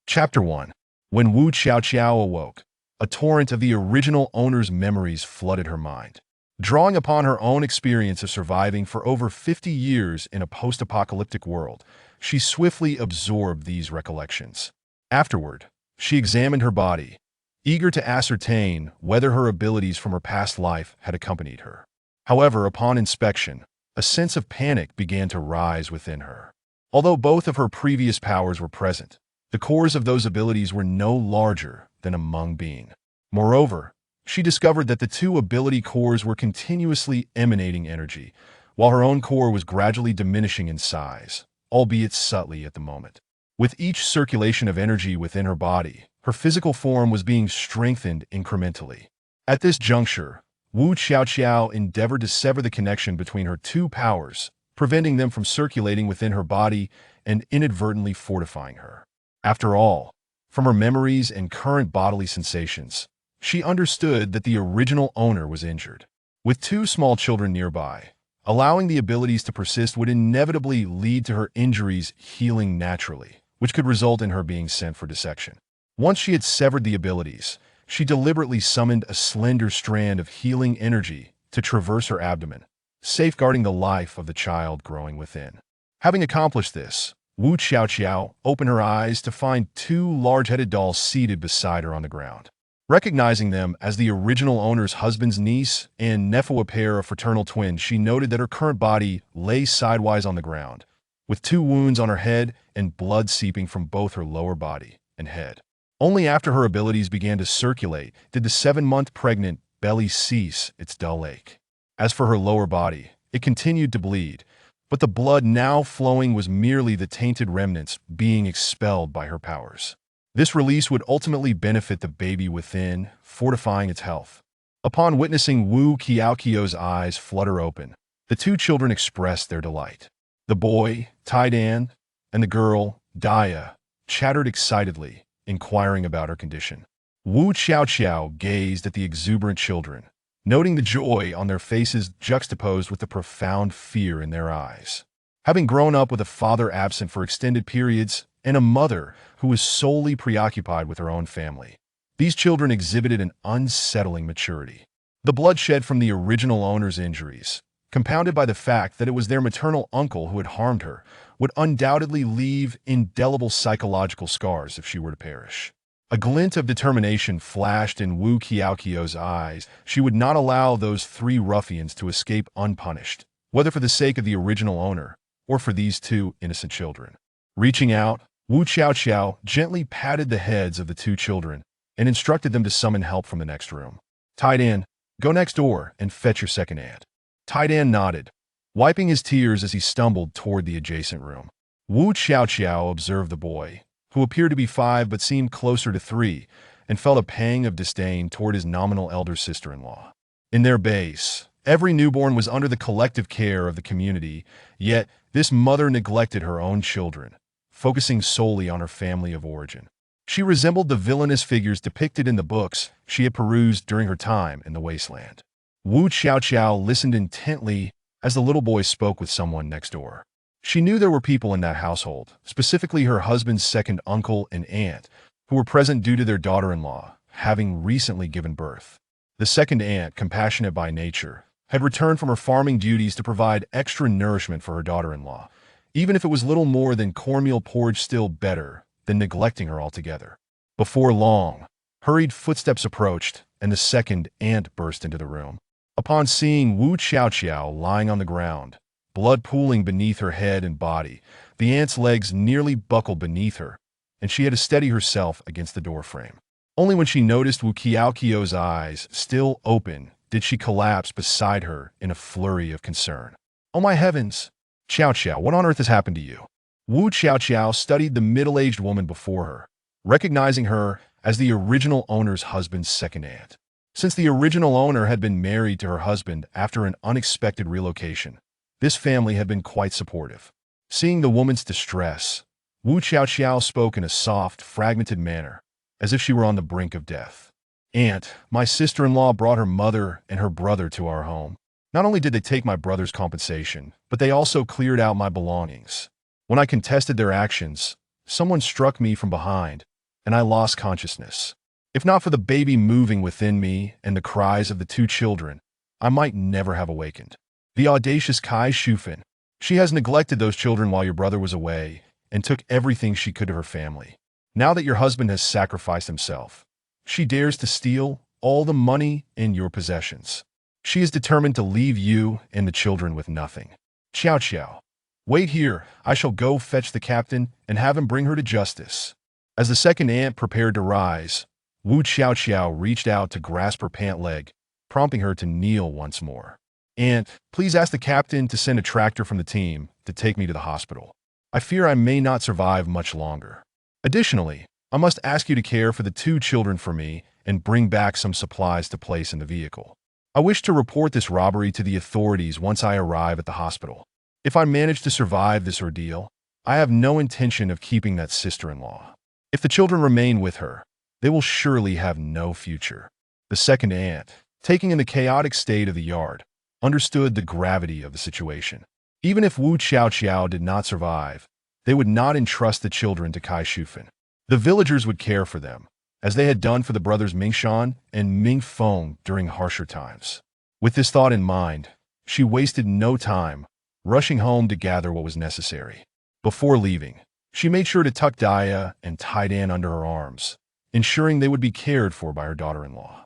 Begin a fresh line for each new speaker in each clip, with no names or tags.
Chapter 1. When Wu Qiaoqiao awoke, a torrent of the original owner's memories flooded her mind. Drawing upon her own experience of surviving for over 50 years in a post-apocalyptic world, she swiftly absorbed these recollections. Afterward, she examined her body, eager to ascertain whether her abilities from her past life had accompanied her. However, upon inspection, a sense of panic began to rise within her. Although both of her previous powers were present, the cores of those abilities were no larger than a mung being. Moreover, she discovered that the two ability cores were continuously emanating energy, while her own core was gradually diminishing in size, albeit subtly at the moment. With each circulation of energy within her body, her physical form was being strengthened incrementally. At this juncture, Wu Qiaoqiao endeavored to sever the connection between her two powers, preventing them from circulating within her body and inadvertently fortifying her. After all, from her memories and current bodily sensations, she understood that the original owner was injured. With two small children nearby, allowing the abilities to persist would inevitably lead to her injuries healing naturally, which could result in her being sent for dissection. Once she had severed the abilities, she deliberately summoned a slender strand of healing energy to traverse her abdomen, safeguarding the life of the child growing within. Having accomplished this, Wu Qiaoqiao opened her eyes to find two large-headed dolls seated beside her on the ground. Recognizing them as the original owner's husband's niece and nephew, a pair of fraternal twins, she noted that her current body lay sidewise on the ground, with two wounds on her head and blood seeping from both her lower body and head. Only after her abilities began to circulate did the 7-month pregnant belly cease its dull ache. As for her lower body, it continued to bleed, but the blood now flowing was merely the tainted remnants being expelled by her powers. This release would ultimately benefit the baby within, fortifying its health. Upon witnessing Wu Qiaoqiao's eyes flutter open, the two children expressed their delight. The boy, Taidan, and the girl, Daya, chattered excitedly, inquiring about her condition. Wu Qiaoqiao gazed at the exuberant children, noting the joy on their faces juxtaposed with the profound fear in their eyes. Having grown up with a father absent for extended periods and a mother who was solely preoccupied with her own family, these children exhibited an unsettling maturity. The bloodshed from the original owner's injuries, compounded by the fact that it was their maternal uncle who had harmed her, would undoubtedly leave indelible psychological scars if she were to perish. A glint of determination flashed in Wu Qiaoqiao's eyes. She would not allow those three ruffians to escape unpunished, whether for the sake of the original owner or for these two innocent children. Reaching out, Wu Qiaoqiao gently patted the heads of the two children and instructed them to summon help from the next room. Taidan, go next door and fetch your second aunt. Taidan nodded, wiping his tears as he stumbled toward the adjacent room. Wu Qiaoqiao observed the boy, who appeared to be 5 but seemed closer to 3, and felt a pang of disdain toward his nominal elder sister-in-law. In their base, every newborn was under the collective care of the community, yet this mother neglected her own children, focusing solely on her family of origin. She resembled the villainous figures depicted in the books she had perused during her time in the wasteland. Wu Qiaoqiao listened intently as the little boy spoke with someone next door. She knew there were people in that household, specifically her husband's second uncle and aunt, who were present due to their daughter-in-law having recently given birth. The second aunt, compassionate by nature, had returned from her farming duties to provide extra nourishment for her daughter-in-law, even if it was little more than cornmeal porridge, still better than neglecting her altogether. Before long, hurried footsteps approached, and the second aunt burst into the room. Upon seeing Wu Qiaoqiao lying on the ground, blood pooling beneath her head and body, the aunt's legs nearly buckled beneath her, and she had to steady herself against the doorframe. Only when she noticed Wu Qiaoqiao's eyes still open did she collapse beside her in a flurry of concern. "Oh my heavens! Qiaoqiao, what on earth has happened to you?" Wu Qiaoqiao studied the middle-aged woman before her, recognizing her as the original owner's husband's second aunt. Since the original owner had been married to her husband after an unexpected relocation, this family had been quite supportive. Seeing the woman's distress, Wu Qiaoqiao spoke in a soft, fragmented manner, as if she were on the brink of death. "Aunt, my sister-in-law brought her mother and her brother to our home. Not only did they take my brother's compensation, but they also cleared out my belongings. When I contested their actions, someone struck me from behind and I lost consciousness. If not for the baby moving within me and the cries of the two children, I might never have awakened. The audacious Kai Shufan. She has neglected those children while your brother was away and took everything she could of her family. Now that your husband has sacrificed himself, she dares to steal all the money in your possessions. She is determined to leave you and the children with nothing. Qiao Qiao. Wait here, I shall go fetch the captain and have him bring her to justice. As the second aunt prepared to rise, Wu Qiao Qiao reached out to grasp her pant leg, prompting her to kneel once more. Aunt, please ask the captain to send a tractor from the team to take me to the hospital. I fear I may not survive much longer. Additionally, I must ask you to care for the two children for me and bring back some supplies to place in the vehicle. I wish to report this robbery to the authorities once I arrive at the hospital. If I manage to survive this ordeal, I have no intention of keeping that sister-in-law. If the children remain with her, they will surely have no future. The second aunt, taking in the chaotic state of the yard, understood the gravity of the situation. Even if Wu Qiao Qiao did not survive, they would not entrust the children to Kai Shufan. The villagers would care for them, as they had done for the brothers Mingshan and Mingfeng during harsher times. With this thought in mind, she wasted no time, rushing home to gather what was necessary. Before leaving, she made sure to tuck Dia and Tai Dan under her arms, ensuring they would be cared for by her daughter-in-law.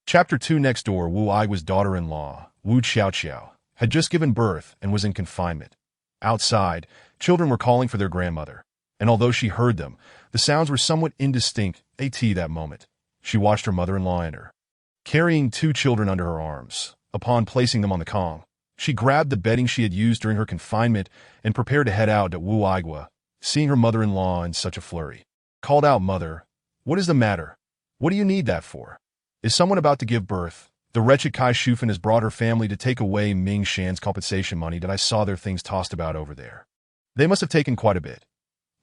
Chapter 2. Next door, Wu Ai's daughter-in-law, Wu Qiao Qiao, had just given birth and was in confinement. Outside, children were calling for their grandmother, and although she heard them, the sounds were somewhat indistinct. That moment, she watched her mother-in-law enter, carrying two children under her arms. Upon placing them on the Kong, she grabbed the bedding she had used during her confinement and prepared to head out at Wu Aigua. Seeing her mother-in-law in such a flurry, called out, "Mother, what is the matter? What do you need that for? Is someone about to give birth? The wretched Kai Shufan has brought her family to take away Ming Shan's compensation money that I saw their things tossed about over there. They must have taken quite a bit.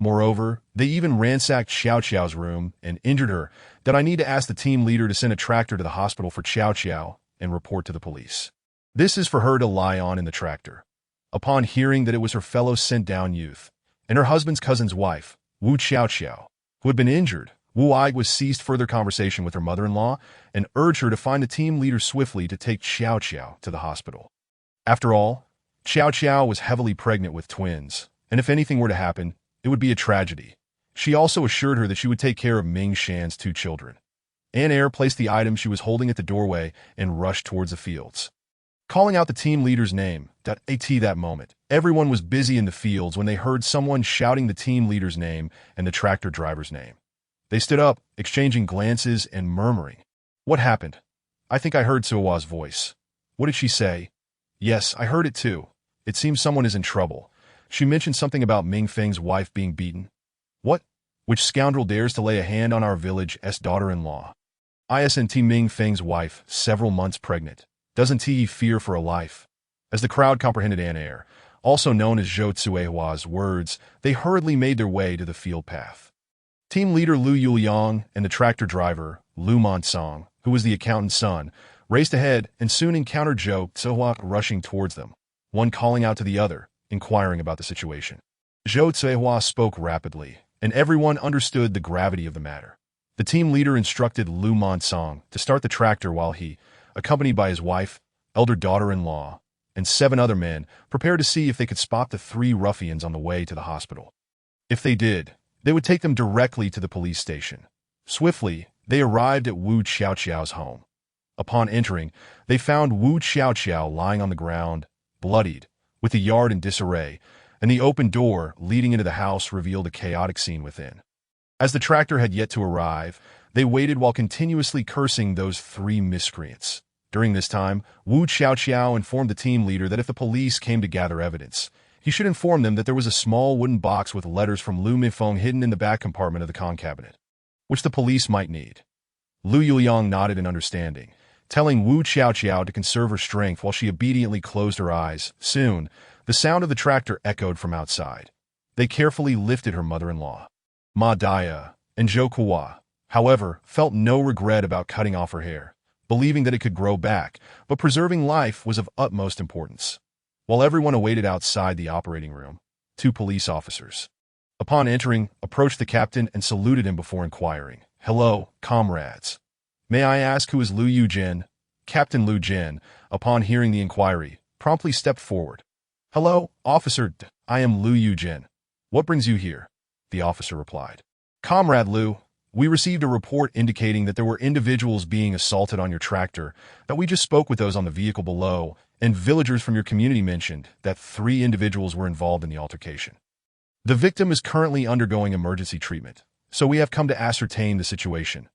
Moreover, they even ransacked Xiao Qiao's room and injured her that I need to ask the team leader to send a tractor to the hospital for Xiao Qiao and report to the police. This is for her to lie on in the tractor." Upon hearing that it was her fellow sent-down youth and her husband's cousin's wife, Wu Qiao Qiao, who had been injured, Wu Ai ceased further conversation with her mother-in-law and urged her to find the team leader swiftly to take Xiao Qiao to the hospital. After all, Xiao Qiao was heavily pregnant with twins, and if anything were to happen, it would be a tragedy. She also assured her that she would take care of Ming Shan's two children. Anne Eyre placed the item she was holding at the doorway and rushed towards the fields, calling out the team leader's name. At that moment, everyone was busy in the fields when they heard someone shouting the team leader's name and the tractor driver's name. They stood up, exchanging glances and murmuring, "What happened? I think I heard Suowa's voice. What did she say?" "Yes, I heard it too. It seems someone is in trouble. She mentioned something about Ming Feng's wife being beaten." "What? Which scoundrel dares to lay a hand on our village's daughter-in-law? Isn't Ming Feng's wife, several months pregnant? Doesn't he fear for her life?" As the crowd comprehended Anne Eyre, also known as Zhou Tsuehua's words, they hurriedly made their way to the field path. Team leader Lu Yuliang and the tractor driver, Lu Monsong, who was the accountant's son, raced ahead and soon encountered Zhou Tsuehua rushing towards them, one calling out to the other, inquiring about the situation. Zhou Tsuehua spoke rapidly, and everyone understood the gravity of the matter. The team leader instructed Lu Monsong to start the tractor while he, accompanied by his wife, elder daughter-in-law, and 7 other men, prepared to see if they could spot the 3 ruffians on the way to the hospital. If they did, they would take them directly to the police station. Swiftly, they arrived at Wu Qiao Qiao's home. Upon entering, they found Wu Qiao Qiao lying on the ground, bloodied, with the yard in disarray, and the open door leading into the house revealed a chaotic scene within. As the tractor had yet to arrive, they waited while continuously cursing those 3 miscreants. During this time, Wu Qiao Qiao informed the team leader that if the police came to gather evidence, he should inform them that there was a small wooden box with letters from Lu Mifeng hidden in the back compartment of the con cabinet, which the police might need. Lu Yuliang nodded in understanding, telling Wu Qiao Qiao to conserve her strength while she obediently closed her eyes. Soon, the sound of the tractor echoed from outside. They carefully lifted her mother-in-law. Ma Dia and Zhou Kuwa, however, felt no regret about cutting off her hair, believing that it could grow back, but preserving life was of utmost importance. While everyone awaited outside the operating room, 2 police officers, Upon entering, approached the captain and saluted him before inquiring, "Hello, comrades. May I ask who is Liu Yujin?" Captain Liu Jin, upon hearing the inquiry, promptly stepped forward. "Hello, officer, I am Liu Yujin. What brings you here?" The officer replied. "Comrade Liu, we received a report indicating that there were individuals being assaulted on your tractor, that we just spoke with those on the vehicle below, and villagers from your community mentioned that 3 individuals were involved in the altercation. The victim is currently undergoing emergency treatment, so we have come to ascertain the situation.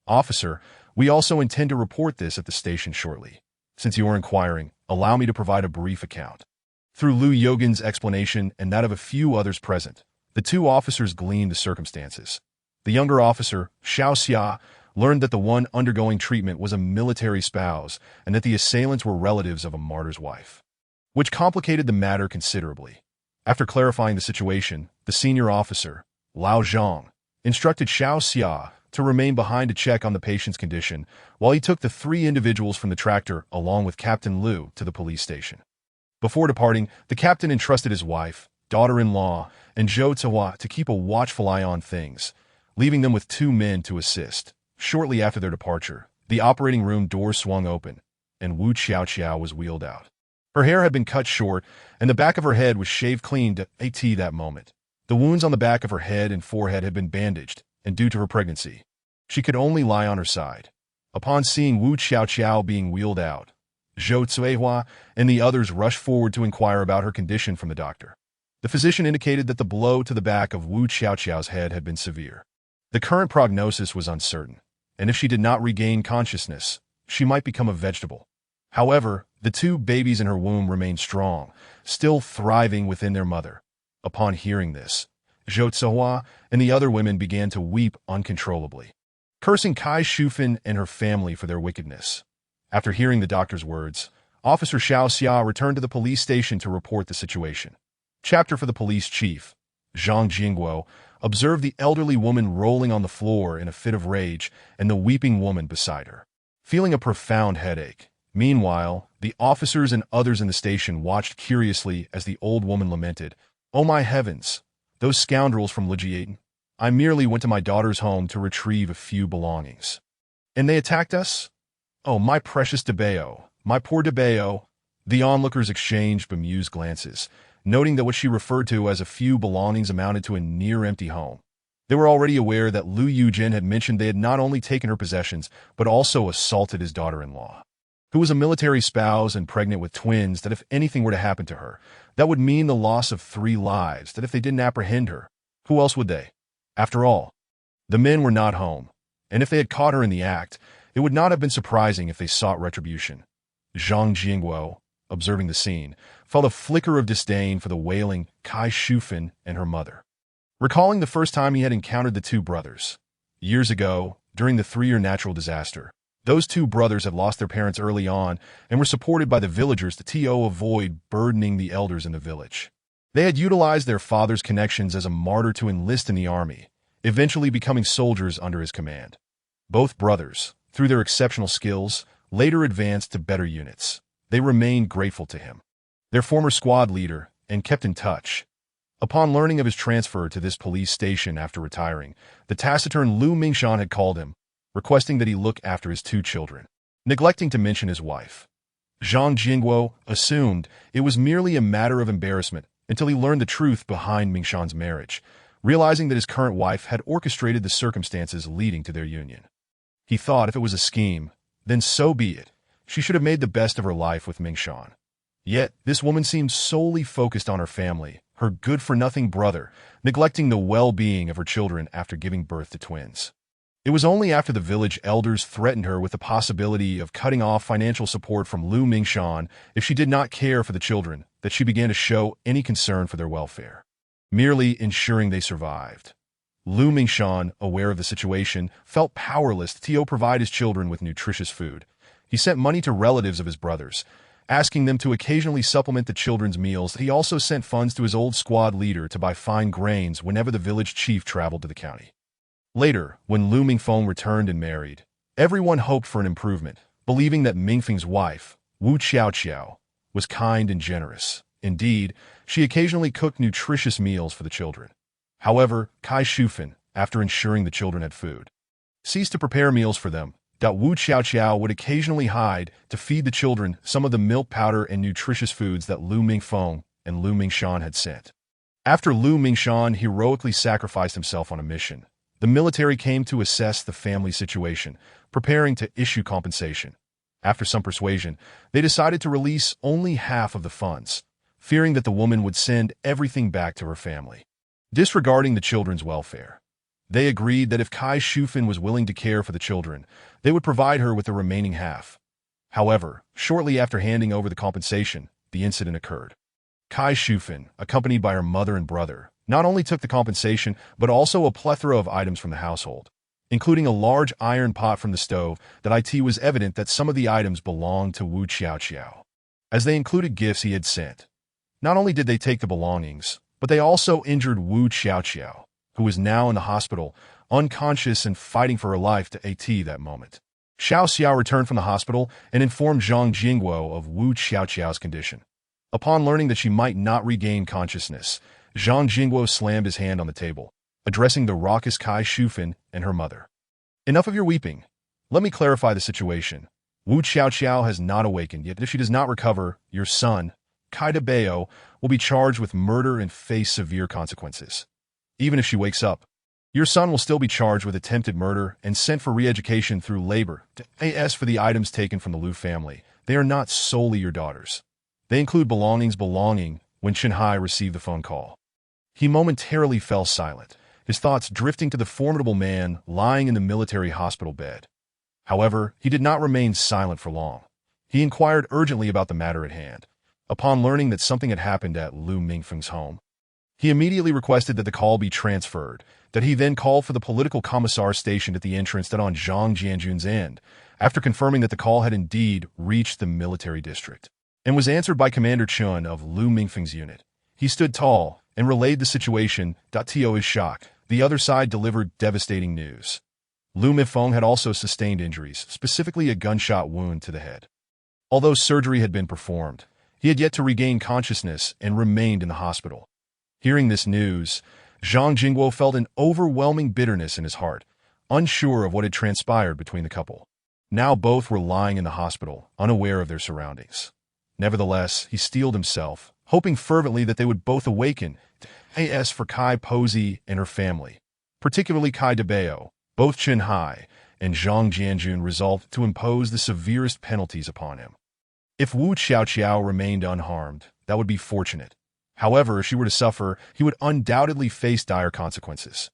Officer, we also intend to report this at the station shortly. Since you are inquiring, allow me to provide a brief account." Through Liu Yogin's explanation and that of a few others present, the 2 officers gleaned the circumstances. The younger officer, Xiao Xia, learned that the one undergoing treatment was a military spouse and that the assailants were relatives of a martyr's wife, which complicated the matter considerably. After clarifying the situation, the senior officer, Lao Zhang, instructed Xiao Xia to remain behind to check on the patient's condition while he took the 3 individuals from the tractor along with Captain Liu to the police station. Before departing, the captain entrusted his wife, daughter-in-law, and Zhou Tihua to keep a watchful eye on things, leaving them with 2 men to assist. Shortly after their departure, the operating room door swung open, and Wu Xiaoqiao was wheeled out. Her hair had been cut short, and the back of her head was shaved clean to at that moment. The wounds on the back of her head and forehead had been bandaged, and due to her pregnancy, she could only lie on her side. Upon seeing Wu Xiaoqiao being wheeled out, Zhou Tsuehua and the others rushed forward to inquire about her condition from the doctor. The physician indicated that the blow to the back of Wu Xiaoqiao's head had been severe. The current prognosis was uncertain, and if she did not regain consciousness, she might become a vegetable. However, the 2 babies in her womb remained strong, still thriving within their mother. Upon hearing this, Zhou Tsuehua and the other women began to weep uncontrollably, cursing Kai Shufan and her family for their wickedness. After hearing the doctor's words, Officer Xiao Xia returned to the police station to report the situation. Chapter for the police chief, Zhang Jingguo, observed the elderly woman rolling on the floor in a fit of rage and the weeping woman beside her, feeling a profound headache. Meanwhile, the officers and others in the station watched curiously as the old woman lamented, "Oh my heavens, those scoundrels from Lijiaten. I merely went to my daughter's home to retrieve a few belongings, and they attacked us? Oh, my precious Debeo, my poor Debeo." The onlookers exchanged bemused glances, noting that what she referred to as a few belongings amounted to a near-empty home. They were already aware that Liu Yujin had mentioned they had not only taken her possessions, but also assaulted his daughter-in-law, who was a military spouse and pregnant with twins, that if anything were to happen to her, that would mean the loss of 3 lives, that if they didn't apprehend her, who else would they? After all, the men were not home, and if they had caught her in the act, it would not have been surprising if they sought retribution. Zhang Jingguo, observing the scene, felt a flicker of disdain for the wailing Kai Shufan and her mother, recalling the first time he had encountered the 2 brothers. Years ago, during the 3-year natural disaster, those 2 brothers had lost their parents early on and were supported by the villagers to avoid burdening the elders in the village. They had utilized their father's connections as a martyr to enlist in the army, eventually becoming soldiers under his command. Both brothers, through their exceptional skills, later advanced to better units. They remained grateful to him, their former squad leader, and kept in touch. Upon learning of his transfer to this police station after retiring, the taciturn Lu Mingshan had called him, requesting that he look after his 2 children, neglecting to mention his wife. Zhang Jingguo assumed it was merely a matter of embarrassment until he learned the truth behind Mingshan's marriage, realizing that his current wife had orchestrated the circumstances leading to their union. He thought if it was a scheme, then so be it. She should have made the best of her life with Mingshan. Yet, this woman seemed solely focused on her family, her good-for-nothing brother, neglecting the well-being of her children after giving birth to twins. It was only after the village elders threatened her with the possibility of cutting off financial support from Lu Mingshan if she did not care for the children that she began to show any concern for their welfare, merely ensuring they survived. Lu Mingshan, aware of the situation, felt powerless to provide his children with nutritious food. He sent money to relatives of his brothers, asking them to occasionally supplement the children's meals. He also sent funds to his old squad leader to buy fine grains whenever the village chief traveled to the county. Later, when Lu Mingfeng returned and married, everyone hoped for an improvement, believing that Mingfeng's wife, Wu Xiaoqiao, was kind and generous. Indeed, she occasionally cooked nutritious meals for the children. However, Kai Shufan, after ensuring the children had food, ceased to prepare meals for them. Wu Xiaoqiao would occasionally hide to feed the children some of the milk powder and nutritious foods that Lu Mingfeng and Lu Mingshan had sent. After Lu Mingshan heroically sacrificed himself on a mission, the military came to assess the family situation, preparing to issue compensation. After some persuasion, they decided to release only half of the funds, fearing that the woman would send everything back to her family. Disregarding the children's welfare, they agreed that if Kai Shufan was willing to care for the children, they would provide her with the remaining half. However, shortly after handing over the compensation, the incident occurred. Kai Shufan, accompanied by her mother and brother, not only took the compensation, but also a plethora of items from the household, including a large iron pot from the stove. That it was evident that some of the items belonged to Wu Xiaoqiao, as they included gifts he had sent. Not only did they take the belongings, but they also injured Wu Xiaoqiao, who was now in the hospital, unconscious and fighting for her life. That moment, Xiao Xiao returned from the hospital and informed Zhang Jingguo of Wu Xiaoqiao's condition. Upon learning that she might not regain consciousness, Zhang Jingguo slammed his hand on the table, addressing the raucous Kai Shufan and her mother. Enough of your weeping. Let me clarify the situation. Wu Xiaoqiao has not awakened yet. If she does not recover, your son, Kai Debao, will be charged with murder and face severe consequences. Even if she wakes up, your son will still be charged with attempted murder and sent for re-education through labor. As for the items taken from the Liu family, they are not solely your daughter's. They include belonging when Qinhai received the phone call. He momentarily fell silent, his thoughts drifting to the formidable man lying in the military hospital bed. However, he did not remain silent for long. He inquired urgently about the matter at hand. Upon learning that something had happened at Lu Mingfeng's home, he immediately requested that the call be transferred. That he then called for the political commissar stationed at the entrance on Zhang Jianjun's end, after confirming that the call had indeed reached the military district, and was answered by Commander Chun of Lu Mingfeng's unit. He stood tall and relayed the situation. To his shock, the other side delivered devastating news. Lu Mingfeng had also sustained injuries, specifically a gunshot wound to the head. Although surgery had been performed, he had yet to regain consciousness and remained in the hospital. Hearing this news, Zhang Jingguo felt an overwhelming bitterness in his heart, unsure of what had transpired between the couple. Now both were lying in the hospital, unaware of their surroundings. Nevertheless, he steeled himself, hoping fervently that they would both awaken. As for Kai Posey and her family, particularly Kai Debao, both Qinhai and Zhang Jianjun resolved to impose the severest penalties upon him. If Wu Xiaoqiao remained unharmed, that would be fortunate. However, if she were to suffer, he would undoubtedly face dire consequences.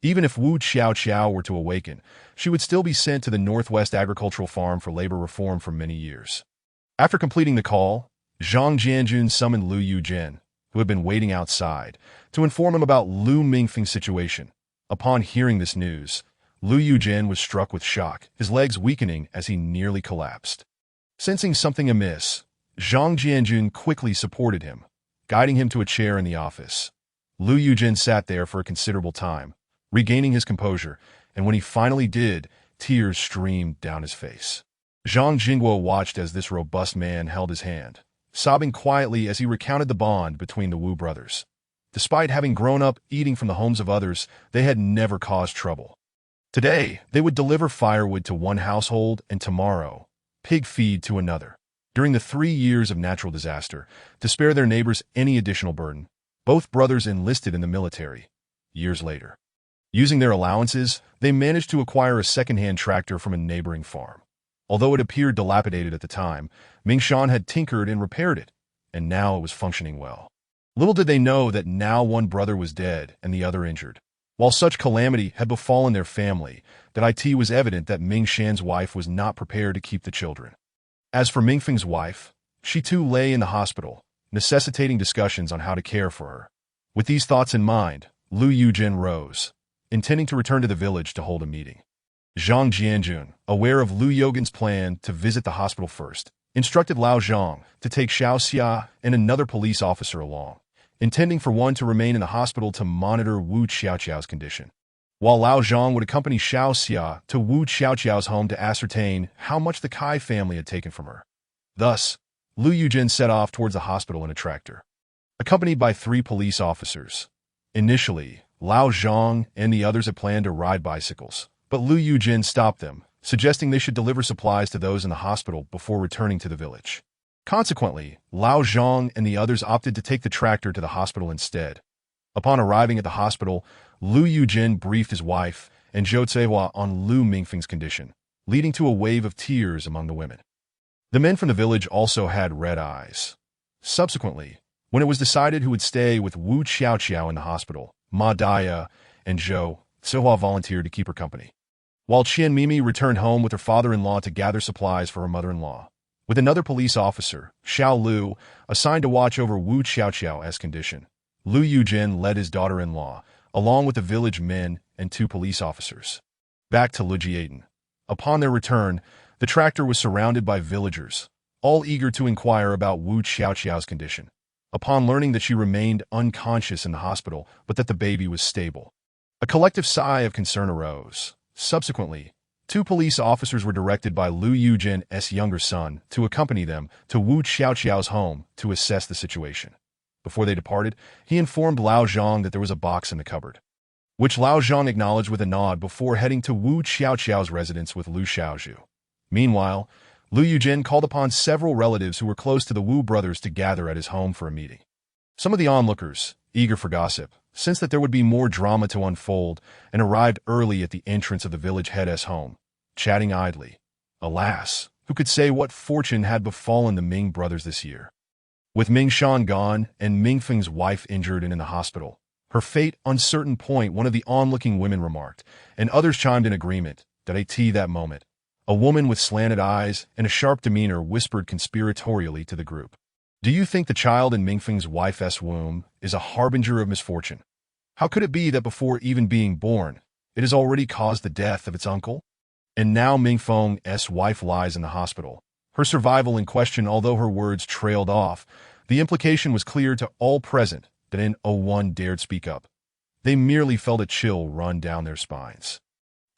Even if Wu Xiaoqiao were to awaken, she would still be sent to the Northwest Agricultural Farm for labor reform for many years. After completing the call, Zhang Jianjun summoned Lu Yuzhen, who had been waiting outside, to inform him about Lu Mingfeng's situation. Upon hearing this news, Lu Yuzhen was struck with shock, his legs weakening as he nearly collapsed. Sensing something amiss, Zhang Jianjun quickly supported him, guiding him to a chair in the office. Lu Yuzhen sat there for a considerable time, regaining his composure, and when he finally did, tears streamed down his face. Zhang Jingguo watched as this robust man held his hand, sobbing quietly as he recounted the bond between the Wu brothers. Despite having grown up eating from the homes of others, they had never caused trouble. Today, they would deliver firewood to one household, and tomorrow, pig feed to another. During the 3 years of natural disaster, to spare their neighbors any additional burden, both brothers enlisted in the military. Years later, using their allowances, they managed to acquire a second-hand tractor from a neighboring farm. Although it appeared dilapidated at the time, Mingshan had tinkered and repaired it, and now it was functioning well. Little did they know that now one brother was dead and the other injured. While such calamity had befallen their family, it was evident that Mingshan's wife was not prepared to keep the children. As for Mingfeng's wife, she too lay in the hospital, necessitating discussions on how to care for her. With these thoughts in mind, Lu Yuzhen rose, intending to return to the village to hold a meeting. Zhang Jianjun, aware of Lu Yuzhen's plan to visit the hospital first, instructed Lao Zhang to take Xiao Xia and another police officer along, intending for one to remain in the hospital to monitor Wu Xiaoqiao's condition, while Lao Zhang would accompany Xiao Xia to Wu Xiaoqiao's home to ascertain how much the Kai family had taken from her. Thus, Lu Yuzhen set off towards the hospital in a tractor, accompanied by 3 police officers. Initially, Lao Zhang and the others had planned to ride bicycles, but Lu Yujin stopped them, suggesting they should deliver supplies to those in the hospital before returning to the village. Consequently, Lao Zhang and the others opted to take the tractor to the hospital instead. Upon arriving at the hospital, Lu Yujin briefed his wife and Zhou Ceihua on Lu Mingfeng's condition, leading to a wave of tears among the women. The men from the village also had red eyes. Subsequently, when it was decided who would stay with Wu Xiaoqiao in the hospital, Ma Daya and Zhou Ceihua volunteered to keep her company, while Qian Mimi returned home with her father-in-law to gather supplies for her mother-in-law, with another police officer, Xiao Lu, assigned to watch over Wu Xiaoqiao as condition. Lu Yujin led his daughter-in-law, along with the village men and 2 police officers, back to Lujiaden. Upon their return, the tractor was surrounded by villagers, all eager to inquire about Wu Xiaoqiao's condition. Upon learning that she remained unconscious in the hospital, but that the baby was stable, a collective sigh of concern arose. Subsequently, 2 police officers were directed by Lu Yujin's younger son to accompany them to Wu Xiaoqiao's home to assess the situation. Before they departed, he informed Lao Zhang that there was a box in the cupboard, which Lao Zhang acknowledged with a nod before heading to Wu Xiaoqiao's residence with Lu Xiaozhu. Meanwhile, Lu Yujin called upon several relatives who were close to the Wu brothers to gather at his home for a meeting. Some of the onlookers, eager for gossip, sensed that there would be more drama to unfold, and arrived early at the entrance of the village head's home, chatting idly. Alas, who could say what fortune had befallen the Ming brothers this year? With Ming Shan gone and Ming Feng's wife injured and in the hospital, her fate uncertain, one of the onlooking women remarked, and others chimed in agreement, that that moment, a woman with slanted eyes and a sharp demeanor whispered conspiratorially to the group. Do you think the child in Ming Feng's wife's womb is a harbinger of misfortune? How could it be that before even being born, it has already caused the death of its uncle? And now Ming Feng's wife lies in the hospital, her survival in question. Although her words trailed off, the implication was clear to all present that no one dared speak up. They merely felt a chill run down their spines.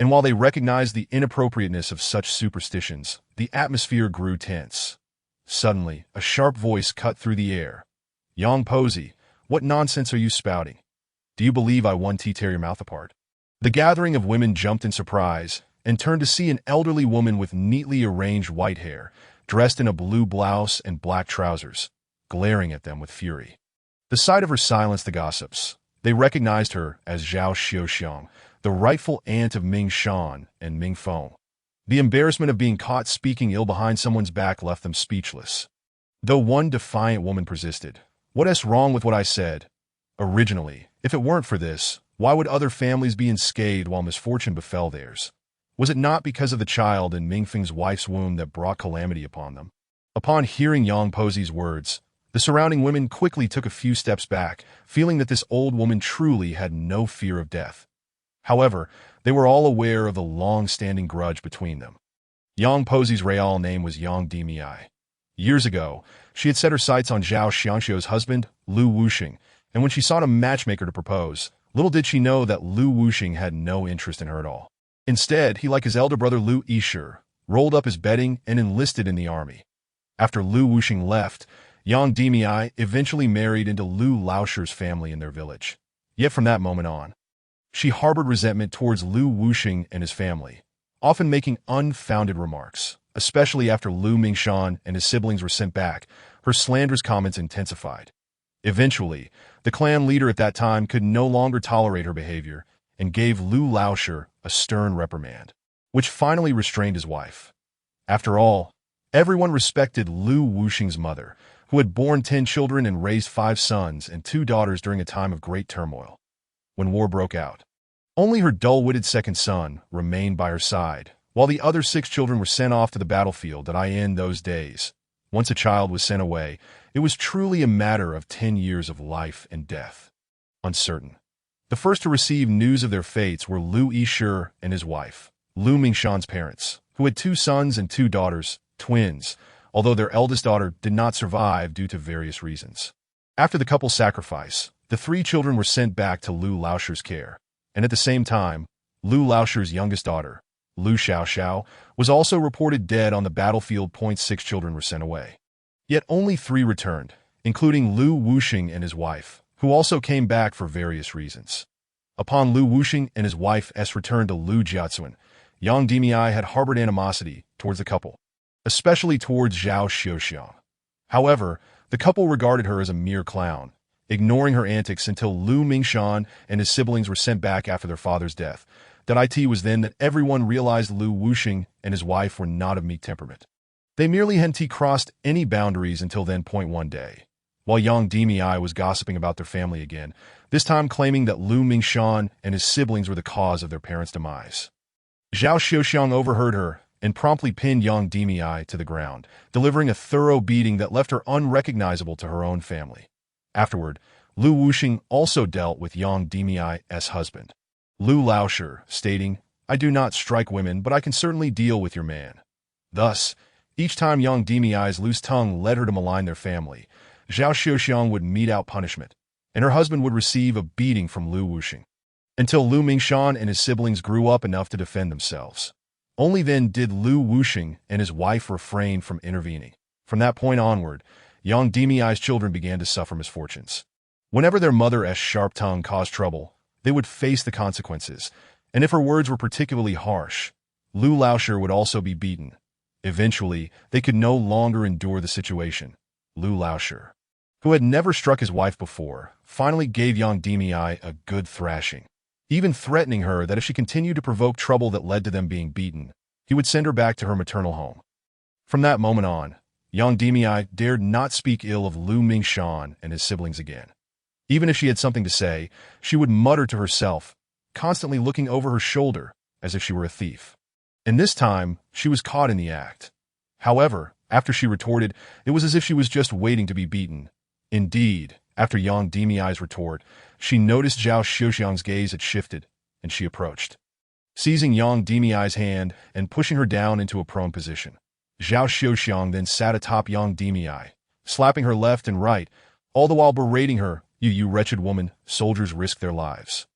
And while they recognized the inappropriateness of such superstitions, the atmosphere grew tense. Suddenly, a sharp voice cut through the air. Yang Posey, what nonsense are you spouting? Do you believe I won to tear your mouth apart? The gathering of women jumped in surprise and turned to see an elderly woman with neatly arranged white hair, dressed in a blue blouse and black trousers, glaring at them with fury. The sight of her silenced the gossips. They recognized her as Zhao Xiuxiang, the rightful aunt of Ming Shan and Ming Feng. The embarrassment of being caught speaking ill behind someone's back left them speechless. Though one defiant woman persisted, "What's wrong with what I said? Originally, if it weren't for this, why would other families be unscathed while misfortune befell theirs? Was it not because of the child in Ming Feng's wife's womb that brought calamity upon them?" Upon hearing Yang Posey's words, the surrounding women quickly took a few steps back, feeling that this old woman truly had no fear of death. However, they were all aware of the long-standing grudge between them. Yang Posey's real name was Yang Dimi. Years ago, she had set her sights on Zhao Xiangxiu's husband, Lu Wuxing, and when she sought a matchmaker to propose, little did she know that Lu Wuxing had no interest in her at all. Instead, he, like his elder brother Lu Yishir, rolled up his bedding and enlisted in the army. After Lu Wuxing left, Yang Dimi eventually married into Lu Laoshir's family in their village. Yet from that moment on, she harbored resentment towards Lu Wuxing and his family, often making unfounded remarks. Especially after Lu Mingshan and his siblings were sent back, her slanderous comments intensified. Eventually, the clan leader at that time could no longer tolerate her behavior and gave Lu Laoshir a stern reprimand, which finally restrained his wife. After all, everyone respected Lu Wuxing's mother, who had borne 10 children and raised 5 sons and 2 daughters during a time of great turmoil. When war broke out, only her dull-witted second son remained by her side, while the other 6 children were sent off to the battlefield. In those days, once a child was sent away, it was truly a matter of 10 years of life and death. Uncertain. The first to receive news of their fates were Lu Yishir and his wife, Lu Mingshan's parents, who had 2 sons and 2 daughters, twins, although their eldest daughter did not survive due to various reasons. After the couple's sacrifice, the 3 children were sent back to Lu Laoshir's care, and at the same time, Lu Laoshir's youngest daughter, Lu Xiaoxiao, was also reported dead on the battlefield. 6 children were sent away. Yet only 3 returned, including Lu Wuxing and his wife, who also came back for various reasons. Upon Lu Wuxing and his wife's return to Lu Jiazuan, Yang Dimiai had harbored animosity towards the couple, especially towards Zhao Xiuxiang. However, the couple regarded her as a mere clown, ignoring her antics until Lu Mingshan and his siblings were sent back after their father's death. It was then that everyone realized Lu Wuxing and his wife were not of meek temperament. They merely hadn't crossed any boundaries until then. One day, while Yang Dimiai was gossiping about their family again, this time claiming that Lu Mingshan and his siblings were the cause of their parents' demise. Zhao Xiuxiang overheard her and promptly pinned Yang Dimiai to the ground, delivering a thorough beating that left her unrecognizable to her own family. Afterward, Lu Wuxing also dealt with Yang Dimiai's husband, Lu Laoshi, stating, "I do not strike women, but I can certainly deal with your man." Thus, each time Yang Dimiai's loose tongue led her to malign their family, Zhao Xiuxiang would mete out punishment, and her husband would receive a beating from Lu Wuxing, until Lu Mingshan and his siblings grew up enough to defend themselves. Only then did Lu Wuxing and his wife refrain from intervening. From that point onward, Yang Dimiai's children began to suffer misfortunes. Whenever their mother's sharp tongue caused trouble, they would face the consequences, and if her words were particularly harsh, Lu Laoshi would also be beaten. Eventually, they could no longer endure the situation. Lu Laoshi, who had never struck his wife before, finally gave Yang Dimiai a good thrashing, even threatening her that if she continued to provoke trouble that led to them being beaten, he would send her back to her maternal home. From that moment on, Yang Dimiai dared not speak ill of Lu Mingshan and his siblings again. Even if she had something to say, she would mutter to herself, constantly looking over her shoulder as if she were a thief. And this time, she was caught in the act. However, after she retorted, it was as if she was just waiting to be beaten. Indeed, after Yang Dimiai's retort, she noticed Zhao Xiuxiang's gaze had shifted, and she approached. Seizing Yang Dimiai's hand and pushing her down into a prone position, Zhao Xiuxiang then sat atop Yang Dimiai, slapping her left and right, all the while berating her, You wretched woman, soldiers risk their lives.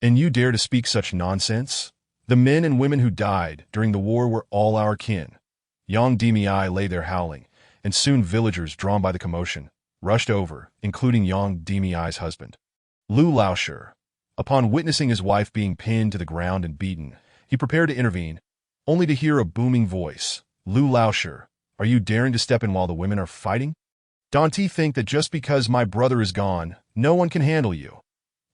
And you dare to speak such nonsense? The men and women who died during the war were all our kin." Yang Dimiai lay there howling, and soon villagers, drawn by the commotion, rushed over, including Yang Dimiai's husband, Lu Laoshi. Upon witnessing his wife being pinned to the ground and beaten, he prepared to intervene, only to hear a booming voice, "Lu Laoshi, are you daring to step in while the women are fighting? Don't you think that just because my brother is gone, no one can handle you?"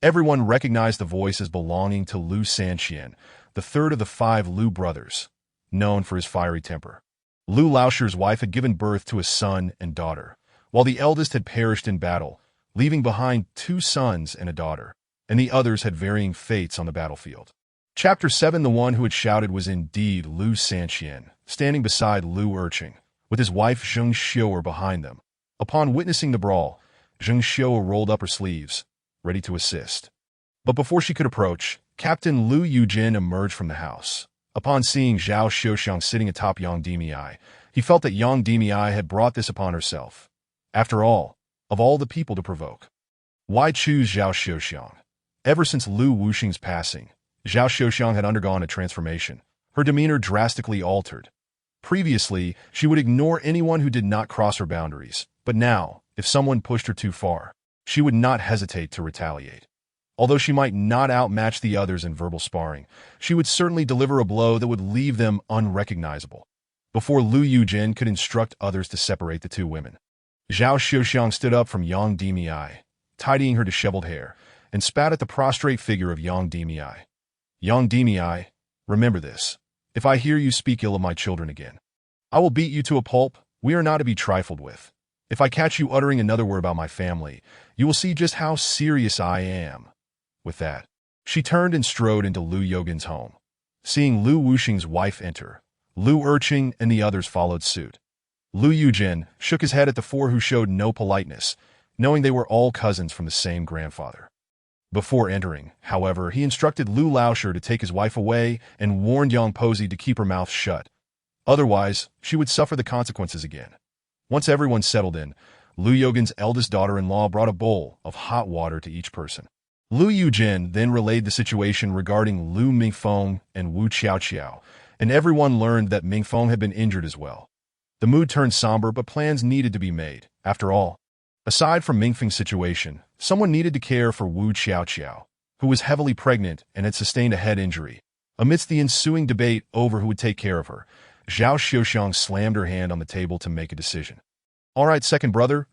Everyone recognized the voice as belonging to Lu Sanxian, the third of the 5 Lu brothers, known for his fiery temper. Lu Laoshi's wife had given birth to a son and daughter, while the eldest had perished in battle, leaving behind 2 sons and a daughter, and the others had varying fates on the battlefield. Chapter 7. The one who had shouted was indeed Lu Sanxian, standing beside Lu Urching, with his wife Zheng Xiu'er behind them. Upon witnessing the brawl, Zheng Xiu'er rolled up her sleeves, ready to assist. But before she could approach, Captain Lu Yujin emerged from the house. Upon seeing Zhao Xiuxiang sitting atop Yang Dimiai, he felt that Yang Dimiai had brought this upon herself. After all, of all the people to provoke, why choose Zhao Xiuxiang? Ever since Lu Wuxing's passing, Zhao Xiuxiang had undergone a transformation, her demeanor drastically altered. Previously, she would ignore anyone who did not cross her boundaries, but now, if someone pushed her too far, she would not hesitate to retaliate. Although she might not outmatch the others in verbal sparring, she would certainly deliver a blow that would leave them unrecognizable. Before Lu Yujin could instruct others to separate the 2 women, Zhao Xiuxiang stood up from Yang Dimiai, tidying her disheveled hair, and spat at the prostrate figure of Yang Dimiai. "Yang Dimiai, remember this. If I hear you speak ill of my children again, I will beat you to a pulp. We are not to be trifled with. If I catch you uttering another word about my family, you will see just how serious I am." With that, she turned and strode into Lu Yogin's home. Seeing Lu Wuxing's wife enter, Lu Urching and the others followed suit. Lu Yujin shook his head at the 4 who showed no politeness, knowing they were all cousins from the same grandfather. Before entering, however, he instructed Lu Laoshi to take his wife away and warned Yang Pozi to keep her mouth shut. Otherwise, she would suffer the consequences again. Once everyone settled in, Lu Yogin's eldest daughter-in-law brought a bowl of hot water to each person. Lu Yujin then relayed the situation regarding Lu Mingfeng and Wu Qiaoqiao, and everyone learned that Mingfeng had been injured as well. The mood turned somber, but plans needed to be made. After all, aside from Mingfeng's situation, someone needed to care for Wu Qiaoqiao. who was heavily pregnant and had sustained a head injury. Amidst the ensuing debate over who would take care of her, Zhao Xiuxiang slammed her hand on the table to make a decision. All right, second brother,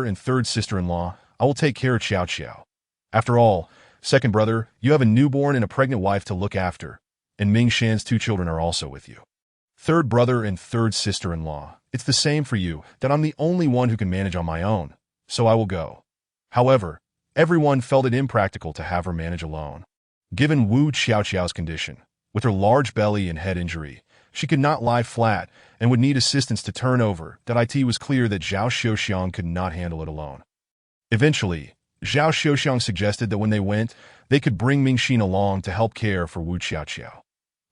and third sister-in-law, I will take care of Xiao Xiao. After all, second brother, you have a newborn and a pregnant wife to look after, and Ming Shan's 2 children are also with you. Third brother and third sister-in-law, it's the same for you, that I'm the only one who can manage on my own, so I will go. However, everyone felt it impractical to have her manage alone. Given Wu Xiaoqiao's condition, with her large belly and head injury, she could not lie flat and would need assistance to turn over. That it was clear that Zhao Xiuxiang could not handle it alone. Eventually, Zhao Xiuxiang suggested that when they went, they could bring Mingxin along to help care for Wu Xiaoqiao.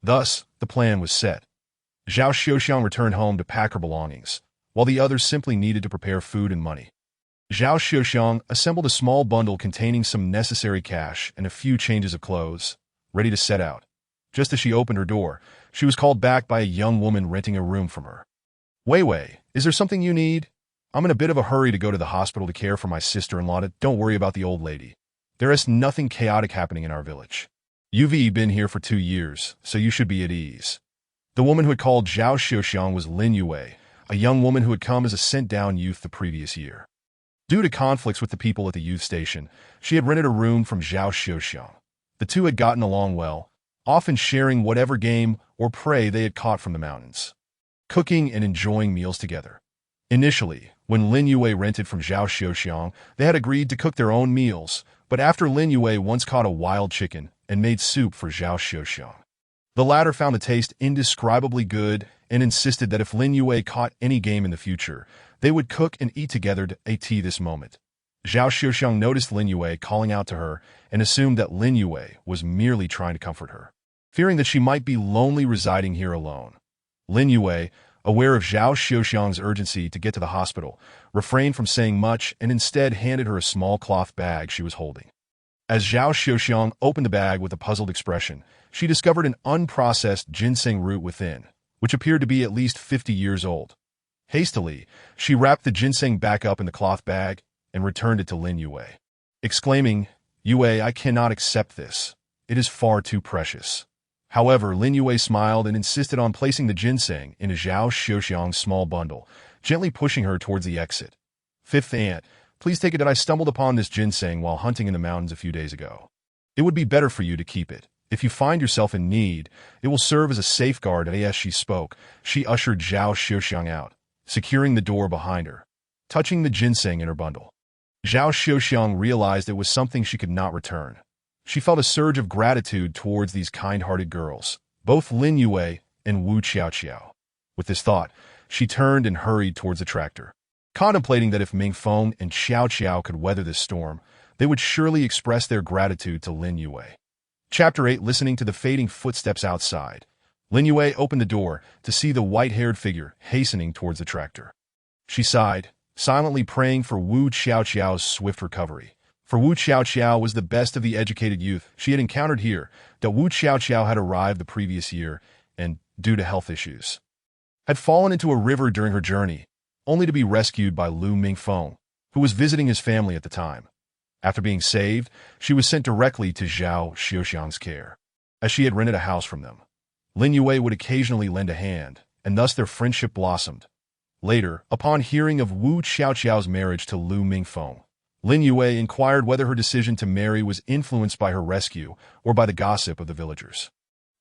Thus, the plan was set. Zhao Xiuxiang returned home to pack her belongings, while the others simply needed to prepare food and money. Zhao Xiuxiang assembled a small bundle containing some necessary cash and a few changes of clothes, ready to set out. Just as she opened her door, she was called back by a young woman renting a room from her. Wei Wei, is there something you need? I'm in a bit of a hurry to go to the hospital to care for my sister-in-law. Don't worry about the old lady. There is nothing chaotic happening in our village. You've been here for 2 years, so you should be at ease. The woman who had called Zhao Xiuxiang was Lin Yue, a young woman who had come as a sent-down youth the previous year. Due to conflicts with the people at the youth station, she had rented a room from Zhao Xiuxiang. The two had gotten along well, often sharing whatever game or prey they had caught from the mountains, cooking and enjoying meals together. Initially, when Lin Yue rented from Zhao Xiuxiang, they had agreed to cook their own meals, but after Lin Yue once caught a wild chicken and made soup for Zhao Xiuxiang, the latter found the taste indescribably good and insisted that if Lin Yue caught any game in the future, they would cook and eat together at this moment. Zhao Xiuxiang noticed Lin Yue calling out to her and assumed that Lin Yue was merely trying to comfort her, fearing that she might be lonely residing here alone. Lin Yue, aware of Zhao Xiuxiang's urgency to get to the hospital, refrained from saying much and instead handed her a small cloth bag she was holding. As Zhao Xiuxiang opened the bag with a puzzled expression, she discovered an unprocessed ginseng root within, which appeared to be at least 50 years old. Hastily, she wrapped the ginseng back up in the cloth bag and returned it to Lin Yue, exclaiming, "Yue, I cannot accept this. It is far too precious." However, Lin Yue smiled and insisted on placing the ginseng in a Zhao Xiuxiang's small bundle, gently pushing her towards the exit. "Fifth aunt, please take it that I stumbled upon this ginseng while hunting in the mountains a few days ago. It would be better for you to keep it. If you find yourself in need, it will serve as a safeguard." As she spoke, she ushered Zhao Xiuxiang out, securing the door behind her, touching the ginseng in her bundle. Zhao Xiuxiang realized it was something she could not return. She felt a surge of gratitude towards these kind-hearted girls, both Lin Yue and Wu Xiaoqiao. With this thought, she turned and hurried towards the tractor, contemplating that if Ming Feng and Xiao Qiao could weather this storm, they would surely express their gratitude to Lin Yue. Chapter 8. Listening to the fading footsteps outside, Lin Yue opened the door to see the white-haired figure hastening towards the tractor. She sighed, silently praying for Wu Xiaoqiao's swift recovery. For Wu Xiaoqiao was the best of the educated youth she had encountered here. That Wu Xiaoqiao had arrived the previous year and, due to health issues, had fallen into a river during her journey, only to be rescued by Lu Mingfeng, who was visiting his family at the time. After being saved, she was sent directly to Zhao Xiuxiang's care, as she had rented a house from them. Lin Yue would occasionally lend a hand, and thus their friendship blossomed. Later, upon hearing of Wu Xiaoqiao's marriage to Lu Mingfeng, Lin Yue inquired whether her decision to marry was influenced by her rescue or by the gossip of the villagers.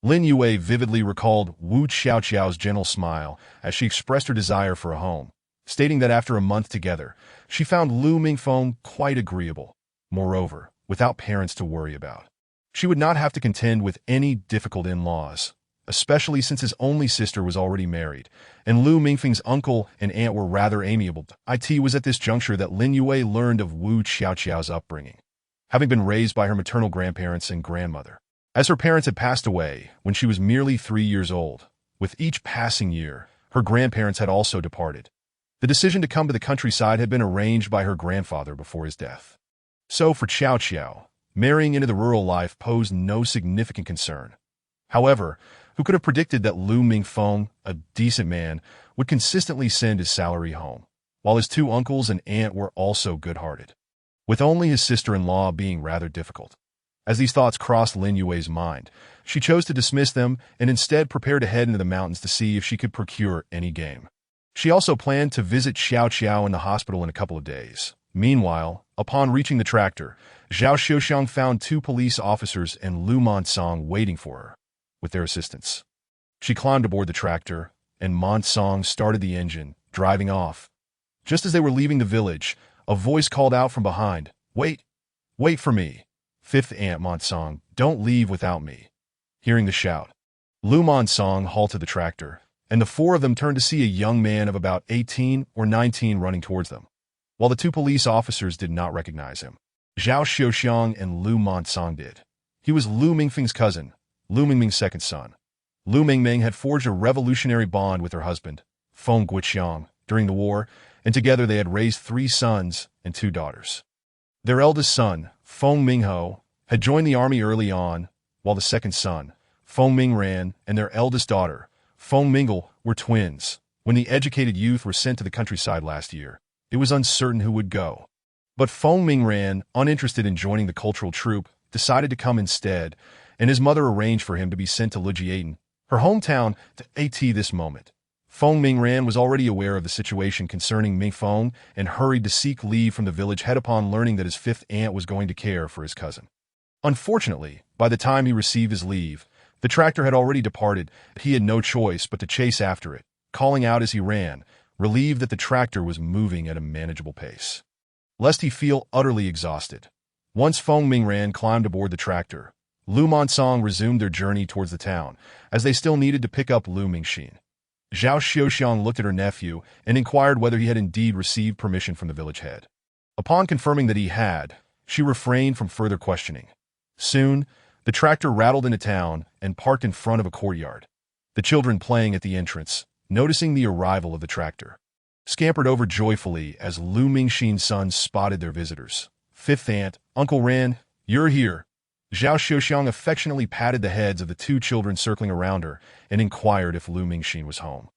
Lin Yue vividly recalled Wu Xiaoqiao's gentle smile as she expressed her desire for a home, stating that after a month together, she found Lu Mingfeng quite agreeable. Moreover, without parents to worry about, she would not have to contend with any difficult in-laws, especially since his only sister was already married, and Lu Mingfeng's uncle and aunt were rather amiable. It was at this juncture that Lin Yue learned of Wu Xiaoqiao's upbringing, having been raised by her maternal grandparents and grandmother, as her parents had passed away when she was merely 3 years old. With each passing year, her grandparents had also departed. The decision to come to the countryside had been arranged by her grandfather before his death. So for Xiaoqiao, marrying into the rural life posed no significant concern. However, who could have predicted that Lu Mingfeng, a decent man, would consistently send his salary home, while his 2 uncles and aunt were also good-hearted, with only his sister-in-law being rather difficult. As these thoughts crossed Lin Yue's mind, she chose to dismiss them and instead prepared to head into the mountains to see if she could procure any game. She also planned to visit Xiao Qiao in the hospital in a couple of days. Meanwhile, upon reaching the tractor, Zhao Xiuxiang found 2 police officers and Lu Monsong waiting for her, with their assistance. She climbed aboard the tractor, and Monsong started the engine, driving off. Just as they were leaving the village, a voice called out from behind, "Wait! Wait for me! Fifth Aunt Monsong, don't leave without me." Hearing the shout, Lu Monsong halted the tractor, and the 4 of them turned to see a young man of about 18 or 19 running towards them. While the 2 police officers did not recognize him, Zhao Xiuxiang and Lu Monsong did. He was Lu Mingfeng's cousin, Lu Mingming's second son. Lu Mingming had forged a revolutionary bond with her husband, Feng Guiqiang, during the war, and together they had raised 3 sons and 2 daughters. Their eldest son, Feng Mingho, had joined the army early on, while the second son, Feng Mingran, and their eldest daughter, Feng Mingle, were twins. When the educated youth were sent to the countryside last year, it was uncertain who would go. But Feng Mingran, uninterested in joining the cultural troupe, decided to come instead, and his mother arranged for him to be sent to Lijiaden, her hometown, to AT this moment. Feng Mingran was already aware of the situation concerning Mingfeng and hurried to seek leave from the village head upon learning that his 5th aunt was going to care for his cousin. Unfortunately, by the time he received his leave, the tractor had already departed. He had no choice but to chase after it, calling out as he ran, relieved that the tractor was moving at a manageable pace. Lest he feel utterly exhausted. Once Feng Mingran climbed aboard the tractor, Lu Monsong resumed their journey towards the town, as they still needed to pick up Lu Mingxin. Zhao Xiuxiang looked at her nephew and inquired whether he had indeed received permission from the village head. Upon confirming that he had, she refrained from further questioning. Soon, the tractor rattled into town and parked in front of a courtyard. The children playing at the entrance, noticing the arrival of the tractor, scampered over joyfully as Lu Mingxin's sons spotted their visitors. "Fifth Aunt, Uncle Ran, you're here." Zhao Xiuxiang affectionately patted the heads of the 2 children circling around her and inquired if Lu Mingxin was home.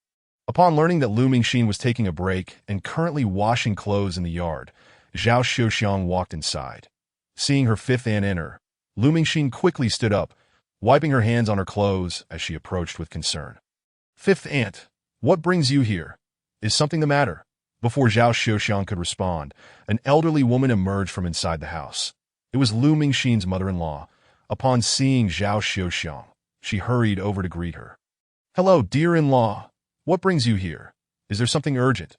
Upon learning that Lu Mingxin was taking a break and currently washing clothes in the yard, Zhao Xiuxiang walked inside. Seeing her 5th aunt enter, Lu Mingxin quickly stood up, wiping her hands on her clothes as she approached with concern. "Fifth Aunt, what brings you here? Is something the matter?" Before Zhao Xiuxiang could respond, an elderly woman emerged from inside the house. It was Lu Mingxin's mother-in-law. Upon seeing Zhao Xiuxiang, she hurried over to greet her. "Hello, dear-in-law. What brings you here? Is there something urgent?"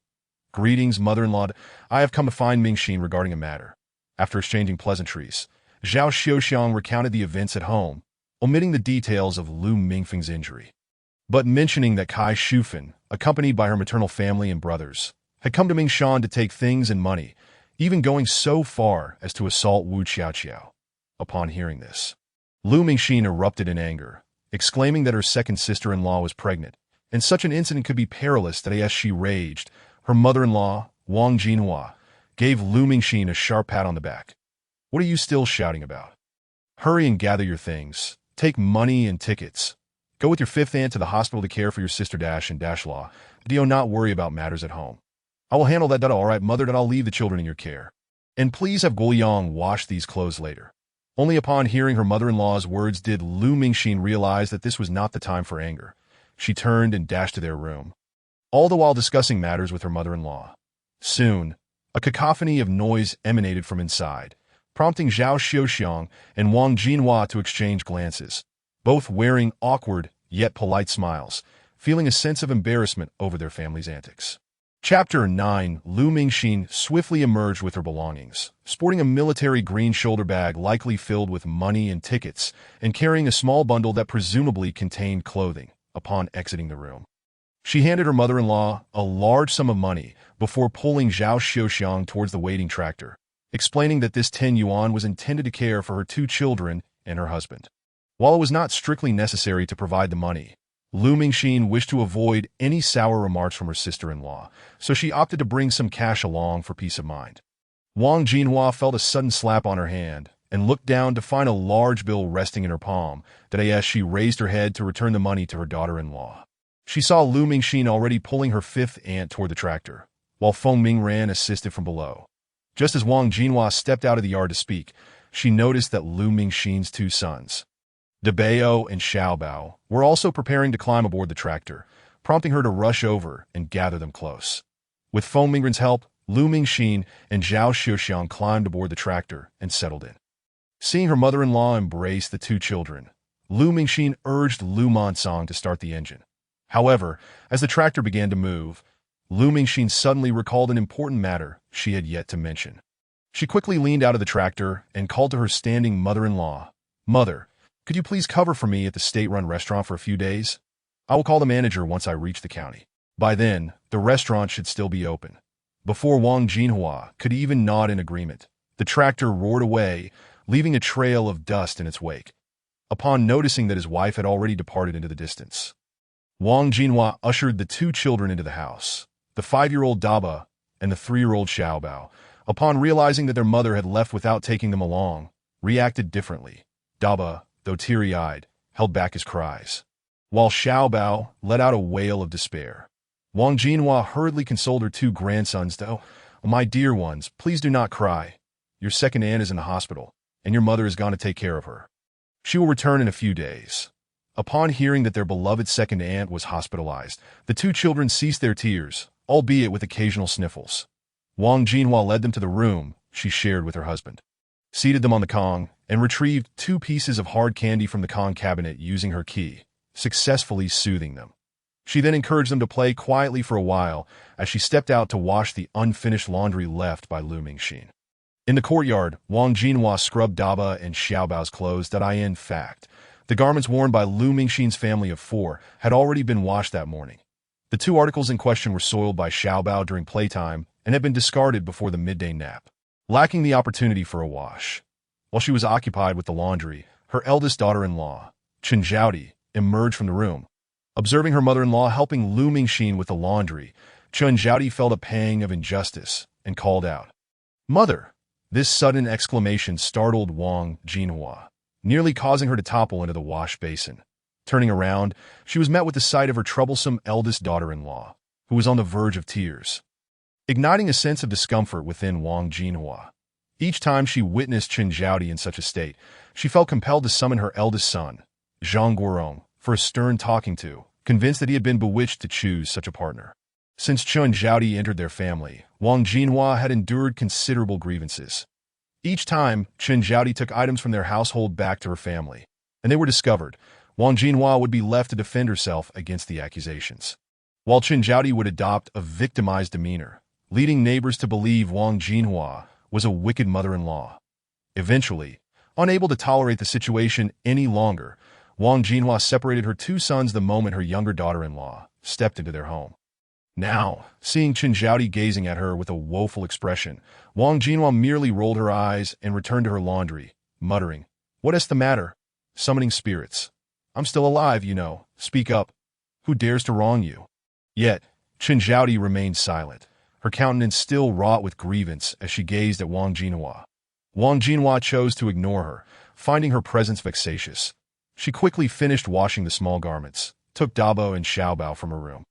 "Greetings, mother-in-law. I have come to find Mingxin regarding a matter." After exchanging pleasantries, Zhao Xiuxiang recounted the events at home, omitting the details of Lu Mingfeng's injury, but mentioning that Kai Shufen, accompanied by her maternal family and brothers, had come to Mingshan to take things and money, even going so far as to assault Wu Xiaoqiao. Upon hearing this, Lu Mingxin erupted in anger, exclaiming that her second sister-in-law was pregnant, and such an incident could be perilous. That as she raged, her mother-in-law, Wang Jinhua, gave Lu Mingxin a sharp pat on the back. "What are you still shouting about? Hurry and gather your things. Take money and tickets. Go with your 5th aunt to the hospital to care for your sister Dash and Dash Law. Do not worry about matters at home. I will handle that. All right, mother. I'll leave the children in your care. And please have Guoyang wash these clothes later." Only upon hearing her mother-in-law's words did Lu Mingxin realize that this was not the time for anger. She turned and dashed to their room, all the while discussing matters with her mother-in-law. Soon, a cacophony of noise emanated from inside, prompting Zhao Xiuxiang and Wang Jinhua to exchange glances, both wearing awkward yet polite smiles, feeling a sense of embarrassment over their family's antics. Chapter 9. Lu Mingxin swiftly emerged with her belongings, sporting a military green shoulder bag likely filled with money and tickets, and carrying a small bundle that presumably contained clothing. Upon exiting the room, she handed her mother-in-law a large sum of money before pulling Zhao Xiuxiang towards the waiting tractor, explaining that this 10 yuan was intended to care for her 2 children and her husband. While it was not strictly necessary to provide the money, Lu Mingxin wished to avoid any sour remarks from her sister-in-law, so she opted to bring some cash along for peace of mind. Wang Jinhua felt a sudden slap on her hand and looked down to find a large bill resting in her palm. That as she raised her head to return the money to her daughter-in-law, she saw Lu Mingxin already pulling her 5th aunt toward the tractor, while Feng Mingran assisted from below. Just as Wang Jinhua stepped out of the yard to speak, she noticed that Lu Mingxin's two sons, Dabao and Xiaobao, were also preparing to climb aboard the tractor, prompting her to rush over and gather them close. With Feng Mingren's help, Lu Mingxin and Zhao Xiuxiang climbed aboard the tractor and settled in. Seeing her mother-in-law embrace the two children, Lu Mingxin urged Lu Monsong to start the engine. However, as the tractor began to move, Lu Mingxin suddenly recalled an important matter she had yet to mention. She quickly leaned out of the tractor and called to her standing mother-in-law, "Mother, could you please cover for me at the state-run restaurant for a few days? I will call the manager once I reach the county. By then, the restaurant should still be open." Before Wang Jinhua could even nod in agreement, the tractor roared away, leaving a trail of dust in its wake. Upon noticing that his wife had already departed into the distance, Wang Jinhua ushered the two children into the house, the 5-year-old Daba and the 3-year-old Xiaobao. Upon realizing that their mother had left without taking them along, reacted differently. Daba, though teary-eyed, held back his cries, while Xiaobao let out a wail of despair. Wang Jinhua hurriedly consoled her two grandsons to, "Oh, my dear ones, please do not cry. Your second aunt is in the hospital, and your mother has gone to take care of her. She will return in a few days." Upon hearing that their beloved second aunt was hospitalized, the two children ceased their tears, albeit with occasional sniffles. Wang Jinhua led them to the room she shared with her husband, seated them on the Kong, and retrieved 2 pieces of hard candy from the Kong cabinet using her key, successfully soothing them. She then encouraged them to play quietly for a while as she stepped out to wash the unfinished laundry left by Lu Mingxin. In the courtyard, Wang Jinhua scrubbed Daba and Xiaobao's clothes that in fact, the garments worn by Lu Mingxin's family of 4 had already been washed that morning. The 2 articles in question were soiled by Xiaobao during playtime and had been discarded before the midday nap, lacking the opportunity for a wash. While she was occupied with the laundry, her eldest daughter-in-law, Chen Zhaodi, emerged from the room. Observing her mother-in-law helping Lu Mingxin with the laundry, Chen Zhaodi felt a pang of injustice and called out, "Mother!" This sudden exclamation startled Wang Jinhua, nearly causing her to topple into the wash basin. Turning around, she was met with the sight of her troublesome eldest daughter-in-law, who was on the verge of tears, igniting a sense of discomfort within Wang Jinhua. Each time she witnessed Chen Zhaodi in such a state, she felt compelled to summon her eldest son, Zhang Guorong, for a stern talking to, convinced that he had been bewitched to choose such a partner. Since Chen Zhaodi entered their family, Wang Jinhua had endured considerable grievances. Each time, Chen Zhaodi took items from their household back to her family, and they were discovered. Wang Jinhua would be left to defend herself against the accusations, while Chen Zhaodi would adopt a victimized demeanor, leading neighbors to believe Wang Jinhua was a wicked mother-in-law. Eventually, unable to tolerate the situation any longer, Wang Jinhua separated her 2 sons the moment her younger daughter-in-law stepped into their home. Now, seeing Chen Zhaodi gazing at her with a woeful expression, Wang Jinhua merely rolled her eyes and returned to her laundry, muttering, "What is the matter? Summoning spirits. I'm still alive, you know. Speak up. Who dares to wrong you?" Yet, Chen Zhaodi remained silent, her countenance still wrought with grievance as she gazed at Wang Jinhua. Wang Jinhua chose to ignore her, finding her presence vexatious. She quickly finished washing the small garments, took Dabo and Xiaobao from her room,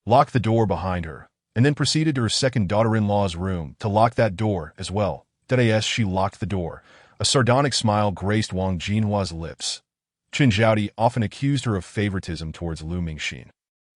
locked the door behind her, and then proceeded to her second daughter-in-law's room to lock that door as well. As she locked the door, a sardonic smile graced Wang Jinhua's lips. Chen Zhaodi often accused her of favoritism towards Lu Mingxin,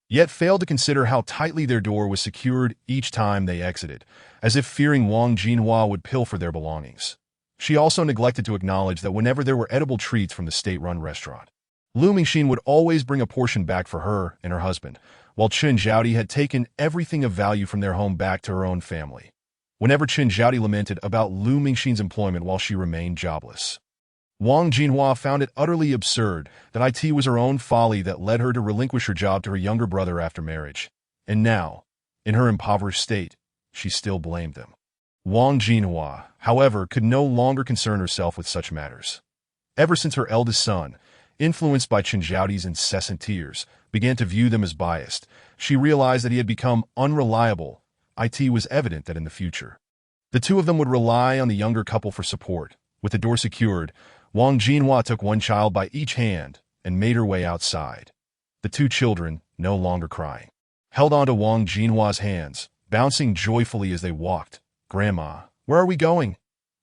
yet failed to consider how tightly their door was secured each time they exited, as if fearing Wang Jinhua would pilfer their belongings. She also neglected to acknowledge that whenever there were edible treats from the state-run restaurant, Lu Mingxin would always bring a portion back for her and her husband, while Chen Zhaodi had taken everything of value from their home back to her own family. Whenever Chen Zhaodi lamented about Lu Mingxin's employment while she remained jobless, Wang Jinhua found it utterly absurd that it was her own folly that led her to relinquish her job to her younger brother after marriage. And now, in her impoverished state, she still blamed them. Wang Jinhua, however, could no longer concern herself with such matters. Ever since her eldest son, influenced by Chen Zhaodi's incessant tears, began to view them as biased, she realized that he had become unreliable. It was evident that in the future, the 2 of them would rely on the younger couple for support. With the door secured, Wang Jinhua took one child by each hand and made her way outside. The 2 children, no longer crying, held onto Wang Jinhua's hands, bouncing joyfully as they walked. "Grandma, where are we going?"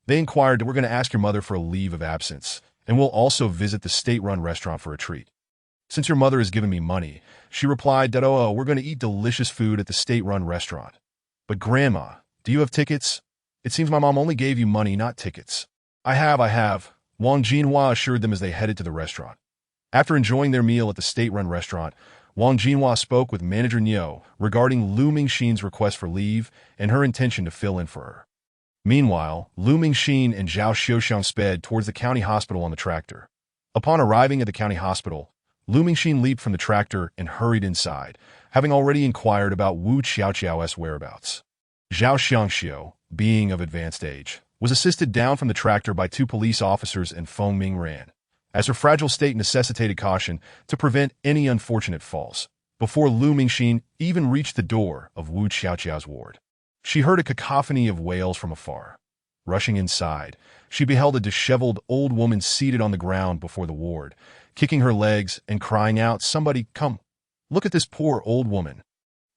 They inquired that we're going to ask your mother for a leave of absence, and we'll also visit the state-run restaurant for a treat. Since your mother has given me money, she replied that, oh, we're going to eat delicious food at the state-run restaurant. But Grandma, do you have tickets? It seems my mom only gave you money, not tickets. I have, Wang Jinhua assured them as they headed to the restaurant. After enjoying their meal at the state-run restaurant, Wang Jinhua spoke with manager Niu regarding Lu Mingxin's request for leave and her intention to fill in for her. Meanwhile, Lu Mingxin and Zhao Xiuxiang sped towards the county hospital on the tractor. Upon arriving at the county hospital, Lu Mingxin leaped from the tractor and hurried inside, having already inquired about Wu Qiaoqiao's whereabouts. Zhao Xiangxiu, being of advanced age, was assisted down from the tractor by 2 police officers and Feng Mingran, as her fragile state necessitated caution to prevent any unfortunate falls, before Lu Mingxin even reached the door of Wu Qiaoqiao's ward. She heard a cacophony of wails from afar. Rushing inside, she beheld a disheveled old woman seated on the ground before the ward, kicking her legs and crying out, "Somebody, come! Look at this poor old woman.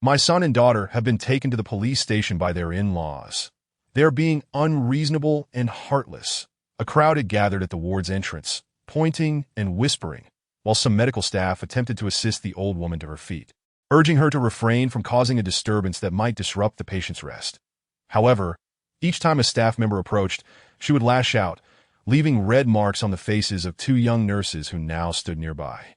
My son and daughter have been taken to the police station by their in-laws. They are being unreasonable and heartless." A crowd had gathered at the ward's entrance, pointing and whispering, while some medical staff attempted to assist the old woman to her feet, urging her to refrain from causing a disturbance that might disrupt the patient's rest. However, each time a staff member approached, she would lash out, leaving red marks on the faces of 2 young nurses who now stood nearby,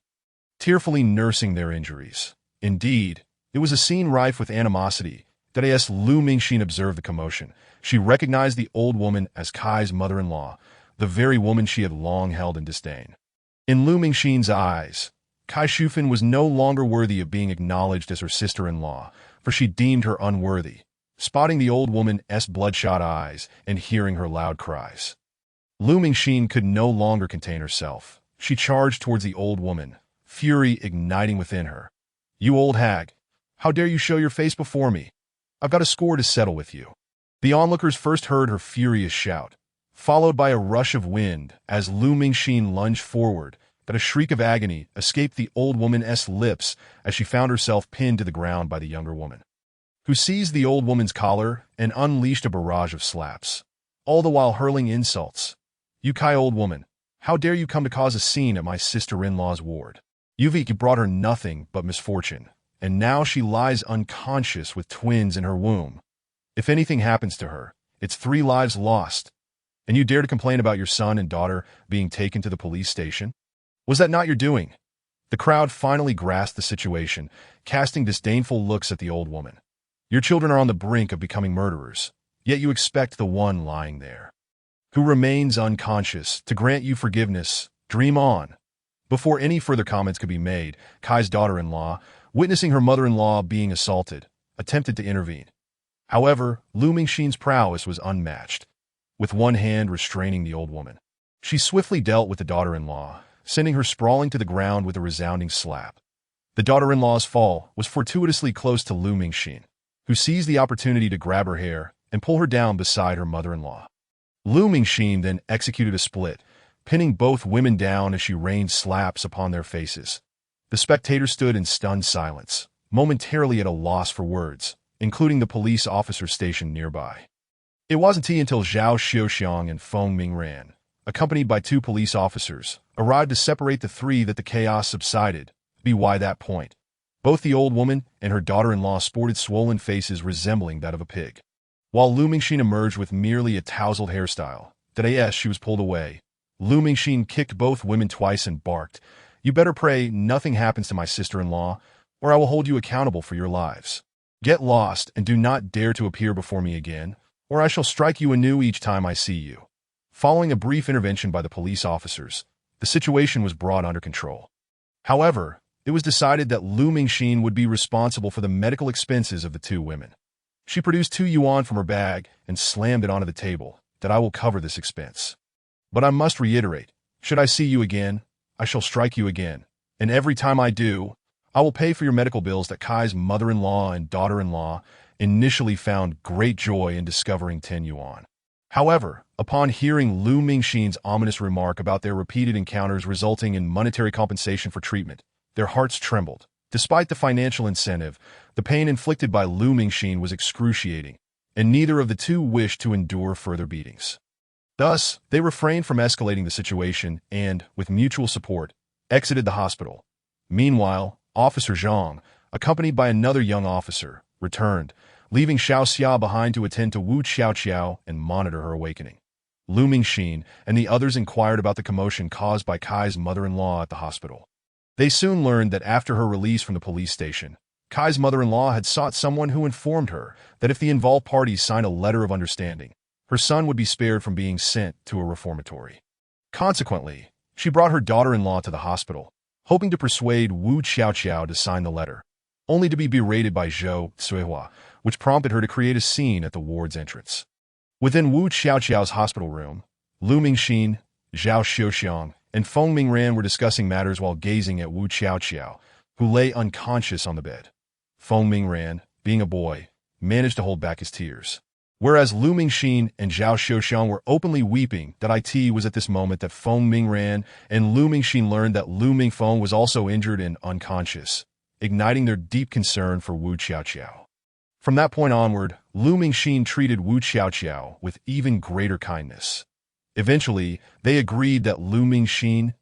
tearfully nursing their injuries. Indeed, it was a scene rife with animosity that as Lu Mingxin observed the commotion, she recognized the old woman as Kai's mother-in-law, the very woman she had long held in disdain. In Lu Mingxin's eyes, Kai Shufan was no longer worthy of being acknowledged as her sister-in-law, for she deemed her unworthy, spotting the old woman's bloodshot eyes and hearing her loud cries. Lu Mingxin could no longer contain herself. She charged towards the old woman, fury igniting within her. "You old hag! How dare you show your face before me? I've got a score to settle with you." The onlookers first heard her furious shout, followed by a rush of wind as Lu Mingxin lunged forward, that a shriek of agony escaped the old woman's lips as she found herself pinned to the ground by the younger woman, who seized the old woman's collar and unleashed a barrage of slaps, all the while hurling insults. "You Kai old woman, how dare you come to cause a scene at my sister-in-law's ward? You brought her nothing but misfortune, and now she lies unconscious with twins in her womb. If anything happens to her, it's 3 lives lost. And you dare to complain about your son and daughter being taken to the police station? Was that not your doing?" The crowd finally grasped the situation, casting disdainful looks at the old woman. "Your children are on the brink of becoming murderers, yet you expect the one lying there, who remains unconscious, to grant you forgiveness. Dream on." Before any further comments could be made, Kai's daughter-in-law, witnessing her mother-in-law being assaulted, attempted to intervene. However, Lu Mingxin's prowess was unmatched, with one hand restraining the old woman. She swiftly dealt with the daughter-in-law, sending her sprawling to the ground with a resounding slap. The daughter-in-law's fall was fortuitously close to Lu Mingxin, who seized the opportunity to grab her hair and pull her down beside her mother-in-law. Lu Mingxin then executed a split, pinning both women down as she rained slaps upon their faces. The spectators stood in stunned silence, momentarily at a loss for words, including the police officer stationed nearby. It wasn't until Zhao Xiuxiang and Feng Mingran, accompanied by 2 police officers, arrived to separate the 3 that the chaos subsided. By that point, both the old woman and her daughter-in-law sported swollen faces resembling that of a pig. While Lu Mingxin emerged with merely a tousled hairstyle, that as she was pulled away, Lu Mingxin kicked both women twice and barked, "You better pray nothing happens to my sister-in-law, or I will hold you accountable for your lives. Get lost and do not dare to appear before me again, or I shall strike you anew each time I see you." Following a brief intervention by the police officers, the situation was brought under control. However, it was decided that Lu Mingxin would be responsible for the medical expenses of the 2 women. She produced 2 yuan from her bag and slammed it onto the table, that "I will cover this expense. But I must reiterate, should I see you again, I shall strike you again, and every time I do, I will pay for your medical bills." That Kai's mother-in-law and daughter-in-law initially found great joy in discovering 10 yuan. However, upon hearing Lu Mingxin's ominous remark about their repeated encounters resulting in monetary compensation for treatment, their hearts trembled. Despite the financial incentive, the pain inflicted by Lu Mingxin was excruciating, and neither of the 2 wished to endure further beatings. Thus, they refrained from escalating the situation and, with mutual support, exited the hospital. Meanwhile, Officer Zhang, accompanied by another young officer, returned, leaving Xiao Xia behind to attend to Wu Xiaoqiao and monitor her awakening. Lu Mingxin and the others inquired about the commotion caused by Kai's mother-in-law at the hospital. They soon learned that after her release from the police station, Kai's mother-in-law had sought someone who informed her that if the involved parties signed a letter of understanding, her son would be spared from being sent to a reformatory. Consequently, she brought her daughter-in-law to the hospital, hoping to persuade Wu Xiaoqiao to sign the letter, only to be berated by Zhou Suihua, which prompted her to create a scene at the ward's entrance. Within Wu Xiaoqiao's hospital room, Lu Mingxin, Zhao Xiuxiang, and Feng Mingran were discussing matters while gazing at Wu Xiaoqiao, who lay unconscious on the bed. Feng Mingran, being a boy, managed to hold back his tears. Whereas Lu Mingxin and Zhao Xiuxiang were openly weeping, it was at this moment that Feng Mingran and Lu Mingxin learned that Lu Mingfeng was also injured and unconscious, igniting their deep concern for Wu Xiaoqiao. From that point onward, Lu Mingxin treated Wu Xiaoqiao with even greater kindness. Eventually, they agreed that Lu Mingxin,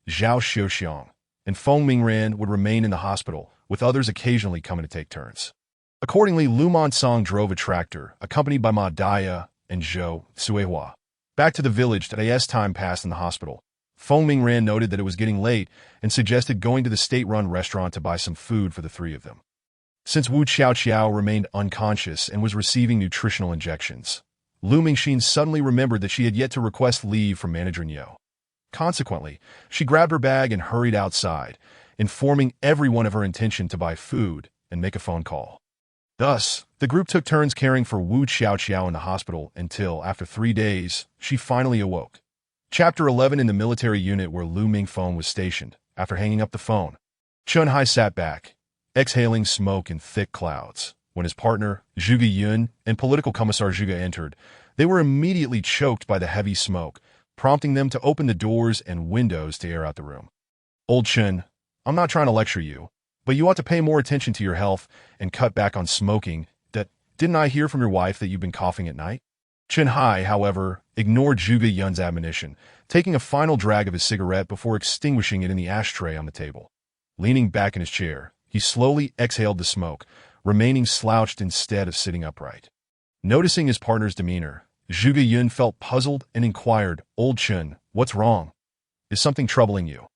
Zhao Xiuxiang, and Feng Mingran would remain in the hospital, with others occasionally coming to take turns. Accordingly, Lu Monsong drove a tractor, accompanied by Ma Daya and Zhou Suihua, back to the village. As time passed in the hospital, Feng Mingran noted that it was getting late and suggested going to the state-run restaurant to buy some food for the three of them. Since Wu Xiaoqiao remained unconscious and was receiving nutritional injections, Lu Mingxin suddenly remembered that she had yet to request leave from Manager Niu. Consequently, she grabbed her bag and hurried outside, informing everyone of her intention to buy food and make a phone call. Thus, the group took turns caring for Wu Xiaoqiao in the hospital until, after 3 days, she finally awoke. Chapter 11. In the military unit where Lu Mingfeng was stationed, after hanging up the phone, Chun Hai sat back, exhaling smoke in thick clouds. When his partner, Zhuge Yun, and political commissar Zhuge entered, they were immediately choked by the heavy smoke, prompting them to open the doors and windows to air out the room. Old Chun, I'm not trying to lecture you, but you ought to pay more attention to your health and cut back on smoking. Didn't I hear from your wife that you've been coughing at night? Chun Hai, however, ignored Zhuge Yun's admonition, taking a final drag of his cigarette before extinguishing it in the ashtray on the table. Leaning back in his chair, he slowly exhaled the smoke, remaining slouched instead of sitting upright. Noticing his partner's demeanor, Zhuge Yun felt puzzled and inquired, Old Chun, what's wrong? Is something troubling you?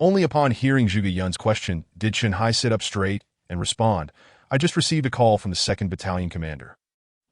Only upon hearing Zhuge Yun's question did Chun Hai sit up straight and respond, I just received a call from the 2nd Battalion commander.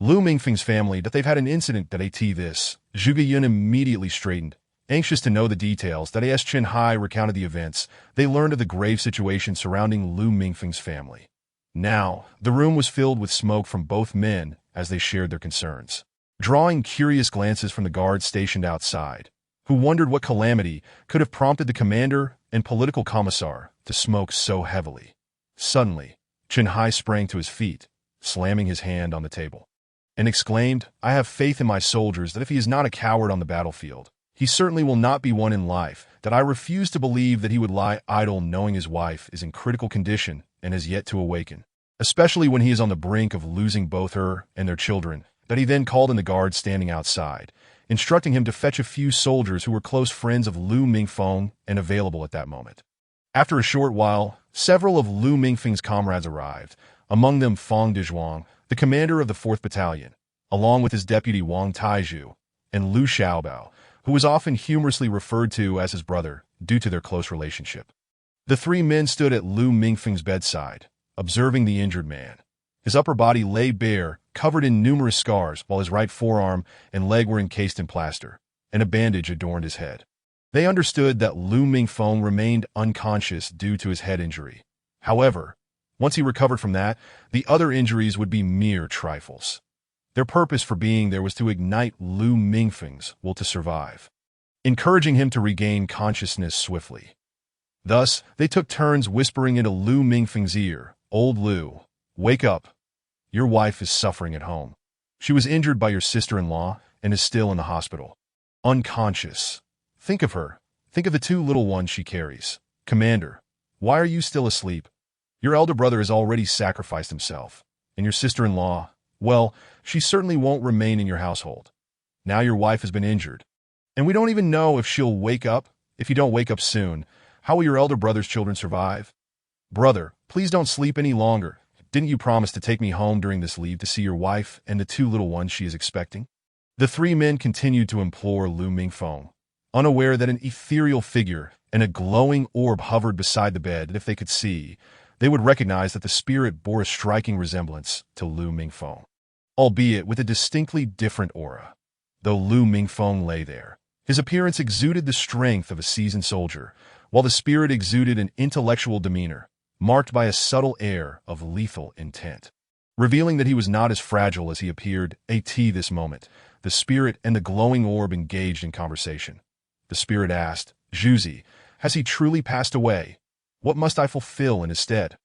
Lu Mingfeng's family that they've had an incident this. Zhuge Yun immediately straightened, anxious to know the details. As Chun Hai recounted the events, they learned of the grave situation surrounding Lu Mingfeng's family. Now, the room was filled with smoke from both men as they shared their concerns, drawing curious glances from the guards stationed outside, who wondered what calamity could have prompted the commander and political commissar to smoke so heavily. Suddenly, Chun Hai sprang to his feet, slamming his hand on the table, and exclaimed, I have faith in my soldiers that if he is not a coward on the battlefield, he certainly will not be one in life. I refuse to believe that he would lie idle knowing his wife is in critical condition and has yet to awaken, especially when he is on the brink of losing both her and their children. He then called in the guards standing outside, instructing him to fetch a few soldiers who were close friends of Lu Mingfeng and available at that moment. After a short while, several of Lu Mingfeng's comrades arrived, among them Feng Dezhuang, the commander of the 4th Battalion, along with his deputy Wang Taizhu, and Lu Xiaobao, who was often humorously referred to as his brother due to their close relationship. The 3 men stood at Lu Mingfeng's bedside, observing the injured man. His upper body lay bare, covered in numerous scars, while his right forearm and leg were encased in plaster, and a bandage adorned his head. They understood that Lu Mingfeng remained unconscious due to his head injury. However, once he recovered from that, the other injuries would be mere trifles. Their purpose for being there was to ignite Lu Mingfeng's will to survive, encouraging him to regain consciousness swiftly. Thus, they took turns whispering into Lu Mingfeng's ear, Old Lu, wake up. Your wife is suffering at home. She was injured by your sister-in-law and is still in the hospital. Unconscious. Think of her. Think of the 2 little ones she carries. Commander, why are you still asleep? Your elder brother has already sacrificed himself. And your sister-in-law, well, she certainly won't remain in your household. Now your wife has been injured. And we don't even know if she'll wake up. If you don't wake up soon, how will your elder brother's children survive? Brother, please don't sleep any longer. Didn't you promise to take me home during this leave to see your wife and the two little ones she is expecting? The three men continued to implore Lu Mingfeng, unaware that an ethereal figure and a glowing orb hovered beside the bed, and if they could see, they would recognize that the spirit bore a striking resemblance to Lu Mingfeng, albeit with a distinctly different aura. Though Lu Mingfeng lay there, his appearance exuded the strength of a seasoned soldier, while the spirit exuded an intellectual demeanor, marked by a subtle air of lethal intent. Revealing that he was not as fragile as he appeared, this moment, the spirit and the glowing orb engaged in conversation. The spirit asked, Zhuzi, has he truly passed away? What must I fulfill in his stead?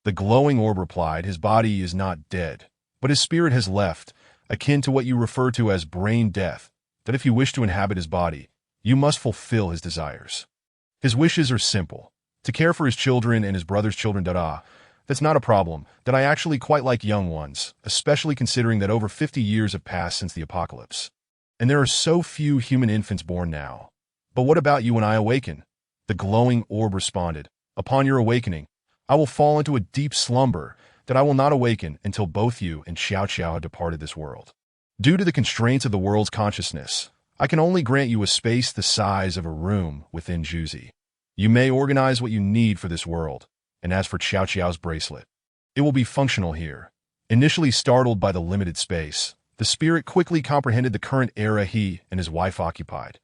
The glowing orb replied, his body is not dead, but his spirit has left, akin to what you refer to as brain death, that if you wish to inhabit his body, you must fulfill his desires. His wishes are simple, to care for his children and his brother's children. That's not a problem, that I actually quite like young ones, especially considering that over 50 years have passed since the apocalypse. And there are so few human infants born now. But what about you when I awaken? The glowing orb responded, upon your awakening, I will fall into a deep slumber that I will not awaken until both you and Xiao Xiao have departed this world. Due to the constraints of the world's consciousness, I can only grant you a space the size of a room within Zhuzi. You may organize what you need for this world, and as for Xiao Xiao's bracelet, it will be functional here. Initially startled by the limited space, the spirit quickly comprehended the current era he and his wife occupied.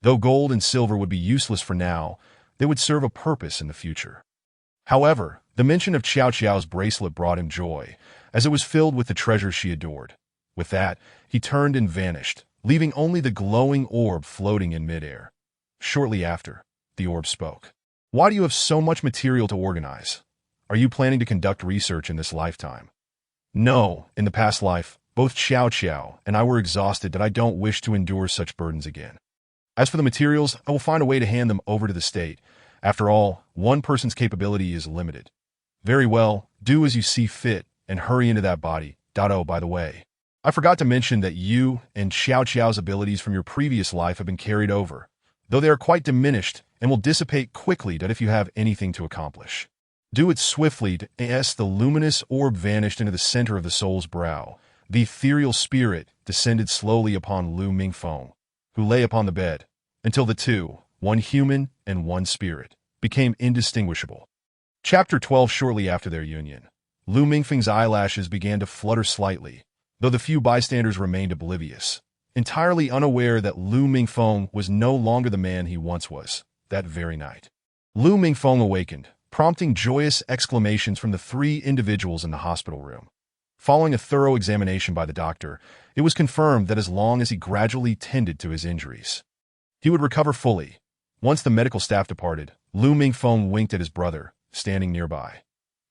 Though gold and silver would be useless for now, they would serve a purpose in the future. However, the mention of Xiao Xiao's bracelet brought him joy, as it was filled with the treasures she adored. With that, he turned and vanished, leaving only the glowing orb floating in midair. Shortly after, the orb spoke. Why do you have so much material to organize? Are you planning to conduct research in this lifetime? No, in the past life, both Xiao Xiao and I were exhausted that I don't wish to endure such burdens again. As for the materials, I will find a way to hand them over to the state. After all, one person's capability is limited. Very well, do as you see fit, and hurry into that body. Oh, by the way, I forgot to mention that you and Xiao Xiao's abilities from your previous life have been carried over, though they are quite diminished and will dissipate quickly if you have anything to accomplish. Do it swiftly. The luminous orb vanished into the center of the soul's brow. The ethereal spirit descended slowly upon Lu Mingfeng, who lay upon the bed, until the two, one human and one spirit, became indistinguishable. Chapter 12. Shortly after their union, Lu Mingfeng's eyelashes began to flutter slightly, though the few bystanders remained oblivious, entirely unaware that Lu Mingfeng was no longer the man he once was. That very night, Lu Mingfeng awakened, prompting joyous exclamations from the three individuals in the hospital room. Following a thorough examination by the doctor, it was confirmed that as long as he gradually tended to his injuries, he would recover fully. Once the medical staff departed, Lu Mingfeng winked at his brother, standing nearby.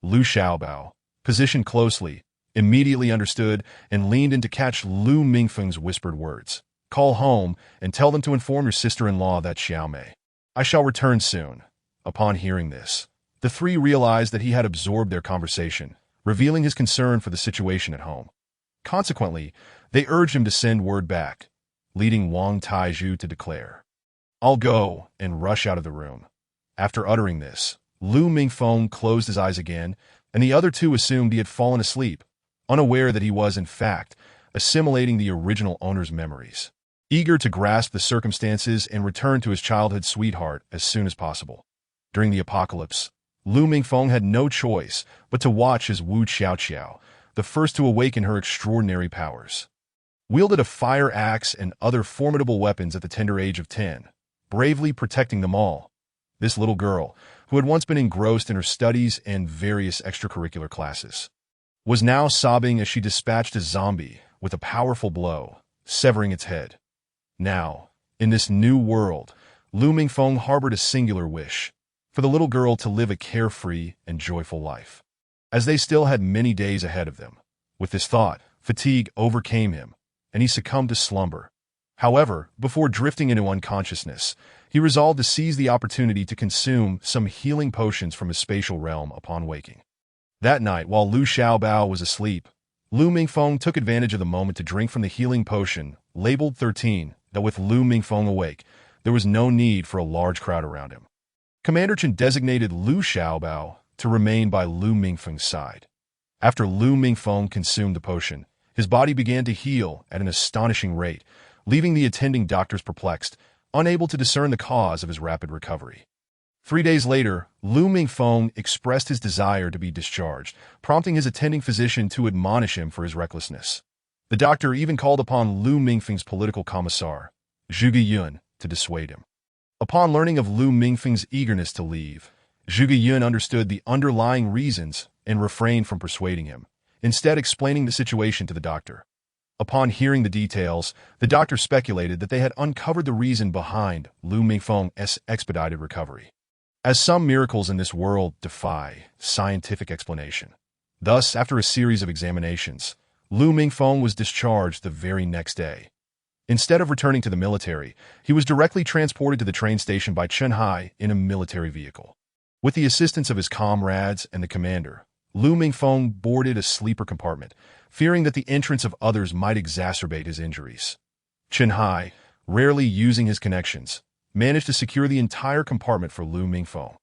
Lu Xiaobao, positioned closely, immediately understood and leaned in to catch Lu Mingfeng's whispered words. Call home and tell them to inform your sister-in-law that Xiaomei. I shall return soon. Upon hearing this, the three realized that he had absorbed their conversation, revealing his concern for the situation at home. Consequently, they urged him to send word back, leading Wang Taizhu to declare, I'll go, and rush out of the room. After uttering this, Lu Mingfeng closed his eyes again, and the other two assumed he had fallen asleep, unaware that he was, in fact, assimilating the original owner's memories, eager to grasp the circumstances and return to his childhood sweetheart as soon as possible. During the apocalypse, Lu Mingfeng had no choice but to watch as Wu Xiaoqiao, the first to awaken her extraordinary powers, wielded a fire axe and other formidable weapons at the tender age of 10, bravely protecting them all. This little girl, who had once been engrossed in her studies and various extracurricular classes, was now sobbing as she dispatched a zombie with a powerful blow, severing its head. Now, in this new world, Lu Mingfeng harbored a singular wish, for the little girl to live a carefree and joyful life, as they still had many days ahead of them. With this thought, fatigue overcame him, and he succumbed to slumber. However, before drifting into unconsciousness, he resolved to seize the opportunity to consume some healing potions from his spatial realm upon waking. That night, while Lu Xiaobao was asleep, Lu Mingfeng took advantage of the moment to drink from the healing potion, labeled 13, that with Lu Mingfeng awake, there was no need for a large crowd around him. Commander Chen designated Lu Xiaobao to remain by Lu Mingfeng's side. After Lu Mingfeng consumed the potion, his body began to heal at an astonishing rate, leaving the attending doctors perplexed, unable to discern the cause of his rapid recovery. 3 days later, Lu Mingfeng expressed his desire to be discharged, prompting his attending physician to admonish him for his recklessness. The doctor even called upon Lu Mingfeng's political commissar, Zhuge Yun, to dissuade him. Upon learning of Lu Mingfeng's eagerness to leave, Zhuge Yun understood the underlying reasons and refrained from persuading him, instead explaining the situation to the doctor. Upon hearing the details, the doctor speculated that they had uncovered the reason behind Lu Mingfeng's expedited recovery. As some miracles in this world defy scientific explanation. Thus, after a series of examinations, Lu Mingfeng was discharged the very next day. Instead of returning to the military, he was directly transported to the train station by Chen Hai in a military vehicle. With the assistance of his comrades and the commander, Lu Mingfeng boarded a sleeper compartment, fearing that the entrance of others might exacerbate his injuries. Chen Hai, rarely using his connections, managed to secure the entire compartment for Lu Mingfeng,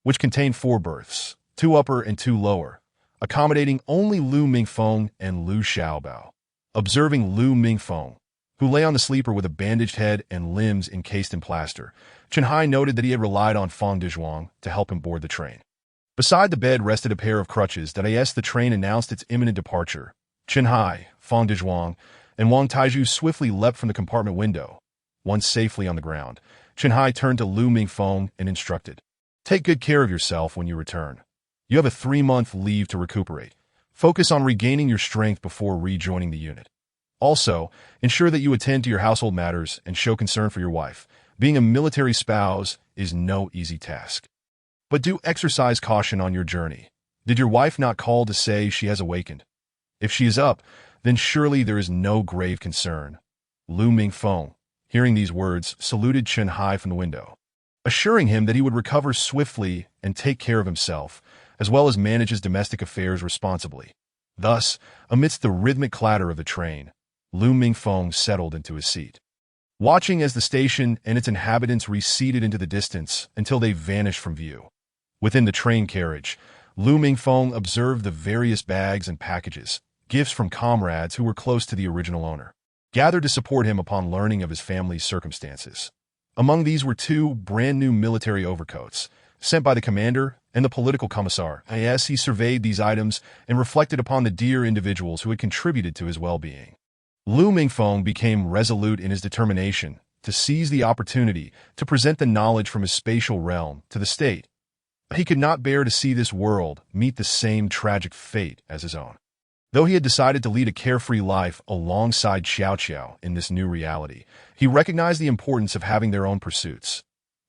which contained 4 berths, 2 upper and 2 lower, accommodating only Lu Mingfeng and Lu Xiaobao. Observing Lu Mingfeng, who lay on the sleeper with a bandaged head and limbs encased in plaster, Chen Hai noted that he had relied on Feng Dezhuang to help him board the train. Beside the bed rested a pair of crutches that as the train announced its imminent departure. Chen Hai, Feng Dezhuang, and Wang Taizhu swiftly leapt from the compartment window. Once safely on the ground, Chen Hai turned to Lu Mingfeng and instructed, "Take good care of yourself when you return. You have a 3-month leave to recuperate. Focus on regaining your strength before rejoining the unit. Also, ensure that you attend to your household matters and show concern for your wife. Being a military spouse is no easy task. But do exercise caution on your journey. Did your wife not call to say she has awakened? If she is up, then surely there is no grave concern." Lu Mingfeng, hearing these words, saluted Chen Hai from the window, assuring him that he would recover swiftly and take care of himself, as well as manage his domestic affairs responsibly. Thus, amidst the rhythmic clatter of the train, Lu Mingfeng settled into his seat, watching as the station and its inhabitants receded into the distance until they vanished from view. Within the train carriage, Lu Mingfeng observed the various bags and packages, gifts from comrades who were close to the original owner, gathered to support him upon learning of his family's circumstances. Among these were 2 brand-new military overcoats, sent by the commander and the political commissar. As he surveyed these items and reflected upon the dear individuals who had contributed to his well-being, Lu Mingfeng became resolute in his determination to seize the opportunity to present the knowledge from his spatial realm to the state. He could not bear to see this world meet the same tragic fate as his own. Though he had decided to lead a carefree life alongside Xiao Qiao in this new reality, he recognized the importance of having their own pursuits.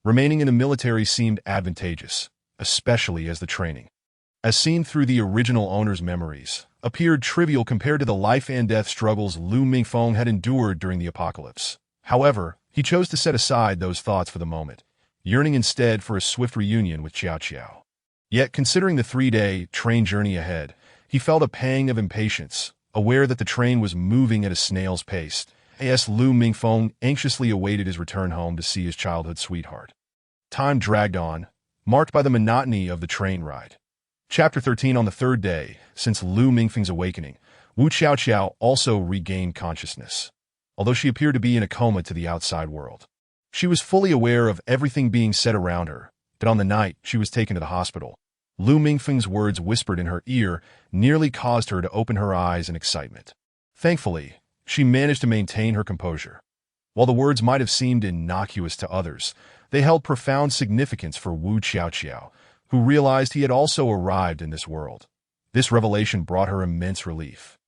Remaining in the military seemed advantageous, especially as the training, as seen through the original owner's memories, appeared trivial compared to the life-and-death struggles Lu Mingfeng had endured during the apocalypse. However, he chose to set aside those thoughts for the moment, yearning instead for a swift reunion with Xiao Qiao. Yet, considering the 3-day train journey ahead, he felt a pang of impatience, aware that the train was moving at a snail's pace. As Lu Mingfeng anxiously awaited his return home to see his childhood sweetheart. Time dragged on, marked by the monotony of the train ride. Chapter 13. On the 3rd day, since Lu Mingfeng's awakening, Wu Xiaoqiao also regained consciousness, although she appeared to be in a coma to the outside world. She was fully aware of everything being said around her, but on the night she was taken to the hospital, Lu Mingfeng's words whispered in her ear nearly caused her to open her eyes in excitement. Thankfully, she managed to maintain her composure. While the words might have seemed innocuous to others, they held profound significance for Wu Xiaoqiao, who realized he had also arrived in this world. This revelation brought her immense relief,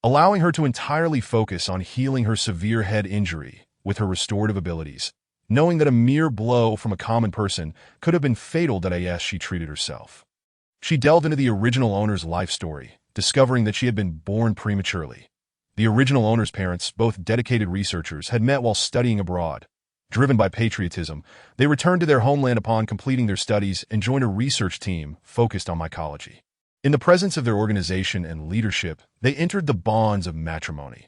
allowing her to entirely focus on healing her severe head injury with her restorative abilities, knowing that a mere blow from a common person could have been fatal as she treated herself. She delved into the original owner's life story, discovering that she had been born prematurely. The original owner's parents, both dedicated researchers, had met while studying abroad. Driven by patriotism, they returned to their homeland upon completing their studies and joined a research team focused on mycology. In the presence of their organization and leadership, they entered the bonds of matrimony.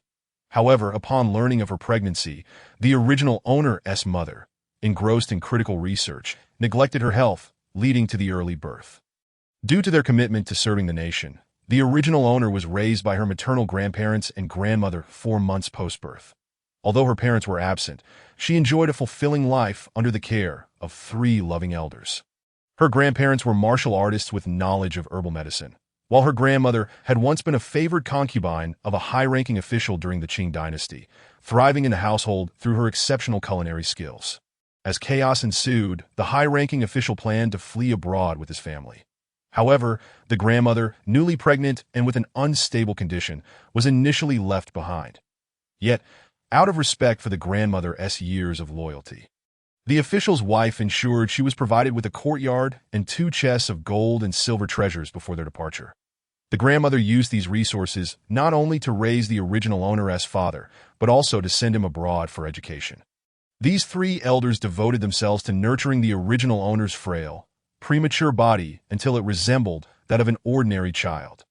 However, upon learning of her pregnancy, the original owner's mother, engrossed in critical research, neglected her health, leading to the early birth. Due to their commitment to serving the nation, the original owner was raised by her maternal grandparents and grandmother 4 months post-birth. Although her parents were absent, she enjoyed a fulfilling life under the care of 3 loving elders. Her grandparents were martial artists with knowledge of herbal medicine, while her grandmother had once been a favored concubine of a high-ranking official during the Qing dynasty, thriving in the household through her exceptional culinary skills. As chaos ensued, the high-ranking official planned to flee abroad with his family. However, the grandmother, newly pregnant and with an unstable condition, was initially left behind. Yet, out of respect for the grandmother's years of loyalty, the official's wife ensured she was provided with a courtyard and 2 chests of gold and silver treasures before their departure. The grandmother used these resources not only to raise the original owner's father, but also to send him abroad for education. These 3 elders devoted themselves to nurturing the original owner's frail, premature body until it resembled that of an ordinary child.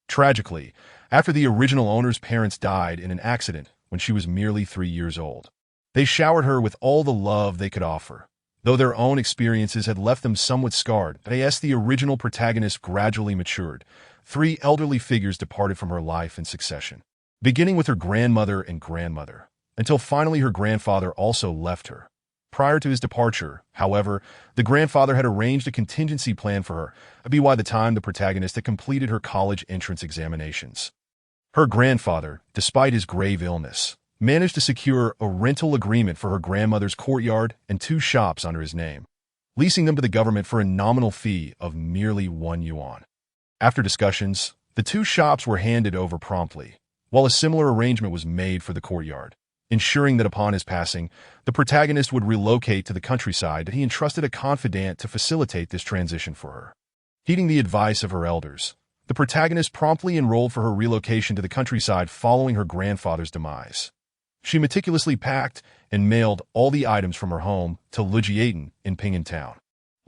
Tragically, after the original owner's parents died in an accident when she was merely 3 years old, they showered her with all the love they could offer. Though their own experiences had left them somewhat scarred, as the original protagonist gradually matured, 3 elderly figures departed from her life in succession, beginning with her grandmother and grandmother, until finally her grandfather also left her. Prior to his departure, however, the grandfather had arranged a contingency plan for her, by the time the protagonist had completed her college entrance examinations. Her grandfather, despite his grave illness, managed to secure a rental agreement for her grandmother's courtyard and 2 shops under his name, leasing them to the government for a nominal fee of merely 1 yuan. After discussions, the 2 shops were handed over promptly, while a similar arrangement was made for the courtyard, ensuring that upon his passing, the protagonist would relocate to the countryside. He entrusted a confidant to facilitate this transition for her. Heeding the advice of her elders, the protagonist promptly enrolled for her relocation to the countryside following her grandfather's demise. She meticulously packed and mailed all the items from her home to Lijiaten in Ping'an Town,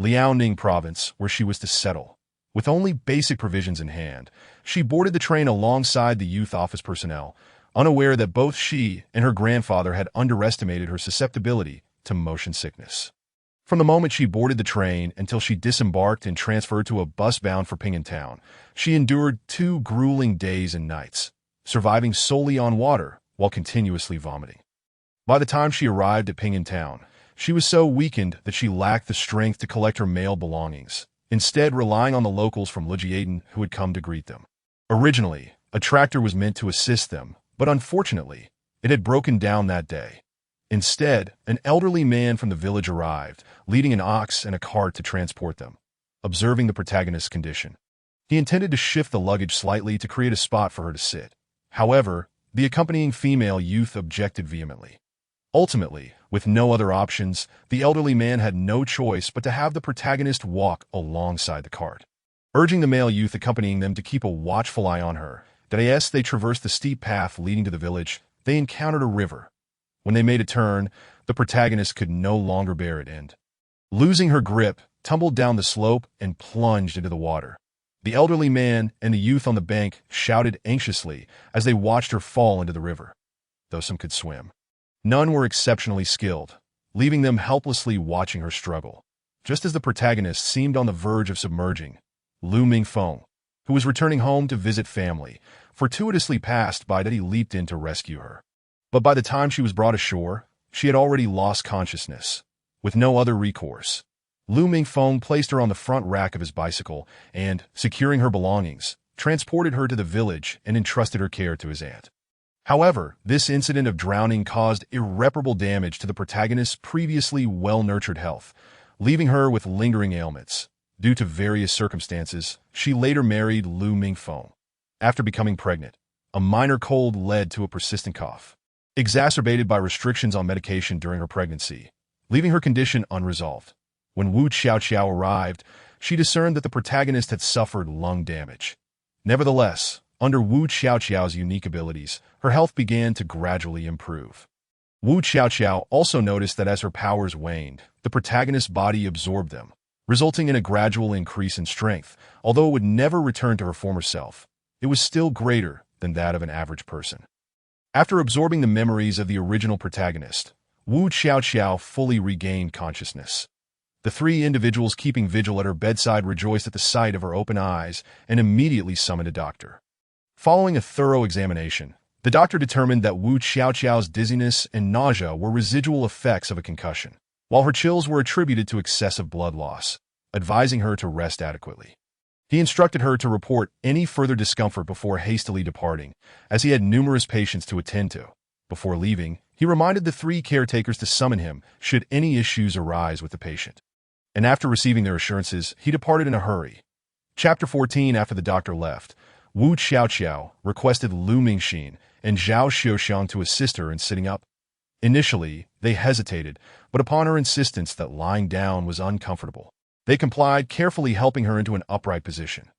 Liaoning province, where she was to settle. With only basic provisions in hand, she boarded the train alongside the youth office personnel, unaware that both she and her grandfather had underestimated her susceptibility to motion sickness. From the moment she boarded the train until she disembarked and transferred to a bus bound for Ping'an Town, she endured 2 grueling days and nights, surviving solely on water while continuously vomiting. By the time she arrived at Ping'an Town, she was so weakened that she lacked the strength to collect her mail belongings, instead relying on the locals from Lijiaten who had come to greet them. Originally, a tractor was meant to assist them, but unfortunately, it had broken down that day. Instead, an elderly man from the village arrived, leading an ox and a cart to transport them. Observing the protagonist's condition, he intended to shift the luggage slightly to create a spot for her to sit. However, the accompanying female youth objected vehemently. Ultimately, with no other options, the elderly man had no choice but to have the protagonist walk alongside the cart. Urging the male youth accompanying them to keep a watchful eye on her, as they traversed the steep path leading to the village, they encountered a river. When they made a turn, the protagonist could no longer bear it and, losing her grip, tumbled down the slope and plunged into the water. The elderly man and the youth on the bank shouted anxiously as they watched her fall into the river. Though some could swim, none were exceptionally skilled, leaving them helplessly watching her struggle. Just as the protagonist seemed on the verge of submerging, Lu Mingfeng, who was returning home to visit family, fortuitously passed by that he leaped in to rescue her. But by the time she was brought ashore, she had already lost consciousness. With no other recourse, Lu Mingfeng placed her on the front rack of his bicycle and, securing her belongings, transported her to the village and entrusted her care to his aunt. However, this incident of drowning caused irreparable damage to the protagonist's previously well-nurtured health, leaving her with lingering ailments. Due to various circumstances, she later married Lu Mingfeng. After becoming pregnant, a minor cold led to a persistent cough, exacerbated by restrictions on medication during her pregnancy, leaving her condition unresolved. When Wu Xiaoqiao arrived, she discerned that the protagonist had suffered lung damage. Nevertheless, under Wu Xiaoqiao's unique abilities, her health began to gradually improve. Wu Xiaoqiao also noticed that as her powers waned, the protagonist's body absorbed them, resulting in a gradual increase in strength. Although it would never return to her former self, it was still greater than that of an average person. After absorbing the memories of the original protagonist, Wu Xiaoqiao fully regained consciousness. The three individuals keeping vigil at her bedside rejoiced at the sight of her open eyes and immediately summoned a doctor. Following a thorough examination, the doctor determined that Wu Xiaoqiao's dizziness and nausea were residual effects of a concussion, while her chills were attributed to excessive blood loss, advising her to rest adequately. He instructed her to report any further discomfort before hastily departing, as he had numerous patients to attend to. Before leaving, he reminded the three caretakers to summon him should any issues arise with the patient. And after receiving their assurances, he departed in a hurry. Chapter 14. After the doctor left, Wu Xiaoqiao requested Lu Mingxin and Zhao Xiuxiang to assist her in sitting up. Initially, they hesitated, but upon her insistence that lying down was uncomfortable, they complied, carefully helping her into an upright position.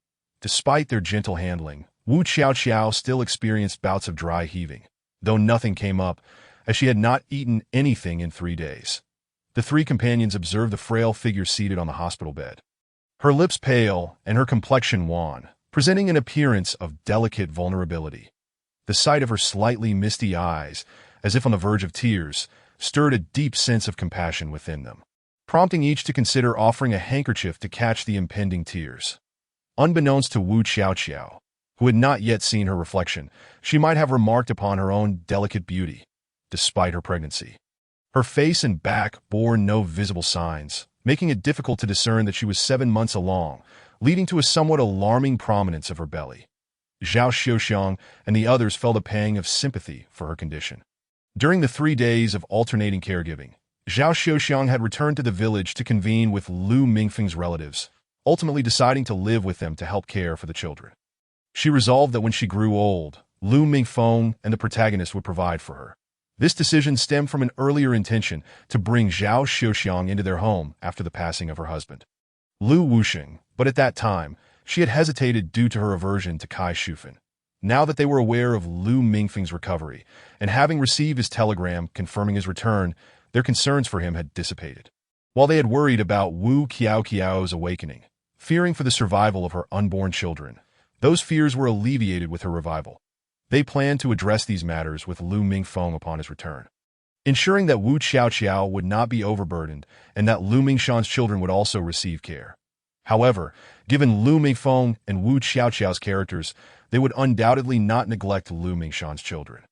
Despite their gentle handling, Wu Xiaoqiao still experienced bouts of dry heaving, though nothing came up, as she had not eaten anything in 3 days. The three companions observed the frail figure seated on the hospital bed. Her lips pale and her complexion wan, presenting an appearance of delicate vulnerability. The sight of her slightly misty eyes, as if on the verge of tears, stirred a deep sense of compassion within them, prompting each to consider offering a handkerchief to catch the impending tears. Unbeknownst to Wu Xiaoqiao, who had not yet seen her reflection, she might have remarked upon her own delicate beauty, despite her pregnancy. Her face and back bore no visible signs, making it difficult to discern that she was 7 months along, leading to a somewhat alarming prominence of her belly. Zhao Xiuxiang and the others felt a pang of sympathy for her condition. During the 3 days of alternating caregiving, Zhao Xiuxiang had returned to the village to convene with Lu Mingfeng's relatives, ultimately deciding to live with them to help care for the children. She resolved that when she grew old, Lu Mingfeng and the protagonist would provide for her. This decision stemmed from an earlier intention to bring Zhao Xiuxiang into their home after the passing of her husband, Lu Wuxing, but at that time, she had hesitated due to her aversion to Kai Shufen. Now that they were aware of Lu Mingfeng's recovery, and having received his telegram confirming his return, their concerns for him had dissipated. While they had worried about Wu Qiaoqiao's awakening, fearing for the survival of her unborn children, those fears were alleviated with her revival. They planned to address these matters with Lu Mingfeng upon his return, ensuring that Wu Xiaoqiao would not be overburdened and that Lu Mingshan's children would also receive care. However, given Lu Mingfeng and Wu Xiaoqiao's characters, they would undoubtedly not neglect Lu Mingshan's children.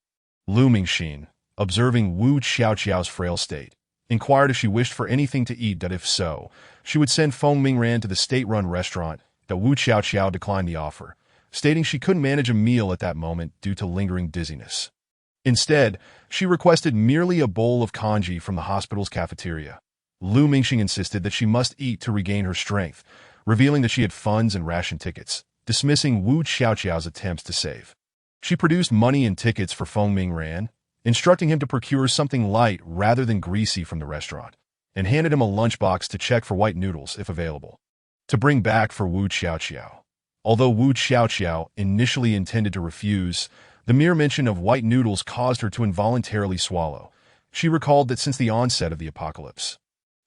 Lu Mingxin, observing Wu Xiaoqiao's frail state, inquired if she wished for anything to eat, that if so, she would send Feng Mingran to the state-run restaurant, that Wu Xiaoqiao declined the offer, stating she couldn't manage a meal at that moment due to lingering dizziness. Instead, she requested merely a bowl of congee from the hospital's cafeteria. Lu Mingxin insisted that she must eat to regain her strength, revealing that she had funds and ration tickets, dismissing Wu Xiaoqiao's attempts to save. She produced money and tickets for Feng Mingran, instructing him to procure something light rather than greasy from the restaurant, and handed him a lunchbox to check for white noodles if available, to bring back for Wu Xiaoqiao. Although Wu Xiaoqiao initially intended to refuse, the mere mention of white noodles caused her to involuntarily swallow. She recalled that since the onset of the apocalypse,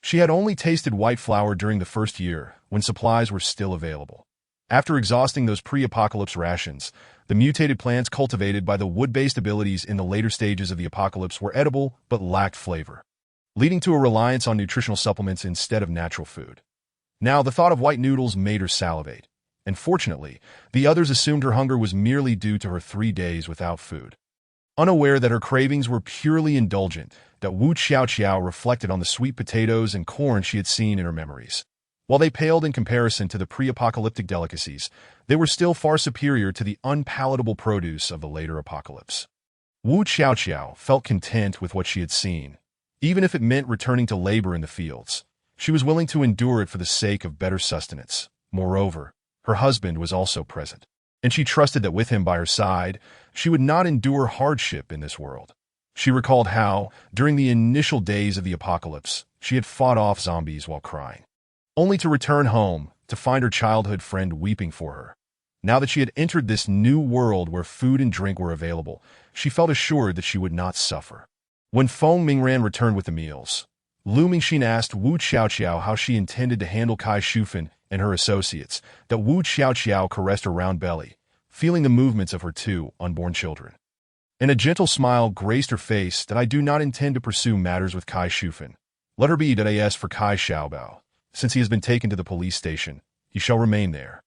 she had only tasted white flour during the first year, when supplies were still available. After exhausting those pre-apocalypse rations, the mutated plants cultivated by the wood-based abilities in the later stages of the apocalypse were edible but lacked flavor, leading to a reliance on nutritional supplements instead of natural food. Now, the thought of white noodles made her salivate, and fortunately, the others assumed her hunger was merely due to her 3 days without food. Unaware that her cravings were purely indulgent, that Wu Xiaoqiao reflected on the sweet potatoes and corn she had seen in her memories. While they paled in comparison to the pre-apocalyptic delicacies, they were still far superior to the unpalatable produce of the later apocalypse. Wu Xiaoqiao felt content with what she had seen. Even if it meant returning to labor in the fields, she was willing to endure it for the sake of better sustenance. Moreover, her husband was also present, and she trusted that with him by her side, she would not endure hardship in this world. She recalled how, during the initial days of the apocalypse, she had fought off zombies while crying, only to return home to find her childhood friend weeping for her. Now that she had entered this new world where food and drink were available, she felt assured that she would not suffer. When Feng Mingran returned with the meals, Lu Mingxin asked Wu Xiaoqiao how she intended to handle Kai Shufen and her associates, that Wu Xiaoqiao caressed her round belly, feeling the movements of her 2 unborn children. And a gentle smile graced her face that I do not intend to pursue matters with Kai Shufan. Let her be that as for Kai Xiaobao. Since he has been taken to the police station, he shall remain there.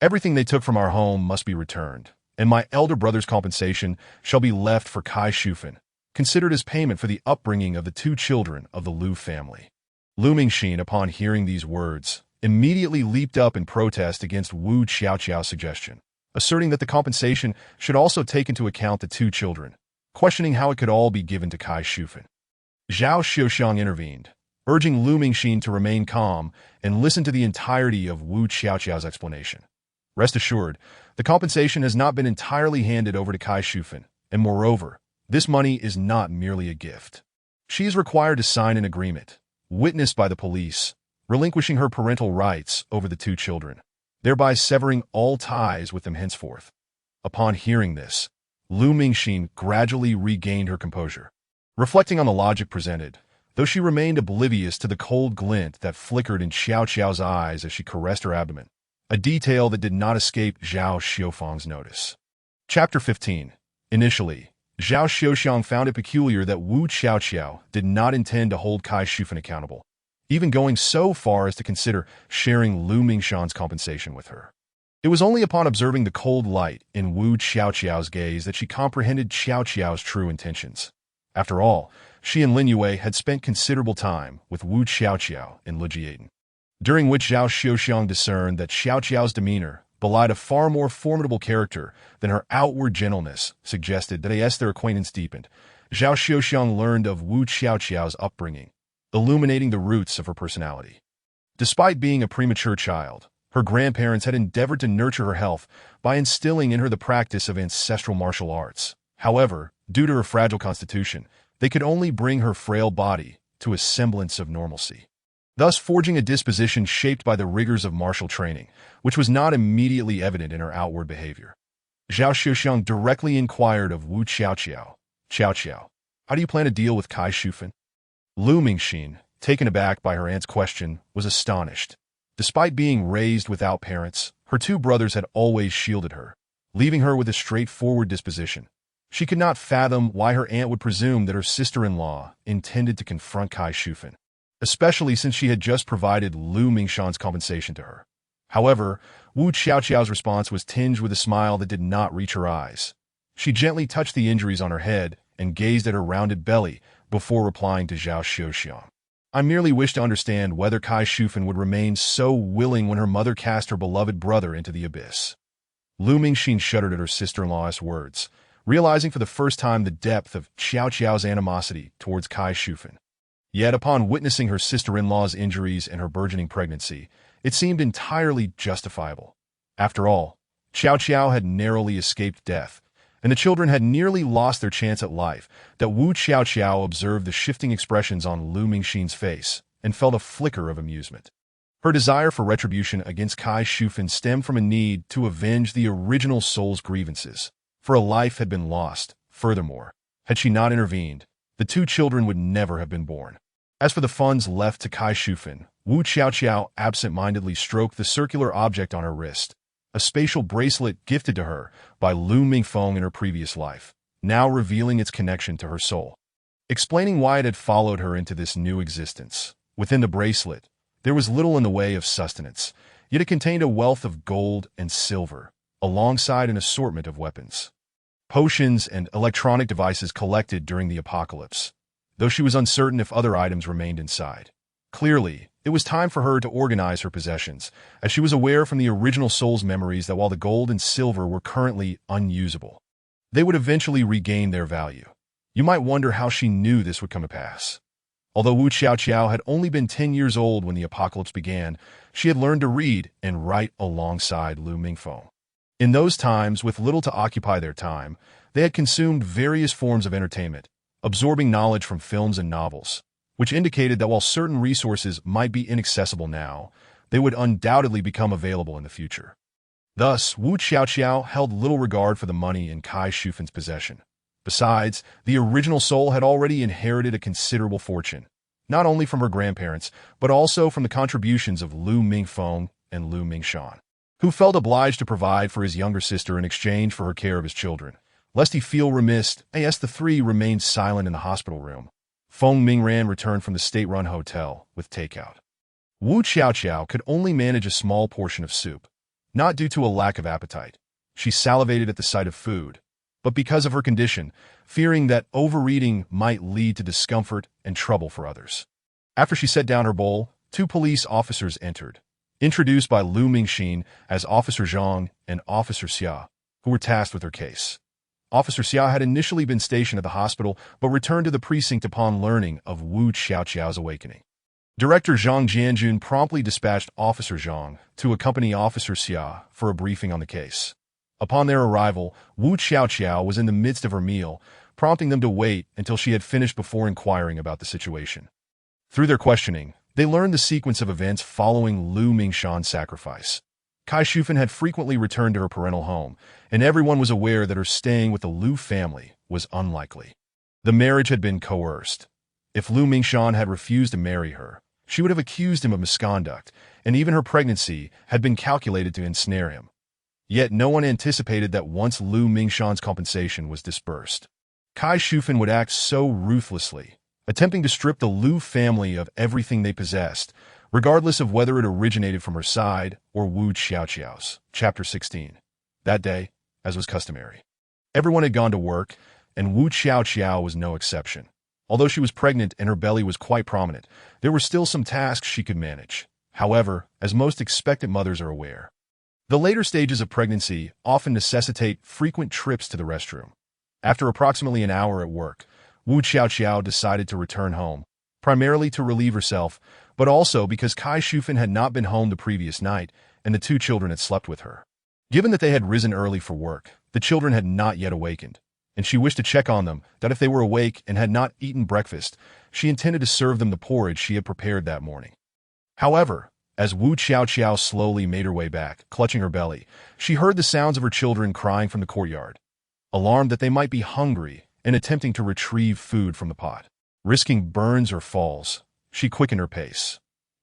Everything they took from our home must be returned, and my elder brother's compensation shall be left for Kai Shufan, considered as payment for the upbringing of the 2 children of the Liu family. Lu Mingxin, upon hearing these words, immediately leaped up in protest against Wu Xiaoqiao's suggestion, asserting that the compensation should also take into account the 2 children, questioning how it could all be given to Kai Shufan. Zhao Xiuxiang intervened, urging Lu Mingxin to remain calm and listen to the entirety of Wu Xiaoqiao's explanation. Rest assured, the compensation has not been entirely handed over to Kai Shufan, and moreover, this money is not merely a gift. She is required to sign an agreement, witnessed by the police, relinquishing her parental rights over the 2 children, thereby severing all ties with them henceforth. Upon hearing this, Lu Mingxin gradually regained her composure. Reflecting on the logic presented, though she remained oblivious to the cold glint that flickered in Xiao Qiao's eyes as she caressed her abdomen, a detail that did not escape Zhao Xiufang's notice. Chapter 15. Initially, Zhao Xiuxiang found it peculiar that Wu Xiaoqiao did not intend to hold Kai Shufan accountable, even going so far as to consider sharing Lu Mingxin's compensation with her. It was only upon observing the cold light in Wu Xiaoqiao's gaze that she comprehended Xiaoqiao's true intentions. After all, she and Lin Yue had spent considerable time with Wu Xiaoqiao in Lijiaden, during which Zhao Xiuxiang discerned that Xiaoqiao's demeanor belied a far more formidable character than her outward gentleness suggested that as their acquaintance deepened, Zhao Xiuxiang learned of Wu Xiaoqiao's upbringing, illuminating the roots of her personality. Despite being a premature child, her grandparents had endeavored to nurture her health by instilling in her the practice of ancestral martial arts. However, due to her fragile constitution, they could only bring her frail body to a semblance of normalcy, thus forging a disposition shaped by the rigors of martial training, which was not immediately evident in her outward behavior. Zhao Xiuxiang directly inquired of Wu Xiaoqiao, "Xiaoqiao, how do you plan to deal with Kai Shufan?" Lu Mingxin, taken aback by her aunt's question, was astonished. Despite being raised without parents, her 2 brothers had always shielded her, leaving her with a straightforward disposition. She could not fathom why her aunt would presume that her sister-in-law intended to confront Kai Shufan, especially since she had just provided Lu Mingxin's compensation to her. However, Wu Xiaoqiao's response was tinged with a smile that did not reach her eyes. She gently touched the injuries on her head and gazed at her rounded belly before replying to Zhao Xiuxiang. "I merely wish to understand whether Kai Shufan would remain so willing when her mother cast her beloved brother into the abyss." Lu Mingxin shuddered at her sister-in-law's words, realizing for the first time the depth of Xiaoqiao's animosity towards Kai Shufan. Yet upon witnessing her sister-in-law's injuries and her burgeoning pregnancy, it seemed entirely justifiable. After all, Xiaoqiao had narrowly escaped death, and the children had nearly lost their chance at life, that Wu Xiaoqiao observed the shifting expressions on Lu Mingxin's face and felt a flicker of amusement. Her desire for retribution against Kai Shufan stemmed from a need to avenge the original soul's grievances, for a life had been lost. Furthermore, had she not intervened, the 2 children would never have been born. As for the funds left to Kai Shufan, Wu Xiaoqiao absent-mindedly stroked the circular object on her wrist, a spatial bracelet gifted to her by Lu Mingfeng in her previous life, now revealing its connection to her soul. Explaining why it had followed her into this new existence, within the bracelet, there was little in the way of sustenance, yet it contained a wealth of gold and silver, alongside an assortment of weapons, potions, and electronic devices collected during the apocalypse, though she was uncertain if other items remained inside. Clearly, it was time for her to organize her possessions, as she was aware from the original soul's memories that while the gold and silver were currently unusable, they would eventually regain their value. You might wonder how she knew this would come to pass. Although Wu Xiaoqiao had only been 10 years old when the apocalypse began, she had learned to read and write alongside Lu Mingfeng. In those times, with little to occupy their time, they had consumed various forms of entertainment, absorbing knowledge from films and novels, which indicated that while certain resources might be inaccessible now, they would undoubtedly become available in the future. Thus, Wu Xiaoqiao held little regard for the money in Kai Shufan's possession. Besides, the original soul had already inherited a considerable fortune, not only from her grandparents, but also from the contributions of Lu Mingfeng and Lu Mingshan, who felt obliged to provide for his younger sister in exchange for her care of his children. Lest he feel remiss, as the three remained silent in the hospital room, Feng Mingran returned from the state-run hotel with takeout. Wu Qiaoqiao could only manage a small portion of soup, not due to a lack of appetite. She salivated at the sight of food, but because of her condition, fearing that overeating might lead to discomfort and trouble for others. After she set down her bowl, 2 police officers entered, introduced by Lu Mingxin as Officer Zhang and Officer Xia, who were tasked with her case. Officer Xia had initially been stationed at the hospital but returned to the precinct upon learning of Wu Qiaoqiao's awakening. Director Zhang Jianjun promptly dispatched Officer Zhang to accompany Officer Xia for a briefing on the case. Upon their arrival, Wu Qiaoqiao was in the midst of her meal, prompting them to wait until she had finished before inquiring about the situation. Through their questioning, they learned the sequence of events following Lu Mingshan's sacrifice. Kai Shufan had frequently returned to her parental home, and everyone was aware that her staying with the Lu family was unlikely. The marriage had been coerced. If Lu Mingshan had refused to marry her, she would have accused him of misconduct, and even her pregnancy had been calculated to ensnare him. Yet no one anticipated that once Lu Mingshan's compensation was disbursed, Kai Shufan would act so ruthlessly, attempting to strip the Lu family of everything they possessed, regardless of whether it originated from her side or Wu Qiaoqiao's. Chapter 16. That day, as was customary, everyone had gone to work, and Wu Qiaoqiao was no exception. Although she was pregnant and her belly was quite prominent, there were still some tasks she could manage. However, as most expectant mothers are aware, the later stages of pregnancy often necessitate frequent trips to the restroom. After approximately an hour at work, Wu Qiaoqiao decided to return home, primarily to relieve herself, but also because Kai Shufan had not been home the previous night and the 2 children had slept with her. Given that they had risen early for work, the children had not yet awakened, and she wished to check on them, that if they were awake and had not eaten breakfast, she intended to serve them the porridge she had prepared that morning. However, as Wu Qiaoqiao slowly made her way back, clutching her belly, she heard the sounds of her children crying from the courtyard. Alarmed that they might be hungry and attempting to retrieve food from the pot. Risking burns or falls, she quickened her pace.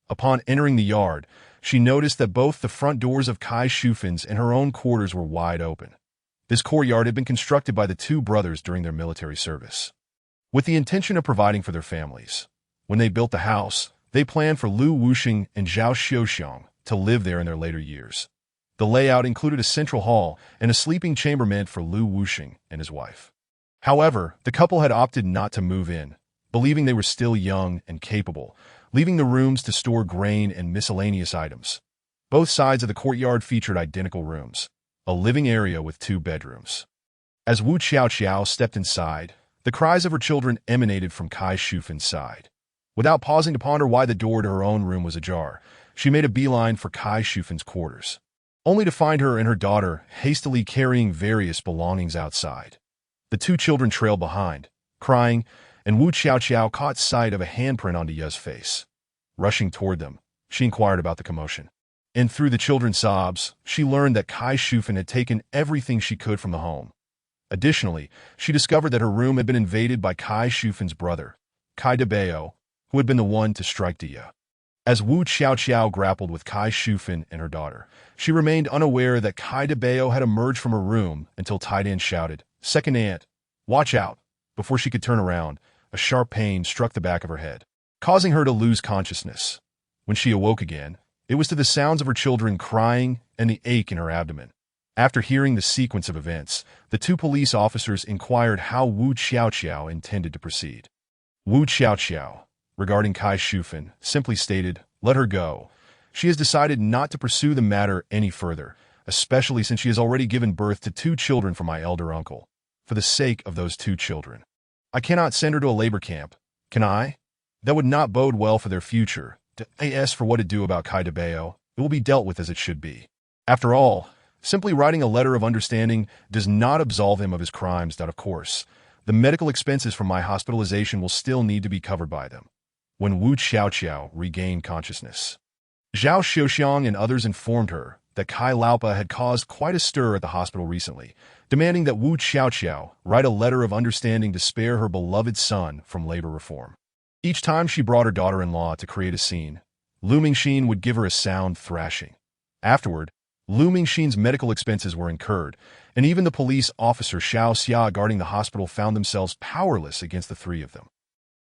Upon entering the yard, she noticed that both the front doors of Kai Shufan's and her own quarters were wide open. This courtyard had been constructed by the 2 brothers during their military service, with the intention of providing for their families. When they built the house, they planned for Lu Wuxing and Zhao Xiuxiong to live there in their later years. The layout included a central hall and a sleeping chamber meant for Lu Wuxing and his wife. However, the couple had opted not to move in, believing they were still young and capable, leaving the rooms to store grain and miscellaneous items. Both sides of the courtyard featured identical rooms, a living area with 2 bedrooms. As Wu Qiaoqiao stepped inside, the cries of her children emanated from Kai Shufan's side. Without pausing to ponder why the door to her own room was ajar, she made a beeline for Kai Shufan's quarters, only to find her and her daughter hastily carrying various belongings outside. The 2 children trailed behind, crying, and Wu Qiaoqiao caught sight of a handprint onto Ye's face. Rushing toward them, she inquired about the commotion. And through the children's sobs, she learned that Kai Shufan had taken everything she could from the home. Additionally, she discovered that her room had been invaded by Kai Shufan's brother, Kai Debao, who had been the one to strike Dia. As Wu Qiaoqiao grappled with Kai Shufan and her daughter, she remained unaware that Kai Debao had emerged from her room until Taidan shouted, "Second aunt, watch out!" Before she could turn around, a sharp pain struck the back of her head, causing her to lose consciousness. When she awoke again, it was to the sounds of her children crying and the ache in her abdomen. After hearing the sequence of events, the 2 police officers inquired how Wu Qiaoqiao intended to proceed. Wu Qiaoqiao, regarding Kai Shufan, simply stated, "Let her go. She has decided not to pursue the matter any further, especially since she has already given birth to 2 children for my elder uncle. For the sake of those 2 children, I cannot send her to a labor camp, can I? That would not bode well for their future. As for what to do about Kai Debao, it will be dealt with as it should be. After all, simply writing a letter of understanding does not absolve him of his crimes. Of course, the medical expenses from my hospitalization will still need to be covered by them." When Wu Qiaoqiao regained consciousness, Zhao Xiuxiong and others informed her that Kai Laupa had caused quite a stir at the hospital recently, demanding that Wu Qiaoqiao write a letter of understanding to spare her beloved son from labor reform. Each time she brought her daughter-in-law to create a scene, Lu Mingxin would give her a sound thrashing. Afterward, Lu Mingxin's medical expenses were incurred, and even the police officer Xiao Xia guarding the hospital found themselves powerless against the three of them.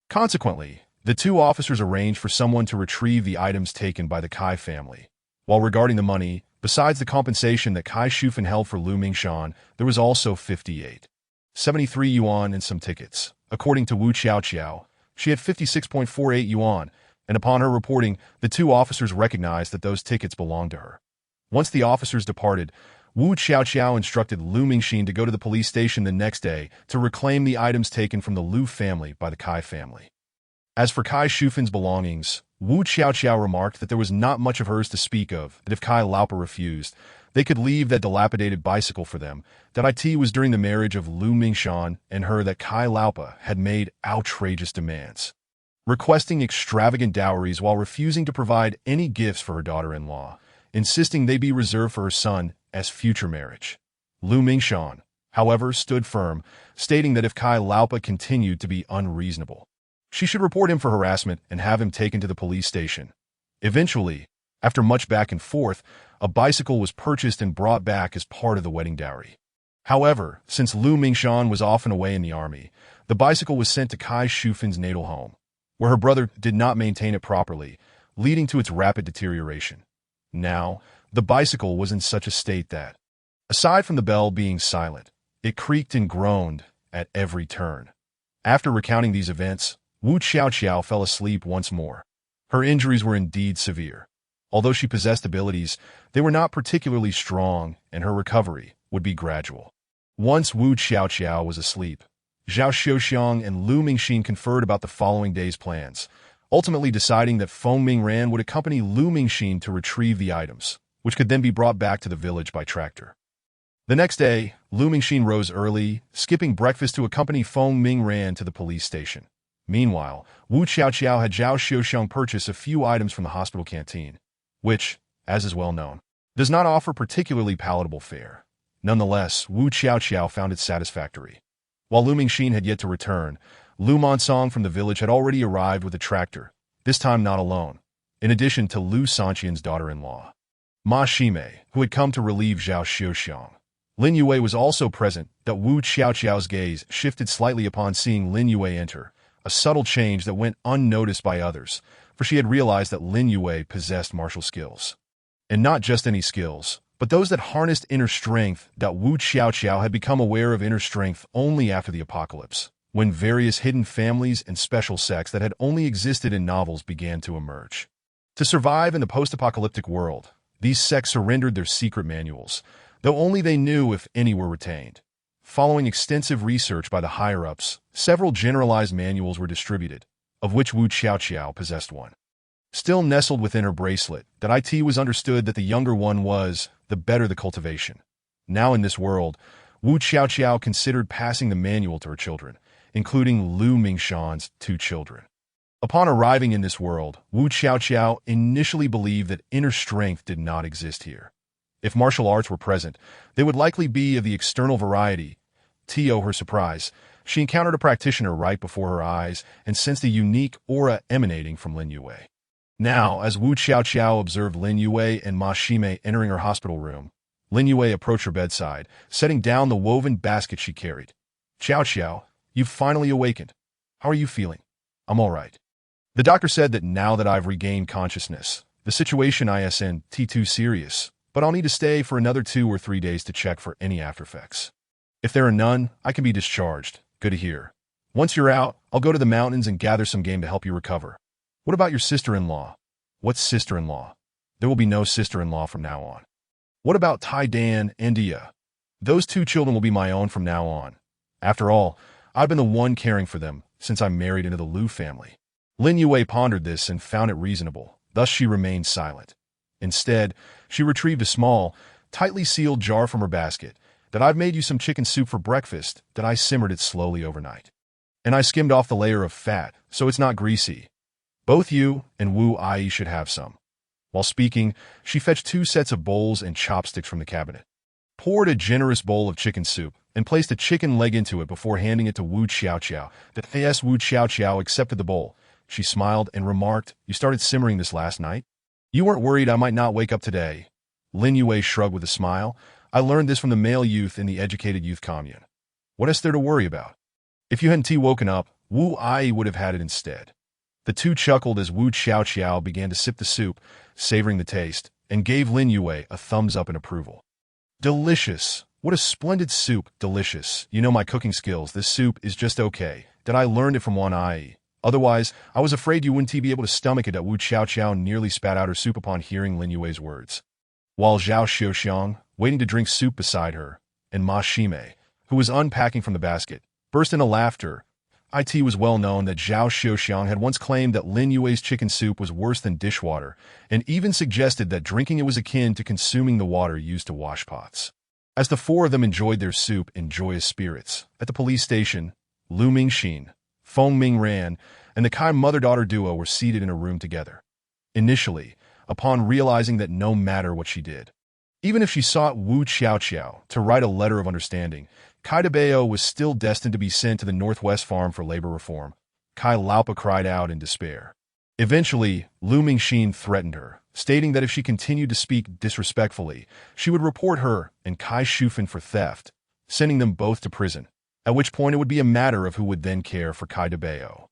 Consequently, the two officers arranged for someone to retrieve the items taken by the Kai family. While regarding the money, besides the compensation that Kai Shufan held for Lu Mingxian, there was also 58.73 yuan and some tickets. According to Wu Xiaoqiao, she had 56.48 yuan, and upon her reporting, the two officers recognized that those tickets belonged to her. Once the officers departed, Wu Xiaoqiao instructed Lu Mingxin to go to the police station the next day to reclaim the items taken from the Lu family by the Kai family. As for Kai Shufan's belongings, Wu Xiaoqiao remarked that there was not much of hers to speak of, that if Kai Laupa refused, they could leave that dilapidated bicycle for them, that it was during the marriage of Lu Mingxian and her that Kai Laupa had made outrageous demands, requesting extravagant dowries while refusing to provide any gifts for her daughter-in-law, insisting they be reserved for her son as future marriage. Lu Mingxian, however, stood firm, stating that if Kai Laupa continued to be unreasonable, she should report him for harassment and have him taken to the police station. Eventually, after much back and forth, a bicycle was purchased and brought back as part of the wedding dowry. However, since Lu Mingxian was often away in the army, the bicycle was sent to Kai Shufan's natal home, where her brother did not maintain it properly, leading to its rapid deterioration. Now, the bicycle was in such a state that, aside from the bell being silent, it creaked and groaned at every turn. After recounting these events, Wu Xiaoqiao fell asleep once more. Her injuries were indeed severe. Although she possessed abilities, they were not particularly strong, and her recovery would be gradual. Once Wu Xiaoqiao was asleep, Zhao Xiuxiang and Lu Mingxin conferred about the following day's plans, ultimately deciding that Feng Mingran would accompany Lu Mingxin to retrieve the items, which could then be brought back to the village by tractor. The next day, Lu Mingxin rose early, skipping breakfast to accompany Feng Mingran to the police station. Meanwhile, Wu Xiaoqiao had Zhao Xiuxiang purchase a few items from the hospital canteen, which, as is well known, does not offer particularly palatable fare. Nonetheless, Wu Xiaoqiao found it satisfactory. While Lu Mingxin had yet to return, Lu Monsong from the village had already arrived with a tractor, this time not alone, in addition to Lu Sanqian's daughter-in-law, Ma Shime, who had come to relieve Zhao Xiuxiang. Lin Yue was also present, that Wu Xiaoqiao's gaze shifted slightly upon seeing Lin Yue enter, a subtle change that went unnoticed by others, for she had realized that Lin Yue possessed martial skills. And not just any skills, but those that harnessed inner strength. That Wu Xiaoqiao had become aware of inner strength only after the apocalypse, when various hidden families and special sects that had only existed in novels began to emerge. To survive in the post-apocalyptic world, these sects surrendered their secret manuals, though only they knew if any were retained. Following extensive research by the higher-ups, several generalized manuals were distributed, of which Wu Xiaoqiao possessed one. Still nestled within her bracelet, that it was understood that the younger one was, the better the cultivation. Now in this world, Wu Xiaoqiao considered passing the manual to her children, including Lu Mingxian's 2 children. Upon arriving in this world, Wu Xiaoqiao initially believed that inner strength did not exist here. If martial arts were present, they would likely be of the external variety. To her surprise, she encountered a practitioner right before her eyes and sensed a unique aura emanating from Lin Yue. Now, as Wu Xiaoqiao observed Lin Yue and Ma Shime entering her hospital room, Lin Yue approached her bedside, setting down the woven basket she carried. "Xiaoqiao, you've finally awakened. How are you feeling?" "I'm all right. The doctor said that now that I've regained consciousness, the situation isn't too serious, but I'll need to stay for another 2 or 3 days to check for any aftereffects. If there are none, I can be discharged." "Good to hear. Once you're out, I'll go to the mountains and gather some game to help you recover." "What about your sister-in-law?" "What sister-in-law? There will be no sister-in-law from now on." "What about Tai Dan and Dia?" "Those 2 children will be my own from now on. After all, I've been the one caring for them since I married into the Lu family." Lin Yue pondered this and found it reasonable, thus she remained silent. Instead, she retrieved a small, tightly sealed jar from her basket. "That I've made you some chicken soup for breakfast, that I simmered it slowly overnight. And I skimmed off the layer of fat, so it's not greasy. Both you and Wu Ai should have some." While speaking, she fetched 2 sets of bowls and chopsticks from the cabinet, poured a generous bowl of chicken soup, and placed a chicken leg into it before handing it to Wu Xiaoqiao. Wu Xiaoqiao accepted the bowl. She smiled and remarked, "You started simmering this last night? You weren't worried I might not wake up today?" Lin Yue shrugged with a smile. I learned this from the male youth in the educated youth commune. What is there to worry about? If you hadn't woken up, Wu Ai would have had it instead. The two chuckled as Wu Xiaoqiao began to sip the soup, savoring the taste, and gave Lin Yue a thumbs up in approval. Delicious. What a splendid soup. Delicious. You know my cooking skills. This soup is just okay. Did I learn it from Wan Ai? Otherwise, I was afraid you wouldn't be able to stomach it. Wu Xiaoqiao nearly spat out her soup upon hearing Lin Yue's words. While Zhao Xiuxiang, waiting to drink soup beside her, and Ma Shime, who was unpacking from the basket, burst into laughter. It was well known that Zhao Xiuxiang had once claimed that Lin Yue's chicken soup was worse than dishwater, and even suggested that drinking it was akin to consuming the water used to wash pots. As the four of them enjoyed their soup in joyous spirits, at the police station, Lu Mingxin, Feng Mingran, and the Kai mother-daughter duo were seated in a room together. Initially, upon realizing that no matter what she did, even if she sought Wu Xiaoqiao to write a letter of understanding, Kai Dabeo was still destined to be sent to the Northwest Farm for labor reform. Kai Laupa cried out in despair. Eventually, Lu Mingxin threatened her, stating that if she continued to speak disrespectfully, she would report her and Kai Shufan for theft, sending them both to prison, at which point it would be a matter of who would then care for Kai Dabeo.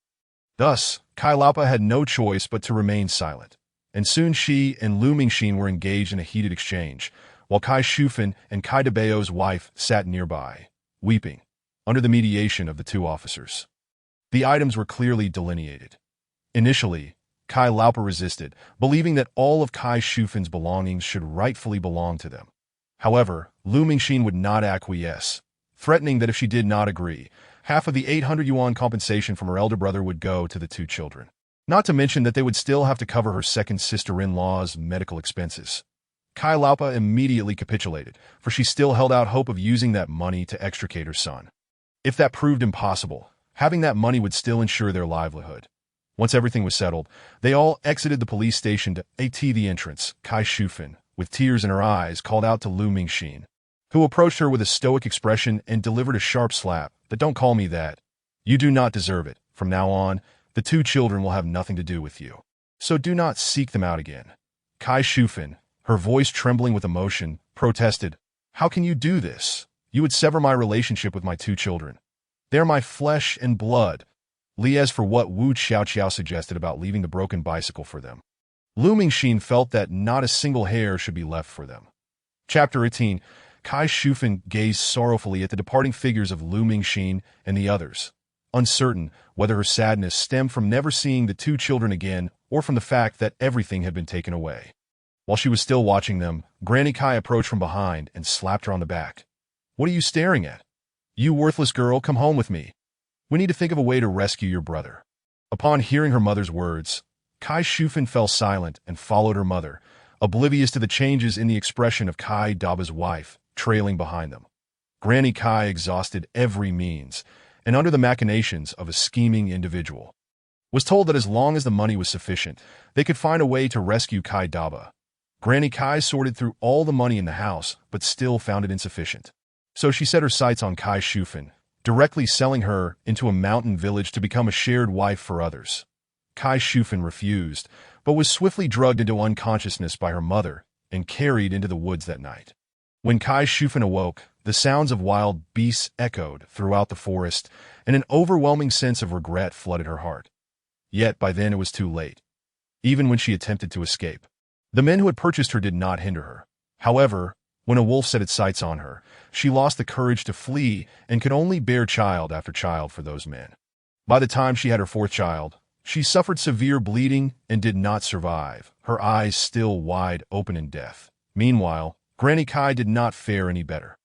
Thus, Kai Laupa had no choice but to remain silent, and soon she and Lu Mingxin were engaged in a heated exchange, while Kai Shufan and Kai Dabeo's wife sat nearby, weeping, under the mediation of the two officers. The items were clearly delineated. Initially, Kai Laupa resisted, believing that all of Kai Shufan's belongings should rightfully belong to them. However, Lu Mingxin would not acquiesce, threatening that if she did not agree, half of the 800 yuan compensation from her elder brother would go to the two children. Not to mention that they would still have to cover her second sister-in-law's medical expenses. Kai Laupa immediately capitulated, for she still held out hope of using that money to extricate her son. If that proved impossible, having that money would still ensure their livelihood. Once everything was settled, they all exited the police station to the entrance. Kai Shufan, with tears in her eyes, called out to Lu Mingxin, who approached her with a stoic expression and delivered a sharp slap. But don't call me that. You do not deserve it. From now on, the two children will have nothing to do with you. So do not seek them out again. Kai Shufan, her voice trembling with emotion, protested. How can you do this? You would sever my relationship with my two children. They are my flesh and blood. As for what Wu Xiaoqiao suggested about leaving the broken bicycle for them, Lu Mingxin felt that not a single hair should be left for them. Chapter 18. Kai Shufan gazed sorrowfully at the departing figures of Lu Mingxin and the others, uncertain whether her sadness stemmed from never seeing the two children again or from the fact that everything had been taken away. While she was still watching them, Granny Kai approached from behind and slapped her on the back. What are you staring at? You worthless girl, come home with me. We need to think of a way to rescue your brother. Upon hearing her mother's words, Kai Shufan fell silent and followed her mother, oblivious to the changes in the expression of Kai Daba's wife, trailing behind them. Granny Kai exhausted every means, and under the machinations of a scheming individual, was told that as long as the money was sufficient, they could find a way to rescue Kai Daba. Granny Kai sorted through all the money in the house, but still found it insufficient. So she set her sights on Kai Shufan, directly selling her into a mountain village to become a shared wife for others. Kai Shufan refused, but was swiftly drugged into unconsciousness by her mother and carried into the woods that night. When Kai Shufan awoke, the sounds of wild beasts echoed throughout the forest, and an overwhelming sense of regret flooded her heart. Yet by then it was too late. Even when she attempted to escape, the men who had purchased her did not hinder her. However, when a wolf set its sights on her, she lost the courage to flee and could only bear child after child for those men. By the time she had her fourth child, she suffered severe bleeding and did not survive, her eyes still wide open in death. Meanwhile, Granny Kai did not fare any better.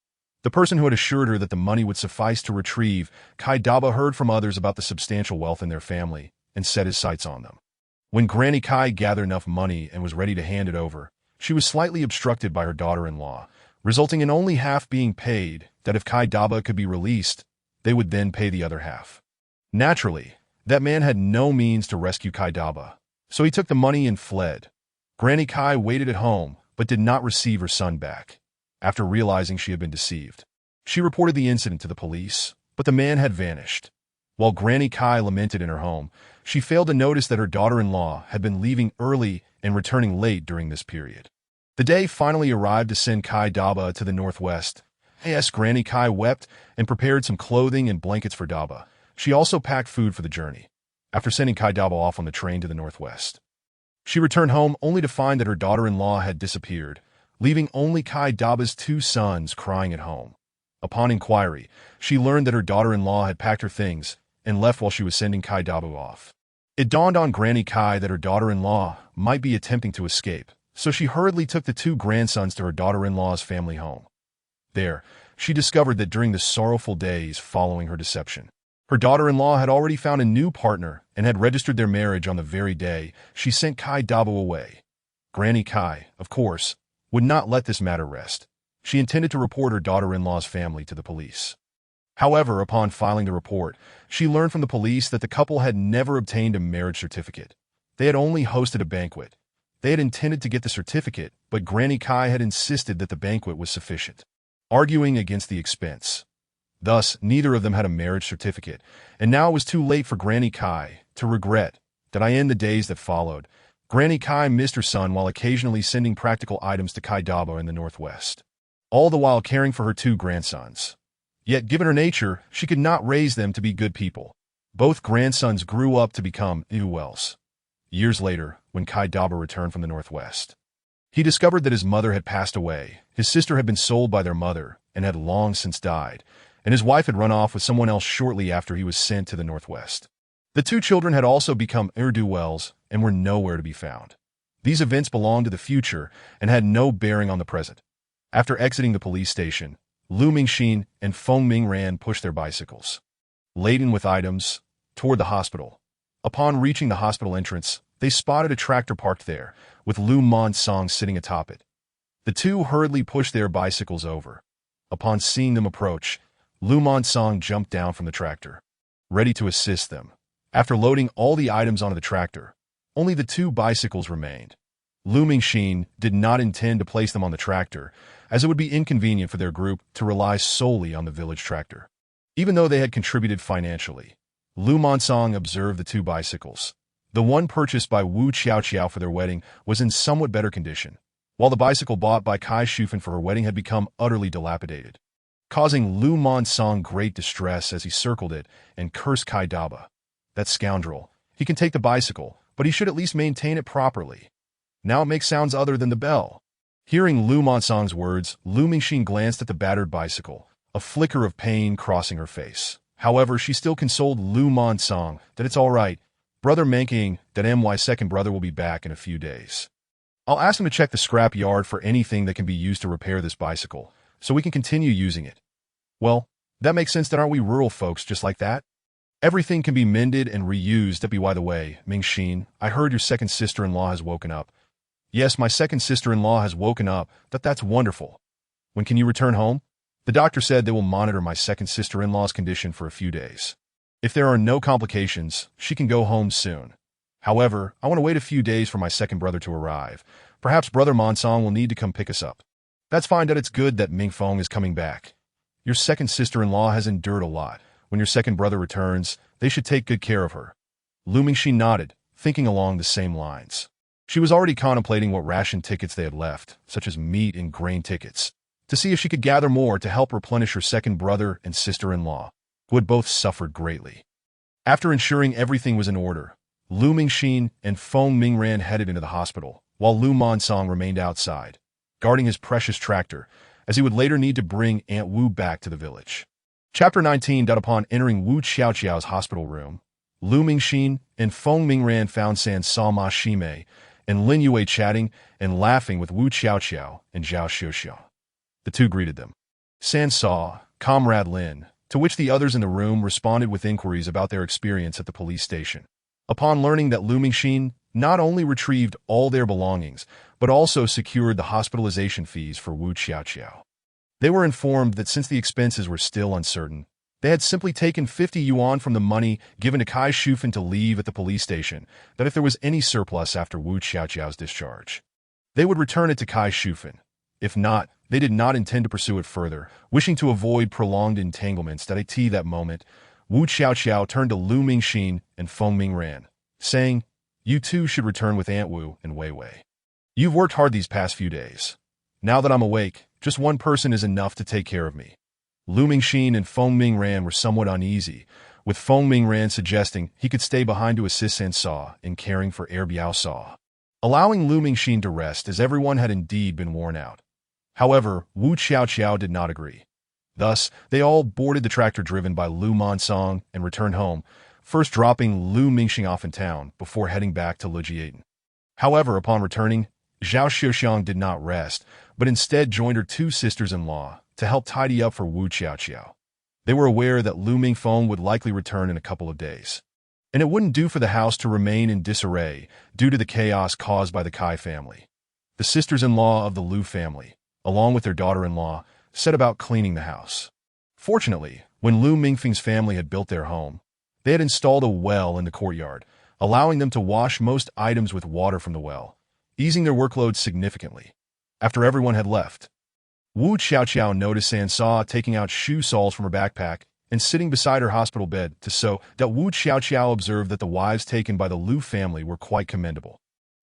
The person who had assured her that the money would suffice to retrieve Kai Daba heard from others about the substantial wealth in their family and set his sights on them. When Granny Kai gathered enough money and was ready to hand it over, she was slightly obstructed by her daughter-in-law, resulting in only half being paid, that if Kai Daba could be released, they would then pay the other half. Naturally, that man had no means to rescue Kai Daba, so he took the money and fled. Granny Kai waited at home, but did not receive her son back. After realizing she had been deceived, she reported the incident to the police, but the man had vanished. While Granny Kai lamented in her home, she failed to notice that her daughter-in-law had been leaving early and returning late during this period. The day finally arrived to send Kai Daba to the northwest. Yes, Granny Kai wept and prepared some clothing and blankets for Daba. She also packed food for the journey. After sending Kai Daba off on the train to the northwest, she returned home only to find that her daughter-in-law had disappeared, leaving only Kai Daba's two sons crying at home. Upon inquiry, she learned that her daughter-in-law had packed her things and left while she was sending Kai Daba off. It dawned on Granny Kai that her daughter-in-law might be attempting to escape, so she hurriedly took the two grandsons to her daughter-in-law's family home. There, she discovered that during the sorrowful days following her deception, her daughter-in-law had already found a new partner and had registered their marriage on the very day she sent Kai Daba away. Granny Kai, of course, would not let this matter rest. She intended to report her daughter-in-law's family to the police. However, upon filing the report, she learned from the police that the couple had never obtained a marriage certificate. They had only hosted a banquet. They had intended to get the certificate, but Granny Kai had insisted that the banquet was sufficient, arguing against the expense. Thus, neither of them had a marriage certificate, and now it was too late for Granny Kai to regret that in the days that followed, Granny Kai missed her son while occasionally sending practical items to Kai Daba in the northwest, all the while caring for her two grandsons. Yet, given her nature, she could not raise them to be good people. Both grandsons grew up to become Wells. Years later, when Kai Daba returned from the northwest, he discovered that his mother had passed away, his sister had been sold by their mother and had long since died, and his wife had run off with someone else shortly after he was sent to the northwest. The two children had also become Wells and were nowhere to be found. These events belonged to the future and had no bearing on the present. After exiting the police station, Lu Mingxin and Feng Mingran pushed their bicycles, laden with items, toward the hospital. Upon reaching the hospital entrance, they spotted a tractor parked there, with Lu Monsong sitting atop it. The two hurriedly pushed their bicycles over. Upon seeing them approach, Lu Monsong jumped down from the tractor, ready to assist them. After loading all the items onto the tractor, only the two bicycles remained. Lu Mingxin did not intend to place them on the tractor, as it would be inconvenient for their group to rely solely on the village tractor. Even though they had contributed financially, Lu Monsong observed the two bicycles. The one purchased by Wu Qiaoqiao for their wedding was in somewhat better condition, while the bicycle bought by Kai Shufan for her wedding had become utterly dilapidated, causing Lu Monsong great distress as he circled it and cursed Kai Daba. That scoundrel. He can take the bicycle, but he should at least maintain it properly. Now it makes sounds other than the bell. Hearing Lu Monsong's words, Lu Mingxin glanced at the battered bicycle, a flicker of pain crossing her face. However, she still consoled Lu Monsong that it's all right. Brother Menking, that my second brother will be back in a few days. I'll ask him to check the scrap yard for anything that can be used to repair this bicycle, so we can continue using it. Well, that makes sense, that aren't we rural folks just like that? Everything can be mended and reused. By the way, Mingxin, I heard your second sister-in-law has woken up. Yes, my second sister-in-law has woken up. That's wonderful. When can you return home? The doctor said they will monitor my second sister-in-law's condition for a few days. If there are no complications, she can go home soon. However, I want to wait a few days for my second brother to arrive. Perhaps Brother Monsong will need to come pick us up. That's fine. It's good that Mingfeng is coming back. Your second sister-in-law has endured a lot. When your second brother returns, they should take good care of her. Lu Mingxin nodded, thinking along the same lines. She was already contemplating what ration tickets they had left, such as meat and grain tickets, to see if she could gather more to help replenish her second brother and sister-in-law, who had both suffered greatly. After ensuring everything was in order, Lu Mingxin and Feng Mingran headed into the hospital, while Lu Monsong remained outside, guarding his precious tractor, as he would later need to bring Aunt Wu back to the village. Chapter 19. Upon entering Wu Qiaoqiao's hospital room, Lu Mingxin and Feng Mingran found San Sa Ma Shimei and Lin Yue chatting and laughing with Wu Qiaoqiao and Zhao Xiuxiao. The two greeted them. San Sa, Comrade Lin, to which the others in the room responded with inquiries about their experience at the police station. Upon learning that Lu Mingxin not only retrieved all their belongings, but also secured the hospitalization fees for Wu Qiaoqiao. They were informed that since the expenses were still uncertain, they had simply taken 50 yuan from the money given to Kai Shufan to leave at the police station, that if there was any surplus after Wu Qiaoqiao's discharge, they would return it to Kai Shufan. If not, they did not intend to pursue it further, wishing to avoid prolonged entanglements. That moment, Wu Qiaoqiao turned to Lu Mingxin and Feng Mingran, saying, "You two should return with Aunt Wu and Wei Wei. You've worked hard these past few days. Now that I'm awake, just one person is enough to take care of me. Lu Mingxin and Feng Mingran were somewhat uneasy, with Feng Mingran suggesting he could stay behind to assist San Sa in caring for Biao Sa, allowing Lu Mingxin to rest as everyone had indeed been worn out. However, Wu Xiaoqiao did not agree. Thus, they all boarded the tractor driven by Lu Monsong and returned home, first dropping Lu Mingxin off in town before heading back to Lijiaden. However, upon returning, Zhao Xiuxiang did not rest, but instead joined her two sisters-in-law to help tidy up for Wu Xiaoqiao. They were aware that Lu Mingfeng would likely return in a couple of days, and it wouldn't do for the house to remain in disarray due to the chaos caused by the Kai family. The sisters-in-law of the Lu family, along with their daughter-in-law, set about cleaning the house. Fortunately, when Lu Mingfeng's family had built their home, they had installed a well in the courtyard, allowing them to wash most items with water from the well, easing their workload significantly. After everyone had left, Wu Xiaoqiao noticed San Sa taking out shoe soles from her backpack and sitting beside her hospital bed to sew that Wu Xiaoqiao observed that the wives taken by the Lu family were quite commendable,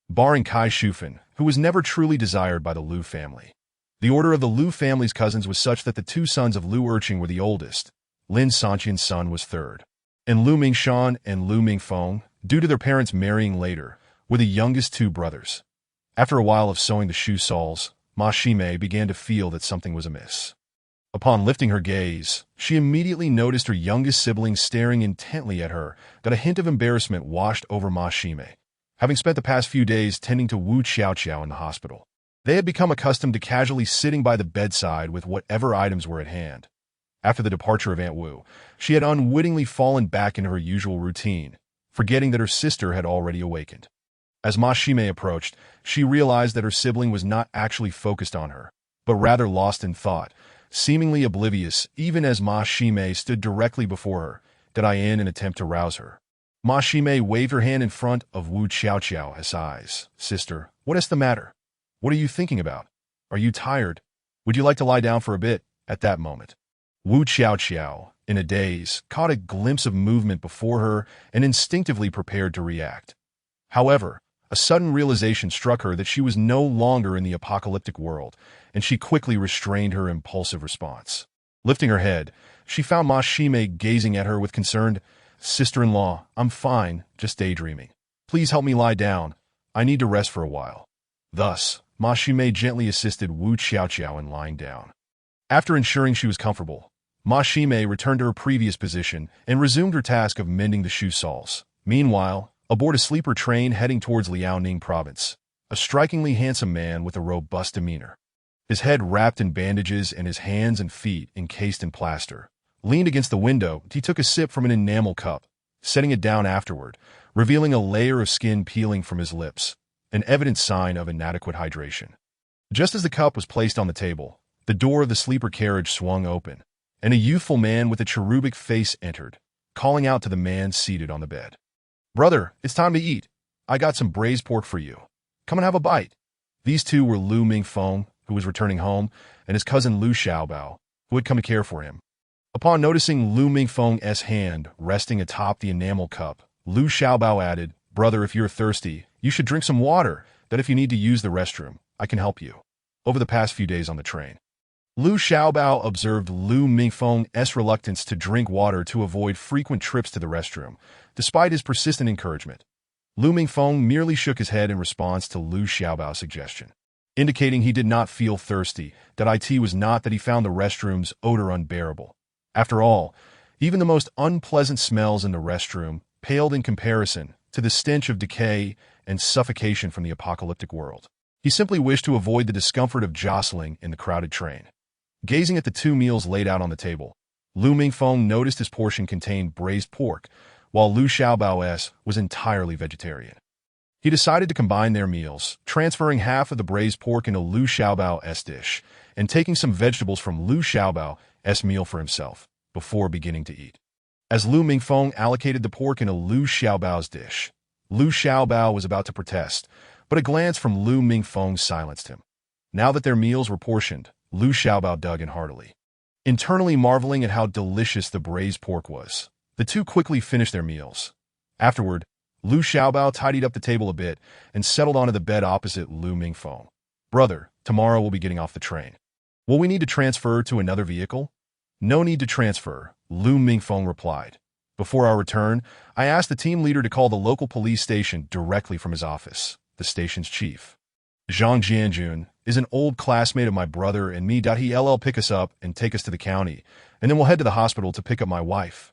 barring Kai Shufan, who was never truly desired by the Lu family. The order of the Lu family's cousins was such that the two sons of Lu Erqing were the oldest, Lin Sanqian's son was third, and Lu Mingshan and Lu Mingfeng, due to their parents marrying later, were the youngest two brothers. After a while of sewing the shoe soles, Ma Shimei began to feel that something was amiss. Upon lifting her gaze, she immediately noticed her youngest sibling staring intently at her, that a hint of embarrassment washed over Ma Shimei. Having spent the past few days tending to Wu Xiaoqiao in the hospital, they had become accustomed to casually sitting by the bedside with whatever items were at hand. After the departure of Aunt Wu, she had unwittingly fallen back into her usual routine, forgetting that her sister had already awakened. As Ma Shimei approached, she realized that her sibling was not actually focused on her, but rather lost in thought, seemingly oblivious even as Ma Shimei stood directly before her, in an attempt to rouse her. Ma Shimei waved her hand in front of Wu Xiaoqiao's eyes. "Sister, what is the matter? What are you thinking about? Are you tired? Would you like to lie down for a bit?" At that moment, Wu Xiaoqiao, in a daze, caught a glimpse of movement before her and instinctively prepared to react. However, a sudden realization struck her that she was no longer in the apocalyptic world, and she quickly restrained her impulsive response. Lifting her head, she found Ma Shimei gazing at her with concern. "Sister-in-law, I'm fine, just daydreaming. Please help me lie down. I need to rest for a while." Thus, Ma Shimei gently assisted Wu Xiaoqiao in lying down. After ensuring she was comfortable, Ma Shimei returned to her previous position and resumed her task of mending the shoe soles. Meanwhile, aboard a sleeper train heading towards Liaoning province, a strikingly handsome man with a robust demeanor, his head wrapped in bandages and his hands and feet encased in plaster, leaned against the window. He took a sip from an enamel cup, setting it down afterward, revealing a layer of skin peeling from his lips, an evident sign of inadequate hydration. Just as the cup was placed on the table, the door of the sleeper carriage swung open, and a youthful man with a cherubic face entered, calling out to the man seated on the bed. "Brother, it's time to eat. I got some braised pork for you. Come and have a bite." These two were Lu Mingfeng, who was returning home, and his cousin Lu Xiaobao, who had come to care for him. Upon noticing Lu Mingfeng's hand resting atop the enamel cup, Lu Xiaobao added, "Brother, if you're thirsty, you should drink some water, that if you need to use the restroom, I can help you." Over the past few days on the train, Lu Xiaobao observed Lu Mingfeng's reluctance to drink water to avoid frequent trips to the restroom, despite his persistent encouragement. Lu Mingfeng merely shook his head in response to Lu Xiaobao's suggestion, indicating he did not feel thirsty, that it was not that he found the restroom's odor unbearable. After all, even the most unpleasant smells in the restroom paled in comparison to the stench of decay and suffocation from the apocalyptic world. He simply wished to avoid the discomfort of jostling in the crowded train. Gazing at the two meals laid out on the table, Lu Mingfeng noticed his portion contained braised pork, while Lu Xiaobao's was entirely vegetarian. He decided to combine their meals, transferring half of the braised pork into Lu Xiaobao's dish, and taking some vegetables from Lu Xiaobao's meal for himself, before beginning to eat. As Lu Mingfeng allocated the pork into Lu Xiaobao's dish, Lu Xiaobao was about to protest, but a glance from Lu Mingfeng silenced him. Now that their meals were portioned, Lu Xiaobao dug in heartily. Internally marveling at how delicious the braised pork was, the two quickly finished their meals. Afterward, Lu Xiaobao tidied up the table a bit and settled onto the bed opposite Lu Mingfeng. Brother, tomorrow we'll be getting off the train. Will we need to transfer to another vehicle? No need to transfer, Lu Mingfeng replied. Before our return, I asked the team leader to call the local police station directly from his office, the station's chief. Zhang Jianjun is an old classmate of my brother and me. He'll pick us up and take us to the county, and then we'll head to the hospital to pick up my wife.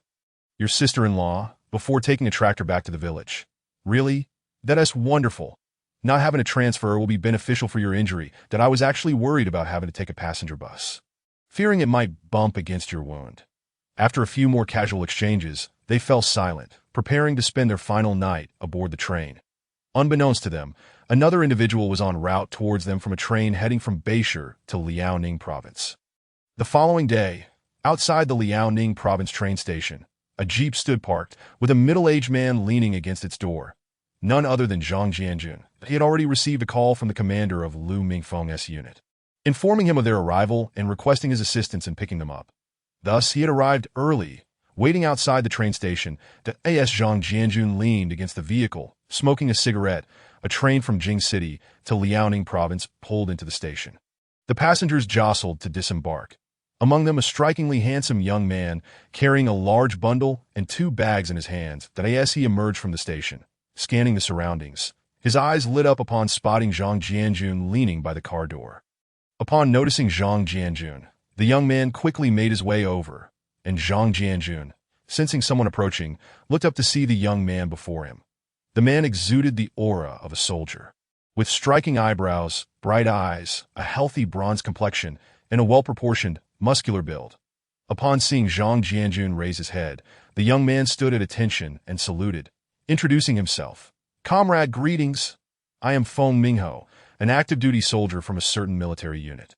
Your sister-in-law, before taking a tractor back to the village. Really? That's wonderful. Not having a transfer will be beneficial for your injury. That I was actually worried about having to take a passenger bus, fearing it might bump against your wound. After a few more casual exchanges, they fell silent, preparing to spend their final night aboard the train. Unbeknownst to them, another individual was en route towards them from a train heading from Beishur to Liaoning province. The following day, outside the Liaoning province train station, a jeep stood parked, with a middle-aged man leaning against its door. None other than Zhang Jianjun. He had already received a call from the commander of Lu Mingfeng's unit, informing him of their arrival and requesting his assistance in picking them up. Thus, he had arrived early, waiting outside the train station. As Zhang Jianjun leaned against the vehicle, smoking a cigarette, a train from Jing City to Liaoning province pulled into the station. The passengers jostled to disembark. Among them, a strikingly handsome young man carrying a large bundle and 2 bags in his hands. As he emerged from the station, scanning the surroundings, his eyes lit up upon spotting Zhang Jianjun leaning by the car door. Upon noticing Zhang Jianjun, the young man quickly made his way over, and Zhang Jianjun, sensing someone approaching, looked up to see the young man before him. The man exuded the aura of a soldier. With striking eyebrows, bright eyes, a healthy bronze complexion, and a well-proportioned, muscular build. Upon seeing Zhang Jianjun raise his head, the young man stood at attention and saluted, introducing himself. Comrade, greetings. I am Feng Mingho, an active-duty soldier from a certain military unit.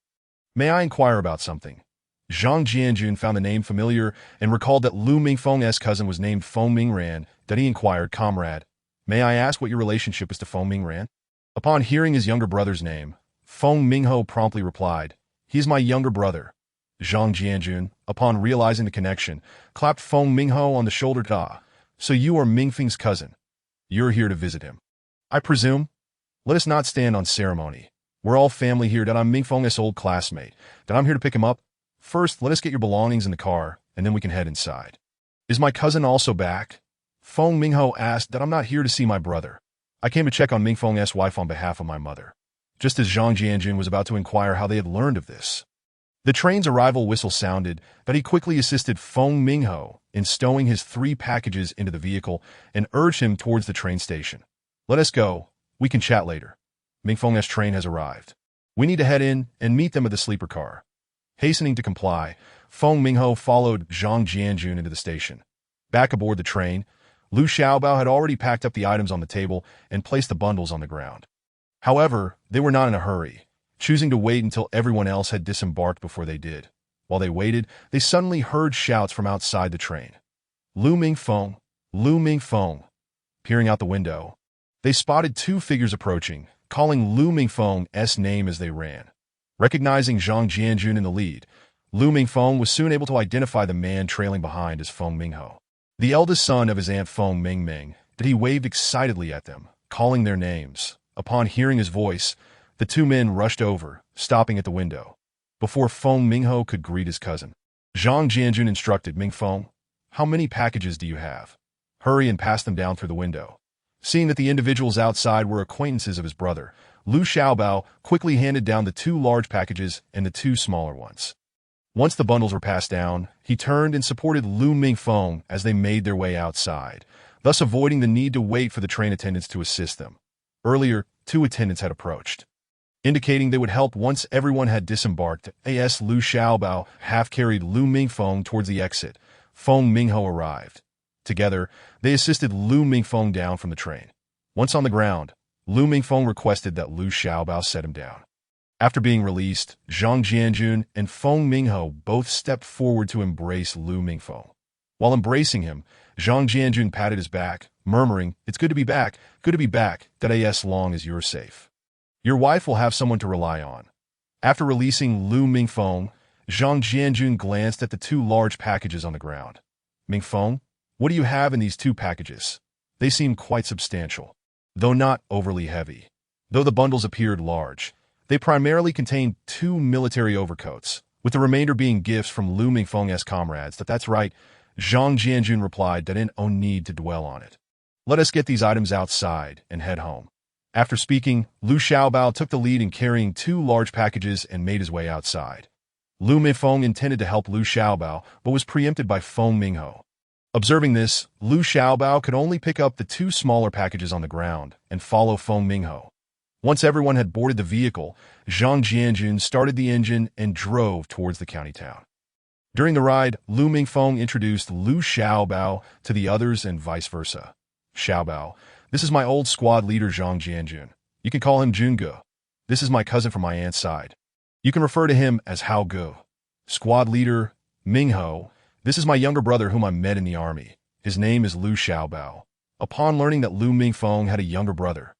May I inquire about something? Zhang Jianjun found the name familiar and recalled that Lu Mingfeng's cousin was named Feng Mingran. He inquired, Comrade, may I ask what your relationship is to Feng Mingran? Upon hearing his younger brother's name, Feng Mingho promptly replied, He is my younger brother. Zhang Jianjun, upon realizing the connection, clapped Feng Mingho on the shoulder. So you are Mingfeng's cousin. You're here to visit him, I presume? Let us not stand on ceremony. We're all family here. I'm Mingfeng's old classmate. I'm here to pick him up. First, let us get your belongings in the car, and then we can head inside. Is my cousin also back? Feng Mingho asked. I'm not here to see my brother. I came to check on Mingfeng's wife on behalf of my mother. Just as Zhang Jianjun was about to inquire how they had learned of this, the train's arrival whistle sounded. He quickly assisted Feng Mingho in stowing his 3 packages into the vehicle and urged him towards the train station. Let us go. We can chat later. Mingfeng's train has arrived. We need to head in and meet them at the sleeper car. Hastening to comply, Feng Mingho followed Zhang Jianjun into the station. Back aboard the train, Lu Xiaobao had already packed up the items on the table and placed the bundles on the ground. However, they were not in a hurry, choosing to wait until everyone else had disembarked before they did. While they waited, they suddenly heard shouts from outside the train. Lu Mingfeng, Lu Mingfeng. Peering out the window, they spotted 2 figures approaching, calling Lu Mingfeng's name as they ran. Recognizing Zhang Jianjun in the lead, Lu Mingfeng was soon able to identify the man trailing behind as Feng Mingho, the eldest son of his aunt Feng Mingming. He waved excitedly at them, calling their names. Upon hearing his voice, the 2 men rushed over, stopping at the window. Before Feng Mingho could greet his cousin, Zhang Jianjun instructed Mingfeng, How many packages do you have? Hurry and pass them down through the window. Seeing that the individuals outside were acquaintances of his brother, Lu Xiaobao quickly handed down the 2 large packages and the 2 smaller ones. Once the bundles were passed down, he turned and supported Lu Mingfeng as they made their way outside, thus avoiding the need to wait for the train attendants to assist them. Earlier, 2 attendants had approached, indicating they would help once everyone had disembarked. As Lu Xiaobao half-carried Lu Mingfeng towards the exit, Feng Mingho arrived. Together, they assisted Lu Mingfeng down from the train. Once on the ground, Lu Mingfeng requested that Lu Xiaobao set him down. After being released, Zhang Jianjun and Feng Mingho both stepped forward to embrace Lu Mingfeng. While embracing him, Zhang Jianjun patted his back, murmuring, It's good to be back, as long as you're safe. Your wife will have someone to rely on. After releasing Lu Mingfeng, Zhang Jianjun glanced at the 2 large packages on the ground. Mingfeng, what do you have in these 2 packages? They seemed quite substantial, though not overly heavy. Though the bundles appeared large, they primarily contained 2 military overcoats, with the remainder being gifts from Lu Mingfeng's comrades. That's right, Zhang Jianjun replied that no need to dwell on it. Let us get these items outside and head home. After speaking, Lu Xiaobao took the lead in carrying 2 large packages and made his way outside. Lu Mingfeng intended to help Lu Xiaobao, but was preempted by Feng Mingho. Observing this, Lu Xiaobao could only pick up the 2 smaller packages on the ground and follow Feng Mingho. Once everyone had boarded the vehicle, Zhang Jianjun started the engine and drove towards the county town. During the ride, Lu Mingfeng introduced Lu Xiaobao to the others and vice versa. Xiaobao, this is my old squad leader Zhang Jianjun. You can call him Junge. This is my cousin from my aunt's side. You can refer to him as Hao Ge. Squad leader Mingho, this is my younger brother whom I met in the army. His name is Lu Xiaobao. Upon learning that Lu Mingfeng had a younger brother,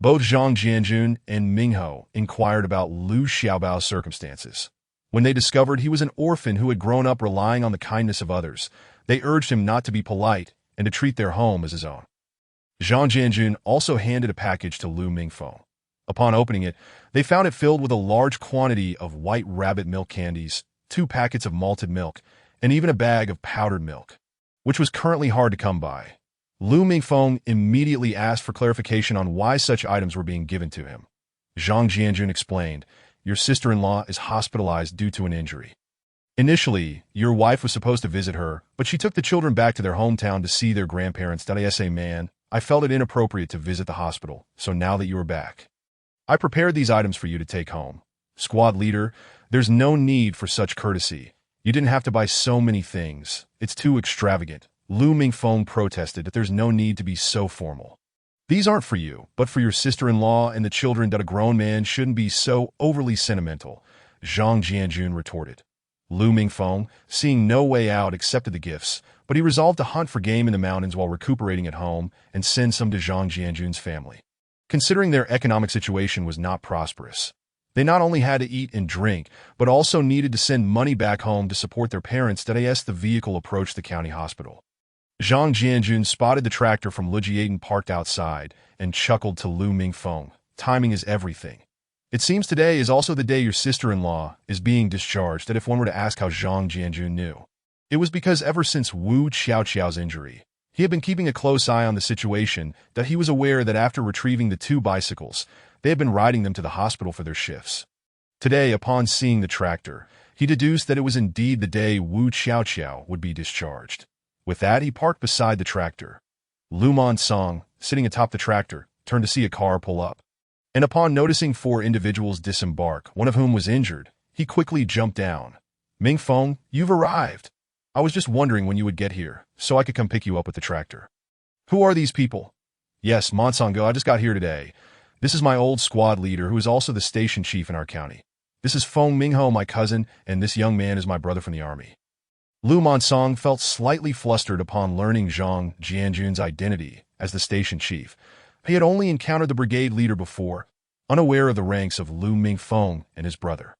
both Zhang Jianjun and Mingho inquired about Lu Xiaobao's circumstances. When they discovered he was an orphan who had grown up relying on the kindness of others, they urged him not to be polite and to treat their home as his own. Zhang Jianjun also handed a package to Lu Mingfeng. Upon opening it, they found it filled with a large quantity of white rabbit milk candies, 2 packets of malted milk, and even a bag of powdered milk, which was currently hard to come by. Lu Mingfeng immediately asked for clarification on why such items were being given to him. Zhang Jianjun explained, your sister-in-law is hospitalized due to an injury. Initially, your wife was supposed to visit her, but she took the children back to their hometown to see their grandparents. Man, I felt it inappropriate to visit the hospital, so now that you are back, I prepared these items for you to take home. Squad leader, there's no need for such courtesy. You didn't have to buy so many things. It's too extravagant. Lu Mingfeng protested that there's no need to be so formal. These aren't for you, but for your sister-in-law and the children. That a grown man shouldn't be so overly sentimental, Zhang Jianjun retorted. Lu Mingfeng, seeing no way out, accepted the gifts, but he resolved to hunt for game in the mountains while recuperating at home and send some to Zhang Jianjun's family. Considering their economic situation was not prosperous, they not only had to eat and drink, but also needed to send money back home to support their parents. As the vehicle approached the county hospital, Zhang Jianjun spotted the tractor from Lu Jiaden parked outside and chuckled to Lu Mingfeng. Timing is everything. It seems today is also the day your sister-in-law is being discharged. That if one were to ask how Zhang Jianjun knew, it was because ever since Wu Xiaoqiao's injury, he had been keeping a close eye on the situation. That he was aware that after retrieving the 2 bicycles, they had been riding them to the hospital for their shifts. Today, upon seeing the tractor, he deduced that it was indeed the day Wu Xiaoqiao would be discharged. With that, he parked beside the tractor. Lu Monsong, sitting atop the tractor, turned to see a car pull up. And upon noticing 4 individuals disembark, one of whom was injured, he quickly jumped down. Mingfeng, you've arrived. I was just wondering when you would get here, so I could come pick you up with the tractor. Who are these people? Yes, Monsong, I just got here today. This is my old squad leader, who is also the station chief in our county. This is Feng Mingho, my cousin, and this young man is my brother from the army. Lu Monsong felt slightly flustered upon learning Zhang Jianjun's identity as the station chief. He had only encountered the brigade leader before, unaware of the ranks of Lu Mingfeng and his brother.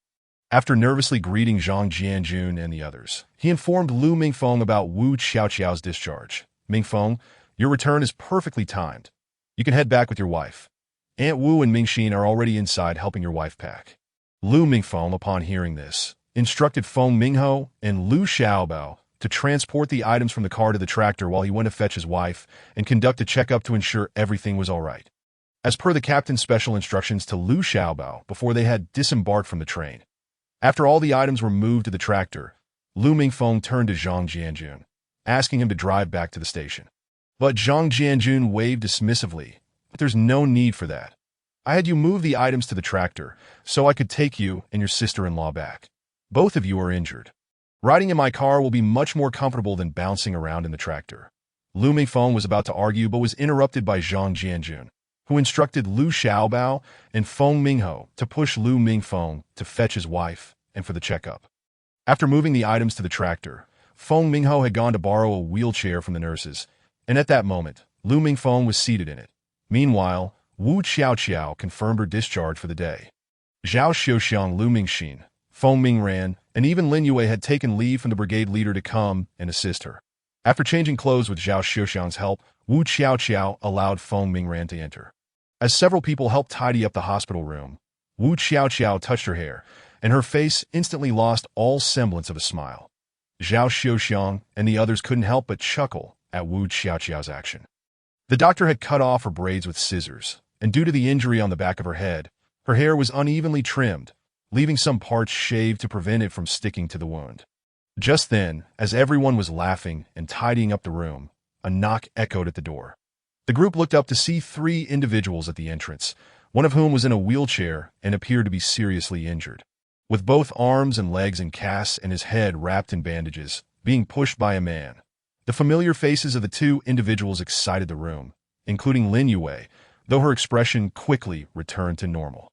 After nervously greeting Zhang Jianjun and the others, he informed Lu Mingfeng about Wu Xiaoqiao's discharge. Mingfeng, your return is perfectly timed. You can head back with your wife. Aunt Wu and Mingxin are already inside helping your wife pack. Lu Mingfeng, upon hearing this, instructed Feng Mingho and Lu Xiaobao to transport the items from the car to the tractor while he went to fetch his wife and conduct a checkup to ensure everything was all right. As per the captain's special instructions to Lu Xiaobao before they had disembarked from the train. After all the items were moved to the tractor, Lu Mingfeng turned to Zhang Jianjun, asking him to drive back to the station. But Zhang Jianjun waved dismissively. But there's no need for that. I had you move the items to the tractor so I could take you and your sister-in-law back. Both of you are injured. Riding in my car will be much more comfortable than bouncing around in the tractor. Lu Mingfeng was about to argue but was interrupted by Zhang Jianjun, who instructed Lu Xiaobao and Feng Mingho to push Lu Mingfeng to fetch his wife and for the checkup. After moving the items to the tractor, Feng Mingho had gone to borrow a wheelchair from the nurses, and at that moment, Lu Mingfeng was seated in it. Meanwhile, Wu Xiaoqiao confirmed her discharge for the day. Zhao Xiuxiang, Lu Mingxin, Feng Mingran, and even Lin Yue had taken leave from the brigade leader to come and assist her. After changing clothes with Zhao Xiuxiang's help, Wu Xiaoqiao allowed Feng Mingran to enter. As several people helped tidy up the hospital room, Wu Xiaoqiao touched her hair, and her face instantly lost all semblance of a smile. Zhao Xiuxiang and the others couldn't help but chuckle at Wu Xiaoqiao's action. The doctor had cut off her braids with scissors, and due to the injury on the back of her head, her hair was unevenly trimmed, leaving some parts shaved to prevent it from sticking to the wound. Just then, as everyone was laughing and tidying up the room, a knock echoed at the door. The group looked up to see 3 individuals at the entrance, one of whom was in a wheelchair and appeared to be seriously injured. With both arms and legs in casts and his head wrapped in bandages, being pushed by a man. The familiar faces of the 2 individuals excited the room, including Lin Yue, though her expression quickly returned to normal.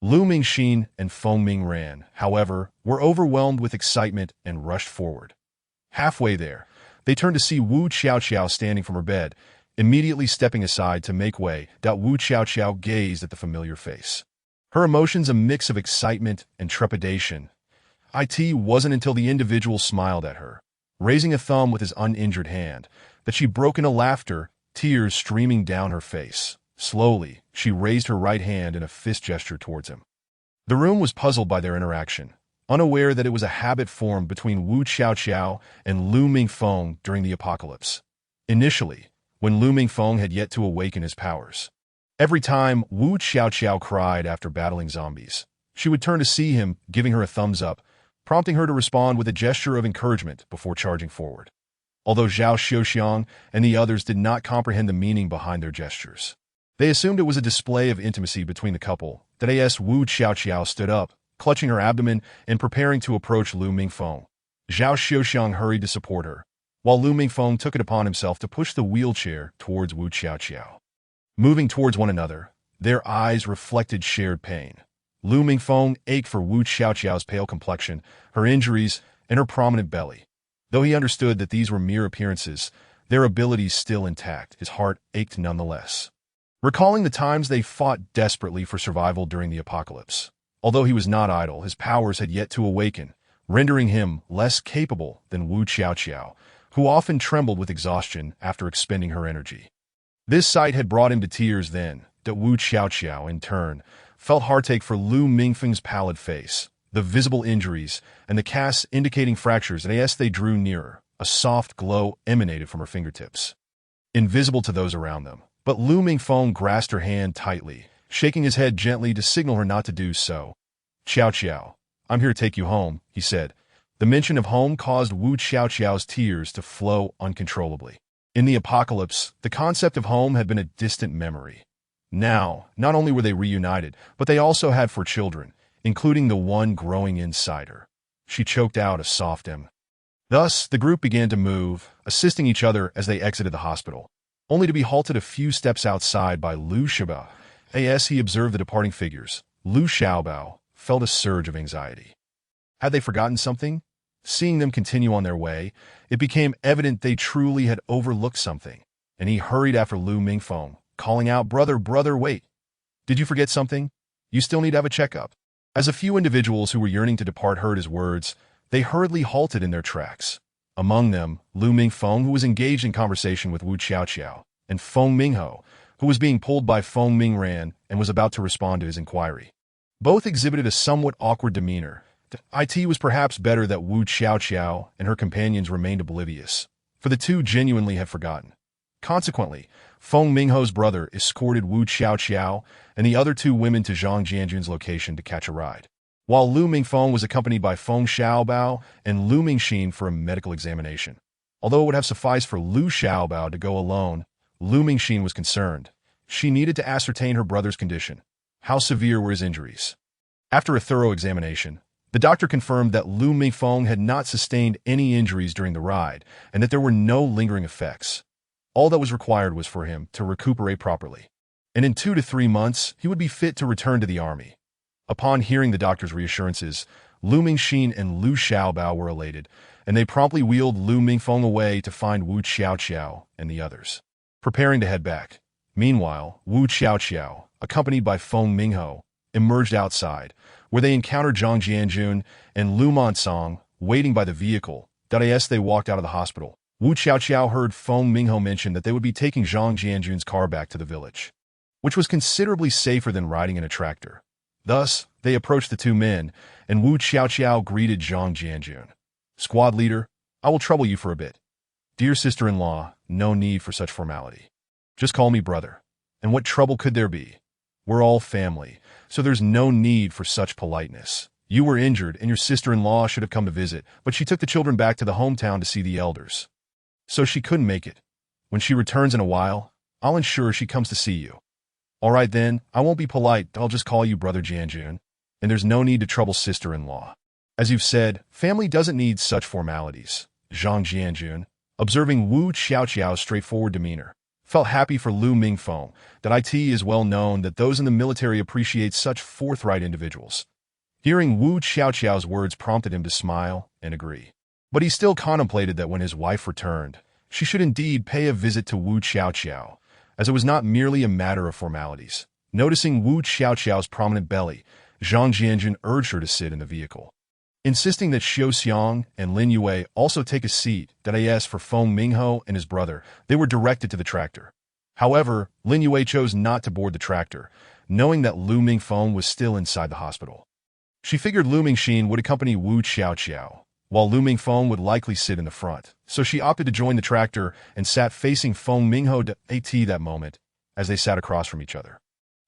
Lu Mingxin and Feng Mingran, however, were overwhelmed with excitement and rushed forward. Halfway there, they turned to see Wu Xiaoqiao standing from her bed, immediately stepping aside to make way. Wu Xiaoqiao gazed at the familiar face. Her emotions a mix of excitement and trepidation. It wasn't until the individual smiled at her, raising a thumb with his uninjured hand, that she broke into laughter, tears streaming down her face. Slowly, she raised her right hand in a fist gesture towards him. The room was puzzled by their interaction, unaware that it was a habit formed between Wu Xiaoqiao and Lu Mingfeng during the apocalypse. Initially, when Lu Mingfeng had yet to awaken his powers. Every time Wu Xiaoqiao cried after battling zombies, she would turn to see him, giving her a thumbs up, prompting her to respond with a gesture of encouragement before charging forward. Although Zhao Xiuxiang and the others did not comprehend the meaning behind their gestures, they assumed it was a display of intimacy between the couple. As Wu Xiaoqiao stood up, clutching her abdomen and preparing to approach Lu Mingfeng. Zhao Xiuxiang hurried to support her, while Lu Mingfeng took it upon himself to push the wheelchair towards Wu Xiaoqiao. Moving towards one another, their eyes reflected shared pain. Lu Mingfeng ached for Wu Xiaoqiao's pale complexion, her injuries, and her prominent belly. Though he understood that these were mere appearances, their abilities still intact, his heart ached nonetheless. Recalling the times they fought desperately for survival during the apocalypse. Although he was not idle, his powers had yet to awaken, rendering him less capable than Wu Xiaoqiao, who often trembled with exhaustion after expending her energy. This sight had brought him to tears then, that Wu Xiaoqiao, in turn, felt heartache for Lu Mingfeng's pallid face, the visible injuries, and the casts indicating fractures, and as they drew nearer, a soft glow emanated from her fingertips. Invisible to those around them, but Lu Mingfeng grasped her hand tightly, shaking his head gently to signal her not to do so. "Xiaoqiao, I'm here to take you home," he said. The mention of home caused Wu Xiaoqiao's tears to flow uncontrollably. In the apocalypse, the concept of home had been a distant memory. Now, not only were they reunited, but they also had 4 children, including the one growing inside her. She choked out a soft "em." Thus, the group began to move, assisting each other as they exited the hospital, only to be halted a few steps outside by Lu Xiaobao. As he observed the departing figures, Lu Xiaobao felt a surge of anxiety. Had they forgotten something? Seeing them continue on their way, it became evident they truly had overlooked something, and he hurried after Lu Mingfeng, calling out, "Brother, brother, wait! Did you forget something? You still need to have a checkup." As a few individuals who were yearning to depart heard his words, they hurriedly halted in their tracks. Among them, Lu Mingfeng, who was engaged in conversation with Wu Xiaoqiao, and Feng Mingho, who was being pulled by Feng Mingran and was about to respond to his inquiry. Both exhibited a somewhat awkward demeanor. It was perhaps better that Wu Xiaoqiao and her companions remained oblivious, for the 2 genuinely had forgotten. Consequently, Feng Mingho's brother escorted Wu Xiaoqiao and the other 2 women to Zhang Jianjun's location to catch a ride, while Lu Mingfeng was accompanied by Feng Xiaobao and Lu Mingxin for a medical examination. Although it would have sufficed for Lu Xiaobao to go alone, Lu Mingxin was concerned. She needed to ascertain her brother's condition. How severe were his injuries? After a thorough examination, the doctor confirmed that Lu Mingfeng had not sustained any injuries during the ride and that there were no lingering effects. All that was required was for him to recuperate properly, and in 2 to 3 months he would be fit to return to the army. Upon hearing the doctor's reassurances, Lu Mingxin and Lu Xiaobao were elated, and they promptly wheeled Lu Mingfeng away to find Wu Xiaoqiao and the others, preparing to head back. Meanwhile, Wu Xiaoqiao, accompanied by Feng Mingho, emerged outside, where they encountered Zhang Jianjun and Lu Monsong waiting by the vehicle. As they walked out of the hospital, Wu Xiaoqiao heard Feng Mingho mention that they would be taking Zhang Jianjun's car back to the village, which was considerably safer than riding in a tractor. Thus, they approached the two men, and Wu Xiaoqiao greeted Zhang Jianjun. "Squad leader, I will trouble you for a bit. Dear sister-in-law, no need for such formality. Just call me brother. And what trouble could there be? We're all family, so there's no need for such politeness. You were injured, and your sister-in-law should have come to visit, but she took the children back to the hometown to see the elders. So she couldn't make it. When she returns in a while, I'll ensure she comes to see you. All right then, I won't be polite, I'll just call you Brother Jianjun, and there's no need to trouble sister-in-law. As you've said, family doesn't need such formalities." Zhang Jianjun, observing Wu Xiaoqiao's straightforward demeanor, felt happy for Lu Mingfeng that it is well known that those in the military appreciate such forthright individuals. Hearing Wu Xiaoqiao's words prompted him to smile and agree. But he still contemplated that when his wife returned, she should indeed pay a visit to Wu Xiaoqiao, as it was not merely a matter of formalities. Noticing Wu Xiaoqiao's prominent belly, Zhang Jianjun urged her to sit in the vehicle. Insisting that Xiao Xiang and Lin Yue also take a seat, that is for Feng Mingho and his brother, they were directed to the tractor. However, Lin Yue chose not to board the tractor, knowing that Lu Mingfeng was still inside the hospital. She figured Lu Mingxin would accompany Wu Xiaoqiao, while Lu Mingfeng would likely sit in the front, so she opted to join the tractor and sat facing Feng Mingho at that moment, as they sat across from each other.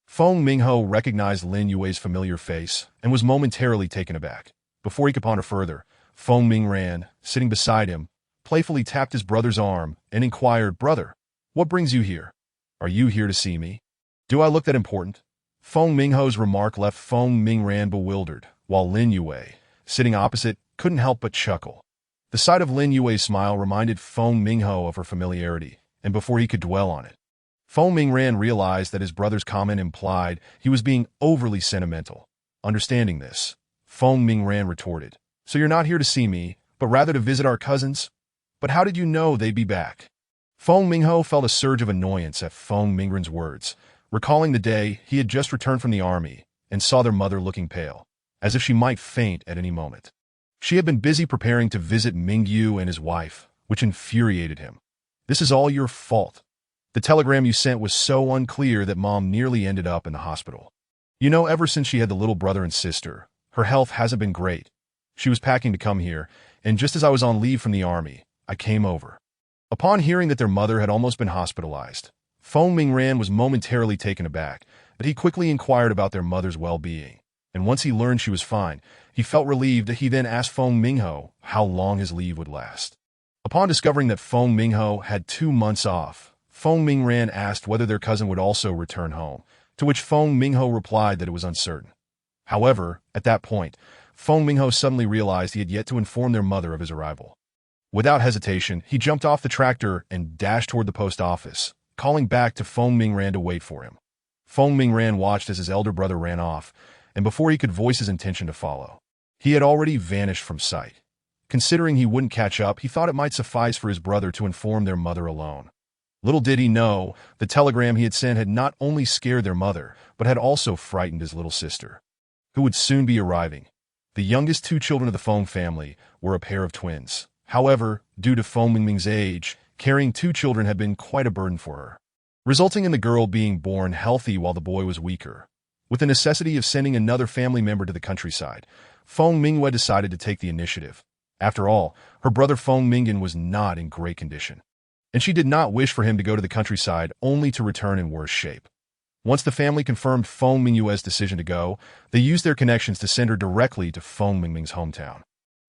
Feng Mingho recognized Lin Yue's familiar face and was momentarily taken aback. Before he could ponder further, Feng Mingran, sitting beside him, playfully tapped his brother's arm and inquired, "Brother, what brings you here? Are you here to see me? Do I look that important?" Feng Mingho's remark left Feng Mingran bewildered, while Lin Yue, sitting opposite, couldn't help but chuckle. The sight of Lin Yue's smile reminded Feng Mingho of her familiarity, and before he could dwell on it, Feng Mingran realized that his brother's comment implied he was being overly sentimental. Understanding this, Feng Mingran retorted, "So you're not here to see me, but rather to visit our cousins? But how did you know they'd be back?" Feng Mingho felt a surge of annoyance at Feng Mingran's words, recalling the day he had just returned from the army and saw their mother looking pale, as if she might faint at any moment. She had been busy preparing to visit Mingyu and his wife, which infuriated him. "This is all your fault. The telegram you sent was so unclear that Mom nearly ended up in the hospital. You know, ever since she had the little brother and sister, her health hasn't been great. She was packing to come here, and just as I was on leave from the army, I came over." Upon hearing that their mother had almost been hospitalized, Feng Mingran was momentarily taken aback, but he quickly inquired about their mother's well-being, and once he learned she was fine, he felt relieved that he then asked Feng Mingho how long his leave would last. Upon discovering that Feng Mingho had 2 months off, Feng Mingran asked whether their cousin would also return home, to which Feng Mingho replied that it was uncertain. However, at that point, Feng Mingho suddenly realized he had yet to inform their mother of his arrival. Without hesitation, he jumped off the tractor and dashed toward the post office, calling back to Feng Mingran to wait for him. Feng Mingran watched as his elder brother ran off, and before he could voice his intention to follow, he had already vanished from sight. Considering he wouldn't catch up, he thought it might suffice for his brother to inform their mother alone. Little did he know, the telegram he had sent had not only scared their mother, but had also frightened his little sister, who would soon be arriving. The youngest 2 children of the Feng family were a pair of twins. However, due to Feng Mingming's age, carrying 2 children had been quite a burden for her, resulting in the girl being born healthy while the boy was weaker. With the necessity of sending another family member to the countryside, Feng Mingwei decided to take the initiative. After all, her brother Feng Mingyan was not in great condition, and she did not wish for him to go to the countryside only to return in worse shape. Once the family confirmed Feng Mingyue's decision to go, they used their connections to send her directly to Feng Mingming's hometown.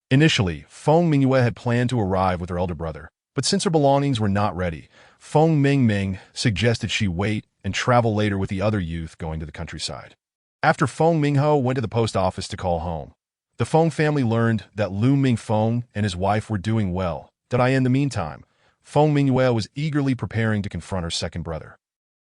Initially, Feng Mingyue had planned to arrive with her elder brother, but since her belongings were not ready, Feng Mingming suggested she wait and travel later with the other youth going to the countryside. After Feng Mingho went to the post office to call home, the Feng family learned that Lu Mingfeng and his wife were doing well. In the meantime, Feng Mingyue was eagerly preparing to confront her second brother,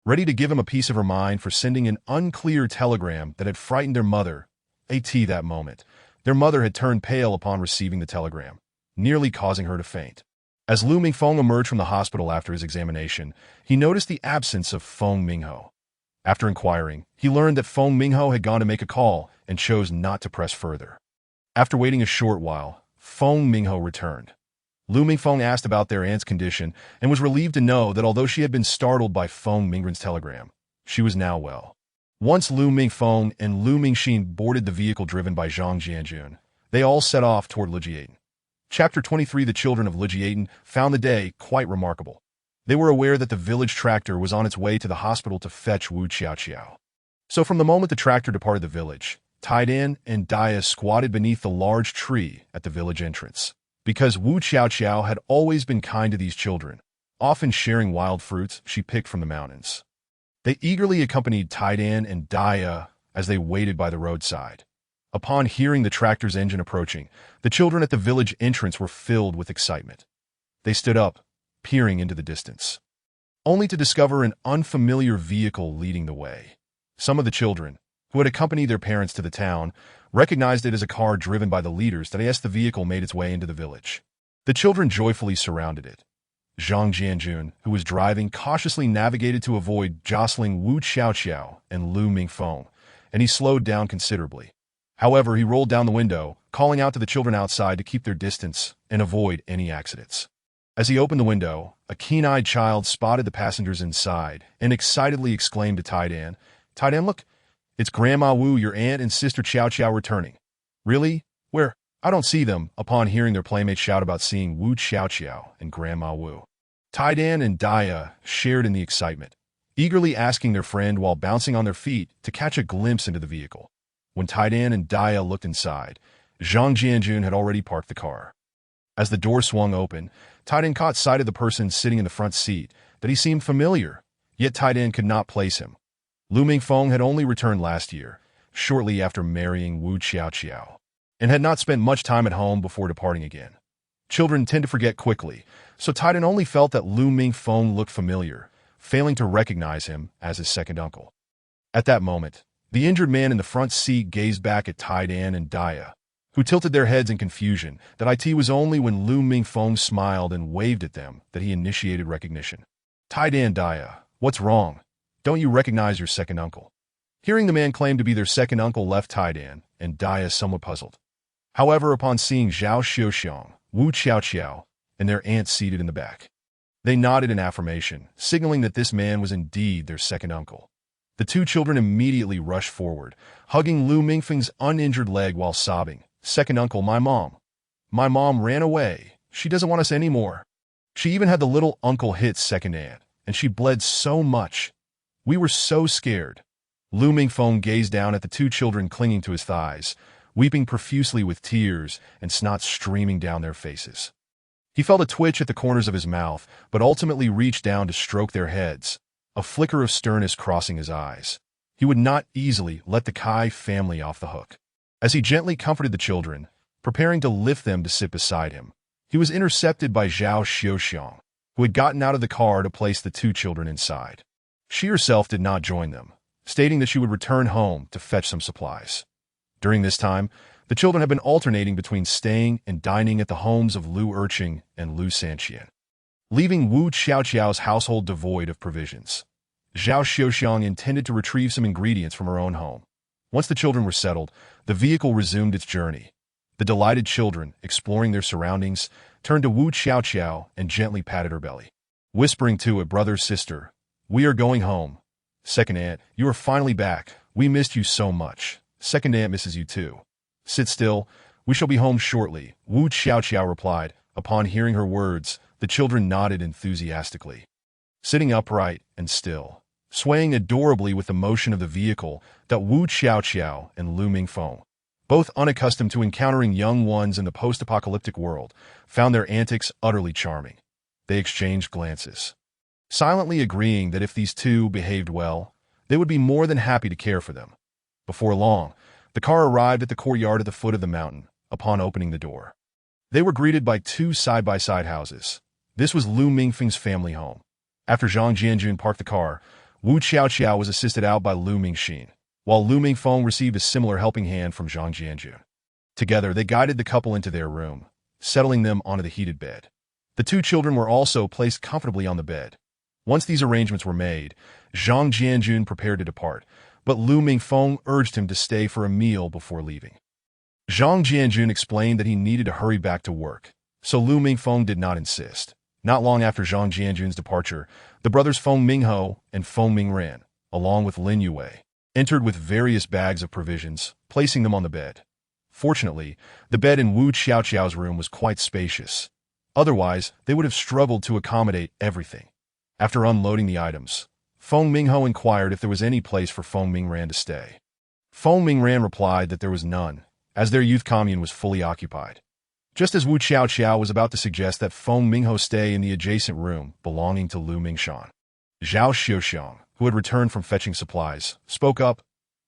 ready to give him a piece of her mind for sending an unclear telegram that had frightened their mother. At that moment, their mother had turned pale upon receiving the telegram, nearly causing her to faint. As Lu Mingfeng emerged from the hospital after his examination, he noticed the absence of Feng Mingho. After inquiring, he learned that Feng Mingho had gone to make a call and chose not to press further. After waiting a short while, Feng Mingho returned. Lu Mingfeng asked about their aunt's condition and was relieved to know that although she had been startled by Feng Mingren's telegram, she was now well. Once Lu Mingfeng and Lu Mingxin boarded the vehicle driven by Zhang Jianjun, they all set off toward Lijiaten. Chapter 23. The children of Lijiaten found the day quite remarkable. They were aware that the village tractor was on its way to the hospital to fetch Wu Xiaoqiao. So from the moment the tractor departed the village, Taidan and Dia squatted beneath the large tree at the village entrance. Because Wu Xiaoqiao had always been kind to these children, often sharing wild fruits she picked from the mountains. They eagerly accompanied Taidan and Dia as they waited by the roadside. Upon hearing the tractor's engine approaching, the children at the village entrance were filled with excitement. They stood up, peering into the distance, only to discover an unfamiliar vehicle leading the way. Some of the children, who had accompanied their parents to the town, recognized it as a car driven by the leaders that as the vehicle made its way into the village. The children joyfully surrounded it. Zhang Jianjun, who was driving, cautiously navigated to avoid jostling Wu Xiaoqiao and Lu Mingfeng, and he slowed down considerably. However, he rolled down the window, calling out to the children outside to keep their distance and avoid any accidents. As he opened the window, a keen-eyed child spotted the passengers inside and excitedly exclaimed to Taidan, "Taidan, look, it's Grandma Wu, your aunt and sister Xiaoqiao returning." "Really? Where? I don't see them," upon hearing their playmates shout about seeing Wu Xiaoqiao and Grandma Wu. Taidan and Dia shared in the excitement, eagerly asking their friend while bouncing on their feet to catch a glimpse into the vehicle. When Taidan and Dia looked inside, Zhang Jianjun had already parked the car. As the door swung open, Taidan caught sight of the person sitting in the front seat, that he seemed familiar, yet Taidan could not place him. Lu Mingfeng had only returned last year, shortly after marrying Wu Xiaoqiao, and had not spent much time at home before departing again. Children tend to forget quickly, so Taidan only felt that Lu Mingfeng looked familiar, failing to recognize him as his second uncle. At that moment, the injured man in the front seat gazed back at Taidan and Dia, who tilted their heads in confusion. That it was only when Lu Mingfeng smiled and waved at them that he initiated recognition. "Taidan, Dia, what's wrong? Don't you recognize your second uncle?" Hearing the man claim to be their second uncle left Taidan and Dia somewhat puzzled. However, upon seeing Zhao Xiuxiong, Wu Xiaoqiao, and their aunt seated in the back, they nodded in affirmation, signaling that this man was indeed their second uncle. The two children immediately rushed forward, hugging Lu Mingfeng's uninjured leg while sobbing, "Second uncle, my mom. My mom ran away. She doesn't want us anymore. She even had the little uncle hit second aunt, and she bled so much. We were so scared." Lu Mingfeng gazed down at the two children clinging to his thighs, weeping profusely with tears and snot streaming down their faces. He felt a twitch at the corners of his mouth, but ultimately reached down to stroke their heads, a flicker of sternness crossing his eyes. He would not easily let the Kai family off the hook. As he gently comforted the children, preparing to lift them to sit beside him, he was intercepted by Zhao Xiuxiong, who had gotten out of the car to place the two children inside. She herself did not join them, stating that she would return home to fetch some supplies. During this time, the children had been alternating between staying and dining at the homes of Lu Erqing and Lu Sanqian, leaving Wu Xiaoqiao's household devoid of provisions. Zhao Xiuxiong intended to retrieve some ingredients from her own home. Once the children were settled, the vehicle resumed its journey. The delighted children, exploring their surroundings, turned to Wu Xiaoqiao and gently patted her belly, whispering to it, "Brother, sister, we are going home. Second aunt, you are finally back. We missed you so much. Second aunt misses you too. Sit still. We shall be home shortly," Wu Xiaoqiao replied. Upon hearing her words, the children nodded enthusiastically. Sitting upright and still, swaying adorably with the motion of the vehicle, that Wu Xiaoqiao and Lu Mingfeng, both unaccustomed to encountering young ones in the post-apocalyptic world, found their antics utterly charming. They exchanged glances, silently agreeing that if these two behaved well, they would be more than happy to care for them. Before long, the car arrived at the courtyard at the foot of the mountain. Upon opening the door, they were greeted by two side-by-side houses. This was Lu Mingfeng's family home. After Zhang Jianjun parked the car, Wu Xiaoqiao was assisted out by Lu Mingxin, while Lu Mingfeng received a similar helping hand from Zhang Jianjun. Together, they guided the couple into their room, settling them onto the heated bed. The two children were also placed comfortably on the bed. Once these arrangements were made, Zhang Jianjun prepared to depart, but Lu Mingfeng urged him to stay for a meal before leaving. Zhang Jianjun explained that he needed to hurry back to work, so Lu Mingfeng did not insist. Not long after Zhang Jianjun's departure, the brothers Feng Mingho and Feng Mingran, along with Lin Yue, entered with various bags of provisions, placing them on the bed. Fortunately, the bed in Wu Xiaoqiao's room was quite spacious. Otherwise, they would have struggled to accommodate everything. After unloading the items, Feng Mingho inquired if there was any place for Feng Mingran to stay. Feng Mingran replied that there was none, as their youth commune was fully occupied. Just as Wu Xiaoqiao was about to suggest that Feng Mingho stay in the adjacent room belonging to Lu Mingshan, Zhao Xiuxiang, who had returned from fetching supplies, spoke up.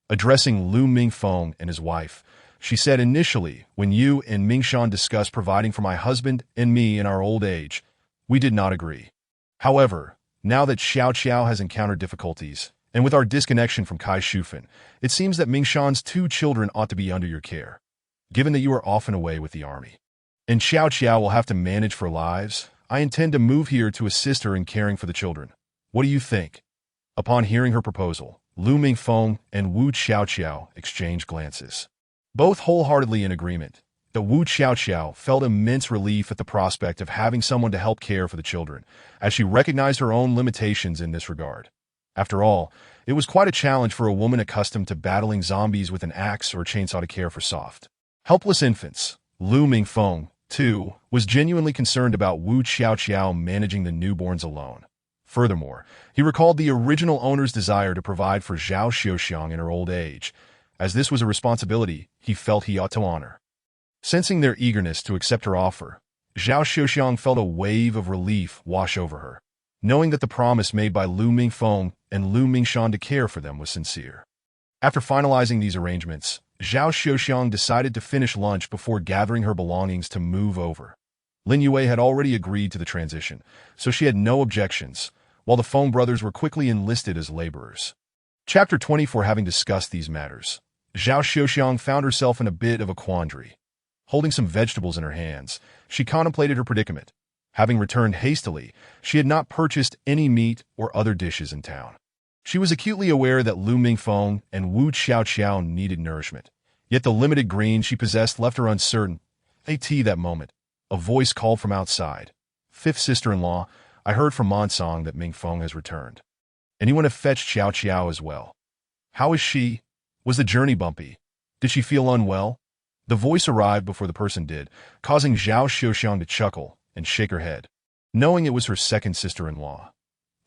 Addressing Lu Mingfeng and his wife, she said, "Initially, when you and Mingshan discussed providing for my husband and me in our old age, we did not agree. However, now that Xiaoqiao has encountered difficulties, and with our disconnection from Kai Shufan, it seems that Mingshan's 2 children ought to be under your care, given that you are often away with the army. And Xiaoqiao will have to manage for lives. I intend to move here to assist her in caring for the children. What do you think?" Upon hearing her proposal, Lu Mingfeng and Wu Xiaoqiao exchanged glances, both wholeheartedly in agreement. The Wu Xiaoqiao felt immense relief at the prospect of having someone to help care for the children, as she recognized her own limitations in this regard. After all, it was quite a challenge for a woman accustomed to battling zombies with an axe or chainsaw to care for soft, helpless infants. Lu Mingfeng, too, was genuinely concerned about Wu Xiaoqiao managing the newborns alone. Furthermore, he recalled the original owner's desire to provide for Zhao Xiuxiang in her old age, as this was a responsibility he felt he ought to honor. Sensing their eagerness to accept her offer, Zhao Xiuxiang felt a wave of relief wash over her, knowing that the promise made by Lu Mingfeng and Lu Mingshan to care for them was sincere. After finalizing these arrangements, Zhao Xiuxiang decided to finish lunch before gathering her belongings to move over. Lin Yue had already agreed to the transition, so she had no objections, while the Feng brothers were quickly enlisted as laborers. Chapter 24. Having discussed these matters, Zhao Xiuxiang found herself in a bit of a quandary. Holding some vegetables in her hands, she contemplated her predicament. Having returned hastily, she had not purchased any meat or other dishes in town. She was acutely aware that Lu Mingfeng and Wu Xiaoqiao needed nourishment, yet the limited grain she possessed left her uncertain. That moment, a voice called from outside. "Fifth sister-in-law, I heard from Monsong that Mingfeng has returned. Anyone have fetched Xiaoqiao as well? How is she? Was the journey bumpy? Did she feel unwell?" The voice arrived before the person did, causing Zhao Xiuxiang to chuckle and shake her head, knowing it was her second sister-in-law.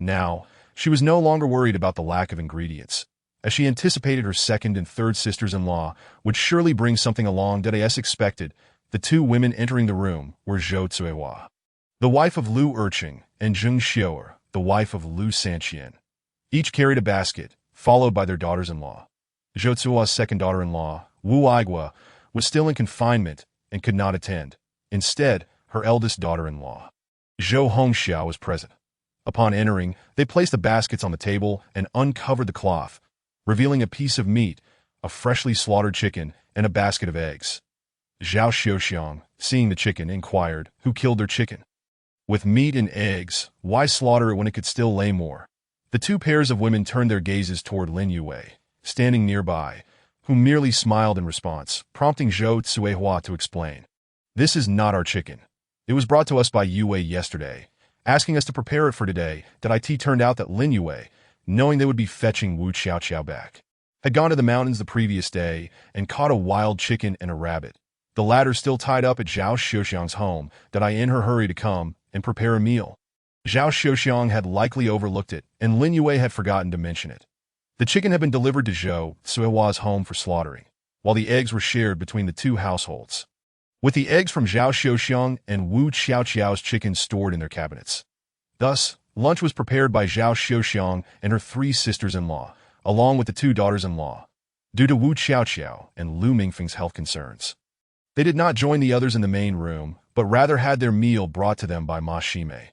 Now, she was no longer worried about the lack of ingredients, as she anticipated her second and third sisters-in-law would surely bring something along that as expected. The 2 women entering the room were Zhou Zuihua, the wife of Lu Erqing, and Zheng Xiuer, the wife of Lu Sanqian. Each carried a basket, followed by their daughters-in-law. Zhou Zuihua's second daughter-in-law, Wu Aigua, was still in confinement and could not attend. Instead, her eldest daughter-in-law, Zhou Hongxiao, was present. Upon entering, they placed the baskets on the table and uncovered the cloth, revealing a piece of meat, a freshly slaughtered chicken, and a basket of eggs. Zhao Xiuxiang, seeing the chicken, inquired, "Who killed their chicken? With meat and eggs, why slaughter it when it could still lay more?" The 2 pairs of women turned their gazes toward Lin Yue, standing nearby, who merely smiled in response, prompting Zhou Zuihua to explain. "This is not our chicken. It was brought to us by Yue yesterday, asking us to prepare it for today." It turned out that Lin Yue, knowing they would be fetching Wu Xiaoqiao back, had gone to the mountains the previous day and caught a wild chicken and a rabbit, the latter still tied up at Zhao Xiuxiang's home, in her hurry to come and prepare a meal. Zhao Xiuxiang had likely overlooked it, and Lin Yue had forgotten to mention it. The chicken had been delivered to Zhou Zuihua's home for slaughtering, while the eggs were shared between the 2 households, with the eggs from Zhao Xiuxiang and Wu Xiaoqiao's chicken stored in their cabinets. Thus, lunch was prepared by Zhao Xiuxiang and her 3 sisters-in-law, along with the 2 daughters-in-law. Due to Wu Xiaoqiao and Lu Mingfeng's health concerns, they did not join the others in the main room, but rather had their meal brought to them by Ma Ximei.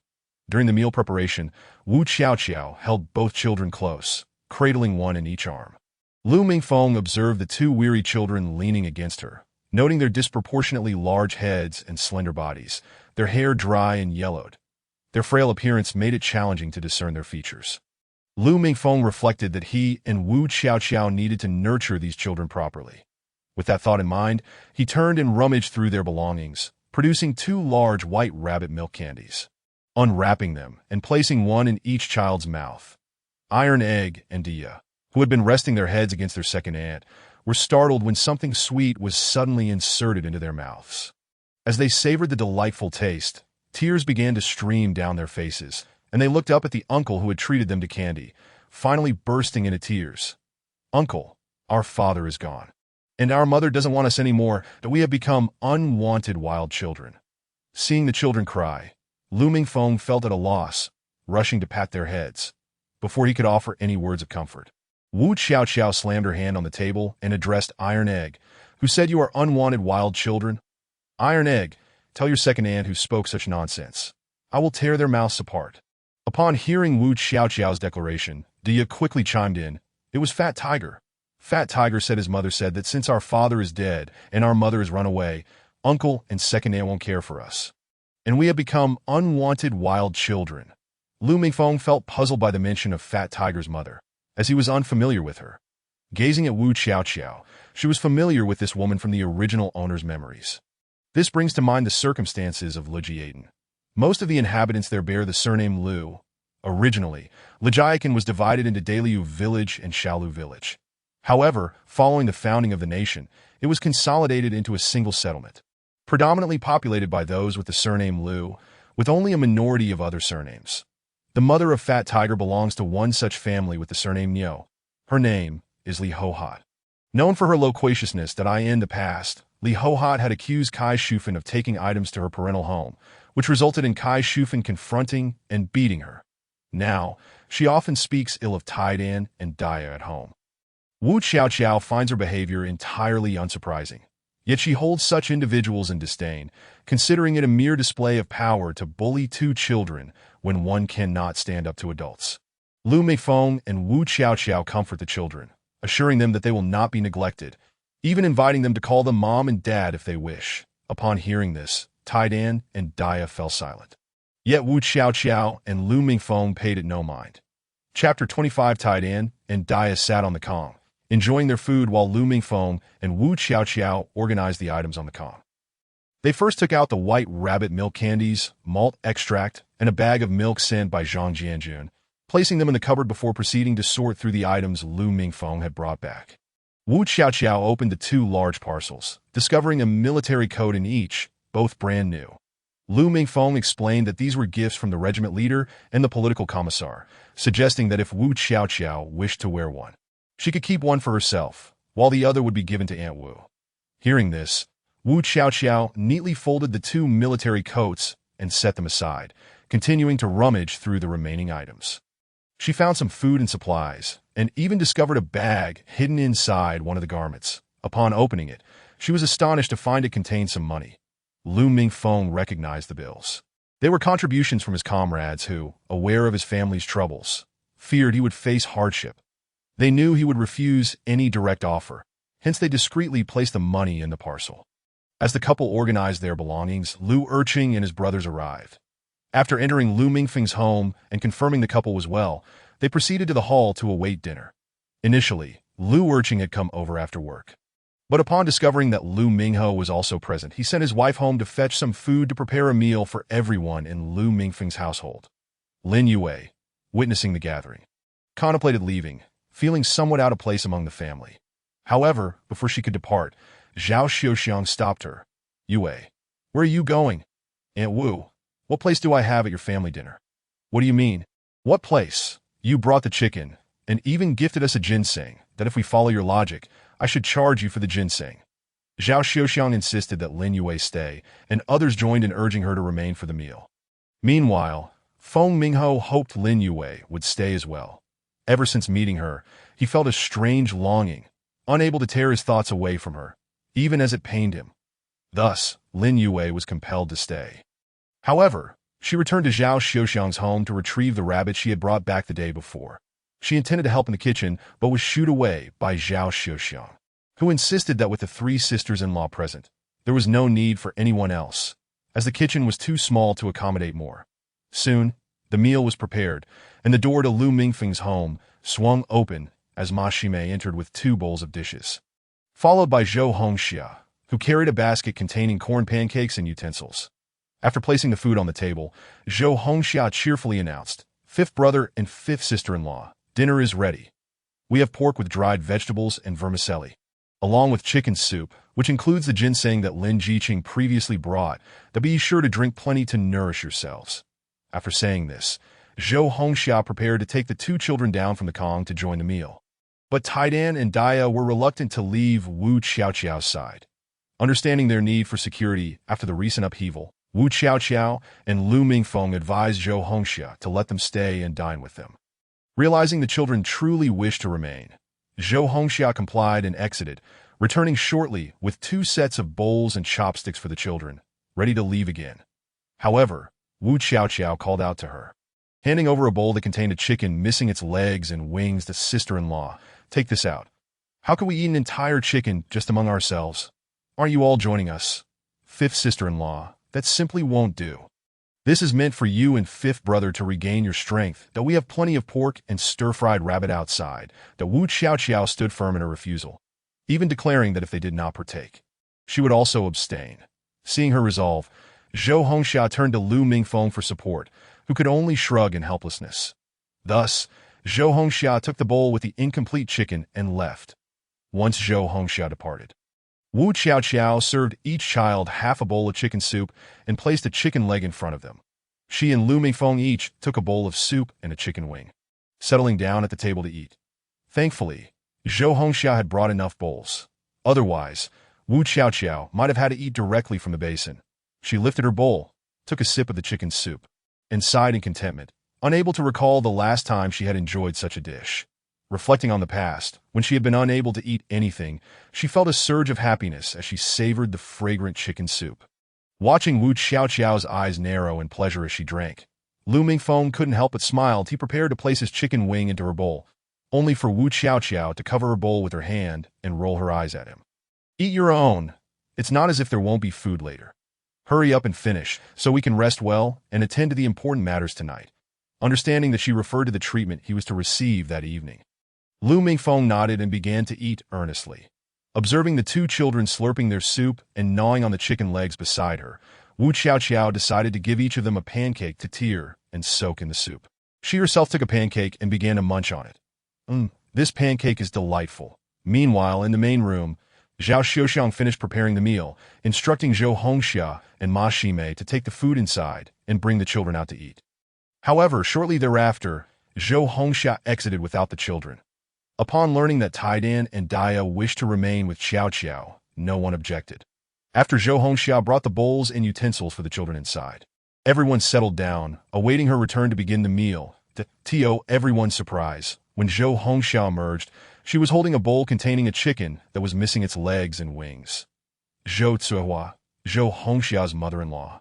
During the meal preparation, Wu Xiaoqiao held both children close, cradling one in each arm. Lu Mingfeng observed the 2 weary children leaning against her, noting their disproportionately large heads and slender bodies, their hair dry and yellowed. Their frail appearance made it challenging to discern their features. Lu Mingfeng reflected that he and Wu Xiaoqiao needed to nurture these children properly. With that thought in mind, he turned and rummaged through their belongings, producing 2 large white rabbit milk candies. Unwrapping them and placing one in each child's mouth, Iron Egg and Dia, who had been resting their heads against their second aunt, were startled when something sweet was suddenly inserted into their mouths. As they savored the delightful taste, tears began to stream down their faces, and they looked up at the uncle who had treated them to candy, finally bursting into tears. "Uncle, our father is gone, and our mother doesn't want us anymore, that we have become unwanted wild children." Seeing the children cry, Lu Mingfeng felt at a loss, rushing to pat their heads, before he could offer any words of comfort. Wu Xiaoqiao slammed her hand on the table and addressed Iron Egg, who said, "You are unwanted wild children. Iron Egg, tell your second aunt who spoke such nonsense. I will tear their mouths apart." Upon hearing Wu Xiaoqiao's declaration, Dia quickly chimed in. "It was Fat Tiger. Fat Tiger said his mother said that since our father is dead and our mother has run away, uncle and second aunt won't care for us, and we have become unwanted wild children." Lu Mingfeng felt puzzled by the mention of Fat Tiger's mother, as he was unfamiliar with her. Gazing at Wu Xiaoqiao, she was familiar with this woman from the original owner's memories. This brings to mind the circumstances of Lijiaten. Most of the inhabitants there bear the surname Lu. Originally, Lijiaken was divided into Daliu village and Shaolu village. However, following the founding of the nation, it was consolidated into a single settlement, predominantly populated by those with the surname Lu, with only a minority of other surnames. The mother of Fat Tiger belongs to one such family with the surname Niu. Her name is Li Hohat. Known for her loquaciousness that in the past, Li Hohat had accused Kai Shufan of taking items to her parental home, which resulted in Kai Shufan confronting and beating her. Now, she often speaks ill of Taidan and Dia at home. Wu Xiaoqiao finds her behavior entirely unsurprising, yet she holds such individuals in disdain, considering it a mere display of power to bully 2 children when one cannot stand up to adults. Lu Meifeng and Wu Xiaoqiao comfort the children, assuring them that they will not be neglected, even inviting them to call them mom and dad if they wish. Upon hearing this, Taidan and Dia fell silent. Yet Wu Xiaoqiao and Lu Mingfeng paid it no mind. Chapter 25. Taidan and Dia sat on the Kong, enjoying their food while Lu Mingfeng and Wu Xiaoqiao organized the items on the Kong. They first took out the white rabbit milk candies, malt extract, and a bag of milk sent by Zhang Jianjun, placing them in the cupboard before proceeding to sort through the items Lu Mingfeng had brought back. Wu Xiaoqiao opened the 2 large parcels, discovering a military coat in each, both brand new. Lu Mingfeng explained that these were gifts from the regiment leader and the political commissar, suggesting that if Wu Xiaoqiao wished to wear one, she could keep one for herself, while the other would be given to Aunt Wu. Hearing this, Wu Xiaoqiao neatly folded the 2 military coats and set them aside, continuing to rummage through the remaining items. She found some food and supplies, and even discovered a bag hidden inside one of the garments. Upon opening it, she was astonished to find it contained some money. Lu Mingfeng recognized the bills. They were contributions from his comrades who, aware of his family's troubles, feared he would face hardship. They knew he would refuse any direct offer, hence they discreetly placed the money in the parcel. As the couple organized their belongings, Lu Erqing and his brothers arrived. After entering Lu Mingfeng's home and confirming the couple was well, they proceeded to the hall to await dinner. Initially, Lu Erqing had come over after work. But upon discovering that Lu Mingho was also present, he sent his wife home to fetch some food to prepare a meal for everyone in Lu Mingfeng's household. Lin Yue, witnessing the gathering, contemplated leaving, feeling somewhat out of place among the family. However, before she could depart, Zhao Xiuxiang stopped her. "Yue, where are you going?" "Aunt Wu, what place do I have at your family dinner?" "What do you mean? What place? You brought the chicken, and even gifted us a ginseng, that if we follow your logic, I should charge you for the ginseng." Zhao Xiuxiang insisted that Lin Yue stay, and others joined in urging her to remain for the meal. Meanwhile, Feng Mingho hoped Lin Yue would stay as well. Ever since meeting her, he felt a strange longing, unable to tear his thoughts away from her, even as it pained him. Thus, Lin Yue was compelled to stay. However, she returned to Zhao Xiuxiang's home to retrieve the rabbit she had brought back the day before. She intended to help in the kitchen, but was shooed away by Zhao Xiuxiang, who insisted that with the 3 sisters-in-law present, there was no need for anyone else, as the kitchen was too small to accommodate more. Soon, the meal was prepared, and the door to Lu Mingfeng's home swung open as Ma Shimei entered with 2 bowls of dishes. Followed by Zhou Hongxia, who carried a basket containing corn pancakes and utensils. After placing the food on the table, Zhou Hongxia cheerfully announced, "Fifth brother and fifth sister-in-law, dinner is ready. We have pork with dried vegetables and vermicelli, along with chicken soup, which includes the ginseng that Lin Jiqing previously brought, that be sure to drink plenty to nourish yourselves." After saying this, Zhou Hongxia prepared to take the two children down from the Kong to join the meal. But Taidan and Dia were reluctant to leave Wu Xiaoqiao's side. Understanding their need for security after the recent upheaval, Wu Xiaoqiao and Lu Mingfeng advised Zhou Hongxia to let them stay and dine with them. Realizing the children truly wished to remain, Zhou Hongxia complied and exited, returning shortly with 2 sets of bowls and chopsticks for the children, ready to leave again. However, Wu Xiaoqiao called out to her, handing over a bowl that contained a chicken missing its legs and wings to sister-in-law. "Take this out. How could we eat an entire chicken just among ourselves? Aren't you all joining us?" "Fifth sister-in-law, that simply won't do. This is meant for you and fifth brother to regain your strength, that we have plenty of pork and stir-fried rabbit outside." That Wu Xiaoqiao stood firm in her refusal, even declaring that if they did not partake, she would also abstain. Seeing her resolve, Zhou Hongxia turned to Lu Mingfeng for support, who could only shrug in helplessness. Thus, Zhou Hongxia took the bowl with the incomplete chicken and left. Once Zhou Hongxia departed, Wu Xiaoqiao served each child half a bowl of chicken soup and placed a chicken leg in front of them. She and Lu Mingfeng each took a bowl of soup and a chicken wing, settling down at the table to eat. Thankfully, Zhou Hongxia had brought enough bowls. Otherwise, Wu Xiaoqiao might have had to eat directly from the basin. She lifted her bowl, took a sip of the chicken soup, and sighed in contentment, unable to recall the last time she had enjoyed such a dish. Reflecting on the past, when she had been unable to eat anything, she felt a surge of happiness as she savored the fragrant chicken soup. Watching Wu Xiaoqiao's eyes narrow in pleasure as she drank, Lu Mingfeng couldn't help but smile as he prepared to place his chicken wing into her bowl, only for Wu Xiaoqiao to cover her bowl with her hand and roll her eyes at him. "Eat your own. It's not as if there won't be food later. Hurry up and finish, so we can rest well and attend to the important matters tonight." Understanding that she referred to the treatment he was to receive that evening, Lu Mingfeng nodded and began to eat earnestly. Observing the two children slurping their soup and gnawing on the chicken legs beside her, Wu Xiaoqiao decided to give each of them a pancake to tear and soak in the soup. She herself took a pancake and began to munch on it. This pancake is delightful." Meanwhile, in the main room, Zhao Xiuxiang finished preparing the meal, instructing Zhou Hongxia and Ma Shimei to take the food inside and bring the children out to eat. However, shortly thereafter, Zhou Hongxia exited without the children. Upon learning that Taidan and Dia wished to remain with Xiaoqiao, no one objected. After Zhou Hongxia brought the bowls and utensils for the children inside, everyone settled down, awaiting her return to begin the meal. To everyone's surprise, when Zhou Hongxia emerged, she was holding a bowl containing a chicken that was missing its legs and wings. Zhou Tsuhua, Zhou Hongxia's mother-in-law,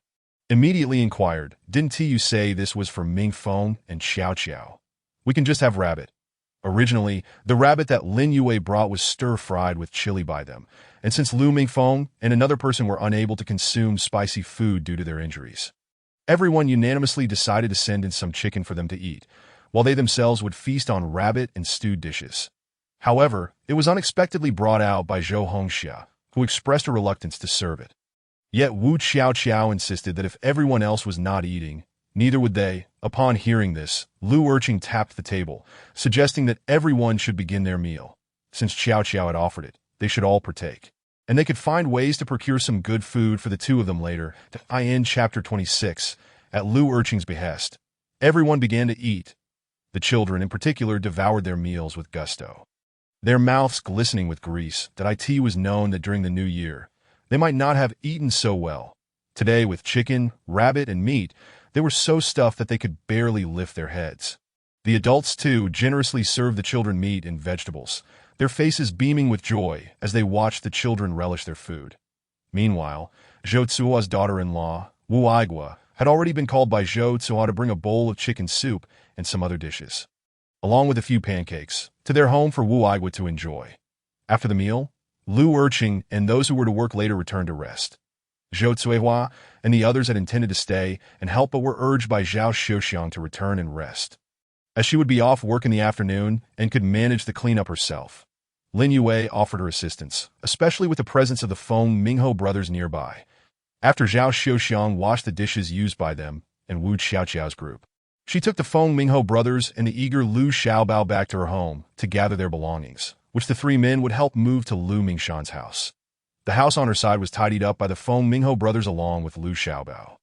immediately inquired, "Didn't you say this was for Mingfeng and Xiaoqiao? We can just have rabbit." Originally, the rabbit that Lin Yue brought was stir-fried with chili by them, and since Lu Mingfeng and another person were unable to consume spicy food due to their injuries, everyone unanimously decided to send in some chicken for them to eat, while they themselves would feast on rabbit and stewed dishes. However, it was unexpectedly brought out by Zhou Hongxia, who expressed a reluctance to serve it. Yet Wu Xiaoqiao insisted that if everyone else was not eating, neither would they. Upon hearing this, Lu Urqing tapped the table, suggesting that everyone should begin their meal. Since Xiaoqiao had offered it, they should all partake, and they could find ways to procure some good food for the two of them later. In Chapter 26, at Lu Urqing's behest, everyone began to eat. The children, in particular, devoured their meals with gusto, their mouths glistening with grease. It was known that during the new year, they might not have eaten so well. Today, with chicken, rabbit, and meat, they were so stuffed that they could barely lift their heads. The adults, too, generously served the children meat and vegetables, their faces beaming with joy as they watched the children relish their food. Meanwhile, Zhou Tsua's daughter-in-law, Wu Aigua, had already been called by Zhou Tsua to bring a bowl of chicken soup and some other dishes, along with a few pancakes, to their home for Wu Aigua to enjoy. After the meal, Lu Urqing and those who were to work later returned to rest. Zhou Tsuehua and the others had intended to stay and help but were urged by Zhao Xiuxiang to return and rest, as she would be off work in the afternoon and could manage the cleanup herself. Lin Yue offered her assistance, especially with the presence of the Feng Mingho brothers nearby. After Zhao Xiuxiang washed the dishes used by them and Wu Xiaoqiao's group, she took the Feng Mingho brothers and the eager Lu Xiaobao back to her home to gather their belongings, which the three men would help move to Lu Mingshan's house. The house on her side was tidied up by the Feng Mingho brothers along with Lu Xiaobao,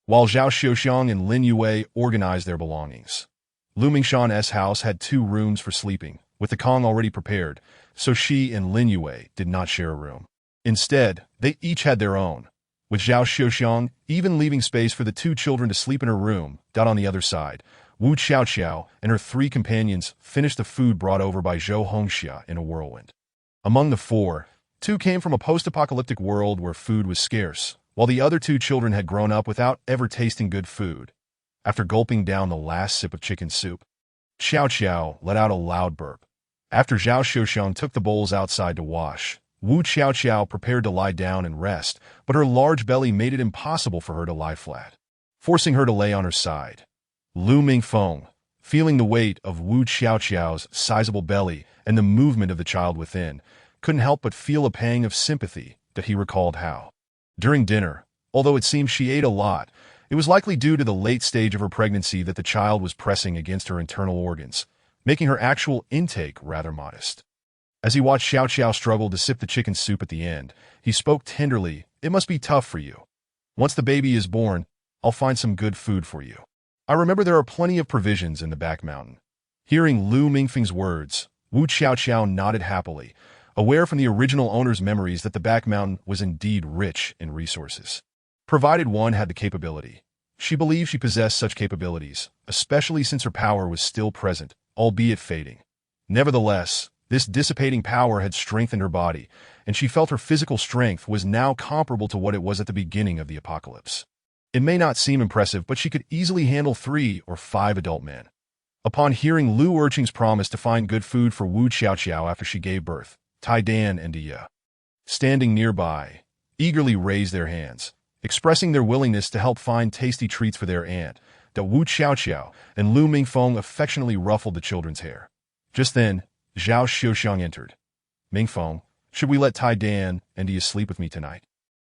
while Zhao Xiuxiang and Lin Yue organized their belongings. Lu Mingshan's house had 2 rooms for sleeping, with the Kong already prepared, so she and Lin Yue did not share a room. Instead, they each had their own, with Zhao Xiuxiang even leaving space for the 2 children to sleep in her room. On the other side, Wu Xiaoqiao and her 3 companions finished the food brought over by Zhou Hongxia in a whirlwind. Among the 4, 2 came from a post-apocalyptic world where food was scarce, while the other 2 children had grown up without ever tasting good food. After gulping down the last sip of chicken soup, Xiaoqiao let out a loud burp. After Zhao Xiuxiang took the bowls outside to wash, Wu Xiaoqiao prepared to lie down and rest, but her large belly made it impossible for her to lie flat, forcing her to lay on her side. Lu Mingfeng, feeling the weight of Wu Xiaoqiao's sizable belly and the movement of the child within, couldn't help but feel a pang of sympathy that he recalled how, during dinner, although it seemed she ate a lot, it was likely due to the late stage of her pregnancy that the child was pressing against her internal organs, making her actual intake rather modest. As he watched Xiaoqiao struggle to sip the chicken soup at the end, he spoke tenderly, "It must be tough for you. Once the baby is born, I'll find some good food for you. I remember there are plenty of provisions in the back mountain." Hearing Lu Mingfeng's words, Wu Xiaoqiao nodded happily, aware from the original owner's memories that the back mountain was indeed rich in resources, provided one had the capability. She believed she possessed such capabilities, especially since her power was still present, albeit fading. Nevertheless, this dissipating power had strengthened her body, and she felt her physical strength was now comparable to what it was at the beginning of the apocalypse. It may not seem impressive, but she could easily handle 3 or 5 adult men. Upon hearing Lu Urchin's promise to find good food for Wu Xiaoqiao after she gave birth, Tai Dan and Dia, standing nearby, eagerly raised their hands, expressing their willingness to help find tasty treats for their aunt. That Wu Xiaoqiao and Lu Mingfeng affectionately ruffled the children's hair. Just then, Zhao Xiuxiang entered. "Mingfeng, should we let Tai Dan and Dia sleep with me tonight?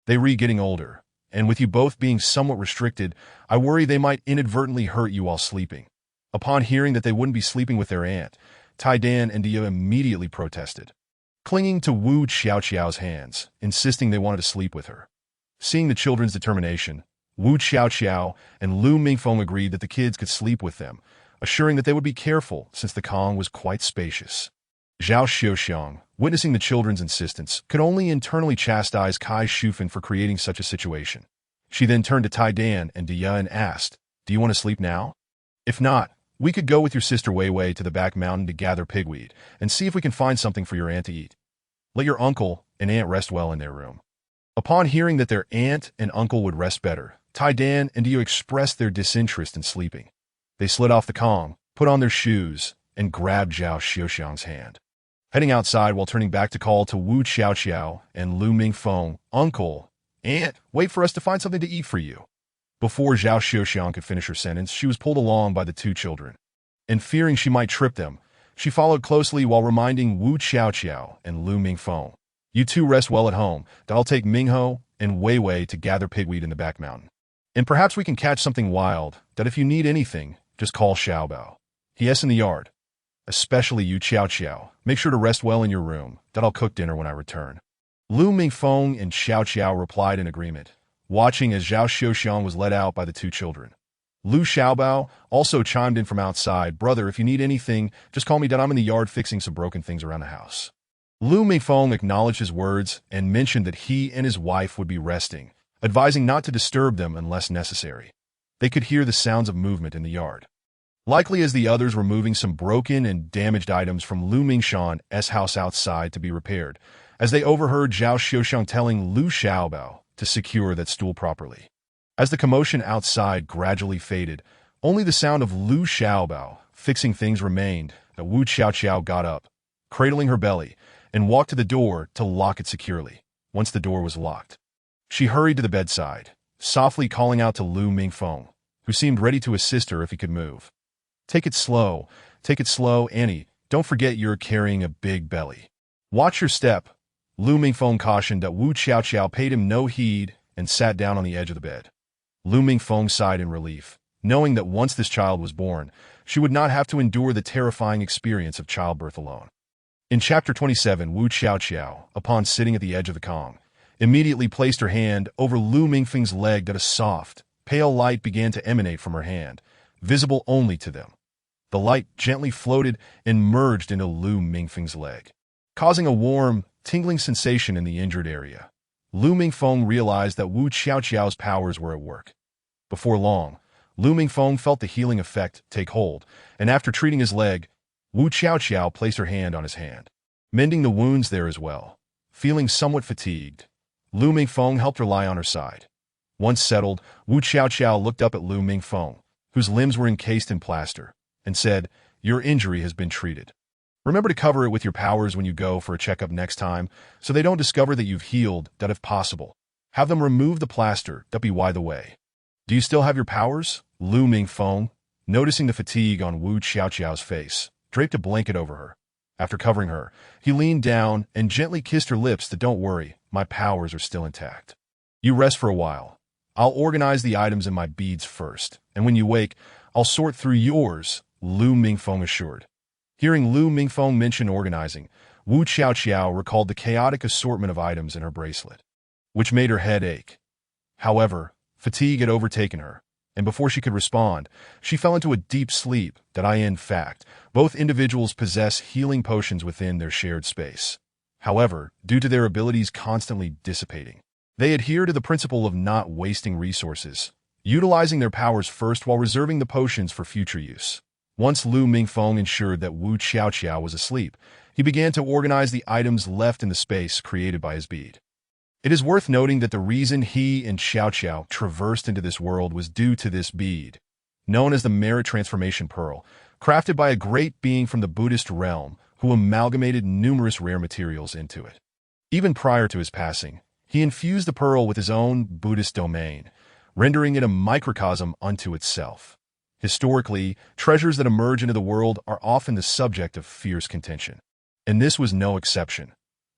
They getting older, and with you both being somewhat restricted, I worry they might inadvertently hurt you while sleeping." Upon hearing that they wouldn't be sleeping with their aunt, Tai Dan and Dia immediately protested, clinging to Wu Xiaoqiao's hands, insisting they wanted to sleep with her. Seeing the children's determination, Wu Xiaoqiao and Lu Mingfeng agreed that the kids could sleep with them, assuring that they would be careful since the Kong was quite spacious. Zhao Xiuxiang, witnessing the children's insistence, could only internally chastise Kai Shufan for creating such a situation. She then turned to Tai Dan and Dia and asked, "Do you want to sleep now? If not, we could go with your sister Wei Wei to the back mountain to gather pigweed and see if we can find something for your aunt to eat. Let your uncle and aunt rest well in their room." Upon hearing that their aunt and uncle would rest better, Tai Dan and Dia expressed their disinterest in sleeping. They slid off the Kong, put on their shoes, and grabbed Zhao Xiuxiang's hand, heading outside while turning back to call to Wu Xiaoqiao and Lu Mingfeng, "Uncle, aunt, wait for us to find something to eat for you." Before Zhao Xiuxiang could finish her sentence, she was pulled along by the 2 children. And fearing she might trip them, she followed closely while reminding Wu Xiaoqiao and Lu Mingfeng, "You 2 rest well at home, that I'll take Mingho and Wei Wei to gather pigweed in the back mountain. And perhaps we can catch something wild, that if you need anything, just call Xiaobao. He.S. in the yard. Especially you Xiaoqiao, make sure to rest well in your room, that I'll cook dinner when I return." Lu Mingfeng and Xiaoqiao replied in agreement, watching as Zhao Xiuxiang was let out by the 2 children. Lu Xiaobao also chimed in from outside, "Brother, if you need anything, just call me, that I'm in the yard fixing some broken things around the house." Lu Mingfeng acknowledged his words and mentioned that he and his wife would be resting, advising not to disturb them unless necessary. They could hear the sounds of movement in the yard, likely as the others were moving some broken and damaged items from Lu Mingshan's house outside to be repaired, as they overheard Zhao Xiuxiang telling Lu Xiaobao to secure that stool properly. As the commotion outside gradually faded, only the sound of Lu Xiaobao fixing things remained. Wu Xiaoqiao got up, cradling her belly, and walked to the door to lock it securely. Once the door was locked, she hurried to the bedside, softly calling out to Lu Mingfeng, who seemed ready to assist her if he could move. Take it slow, Annie. Don't forget you're carrying a big belly." Watch your step. Lu Mingfeng cautioned that Wu Qiaoqiao paid him no heed and sat down on the edge of the bed. Lu Mingfeng sighed in relief, knowing that once this child was born, she would not have to endure the terrifying experience of childbirth alone. In Chapter 27, Wu Qiaoqiao, upon sitting at the edge of the Kong, immediately placed her hand over Lu Mingfeng's leg that a soft, pale light began to emanate from her hand, visible only to them. The light gently floated and merged into Lu Mingfeng's leg, causing a warm, tingling sensation in the injured area. Lu Mingfeng realized that Wu Qiaoqiao's powers were at work. Before long, Lu Mingfeng felt the healing effect take hold, and after treating his leg, Wu Qiaoqiao placed her hand on his hand, mending the wounds there as well. Feeling somewhat fatigued, Lu Mingfeng helped her lie on her side. Once settled, Wu Qiaoqiao looked up at Lu Mingfeng, whose limbs were encased in plaster, and said, "Your injury has been treated. Remember to cover it with your powers when you go for a checkup next time, so they don't discover that you've healed, that if possible, have them remove the plaster, that be by the way. Do you still have your powers?" Lu Mingfeng, noticing the fatigue on Wu Qiaoqiao's face, draped a blanket over her. After covering her, he leaned down and gently kissed her lips that "Don't worry, my powers are still intact. You rest for a while. I'll organize the items in my beads first, and when you wake, I'll sort through yours," Lu Mingfeng assured. Hearing Lu Mingfeng mention organizing, Wu Qiaoqiao recalled the chaotic assortment of items in her bracelet, which made her head ache. However, fatigue had overtaken her, and before she could respond, she fell into a deep sleep in fact, both individuals possess healing potions within their shared space. However, due to their abilities constantly dissipating, they adhere to the principle of not wasting resources, utilizing their powers first while reserving the potions for future use. Once Lu Mingfeng ensured that Wu Qiaoqiao was asleep, he began to organize the items left in the space created by his bead. It is worth noting that the reason he and Qiaoqiao traversed into this world was due to this bead, known as the Merit Transformation Pearl, crafted by a great being from the Buddhist realm who amalgamated numerous rare materials into it. Even prior to his passing, he infused the pearl with his own Buddhist domain, rendering it a microcosm unto itself. Historically, treasures that emerge into the world are often the subject of fierce contention, and this was no exception.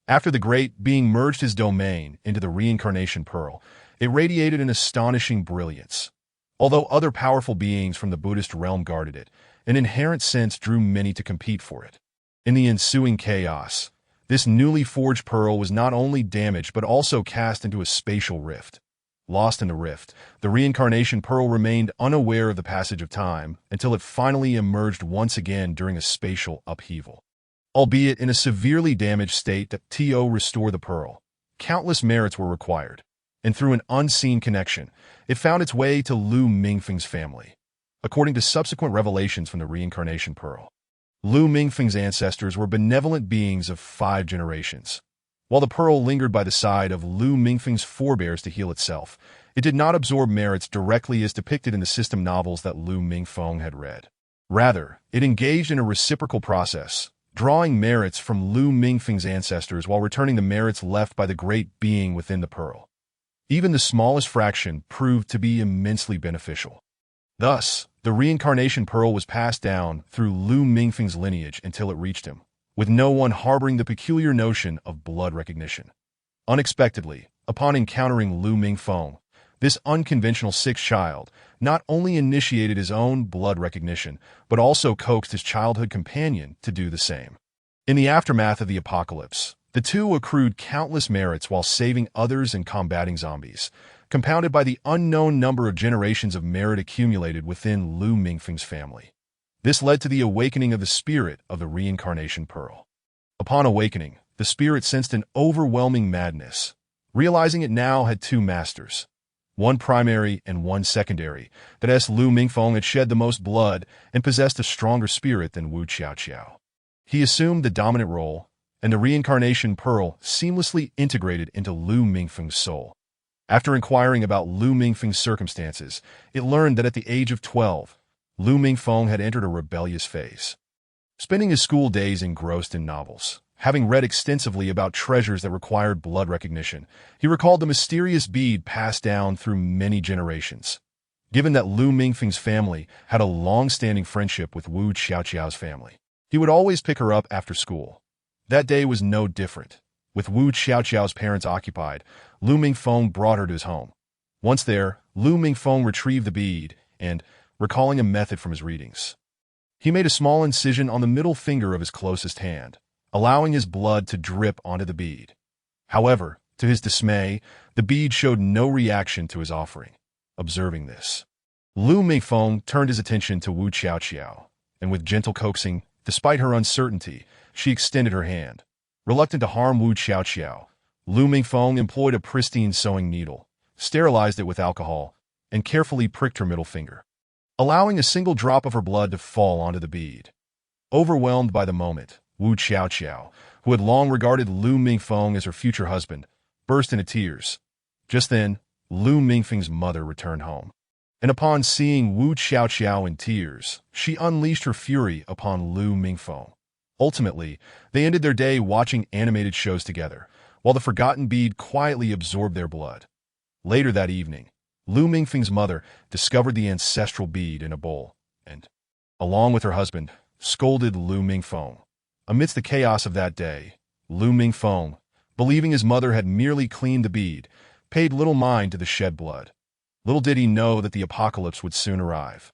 After the great being merged his domain into the reincarnation pearl, it radiated an astonishing brilliance. Although other powerful beings from the Buddhist realm guarded it, an inherent sense drew many to compete for it. In the ensuing chaos, this newly forged pearl was not only damaged but also cast into a spatial rift. Lost in the rift, the reincarnation pearl remained unaware of the passage of time until it finally emerged once again during a spatial upheaval. Albeit in a severely damaged state to restore the pearl, countless merits were required, and through an unseen connection, it found its way to Lu Mingfeng's family. According to subsequent revelations from the reincarnation pearl, Lu Mingfeng's ancestors were benevolent beings of 5 generations. While the pearl lingered by the side of Lu Mingfeng's forebears to heal itself, it did not absorb merits directly as depicted in the system novels that Lu Mingfeng had read. Rather, it engaged in a reciprocal process, drawing merits from Lu Mingfeng's ancestors while returning the merits left by the great being within the pearl. Even the smallest fraction proved to be immensely beneficial. Thus, the reincarnation pearl was passed down through Lu Mingfeng's lineage until it reached him, with no one harboring the peculiar notion of blood recognition. Unexpectedly, upon encountering Lu Mingfeng, this unconventional 6th child not only initiated his own blood recognition, but also coaxed his childhood companion to do the same. In the aftermath of the apocalypse, the two accrued countless merits while saving others and combating zombies, compounded by the unknown number of generations of merit accumulated within Lu Mingfeng's family. This led to the awakening of the spirit of the reincarnation pearl. Upon awakening, the spirit sensed an overwhelming madness, realizing it now had 2 masters, one primary and one secondary, that as Lu Mingfeng had shed the most blood and possessed a stronger spirit than Wu Qiaoqiao. He assumed the dominant role, and the reincarnation pearl seamlessly integrated into Lu Mingfeng's soul. After inquiring about Lu Mingfeng's circumstances, it learned that at the age of 12, Lu Mingfeng had entered a rebellious phase. Spending his school days engrossed in novels, having read extensively about treasures that required blood recognition, he recalled the mysterious bead passed down through many generations. Given that Lu Mingfeng's family had a long-standing friendship with Wu Qiaoqiao's family, he would always pick her up after school. That day was no different. With Wu Xiaoqiao's parents occupied, Lu Mingfeng brought her to his home. Once there, Lu Mingfeng retrieved the bead and, recalling a method from his readings, he made a small incision on the middle finger of his closest hand, allowing his blood to drip onto the bead. However, to his dismay, the bead showed no reaction to his offering. Observing this, Lu Mingfeng turned his attention to Wu Xiaoqiao, and with gentle coaxing, despite her uncertainty, she extended her hand. Reluctant to harm Wu Xiaoqiao, Lu Mingfeng employed a pristine sewing needle, sterilized it with alcohol, and carefully pricked her middle finger, allowing a single drop of her blood to fall onto the bead. Overwhelmed by the moment, Wu Xiaoqiao, who had long regarded Lu Mingfeng as her future husband, burst into tears. Just then, Lu Mingfeng's mother returned home, and upon seeing Wu Xiaoqiao in tears, she unleashed her fury upon Lu Mingfeng. Ultimately, they ended their day watching animated shows together, while the forgotten bead quietly absorbed their blood. Later that evening, Lu Mingfeng's mother discovered the ancestral bead in a bowl, and, along with her husband, scolded Lu Mingfeng. Amidst the chaos of that day, Lu Mingfeng, believing his mother had merely cleaned the bead, paid little mind to the shed blood. Little did he know that the apocalypse would soon arrive,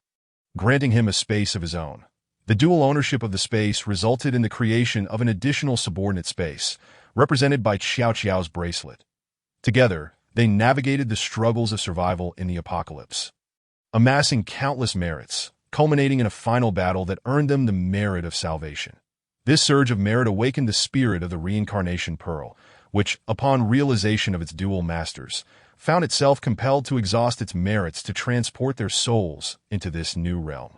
granting him a space of his own. The dual ownership of the space resulted in the creation of an additional subordinate space, represented by Xiaoqiao's bracelet. Together, they navigated the struggles of survival in the apocalypse, amassing countless merits, culminating in a final battle that earned them the merit of salvation. This surge of merit awakened the spirit of the reincarnation pearl, which, upon realization of its dual masters, found itself compelled to exhaust its merits to transport their souls into this new realm.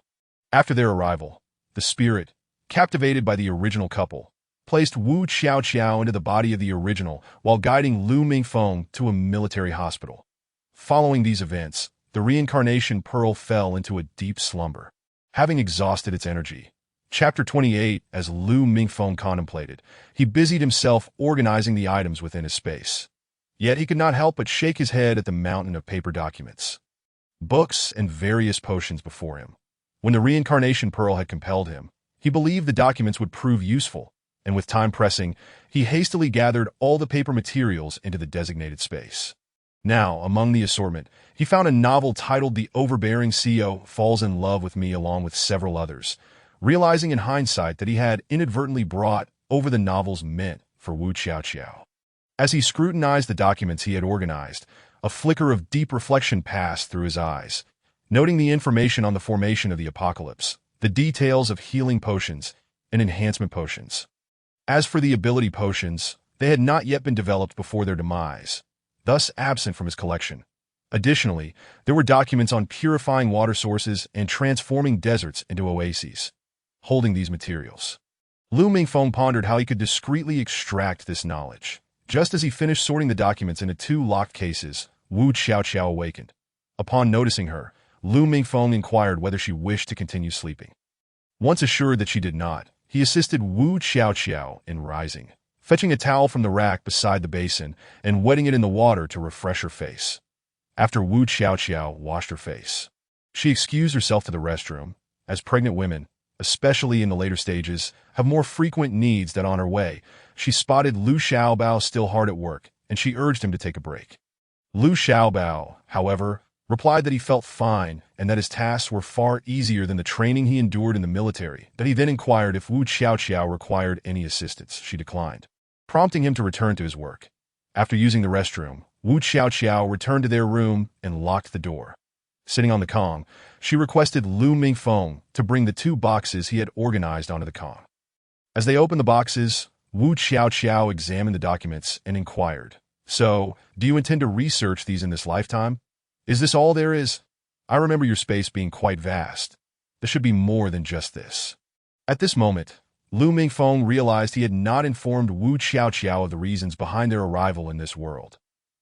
After their arrival, the spirit, captivated by the original couple, placed Wu Xiaoqiao into the body of the original while guiding Lu Mingfeng to a military hospital. Following these events, the reincarnation pearl fell into a deep slumber, having exhausted its energy. Chapter 28. As Lu Mingfeng contemplated, he busied himself organizing the items within his space. Yet he could not help but shake his head at the mountain of paper documents, books, and various potions before him. When the reincarnation pearl had compelled him, he believed the documents would prove useful, and with time pressing, he hastily gathered all the paper materials into the designated space. Now, among the assortment, he found a novel titled The Overbearing CEO Falls in Love with Me along with several others, realizing in hindsight that he had inadvertently brought over the novels meant for Wu Xiaoqiao. As he scrutinized the documents he had organized, a flicker of deep reflection passed through his eyes, noting the information on the formation of the apocalypse, the details of healing potions, and enhancement potions. As for the ability potions, they had not yet been developed before their demise, thus absent from his collection. Additionally, there were documents on purifying water sources and transforming deserts into oases. Holding these materials, Lu Mingfeng pondered how he could discreetly extract this knowledge. Just as he finished sorting the documents into 2 locked cases, Wu Xiaoqiao awakened. Upon noticing her, Lu Mingfeng inquired whether she wished to continue sleeping. Once assured that she did not, he assisted Wu Xiaoqiao in rising, fetching a towel from the rack beside the basin and wetting it in the water to refresh her face. After Wu Xiaoqiao washed her face, she excused herself to the restroom, as pregnant women, especially in the later stages, have more frequent needs that on her way. She spotted Lu Xiaobao still hard at work, and she urged him to take a break. Lu Xiaobao, however, replied that he felt fine and that his tasks were far easier than the training he endured in the military. That he then inquired if Wu Xiaoqiao required any assistance. She declined, prompting him to return to his work. After using the restroom, Wu Xiaoqiao returned to their room and locked the door. Sitting on the Kong, she requested Lu Mingfeng to bring the 2 boxes he had organized onto the Kong. As they opened the boxes, Wu Xiaoqiao examined the documents and inquired, "So, do you intend to research these in this lifetime? Is this all there is? I remember your space being quite vast. There should be more than just this." At this moment, Lu Mingfeng realized he had not informed Wu Xiaoqiao of the reasons behind their arrival in this world.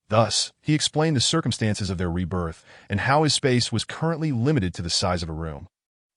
Thus, he explained the circumstances of their rebirth and how his space was currently limited to the size of a room,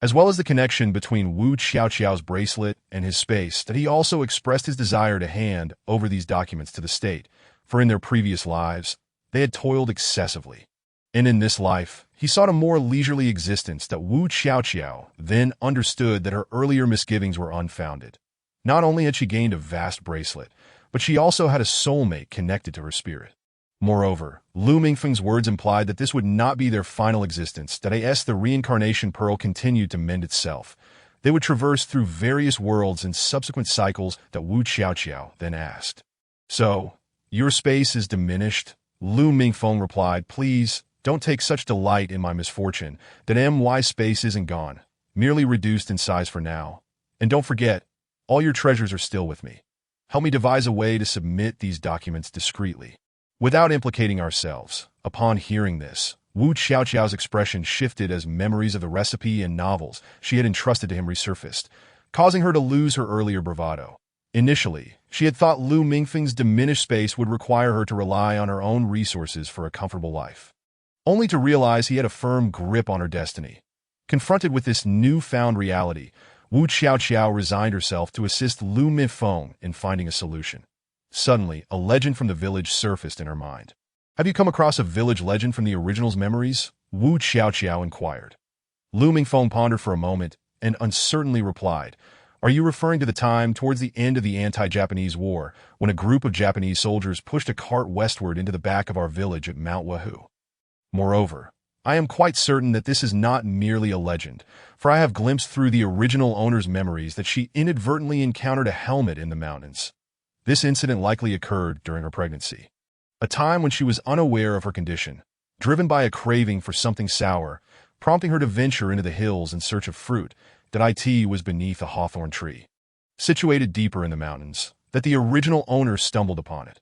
as well as the connection between Wu Xiaoqiao's bracelet and his space. That he also expressed his desire to hand over these documents to the state, for in their previous lives, they had toiled excessively. And in this life, he sought a more leisurely existence. That Wu Xiaoqiao then understood that her earlier misgivings were unfounded. Not only had she gained a vast bracelet, but she also had a soulmate connected to her spirit. Moreover, Lu Mingfeng's words implied that this would not be their final existence, that as the reincarnation pearl continued to mend itself, they would traverse through various worlds and subsequent cycles. That Wu Qiaoqiao then asked. So, your space is diminished? Lu Mingfeng replied, please, don't take such delight in my misfortune. That my space isn't gone, merely reduced in size for now. And don't forget, all your treasures are still with me. Help me devise a way to submit these documents discreetly, without implicating ourselves. Upon hearing this, Wu Qiaoqiao's expression shifted as memories of the recipe and novels she had entrusted to him resurfaced, causing her to lose her earlier bravado. Initially, she had thought Lu Mingfeng's diminished space would require her to rely on her own resources for a comfortable life, only to realize he had a firm grip on her destiny. Confronted with this newfound reality, Wu Qiaoqiao resigned herself to assist Lu Mingfeng in finding a solution. Suddenly, a legend from the village surfaced in her mind. Have you come across a village legend from the original's memories? Wu Qiaoqiao inquired. Lu Mingfeng pondered for a moment and uncertainly replied, are you referring to the time towards the end of the anti-Japanese war, when a group of Japanese soldiers pushed a cart westward into the back of our village at Mount Wahoo? Moreover, I am quite certain that this is not merely a legend, for I have glimpsed through the original owner's memories that she inadvertently encountered a helmet in the mountains. This incident likely occurred during her pregnancy, a time when she was unaware of her condition, driven by a craving for something sour, prompting her to venture into the hills in search of fruit. That it was beneath a hawthorn tree, situated deeper in the mountains, that the original owner stumbled upon it.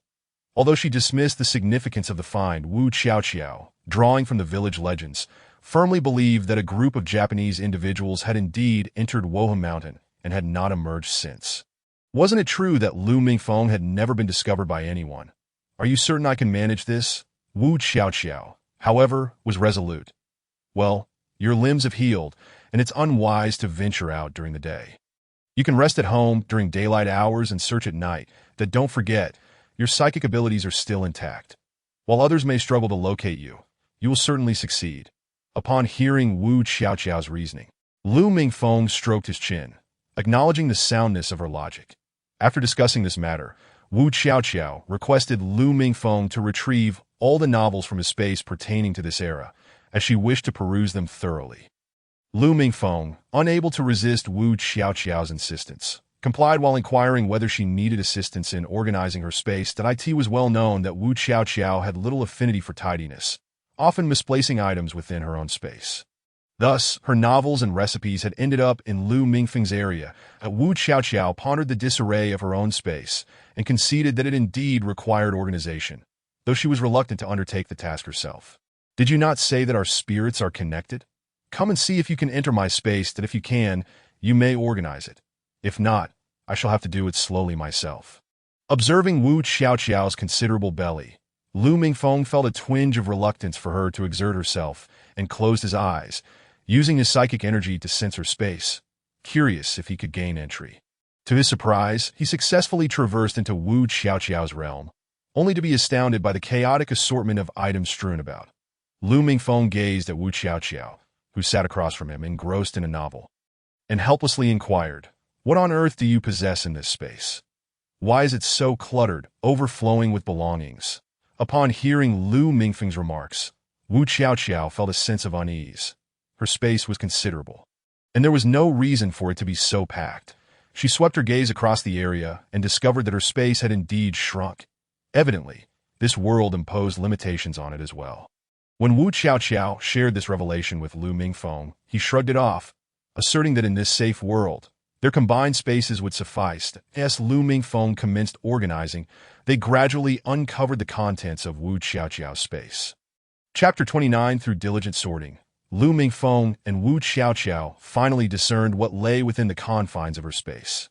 Although she dismissed the significance of the find, Wu Qiaoqiao, drawing from the village legends, firmly believed that a group of Japanese individuals had indeed entered Woham Mountain and had not emerged since. Wasn't it true that Lu Mingfeng had never been discovered by anyone? Are you certain I can manage this? Wu Qiaoqiao, however, was resolute. Well, your limbs have healed, and it's unwise to venture out during the day. You can rest at home during daylight hours and search at night. That don't forget, your psychic abilities are still intact. While others may struggle to locate you, you will certainly succeed. Upon hearing Wu Qiaoqiao's reasoning, Lu Mingfeng stroked his chin, acknowledging the soundness of her logic. After discussing this matter, Wu Qiaoqiao requested Lu Mingfeng to retrieve all the novels from his space pertaining to this era, as she wished to peruse them thoroughly. Lu Mingfeng, unable to resist Wu Qiaoqiao's insistence, complied while inquiring whether she needed assistance in organizing her space. That it was well known that Wu Qiaoqiao had little affinity for tidiness, often misplacing items within her own space. Thus, her novels and recipes had ended up in Lu Mingfeng's area. Wu Qiaoqiao pondered the disarray of her own space and conceded that it indeed required organization, though she was reluctant to undertake the task herself. Did you not say that our spirits are connected? Come and see if you can enter my space. That if you can, you may organize it. If not, I shall have to do it slowly myself. Observing Wu Qiaoqiao's considerable belly, Lu Mingfeng felt a twinge of reluctance for her to exert herself and closed his eyes, using his psychic energy to sense her space, curious if he could gain entry. To his surprise, he successfully traversed into Wu Qiaoqiao's realm, only to be astounded by the chaotic assortment of items strewn about. Lu Mingfeng gazed at Wu Qiaoqiao, who sat across from him, engrossed in a novel, and helplessly inquired, what on earth do you possess in this space? Why is it so cluttered, overflowing with belongings? Upon hearing Lu Mingfeng's remarks, Wu Qiaoqiao felt a sense of unease. Her space was considerable, and there was no reason for it to be so packed. She swept her gaze across the area and discovered that her space had indeed shrunk. Evidently, this world imposed limitations on it as well. When Wu Qiaoqiao shared this revelation with Lu Mingfeng, he shrugged it off, asserting that in this safe world, their combined spaces would suffice. As Lu Mingfeng commenced organizing, they gradually uncovered the contents of Wu Qiaoqiao's space. Chapter 29. Through diligent sorting, Lu Mingfeng and Wu Qiaoqiao finally discerned what lay within the confines of her space.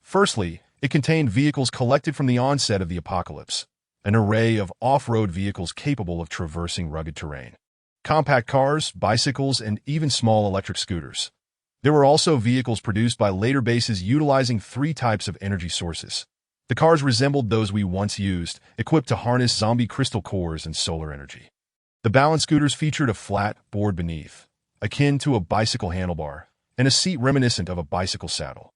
Firstly, it contained vehicles collected from the onset of the apocalypse, an array of off-road vehicles capable of traversing rugged terrain. Compact cars, bicycles, and even small electric scooters. There were also vehicles produced by later bases utilizing 3 types of energy sources. The cars resembled those we once used, equipped to harness zombie crystal cores and solar energy. The balance scooters featured a flat board beneath, akin to a bicycle handlebar, and a seat reminiscent of a bicycle saddle.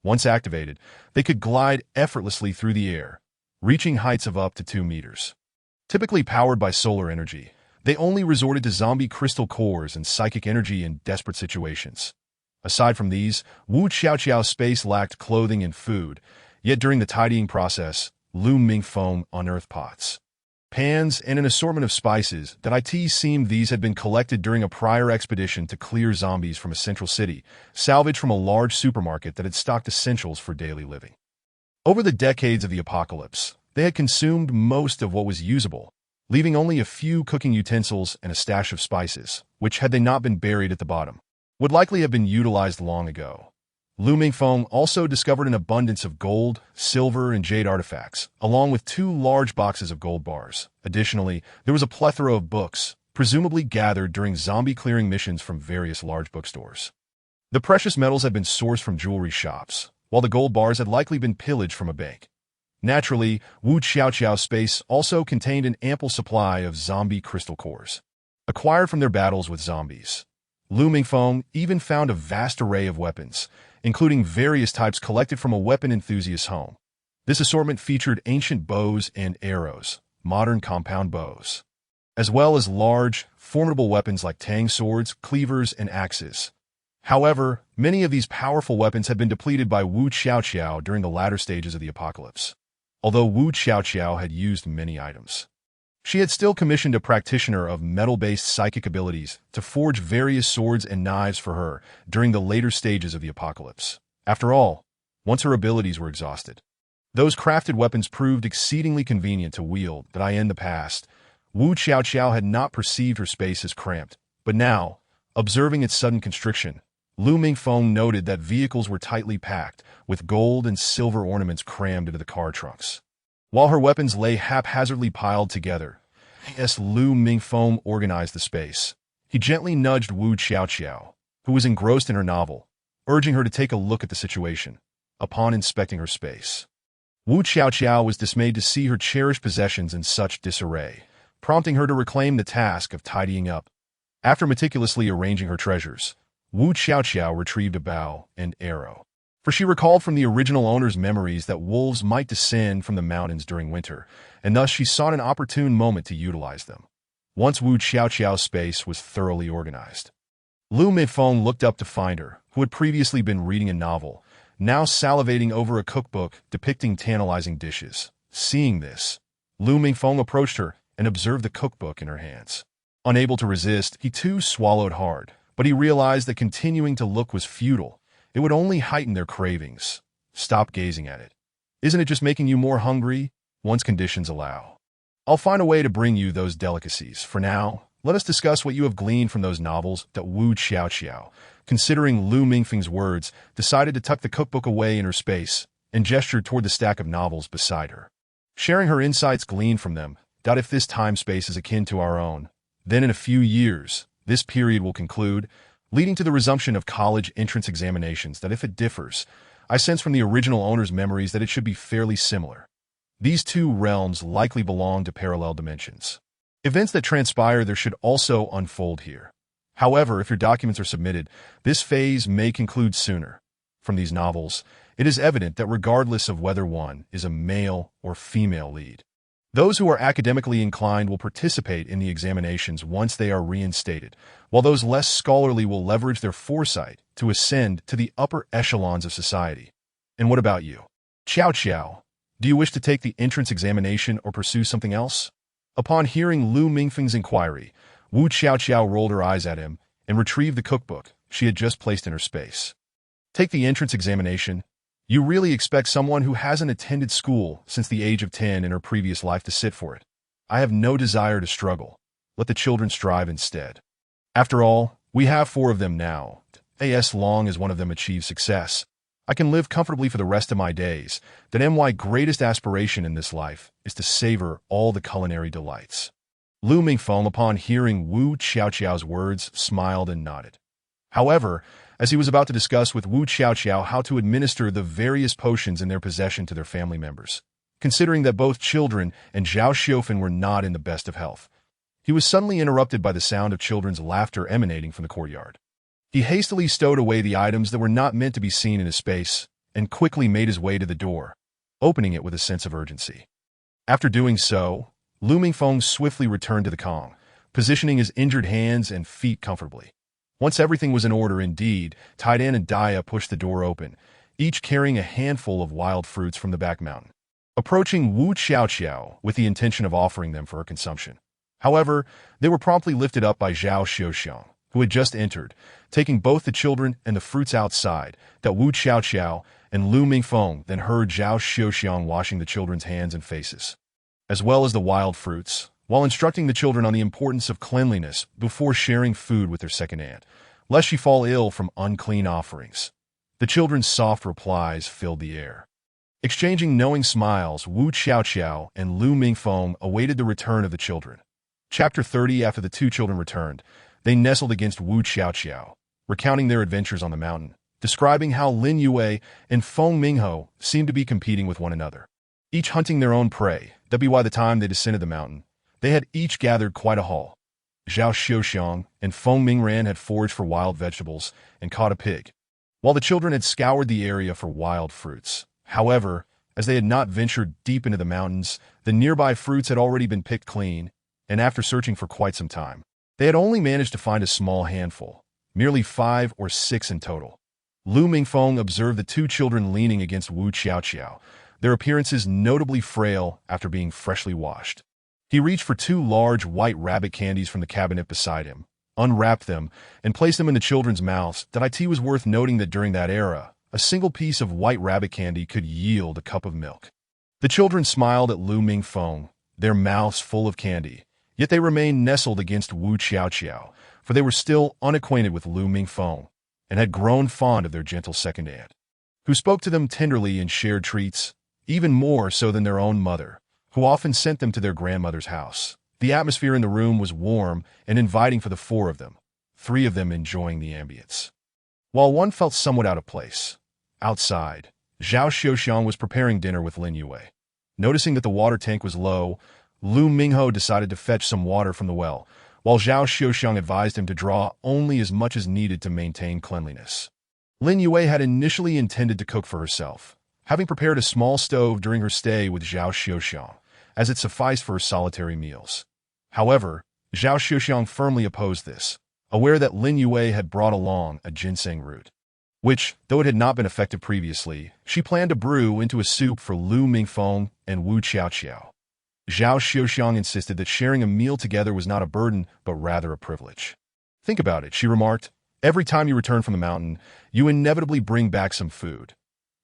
Once activated, they could glide effortlessly through the air, reaching heights of up to 2 meters. Typically powered by solar energy, they only resorted to zombie crystal cores and psychic energy in desperate situations. Aside from these, Wu Xiaoqiao's space lacked clothing and food, yet during the tidying process, Lu Mingfeng unearthed pots, pans, and an assortment of spices that it seemed these had been collected during a prior expedition to clear zombies from a central city, salvaged from a large supermarket that had stocked essentials for daily living. Over the decades of the apocalypse, they had consumed most of what was usable, leaving only a few cooking utensils and a stash of spices, which, had they not been buried at the bottom, would likely have been utilized long ago. Lu Mingfeng also discovered an abundance of gold, silver, and jade artifacts, along with 2 large boxes of gold bars. Additionally, there was a plethora of books, presumably gathered during zombie clearing missions from various large bookstores. The precious metals had been sourced from jewelry shops, while the gold bars had likely been pillaged from a bank. Naturally, Wu Xiaoqiao's space also contained an ample supply of zombie crystal cores, acquired from their battles with zombies. Lu Mingfeng even found a vast array of weapons, including various types collected from a weapon enthusiast's home. This assortment featured ancient bows and arrows, modern compound bows, as well as large, formidable weapons like tang swords, cleavers, and axes. However, many of these powerful weapons had been depleted by Wu Xiaoqiao during the latter stages of the apocalypse. Although Wu Xiaoqiao had used many items, she had still commissioned a practitioner of metal-based psychic abilities to forge various swords and knives for her during the later stages of the apocalypse. After all, once her abilities were exhausted, those crafted weapons proved exceedingly convenient to wield. In the past, Wu Xiaoqiao had not perceived her space as cramped, but now, observing its sudden constriction, Lu Mingfeng noted that vehicles were tightly packed, with gold and silver ornaments crammed into the car trunks, while her weapons lay haphazardly piled together. As Lu Mingfeng organized the space, he gently nudged Wu Xiaoqiao, who was engrossed in her novel, urging her to take a look at the situation. Upon inspecting her space, Wu Xiaoqiao was dismayed to see her cherished possessions in such disarray, prompting her to reclaim the task of tidying up. After meticulously arranging her treasures, Wu Xiaoqiao retrieved a bow and arrow, for she recalled from the original owner's memories that wolves might descend from the mountains during winter, and thus she sought an opportune moment to utilize them. Once Wu Xiaoqiao's space was thoroughly organized, Lu Mingfeng looked up to find her, who had previously been reading a novel, now salivating over a cookbook depicting tantalizing dishes. Seeing this, Lu Mingfeng approached her and observed the cookbook in her hands. Unable to resist, he too swallowed hard, but he realized that continuing to look was futile. It would only heighten their cravings. Stop gazing at it. Isn't it just making you more hungry? Once conditions allow, I'll find a way to bring you those delicacies. For now, let us discuss what you have gleaned from those novels. That Wu Xiaoqiao, considering Lu Mingfeng's words, decided to tuck the cookbook away in her space and gestured toward the stack of novels beside her, sharing her insights gleaned from them. If this time space is akin to our own, then in a few years, this period will conclude, leading to the resumption of college entrance examinations. If it differs, I sense from the original owner's memories that it should be fairly similar. These two realms likely belong to parallel dimensions. Events that transpire there should also unfold here. However, if your documents are submitted, this phase may conclude sooner. From these novels, it is evident that regardless of whether one is a male or female lead, those who are academically inclined will participate in the examinations once they are reinstated, while those less scholarly will leverage their foresight to ascend to the upper echelons of society. And what about you? Xiao, do you wish to take the entrance examination or pursue something else? Upon hearing Lu Mingfeng's inquiry, Wu Xiaoqiao rolled her eyes at him and retrieved the cookbook she had just placed in her space. Take the entrance examination? You really expect someone who hasn't attended school since the age of 10 in her previous life to sit for it? I have no desire to struggle. Let the children strive instead. After all, we have 4 of them now. As long as one of them achieves success, I can live comfortably for the rest of my days. My greatest aspiration in this life is to savor all the culinary delights. Lu Mingfeng, upon hearing Wu Xiaoqiao's words, smiled and nodded. However, as he was about to discuss with Wu Xiaoqiao how to administer the various potions in their possession to their family members, considering that both children and Zhao Xiaofan were not in the best of health, he was suddenly interrupted by the sound of children's laughter emanating from the courtyard. He hastily stowed away the items that were not meant to be seen in his space and quickly made his way to the door, opening it with a sense of urgency. After doing so, Lu Mingfeng swiftly returned to the Kong, positioning his injured hands and feet comfortably. Once everything was in order indeed, Taidan and Dia pushed the door open, each carrying a handful of wild fruits from the back mountain, approaching Wu Xiaoxiao with the intention of offering them for her consumption. However, they were promptly lifted up by Zhao Xiuxiang, who had just entered, taking both the children and the fruits outside. That Wu Xiaoxiao and Lu Mingfeng then heard Zhao Xiuxiang washing the children's hands and faces, as well as the wild fruits, while instructing the children on the importance of cleanliness before sharing food with their second aunt, lest she fall ill from unclean offerings. The children's soft replies filled the air. Exchanging knowing smiles, Wu Xiaoxiao and Lu Mingfeng awaited the return of the children. Chapter 30. After the two children returned, they nestled against Wu Xiaoxiao, recounting their adventures on the mountain, describing how Lin Yue and Feng Mingho seemed to be competing with one another, each hunting their own prey. That by the time they descended the mountain, they had each gathered quite a haul. Zhao Xiuxiang and Feng Mingran had foraged for wild vegetables and caught a pig, while the children had scoured the area for wild fruits. However, as they had not ventured deep into the mountains, the nearby fruits had already been picked clean, and after searching for quite some time, they had only managed to find a small handful, merely 5 or 6 in total. Lu Mingfeng observed the two children leaning against Wu Xiaoxiao, their appearances notably frail after being freshly washed. He reached for 2 large white rabbit candies from the cabinet beside him, unwrapped them, and placed them in the children's mouths. That it was worth noting that during that era, a single piece of white rabbit candy could yield a cup of milk. The children smiled at Lu Mingfeng, their mouths full of candy, yet they remained nestled against Wu Xiaoxiao, for they were still unacquainted with Lu Mingfeng, and had grown fond of their gentle second aunt, who spoke to them tenderly and shared treats, even more so than their own mother, who often sent them to their grandmother's house. The atmosphere in the room was warm and inviting for the 4 of them, 3 of them enjoying the ambience, while one felt somewhat out of place. Outside, Zhao Xiuxiang was preparing dinner with Lin Yue. Noticing that the water tank was low, Lu Mingho decided to fetch some water from the well, while Zhao Xiuxiang advised him to draw only as much as needed to maintain cleanliness. Lin Yue had initially intended to cook for herself, having prepared a small stove during her stay with Zhao Xiuxiang, as it sufficed for her solitary meals. However, Zhao Xiuxiang firmly opposed this, aware that Lin Yue had brought along a ginseng root, which, though it had not been effective previously, she planned to brew into a soup for Lu Mingfeng and Wu Xiaoxiao. Zhao Xiuxiang insisted that sharing a meal together was not a burden, but rather a privilege. Think about it, she remarked. Every time you return from the mountain, you inevitably bring back some food.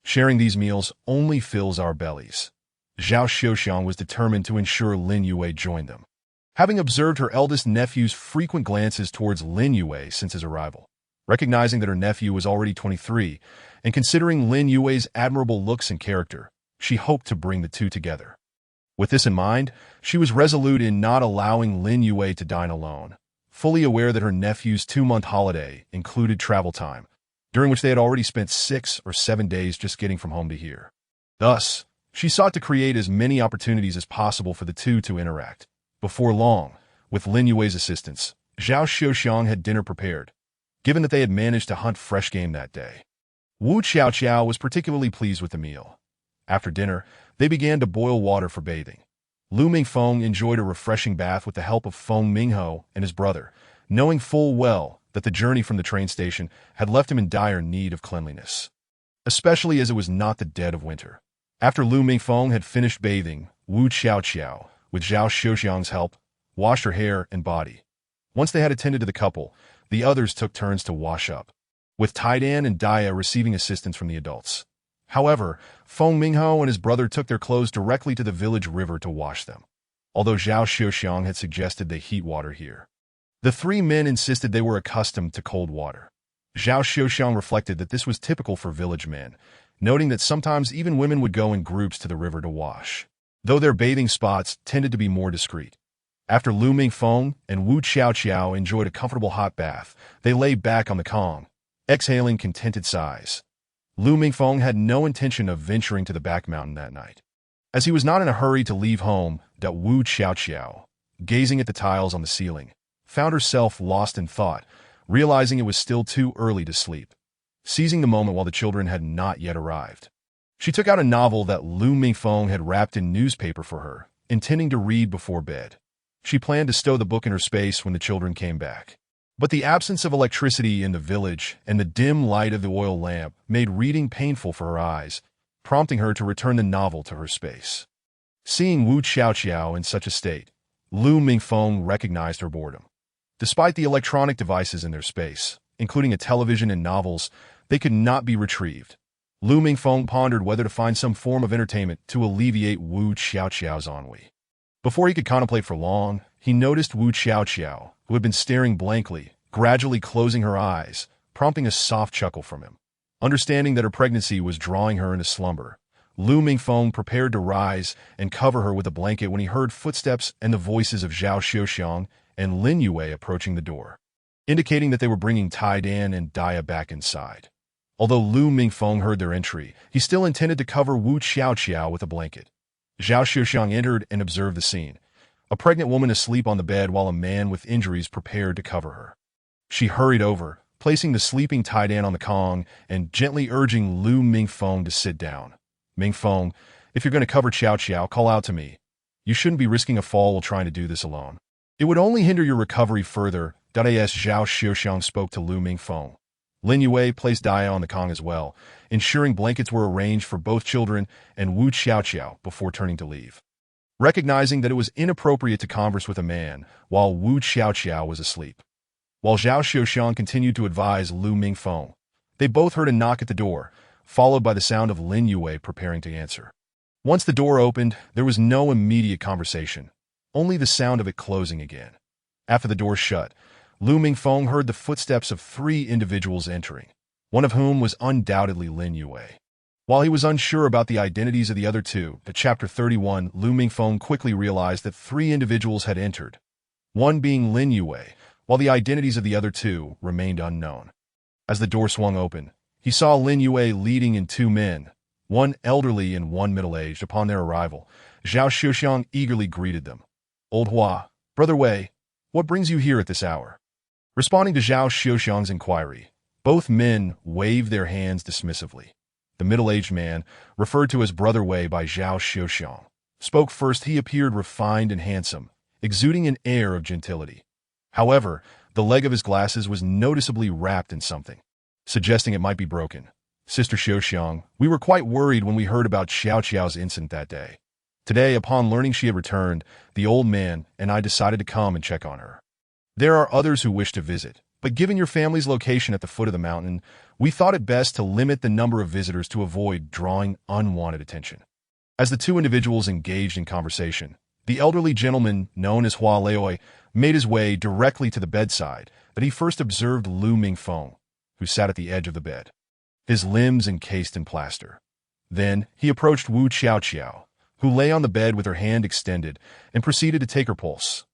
Sharing these meals only fills our bellies. Zhao Xiuxiang was determined to ensure Lin Yue joined them, having observed her eldest nephew's frequent glances towards Lin Yue since his arrival. Recognizing that her nephew was already 23, and considering Lin Yue's admirable looks and character, she hoped to bring the two together. With this in mind, she was resolute in not allowing Lin Yue to dine alone, fully aware that her nephew's 2-month holiday included travel time, during which they had already spent 6 or 7 days just getting from home to here. Thus, she sought to create as many opportunities as possible for the two to interact. Before long, with Lin Yue's assistance, Zhao Xiuxiang had dinner prepared, given that they had managed to hunt fresh game that day. Wu Xiaoxiao was particularly pleased with the meal. After dinner, they began to boil water for bathing. Lu Mingfeng enjoyed a refreshing bath with the help of Feng Mingho and his brother, knowing full well that the journey from the train station had left him in dire need of cleanliness, especially as it was not the dead of winter. After Lu Mingfeng had finished bathing, Wu Xiaoxiao, with Zhao Xiuxiang's help, washed her hair and body. Once they had attended to the couple, the others took turns to wash up, with Taidan and Dia receiving assistance from the adults. However, Feng Mingho and his brother took their clothes directly to the village river to wash them, although Zhao Xiuxiang had suggested they heat water here. The 3 men insisted they were accustomed to cold water. Zhao Xiuxiang reflected that this was typical for village men, noting that sometimes even women would go in groups to the river to wash, though their bathing spots tended to be more discreet. After Lu Mingfeng and Wu Xiaoxiao enjoyed a comfortable hot bath, they lay back on the Kong, exhaling contented sighs. Lu Mingfeng had no intention of venturing to the back mountain that night, as he was not in a hurry to leave home. That Wu Xiaoxiao, gazing at the tiles on the ceiling, found herself lost in thought, realizing it was still too early to sleep. seizing the moment while the children had not yet arrived. She took out a novel that Lu Mingfeng had wrapped in newspaper for her, intending to read before bed. She planned to stow the book in her space when the children came back. But the absence of electricity in the village and the dim light of the oil lamp made reading painful for her eyes, prompting her to return the novel to her space. Seeing Wu Xiaoqiao in such a state, Lu Mingfeng recognized her boredom. Despite the electronic devices in their space, including a television and novels, they could not be retrieved. Lu Mingfeng pondered whether to find some form of entertainment to alleviate Wu Xiaoqiao's ennui. Before he could contemplate for long, he noticed Wu Xiaoqiao, who had been staring blankly, gradually closing her eyes, prompting a soft chuckle from him. Understanding that her pregnancy was drawing her into slumber, Lu Mingfeng prepared to rise and cover her with a blanket when he heard footsteps and the voices of Zhao Xiuxiang and Lin Yue approaching the door, indicating that they were bringing Tai Dan and Dia back inside. Although Lu Mingfeng heard their entry, he still intended to cover Wu Xiaoqiao with a blanket. Zhao Xiuxiang entered and observed the scene, a pregnant woman asleep on the bed while a man with injuries prepared to cover her. She hurried over, placing the sleeping Tai Dan on the Kong and gently urging Lu Mingfeng to sit down. Mingfeng, if you're going to cover Xiaoqiao, call out to me. You shouldn't be risking a fall while trying to do this alone. It would only hinder your recovery further. As Zhao Xiuxiang spoke to Lu Mingfeng. Lin Yue placed Dia on the Kong as well, ensuring blankets were arranged for both children and Wu Xiaoqiao before turning to leave. Recognizing that it was inappropriate to converse with a man while Wu Xiaoqiao was asleep. While Zhao Xiuxiang continued to advise Lu Mingfeng, they both heard a knock at the door, followed by the sound of Lin Yue preparing to answer. Once the door opened, there was no immediate conversation, only the sound of it closing again. After the door shut, Lu Mingfeng heard the footsteps of 3 individuals entering, one of whom was undoubtedly Lin Yue. While he was unsure about the identities of the other 2, at Chapter 31, Lu Mingfeng quickly realized that 3 individuals had entered, one being Lin Yue, while the identities of the other 2 remained unknown. As the door swung open, he saw Lin Yue leading in 2 men, one elderly and one middle-aged. Upon their arrival, Zhao Xiuxiang eagerly greeted them. "Old Hua, Brother Wei, what brings you here at this hour?" Responding to Zhao Xiuxiang's inquiry, both men waved their hands dismissively. The middle-aged man, referred to as Brother Wei by Zhao Xiuxiang, spoke first. He appeared refined and handsome, exuding an air of gentility. However, the leg of his glasses was noticeably wrapped in something, suggesting it might be broken. "Sister Xiuxiang, we were quite worried when we heard about Xiaoqiao's incident that day. Today, upon learning she had returned, the old man and I decided to come and check on her. There are others who wish to visit, but given your family's location at the foot of the mountain, we thought it best to limit the number of visitors to avoid drawing unwanted attention." As the 2 individuals engaged in conversation, the elderly gentleman, known as Hua Leoi, made his way directly to the bedside that he first observed Lu Mingfeng, who sat at the edge of the bed, his limbs encased in plaster. Then he approached Wu Xiaoqiao, who lay on the bed with her hand extended, and proceeded to take her pulse.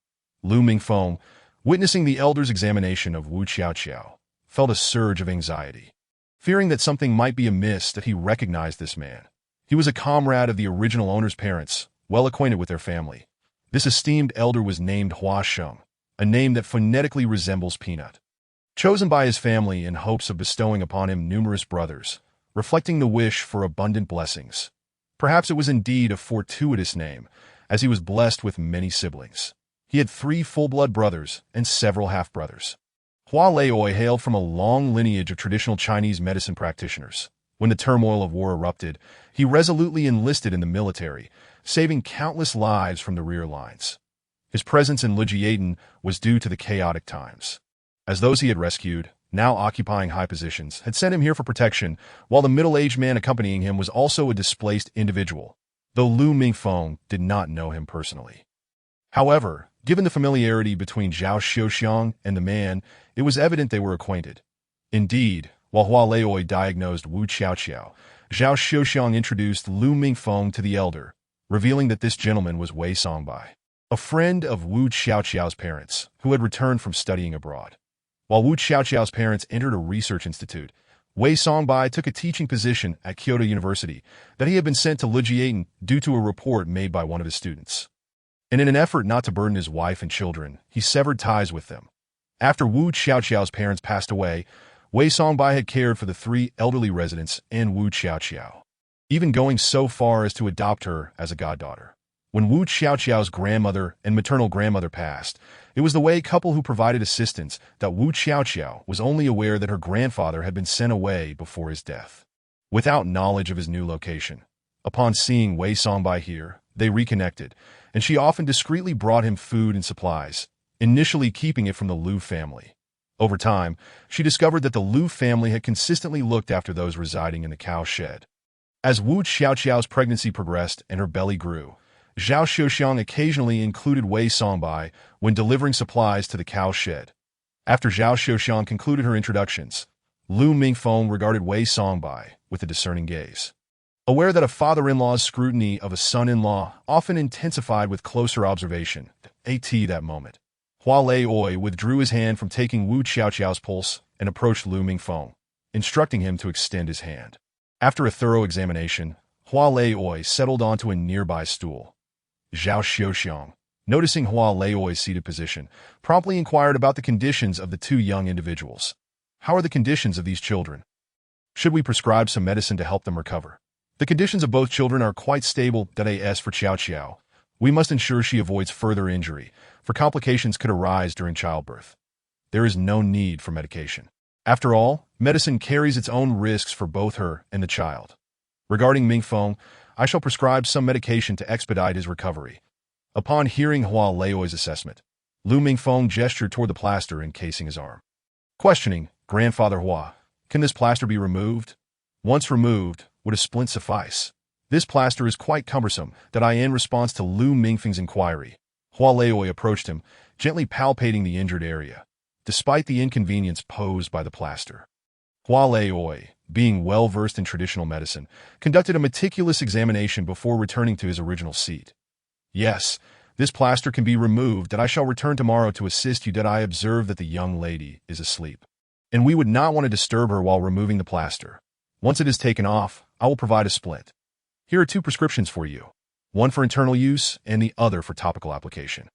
Lu Mingfeng, witnessing the elder's examination of Wu Xiaoqiao, felt a surge of anxiety. Fearing that something might be amiss, that he recognized this man. He was a comrade of the original owner's parents, well acquainted with their family. This esteemed elder was named Hua Sheng, a name that phonetically resembles peanut. Chosen by his family in hopes of bestowing upon him numerous brothers, reflecting the wish for abundant blessings. Perhaps it was indeed a fortuitous name, as he was blessed with many siblings. He had 3 full-blood brothers and several half-brothers. Hua Leoi hailed from a long lineage of traditional Chinese medicine practitioners. When the turmoil of war erupted, he resolutely enlisted in the military, saving countless lives from the rear lines. His presence in Lijiaden was due to the chaotic times, as those he had rescued, now occupying high positions, had sent him here for protection, while the middle-aged man accompanying him was also a displaced individual, though Lu Mingfeng did not know him personally. However, given the familiarity between Zhao Xiuxiang and the man, it was evident they were acquainted. Indeed, while Hua Leoi diagnosed Wu Xiaoqiao, Zhao Xiuxiang introduced Lu Mingfeng to the elder, revealing that this gentleman was Wei Songbai, a friend of Wu Xiaoqiao's parents, who had returned from studying abroad. While Wu Xiaoqiao's parents entered a research institute, Wei Songbai took a teaching position at Kyoto University that he had been sent to Lijiaden due to a report made by one of his students. And in an effort not to burden his wife and children, he severed ties with them. After Wu Xiaoqiao's parents passed away, Wei Songbai had cared for the three elderly residents and Wu Xiaoqiao, even going so far as to adopt her as a goddaughter. When Wu Xiaoqiao's grandmother and maternal grandmother passed, it was the Wei couple who provided assistance that Wu Xiaoqiao was only aware that her grandfather had been sent away before his death, without knowledge of his new location. Upon seeing Wei Songbai here, they reconnected, and she often discreetly brought him food and supplies, initially keeping it from the Liu family. Over time, she discovered that the Liu family had consistently looked after those residing in the cow shed. As Wu Xiaoqiao's pregnancy progressed and her belly grew, Zhao Xiuxiang occasionally included Wei Songbai when delivering supplies to the cow shed. After Zhao Xiuxiang concluded her introductions, Lu Mingfeng regarded Wei Songbai with a discerning gaze. Aware that a father-in-law's scrutiny of a son-in-law often intensified with closer observation, that moment, Hua Lei withdrew his hand from taking Wu Xiaoqiao's pulse and approached Lu Mingfeng, instructing him to extend his hand. After a thorough examination, Hua Lei settled onto a nearby stool. Zhao Xiuxiang, noticing Hua Leioi's seated position, promptly inquired about the conditions of the two young individuals. How are the conditions of these children? Should we prescribe some medicine to help them recover? The conditions of both children are quite stable. As for Xiao, we must ensure she avoids further injury, for complications could arise during childbirth. There is no need for medication. After all, medicine carries its own risks for both her and the child. Regarding Mingfeng, I shall prescribe some medication to expedite his recovery. Upon hearing Hua Leioi's assessment, Lu Mingfeng gestured toward the plaster encasing his arm. Questioning, Grandfather Hua, can this plaster be removed? Once removed, would a splint suffice? This plaster is quite cumbersome. In response to Lu Mingfeng's inquiry, Hua Leioi approached him, gently palpating the injured area, despite the inconvenience posed by the plaster. Hua Leioi, being well-versed in traditional medicine, conducted a meticulous examination before returning to his original seat. Yes, this plaster can be removed. I shall return tomorrow to assist you. I observe that the young lady is asleep, and we would not want to disturb her while removing the plaster. Once it is taken off, I will provide a splint. Here are 2 prescriptions for you, one for internal use and the other for topical application.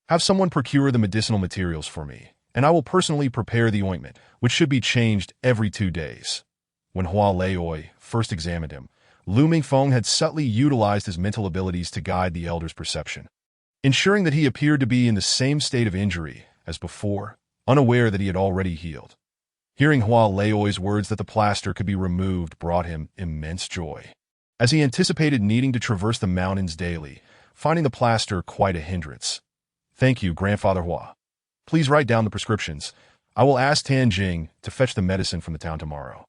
Have someone procure the medicinal materials for me, and I will personally prepare the ointment, which should be changed every 2 days. When Hua Leioi first examined him, Lu Mingfeng had subtly utilized his mental abilities to guide the elder's perception, ensuring that he appeared to be in the same state of injury as before, unaware that he had already healed. Hearing Hua Leioi's words that the plaster could be removed brought him immense joy, as he anticipated needing to traverse the mountains daily, finding the plaster quite a hindrance. Thank you, Grandfather Hua. Please write down the prescriptions. I will ask Tan Jing to fetch the medicine from the town tomorrow.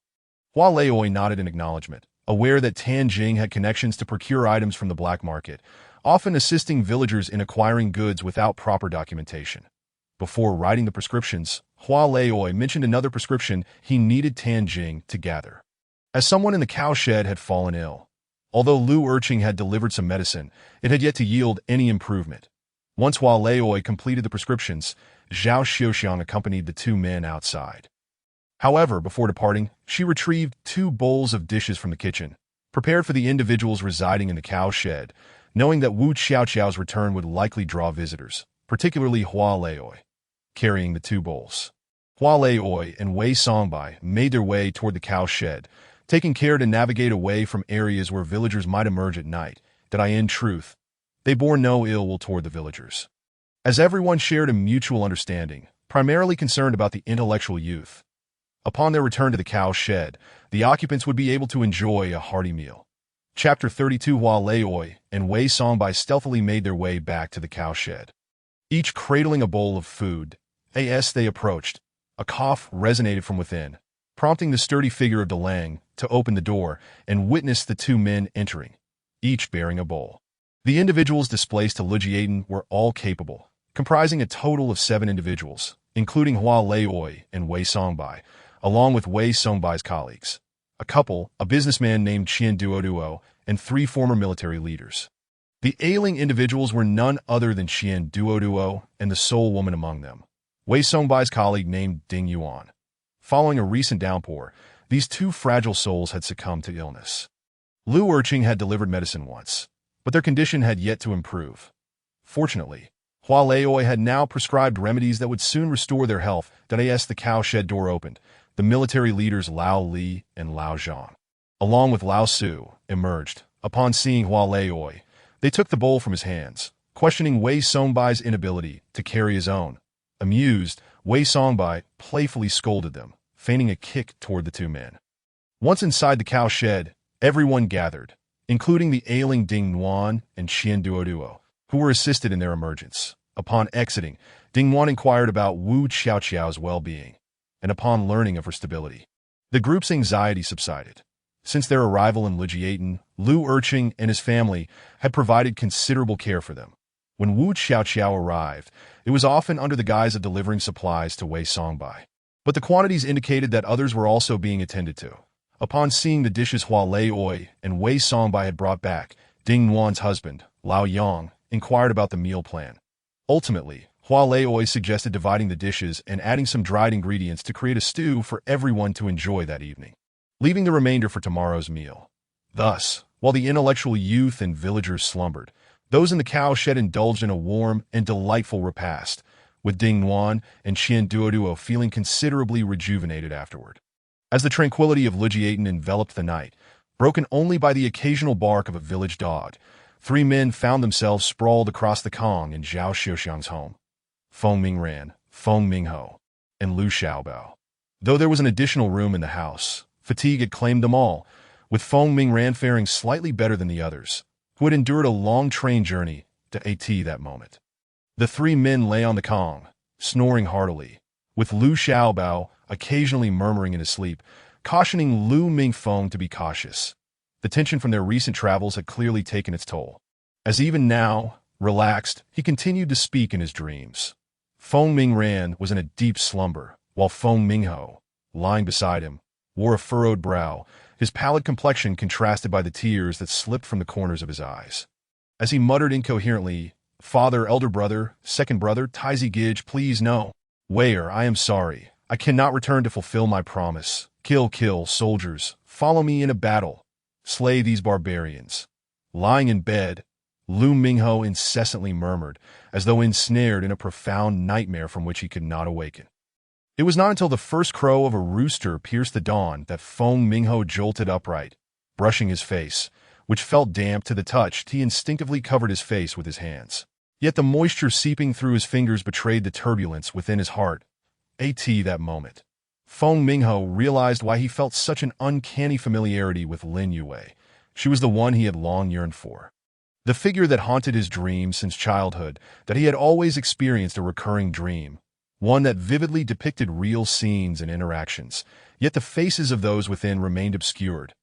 Hua Leioi nodded in acknowledgement, aware that Tan Jing had connections to procure items from the black market, often assisting villagers in acquiring goods without proper documentation. Before writing the prescriptions, Hua Leioi mentioned another prescription he needed Tan Jing to gather, as someone in the cow shed had fallen ill. Although Lu Erqing had delivered some medicine, it had yet to yield any improvement. Once Hua Leioi completed the prescriptions, Zhao Xiuxiang accompanied the 2 men outside. However, before departing, she retrieved 2 bowls of dishes from the kitchen, prepared for the individuals residing in the cow shed, knowing that Wu Xiaoqiao's return would likely draw visitors, particularly Hua Leioi. Carrying the 2 bowls, Hua Leioi and Wei Songbai made their way toward the cow shed, taking care to navigate away from areas where villagers might emerge at night. In truth, they bore no ill will toward the villagers, as everyone shared a mutual understanding, primarily concerned about the intellectual youth. Upon their return to the cow shed, the occupants would be able to enjoy a hearty meal. Chapter 32. Hua Leioi and Wei Songbai stealthily made their way back to the cow shed, each cradling a bowl of food. As they approached, a cough resonated from within, prompting the sturdy figure of Delang to open the door and witness the 2 men entering, each bearing a bowl. The individuals displaced to Lijiaden were all capable, comprising a total of 7 individuals, including Hua Leioi and Wei Songbai, along with Wei Songbai's colleagues, a couple, a businessman named Qian Duoduo, and 3 former military leaders. The ailing individuals were none other than Qian Duoduo and the sole woman among them, Wei Songbai's colleague named Ding Yuan. Following a recent downpour, these 2 fragile souls had succumbed to illness. Lu Erqing had delivered medicine once, but their condition had yet to improve. Fortunately, Hua Leioi had now prescribed remedies that would soon restore their health. As the cow shed door opened, the military leaders Lao Li and Lao Zhang, along with Lao Su, emerged. Upon seeing Hua Laoi, they took the bowl from his hands, questioning Wei Songbai's inability to carry his own. Amused, Wei Songbai playfully scolded them, feigning a kick toward the two men. Once inside the cow shed, everyone gathered, including the ailing Ding Nuan and Qian Duoduo, who were assisted in their emergence. Upon exiting, Ding Nuan inquired about Wu Qiaoqiao's well-being, and upon learning of her stability, the group's anxiety subsided. Since their arrival in Lijiaten, Lu Erqing and his family had provided considerable care for them. When Wu Qiaoqiao arrived, it was often under the guise of delivering supplies to Wei Songbai. But the quantities indicated that others were also being attended to. Upon seeing the dishes Hua Laoi and Wei Songbai had brought back, Ding Nuan's husband, Lao Yang, inquired about the meal plan. Ultimately, Hua Laoi suggested dividing the dishes and adding some dried ingredients to create a stew for everyone to enjoy that evening, leaving the remainder for tomorrow's meal. Thus, while the intellectual youth and villagers slumbered, those in the cow shed indulged in a warm and delightful repast, with Ding Nuan and Qian Duoduo feeling considerably rejuvenated afterward. As the tranquility of Lijiaten enveloped the night, broken only by the occasional bark of a village dog, three men found themselves sprawled across the Kong in Zhao Xiuxiang's home: Feng Mingran, Feng Mingho, and Lu Xiaobao. Though there was an additional room in the house, fatigue had claimed them all, with Feng Mingran faring slightly better than the others, who had endured a long train journey to AT that moment. The three men lay on the Kong, snoring heartily, with Lu Xiaobao occasionally murmuring in his sleep, cautioning Lu Mingfeng to be cautious. The tension from their recent travels had clearly taken its toll. As even now, relaxed, he continued to speak in his dreams. Feng Mingran was in a deep slumber, while Feng Mingho, lying beside him, wore a furrowed brow, his pallid complexion contrasted by the tears that slipped from the corners of his eyes. As he muttered incoherently, "Father, elder brother, second brother, Taizi Gij, please no. Weir, I am sorry. I cannot return to fulfill my promise. Kill, soldiers. Follow me in a battle. Slay these barbarians." Lying in bed, Lu Mingho incessantly murmured, as though ensnared in a profound nightmare from which he could not awaken. It was not until the first crow of a rooster pierced the dawn that Feng Mingho jolted upright, brushing his face, which felt damp to the touch. He instinctively covered his face with his hands. Yet the moisture seeping through his fingers betrayed the turbulence within his heart. That moment, Feng Mingho realized why he felt such an uncanny familiarity with Lin Yue. She was the one he had long yearned for. The figure that haunted his dreams since childhood, that he had always experienced a recurring dream, one that vividly depicted real scenes and interactions, yet the faces of those within remained obscured.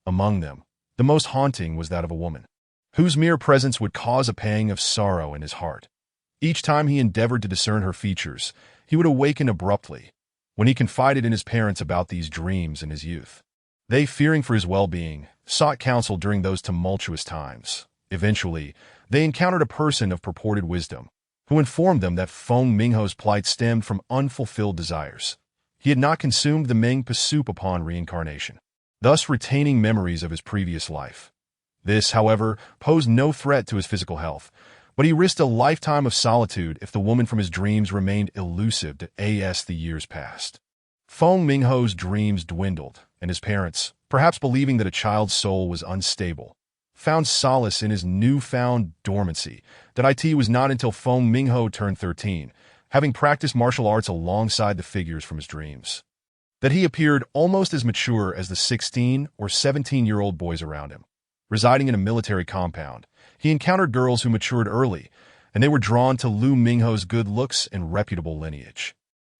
Among them, the most haunting was that of a woman, whose mere presence would cause a pang of sorrow in his heart. Each time he endeavored to discern her features, he would awaken abruptly, when he confided in his parents about these dreams in his youth. They, fearing for his well-being, sought counsel during those tumultuous times. Eventually, they encountered a person of purported wisdom, who informed them that Feng Mingho's plight stemmed from unfulfilled desires. He had not consumed the Mengpa soup upon reincarnation, thus retaining memories of his previous life. This, however, posed no threat to his physical health, but he risked a lifetime of solitude if the woman from his dreams remained elusive as the years passed. Feng Mingho's dreams dwindled, and his parents, perhaps believing that a child's soul was unstable, found solace in his newfound dormancy. It was not until Feng Mingho turned 13, having practiced martial arts alongside the figures from his dreams, that he appeared almost as mature as the 16 or 17-year-old boys around him. Residing in a military compound, he encountered girls who matured early, and they were drawn to Lu Mingho's good looks and reputable lineage.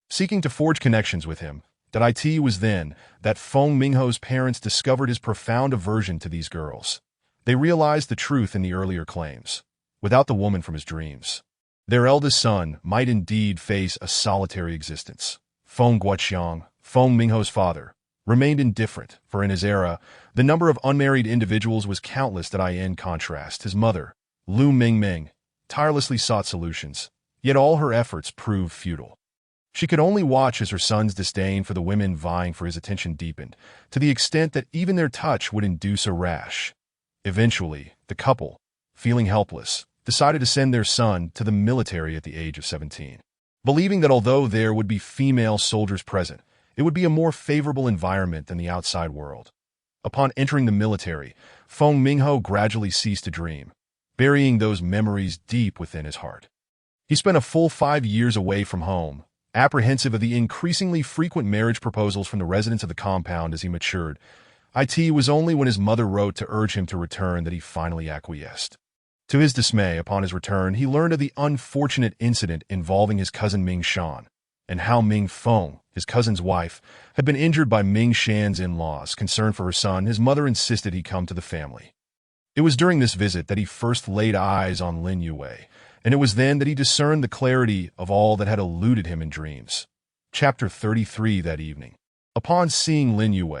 Seeking to forge connections with him, it was then that Feng Mingho's parents discovered his profound aversion to these girls. They realized the truth in the earlier claims. Without the woman from his dreams, their eldest son might indeed face a solitary existence. Feng Guoqiang, Feng Mingho's father, remained indifferent, for in his era, the number of unmarried individuals was countless. In contrast, his mother, Lu Mingming, tirelessly sought solutions, yet all her efforts proved futile. She could only watch as her son's disdain for the women vying for his attention deepened, to the extent that even their touch would induce a rash. Eventually, the couple, feeling helpless, decided to send their son to the military at the age of 17, believing that although there would be female soldiers present, it would be a more favorable environment than the outside world. Upon entering the military, Feng Mingho gradually ceased to dream, burying those memories deep within his heart. He spent a full 5 years away from home, apprehensive of the increasingly frequent marriage proposals from the residents of the compound as he matured. It was only when his mother wrote to urge him to return that he finally acquiesced. To his dismay, upon his return, he learned of the unfortunate incident involving his cousin Ming Shan, and how Ming Feng, his cousin's wife, had been injured by Ming Shan's in-laws. Concerned for her son, his mother insisted he come to the family. It was during this visit that he first laid eyes on Lin Yue, and it was then that he discerned the clarity of all that had eluded him in dreams. Chapter 33 that evening. Upon seeing Lin Yue,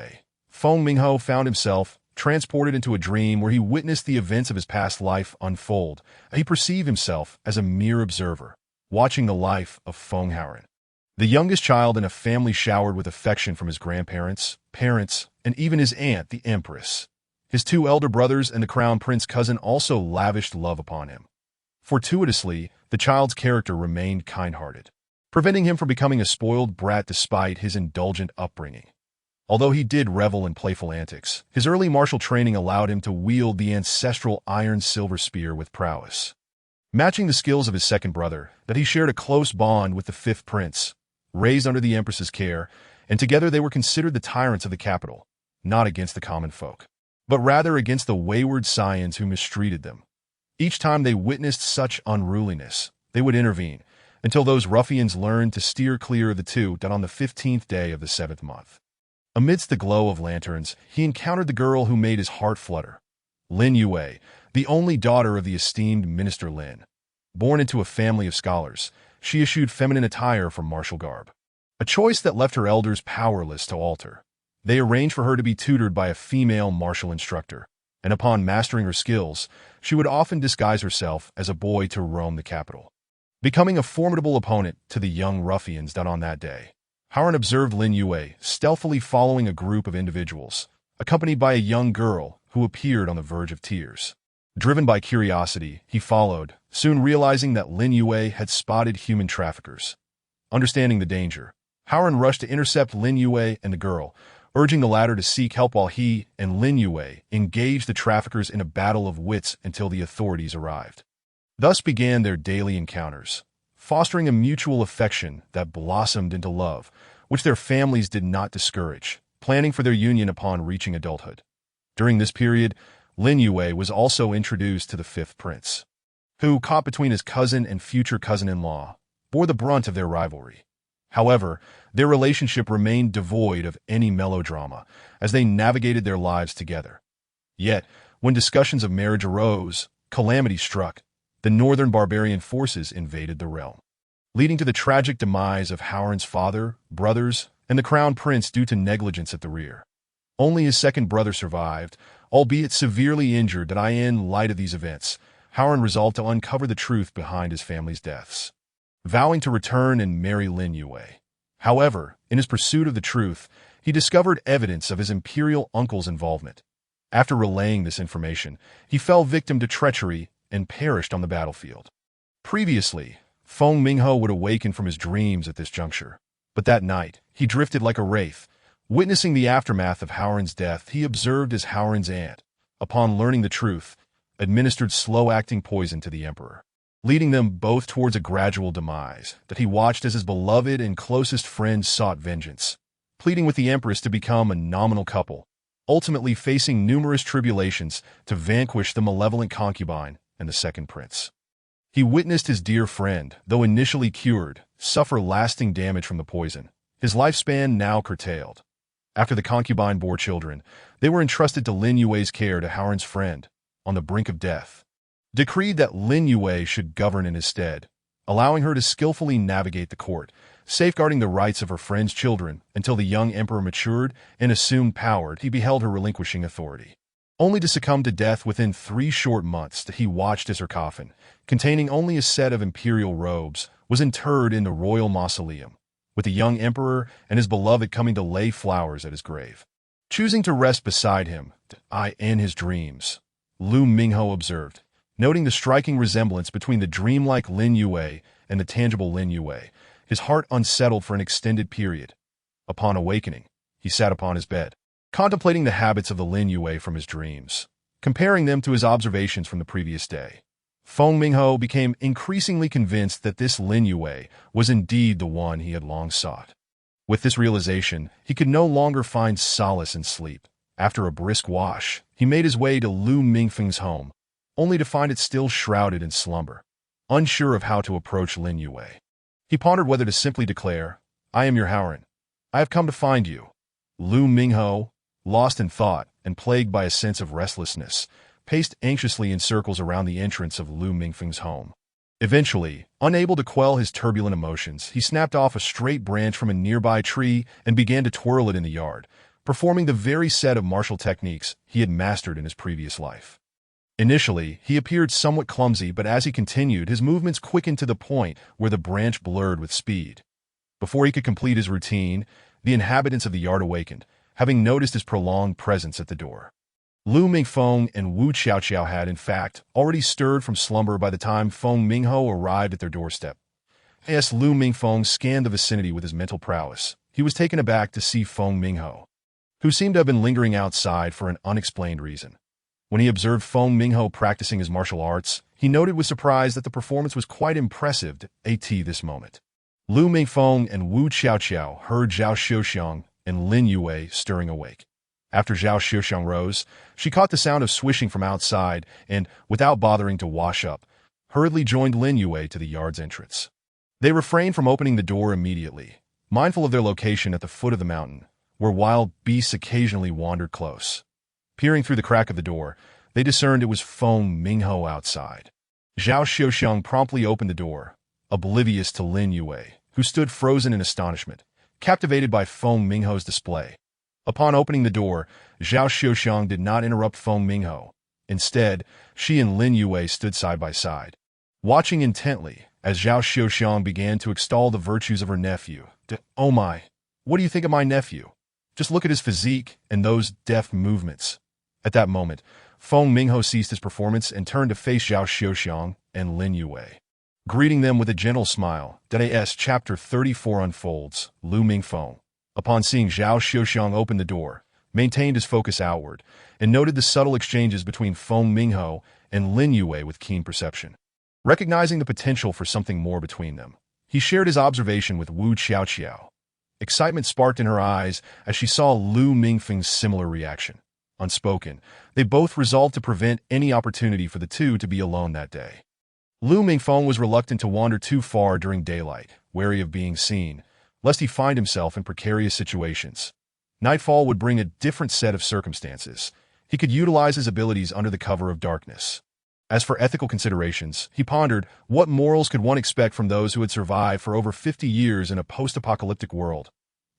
Feng Mingho found himself transported into a dream where he witnessed the events of his past life unfold. He perceived himself as a mere observer, watching the life of Feng Haoran, the youngest child in a family showered with affection from his grandparents, parents, and even his aunt, the Empress. His 2 elder brothers and the Crown Prince cousin also lavished love upon him. Fortuitously, the child's character remained kind-hearted, preventing him from becoming a spoiled brat despite his indulgent upbringing. Although he did revel in playful antics, his early martial training allowed him to wield the ancestral iron-silver spear with prowess. Matching the skills of his second brother, that he shared a close bond with the 5th prince, raised under the Empress's care, and together they were considered the tyrants of the capital, not against the common folk, but rather against the wayward scions who mistreated them. Each time they witnessed such unruliness, they would intervene, until those ruffians learned to steer clear of the two. That on the 15th day of the 7th month, amidst the glow of lanterns, he encountered the girl who made his heart flutter. Lin Yue, the only daughter of the esteemed Minister Lin. Born into a family of scholars, she eschewed feminine attire for martial garb, a choice that left her elders powerless to alter. They arranged for her to be tutored by a female martial instructor, and upon mastering her skills, she would often disguise herself as a boy to roam the capital, becoming a formidable opponent to the young ruffians. That on that day, Haoran observed Lin Yue stealthily following a group of individuals, accompanied by a young girl who appeared on the verge of tears. Driven by curiosity, he followed, soon realizing that Lin Yue had spotted human traffickers. Understanding the danger, Haoran rushed to intercept Lin Yue and the girl, urging the latter to seek help while he and Lin Yue engaged the traffickers in a battle of wits until the authorities arrived. Thus began their daily encounters, fostering a mutual affection that blossomed into love, which their families did not discourage, planning for their union upon reaching adulthood. During this period, Lin Yue was also introduced to the 5th prince, who, caught between his cousin and future cousin-in-law, bore the brunt of their rivalry. However, their relationship remained devoid of any melodrama as they navigated their lives together. Yet, when discussions of marriage arose, calamity struck. The northern barbarian forces invaded the realm, leading to the tragic demise of Haoran's father, brothers, and the crown prince due to negligence at the rear. Only his second brother survived, albeit severely injured. That in light of these events, Haoran resolved to uncover the truth behind his family's deaths, vowing to return and marry Lin Yue. However, in his pursuit of the truth, he discovered evidence of his imperial uncle's involvement. After relaying this information, he fell victim to treachery and perished on the battlefield. Previously, Feng Mingho would awaken from his dreams at this juncture, but that night, he drifted like a wraith. Witnessing the aftermath of Haoran's death, he observed as Haoran's aunt, upon learning the truth, administered slow-acting poison to the emperor, leading them both towards a gradual demise. That he watched as his beloved and closest friend sought vengeance, pleading with the empress to become a nominal couple, ultimately facing numerous tribulations to vanquish the malevolent concubine and the second prince. He witnessed his dear friend, though initially cured, suffer lasting damage from the poison, his lifespan now curtailed. After the concubine bore children, they were entrusted to Lin Yue's care. To Haoran's friend, on the brink of death, decreed that Lin Yue should govern in his stead, allowing her to skillfully navigate the court, safeguarding the rights of her friend's children until the young emperor matured and assumed power. He beheld her relinquishing authority, only to succumb to death within 3 short months. That he watched as her coffin, containing only a set of imperial robes, was interred in the royal mausoleum, with the young emperor and his beloved coming to lay flowers at his grave. Choosing to rest beside him, in his dreams, Lu Mingho observed, noting the striking resemblance between the dreamlike Lin Yue and the tangible Lin Yue, his heart unsettled for an extended period. Upon awakening, he sat upon his bed, contemplating the habits of the Lin Yue from his dreams, comparing them to his observations from the previous day. Feng Mingho became increasingly convinced that this Lin Yue was indeed the one he had long sought. With this realization, he could no longer find solace in sleep. After a brisk wash, he made his way to Lu Mingfeng's home, only to find it still shrouded in slumber. Unsure of how to approach Lin Yue, he pondered whether to simply declare, "I am your Howren. I have come to find you." Lu Mingho, lost in thought and plagued by a sense of restlessness, paced anxiously in circles around the entrance of Lu Mingfeng's home. Eventually, unable to quell his turbulent emotions, he snapped off a straight branch from a nearby tree and began to twirl it in the yard, performing the very set of martial techniques he had mastered in his previous life. Initially, he appeared somewhat clumsy, but as he continued, his movements quickened to the point where the branch blurred with speed. Before he could complete his routine, the inhabitants of the yard awakened, having noticed his prolonged presence at the door. Lu Mingfeng and Wu Xiaoqiao had, in fact, already stirred from slumber by the time Feng Mingho arrived at their doorstep. As Lu Mingfeng scanned the vicinity with his mental prowess, he was taken aback to see Feng Mingho, who seemed to have been lingering outside for an unexplained reason. When he observed Feng Mingho practicing his martial arts, he noted with surprise that the performance was quite impressive at this moment. Lu Mingfeng and Wu Xiaoqiao heard Zhao Xiuxiang and Lin Yue stirring awake. After Zhao Xiuxiang rose, she caught the sound of swishing from outside and, without bothering to wash up, hurriedly joined Lin Yue to the yard's entrance. They refrained from opening the door immediately, mindful of their location at the foot of the mountain, where wild beasts occasionally wandered close. Peering through the crack of the door, they discerned it was Feng Mingho outside. Zhao Xiuxiang promptly opened the door, oblivious to Lin Yue, who stood frozen in astonishment, captivated by Feng Mingho's display. Upon opening the door, Zhao Xiuxiang did not interrupt Feng Mingho. Instead, she and Lin Yue stood side by side, watching intently as Zhao Xiuxiang began to extol the virtues of her nephew. "Oh my, what do you think of my nephew? Just look at his physique and those deft movements." At that moment, Feng Mingho ceased his performance and turned to face Zhao Xiuxiang and Lin Yue. Greeting them with a gentle smile, Chapter 34 unfolds. Lu Mingfeng, upon seeing Zhao Xiuxiang open the door, maintained his focus outward and noted the subtle exchanges between Feng Mingho and Lin Yue with keen perception. Recognizing the potential for something more between them, he shared his observation with Wu Xiaoqiao. Excitement sparked in her eyes as she saw Lu Mingfeng's similar reaction. Unspoken, they both resolved to prevent any opportunity for the two to be alone that day. Lu Mingfeng was reluctant to wander too far during daylight, wary of being seen, lest he find himself in precarious situations. Nightfall would bring a different set of circumstances. He could utilize his abilities under the cover of darkness. As for ethical considerations, he pondered, what morals could one expect from those who had survived for over 50 years in a post-apocalyptic world?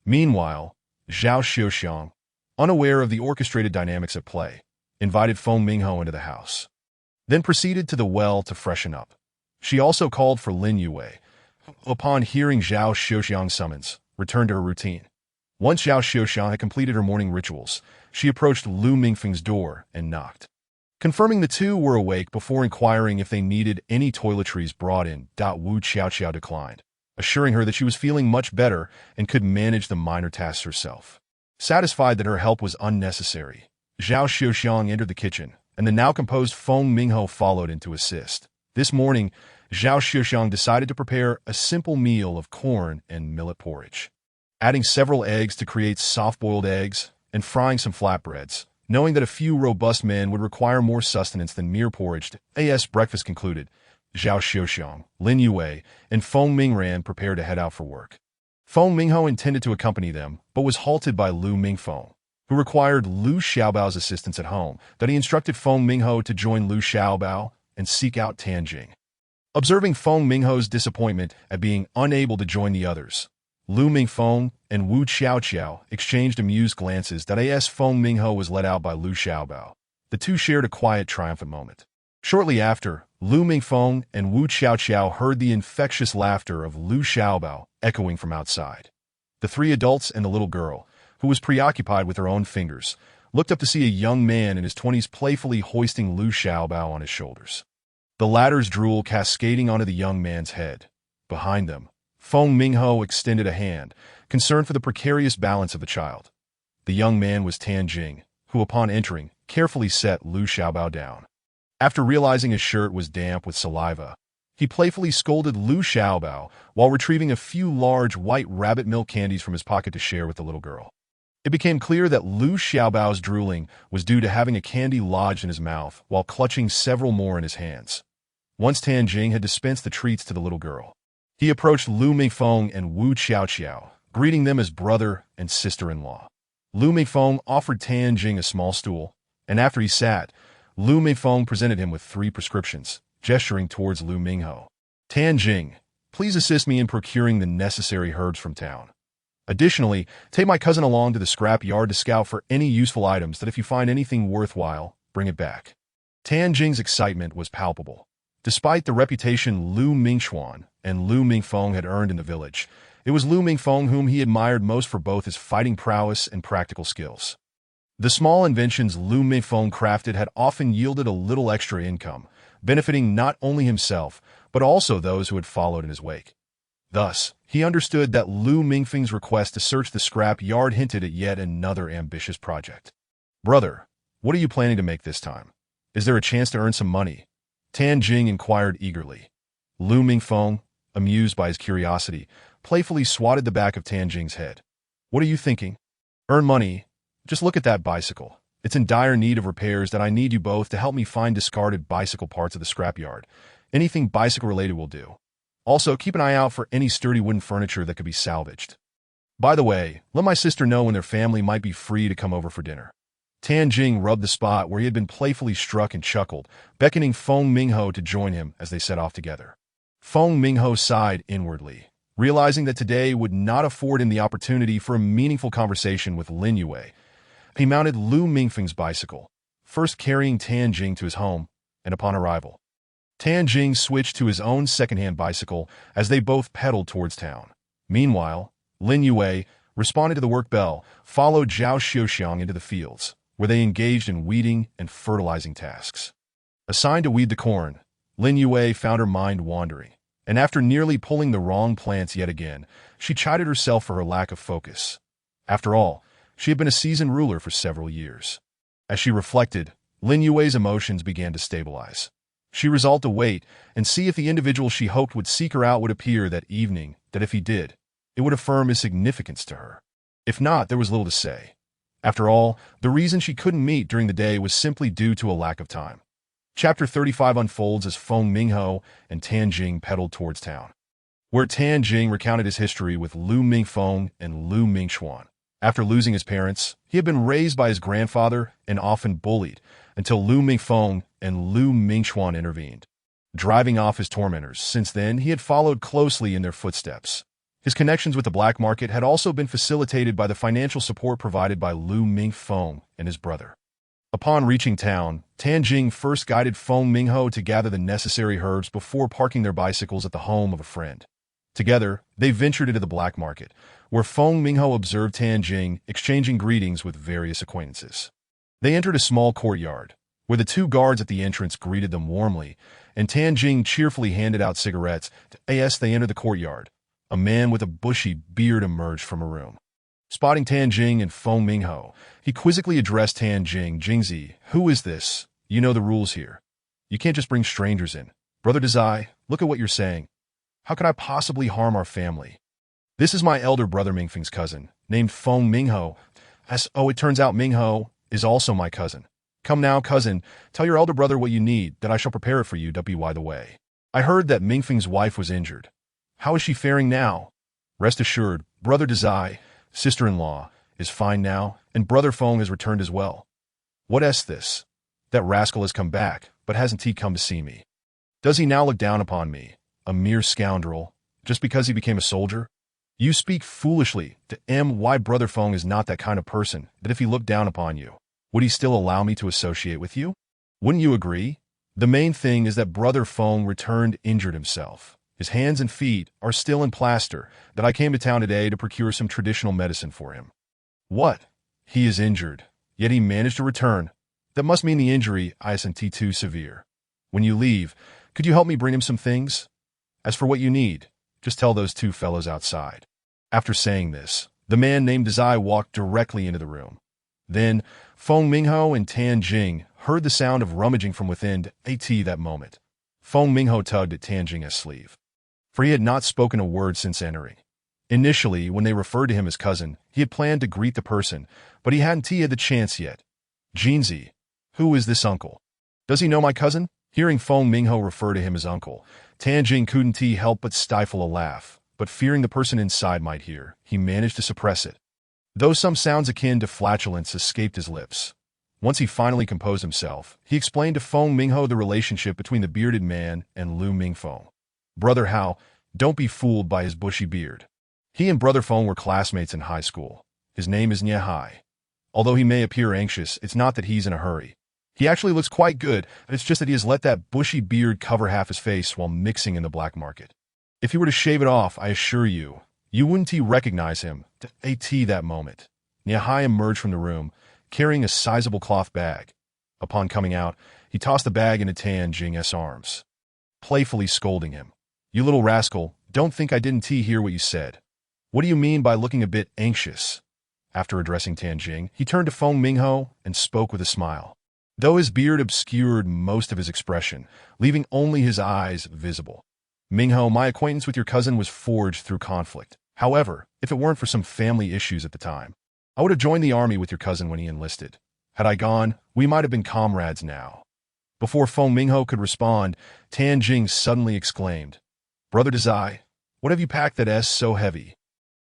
Meanwhile, Zhao Xiuxiang, unaware of the orchestrated dynamics at play, invited Feng Mingho into the house, then proceeded to the well to freshen up. She also called for Lin Yue, who, upon hearing Zhao Xiuxiang's summons, returned to her routine. Once Zhao Xiuxiang had completed her morning rituals, she approached Lu Mingfeng's door and knocked, confirming the two were awake before inquiring if they needed any toiletries brought in. Wu Xiaoqiao declined, assuring her that she was feeling much better and could manage the minor tasks herself. Satisfied that her help was unnecessary, Zhao Xiuxiang entered the kitchen, and the now composed Feng Mingho followed in to assist. This morning, Zhao Xiuxiang decided to prepare a simple meal of corn and millet porridge, adding several eggs to create soft-boiled eggs and frying some flatbreads, knowing that a few robust men would require more sustenance than mere porridge. As breakfast concluded, Zhao Xiuxiang, Lin Yue, and Feng Mingran prepared to head out for work. Feng Mingho intended to accompany them, but was halted by Lu Mingfeng, who required Lu Xiaobao's assistance at home, that he instructed Feng Mingho to join Lu Xiaobao and seek out Tianjing. Observing Feng Mingho's disappointment at being unable to join the others, Lu Mingfeng and Wu Xiaoqiao exchanged amused glances. As Feng Mingho was led out by Lu Xiaobao, the two shared a quiet, triumphant moment. Shortly after, Lu Mingfeng and Wu Xiaoqiao heard the infectious laughter of Lu Xiaobao echoing from outside. The three adults and the little girl, who was preoccupied with her own fingers, looked up to see a young man in his 20s playfully hoisting Lu Xiaobao on his shoulders, the latter's drool cascading onto the young man's head. Behind them, Feng Mingho extended a hand, concerned for the precarious balance of the child. The young man was Tan Jing, who upon entering, carefully set Lu Xiaobao down. After realizing his shirt was damp with saliva, he playfully scolded Lu Xiaobao while retrieving a few large white rabbit milk candies from his pocket to share with the little girl. It became clear that Lu Xiaobao's drooling was due to having a candy lodged in his mouth while clutching several more in his hands. Once Tan Jing had dispensed the treats to the little girl, he approached Lu Mingfeng and Wu Qiaoqiao, greeting them as brother and sister-in-law. Lu Mingfeng offered Tan Jing a small stool, and after he sat, Lu Mingfeng presented him with 3 prescriptions, gesturing towards Lu Mingho. Tan Jing, please assist me in procuring the necessary herbs from town. Additionally, take my cousin along to the scrap yard to scout for any useful items that if you find anything worthwhile, bring it back. Tan Jing's excitement was palpable. Despite the reputation Lu Mingxuan and Lu Mingfeng had earned in the village, it was Lu Mingfeng whom he admired most for both his fighting prowess and practical skills. The small inventions Lu Mingfeng crafted had often yielded a little extra income, benefiting not only himself, but also those who had followed in his wake. Thus, he understood that Lu Mingfeng's request to search the scrap yard hinted at yet another ambitious project. Brother, what are you planning to make this time? Is there a chance to earn some money? Tan Jing inquired eagerly. Lu Mingfeng, amused by his curiosity, playfully swatted the back of Tan Jing's head. What are you thinking? Earn money? Just look at that bicycle. It's in dire need of repairs that I need you both to help me find discarded bicycle parts of the scrapyard. Anything bicycle-related will do. Also, keep an eye out for any sturdy wooden furniture that could be salvaged. By the way, let my sister know when their family might be free to come over for dinner. Tan Jing rubbed the spot where he had been playfully struck and chuckled, beckoning Feng Mingho to join him as they set off together. Feng Mingho sighed inwardly, realizing that today would not afford him the opportunity for a meaningful conversation with Lin Yue. He mounted Lu Mingfeng's bicycle, first carrying Tan Jing to his home, and upon arrival, Tan Jing switched to his own second-hand bicycle as they both pedaled towards town. Meanwhile, Lin Yue, responding to the work bell, followed Zhao Xiuxiang into the fields, where they engaged in weeding and fertilizing tasks. Assigned to weed the corn, Lin Yue found her mind wandering, and after nearly pulling the wrong plants yet again, she chided herself for her lack of focus. After all, she had been a seasoned ruler for several years. As she reflected, Lin Yue's emotions began to stabilize. She resolved to wait and see if the individual she hoped would seek her out would appear that evening, that if he did, it would affirm his significance to her. If not, there was little to say. After all, the reason she couldn't meet during the day was simply due to a lack of time. Chapter 35 unfolds as Feng Mingho and Tan Jing pedaled towards town, where Tan Jing recounted his history with Lu Mingfeng and Lu Mingxuan. After losing his parents, he had been raised by his grandfather and often bullied until Lu Mingfeng and Lu Mingxuan intervened, driving off his tormentors. Since then, he had followed closely in their footsteps. His connections with the black market had also been facilitated by the financial support provided by Lu Mingfeng and his brother. Upon reaching town, Tan Jing first guided Feng Mingho to gather the necessary herbs before parking their bicycles at the home of a friend. Together, they ventured into the black market, where Feng Mingho observed Tan Jing exchanging greetings with various acquaintances. They entered a small courtyard, where the 2 guards at the entrance greeted them warmly, and Tan Jing cheerfully handed out cigarettes. As they entered the courtyard, a man with a bushy beard emerged from a room. Spotting Tan Jing and Feng Mingho, he quizzically addressed Tan Jing. Jingzi, who is this? You know the rules here. You can't just bring strangers in. Brother Dazai, look at what you're saying. How could I possibly harm our family? This is my elder brother Mingfeng's cousin, named Feng Mingho. It turns out Mingho is also my cousin. Come now, cousin, tell your elder brother what you need, that I shall prepare it for you. By the way, I heard that Mingfeng's wife was injured. How is she faring now? Rest assured, brother Dazai, sister-in-law, is fine now, and brother Feng has returned as well. What's this? That rascal has come back, but hasn't he come to see me? Does he now look down upon me, a mere scoundrel, just because he became a soldier? You speak foolishly. Why brother Feng is not that kind of person, that if he looked down upon you, would he still allow me to associate with you? Wouldn't you agree? The main thing is that brother Feng returned injured himself. His hands and feet are still in plaster, that I came to town today to procure some traditional medicine for him. What? He is injured, yet he managed to return. That must mean the injury isn't too severe. When you leave, could you help me bring him some things? As for what you need, just tell those 2 fellows outside. After saying this, the man named Zai walked directly into the room. Then, Feng Mingho and Tan Jing heard the sound of rummaging from within. That moment, Feng Mingho tugged at Tan Jing's sleeve, for he had not spoken a word since entering. Initially, when they referred to him as cousin, he had planned to greet the person, but he hadn't had the chance yet. Jinzi, who is this uncle? Does he know my cousin? Hearing Feng Mingho refer to him as uncle, Tan Jing couldn't help but stifle a laugh, but fearing the person inside might hear, he managed to suppress it. Though some sounds akin to flatulence escaped his lips. Once he finally composed himself, he explained to Feng Mingho the relationship between the bearded man and Lu Mingfeng. Brother Hao, don't be fooled by his bushy beard. He and Brother Feng were classmates in high school. His name is Hai. Although he may appear anxious, it's not that he's in a hurry. He actually looks quite good, it's just that he has let that bushy beard cover half his face while mixing in the black market. If he were to shave it off, I assure you, you wouldn't recognize him. That moment, Hai emerged from the room, carrying a sizable cloth bag. Upon coming out, he tossed the bag into Tan Jing's arms, playfully scolding him. You little rascal, don't think I didn't hear what you said. What do you mean by looking a bit anxious? After addressing Tan Jing, he turned to Feng Mingho and spoke with a smile, though his beard obscured most of his expression, leaving only his eyes visible. Mingho, my acquaintance with your cousin was forged through conflict. However, if it weren't for some family issues at the time, I would have joined the army with your cousin when he enlisted. Had I gone, we might have been comrades now. Before Feng Mingho could respond, Tan Jing suddenly exclaimed, Brother Dazai, what have you packed that's so heavy?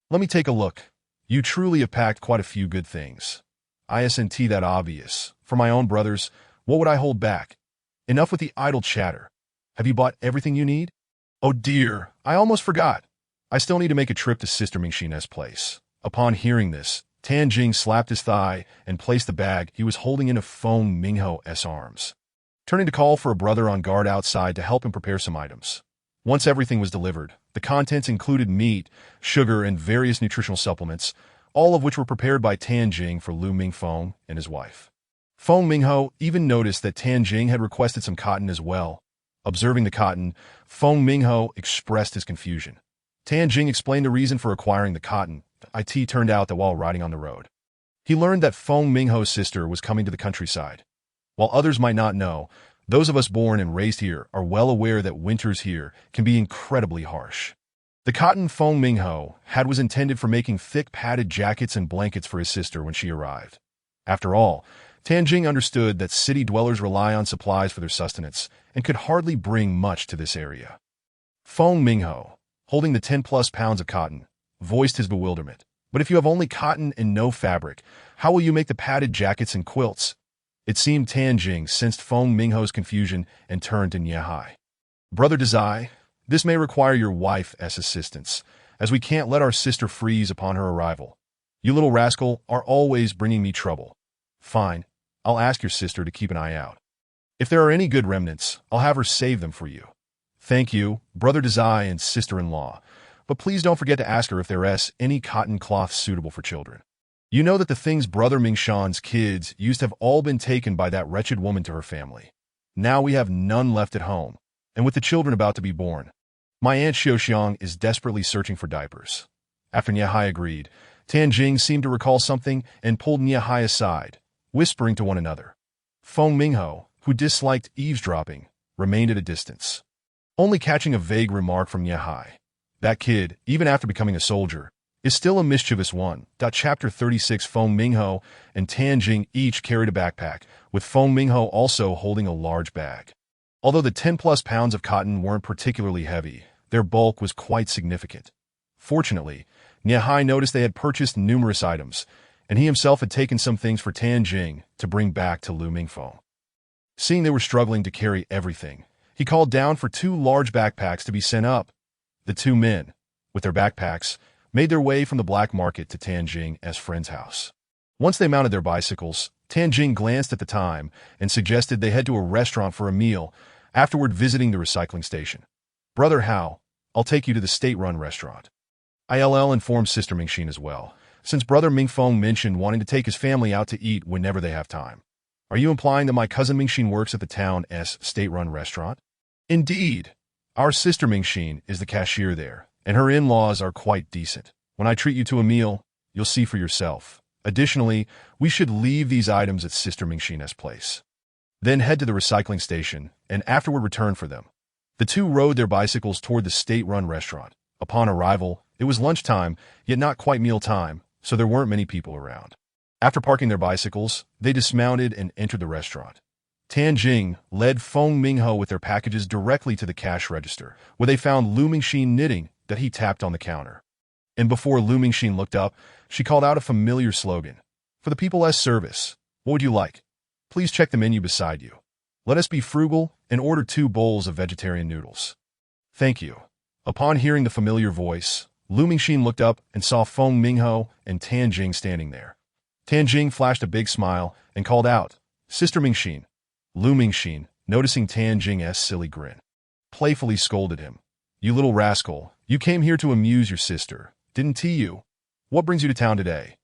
Let me take a look. You truly have packed quite a few good things. Isn't that obvious? For my own brothers, what would I hold back? Enough with the idle chatter. Have you bought everything you need? Oh dear, I almost forgot. I still need to make a trip to Sister Mingxin's place. Upon hearing this, Tan Jing slapped his thigh and placed the bag he was holding into Feng Mingho's arms, turning to call for a brother on guard outside to help him prepare some items. Once everything was delivered, the contents included meat, sugar, and various nutritional supplements, all of which were prepared by Tan Jing for Lu Mingfeng and his wife. Feng Mingho even noticed that Tan Jing had requested some cotton as well. Observing the cotton, Feng Mingho expressed his confusion. Tan Jing explained the reason for acquiring the cotton. It turned out that while riding on the road, he learned that Feng Mingho's sister was coming to the countryside. While others might not know, those of us born and raised here are well aware that winters here can be incredibly harsh. The cotton Feng Mingho had was intended for making thick padded jackets and blankets for his sister when she arrived. After all, Tan Jing understood that city dwellers rely on supplies for their sustenance and could hardly bring much to this area. Feng Mingho, holding the 10+ pounds of cotton, voiced his bewilderment. But if you have only cotton and no fabric, how will you make the padded jackets and quilts? It seemed Tan Jing sensed Feng Mingho's confusion and turned to Hai. Brother Dazai, this may require your wife's assistance, as we can't let our sister freeze upon her arrival. You little rascal are always bringing me trouble. Fine, I'll ask your sister to keep an eye out. If there are any good remnants, I'll have her save them for you. Thank you, Brother Dazai and sister-in-law, but please don't forget to ask her if there's any cotton cloth suitable for children. You know that the things Brother Mingshan's kids used have all been taken by that wretched woman to her family. Now we have none left at home, and with the children about to be born, my Aunt Xiaoxiang is desperately searching for diapers. After Hai agreed, Tan Jing seemed to recall something and pulled Hai aside, whispering to one another. Feng Mingho, who disliked eavesdropping, remained at a distance, only catching a vague remark from Hai. That kid, even after becoming a soldier, is still a mischievous one. Chapter 36. Feng Mingho and Tan Jing each carried a backpack, with Feng Mingho also holding a large bag. Although the 10+ pounds of cotton weren't particularly heavy, their bulk was quite significant. Fortunately, Hai noticed they had purchased numerous items, and he himself had taken some things for Tan Jing to bring back to Lu Mingfeng. Seeing they were struggling to carry everything, he called down for 2 large backpacks to be sent up. The 2 men, with their backpacks, made their way from the black market to Tan Jing's friend's house. Once they mounted their bicycles, Tan Jing glanced at the time and suggested they head to a restaurant for a meal, afterward visiting the recycling station. Brother Hao, I'll take you to the state-run restaurant. ILL informed Sister Mingxin as well, since Brother Mingfeng mentioned wanting to take his family out to eat whenever they have time. Are you implying that my cousin Mingxin works at the town's state-run restaurant? Indeed. Our sister Mingxin is the cashier there, and her in-laws are quite decent. When I treat you to a meal, you'll see for yourself. Additionally, we should leave these items at Sister Mingxin's place. Then head to the recycling station, and afterward return for them. The two rode their bicycles toward the state-run restaurant. Upon arrival, it was lunchtime, yet not quite meal time, so there weren't many people around. After parking their bicycles, they dismounted and entered the restaurant. Tan Jing led Feng Mingho with their packages directly to the cash register, where they found Lu Mingxin knitting that he tapped on the counter. And before Lu Mingxin looked up, she called out a familiar slogan. For the people's service, what would you like? Please check the menu beside you. Let us be frugal and order 2 bowls of vegetarian noodles. Thank you. Upon hearing the familiar voice, Lu Mingxin looked up and saw Feng Mingho and Tan Jing standing there. Tan Jing flashed a big smile and called out, Sister Mingxin. Lu Mingxin, noticing Tan Jing's silly grin, playfully scolded him. You little rascal, you came here to amuse your sister, didn't you? What brings you to town today?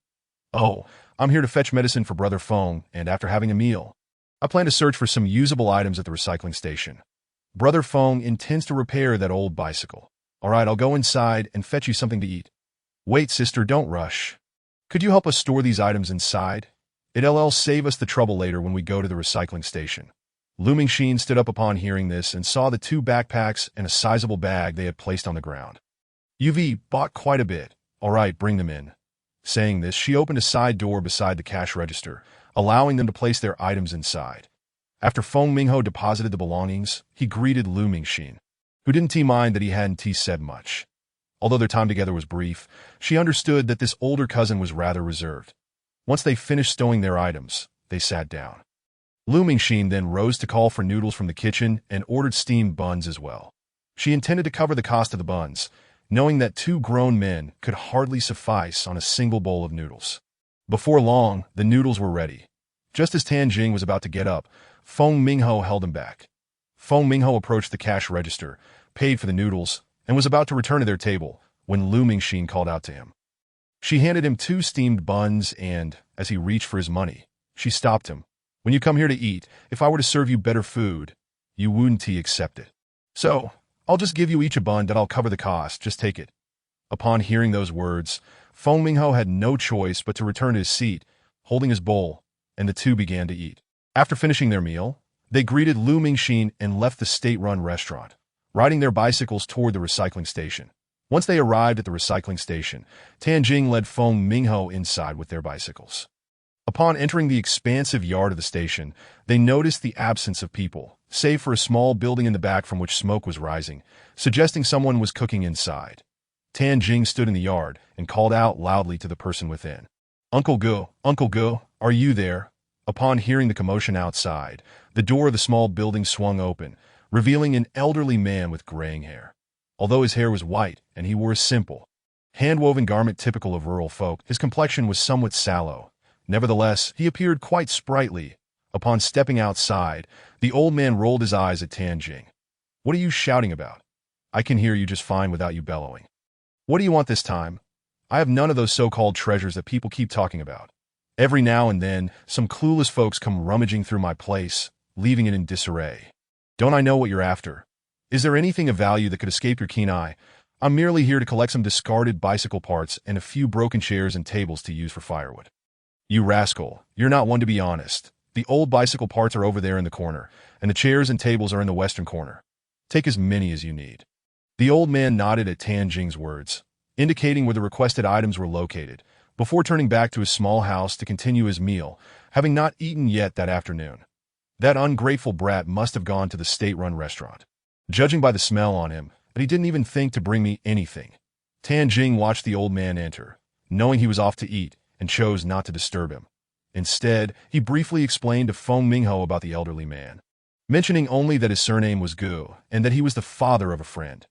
Oh, I'm here to fetch medicine for Brother Feng, and after having a meal, I plan to search for some usable items at the recycling station. Brother Feng intends to repair that old bicycle. All right, I'll go inside and fetch you something to eat. Wait, sister, don't rush. Could you help us store these items inside? It'll save us the trouble later when we go to the recycling station. Lu Mingxin stood up upon hearing this and saw the 2 backpacks and a sizable bag they had placed on the ground. You've bought quite a bit. All right, bring them in. Saying this, she opened a side door beside the cash register, allowing them to place their items inside. After Feng Mingho deposited the belongings, he greeted Lu Mingxin, who didn't mind that he hadn't said much. Although their time together was brief, she understood that this older cousin was rather reserved. Once they finished stowing their items, they sat down. Lu Mingxin then rose to call for noodles from the kitchen and ordered steamed buns as well. She intended to cover the cost of the buns, knowing that 2 grown men could hardly suffice on a single bowl of noodles. Before long, the noodles were ready. Just as Tan Jing was about to get up, Feng Mingho held him back. Feng Mingho approached the cash register, paid for the noodles, and was about to return to their table when Lu Mingxin called out to him. She handed him 2 steamed buns and, as he reached for his money, she stopped him. When you come here to eat, if I were to serve you better food, you wouldn't accept it. So, I'll just give you each a bun that I'll cover the cost, just take it. Upon hearing those words, Feng Mingho had no choice but to return to his seat, holding his bowl, and the 2 began to eat. After finishing their meal, they greeted Lu Mingxin and left the state-run restaurant, riding their bicycles toward the recycling station. Once they arrived at the recycling station, Tan Jing led Feng Mingho inside with their bicycles. Upon entering the expansive yard of the station, they noticed the absence of people, save for a small building in the back from which smoke was rising, suggesting someone was cooking inside. Tan Jing stood in the yard and called out loudly to the person within. Uncle Go, are you there? Upon hearing the commotion outside, the door of the small building swung open, revealing an elderly man with graying hair. Although his hair was white and he wore a simple, hand-woven garment typical of rural folk, his complexion was somewhat sallow. Nevertheless, he appeared quite sprightly. Upon stepping outside, the old man rolled his eyes at Tan Jing. What are you shouting about? I can hear you just fine without you bellowing. What do you want this time? I have none of those so-called treasures that people keep talking about. Every now and then, some clueless folks come rummaging through my place, leaving it in disarray. Don't I know what you're after? Is there anything of value that could escape your keen eye? I'm merely here to collect some discarded bicycle parts and a few broken chairs and tables to use for firewood. You rascal, you're not one to be honest. The old bicycle parts are over there in the corner, and the chairs and tables are in the western corner. Take as many as you need. The old man nodded at Tan Jing's words, indicating where the requested items were located, before turning back to his small house to continue his meal, having not eaten yet that afternoon. That ungrateful brat must have gone to the state-run restaurant. Judging by the smell on him, but he didn't even think to bring me anything. Tan Jing watched the old man enter, knowing he was off to eat, and chose not to disturb him. Instead, he briefly explained to Feng Mingho about the elderly man, mentioning only that his surname was Gu and that he was the father of a friend.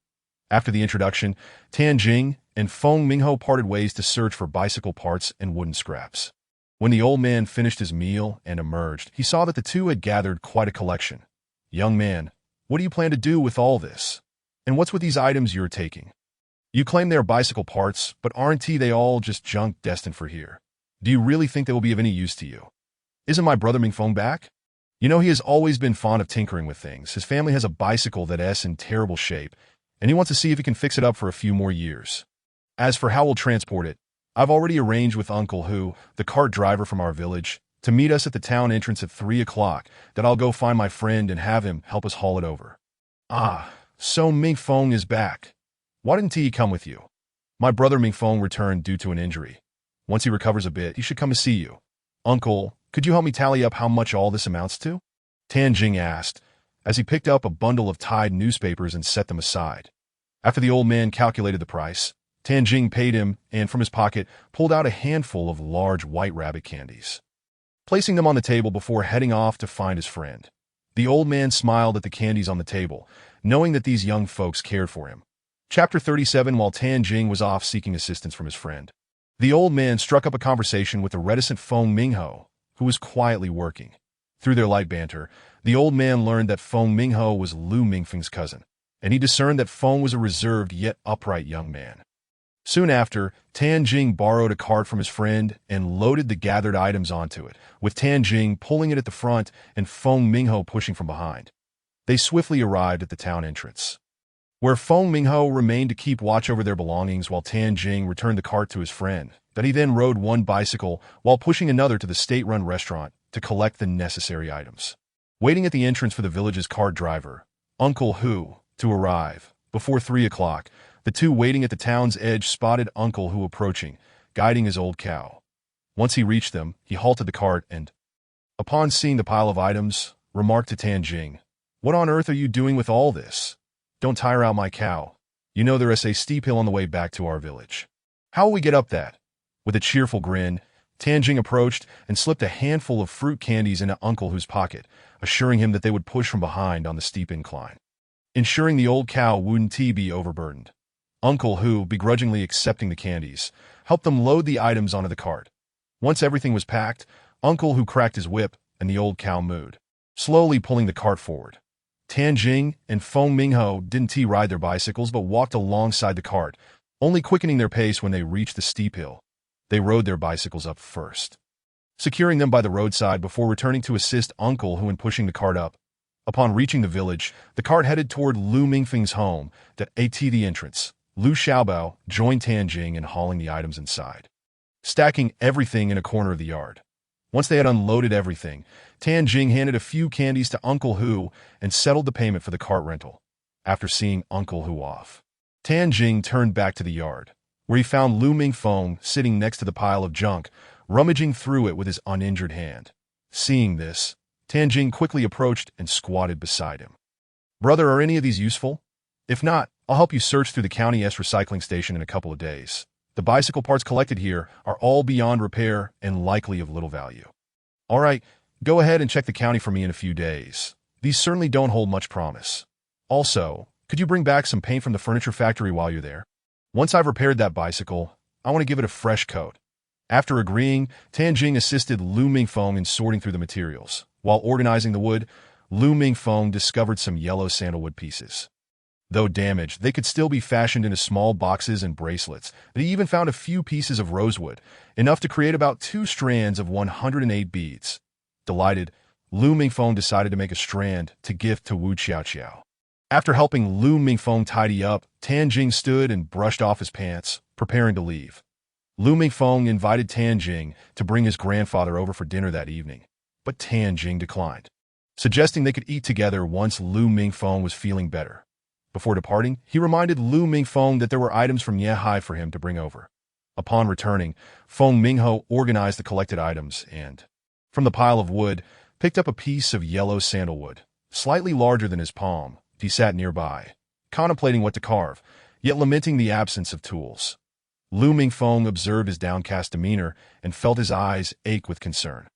After the introduction, Tan Jing and Feng Mingho parted ways to search for bicycle parts and wooden scraps. When the old man finished his meal and emerged, he saw that the 2 had gathered quite a collection. Young man, what do you plan to do with all this? And what's with these items you're taking? You claim they are bicycle parts, but aren't they all just junk destined for here? Do you really think they will be of any use to you? Isn't my brother Mingfeng back? You know he has always been fond of tinkering with things. His family has a bicycle that's in terrible shape, and he wants to see if he can fix it up for a few more years. As for how we'll transport it, I've already arranged with Uncle Hu, the cart driver from our village, to meet us at the town entrance at 3 o'clock, that I'll go find my friend and have him help us haul it over. Ah, so Ming Feng is back. Why didn't he come with you? My brother Ming Feng returned due to an injury. Once he recovers a bit, he should come to see you. Uncle, could you help me tally up how much all this amounts to? Tan Jing asked, as he picked up a bundle of tied newspapers and set them aside. After the old man calculated the price, Tan Jing paid him and from his pocket pulled out a handful of large white rabbit candies. Placing them on the table before heading off to find his friend, the old man smiled at the candies on the table, knowing that these young folks cared for him. Chapter 37. While Tan Jing was off seeking assistance from his friend, the old man struck up a conversation with the reticent Feng Mingho, who was quietly working. Through their light banter, the old man learned that Feng Mingho was Lu Mingfeng's cousin, and he discerned that Feng was a reserved yet upright young man. Soon after, Tan Jing borrowed a cart from his friend and loaded the gathered items onto it, with Tan Jing pulling it at the front and Feng Mingho pushing from behind. They swiftly arrived at the town entrance, where Feng Mingho remained to keep watch over their belongings while Tan Jing returned the cart to his friend, that he then rode one bicycle while pushing another to the state-run restaurant to collect the necessary items. Waiting at the entrance for the village's cart driver, Uncle Hu, to arrive, before 3 o'clock, the two waiting at the town's edge spotted Uncle Hu approaching, guiding his old cow. Once he reached them, he halted the cart and, upon seeing the pile of items, remarked to Tan Jing, "What on earth are you doing with all this? Don't tire out my cow. You know there is a steep hill on the way back to our village. How will we get up that?" With a cheerful grin, Tan Jing approached and slipped a handful of fruit candies into Uncle Hu's pocket, assuring him that they would push from behind on the steep incline, ensuring the old cow wouldn't be overburdened. Uncle Hu, begrudgingly accepting the candies, helped them load the items onto the cart. Once everything was packed, Uncle Hu cracked his whip and the old cow mooed, slowly pulling the cart forward. Tan Jing and Feng Mingho didn't ride their bicycles but walked alongside the cart, only quickening their pace when they reached the steep hill. They rode their bicycles up first, securing them by the roadside before returning to assist Uncle Hu in pushing the cart up. Upon reaching the village, the cart headed toward Lu Mingfeng's home, that at the entrance. Lu Xiaobao joined Tan Jing in hauling the items inside, stacking everything in a corner of the yard. Once they had unloaded everything, Tan Jing handed a few candies to Uncle Hu and settled the payment for the cart rental. After seeing Uncle Hu off, Tan Jing turned back to the yard, where he found Lu Mingfeng sitting next to the pile of junk, rummaging through it with his uninjured hand. Seeing this, Tan Jing quickly approached and squatted beside him. "Brother, are any of these useful? If not, I'll help you search through the county's recycling station in a couple of days. The bicycle parts collected here are all beyond repair and likely of little value." "All right, go ahead and check the county for me in a few days. These certainly don't hold much promise. Also, could you bring back some paint from the furniture factory while you're there? Once I've repaired that bicycle, I want to give it a fresh coat." After agreeing, Tan Jing assisted Lu Mingfeng in sorting through the materials. While organizing the wood, Lu Mingfeng discovered some yellow sandalwood pieces. Though damaged, they could still be fashioned into small boxes and bracelets. He even found a few pieces of rosewood, enough to create about 2 strands of 108 beads. Delighted, Lu Mingfeng decided to make a strand to gift to Wu Xiaoqiao. After helping Lu Mingfeng tidy up, Tan Jing stood and brushed off his pants, preparing to leave. Lu Mingfeng invited Tan Jing to bring his grandfather over for dinner that evening, but Tan Jing declined, suggesting they could eat together once Lu Mingfeng was feeling better. Before departing, he reminded Lu Mingfeng that there were items from Yehai for him to bring over. Upon returning, Feng Mingho organized the collected items and, from the pile of wood, picked up a piece of yellow sandalwood, slightly larger than his palm. He sat nearby, contemplating what to carve, yet lamenting the absence of tools. Lu Mingfeng observed his downcast demeanor and felt his eyes ache with concern.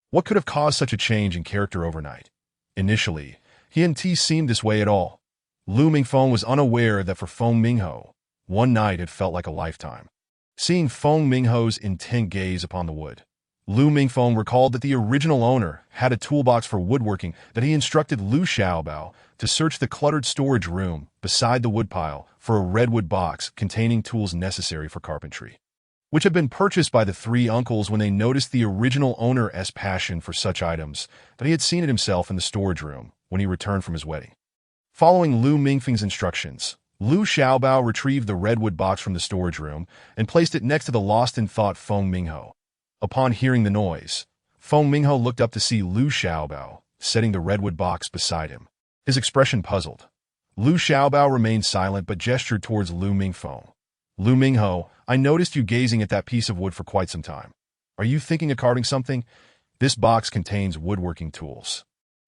What could have caused such a change in character overnight? Initially, he hadn't seemed this way at all. Lu Mingfeng was unaware that for Feng Mingho, one night had felt like a lifetime. Seeing Feng Mingho's intent gaze upon the wood, Lu Mingfeng recalled that the original owner had a toolbox for woodworking that he instructed Lu Xiaobao to search the cluttered storage room beside the woodpile for a redwood box containing tools necessary for carpentry, which had been purchased by the 3 uncles when they noticed the original owner's passion for such items that he had seen it himself in the storage room when he returned from his wedding. Following Lu Mingfeng's instructions, Lu Xiaobao retrieved the redwood box from the storage room and placed it next to the lost-in-thought Feng Mingho. Upon hearing the noise, Feng Mingho looked up to see Lu Xiaobao setting the redwood box beside him. His expression puzzled. Lu Xiaobao remained silent but gestured towards Lu Mingfeng. Lu Mingho, I noticed you gazing at that piece of wood for quite some time. Are you thinking of carving something? This box contains woodworking tools.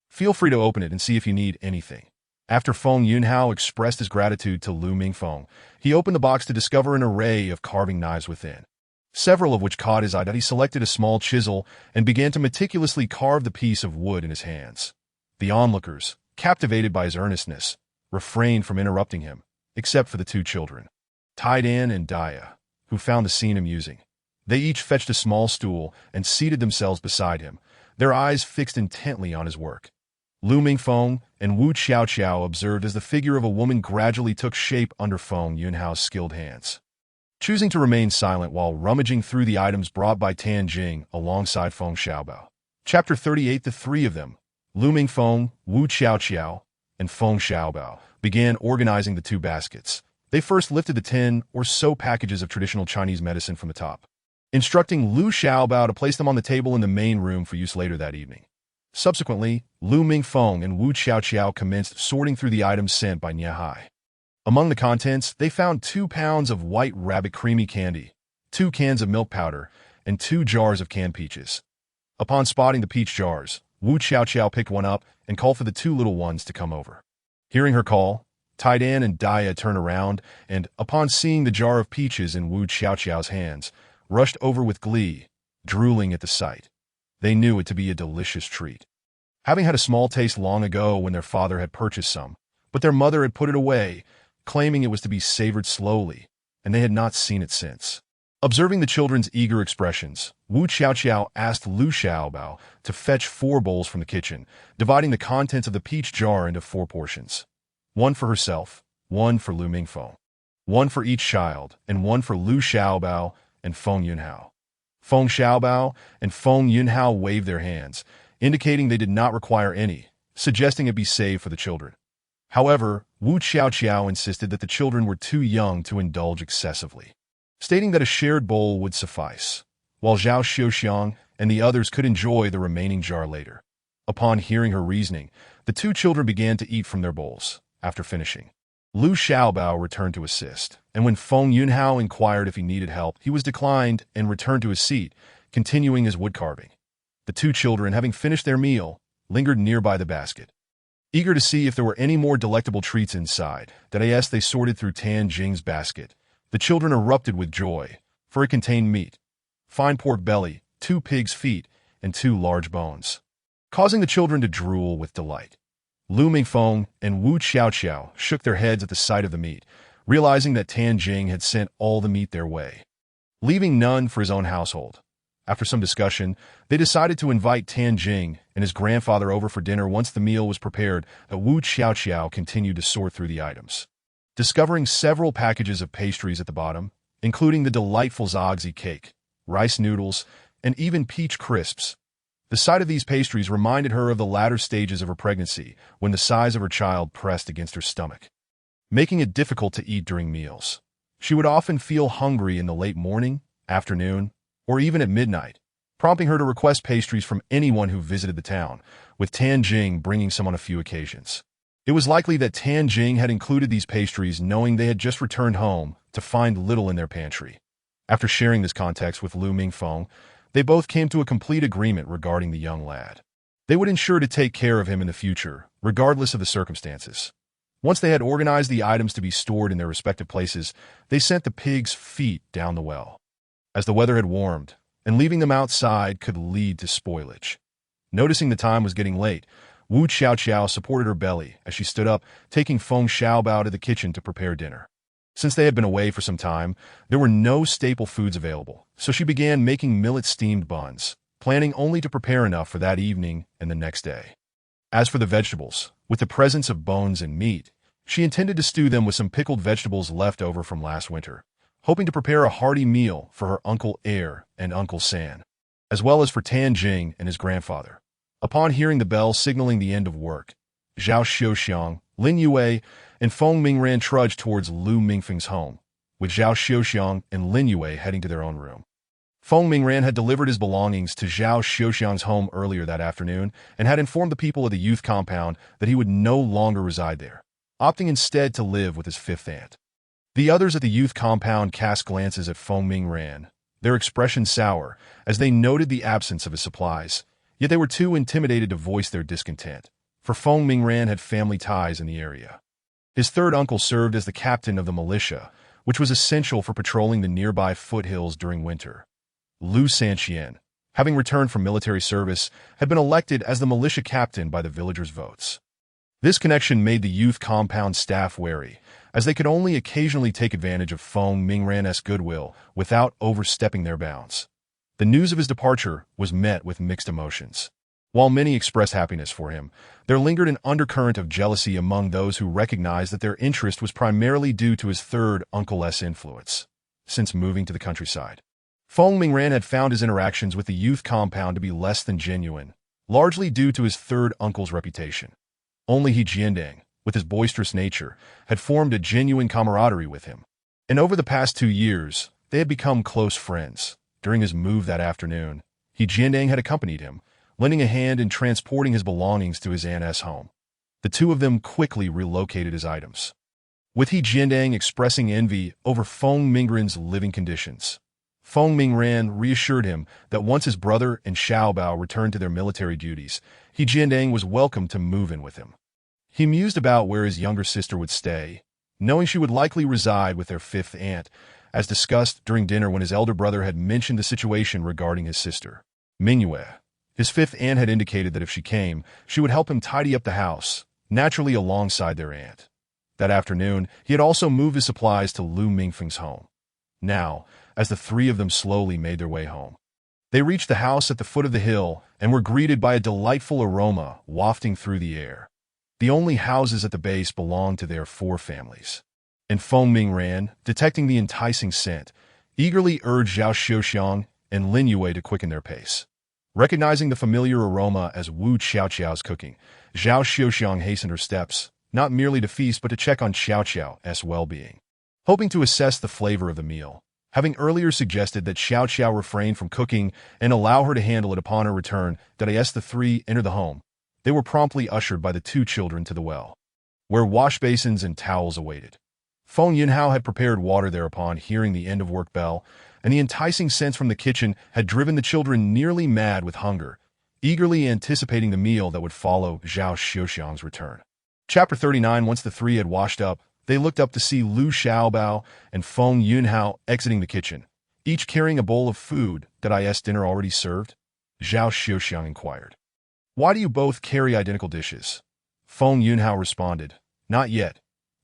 Feel free to open it and see if you need anything. After Feng Yunhao expressed his gratitude to Lu Mingfeng, he opened the box to discover an array of carving knives within, several of which caught his eye. He selected a small chisel and began to meticulously carve the piece of wood in his hands. The onlookers, captivated by his earnestness, refrained from interrupting him, except for the two children, Taidan and Daya, who found the scene amusing. They each fetched a small stool and seated themselves beside him, their eyes fixed intently on his work. Lu Mingfeng and Wu Qiaoqiao observed as the figure of a woman gradually took shape under Feng Yunhao's skilled hands. Choosing to remain silent while rummaging through the items brought by Tan Jing alongside Feng Xiaobao. Chapter 38. The three of them, Lu Mingfeng, Wu Qiaoqiao, and Feng Xiaobao, began organizing the two baskets. They first lifted the 10 or so packages of traditional Chinese medicine from the top, instructing Lu Xiaobao to place them on the table in the main room for use later that evening. Subsequently, Lu Mingfeng and Wu Qiaoqiao commenced sorting through the items sent by Niahai. Among the contents, they found 2 pounds of white rabbit creamy candy, 2 cans of milk powder, and 2 jars of canned peaches. Upon spotting the peach jars, Wu Qiaoqiao picked one up and called for the 2 little ones to come over. Hearing her call, Taidan and Daya turned around and, upon seeing the jar of peaches in Wu Qiaoqiao's hands, rushed over with glee, drooling at the sight. They knew it to be a delicious treat. Having had a small taste long ago when their father had purchased some, but their mother had put it away, claiming it was to be savored slowly, and they had not seen it since. Observing the children's eager expressions, Wu Qiaoqiao asked Lu Xiaobao to fetch 4 bowls from the kitchen, dividing the contents of the peach jar into 4 portions. 1 for herself, 1 for Lu Mingfeng, 1 for each child, and 1 for Lu Xiaobao and Feng Yunhao. Feng Xiaobao and Feng Yunhao waved their hands, indicating they did not require any, suggesting it be saved for the children. However, Wu Qiaoqiao insisted that the children were too young to indulge excessively, stating that a shared bowl would suffice, while Zhao Xiuxiang and the others could enjoy the remaining jar later. Upon hearing her reasoning, the 2 children began to eat from their bowls. After finishing, Lu Xiaobao returned to assist, and when Feng Yunhao inquired if he needed help, he was declined and returned to his seat, continuing his wood carving. The 2 children, having finished their meal, lingered nearby the basket, eager to see if there were any more delectable treats inside. As they sorted through Tan Jing's basket, the children erupted with joy, for it contained meat, fine pork belly, 2 pig's feet, and 2 large bones, causing the children to drool with delight. Lu Mingfeng and Wu Qiaoqiao shook their heads at the sight of the meat, realizing that Tan Jing had sent all the meat their way, leaving none for his own household. After some discussion, they decided to invite Tan Jing and his grandfather over for dinner once the meal was prepared. Wu Qiaoqiao continued to sort through the items, discovering several packages of pastries at the bottom, including the delightful zogzi cake, rice noodles, and even peach crisps. The sight of these pastries reminded her of the latter stages of her pregnancy, when the size of her child pressed against her stomach, making it difficult to eat during meals. She would often feel hungry in the late morning, afternoon, or even at midnight, prompting her to request pastries from anyone who visited the town, with Tan Jing bringing some on a few occasions. It was likely that Tan Jing had included these pastries knowing they had just returned home to find little in their pantry. After sharing this context with Lu Mingfeng, they both came to a complete agreement regarding the young lad. They would ensure to take care of him in the future, regardless of the circumstances. Once they had organized the items to be stored in their respective places, they sent the pig's feet down the well, as the weather had warmed, and leaving them outside could lead to spoilage. Noticing the time was getting late, Wu Qiaoqiao supported her belly as she stood up, taking Feng Xiaobao to the kitchen to prepare dinner. Since they had been away for some time, there were no staple foods available, so she began making millet-steamed buns, planning only to prepare enough for that evening and the next day. As for the vegetables, with the presence of bones and meat, she intended to stew them with some pickled vegetables left over from last winter, hoping to prepare a hearty meal for her Uncle Air and Uncle San, as well as for Tan Jing and his grandfather. Upon hearing the bell signaling the end of work, Zhao Xiuxiang, Lin Yue, and Feng Mingran trudged towards Lu Mingfeng's home, with Zhao Xiuxiang and Lin Yue heading to their own room. Feng Mingran had delivered his belongings to Zhao Xiuxiang's home earlier that afternoon and had informed the people of the youth compound that he would no longer reside there, opting instead to live with his fifth aunt. The others at the youth compound cast glances at Feng Mingran, their expression sour, as they noted the absence of his supplies, yet they were too intimidated to voice their discontent, for Feng Mingran had family ties in the area. His third uncle served as the captain of the militia, which was essential for patrolling the nearby foothills during winter. Lu Sanqian, having returned from military service, had been elected as the militia captain by the villagers' votes. This connection made the youth compound staff wary, as they could only occasionally take advantage of Feng Mingran's goodwill without overstepping their bounds. The news of his departure was met with mixed emotions. While many expressed happiness for him, there lingered an undercurrent of jealousy among those who recognized that their interest was primarily due to his third uncle's influence, since moving to the countryside. Feng Mingran had found his interactions with the youth compound to be less than genuine, largely due to his third uncle's reputation. Only He Jiandang, with his boisterous nature, had formed a genuine camaraderie with him. And over the past 2 years, they had become close friends. During his move that afternoon, He Jiandang had accompanied him, lending a hand in transporting his belongings to his aunt's home. The two of them quickly relocated his items, with He Jiandang expressing envy over Feng Mingran's living conditions. Feng Mingran reassured him that once his brother and Xiaobao returned to their military duties, He Jiandang was welcome to move in with him. He mused about where his younger sister would stay, knowing she would likely reside with their fifth aunt, as discussed during dinner when his elder brother had mentioned the situation regarding his sister. Mingyue, his fifth aunt, had indicated that if she came, she would help him tidy up the house, naturally alongside their aunt. That afternoon, he had also moved his supplies to Lu Mingfeng's home. Now, as the three of them slowly made their way home, they reached the house at the foot of the hill and were greeted by a delightful aroma wafting through the air. The only houses at the base belonged to their 4 families. And Feng Mingran, detecting the enticing scent, eagerly urged Zhao Xiuxiang and Lin Yue to quicken their pace. Recognizing the familiar aroma as Wu Qiaoqiao's cooking, Zhao Xiuxiang hastened her steps, not merely to feast but to check on Xiaoqiao's well-being. Hoping to assess the flavor of the meal, having earlier suggested that Xiaoqiao refrain from cooking and allow her to handle it upon her return, the 3 entered the home. They were promptly ushered by the 2 children to the well, where wash basins and towels awaited. Feng Yunhao had prepared water there upon hearing the end-of-work bell, and the enticing scents from the kitchen had driven the children nearly mad with hunger, eagerly anticipating the meal that would follow Zhao Xiuxiang's return. Chapter 39. Once the 3 had washed up, they looked up to see Lu Xiaobao and Feng Yunhao exiting the kitchen, each carrying a bowl of food. Is dinner already served? Zhao Xiuxiang inquired. Why do you both carry identical dishes? Feng Yunhao responded, Not yet.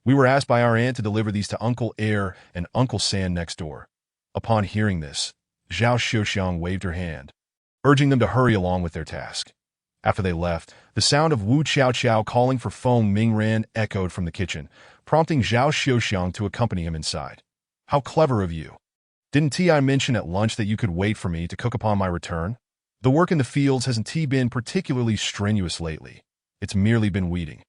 We were asked by our aunt to deliver these to Uncle Air and Uncle San next door. Upon hearing this, Zhao Xiuxiang waved her hand, urging them to hurry along with their task. After they left, the sound of Wu Qiaoqiao calling for Feng Mingran echoed from the kitchen, prompting Zhao Xiuxiang to accompany him inside. How clever of you. Didn't I mention at lunch that you could wait for me to cook upon my return? The work in the fields hasn't been particularly strenuous lately. It's merely been weeding.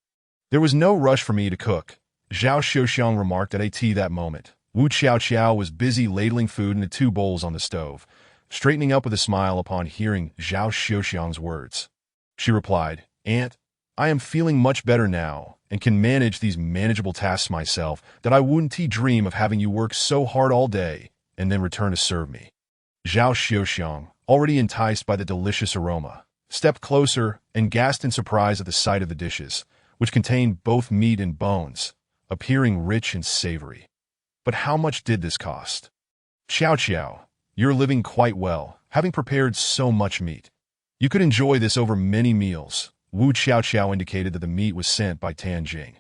There was no rush for me to cook, Zhao Xiuxiang remarked at that moment. Wu Qiaoqiao was busy ladling food into 2 bowls on the stove, straightening up with a smile upon hearing Zhao Xiuxiang's words. She replied, Aunt, I am feeling much better now and can manage these manageable tasks myself, that I wouldn't dream of having you work so hard all day and then return to serve me. Zhao Xiuxiang, already enticed by the delicious aroma, stepped closer and gasped in surprise at the sight of the dishes, which contained both meat and bones, appearing rich and savory. But how much did this cost? Qiaoqiao, you're living quite well, having prepared so much meat. You could enjoy this over many meals. Wu Qiaoqiao indicated that the meat was sent by Tan Jing.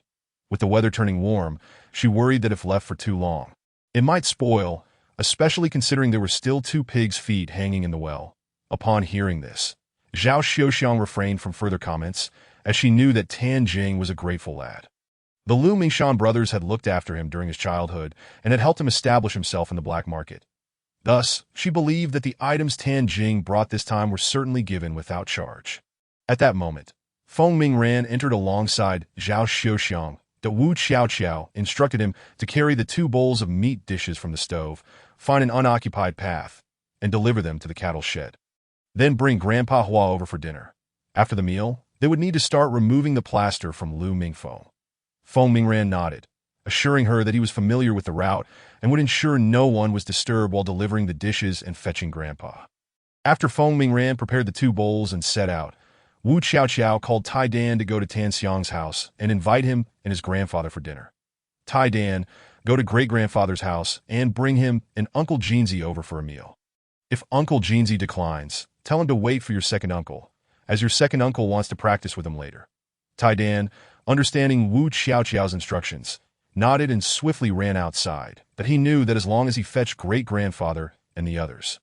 With the weather turning warm, she worried that if left for too long, it might spoil, especially considering there were still 2 pigs' feet hanging in the well. Upon hearing this, Zhao Xiuxiang refrained from further comments, as she knew that Tan Jing was a grateful lad. The Lu Mingshan brothers had looked after him during his childhood and had helped him establish himself in the black market. Thus, she believed that the items Tan Jing brought this time were certainly given without charge. At that moment, Feng Mingran entered alongside Zhao Xiuxiang that Wu Xiaoqiao instructed him to carry the 2 bowls of meat dishes from the stove, find an unoccupied path, and deliver them to the cattle shed. Then bring Grandpa Hua over for dinner. After the meal, they would need to start removing the plaster from Lu Mingfeng. Feng Mingran nodded, assuring her that he was familiar with the route and would ensure no one was disturbed while delivering the dishes and fetching Grandpa. After Feng Mingran prepared the 2 bowls and set out, Wu Qiaoqiao called Tai Dan to go to Tan Xiang's house and invite him and his grandfather for dinner. Tai Dan, go to great-grandfather's house and bring him and Uncle Jinzi over for a meal. If Uncle Jinzi declines, tell him to wait for your second uncle, as your second uncle wants to practice with him later. Tai Dan, understanding Wu Qiaoqiao's instructions, nodded and swiftly ran outside, but he knew that as long as he fetched great-grandfather and the others,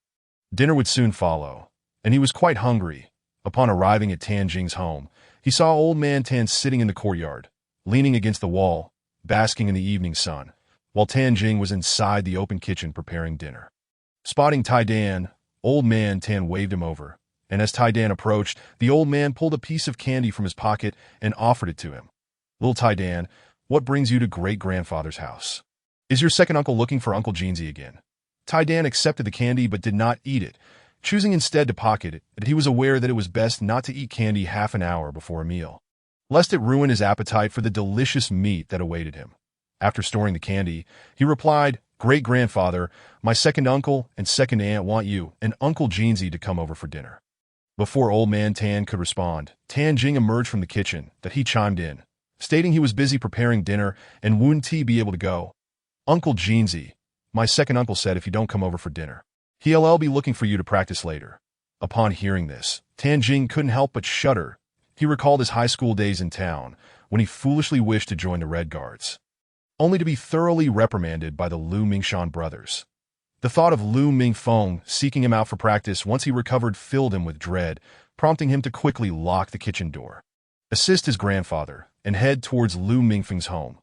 dinner would soon follow, and he was quite hungry. Upon arriving at Tan Jing's home, he saw old man Tan sitting in the courtyard, leaning against the wall, basking in the evening sun, while Tan Jing was inside the open kitchen preparing dinner. Spotting Tai Dan, old man Tan waved him over, and as Tai Dan approached, the old man pulled a piece of candy from his pocket and offered it to him. Little Tai Dan, what brings you to great-grandfather's house? Is your second uncle looking for Uncle Jinzi again? Tai Dan accepted the candy but did not eat it, choosing instead to pocket it, but he was aware that it was best not to eat candy half an hour before a meal, lest it ruin his appetite for the delicious meat that awaited him. After storing the candy, he replied, Great-grandfather, my second uncle and second aunt want you and Uncle Jinzi to come over for dinner. Before old man Tan could respond, Tan Jing emerged from the kitchen that he chimed in, stating he was busy preparing dinner and wouldn't he be able to go. Uncle Jinzi, my second uncle said if you don't come over for dinner, he'll be looking for you to practice later. Upon hearing this, Tan Jing couldn't help but shudder. He recalled his high school days in town, when he foolishly wished to join the Red Guards, only to be thoroughly reprimanded by the Lu Mingshan brothers. The thought of Lu Mingfeng seeking him out for practice once he recovered filled him with dread, prompting him to quickly lock the kitchen door, assist his grandfather, and head towards Lu Mingfeng's home.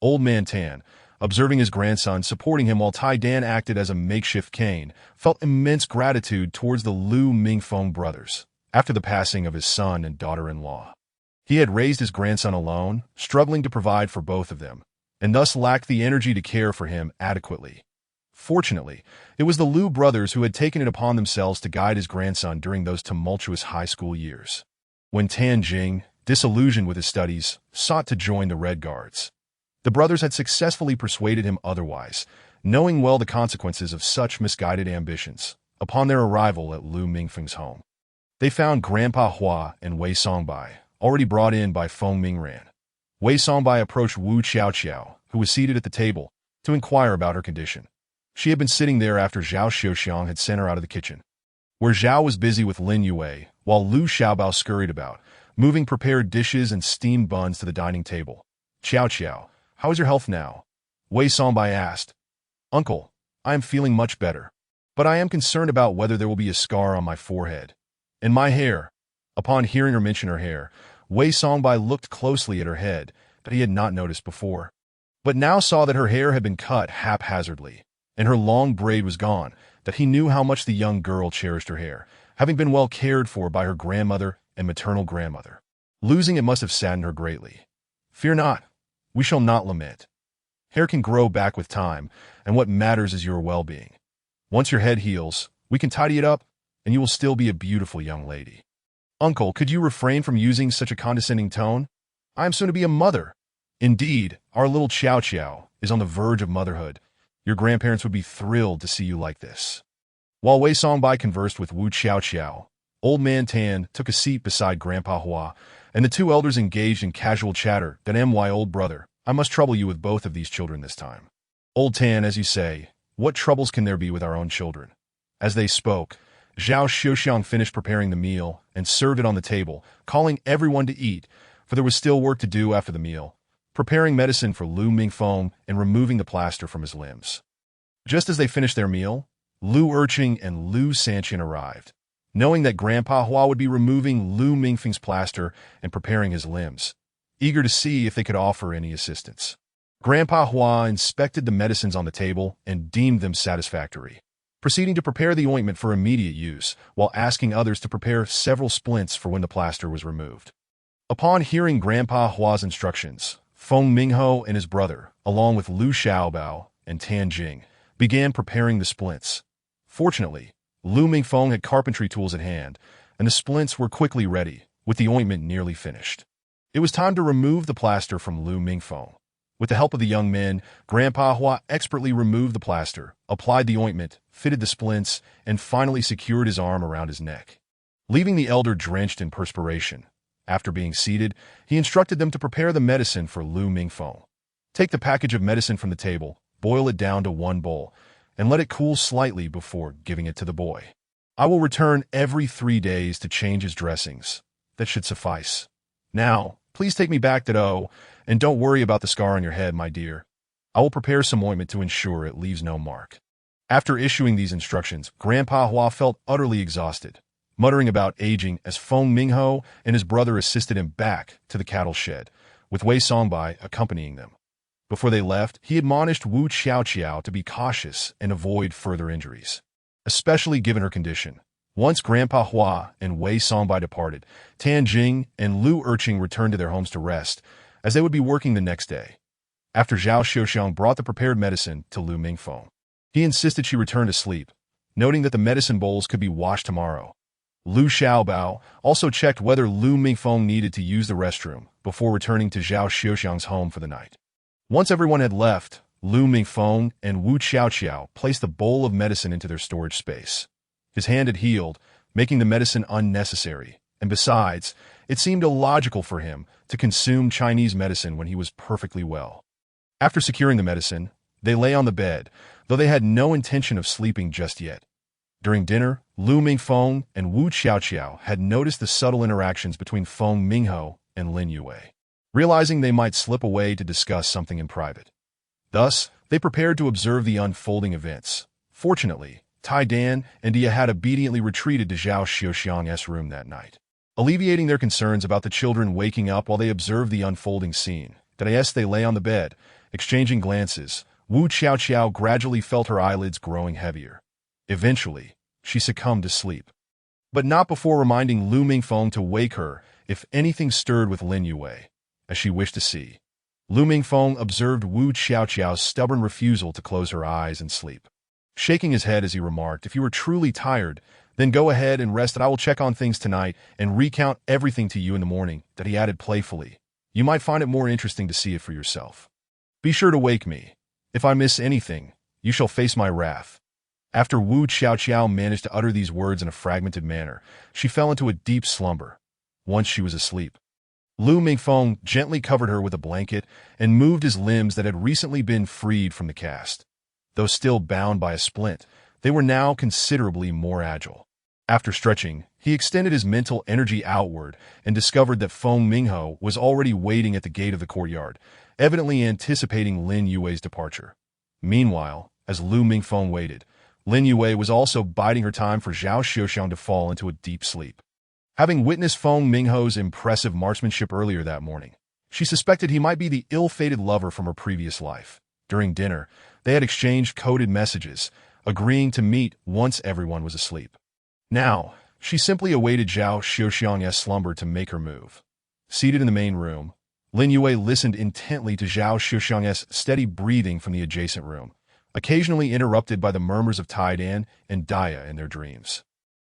Old man Tan, observing his grandson supporting him while Tai Dan acted as a makeshift cane, felt immense gratitude towards the Lu Mingfeng brothers after the passing of his son and daughter-in-law. He had raised his grandson alone, struggling to provide for both of them, and thus lacked the energy to care for him adequately. Fortunately, it was the Lu brothers who had taken it upon themselves to guide his grandson during those tumultuous high school years. When Tan Jing, disillusioned with his studies, sought to join the Red Guards, the brothers had successfully persuaded him otherwise, knowing well the consequences of such misguided ambitions. Upon their arrival at Lu Mingfeng's home, they found Grandpa Hua and Wei Songbai, already brought in by Feng Mingran. Wei Songbai approached Wu Qiaoqiao, who was seated at the table, to inquire about her condition. She had been sitting there after Zhao Xiuxiang had sent her out of the kitchen, where Zhao was busy with Lin Yue, while Lu Xiaobao scurried about, moving prepared dishes and steamed buns to the dining table. Qiao, how is your health now? Wei Songbai asked. Uncle, I am feeling much better, but I am concerned about whether there will be a scar on my forehead. And my hair. Upon hearing her mention her hair, Wei Songbai looked closely at her head that he had not noticed before, but now saw that her hair had been cut haphazardly, and her long braid was gone, that he knew how much the young girl cherished her hair, having been well cared for by her grandmother and maternal grandmother. Losing it must have saddened her greatly. Fear not. We shall not lament. Hair can grow back with time, and what matters is your well-being. Once your head heals, we can tidy it up, and you will still be a beautiful young lady. Uncle, could you refrain from using such a condescending tone? I am soon to be a mother. Indeed, our little Qiao is on the verge of motherhood. Your grandparents would be thrilled to see you like this. While Wei Songbai conversed with Wu Qiaoqiao, old man Tan took a seat beside Grandpa Hua, and the two elders engaged in casual chatter. My old brother, I must trouble you with both of these children this time. Old Tan, as you say, what troubles can there be with our own children? As they spoke, Zhao Xiuxiang finished preparing the meal and served it on the table, calling everyone to eat, for there was still work to do after the meal, preparing medicine for Lu Mingfeng and removing the plaster from his limbs. Just as they finished their meal, Lu Erqing and Lu Sanqian arrived, knowing that Grandpa Hua would be removing Lu Mingfeng's plaster and preparing his limbs, eager to see if they could offer any assistance. Grandpa Hua inspected the medicines on the table and deemed them satisfactory, proceeding to prepare the ointment for immediate use, while asking others to prepare several splints for when the plaster was removed. Upon hearing Grandpa Hua's instructions, Feng Mingho and his brother, along with Lu Xiaobao and Tan Jing, began preparing the splints. Fortunately, Lu Mingfeng had carpentry tools at hand, and the splints were quickly ready, with the ointment nearly finished. It was time to remove the plaster from Lu Mingfeng. With the help of the young men, Grandpa Hua expertly removed the plaster, applied the ointment, fitted the splints, and finally secured his arm around his neck. Leaving the elder drenched in perspiration, after being seated, he instructed them to prepare the medicine for Lu Mingfeng. Take the package of medicine from the table, boil it down to 1 bowl, and let it cool slightly before giving it to the boy. I will return every 3 days to change his dressings. That should suffice. Now, please take me back to Do, and don't worry about the scar on your head, my dear. I will prepare some ointment to ensure it leaves no mark. After issuing these instructions, Grandpa Hua felt utterly exhausted, muttering about aging as Feng Mingho and his brother assisted him back to the cattle shed, with Wei Songbai accompanying them. Before they left, he admonished Wu Xiaoqiao to be cautious and avoid further injuries, especially given her condition. Once Grandpa Hua and Wei Songbai departed, Tan Jing and Lu Erqing returned to their homes to rest, as they would be working the next day. After Zhao Xiuxiang brought the prepared medicine to Lu Mingfeng, he insisted she return to sleep, noting that the medicine bowls could be washed tomorrow. Lu Xiaobao also checked whether Lu Mingfeng needed to use the restroom before returning to Zhao Xiuxiang's home for the night. Once everyone had left, Lu Mingfeng and Wu Xiaoqiao placed the bowl of medicine into their storage space. His hand had healed, making the medicine unnecessary, and besides, it seemed illogical for him to consume Chinese medicine when he was perfectly well. After securing the medicine, they lay on the bed, though they had no intention of sleeping just yet. During dinner, Lu Mingfeng and Wu Xiaoqiao had noticed the subtle interactions between Feng Mingho and Lin Yue, realizing they might slip away to discuss something in private. Thus, they prepared to observe the unfolding events. Fortunately, Tai Dan and Dia had obediently retreated to Zhao Xiuxiang's room that night, alleviating their concerns about the children waking up while they observed the unfolding scene. As they lay on the bed, exchanging glances, Wu Xiaoqiao gradually felt her eyelids growing heavier. Eventually, she succumbed to sleep, but not before reminding Lu Mingfeng to wake her if anything stirred with Lin Yue, as she wished to see. Lu Mingfeng observed Wu Xiaoqiao's stubborn refusal to close her eyes and sleep, shaking his head as he remarked, "If you are truly tired, then go ahead and rest, and I will check on things tonight and recount everything to you in the morning," that he added playfully. "You might find it more interesting to see it for yourself. Be sure to wake me. If I miss anything, you shall face my wrath." After Wu Xiaoqiao managed to utter these words in a fragmented manner, she fell into a deep slumber. Once she was asleep, Lu Mingfeng gently covered her with a blanket and moved his limbs that had recently been freed from the cast. Though still bound by a splint, they were now considerably more agile. After stretching, he extended his mental energy outward and discovered that Feng Mingho was already waiting at the gate of the courtyard, evidently anticipating Lin Yue's departure. Meanwhile, as Lu Mingfeng waited, Lin Yue was also biding her time for Zhao Xiuxiang to fall into a deep sleep. Having witnessed Feng Mingho's impressive marksmanship earlier that morning, she suspected he might be the ill-fated lover from her previous life. During dinner, they had exchanged coded messages, agreeing to meet once everyone was asleep. Now, she simply awaited Zhao Xiuxiang's slumber to make her move. Seated in the main room, Lin Yue listened intently to Zhao Xiuxiang's steady breathing from the adjacent room, occasionally interrupted by the murmurs of Tai Dan and Dia in their dreams.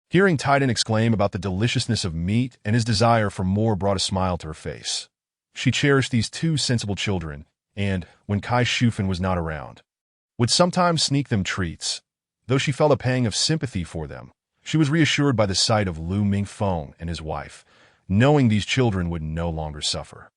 Hearing Tai Dan exclaim about the deliciousness of meat and his desire for more brought a smile to her face. She cherished these two sensible children, and, when Kai Shufan was not around, would sometimes sneak them treats. Though she felt a pang of sympathy for them, she was reassured by the sight of Lu Mingfeng and his wife, knowing these children would no longer suffer.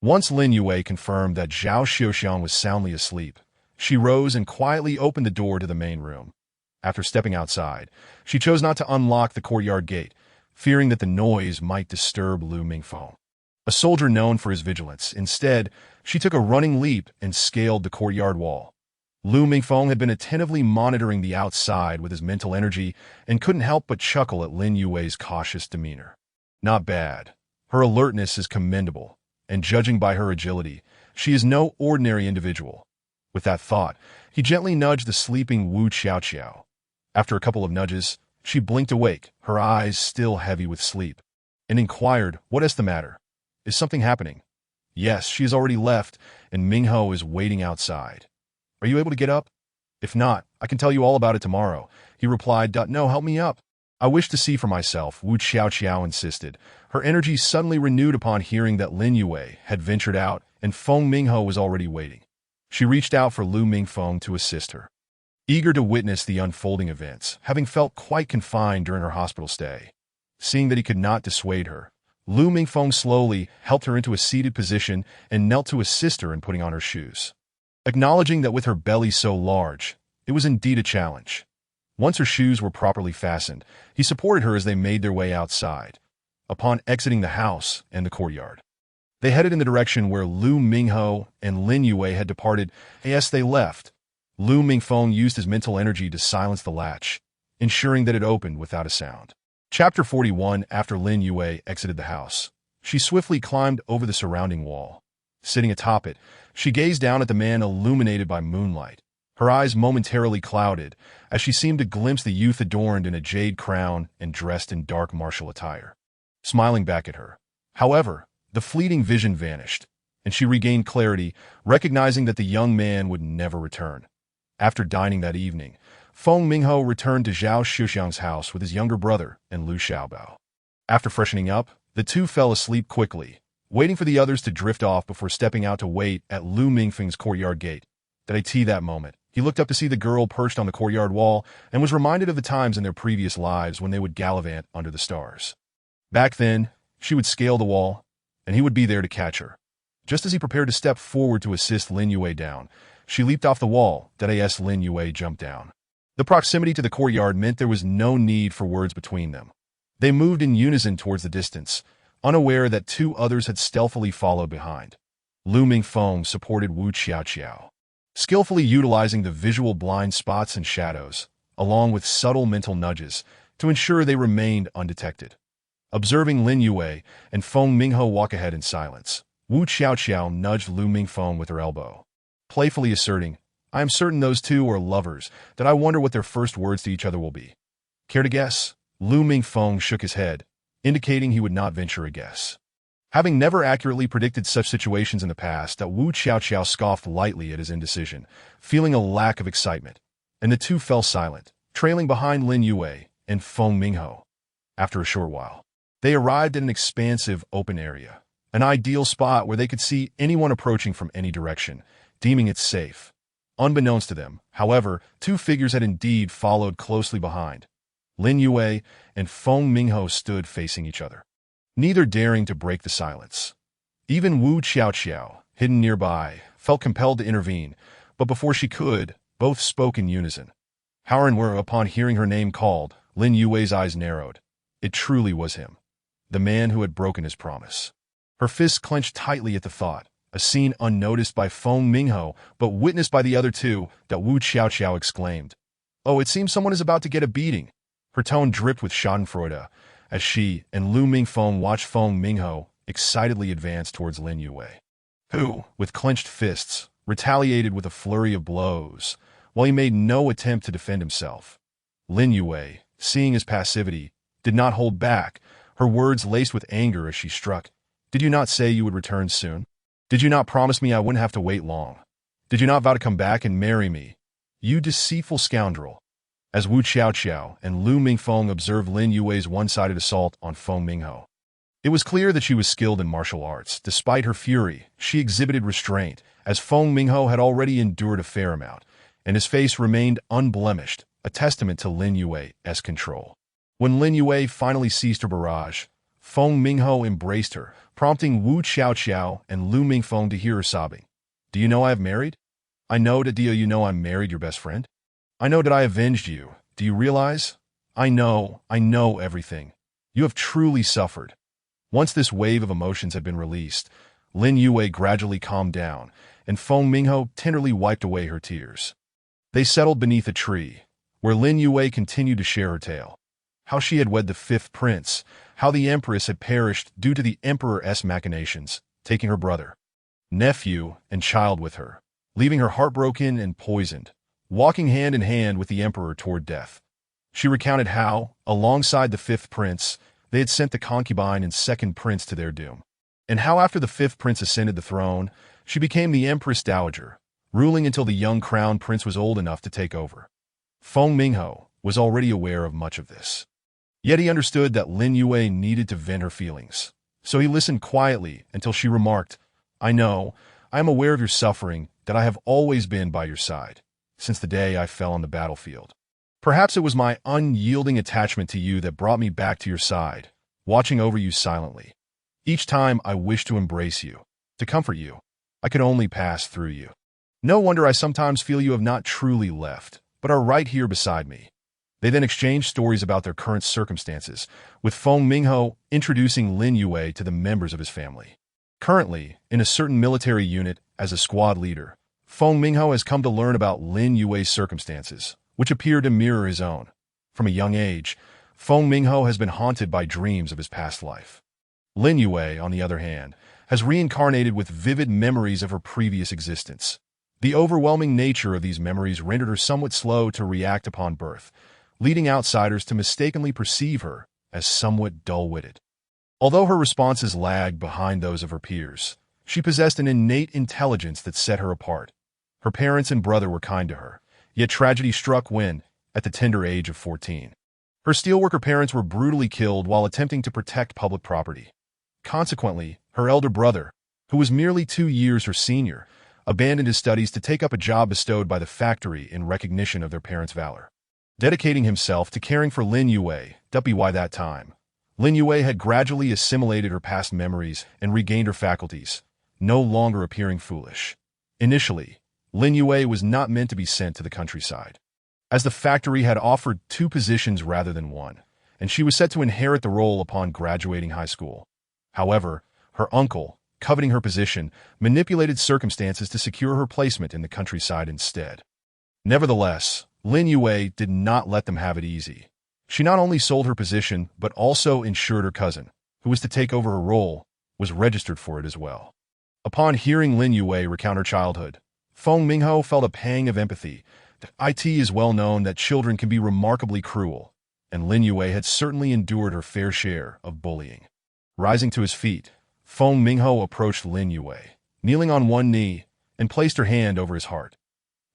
Once Lin Yue confirmed that Zhao Xiuxiang was soundly asleep, she rose and quietly opened the door to the main room. After stepping outside, she chose not to unlock the courtyard gate, fearing that the noise might disturb Lu Mingfeng, a soldier known for his vigilance. Instead, she took a running leap and scaled the courtyard wall. Lu Mingfeng had been attentively monitoring the outside with his mental energy and couldn't help but chuckle at Lin Yue's cautious demeanor. Not bad. Her alertness is commendable, and judging by her agility, she is no ordinary individual. With that thought, he gently nudged the sleeping Wu Xiaoqiao. After a couple of nudges, she blinked awake, her eyes still heavy with sleep, and inquired, "What is the matter? Is something happening?" Yes, she has already left, and Mingho is waiting outside. Are you able to get up? If not, I can tell you all about it tomorrow. He replied, No, help me up. I wish to see for myself, Wu Xiaoqiao insisted. Her energy suddenly renewed upon hearing that Lin Yue had ventured out and Feng Mingho was already waiting. She reached out for Lu Mingfeng to assist her. Eager to witness the unfolding events, having felt quite confined during her hospital stay. Seeing that he could not dissuade her, Lu Mingfeng slowly helped her into a seated position and knelt to assist her in putting on her shoes. Acknowledging that with her belly so large, it was indeed a challenge. Once her shoes were properly fastened, he supported her as they made their way outside. Upon exiting the house and the courtyard, they headed in the direction where Lu Mingho and Lin Yue had departed. As they left, Lu Mingfeng used his mental energy to silence the latch, ensuring that it opened without a sound. Chapter 41. After Lin Yue exited the house, she swiftly climbed over the surrounding wall. Sitting atop it, she gazed down at the man illuminated by moonlight. Her eyes momentarily clouded as she seemed to glimpse the youth adorned in a jade crown and dressed in dark martial attire, smiling back at her. However, the fleeting vision vanished, and she regained clarity, recognizing that the young man would never return. After dining that evening, Feng Mingho returned to Zhao Xuxiang's house with his younger brother and Lu Xiaobao. After freshening up, the two fell asleep quickly, waiting for the others to drift off before stepping out to wait at Lu Mingfeng's courtyard gate. At that moment, he looked up to see the girl perched on the courtyard wall and was reminded of the times in their previous lives when they would gallivant under the stars. Back then, she would scale the wall, and he would be there to catch her. Just as he prepared to step forward to assist Lin Yue down, she leaped off the wall. As Lin Yue jumped down, the proximity to the courtyard meant there was no need for words between them. They moved in unison towards the distance, unaware that two others had stealthily followed behind. Lu Mingfeng supported Wu Xiaoqiao, skillfully utilizing the visual blind spots and shadows, along with subtle mental nudges, to ensure they remained undetected. Observing Lin Yue and Feng Mingho walk ahead in silence, Wu Xiaoqiao nudged Lu Mingfeng with her elbow, playfully asserting, I am certain those two are lovers, that I wonder what their first words to each other will be. Care to guess? Lu Mingfeng shook his head, indicating he would not venture a guess. Having never accurately predicted such situations in the past, that Wu Xiaoqiao scoffed lightly at his indecision, feeling a lack of excitement, and the two fell silent, trailing behind Lin Yue and Feng Mingho. After a short while, they arrived at an expansive open area, an ideal spot where they could see anyone approaching from any direction, deeming it safe. Unbeknownst to them, however, two figures had indeed followed closely behind. Lin Yue and Feng Mingho stood facing each other, neither daring to break the silence. Even Wu Xiaoqiao, hidden nearby, felt compelled to intervene, but before she could, both spoke in unison. Upon hearing her name called, Lin Yue's eyes narrowed. It truly was him, the man who had broken his promise. Her fists clenched tightly at the thought, a scene unnoticed by Feng Mingho, but witnessed by the other two, that Wu Xiaoqiao exclaimed, Oh, it seems someone is about to get a beating. Her tone dripped with schadenfreude, as she and Lu Mingfeng watched Feng Mingho excitedly advance towards Lin Yue, who, with clenched fists, retaliated with a flurry of blows, while he made no attempt to defend himself. Lin Yue, seeing his passivity, did not hold back, her words laced with anger as she struck. Did you not say you would return soon? Did you not promise me I wouldn't have to wait long? Did you not vow to come back and marry me? You deceitful scoundrel. As Wu Xiaoqiao and Lu Mingfeng observed Lin Yue's one-sided assault on Feng Mingho, it was clear that she was skilled in martial arts. Despite her fury, she exhibited restraint, as Feng Mingho had already endured a fair amount, and his face remained unblemished, a testament to Lin Yue's control. When Lin Yue finally ceased her barrage, Feng Mingho embraced her, prompting Wu Xiaoqiao and Lu Mingfeng to hear her sobbing. Do you know I have married? I know that you know I'm married, your best friend. I know that I avenged you. Do you realize? I know everything. You have truly suffered. Once this wave of emotions had been released, Lin Yue gradually calmed down, and Feng Mingho tenderly wiped away her tears. They settled beneath a tree, where Lin Yue continued to share her tale. How she had wed the fifth prince, how the empress had perished due to the emperor's machinations, taking her brother, nephew, and child with her, leaving her heartbroken and poisoned, walking hand in hand with the emperor toward death. She recounted how, alongside the fifth prince, they had sent the concubine and second prince to their doom. and how after the fifth prince ascended the throne, she became the Empress Dowager, ruling until the young crown prince was old enough to take over. Feng Mingho was already aware of much of this. Yet he understood that Lin Yue needed to vent her feelings. So he listened quietly until she remarked, I know, I am aware of your suffering, that I have always been by your side, since the day I fell on the battlefield. Perhaps it was my unyielding attachment to you that brought me back to your side, watching over you silently. Each time I wished to embrace you, to comfort you, I could only pass through you. No wonder I sometimes feel you have not truly left, but are right here beside me. They then exchanged stories about their current circumstances, with Feng Mingho introducing Lin Yue to the members of his family. Currently, in a certain military unit as a squad leader, Feng Mingho has come to learn about Lin Yue's circumstances, which appear to mirror his own. From a young age, Feng Mingho has been haunted by dreams of his past life. Lin Yue, on the other hand, has reincarnated with vivid memories of her previous existence. The overwhelming nature of these memories rendered her somewhat slow to react upon birth, leading outsiders to mistakenly perceive her as somewhat dull-witted. Although her responses lagged behind those of her peers, she possessed an innate intelligence that set her apart. Her parents and brother were kind to her, yet tragedy struck when, at the tender age of 14, her steelworker parents were brutally killed while attempting to protect public property. Consequently, her elder brother, who was merely 2 years her senior, abandoned his studies to take up a job bestowed by the factory in recognition of their parents' valor. Dedicating himself to caring for Lin Yue, by that time, Lin Yue had gradually assimilated her past memories and regained her faculties, no longer appearing foolish. Initially, Lin Yue was not meant to be sent to the countryside, as the factory had offered 2 positions rather than 1, and she was set to inherit the role upon graduating high school. However, her uncle, coveting her position, manipulated circumstances to secure her placement in the countryside instead. Nevertheless, Lin Yue did not let them have it easy. She not only sold her position, but also ensured her cousin, who was to take over her role, was registered for it as well. Upon hearing Lin Yue recount her childhood, Feng Mingho felt a pang of empathy. It is well known that children can be remarkably cruel, and Lin Yue had certainly endured her fair share of bullying. Rising to his feet, Feng Mingho approached Lin Yue, kneeling on one knee, and placed her hand over his heart.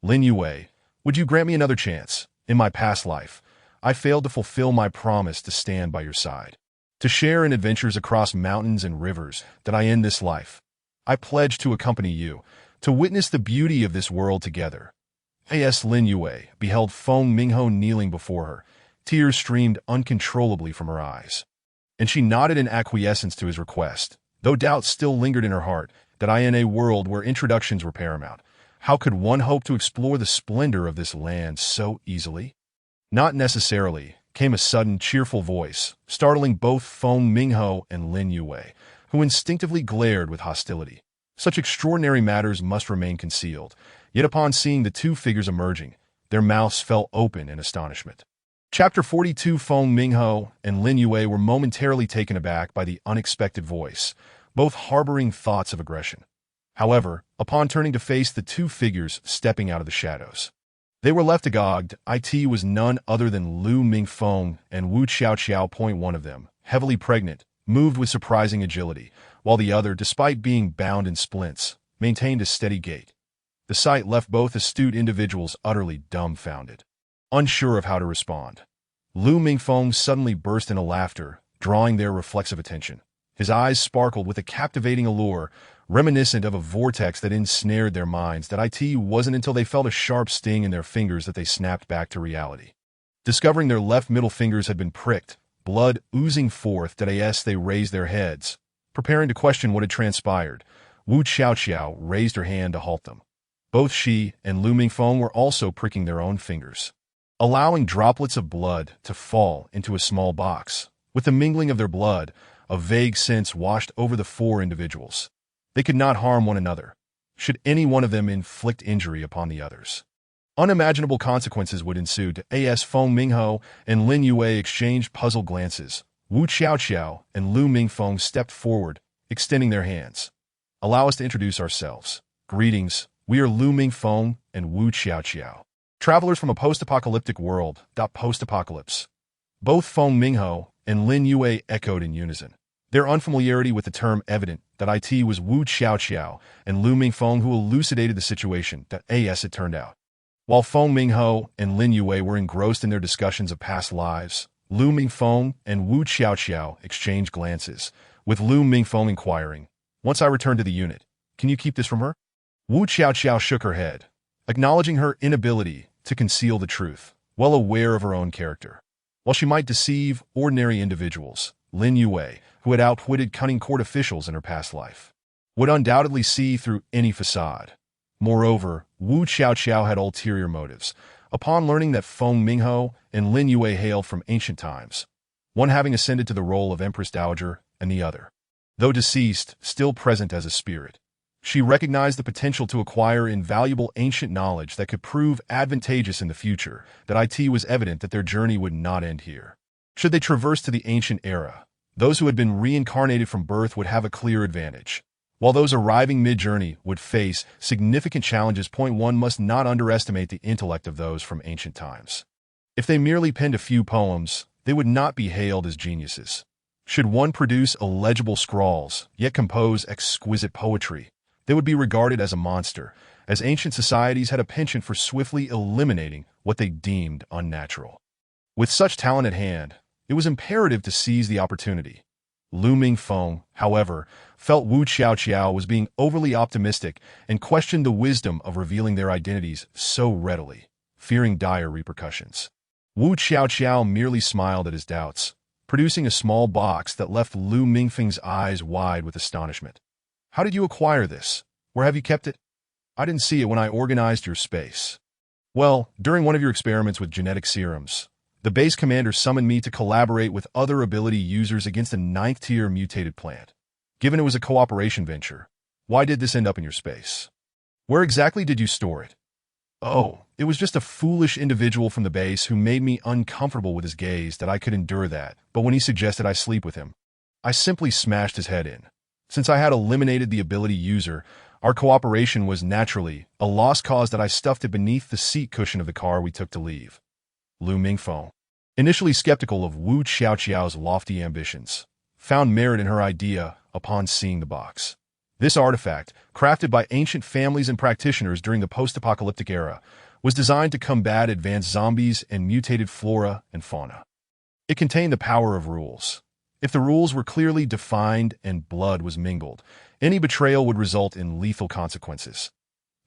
Lin Yue, would you grant me another chance? In my past life, I failed to fulfill my promise to stand by your side, to share in adventures across mountains and rivers that I end this life. I pledge to accompany you, to witness the beauty of this world together. Lin Yue beheld Feng Mingho kneeling before her. Tears streamed uncontrollably from her eyes, and she nodded in acquiescence to his request, though doubt still lingered in her heart that in a world where introductions were paramount, how could one hope to explore the splendor of this land so easily? Not necessarily, came a sudden, cheerful voice, startling both Feng Mingho and Lin Yue, who instinctively glared with hostility. Such extraordinary matters must remain concealed, yet upon seeing the 2 figures emerging, their mouths fell open in astonishment. Chapter 42. Feng Mingho and Lin Yue were momentarily taken aback by the unexpected voice, both harboring thoughts of aggression. However, upon turning to face the 2 figures stepping out of the shadows, they were left agog. It was none other than Lu Mingfeng and Wu Xiaoqiao. One of them, heavily pregnant, moved with surprising agility, while the other, despite being bound in splints, maintained a steady gait. The sight left both astute individuals utterly dumbfounded, unsure of how to respond. Lu Mingfeng suddenly burst into laughter, drawing their reflexive attention. His eyes sparkled with a captivating allure, reminiscent of a vortex that ensnared their minds. It wasn't until they felt a sharp sting in their fingers that they snapped back to reality. Discovering their left middle fingers had been pricked, blood oozing forth, they raised their heads, preparing to question what had transpired. Wu Xiaoqiao raised her hand to halt them. Both she and Lu Mingfeng were also pricking their own fingers, allowing droplets of blood to fall into a small box. With the mingling of their blood, a vague sense washed over the 4 individuals. They could not harm one another, should any one of them inflict injury upon the others. Unimaginable consequences would ensue. Feng Mingho and Lin Yue exchanged puzzled glances. Wu Xiaoqiao and Lu Mingfeng stepped forward, extending their hands. Allow us to introduce ourselves. Greetings, we are Lu Mingfeng and Wu Xiaoqiao, travelers from a post-apocalyptic world. Post-apocalypse. Both Feng Mingho and Lin Yue echoed in unison, their unfamiliarity with the term evident. that IT was Wu Xiaoqiao and Lu Mingfeng who elucidated the situation that as it turned out. While Feng Mingho and Lin Yue were engrossed in their discussions of past lives, Lu Mingfeng and Wu Xiaoqiao exchanged glances, with Lu Mingfeng inquiring, "Once I return to the unit, can you keep this from her?" Wu Xiaoqiao shook her head, acknowledging her inability to conceal the truth, well aware of her own character. While she might deceive ordinary individuals, Lin Yue, who had outwitted cunning court officials in her past life, would undoubtedly see through any facade. Moreover, Wu Xiaoqiao had ulterior motives. Upon learning that Feng Mingho and Lin Yue hailed from ancient times, one having ascended to the role of Empress Dowager and the other, though deceased, still present as a spirit, she recognized the potential to acquire invaluable ancient knowledge that could prove advantageous in the future. That it was evident that their journey would not end here. Should they traverse to the ancient era, those who had been reincarnated from birth would have a clear advantage, while those arriving mid-journey would face significant challenges. One must not underestimate the intellect of those from ancient times. If they merely penned a few poems, they would not be hailed as geniuses. Should one produce illegible scrawls, yet compose exquisite poetry, they would be regarded as a monster, as ancient societies had a penchant for swiftly eliminating what they deemed unnatural. With such talent at hand, it was imperative to seize the opportunity. Lu Mingfeng, however, felt Wu Xiaoqiao was being overly optimistic and questioned the wisdom of revealing their identities so readily, fearing dire repercussions. Wu Xiaoqiao merely smiled at his doubts, producing a small box that left Lu Mingfeng's eyes wide with astonishment. "How did you acquire this? Where have you kept it?" "I didn't see it when I organized your space." "Well, during one of your experiments with genetic serums, the base commander summoned me to collaborate with other ability users against a 9th-tier mutated plant. Given it was a cooperation venture, why did this end up in your space? Where exactly did you store it?" "Oh, it was just a foolish individual from the base who made me uncomfortable with his gaze that I could endure that, but when he suggested I sleep with him, I simply smashed his head in. Since I had eliminated the ability user, our cooperation was naturally a lost cause that I stuffed it beneath the seat cushion of the car we took to leave." Lu Mingfeng, initially skeptical of Wu Xiaoqiao's lofty ambitions, found merit in her idea upon seeing the box. This artifact, crafted by ancient families and practitioners during the post-apocalyptic era, was designed to combat advanced zombies and mutated flora and fauna. It contained the power of rules. If the rules were clearly defined and blood was mingled, any betrayal would result in lethal consequences.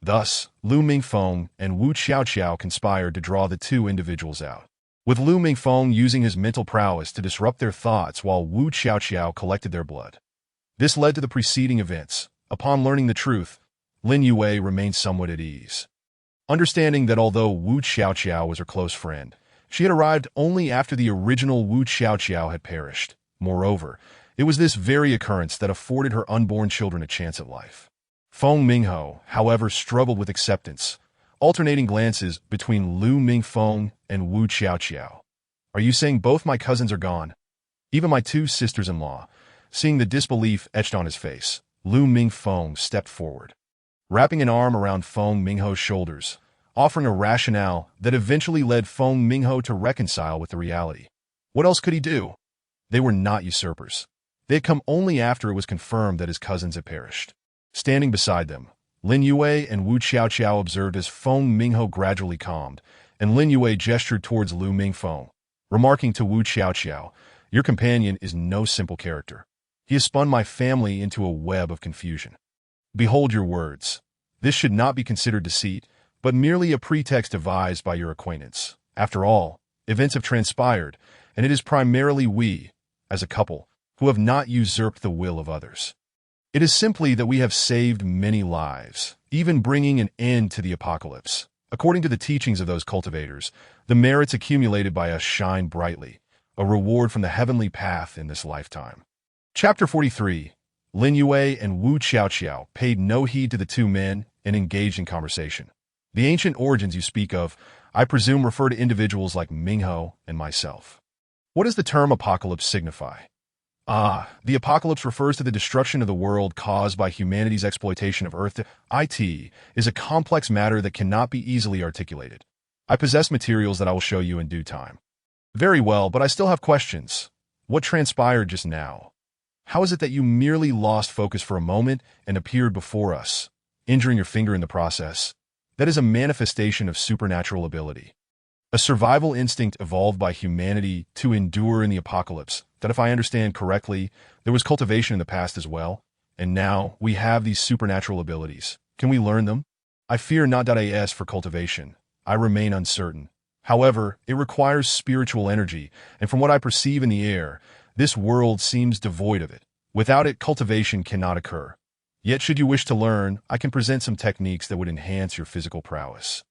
Thus, Lu Mingfeng and Wu Xiaoqiao conspired to draw the two individuals out, with Lu Mingfeng using his mental prowess to disrupt their thoughts while Wu Xiaoqiao collected their blood. This led to the preceding events. Upon learning the truth, Lin Yue remained somewhat at ease, understanding that although Wu Xiaoqiao was her close friend, she had arrived only after the original Wu Xiaoqiao had perished. Moreover, it was this very occurrence that afforded her unborn children a chance at life. Feng Mingho, however, struggled with acceptance, alternating glances between Lu Mingfeng and Wu Xiaoqiao. "Are you saying both my cousins are gone? Even my two sisters-in-law?" Seeing the disbelief etched on his face, Lu Mingfeng stepped forward, wrapping an arm around Feng Mingho's shoulders, offering a rationale that eventually led Feng Mingho to reconcile with the reality. What else could he do? They were not usurpers. They had come only after it was confirmed that his cousins had perished. Standing beside them, Lin Yue and Wu Xiaoqiao observed as Feng Mingho gradually calmed, and Lin Yue gestured towards Lu Mingfeng, remarking to Wu Xiaoqiao, "Your companion is no simple character. He has spun my family into a web of confusion. Behold your words. This should not be considered deceit, but merely a pretext devised by your acquaintance. After all, events have transpired, and it is primarily we, as a couple, who have not usurped the will of others. It is simply that we have saved many lives, even bringing an end to the apocalypse. According to the teachings of those cultivators, the merits accumulated by us shine brightly, a reward from the heavenly path in this lifetime." Chapter 43. Lin Yue and Wu Xiaoqiao paid no heed to the two men and engaged in conversation. "The ancient origins you speak of, I presume, refer to individuals like Mingho and myself. What does the term apocalypse signify?" The apocalypse refers to the destruction of the world caused by humanity's exploitation of Earth. It is a complex matter that cannot be easily articulated. I possess materials that I will show you in due time." "Very well, but I still have questions. What transpired just now?" How is it that you merely lost focus for a moment and appeared before us, injuring your finger in the process? That is a manifestation of supernatural ability. A survival instinct evolved by humanity to endure in the apocalypse. That, if I understand correctly, there was cultivation in the past as well, and now we have these supernatural abilities. Can we learn them? I fear not. As for cultivation, I remain uncertain. However, it requires spiritual energy, and from what I perceive in the air, this world seems devoid of it. Without it, cultivation cannot occur. Yet should you wish to learn, I can present some techniques that would enhance your physical prowess,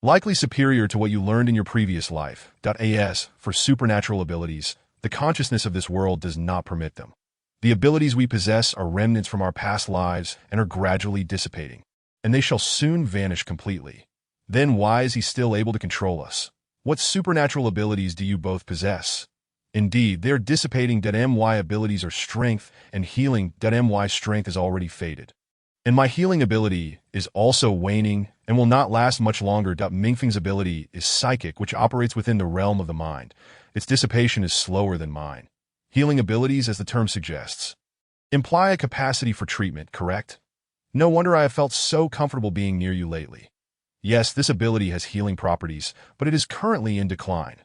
likely superior to what you learned in your previous life. As for supernatural abilities, the consciousness of this world does not permit them. The abilities we possess are remnants from our past lives and are gradually dissipating, and they shall soon vanish completely. Then why is he still able to control us? What supernatural abilities do you both possess? Indeed, they are dissipating. My abilities are strength and healing. My strength is already faded, and my healing ability is also waning and will not last much longer. Mingfeng's ability is psychic, which operates within the realm of the mind. Its dissipation is slower than mine. Healing abilities, as the term suggests, imply a capacity for treatment, correct? No wonder I have felt so comfortable being near you lately. Yes, this ability has healing properties, but it is currently in decline.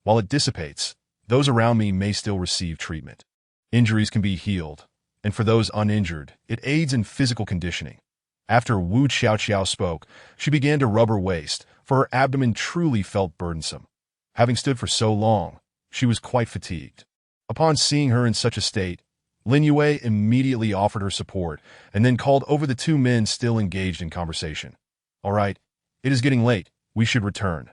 While it dissipates, those around me may still receive treatment. Injuries can be healed, and for those uninjured, it aids in physical conditioning. After Wu Xiaoqiao spoke, she began to rub her waist, for her abdomen truly felt burdensome. Having stood for so long, she was quite fatigued. Upon seeing her in such a state, Lin Yue immediately offered her support and then called over the two men still engaged in conversation. All right, it is getting late. We should return.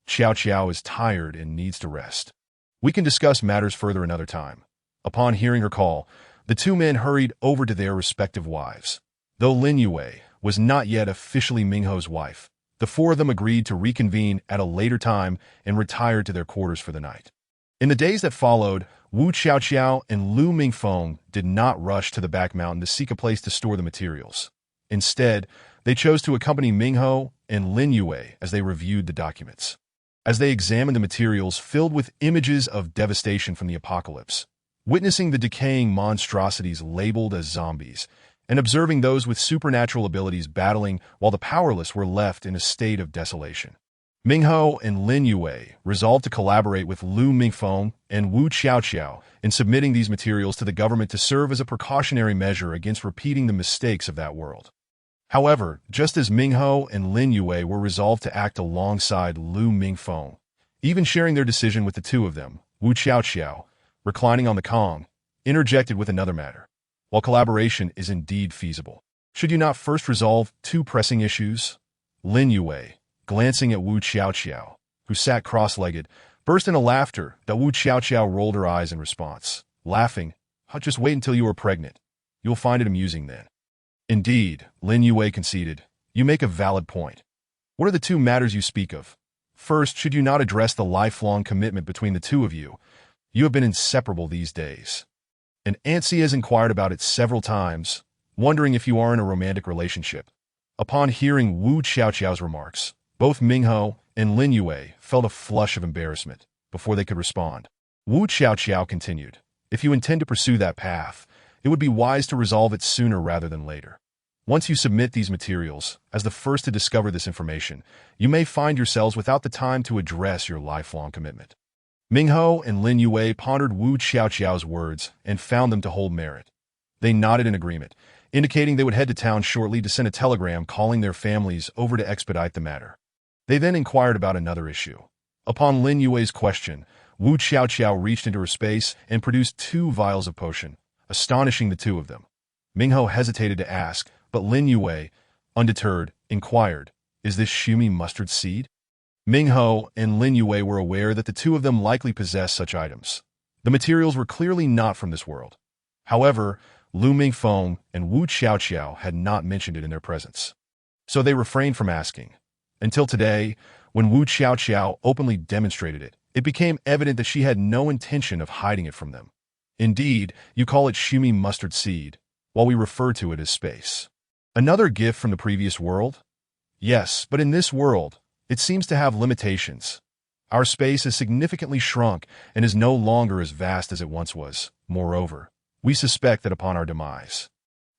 Xiao is tired and needs to rest. We can discuss matters further another time. Upon hearing her call, the two men hurried over to their respective wives. Though Lin Yue was not yet officially Mingho's wife, the four of them agreed to reconvene at a later time and retired to their quarters for the night. In the days that followed, Wu Xiaoqiao and Lu Mingfeng did not rush to the back mountain to seek a place to store the materials. Instead, they chose to accompany Mingho and Lin Yue as they reviewed the documents. As they examined the materials filled with images of devastation from the apocalypse, witnessing the decaying monstrosities labeled as zombies, and observing those with supernatural abilities battling while the powerless were left in a state of desolation, Mingho and Lin Yue resolved to collaborate with Lu Mingfeng and Wu Xiaoqiao in submitting these materials to the government to serve as a precautionary measure against repeating the mistakes of that world. However, just as Mingho and Lin Yue were resolved to act alongside Lu Mingfeng, even sharing their decision with the two of them, Wu Xiaoqiao, reclining on the Kong, interjected with another matter. While collaboration is indeed feasible, should you not first resolve two pressing issues? Lin Yue, glancing at Wu Xiaoqiao, who sat cross-legged, burst into laughter. Wu Xiaoqiao rolled her eyes in response, laughing. Just wait until you are pregnant. You'll find it amusing then. Indeed, Lin Yue conceded. You make a valid point. What are the two matters you speak of? First, should you not address the lifelong commitment between the two of you? You have been inseparable these days. And Ansi has inquired about it several times, wondering if you are in a romantic relationship. Upon hearing Wu Xiaoqiao's remarks, both Mingho and Lin Yue felt a flush of embarrassment before they could respond. Wu Xiaoqiao continued, if you intend to pursue that path, it would be wise to resolve it sooner rather than later. Once you submit these materials, as the first to discover this information, you may find yourselves without the time to address your lifelong commitment. Mingho and Lin Yue pondered Wu Xiaoqiao's words and found them to hold merit. They nodded in agreement, indicating they would head to town shortly to send a telegram calling their families over to expedite the matter. They then inquired about another issue. Upon Lin Yue's question, Wu Xiaoqiao reached into her space and produced 2 vials of potion, astonishing the two of them. Mingho hesitated to ask, but Lin Yue, undeterred, inquired, is this Shumi mustard seed? Mingho and Lin Yue were aware that the two of them likely possessed such items. The materials were clearly not from this world. However, Lu Mingfeng and Wu Xiaoqiao had not mentioned it in their presence, so they refrained from asking. Until today, when Wu Xiaoqiao openly demonstrated it, it became evident that she had no intention of hiding it from them. Indeed, you call it Shumi mustard seed, while we refer to it as space. Another gift from the previous world? Yes, but in this world, it seems to have limitations. Our space has significantly shrunk and is no longer as vast as it once was. Moreover, We suspect that upon our demise,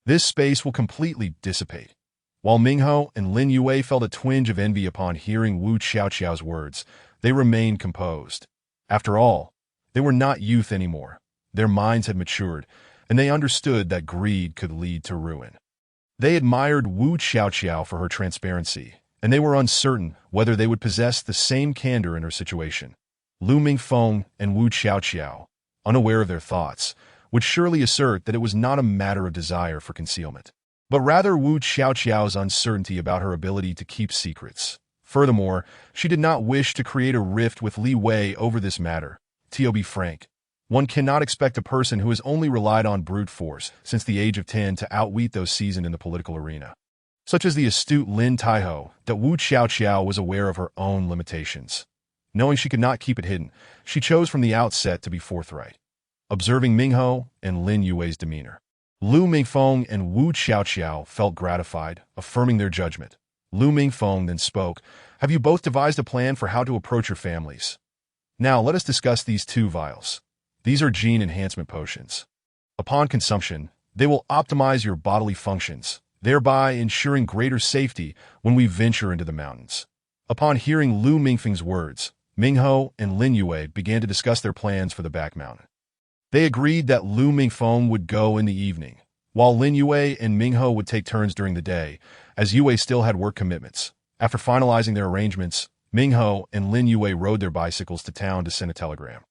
this space will completely dissipate. While Mingho and Lin Yue felt a twinge of envy upon hearing Wu Xiaoqiao's words, they remained composed. After all, they were not youth anymore. Their minds had matured, and they understood that greed could lead to ruin. They admired Wu Xiaoqiao for her transparency, and they were uncertain whether they would possess the same candor in her situation. Lu Mingfeng and Wu Xiaoqiao, unaware of their thoughts, would surely assert that it was not a matter of desire for concealment, but rather Wu Xiaoqiao's uncertainty about her ability to keep secrets. Furthermore, she did not wish to create a rift with Li Wei over this matter. To be frank, one cannot expect a person who has only relied on brute force since the age of 10 to outwit those seasoned in the political arena. Such as the astute Lin Taiho, that Wu Xiaoqiao was aware of her own limitations. Knowing she could not keep it hidden, she chose from the outset to be forthright. Observing Mingho and Lin Yue's demeanor, Lu Mingfeng and Wu Xiaoqiao felt gratified, affirming their judgment. Lu Mingfeng then spoke, "Have you both devised a plan for how to approach your families? Now let us discuss these 2 vials. These are gene enhancement potions. Upon consumption, they will optimize your bodily functions, thereby ensuring greater safety when we venture into the mountains." Upon hearing Lu Mingfeng's words, Mingho and Lin Yue began to discuss their plans for the back mountain. They agreed that Lu Mingfeng would go in the evening, while Lin Yue and Mingho would take turns during the day, as Yue still had work commitments. After finalizing their arrangements, Mingho and Lin Yue rode their bicycles to town to send a telegram.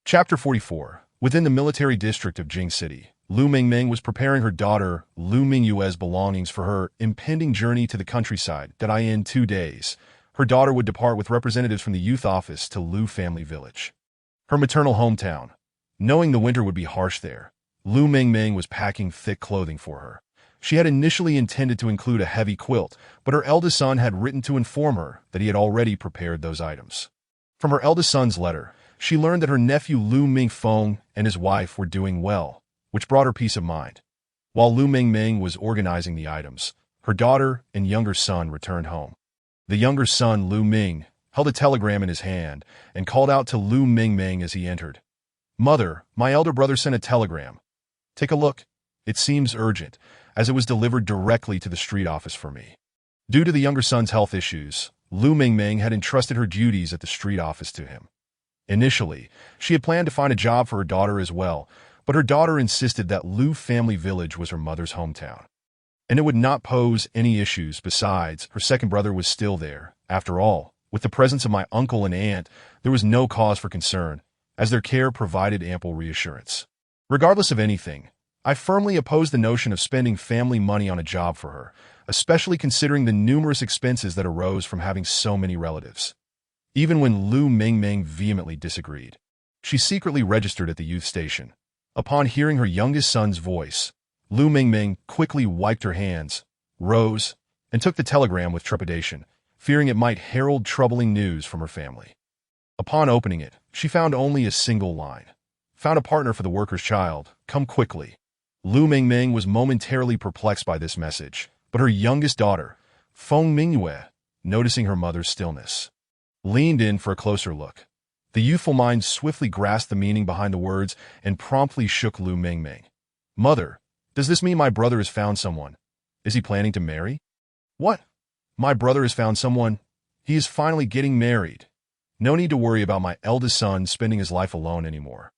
Chapter 44. Within the military district of Jing City, Lu Mingming was preparing her daughter Lu Mingyue's belongings for her impending journey to the countryside that in 2 days, her daughter would depart with representatives from the youth office to Lu family village, her maternal hometown. Knowing the winter would be harsh there, Lu Mingming was packing thick clothing for her. She had initially intended to include a heavy quilt, but her eldest son had written to inform her that he had already prepared those items. From her eldest son's letter, she learned that her nephew Lu Mingfeng and his wife were doing well, which brought her peace of mind. While Lu Mingming was organizing the items, her daughter and younger son returned home. The younger son, Lu Ming, held a telegram in his hand and called out to Lu Mingming as he entered. "Mother, my elder brother sent a telegram. Take a look. It seems urgent, as it was delivered directly to the street office for me." Due to the younger son's health issues, Lu Mingming had entrusted her duties at the street office to him. Initially, she had planned to find a job for her daughter as well, but her daughter insisted that Lu family village was her mother's hometown, and it would not pose any issues. Besides, her second brother was still there. After all, with the presence of my uncle and aunt, there was no cause for concern, as their care provided ample reassurance. Regardless of anything, I firmly oppose the notion of spending family money on a job for her, especially considering the numerous expenses that arose from having so many relatives. Even when Lu Mingming vehemently disagreed, she secretly registered at the youth station. Upon hearing her youngest son's voice, Lu Mingming quickly wiped her hands, rose, and took the telegram with trepidation, fearing it might herald troubling news from her family. Upon opening it, she found only a single line. "Found a partner for the worker's child. Come quickly." Lu Mingming was momentarily perplexed by this message, but her youngest daughter, Feng Mingyue, noticing her mother's stillness, leaned in for a closer look. The youthful mind swiftly grasped the meaning behind the words and promptly shook Lu Mingming. "Mother, does this mean my brother has found someone? Is he planning to marry?" "What? My brother has found someone? He is finally getting married. No need to worry about my eldest son spending his life alone anymore.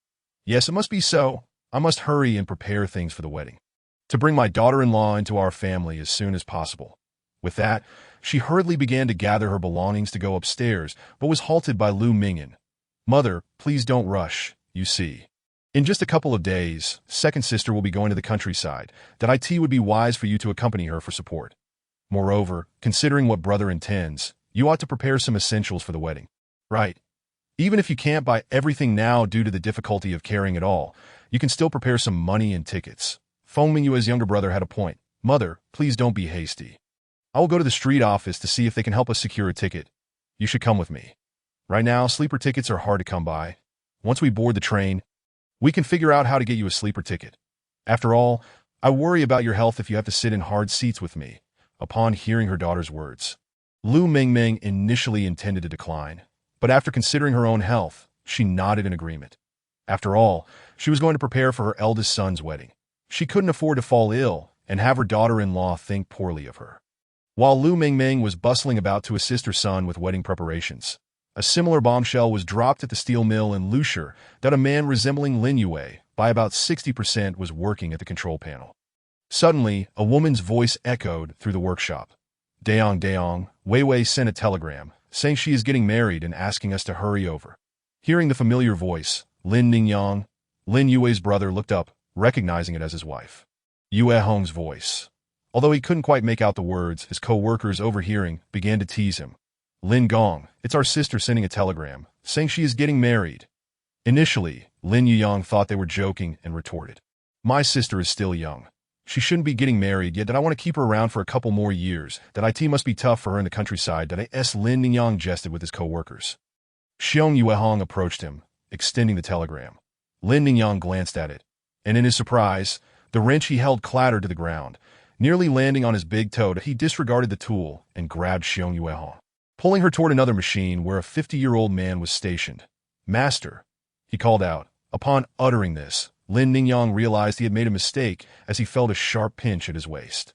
Yes, it must be so. I must hurry and prepare things for the wedding, to bring my daughter-in-law into our family as soon as possible." With that, she hurriedly began to gather her belongings to go upstairs, but was halted by Lu Mingyan. "Mother, please don't rush. You see, in just a couple of days, second sister will be going to the countryside. That it would be wise for you to accompany her for support. Moreover, considering what brother intends, you ought to prepare some essentials for the wedding. Right? Even if you can't buy everything now due to the difficulty of carrying it all, you can still prepare some money and tickets." Feng Mingyue's younger brother had a point. "Mother, please don't be hasty. I will go to the street office to see if they can help us secure a ticket. You should come with me. Right now, sleeper tickets are hard to come by. Once we board the train, we can figure out how to get you a sleeper ticket. After all, I worry about your health if you have to sit in hard seats with me." Upon hearing her daughter's words, Lu Mingming initially intended to decline, but after considering her own health, she nodded in agreement. After all, she was going to prepare for her eldest son's wedding. She couldn't afford to fall ill and have her daughter-in-law think poorly of her. While Lu Mingming was bustling about to assist her son with wedding preparations, a similar bombshell was dropped at the steel mill in Lusher that a man resembling Lin Yue, by about 60%, was working at the control panel. Suddenly, a woman's voice echoed through the workshop. Daong Daong, Wei Wei sent a telegram, saying she is getting married and asking us to hurry over. Hearing the familiar voice, Lin Ningyang, Lin Yue's brother, looked up, recognizing it as his wife. Yue Hong's voice. Although he couldn't quite make out the words, his co-workers, overhearing, began to tease him. Lin Gong, it's our sister sending a telegram, saying she is getting married. Initially, Lin Yuyang thought they were joking and retorted. My sister is still young. She shouldn't be getting married yet. That I want to keep her around for a couple more years. That IT must be tough for her in the countryside. That Lin Ningyang jested with his co-workers. Xiong Yuehong approached him, extending the telegram. Lin Ningyang glanced at it, and in his surprise, the wrench he held clattered to the ground. Nearly landing on his big toe, he disregarded the tool and grabbed Xiong Yuehong, pulling her toward another machine where a 50-year-old man was stationed. Master, he called out. Upon uttering this, Lin Ningyang realized he had made a mistake as he felt a sharp pinch at his waist,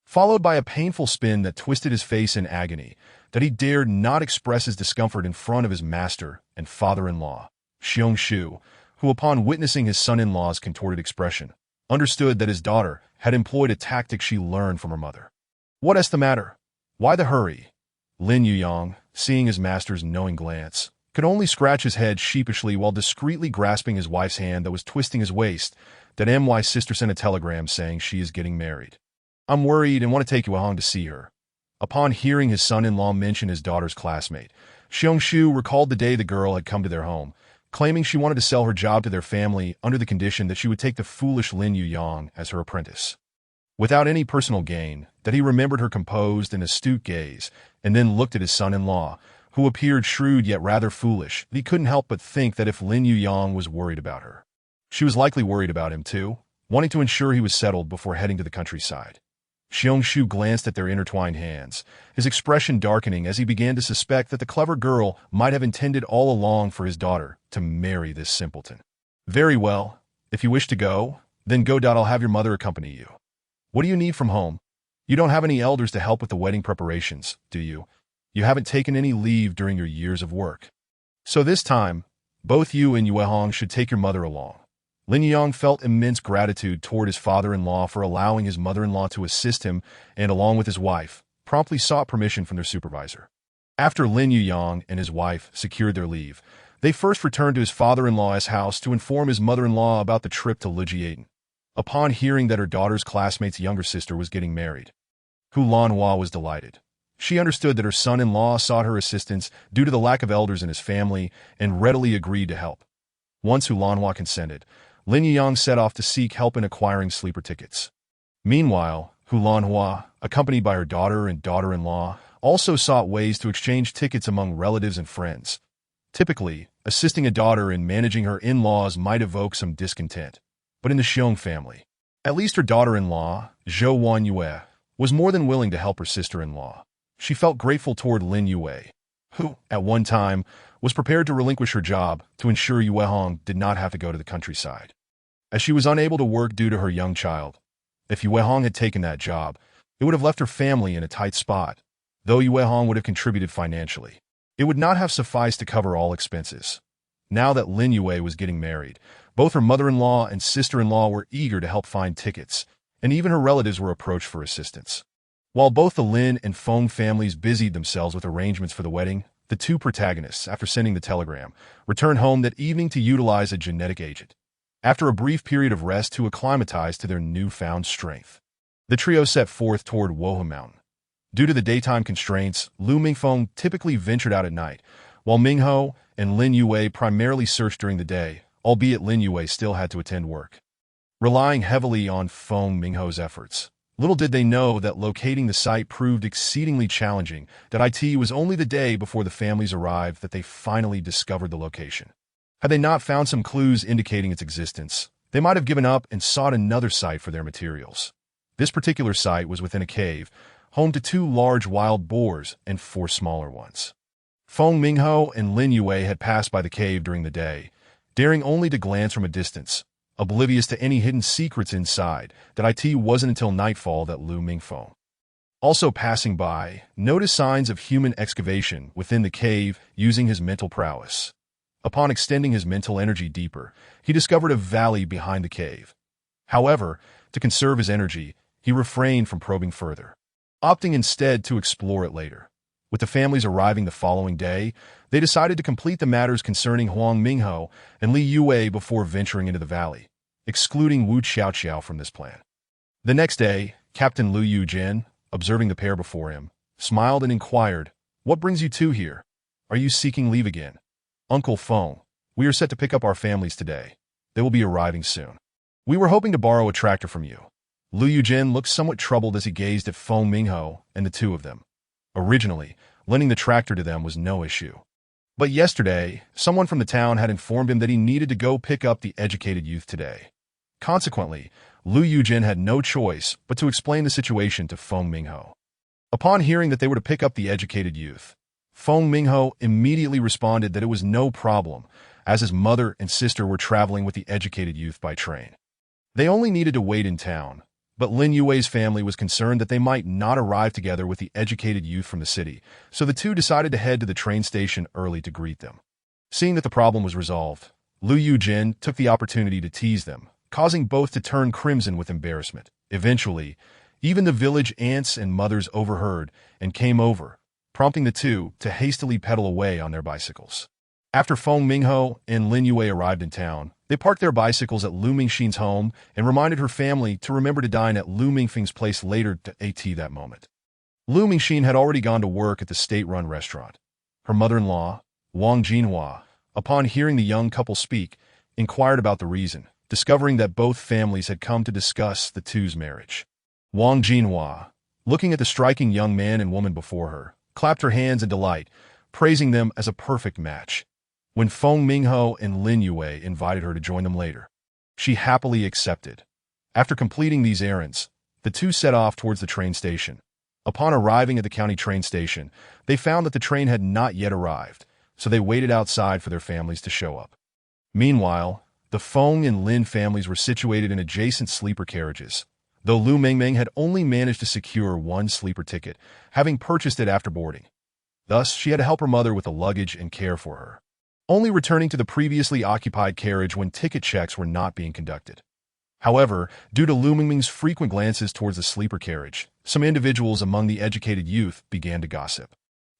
followed by a painful spin that twisted his face in agony, that he dared not express his discomfort in front of his master and father-in-law, Xiong Shu, who, upon witnessing his son-in-law's contorted expression, understood that his daughter had employed a tactic she learned from her mother. What's the matter? Why the hurry? Lin Yuyang, seeing his master's knowing glance, could only scratch his head sheepishly while discreetly grasping his wife's hand that was twisting his waist. That my sister sent a telegram saying she is getting married. I'm worried and want to take Yuehong to see her. Upon hearing his son-in-law mention his daughter's classmate, Xiong Shu recalled the day the girl had come to their home, claiming she wanted to sell her job to their family under the condition that she would take the foolish Lin Yuyang as her apprentice. Without any personal gain, that he remembered her composed and astute gaze, and then looked at his son-in-law, who appeared shrewd yet rather foolish. He couldn't help but think that if Lin Yuyang was worried about her, she was likely worried about him too, wanting to ensure he was settled before heading to the countryside. Xiong Shu glanced at their intertwined hands, his expression darkening as he began to suspect that the clever girl might have intended all along for his daughter to marry this simpleton. Very well, if you wish to go, then go. I'll have your mother accompany you. What do you need from home? You don't have any elders to help with the wedding preparations, do you? You haven't taken any leave during your years of work. So this time, both you and Yuehong should take your mother along. Lin Yuyang felt immense gratitude toward his father-in-law for allowing his mother-in-law to assist him and, along with his wife, promptly sought permission from their supervisor. After Lin Yuyang and his wife secured their leave, they first returned to his father-in-law's house to inform his mother-in-law about the trip to Lijiaden. Upon hearing that her daughter's classmate's younger sister was getting married, Hu Lanhua was delighted. She understood that her son-in-law sought her assistance due to the lack of elders in his family and readily agreed to help. Once Hu Lanhua consented, Lin Yuyang set off to seek help in acquiring sleeper tickets. Meanwhile, Hu Lanhua, accompanied by her daughter and daughter-in-law, also sought ways to exchange tickets among relatives and friends. Typically, assisting a daughter in managing her in-laws might evoke some discontent, but in the Xiong family, at least her daughter-in-law, Zhou Wanyue, was more than willing to help her sister-in-law. She felt grateful toward Lin Yue, who, at one time, was prepared to relinquish her job to ensure Yuehong did not have to go to the countryside, as she was unable to work due to her young child. If Yuehong had taken that job, it would have left her family in a tight spot. Though Yuehong would have contributed financially, it would not have sufficed to cover all expenses. Now that Lin Yue was getting married, both her mother-in-law and sister-in-law were eager to help find tickets, and even her relatives were approached for assistance. While both the Lin and Feng families busied themselves with arrangements for the wedding, the two protagonists, after sending the telegram, returned home that evening to utilize a genetic agent. After a brief period of rest to acclimatize to their newfound strength, the trio set forth toward Wohe Mountain. Due to the daytime constraints, Lu Mingfeng typically ventured out at night, while Mingho and Lin Yue primarily searched during the day, albeit Lin Yue still had to attend work. Relying heavily on Feng Mingho's efforts, little did they know that locating the site proved exceedingly challenging, that it was only the day before the families arrived that they finally discovered the location. Had they not found some clues indicating its existence, they might have given up and sought another site for their materials. This particular site was within a cave, home to 2 large wild boars and 4 smaller ones. Feng Mingho and Lin Yue had passed by the cave during the day, daring only to glance from a distance, oblivious to any hidden secrets inside. That it wasn't until nightfall that Lu Mingfeng, also passing by, noticed signs of human excavation within the cave using his mental prowess. Upon extending his mental energy deeper, he discovered a valley behind the cave. However, to conserve his energy, he refrained from probing further, opting instead to explore it later. With the families arriving the following day, they decided to complete the matters concerning Huang Mingho and Li Yue before venturing into the valley, excluding Wu Xiaoqiao from this plan. The next day, Captain Liu Yujin, observing the pair before him, smiled and inquired, "What brings you two here? Are you seeking leave again?" "Uncle Feng, we are set to pick up our families today. They will be arriving soon. We were hoping to borrow a tractor from you." Liu Yujin looked somewhat troubled as he gazed at Feng Mingho and the two of them. Originally, lending the tractor to them was no issue. But yesterday, someone from the town had informed him that he needed to go pick up the educated youth today. Consequently, Liu Yujin had no choice but to explain the situation to Feng Mingho. Upon hearing that they were to pick up the educated youth, Feng Mingho immediately responded that it was no problem, as his mother and sister were traveling with the educated youth by train. They only needed to wait in town, but Lin Yue's family was concerned that they might not arrive together with the educated youth from the city, so the two decided to head to the train station early to greet them. Seeing that the problem was resolved, Liu Yujin took the opportunity to tease them, causing both to turn crimson with embarrassment. Eventually, even the village aunts and mothers overheard and came over, prompting the two to hastily pedal away on their bicycles. After Feng Mingho and Lin Yue arrived in town, they parked their bicycles at Lu Mingxin's home and reminded her family to remember to dine at Lu Mingfeng's place later at that moment. Lu Mingxin had already gone to work at the state-run restaurant. Her mother-in-law, Wang Jinhua, upon hearing the young couple speak, inquired about the reason, discovering that both families had come to discuss the two's marriage. Wang Jinhua, looking at the striking young man and woman before her, clapped her hands in delight, praising them as a perfect match. When Feng Mingho and Lin Yue invited her to join them later, she happily accepted. After completing these errands, the two set off towards the train station. Upon arriving at the county train station, they found that the train had not yet arrived, so they waited outside for their families to show up. Meanwhile, the Feng and Lin families were situated in adjacent sleeper carriages, though Lu Mingming had only managed to secure one sleeper ticket, having purchased it after boarding. Thus, she had to help her mother with the luggage and care for her, only returning to the previously occupied carriage when ticket checks were not being conducted. However, due to Lu Mingming's frequent glances towards the sleeper carriage, some individuals among the educated youth began to gossip.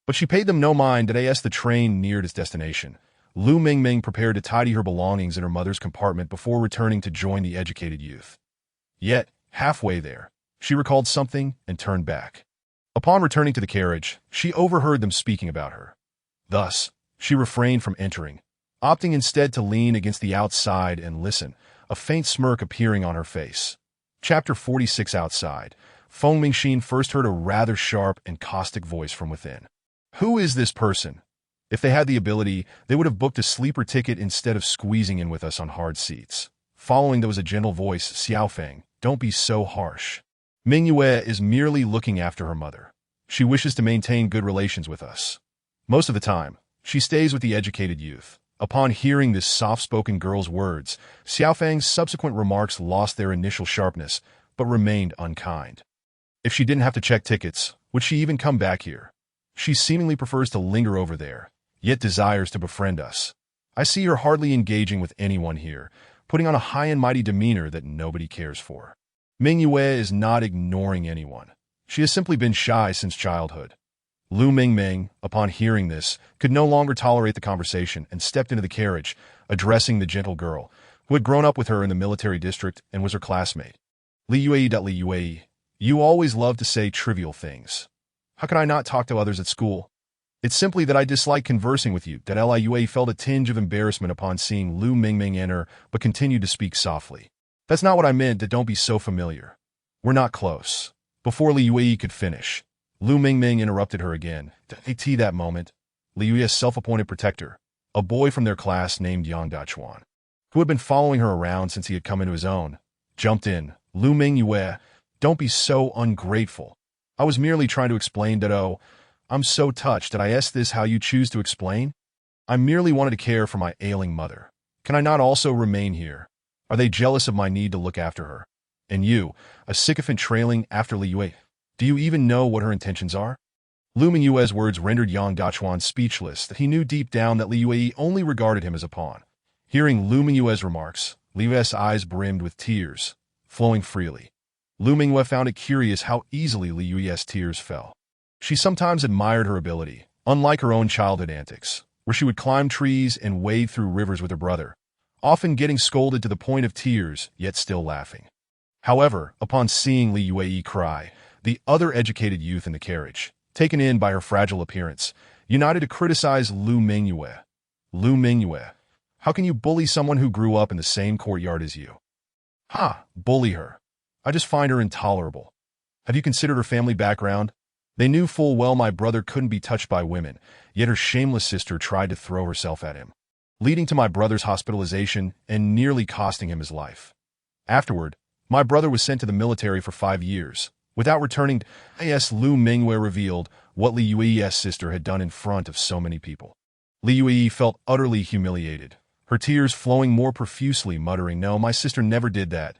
But she paid them no mind as the train neared its destination. Lu Mingming prepared to tidy her belongings in her mother's compartment before returning to join the educated youth. Yet, halfway there, she recalled something and turned back. Upon returning to the carriage, she overheard them speaking about her. Thus, she refrained from entering, opting instead to lean against the outside and listen, a faint smirk appearing on her face. Chapter 46. Outside, Feng Mingxin first heard a rather sharp and caustic voice from within. "Who is this person? If they had the ability, they would have booked a sleeper ticket instead of squeezing in with us on hard seats." Following there was a gentle voice, "Xiaofeng, don't be so harsh. Ming Yue is merely looking after her mother. She wishes to maintain good relations with us. Most of the time, she stays with the educated youth." Upon hearing this soft-spoken girl's words, Xiaofeng's subsequent remarks lost their initial sharpness, but remained unkind. If she didn't have to check tickets, would she even come back here? She seemingly prefers to linger over there, yet desires to befriend us. I see her hardly engaging with anyone here, putting on a high and mighty demeanor that nobody cares for. Ming Yue is not ignoring anyone. She has simply been shy since childhood. Lu Mingming, upon hearing this, could no longer tolerate the conversation and stepped into the carriage, addressing the gentle girl, who had grown up with her in the military district and was her classmate. Li Yue, you always love to say trivial things. How can I not talk to others at school? It's simply that I dislike conversing with you. Li Yue felt a tinge of embarrassment upon seeing Lu Mingming enter, but continued to speak softly. That's not what I meant, don't be so familiar. We're not close. Before Li Yue could finish, Lu Mingming interrupted her again. At that moment, Li Yue's self-appointed protector, a boy from their class named Yang Dachuan, who had been following her around since he had come into his own, jumped in. "Lu Ming Yue, don't be so ungrateful. I was merely trying to explain that, oh, I'm so touched that I asked this how you choose to explain. I merely wanted to care for my ailing mother. Can I not also remain here? Are they jealous of my need to look after her? And you, a sycophant trailing after Li Yue, do you even know what her intentions are? Lu Mingyue's words rendered Yang Dachuan speechless, that he knew deep down that Li Yue only regarded him as a pawn. Hearing Lu Mingyue's remarks, Li Yue's eyes brimmed with tears, flowing freely. Lu Mingyue found it curious how easily Li Yue's tears fell. She sometimes admired her ability, unlike her own childhood antics, where she would climb trees and wade through rivers with her brother, often getting scolded to the point of tears, yet still laughing. However, upon seeing Li Yue cry, the other educated youth in the carriage, taken in by her fragile appearance, united to criticize Lu Mingyue. Lu Mingyue, how can you bully someone who grew up in the same courtyard as you? Ha! Bully her. I just find her intolerable. Have you considered her family background? They knew full well my brother couldn't be touched by women, yet her shameless sister tried to throw herself at him, leading to my brother's hospitalization and nearly costing him his life. Afterward, my brother was sent to the military for 5 years. Without returning, Lu Mingyue revealed what Li Yue's sister had done in front of so many people. Li Yue felt utterly humiliated, her tears flowing more profusely, muttering, "No, my sister never did that.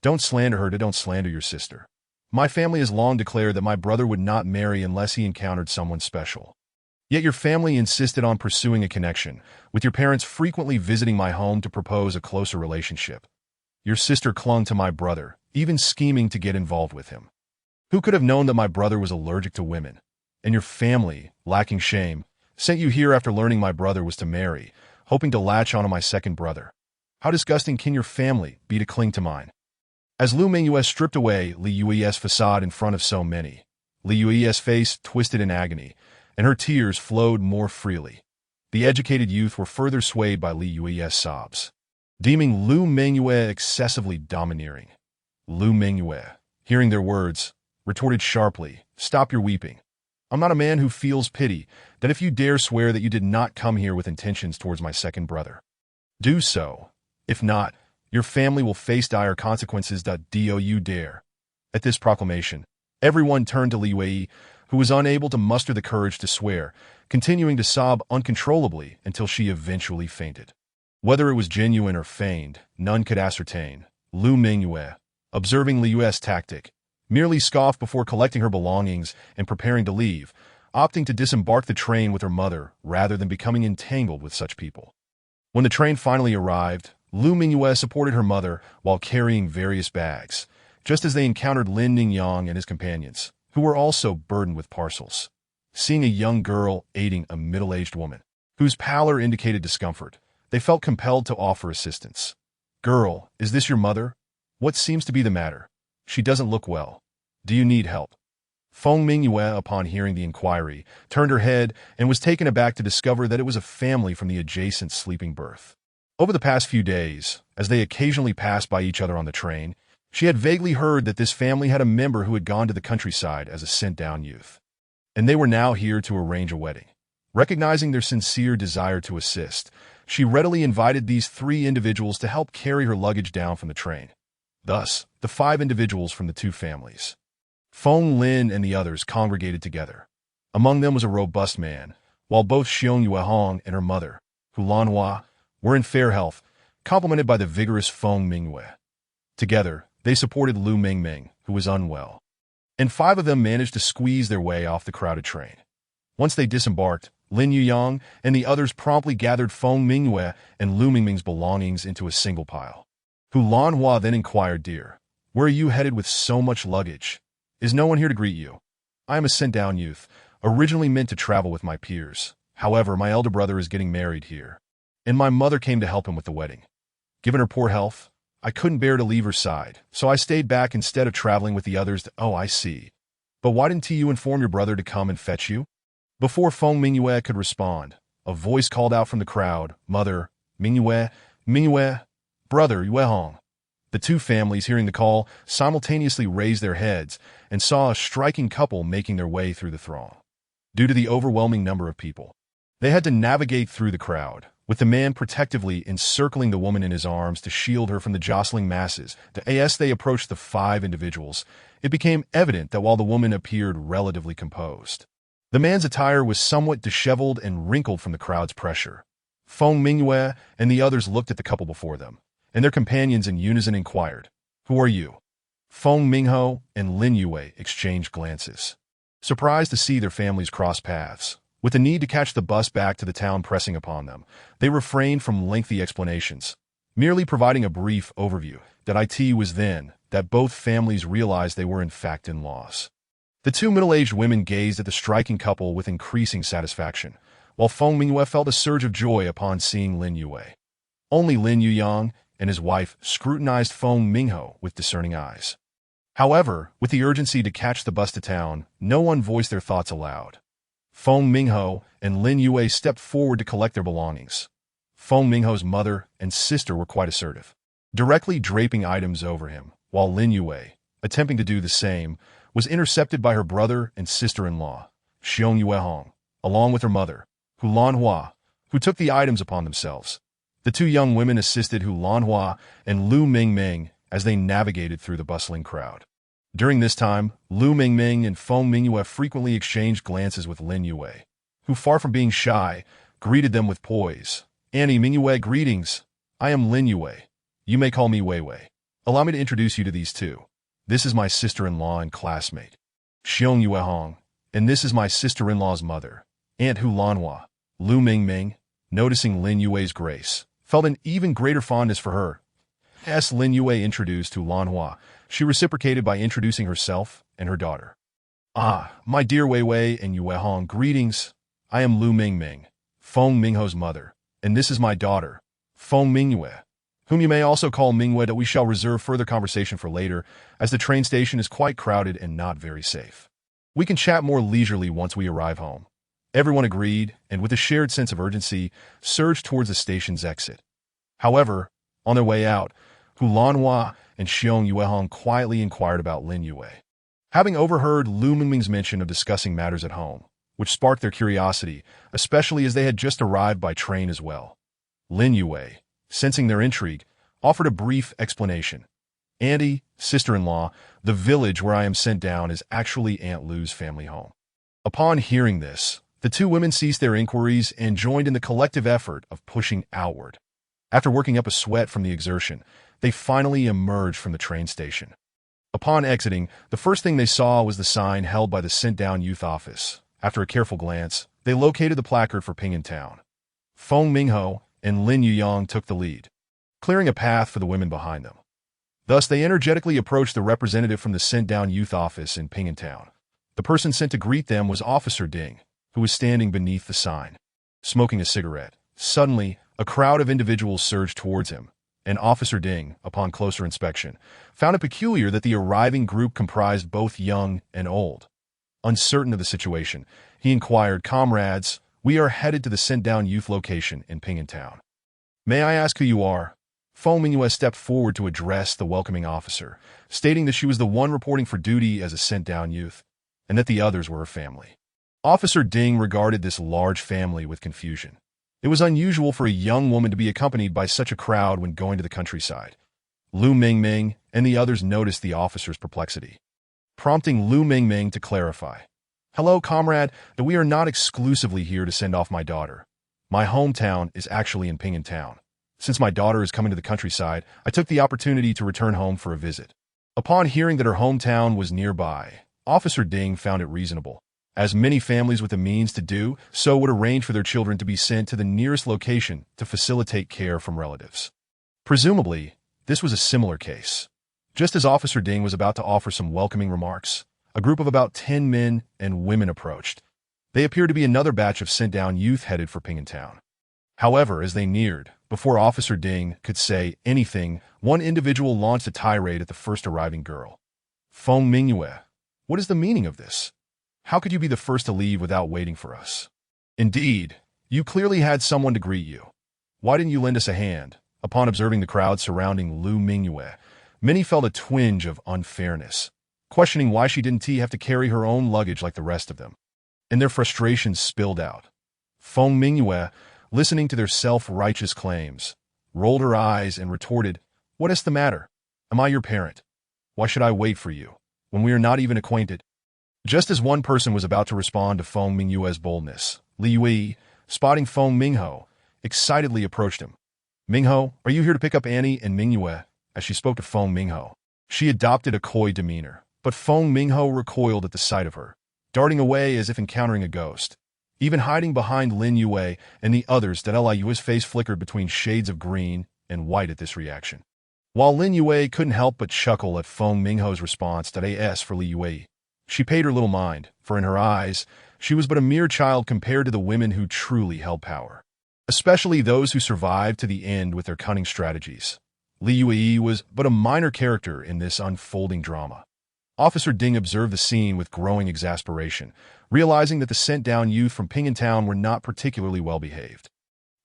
Don't slander her, don't slander your sister. My family has long declared that my brother would not marry unless he encountered someone special. Yet your family insisted on pursuing a connection, with your parents frequently visiting my home to propose a closer relationship. Your sister clung to my brother, even scheming to get involved with him. Who could have known that my brother was allergic to women? And your family, lacking shame, sent you here after learning my brother was to marry, hoping to latch onto my second brother. How disgusting can your family be to cling to mine?" As Lu Mingyue stripped away Li Yue's facade in front of so many, Li Yue's face twisted in agony, and her tears flowed more freely. The educated youth were further swayed by Li Yue's sobs, deeming Lu Mingyue excessively domineering. Lu Mingyue, hearing their words, retorted sharply, "Stop your weeping. I'm not a man who feels pity, that if you dare swear that you did not come here with intentions towards my second brother, do so. If not, your family will face dire consequences. Do you dare?" At this proclamation, everyone turned to Li Yue, who was unable to muster the courage to swear, continuing to sob uncontrollably until she eventually fainted. Whether it was genuine or feigned, none could ascertain. Lu Mingyue, observing Li Yue's tactic, merely scoffed before collecting her belongings and preparing to leave, opting to disembark the train with her mother rather than becoming entangled with such people. When the train finally arrived, Lu Mingyue supported her mother while carrying various bags, just as they encountered Lin Ningyang and his companions, who were also burdened with parcels. Seeing a young girl aiding a middle-aged woman, whose pallor indicated discomfort, they felt compelled to offer assistance. "Girl, is this your mother? What seems to be the matter? She doesn't look well. Do you need help?" Feng Mingyue, upon hearing the inquiry, turned her head and was taken aback to discover that it was a family from the adjacent sleeping berth. Over the past few days, as they occasionally passed by each other on the train, she had vaguely heard that this family had a member who had gone to the countryside as a sent-down youth, and they were now here to arrange a wedding. Recognizing their sincere desire to assist, she readily invited these 3 individuals to help carry her luggage down from the train. Thus, the 5 individuals from the 2 families, Feng Lin and the others, congregated together. Among them was a robust man, while both Xiong Yuehong and her mother, Hulan Hua, were in fair health, complemented by the vigorous Feng Mingyue. Together, they supported Lu Mingming, who was unwell, and 5 of them managed to squeeze their way off the crowded train. Once they disembarked, Lin Yuyang and the others promptly gathered Feng Mingyue and Lu Mingming's belongings into a single pile. Hulan Hua then inquired, "Dear, where are you headed with so much luggage? Is no one here to greet you? I am a sent-down youth, originally meant to travel with my peers. However, my elder brother is getting married here, and my mother came to help him with the wedding. Given her poor health, I couldn't bear to leave her side, so I stayed back instead of traveling with the others. Oh, I see. But why didn't you inform your brother to come and fetch you?" Before Feng Mingyue could respond, a voice called out from the crowd, "Mother, Mingyue, Mingyue, brother Yuehong." The 2 families, hearing the call, simultaneously raised their heads and saw a striking couple making their way through the throng. Due to the overwhelming number of people, they had to navigate through the crowd, with the man protectively encircling the woman in his arms to shield her from the jostling masses. As they approached the 5 individuals, it became evident that while the woman appeared relatively composed, the man's attire was somewhat disheveled and wrinkled from the crowd's pressure. Feng Mingyue and the others looked at the couple before them, and their companions in unison inquired, "Who are you?" Feng Mingho and Lin Yue exchanged glances, surprised to see their families cross paths. With the need to catch the bus back to the town pressing upon them, they refrained from lengthy explanations, merely providing a brief overview. That it was then that both families realized they were in fact in loss. The two middle-aged women gazed at the striking couple with increasing satisfaction, while Feng Mingyue felt a surge of joy upon seeing Lin Yue. Only Lin Yuyang and his wife scrutinized Feng Mingho with discerning eyes. However, with the urgency to catch the bus to town, no one voiced their thoughts aloud. Feng Mingho and Lin Yue stepped forward to collect their belongings. Feng Mingho's mother and sister were quite assertive, directly draping items over him, while Lin Yue, attempting to do the same, was intercepted by her brother and sister-in-law, Xiong Yuehong, along with her mother, Hu Lanhua, who took the items upon themselves. The two young women assisted Hu Lanhua and Lu Mingming as they navigated through the bustling crowd. During this time, Lu Mingming and Feng Mingyue frequently exchanged glances with Lin Yue, who, far from being shy, greeted them with poise. "Annie Mingyue, greetings. I am Lin Yue. You may call me Wei Wei. Allow me to introduce you to these two. This is my sister-in-law and classmate, Xiong Yuehong, and this is my sister-in-law's mother, Aunt Hu Lanhua." Lu Mingming, noticing Lin Yue's grace, felt an even greater fondness for her. As Lin Yue introduced Hu Lanhua, she reciprocated by introducing herself and her daughter. "Ah, my dear Wei Wei and Yuehong, greetings. I am Lu Mingming, Feng Mingho's mother, and this is my daughter, Feng Mingyue, whom you may also call Mingyue. That we shall reserve further conversation for later, as the train station is quite crowded and not very safe. We can chat more leisurely once we arrive home." Everyone agreed, and with a shared sense of urgency, surged towards the station's exit. However, on their way out, Hu Lanhua and Xiong Yuehong quietly inquired about Lin Yue, having overheard Lu Mingming's mention of discussing matters at home, which sparked their curiosity, especially as they had just arrived by train as well. Lin Yue, sensing their intrigue, offered a brief explanation. "Auntie, sister-in-law, the village where I am sent down is actually Aunt Lu's family home." Upon hearing this, the two women ceased their inquiries and joined in the collective effort of pushing outward. After working up a sweat from the exertion, they finally emerged from the train station. Upon exiting, the first thing they saw was the sign held by the sent-down youth office. After a careful glance, they located the placard for Ping'an Town. Feng Mingho and Lin Yuyang took the lead, clearing a path for the women behind them. Thus, they energetically approached the representative from the sent-down youth office in Ping'an Town. The person sent to greet them was Officer Ding, who was standing beneath the sign, smoking a cigarette. Suddenly, a crowd of individuals surged towards him, and Officer Ding, upon closer inspection, found it peculiar that the arriving group comprised both young and old. Uncertain of the situation, he inquired, "Comrades, we are headed to the sent-down youth location in Ping'an Town. May I ask who you are?" Feng Mingyue stepped forward to address the welcoming officer, stating that she was the one reporting for duty as a sent-down youth, and that the others were her family. Officer Ding regarded this large family with confusion. It was unusual for a young woman to be accompanied by such a crowd when going to the countryside. Lu Mingming and the others noticed the officer's perplexity, prompting Lu Mingming to clarify. "Hello, comrade, that we are not exclusively here to send off my daughter. My hometown is actually in Ping'an Town. Since my daughter is coming to the countryside, I took the opportunity to return home for a visit." Upon hearing that her hometown was nearby, Officer Ding found it reasonable, as many families with the means to do so would arrange for their children to be sent to the nearest location to facilitate care from relatives. Presumably, this was a similar case. Just as Officer Ding was about to offer some welcoming remarks, a group of about 10 men and women approached. They appeared to be another batch of sent-down youth headed for Ping'an Town. However, as they neared, before Officer Ding could say anything, one individual launched a tirade at the first arriving girl. "Feng Mingyue, what is the meaning of this? How could you be the first to leave without waiting for us? Indeed, you clearly had someone to greet you. Why didn't you lend us a hand?" Upon observing the crowd surrounding Lu Mingyue, many felt a twinge of unfairness, questioning why she didn't have to carry her own luggage like the rest of them. And their frustrations spilled out. Feng Mingyue, listening to their self-righteous claims, rolled her eyes and retorted, "What is the matter? Am I your parent? Why should I wait for you, when we are not even acquainted?" Just as one person was about to respond to Feng Mingyue's boldness, Li Yui, spotting Feng Mingho, excitedly approached him. Mingho, are you here to pick up Annie and Mingyue? As she spoke to Feng Mingho, she adopted a coy demeanor, but Feng Mingho recoiled at the sight of her, darting away as if encountering a ghost. Even hiding behind Lin Yue and the others, Yue's face flickered between shades of green and white at this reaction. While Lin Yue couldn't help but chuckle at Feng Mingho's response as for Li Yue, she paid her little mind, for in her eyes, she was but a mere child compared to the women who truly held power, especially those who survived to the end with their cunning strategies. Li Yue was but a minor character in this unfolding drama. Officer Ding observed the scene with growing exasperation, realizing that the sent-down youth from Ping'an Town were not particularly well-behaved.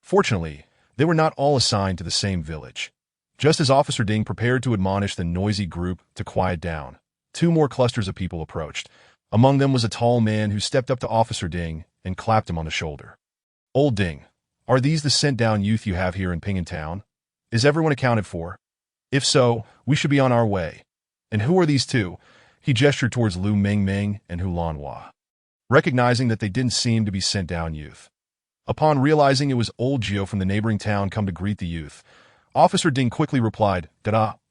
Fortunately, they were not all assigned to the same village. Just as Officer Ding prepared to admonish the noisy group to quiet down, two more clusters of people approached. Among them was a tall man who stepped up to Officer Ding and clapped him on the shoulder. "Old Ding, are these the sent-down youth you have here in Ping'an Town? Is everyone accounted for? If so, we should be on our way. And who are these two?" He gestured towards Lu Mingming and Hu Lanhua, recognizing that they didn't seem to be sent-down youth. Upon realizing it was Old Gio from the neighboring town come to greet the youth, Officer Ding quickly replied,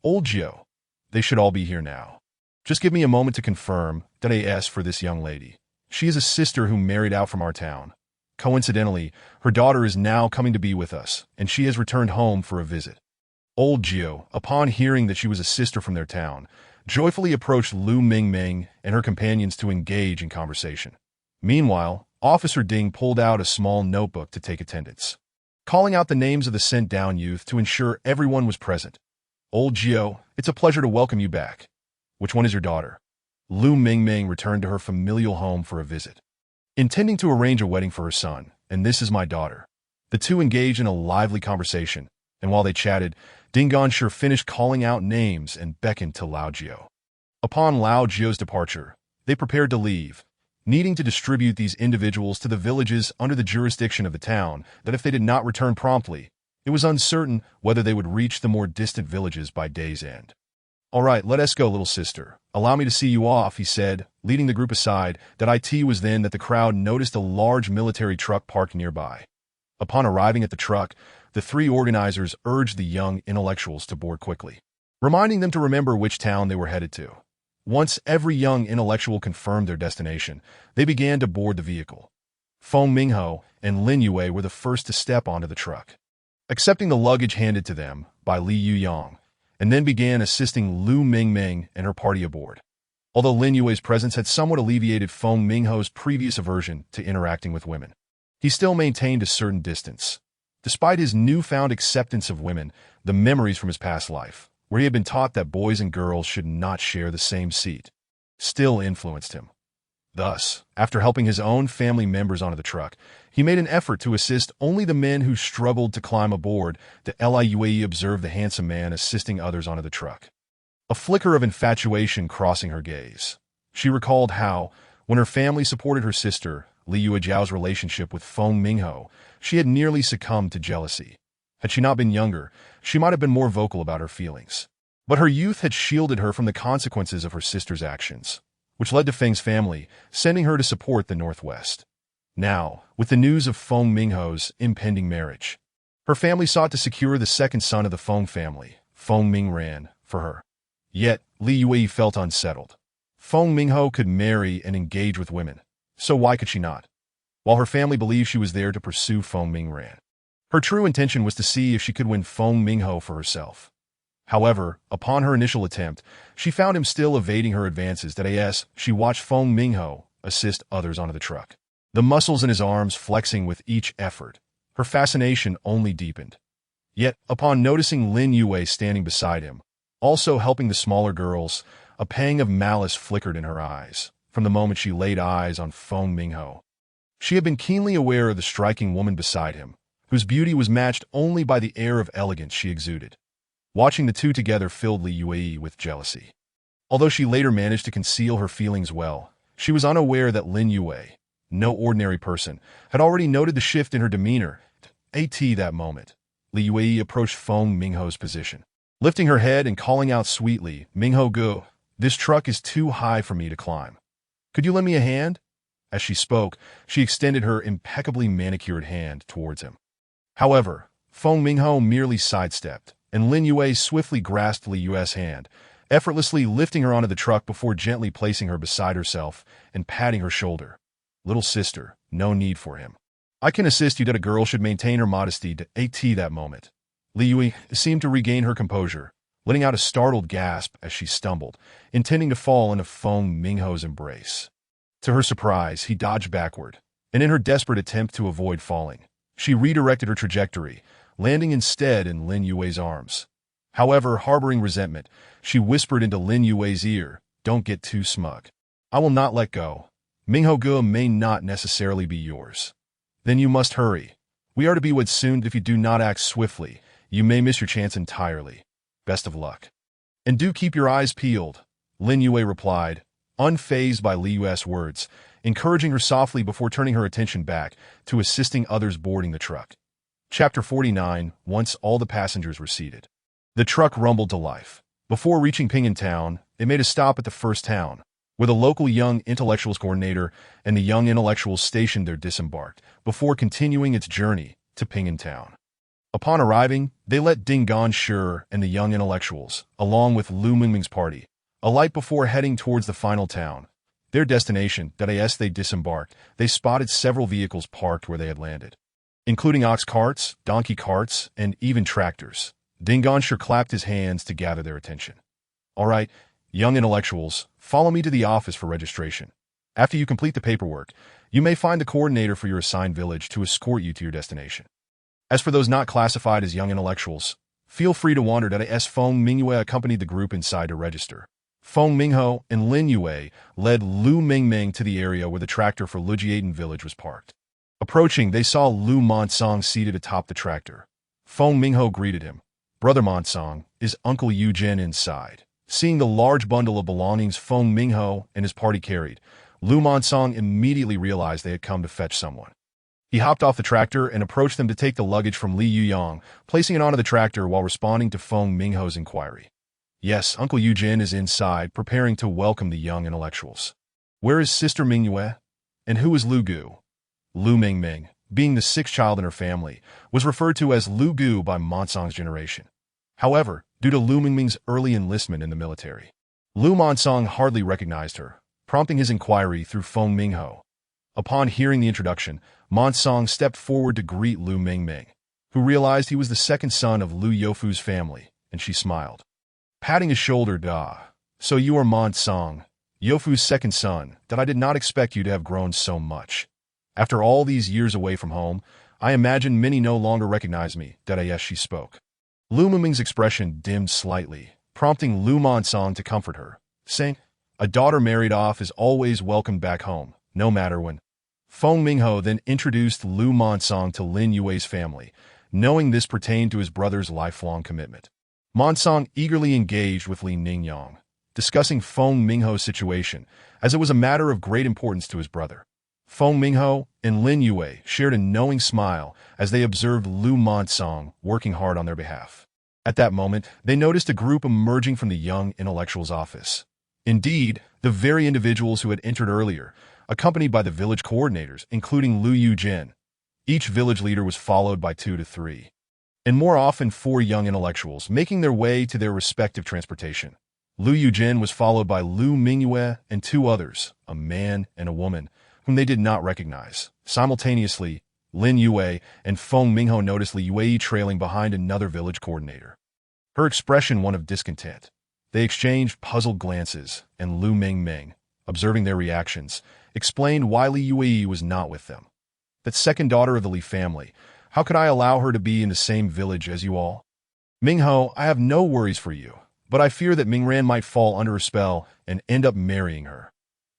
Old Gio. They should all be here now. Just give me a moment to confirm as for this young lady. She is a sister who married out from our town. Coincidentally, her daughter is now coming to be with us, and she has returned home for a visit." Old Gio, upon hearing that she was a sister from their town, joyfully approached Lu Mingming and her companions to engage in conversation. Meanwhile, Officer Ding pulled out a small notebook to take attendance, calling out the names of the sent-down youth to ensure everyone was present. "Old Gio, it's a pleasure to welcome you back. Which one is your daughter?" Lu Mingming returned to her familial home for a visit, intending to arrange a wedding for her son, and this is my daughter. The two engaged in a lively conversation, and while they chatted, Ding Ganshi finished calling out names and beckoned to Lao Jio. Upon Lao Jio's departure, they prepared to leave, needing to distribute these individuals to the villages under the jurisdiction of the town that if they did not return promptly, it was uncertain whether they would reach the more distant villages by day's end. "All right, let us go, little sister. Allow me to see you off," he said, leading the group aside. It was then that the crowd noticed a large military truck parked nearby. Upon arriving at the truck, the three organizers urged the young intellectuals to board quickly, reminding them to remember which town they were headed to. Once every young intellectual confirmed their destination, they began to board the vehicle. Feng Mingho and Lin Yue were the first to step onto the truck, accepting the luggage handed to them by Li Yuyang, and then began assisting Lu Mingming and her party aboard. Although Lin Yue's presence had somewhat alleviated Feng Mingho's previous aversion to interacting with women, he still maintained a certain distance. Despite his newfound acceptance of women, the memories from his past life, where he had been taught that boys and girls should not share the same seat, still influenced him. Thus, after helping his own family members onto the truck, he made an effort to assist only the men who struggled to climb aboard. The Liue observed the handsome man assisting others onto the truck, a flicker of infatuation crossing her gaze. She recalled how, when her family supported her sister, Li Yuejiao's relationship with Feng Mingho, she had nearly succumbed to jealousy. Had she not been younger, she might have been more vocal about her feelings. But her youth had shielded her from the consequences of her sister's actions, which led to Feng's family sending her to support the Northwest. Now, with the news of Feng Mingho's impending marriage, her family sought to secure the second son of the Feng family, Feng Mingran, for her. Yet, Li Yue felt unsettled. Feng Mingho could marry and engage with women, so why could she not? While her family believed she was there to pursue Feng Mingran, her true intention was to see if she could win Feng Mingho for herself. However, upon her initial attempt, she found him still evading her advances. She watched Feng Mingho assist others onto the truck, the muscles in his arms flexing with each effort. Her fascination only deepened. Yet, upon noticing Lin Yue standing beside him, also helping the smaller girls, a pang of malice flickered in her eyes from the moment she laid eyes on Feng Mingho. She had been keenly aware of the striking woman beside him, whose beauty was matched only by the air of elegance she exuded. Watching the two together filled Li Yue with jealousy. Although she later managed to conceal her feelings well, she was unaware that Lin Yue, no ordinary person, had already noted the shift in her demeanor. At that moment, Li Yue approached Feng Mingho's position, lifting her head and calling out sweetly, "Mingho Gu, this truck is too high for me to climb. Could you lend me a hand?" As she spoke, she extended her impeccably manicured hand towards him. However, Feng Mingho merely sidestepped, and Lin Yue swiftly grasped Li Yue's hand, effortlessly lifting her onto the truck before gently placing her beside herself and patting her shoulder. Little sister, no need for him. I can assist you that a girl should maintain her modesty to AT that moment. Li Yue seemed to regain her composure, letting out a startled gasp as she stumbled, intending to fall into Feng Mingho's embrace. To her surprise, he dodged backward, and in her desperate attempt to avoid falling, she redirected her trajectory, landing instead in Lin Yue's arms. However, harboring resentment, she whispered into Lin Yue's ear, "Don't get too smug. I will not let go. Mingho Ge may not necessarily be yours. Then you must hurry. We are to be wed soon. If you do not act swiftly, you may miss your chance entirely. Best of luck." "And do keep your eyes peeled," Lin Yue replied, unfazed by Li Yue's words, encouraging her softly before turning her attention back to assisting others boarding the truck. Chapter 49. Once all the passengers were seated, the truck rumbled to life. Before reaching Ping'an Town, it made a stop at the first town, where the local Young Intellectuals coordinator and the Young Intellectuals stationed there disembarked, before continuing its journey to Ping'an Town. Upon arriving, they let Ding Ganshi and the Young Intellectuals, along with Lu Mingming's party, alight before heading towards the final town. Their destination, that as they disembarked, they spotted several vehicles parked where they had landed, including ox carts, donkey carts, and even tractors. Ding Ganshi clapped his hands to gather their attention. "All right, Young Intellectuals, follow me to the office for registration. After you complete the paperwork, you may find the coordinator for your assigned village to escort you to your destination. As for those not classified as Young Intellectuals, feel free to wander as Feng Mingyue accompanied the group inside to register." Feng Mingho and Lin Yue led Lu Mingming to the area where the tractor for Lujiaden village was parked. Approaching, they saw Lu Monsong seated atop the tractor. Feng Mingho greeted him. "Brother Monsong, is Uncle Yu Jin inside?" Seeing the large bundle of belongings Feng Mingho and his party carried, Lu Monsong immediately realized they had come to fetch someone. He hopped off the tractor and approached them to take the luggage from Li Yuyang, placing it onto the tractor while responding to Feng Mingho's inquiry. "Yes, Uncle Yu Jin is inside, preparing to welcome the Young Intellectuals." "Where is Sister Mingyue? And who is Lu Gu?" Lu Mingming, being the sixth child in her family, was referred to as Lu Gu by Monsong's generation. However, due to Lu Mingming's early enlistment in the military, Lu Monsong hardly recognized her, prompting his inquiry through Feng Mingho. Upon hearing the introduction, Monsong stepped forward to greet Lu Mingming, who realized he was the second son of Lu Youfu's family, and she smiled. Patting his shoulder, "So you are Monsong, Youfu's second son, that I did not expect you to have grown so much. After all these years away from home, I imagine many no longer recognize me." Yes, she spoke. Lu Mingming's expression dimmed slightly, prompting Lu Monsong to comfort her, saying, "A daughter married off is always welcomed back home, no matter when." Feng Mingho then introduced Lu Monsong to Lin Yue's family, knowing this pertained to his brother's lifelong commitment. Monsong eagerly engaged with Li Ningyang, discussing Feng Mingho's situation, as it was a matter of great importance to his brother. Feng Mingho and Lin Yue shared a knowing smile as they observed Lu Monsong working hard on their behalf. At that moment, they noticed a group emerging from the Young Intellectuals' office. Indeed, the very individuals who had entered earlier, accompanied by the village coordinators, including Lu Yujin. Each village leader was followed by 2 to 3, and more often 4 Young Intellectuals, making their way to their respective transportation. Lu Yujin was followed by Lu Mingyue and 2 others, a man and a woman, whom they did not recognize. Simultaneously, Lin Yue and Feng Mingho noticed Li Yue trailing behind another village coordinator, her expression one of discontent. They exchanged puzzled glances, and Lu Mingming, observing their reactions, explained why Li Yue was not with them. "That second daughter of the Li family, how could I allow her to be in the same village as you all? Mingho, I have no worries for you, but I fear that Mingran might fall under her spell and end up marrying her.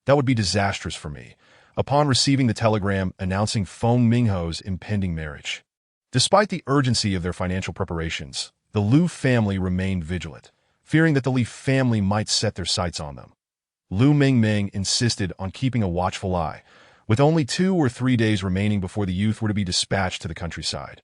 That would be disastrous for me." Upon receiving the telegram announcing Feng Mingho's impending marriage, despite the urgency of their financial preparations, the Lu family remained vigilant, fearing that the Li family might set their sights on them. Lu Mingming insisted on keeping a watchful eye, with only 2 or 3 days remaining before the youth were to be dispatched to the countryside.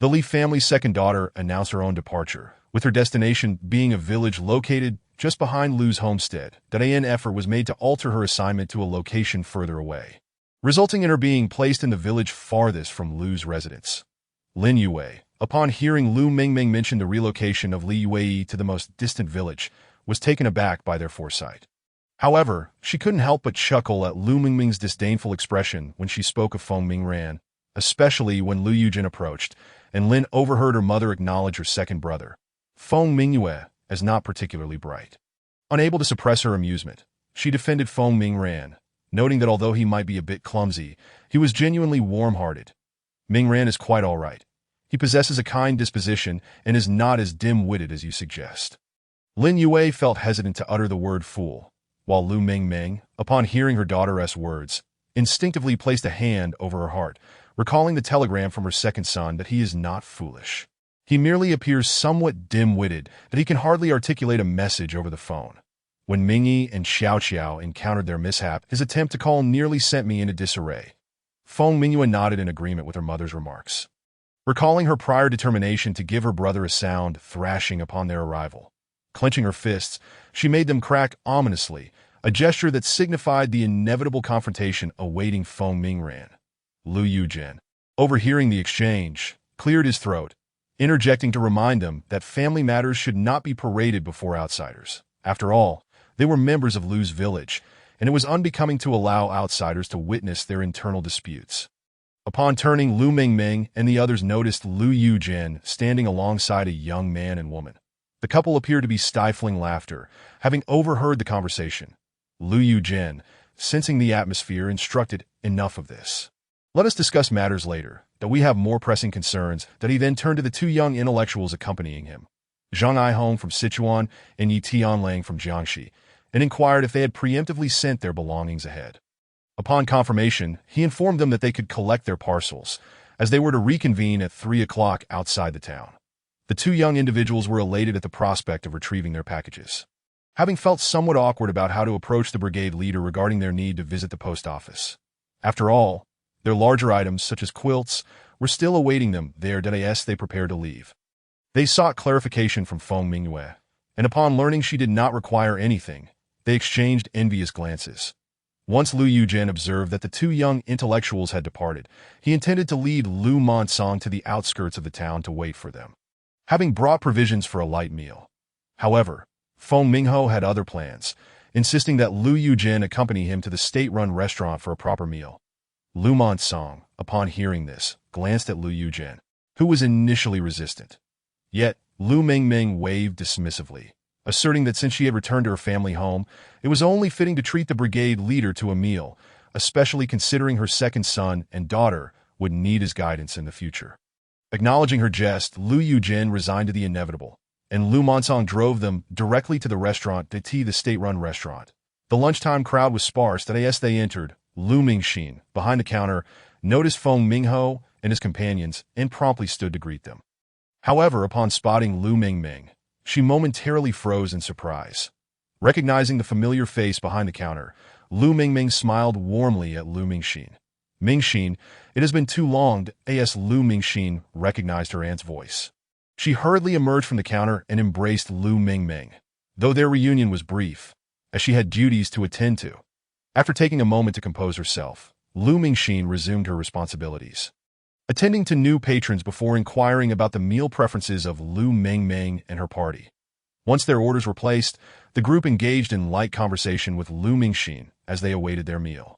The Li family's second daughter announced her own departure, with her destination being a village located just behind Lu's homestead. An effort was made to alter her assignment to a location further away, resulting in her being placed in the village farthest from Lu's residence. Lin Yue, upon hearing Lu Mingming mention the relocation of Li Yue to the most distant village, was taken aback by their foresight. However, she couldn't help but chuckle at Lu Mingming's disdainful expression when she spoke of Feng Mingran, especially when Lu Yujin approached, and Lin overheard her mother acknowledge her second brother, Feng Mingyue, as not particularly bright. Unable to suppress her amusement, she defended Feng Mingran, noting that although he might be a bit clumsy, he was genuinely warm-hearted. Mingran is quite all right. He possesses a kind disposition and is not as dim-witted as you suggest. Lin Yue felt hesitant to utter the word fool, while Lu Mingming, upon hearing her daughter's words, instinctively placed a hand over her heart, recalling the telegram from her second son that he is not foolish. He merely appears somewhat dim-witted that he can hardly articulate a message over the phone. When Mingyi and Xiao Xiao encountered their mishap, his attempt to call nearly sent me into disarray. Feng Mingyue nodded in agreement with her mother's remarks. Recalling her prior determination to give her brother a sound thrashing upon their arrival. Clenching her fists, she made them crack ominously, a gesture that signified the inevitable confrontation awaiting Feng Mingran. Lu Yujin, overhearing the exchange, cleared his throat, interjecting to remind them that family matters should not be paraded before outsiders. After all, they were members of Lu's village, and it was unbecoming to allow outsiders to witness their internal disputes. Upon turning, Lu Mingming and the others noticed Lu Yujin standing alongside a young man and woman. The couple appeared to be stifling laughter, having overheard the conversation. Lu Yujin, sensing the atmosphere, instructed, "Enough of this. Let us discuss matters later, that we have more pressing concerns." That he then turned to the two young intellectuals accompanying him, Zhang Aihong from Sichuan and Yi Tianlang from Jiangxi, and inquired if they had preemptively sent their belongings ahead. Upon confirmation, he informed them that they could collect their parcels, as they were to reconvene at 3 o'clock outside the town. The two young individuals were elated at the prospect of retrieving their packages. Having felt somewhat awkward about how to approach the brigade leader regarding their need to visit the post office. After all, their larger items, such as quilts, were still awaiting them there as they prepared to leave. They sought clarification from Feng Mingyue, and upon learning she did not require anything, they exchanged envious glances. Once Lu Yujin observed that the two young intellectuals had departed, he intended to lead Lu Monsong to the outskirts of the town to wait for them, having brought provisions for a light meal. However, Feng Mingho had other plans, insisting that Lu Yujin accompany him to the state-run restaurant for a proper meal. Lu Monsong, upon hearing this, glanced at Lu Yujin, who was initially resistant. Yet, Lu Mingming waved dismissively, asserting that since she had returned to her family home, it was only fitting to treat the brigade leader to a meal, especially considering her second son and daughter would need his guidance in the future. Acknowledging her jest, Lu Yujin resigned to the inevitable, and Lu Monsong drove them directly to the restaurant to the state-run restaurant. The lunchtime crowd was sparse as they entered. Lu Mingxin, behind the counter, noticed Feng Mingho and his companions and promptly stood to greet them. However, upon spotting Lu Mingming, she momentarily froze in surprise. Recognizing the familiar face behind the counter, Lu Mingming smiled warmly at Lu Mingxin. "Mingxin, it has been too long." Lu Mingxin recognized her aunt's voice. She hurriedly emerged from the counter and embraced Lu Mingming, though their reunion was brief, as she had duties to attend to. After taking a moment to compose herself, Lu Mingxin resumed her responsibilities, attending to new patrons before inquiring about the meal preferences of Lu Mingming and her party. Once their orders were placed, the group engaged in light conversation with Lu Mingxin as they awaited their meal.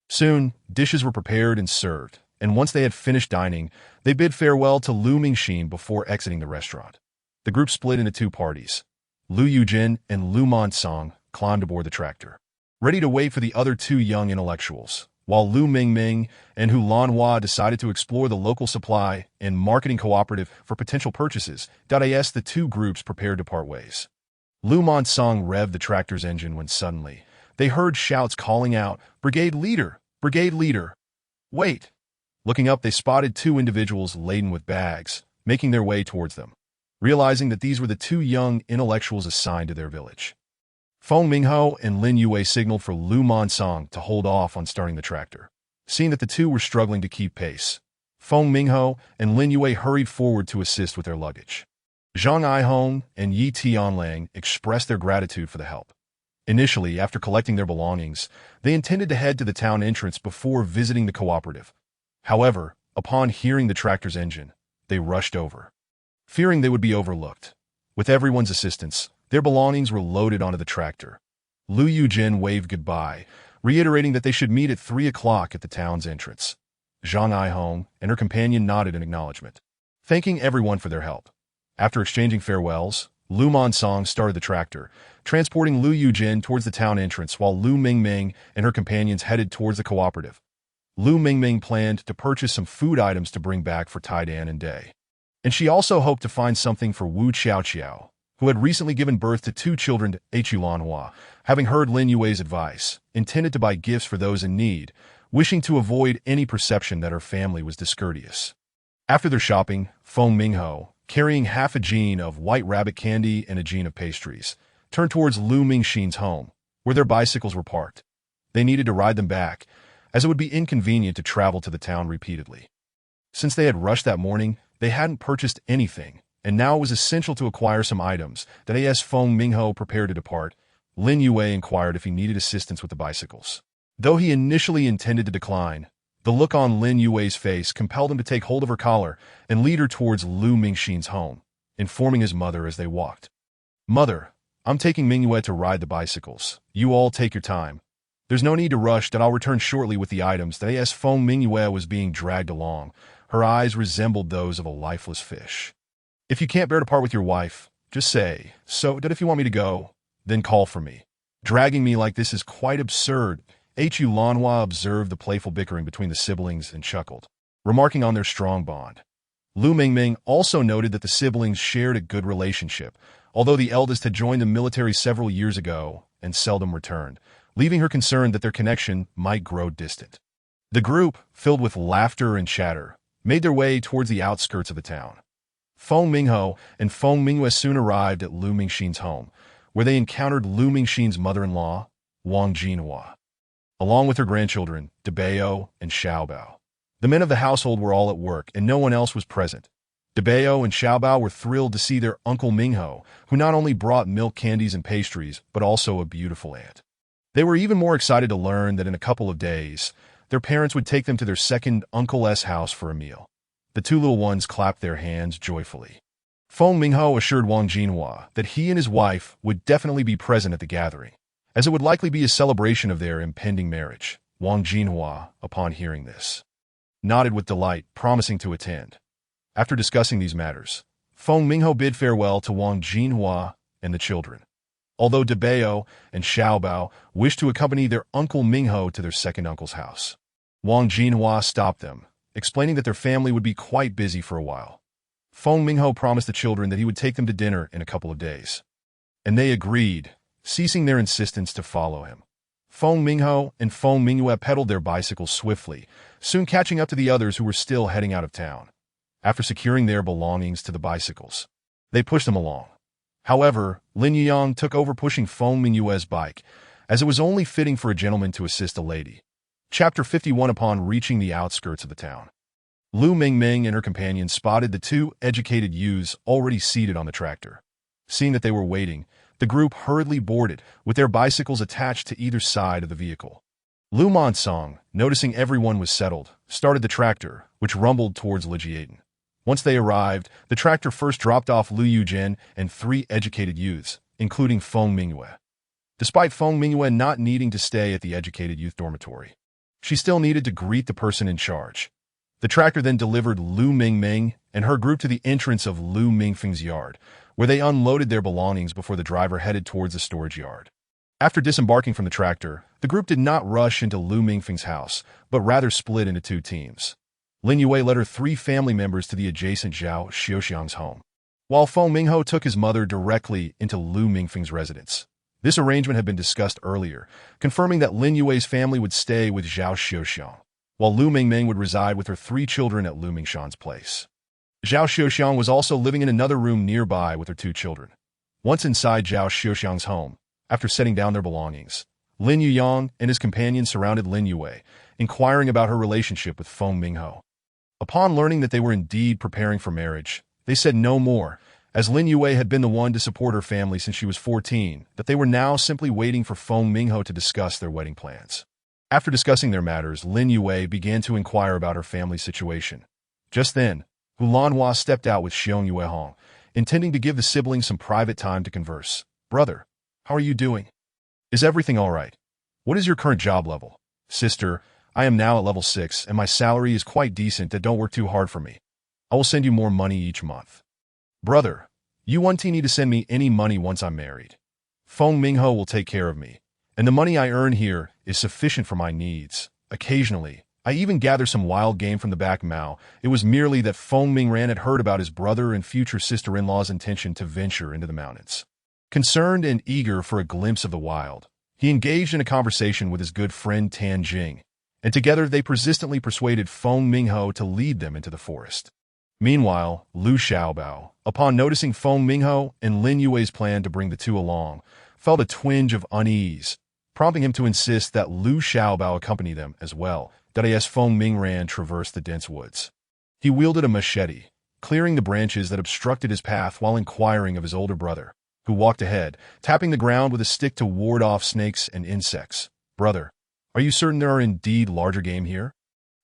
Soon, dishes were prepared and served, and once they had finished dining, they bid farewell to Lu Mingxin before exiting the restaurant. The group split into two parties. Lu Yujin and Lu Monsong climbed aboard the tractor, ready to wait for the other two young intellectuals, while Lu Mingming and Hu Lanhua decided to explore the local supply and marketing cooperative for potential purchases. The two groups prepared to part ways. Lu Monsong revved the tractor's engine when suddenly they heard shouts calling out, "Brigade leader! Brigade leader! Wait!" Looking up, they spotted two individuals laden with bags, making their way towards them, realizing that these were the two young intellectuals assigned to their village. Feng Mingho and Lin Yue signaled for Lu Monsong to hold off on starting the tractor. Seeing that the two were struggling to keep pace, Feng Mingho and Lin Yue hurried forward to assist with their luggage. Zhang Aihong and Yi Tianlang expressed their gratitude for the help. Initially, after collecting their belongings, they intended to head to the town entrance before visiting the cooperative. However, upon hearing the tractor's engine, they rushed over, fearing they would be overlooked. With everyone's assistance, their belongings were loaded onto the tractor. Lu Yujin waved goodbye, reiterating that they should meet at 3 o'clock at the town's entrance. Zhang Aihong and her companion nodded in acknowledgement, thanking everyone for their help. After exchanging farewells, Lu Monsong started the tractor, transporting Lu Yujin towards the town entrance while Lu Mingming and her companions headed towards the cooperative. Lu Mingming planned to purchase some food items to bring back for Taidan and Day. And she also hoped to find something for Wu Xiaoqiao, who had recently given birth to 2 children to Chulanhua, having heard Lin Yue's advice, intended to buy gifts for those in need, wishing to avoid any perception that her family was discourteous. After their shopping, Feng Mingho, carrying half a jean of white rabbit candy and a jean of pastries, turned towards Lu Mingxin's home, where their bicycles were parked. They needed to ride them back, as it would be inconvenient to travel to the town repeatedly. Since they had rushed that morning, they hadn't purchased anything, and now it was essential to acquire some items that as Feng Mingho prepared to depart, Lin Yue inquired if he needed assistance with the bicycles. Though he initially intended to decline, the look on Lin Yue's face compelled him to take hold of her collar and lead her towards Lu Mingxin's home, informing his mother as they walked. "Mother, I'm taking Mingyue to ride the bicycles. You all take your time. There's no need to rush, that I'll return shortly with the items." That as Feng Mingyue was being dragged along, her eyes resembled those of a lifeless fish. "If you can't bear to part with your wife, just say so, that if you want me to go, then call for me. Dragging me like this is quite absurd." Hu Lanhua observed the playful bickering between the siblings and chuckled, remarking on their strong bond. Lu Mingming also noted that the siblings shared a good relationship, although the eldest had joined the military several years ago and seldom returned, leaving her concerned that their connection might grow distant. The group, filled with laughter and chatter, made their way towards the outskirts of the town. Feng Mingho and Feng Mingyue soon arrived at Lu Mingxin's home, where they encountered Lu Mingxin's mother-in-law, Wang Jinhua, along with her grandchildren, Debao and Xiaobao. The men of the household were all at work, and no one else was present. Debao and Xiaobao were thrilled to see their uncle Mingho, who not only brought milk candies and pastries, but also a beautiful aunt. They were even more excited to learn that in a couple of days, their parents would take them to their second uncle's house for a meal. The 2 little ones clapped their hands joyfully. Feng Mingho assured Wang Jinhua that he and his wife would definitely be present at the gathering, as it would likely be a celebration of their impending marriage. Wang Jinhua, upon hearing this, nodded with delight, promising to attend. After discussing these matters, Feng Mingho bid farewell to Wang Jinhua and the children, although Debao and Xiaobao wished to accompany their uncle Mingho to their second uncle's house. Wang Jinhua stopped them, explaining that their family would be quite busy for a while. Feng Mingho promised the children that he would take them to dinner in a couple of days, and they agreed, ceasing their insistence to follow him. Feng Mingho and Feng Mingyue pedaled their bicycles swiftly, soon catching up to the others who were still heading out of town. After securing their belongings to the bicycles, they pushed them along. However, Lin Yang took over pushing Feng Mingyue's bike, as it was only fitting for a gentleman to assist a lady. Chapter 51. Upon reaching the outskirts of the town, Lu Mingming and her companion spotted the 2 educated youths already seated on the tractor. Seeing that they were waiting, the group hurriedly boarded, with their bicycles attached to either side of the vehicle. Lu Monsong, noticing everyone was settled, started the tractor, which rumbled towards Lijiaden. Once they arrived, the tractor first dropped off Lu Yujin and 3 educated youths, including Feng Mingyue. Despite Feng Mingyue not needing to stay at the educated youth dormitory, she still needed to greet the person in charge. The tractor then delivered Lu Mingming and her group to the entrance of Lu Mingfeng's yard, where they unloaded their belongings before the driver headed towards the storage yard. After disembarking from the tractor, the group did not rush into Lu Mingfeng's house, but rather split into 2 teams. Lin Yue led her 3 family members to the adjacent Zhao Xiuxiang's home, while Feng Mingho took his mother directly into Lu Mingfeng's residence. This arrangement had been discussed earlier, confirming that Lin Yue's family would stay with Zhao Xiuxiang, while Lu Mingming would reside with her 3 children at Lu Mingshan's place. Zhao Xiuxiang was also living in another room nearby with her 2 children. Once inside Zhao Xiuxiang's home, after setting down their belongings, Lin Yuyang and his companion surrounded Lin Yue, inquiring about her relationship with Feng Mingho. Upon learning that they were indeed preparing for marriage, they said no more, as Lin Yue had been the one to support her family since she was 14, that they were now simply waiting for Feng Mingho to discuss their wedding plans. After discussing their matters, Lin Yue began to inquire about her family's situation. Just then, Hulanhua stepped out with Xiong Yuehong, intending to give the siblings some private time to converse. Brother, how are you doing? Is everything all right? What is your current job level? Sister, I am now at level 6, and my salary is quite decent. That don't work too hard for me. I will send you more money each month. Brother, you won't need to send me any money once I'm married. Feng Mingho will take care of me, and the money I earn here is sufficient for my needs. Occasionally, I even gather some wild game from the back Mao. It was merely that Feng Mingran had heard about his brother and future sister-in-law's intention to venture into the mountains. Concerned and eager for a glimpse of the wild, he engaged in a conversation with his good friend Tan Jing, and together they persistently persuaded Feng Mingho to lead them into the forest. Meanwhile, Lu Xiaobao, upon noticing Feng Mingho and Lin Yue's plan to bring the two along, felt a twinge of unease, prompting him to insist that Lu Xiaobao accompany them as well. As Feng Mingran traversed the dense woods, he wielded a machete, clearing the branches that obstructed his path while inquiring of his older brother, who walked ahead, tapping the ground with a stick to ward off snakes and insects. Brother, are you certain there are indeed larger game here?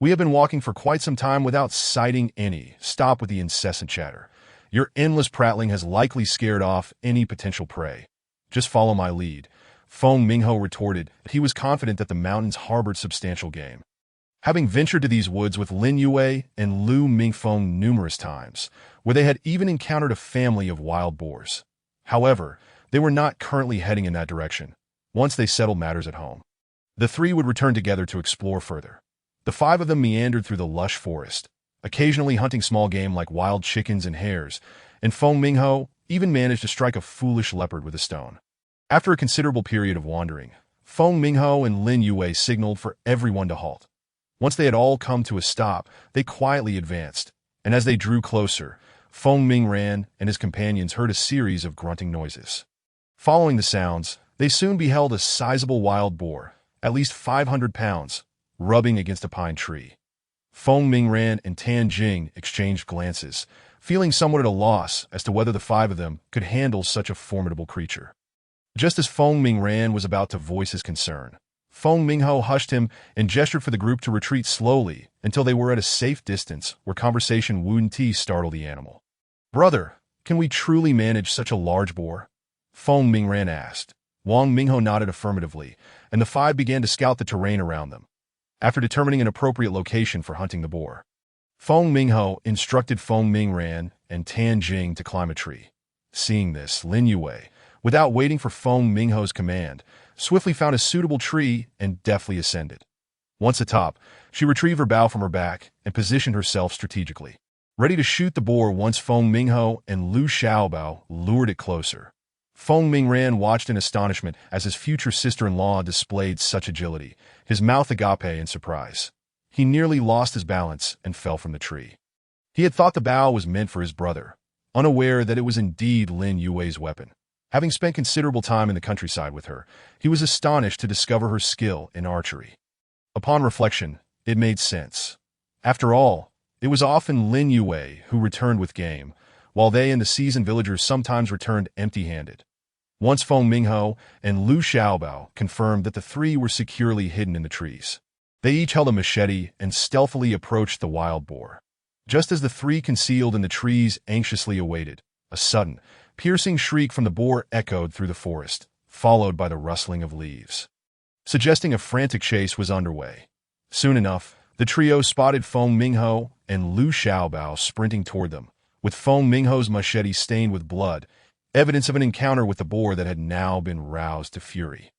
We have been walking for quite some time without sighting any. Stop with the incessant chatter. Your endless prattling has likely scared off any potential prey. Just follow my lead. Feng Mingho retorted that he was confident that the mountains harbored substantial game. Having ventured to these woods with Lin Yue and Lu Mingfeng numerous times, where they had even encountered a family of wild boars. However, they were not currently heading in that direction. Once they settled matters at home, the three would return together to explore further. The five of them meandered through the lush forest, occasionally hunting small game like wild chickens and hares, and Feng Mingho even managed to strike a foolish leopard with a stone. After a considerable period of wandering, Feng Mingho and Lin Yue signaled for everyone to halt. Once they had all come to a stop, they quietly advanced, and as they drew closer, Feng Mingran and his companions heard a series of grunting noises. Following the sounds, they soon beheld a sizable wild boar, at least 500 pounds, rubbing against a pine tree. Feng Mingran and Tan Jing exchanged glances, feeling somewhat at a loss as to whether the five of them could handle such a formidable creature. Just as Feng Mingran was about to voice his concern, Feng Mingho hushed him and gestured for the group to retreat slowly until they were at a safe distance where conversation Wu-Ti startled the animal. Brother, can we truly manage such a large boar? Feng Mingran asked. Wang Mingho nodded affirmatively, and the five began to scout the terrain around them. After determining an appropriate location for hunting the boar, Feng Mingho instructed Feng Mingran and Tan Jing to climb a tree. Seeing this, Lin Yue, without waiting for Feng Mingho's command, swiftly found a suitable tree and deftly ascended. Once atop, she retrieved her bow from her back and positioned herself strategically, ready to shoot the boar once Feng Mingho and Lu Xiaobao lured it closer. Feng Mingran watched in astonishment as his future sister-in-law displayed such agility, his mouth agape in surprise. He nearly lost his balance and fell from the tree. He had thought the bow was meant for his brother, unaware that it was indeed Lin Yue's weapon. Having spent considerable time in the countryside with her, he was astonished to discover her skill in archery. Upon reflection, it made sense. After all, it was often Lin Yue who returned with game, while they and the seasoned villagers sometimes returned empty-handed. Once Feng Mingho and Lu Xiaobao confirmed that the three were securely hidden in the trees, they each held a machete and stealthily approached the wild boar. Just as the three concealed in the trees anxiously awaited, a sudden, piercing shriek from the boar echoed through the forest, followed by the rustling of leaves, suggesting a frantic chase was underway. Soon enough, the trio spotted Feng Mingho and Lu Xiaobao sprinting toward them, with Feng Mingho's machete stained with blood, evidence of an encounter with the boar that had now been roused to fury.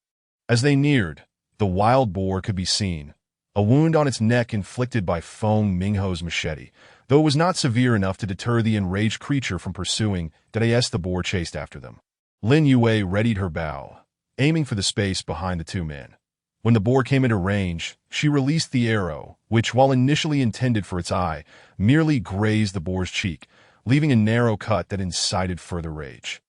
As they neared, the wild boar could be seen, a wound on its neck inflicted by Feng Mingho's machete, though it was not severe enough to deter the enraged creature from pursuing. The boar chased after them. Lin Yue readied her bow, aiming for the space behind the two men. When the boar came into range, she released the arrow, which, while initially intended for its eye, merely grazed the boar's cheek, leaving a narrow cut that incited further rage.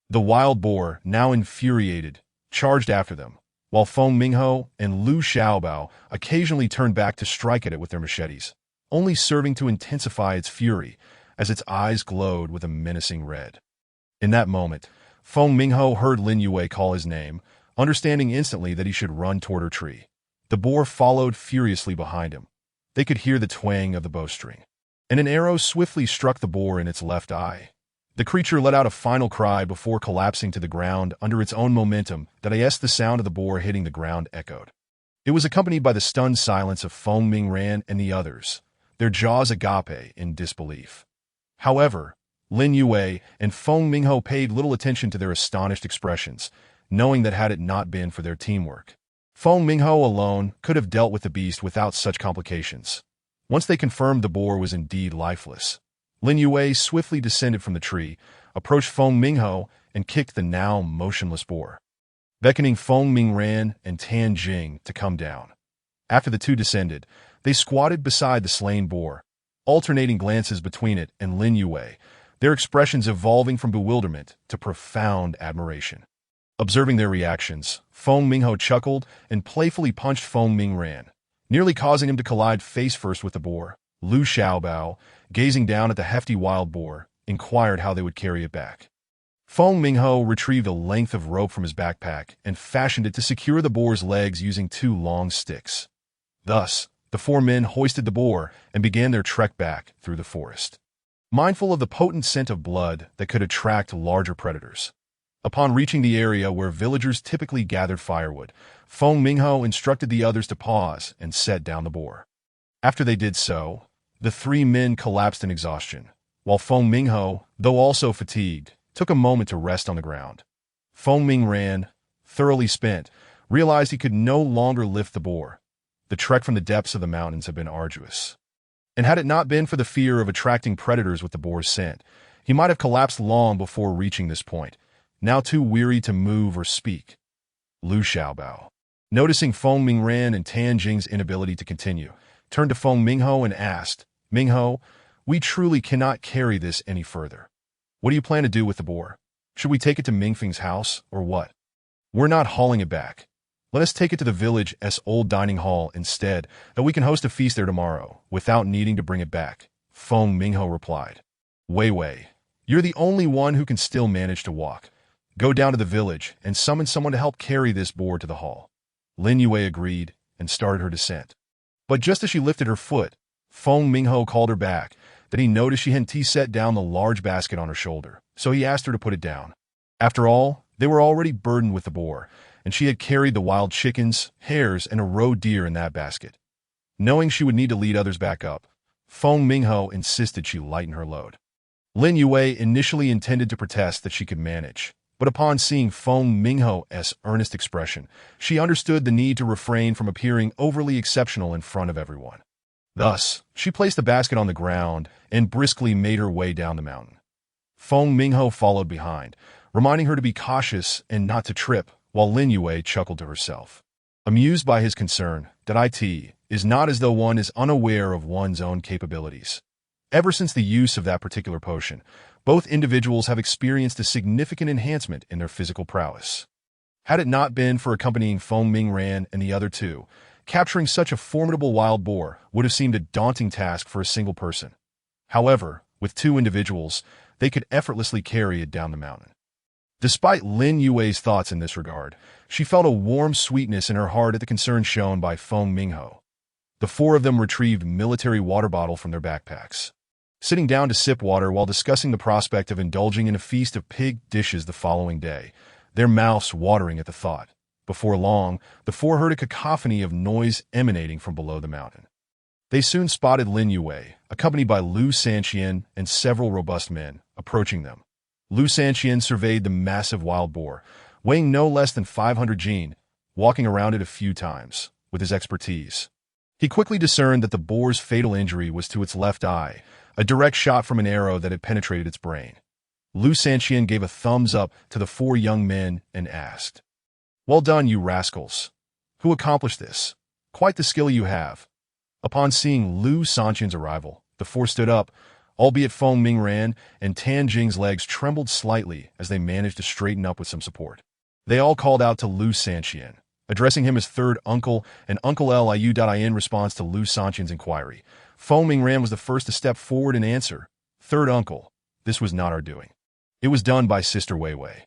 The wild boar, now infuriated, charged after them, while Feng Mingho and Lu Xiaobao occasionally turned back to strike at it with their machetes, only serving to intensify its fury as its eyes glowed with a menacing red. In that moment, Feng Mingho heard Lin Yue call his name, understanding instantly that he should run toward her tree. The boar followed furiously behind him. They could hear the twang of the bowstring, and an arrow swiftly struck the boar in its left eye. The creature let out a final cry before collapsing to the ground under its own momentum that as the sound of the boar hitting the ground echoed. It was accompanied by the stunned silence of Feng Mingran and the others, their jaws agape in disbelief. However, Lin Yue and Feng Mingho paid little attention to their astonished expressions, knowing that had it not been for their teamwork, Feng Mingho alone could have dealt with the beast without such complications. Once they confirmed the boar was indeed lifeless, Lin Yue swiftly descended from the tree, approached Feng Mingho, and kicked the now motionless boar, beckoning Feng Mingran and Tan Jing to come down. After the two descended, they squatted beside the slain boar, alternating glances between it and Lin Yue, their expressions evolving from bewilderment to profound admiration. Observing their reactions, Feng Mingho chuckled and playfully punched Feng Mingran, nearly causing him to collide face-first with the boar. Lu Xiaobao, gazing down at the hefty wild boar, inquired how they would carry it back. Feng Mingho retrieved a length of rope from his backpack and fashioned it to secure the boar's legs using two long sticks. Thus, the four men hoisted the boar and began their trek back through the forest, mindful of the potent scent of blood that could attract larger predators. Upon reaching the area where villagers typically gathered firewood, Feng Mingho instructed the others to pause and set down the boar. After they did so, the three men collapsed in exhaustion, while Feng Mingho, though also fatigued, took a moment to rest on the ground. Feng Mingran, thoroughly spent, realized he could no longer lift the boar. The trek from the depths of the mountains had been arduous, and had it not been for the fear of attracting predators with the boar's scent, he might have collapsed long before reaching this point, now too weary to move or speak. Lu Xiaobao, noticing Feng Mingran and Tan Jing's inability to continue, turned to Feng Mingho and asked, "Mingho, we truly cannot carry this any further. What do you plan to do with the boar? Should we take it to Mingfeng's house, or what? We're not hauling it back. Let us take it to the village's old dining hall instead, that we can host a feast there tomorrow, without needing to bring it back," Feng Mingho replied. "Wei Wei, you're the only one who can still manage to walk. Go down to the village and summon someone to help carry this boar to the hall." Lin Yue agreed and started her descent. But just as she lifted her foot, Feng Mingho called her back, that he noticed she hadn't set down the large basket on her shoulder, so he asked her to put it down. After all, they were already burdened with the boar, and she had carried the wild chickens, hares, and a roe deer in that basket. Knowing she would need to lead others back up, Feng Mingho insisted she lighten her load. Lin Yue initially intended to protest that she could manage, but upon seeing Feng Mingho's earnest expression, she understood the need to refrain from appearing overly exceptional in front of everyone. Thus, she placed the basket on the ground and briskly made her way down the mountain. Feng Mingho followed behind, reminding her to be cautious and not to trip, while Lin Yue chuckled to herself, amused by his concern that it is not as though one is unaware of one's own capabilities. Ever since the use of that particular potion, both individuals have experienced a significant enhancement in their physical prowess. Had it not been for accompanying Feng Mingran and the other two, capturing such a formidable wild boar would have seemed a daunting task for a single person. However, with two individuals, they could effortlessly carry it down the mountain. Despite Lin Yue's thoughts in this regard, she felt a warm sweetness in her heart at the concern shown by Feng Mingho. The four of them retrieved military water bottle from their backpacks, sitting down to sip water while discussing the prospect of indulging in a feast of pig dishes the following day, their mouths watering at the thought. Before long, the four heard a cacophony of noise emanating from below the mountain. They soon spotted Lin Yue, accompanied by Lu Sanqian and several robust men, approaching them. Lu Sanqian surveyed the massive wild boar, weighing no less than 500 jin, walking around it a few times, with his expertise. He quickly discerned that the boar's fatal injury was to its left eye, a direct shot from an arrow that had penetrated its brain. Lu Sanqian gave a thumbs up to the four young men and asked, "Well done, you rascals. Who accomplished this? Quite the skill you have." Upon seeing Lu Sanqian's arrival, the four stood up, albeit Feng Mingran and Tan Jing's legs trembled slightly as they managed to straighten up with some support. They all called out to Lu Sanqian, addressing him as third uncle and Uncle Liu. In response to Lu Sanqian's inquiry, Feng Mingran was the first to step forward and answer, "Third uncle, this was not our doing. It was done by Sister Wei Wei."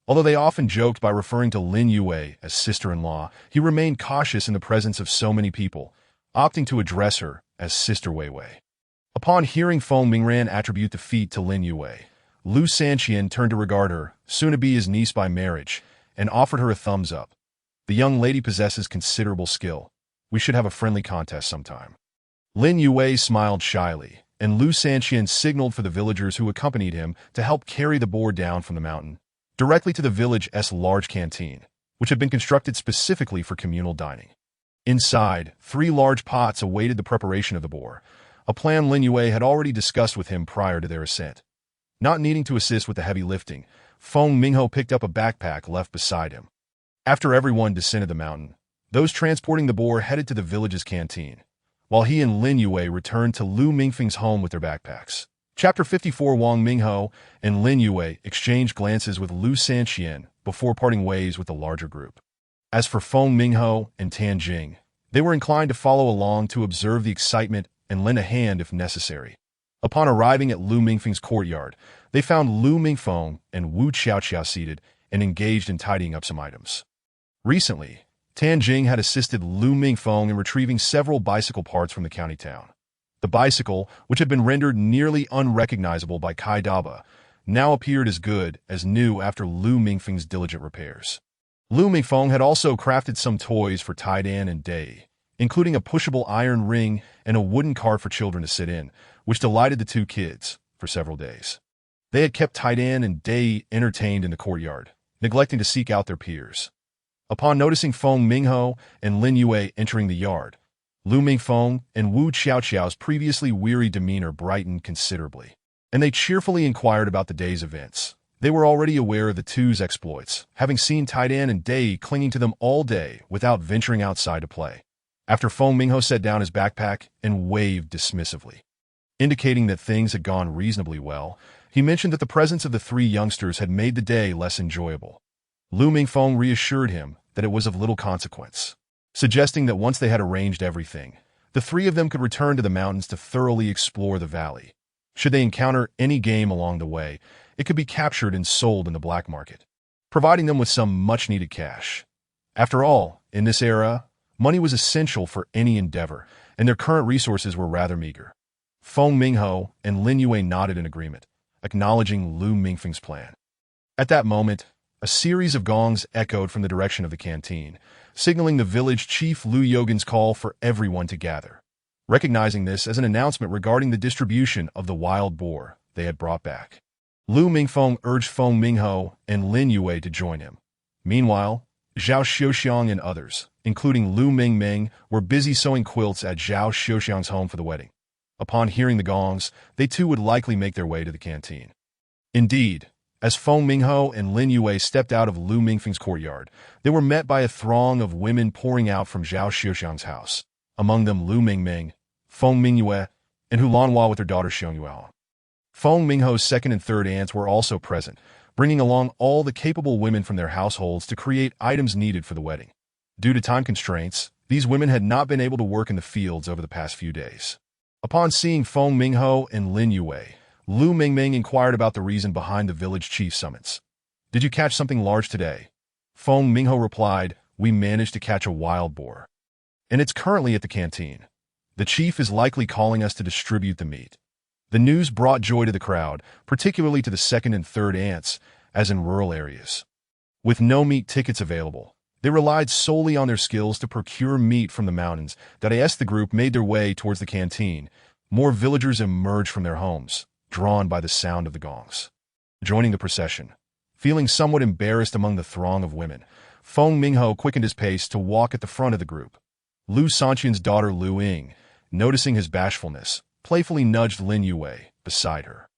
Although they often joked by referring to Lin Yue as sister-in-law, he remained cautious in the presence of so many people, opting to address her as Sister Wei Wei. Upon hearing Feng Mingran attribute the feat to Lin Yue, Lu Sanqian turned to regard her, soon to be his niece by marriage, and offered her a thumbs up. The young lady possesses considerable skill. We should have a friendly contest sometime. Lin Yue smiled shyly, and Lu Sanqian signaled for the villagers who accompanied him to help carry the boar down from the mountain, directly to the village's large canteen, which had been constructed specifically for communal dining. Inside, 3 large pots awaited the preparation of the boar, a plan Lin Yue had already discussed with him prior to their ascent. Not needing to assist with the heavy lifting, Feng Mingho picked up a backpack left beside him. After everyone descended the mountain, those transporting the boar headed to the village's canteen, while he and Lin Yue returned to Lu Mingfeng's home with their backpacks. Chapter 54. Wang Mingho and Lin Yue exchanged glances with Lu Sanqian before parting ways with the larger group. As for Feng Mingho and Tan Jing, they were inclined to follow along to observe the excitement and lend a hand if necessary. Upon arriving at Lu Mingfeng's courtyard, they found Lu Mingfeng and Wu Xiaoqiao seated and engaged in tidying up some items. Recently, Tan Jing had assisted Lu Mingfeng in retrieving several bicycle parts from the county town. The bicycle, which had been rendered nearly unrecognizable by Kai Daba, now appeared as good as new after Lu Mingfeng's diligent repairs. Lu Mingfeng had also crafted some toys for Taidan and Dai, including a pushable iron ring and a wooden cart for children to sit in, which delighted the 2 kids for several days. They had kept Taidan and Dai entertained in the courtyard, neglecting to seek out their peers. Upon noticing Feng Mingho and Lin Yue entering the yard, Lu Mingfeng and Wu Xiaoqiao's previously weary demeanor brightened considerably, and they cheerfully inquired about the day's events. They were already aware of the 2's exploits, having seen Taidan and Dai clinging to them all day without venturing outside to play. After Feng Mingho set down his backpack and waved dismissively, indicating that things had gone reasonably well, he mentioned that the presence of the 3 youngsters had made the day less enjoyable. Lu Mingfeng reassured him that it was of little consequence, suggesting that once they had arranged everything, the 3 of them could return to the mountains to thoroughly explore the valley. Should they encounter any game along the way, it could be captured and sold in the black market, providing them with some much-needed cash. After all, in this era, money was essential for any endeavor, and their current resources were rather meager. Feng Mingho and Lin Yue nodded in agreement, acknowledging Lu Mingfeng's plan. At that moment, a series of gongs echoed from the direction of the canteen, signaling the village chief Lu Yogan's call for everyone to gather. Recognizing this as an announcement regarding the distribution of the wild boar they had brought back, Lu Mingfeng urged Feng Mingho and Lin Yue to join him. Meanwhile, Zhao Xiuxiang and others, including Lu Mingming, were busy sewing quilts at Zhao Xiuxiang's home for the wedding. Upon hearing the gongs, they too would likely make their way to the canteen. Indeed, as Feng Mingho and Lin Yue stepped out of Lu Mingfeng's courtyard, they were met by a throng of women pouring out from Zhao Xiuxiang's house, among them Lu Mingming, Feng Mingyue, and Hu Lanhua with their daughter Xiangyuan. Feng Mingho's 2nd and 3rd aunts were also present, bringing along all the capable women from their households to create items needed for the wedding. Due to time constraints, these women had not been able to work in the fields over the past few days. Upon seeing Feng Mingho and Lin Yue, Lu Mingming inquired about the reason behind the village chief's summons. "Did you catch something large today?" Feng Mingho replied, "We managed to catch a wild boar, and it's currently at the canteen. The chief is likely calling us to distribute the meat." The news brought joy to the crowd, particularly to the 2nd and 3rd aunts, as in rural areas. With no meat tickets available, they relied solely on their skills to procure meat from the mountains. As the group made their way towards the canteen, more villagers emerged from their homes, drawn by the sound of the gongs. Joining the procession, feeling somewhat embarrassed among the throng of women, Feng Mingho quickened his pace to walk at the front of the group. Lu Sanqian's daughter Lu Ying, noticing his bashfulness, playfully nudged Lin Yue beside her.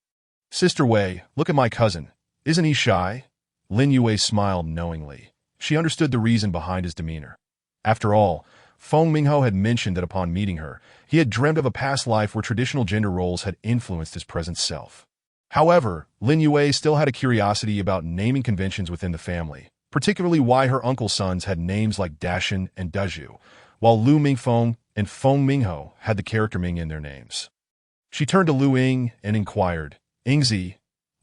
"Sister Wei, look at my cousin. Isn't he shy?" Lin Yue smiled knowingly. She understood the reason behind his demeanor. After all, Feng Mingho had mentioned that upon meeting her, he had dreamt of a past life where traditional gender roles had influenced his present self. However, Lin Yue still had a curiosity about naming conventions within the family, particularly why her uncle's sons had names like Dashin and Dazhu, while Lu Mingfeng and Feng Mingho had the character Ming in their names. She turned to Lu Ying and inquired, "Yingzi,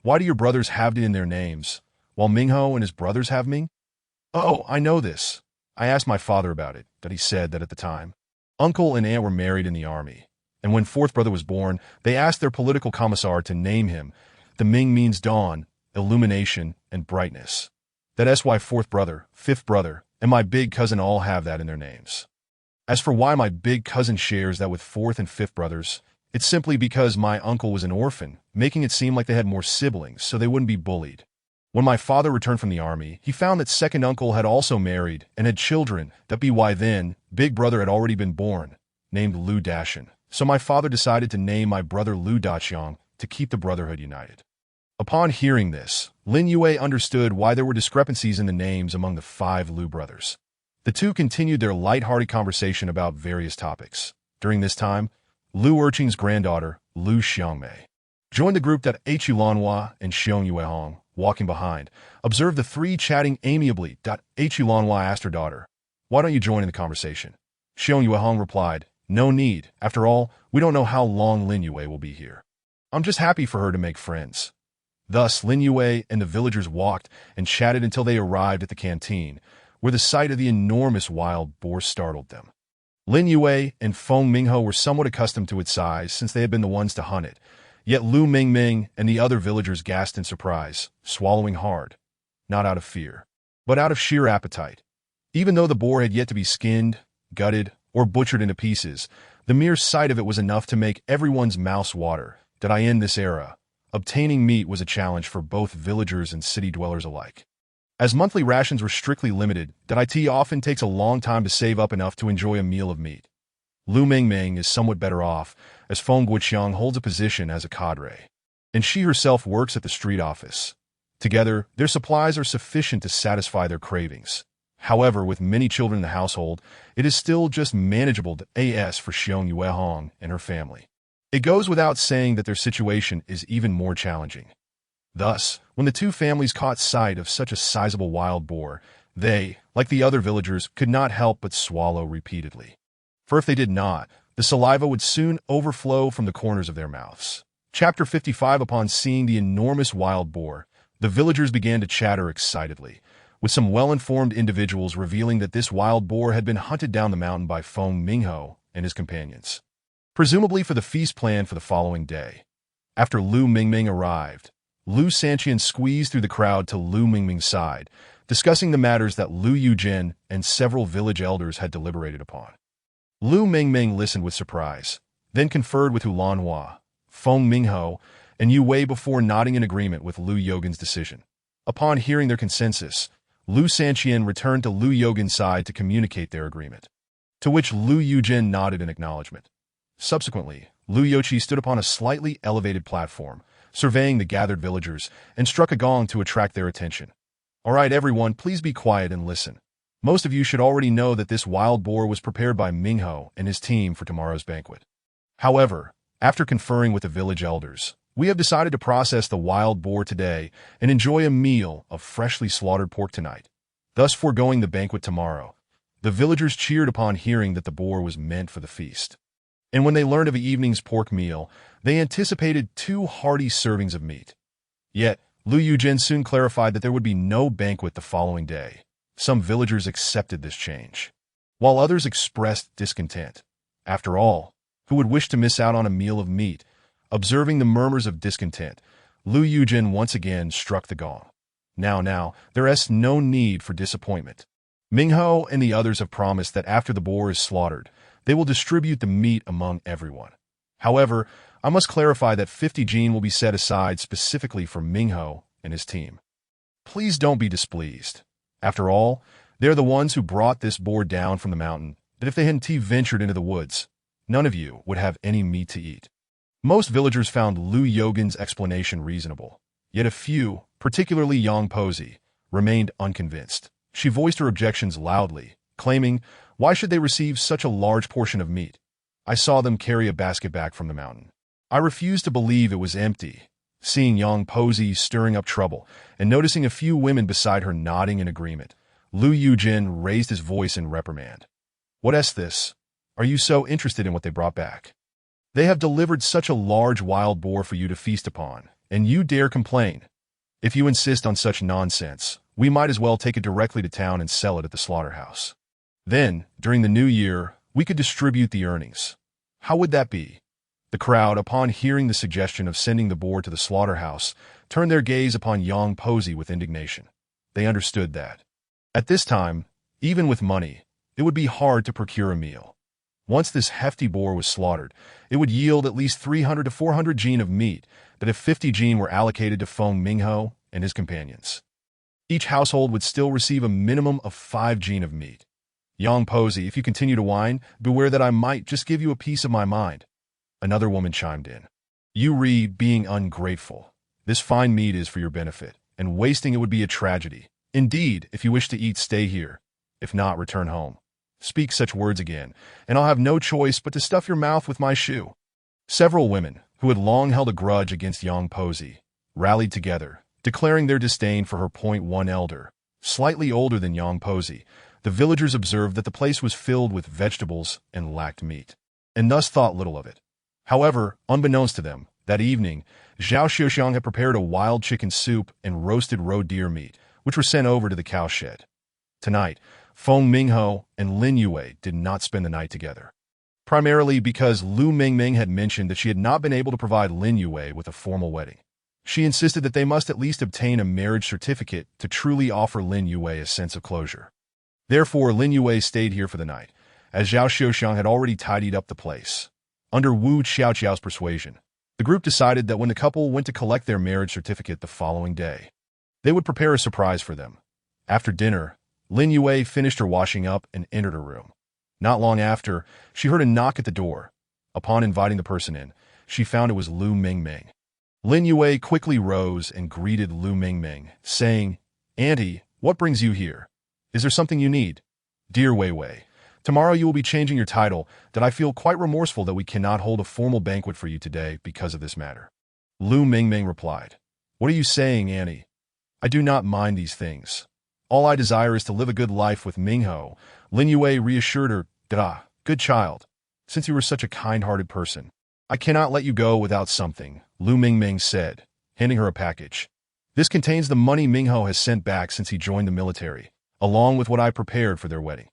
why do your brothers have it in their names, while Mingho and his brothers have Ming?" "Oh, I know this. I asked my father about it," he said that at the time. Uncle and aunt were married in the army, And when fourth brother was born, they asked their political commissar to name him. The Ming means dawn, illumination, and brightness. That's why fourth brother, fifth brother, and my big cousin all have that in their names. As for why my big cousin shares that with fourth and fifth brothers, it's simply because my uncle was an orphan, making it seem like they had more siblings so they wouldn't be bullied. When my father returned from the army, he found that second uncle had also married and had children. That be why then, big brother had already been born, named Lu Dashan. So my father decided to name my brother Lu Daqiang to keep the brotherhood united. Upon hearing this, Lin Yue understood why there were discrepancies in the names among the 5 Lu brothers. The two continued their light-hearted conversation about various topics. During this time, Lu Erqing's granddaughter, Lu Xiangmei, joined the group that Hu Lanhua and Xiong Yuehong, walking behind, observed the 3 chatting amiably. Hu Lanhua asked her daughter, "Why don't you join in the conversation?" Xiong Yuehong replied, "No need. After all, we don't know how long Lin Yue will be here. I'm just happy for her to make friends." Thus, Lin Yue and the villagers walked and chatted until they arrived at the canteen, where the sight of the enormous wild boar startled them. Lin Yue and Feng Mingho were somewhat accustomed to its size since they had been the ones to hunt it, yet Lu Mingming and the other villagers gasped in surprise, swallowing hard, not out of fear, but out of sheer appetite. Even though the boar had yet to be skinned, gutted, or butchered into pieces, the mere sight of it was enough to make everyone's mouths water. In this era, obtaining meat was a challenge for both villagers and city dwellers alike. As monthly rations were strictly limited, it often takes a long time to save up enough to enjoy a meal of meat. Lu Mingming is somewhat better off, as Feng Guoqiang holds a position as a cadre, and she herself works at the street office. Together, their supplies are sufficient to satisfy their cravings. However, with many children in the household, it is still just manageable as for Xiong Yuehong and her family. It goes without saying that their situation is even more challenging. Thus, when the two families caught sight of such a sizable wild boar, they, like the other villagers, could not help but swallow repeatedly. For if they did not, the saliva would soon overflow from the corners of their mouths. Chapter 55. Upon seeing the enormous wild boar, the villagers began to chatter excitedly, with some well-informed individuals revealing that this wild boar had been hunted down the mountain by Feng Mingho and his companions, presumably for the feast planned for the following day. After Lu Mingming arrived, Lu Sanqian squeezed through the crowd to Lu Mingming's side, discussing the matters that Lu Yujin and several village elders had deliberated upon. Lu Mingming listened with surprise, then conferred with Hu Lanhua, Feng Mingho, and Yu Wei before nodding in agreement with Lu Yogan's decision. Upon hearing their consensus, Lu Sanqian returned to Lu Yogan's side to communicate their agreement, to which Lu Yujin nodded in acknowledgement. Subsequently, Lu Yoqi stood upon a slightly elevated platform, surveying the gathered villagers, and struck a gong to attract their attention. "All right, everyone, please be quiet and listen. Most of you should already know that this wild boar was prepared by Mingho and his team for tomorrow's banquet. However, after conferring with the village elders, we have decided to process the wild boar today and enjoy a meal of freshly slaughtered pork tonight, thus foregoing the banquet tomorrow." The villagers cheered upon hearing that the boar was meant for the feast. And when they learned of the evening's pork meal, they anticipated 2 hearty servings of meat. Yet, Lu Yujin soon clarified that there would be no banquet the following day. Some villagers accepted this change, while others expressed discontent. After all, who would wish to miss out on a meal of meat? Observing the murmurs of discontent, Lu Yujin once again struck the gong. Now, there is no need for disappointment. Mingho and the others have promised that after the boar is slaughtered, they will distribute the meat among everyone. However, I must clarify that 50 jin will be set aside specifically for Mingho and his team. Please don't be displeased. After all, they're the ones who brought this boar down from the mountain, that if they hadn't ventured into the woods, none of you would have any meat to eat. Most villagers found Lu Yogan's explanation reasonable, yet a few, particularly Yang Pozi, remained unconvinced. She voiced her objections loudly, claiming, "Why should they receive such a large portion of meat? I saw them carry a basket back from the mountain. I refused to believe it was empty." Seeing Yang Pozi stirring up trouble and noticing a few women beside her nodding in agreement, Lu Yujin raised his voice in reprimand. "What is this? Are you so interested in what they brought back? They have delivered such a large wild boar for you to feast upon, and you dare complain? If you insist on such nonsense, we might as well take it directly to town and sell it at the slaughterhouse. Then, during the new year, we could distribute the earnings. How would that be?" The crowd, upon hearing the suggestion of sending the boar to the slaughterhouse, turned their gaze upon Yang Posey with indignation. They understood that, at this time, even with money, it would be hard to procure a meal. Once this hefty boar was slaughtered, it would yield at least 300 to 400 jin of meat, but if 50 jin were allocated to Feng Mingho and his companions, each household would still receive a minimum of 5 jin of meat. Yang Posey, if you continue to whine, beware that I might just give you a piece of my mind. Another woman chimed in. You being ungrateful. This fine meat is for your benefit, and wasting it would be a tragedy. Indeed, if you wish to eat, stay here. If not, return home. Speak such words again, and I'll have no choice but to stuff your mouth with my shoe. Several women, who had long held a grudge against Yang Posey, rallied together, declaring their disdain for her. One elder, slightly older than Yang Posey, the villagers observed that the place was filled with vegetables and lacked meat, and thus thought little of it. However, unbeknownst to them, that evening, Zhao Xiuxiang had prepared a wild chicken soup and roasted roe deer meat, which were sent over to the cowshed. Tonight, Feng Mingho and Lin Yue did not spend the night together, primarily because Lu Mingming had mentioned that she had not been able to provide Lin Yue with a formal wedding. She insisted that they must at least obtain a marriage certificate to truly offer Lin Yue a sense of closure. Therefore, Lin Yue stayed here for the night, as Zhao Xiuxiang had already tidied up the place. Under Wu Xiaoqiao's persuasion, the group decided that when the couple went to collect their marriage certificate the following day, they would prepare a surprise for them. After dinner, Lin Yue finished her washing up and entered her room. Not long after, she heard a knock at the door. Upon inviting the person in, she found it was Lu Mingming. Lin Yue quickly rose and greeted Lu Mingming, saying, Auntie, what brings you here? Is there something you need? Dear Wei Wei, tomorrow you will be changing your title, that I feel quite remorseful that we cannot hold a formal banquet for you today because of this matter. Lu Mingming replied, What are you saying, Auntie? I do not mind these things. All I desire is to live a good life with Mingho. Lin Yue reassured her that, good child, since you were such a kind-hearted person, I cannot let you go without something, Lu Mingming said, handing her a package. This contains the money Mingho has sent back since he joined the military, along with what I prepared for their wedding.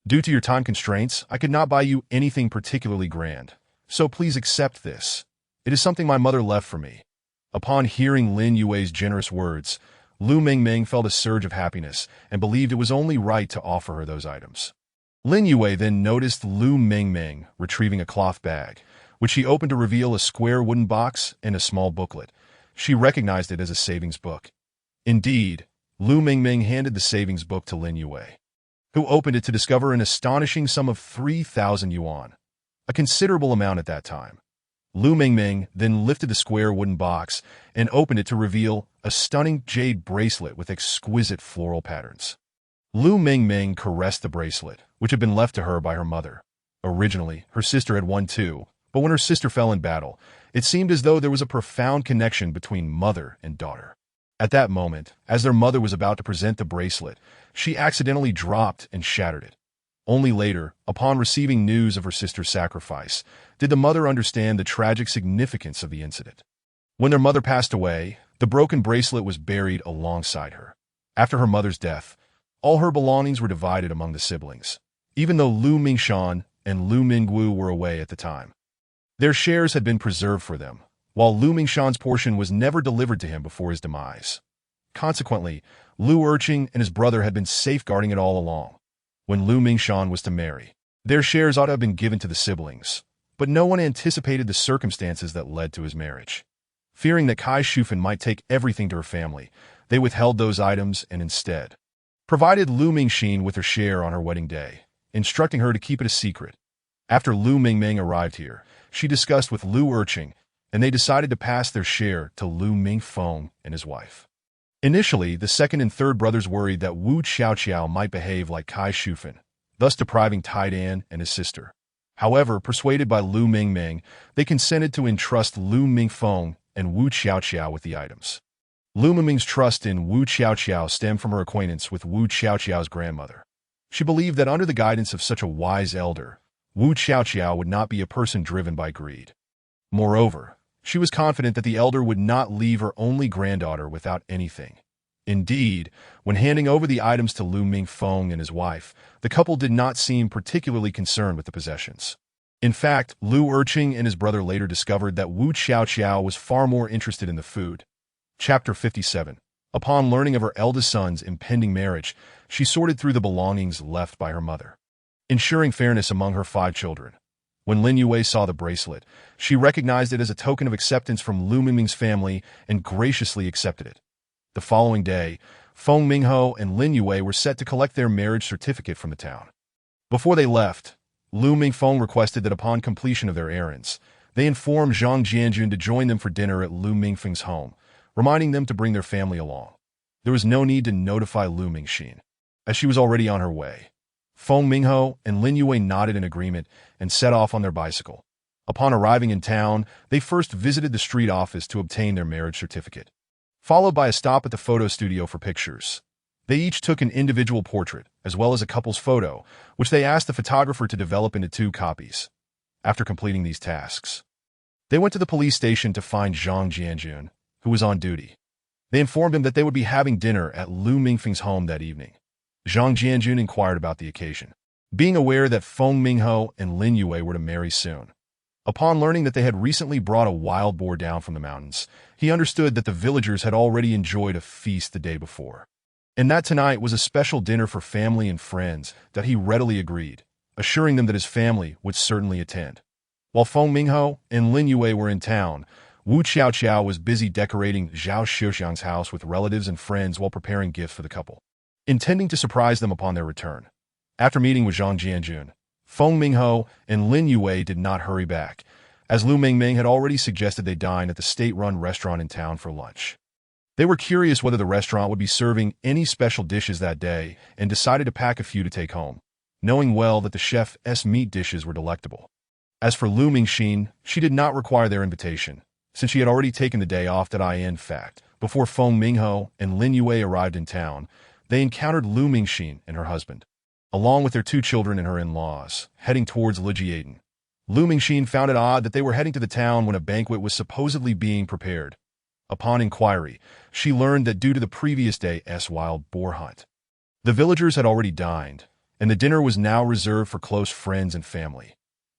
Due to your time constraints, I could not buy you anything particularly grand, so please accept this. It is something my mother left for me. Upon hearing Lin Yue's generous words, Lu Mingming felt a surge of happiness and believed it was only right to offer her those items. Lin Yue then noticed Lu Mingming retrieving a cloth bag, which she opened to reveal a square wooden box and a small booklet. She recognized it as a savings book. Indeed, Lu Mingming handed the savings book to Lin Yue, who opened it to discover an astonishing sum of 3,000 yuan, a considerable amount at that time. Lu Mingming then lifted the square wooden box and opened it to reveal a stunning jade bracelet with exquisite floral patterns. Lu Mingming caressed the bracelet, which had been left to her by her mother. Originally, her sister had one too, but when her sister fell in battle, it seemed as though there was a profound connection between mother and daughter. At that moment, as their mother was about to present the bracelet, she accidentally dropped and shattered it. Only later, upon receiving news of her sister's sacrifice, did the mother understand the tragic significance of the incident. When their mother passed away, the broken bracelet was buried alongside her. After her mother's death, all her belongings were divided among the siblings, even though Lu Mingshan and Lu Mingwu were away at the time. Their shares had been preserved for them, while Lu Mingshan's portion was never delivered to him before his demise. Consequently, Lu Erqing and his brother had been safeguarding it all along. When Lu Mingshan was to marry, their shares ought to have been given to the siblings, but no one anticipated the circumstances that led to his marriage. Fearing that Kai Shufan might take everything to her family, they withheld those items and instead provided Lu Mingxin with her share on her wedding day, instructing her to keep it a secret. After Lu Mingming arrived here, she discussed with Lu Erqing, and they decided to pass their share to Lu Mingfeng and his wife. Initially, the second and third brothers worried that Wu Xiaoqiao might behave like Kai Shufan, thus depriving Tai Dan and his sister. However, persuaded by Lu Mingming, they consented to entrust Lu Mingfeng and Wu Xiaoqiao with the items. Lu Mingming's trust in Wu Xiaoqiao stemmed from her acquaintance with Wu Xiaoqiao's grandmother. She believed that under the guidance of such a wise elder, Wu Xiaoqiao would not be a person driven by greed. Moreover, she was confident that the elder would not leave her only granddaughter without anything. Indeed, when handing over the items to Lu Mingfeng and his wife, the couple did not seem particularly concerned with the possessions. In fact, Lu Erqing and his brother later discovered that Wu Xiaoqiao was far more interested in the food. Chapter 57. Upon learning of her eldest son's impending marriage, she sorted through the belongings left by her mother, ensuring fairness among her 5 children. When Lin Yue saw the bracelet, she recognized it as a token of acceptance from Lu Mingming's family and graciously accepted it. The following day, Feng Mingho and Lin Yue were set to collect their marriage certificate from the town. Before they left, Lu Mingfeng requested that upon completion of their errands, they inform Zhang Jianjun to join them for dinner at Lu Mingfeng's home, reminding them to bring their family along. There was no need to notify Lu Mingxin, as she was already on her way. Feng Mingho and Lin Yue nodded in agreement and set off on their bicycle. Upon arriving in town, they first visited the street office to obtain their marriage certificate, followed by a stop at the photo studio for pictures. They each took an individual portrait, as well as a couple's photo, which they asked the photographer to develop into 2 copies. After completing these tasks, they went to the police station to find Zhang Jianjun, who was on duty. They informed him that they would be having dinner at Lu Mingfeng's home that evening. Zhang Jianjun inquired about the occasion, being aware that Feng Mingho and Lin Yue were to marry soon. Upon learning that they had recently brought a wild boar down from the mountains, he understood that the villagers had already enjoyed a feast the day before, and that tonight was a special dinner for family and friends that he readily agreed, assuring them that his family would certainly attend. While Feng Mingho and Lin Yue were in town, Wu Xiaoqiao was busy decorating Zhao Xiuxiang's house with relatives and friends while preparing gifts for the couple, intending to surprise them upon their return. After meeting with Zhang Jianjun, Feng Mingho and Lin Yue did not hurry back, as Lu Mingming had already suggested they dine at the state-run restaurant in town for lunch. They were curious whether the restaurant would be serving any special dishes that day and decided to pack a few to take home, knowing well that the chef's meat dishes were delectable. As for Lu Mingxin, she did not require their invitation, since she had already taken the day off. In fact, before Feng Mingho and Lin Yue arrived in town, they encountered Lu Mingxin and her husband, along with their 2 children and her in-laws, heading towards Lijiaden. Lu Mingxin found it odd that they were heading to the town when a banquet was supposedly being prepared. Upon inquiry, she learned that due to the previous day's wild boar hunt, the villagers had already dined, and the dinner was now reserved for close friends and family.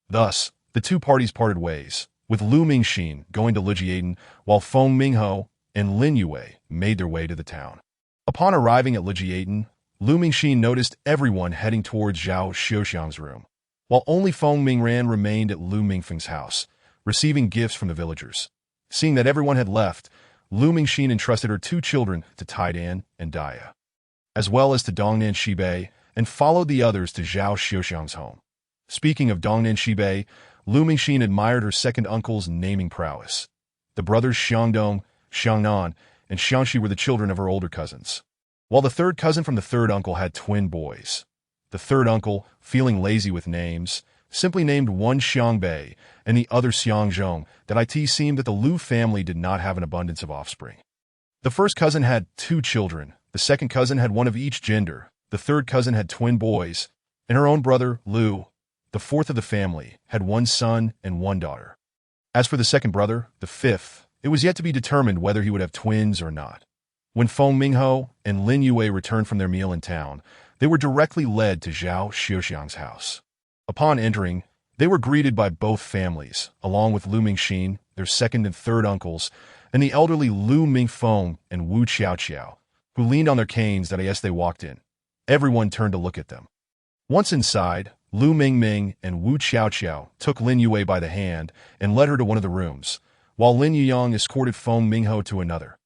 Thus, the 2 parties parted ways, with Lu Mingxin going to Lijiaden while Feng Mingho and Lin Yue made their way to the town. Upon arriving at Lijiaden, Lu Mingxin noticed everyone heading towards Zhao Xiuxiang's room, while only Feng Mingran remained at Lu Mingfeng's house, receiving gifts from the villagers. Seeing that everyone had left, Lu Mingxin entrusted her 2 children to Taidan and Daya, as well as to Dongnan Shibei, and followed the others to Zhao Xiuxiang's home. Speaking of Dongnan Shibei, Lu Mingxin admired her second uncle's naming prowess. The brothers Xiangdong, Xiangnan, and Xiangxi were the children of her older cousins, while the third cousin from the third uncle had twin boys. The third uncle, feeling lazy with names, simply named one Xiangbei and the other Xiangzhong. That it seemed that the Lu family did not have an abundance of offspring. The first cousin had 2 children, the second cousin had one of each gender, the third cousin had twin boys, and her own brother, Lu, the fourth of the family, had 1 son and 1 daughter. As for the second brother, the fifth, it was yet to be determined whether he would have twins or not. When Feng Mingho and Lin Yue returned from their meal in town, they were directly led to Zhao Xiuxiang's house. Upon entering, they were greeted by both families, along with Lu Mingxin, their second and third uncles, and the elderly Lu Mingfeng and Wu Xiaoqiao, who leaned on their canes as they walked in. Everyone turned to look at them. Once inside, Lu Mingming and Wu Xiaoqiao took Lin Yue by the hand and led her to one of the rooms, while Lin Yuyang escorted Feng Mingho to another.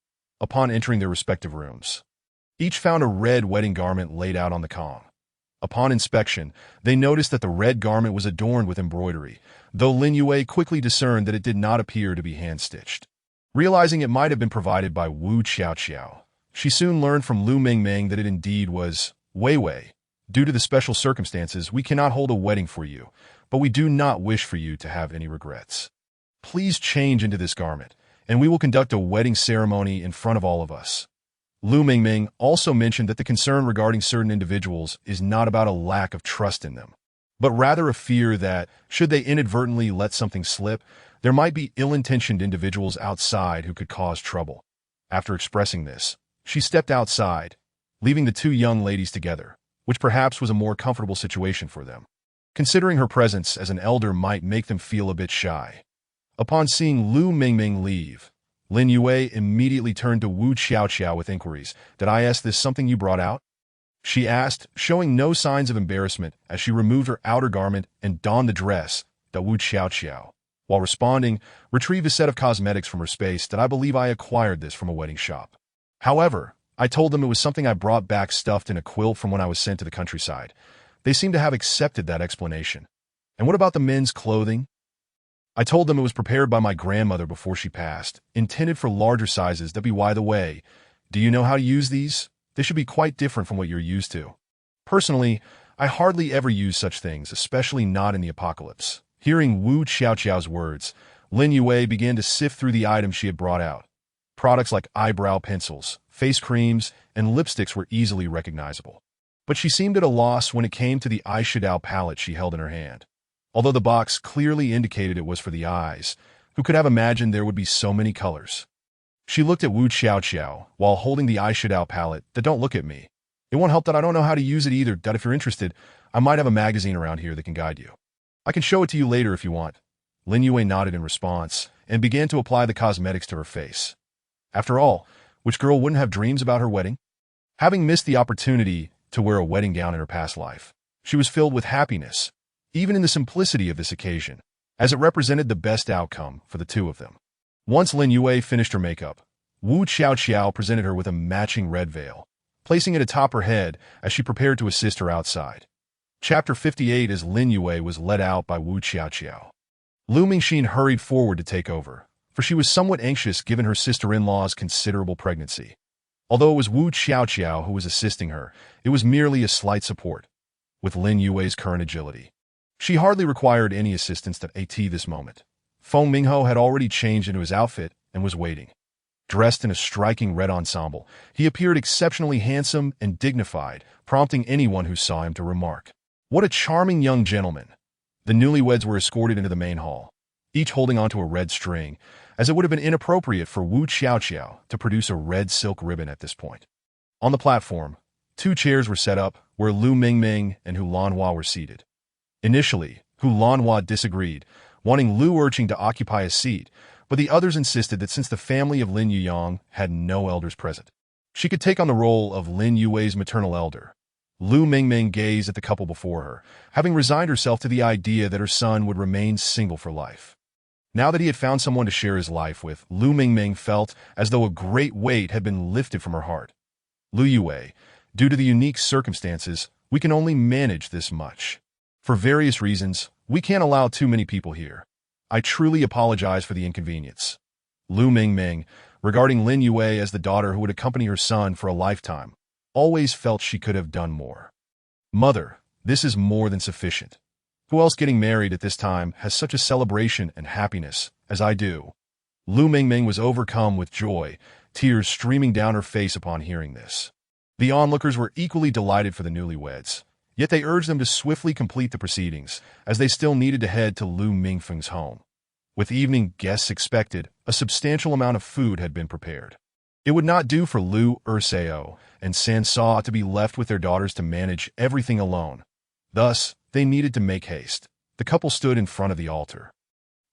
Upon entering their respective rooms, each found a red wedding garment laid out on the kong. Upon inspection, they noticed that the red garment was adorned with embroidery, though Lin Yue quickly discerned that it did not appear to be hand-stitched. Realizing it might have been provided by Wu Xiaoqiao, she soon learned from Lu Mingming that it indeed was Wei. Due to the special circumstances, we cannot hold a wedding for you, but we do not wish for you to have any regrets. Please change into this garment, and we will conduct a wedding ceremony in front of all of us. Lu Mingming also mentioned that the concern regarding certain individuals is not about a lack of trust in them, but rather a fear that, should they inadvertently let something slip, there might be ill-intentioned individuals outside who could cause trouble. After expressing this, she stepped outside, leaving the 2 young ladies together, which perhaps was a more comfortable situation for them. considering her presence as an elder might make them feel a bit shy. Upon seeing Lu Mingming leave, Lin Yue immediately turned to Wu Xiaoqiao with inquiries. "Did I ask this something you brought out?" she asked, showing no signs of embarrassment as she removed her outer garment and donned the dress that Wu Xiaoqiao, while responding, retrieved a set of cosmetics from her space that I believe I acquired this from a wedding shop. However, I told them it was something I brought back stuffed in a quilt from when I was sent to the countryside. They seem to have accepted that explanation. "And what about the men's clothing?" I told them it was prepared by my grandmother before she passed, intended for larger sizes. By the way, do you know how to use these? They should be quite different from what you're used to. Personally, I hardly ever use such things, especially not in the apocalypse. Hearing Wu Xiaoqiao's words, Lin Yue began to sift through the items she had brought out. Products like eyebrow pencils, face creams, and lipsticks were easily recognizable. But she seemed at a loss when it came to the eyeshadow palette she held in her hand. Although the box clearly indicated it was for the eyes, who could have imagined there would be so many colors? She looked at Wu Xiaoqiao while holding the eyeshadow palette. "Don't look at me. It won't help that I don't know how to use it either. If you're interested, I might have a magazine around here that can guide you. I can show it to you later if you want." Lin Yue nodded in response and began to apply the cosmetics to her face. After all, which girl wouldn't have dreams about her wedding? Having missed the opportunity to wear a wedding gown in her past life, she was filled with happiness, even in the simplicity of this occasion, as it represented the best outcome for the two of them. Once Lin Yue finished her makeup, Wu Xiaoqiao presented her with a matching red veil, placing it atop her head as she prepared to assist her outside. Chapter 58. As Lin Yue was led out by Wu Xiaoqiao, Lu Mingxin hurried forward to take over, for she was somewhat anxious given her sister-in-law's considerable pregnancy. Although it was Wu Xiaoqiao who was assisting her, it was merely a slight support. With Lin Yue's current agility, she hardly required any assistance at this moment. Feng Mingho had already changed into his outfit and was waiting. Dressed in a striking red ensemble, he appeared exceptionally handsome and dignified, prompting anyone who saw him to remark, "What a charming young gentleman." The newlyweds were escorted into the main hall, each holding onto a red string, as it would have been inappropriate for Wu Xiaoqiao to produce a red silk ribbon at this point. On the platform, 2 chairs were set up where Lu Mingming and Hu Lanhua were seated. Initially, Hu Lanhua disagreed, wanting Lu Urching to occupy a seat, but the others insisted that since the family of Lin Yuyang had no elders present, she could take on the role of Lin Yue's maternal elder. Lu Mingming gazed at the couple before her, having resigned herself to the idea that her son would remain single for life. Now that he had found someone to share his life with, Lu Mingming felt as though a great weight had been lifted from her heart. "Lu Yue, due to the unique circumstances, we can only manage this much. For various reasons, we can't allow too many people here. I truly apologize for the inconvenience." Lu Mingming, regarding Lin Yue as the daughter who would accompany her son for a lifetime, always felt she could have done more. "Mother, this is more than sufficient. Who else getting married at this time has such a celebration and happiness as I do?" Lu Mingming was overcome with joy, tears streaming down her face upon hearing this. The onlookers were equally delighted for the newlyweds, yet they urged them to swiftly complete the proceedings, as they still needed to head to Lu Mingfeng's home. With evening guests expected, a substantial amount of food had been prepared. It would not do for Lu Erseo and San Sa to be left with their daughters to manage everything alone. Thus, they needed to make haste. The couple stood in front of the altar.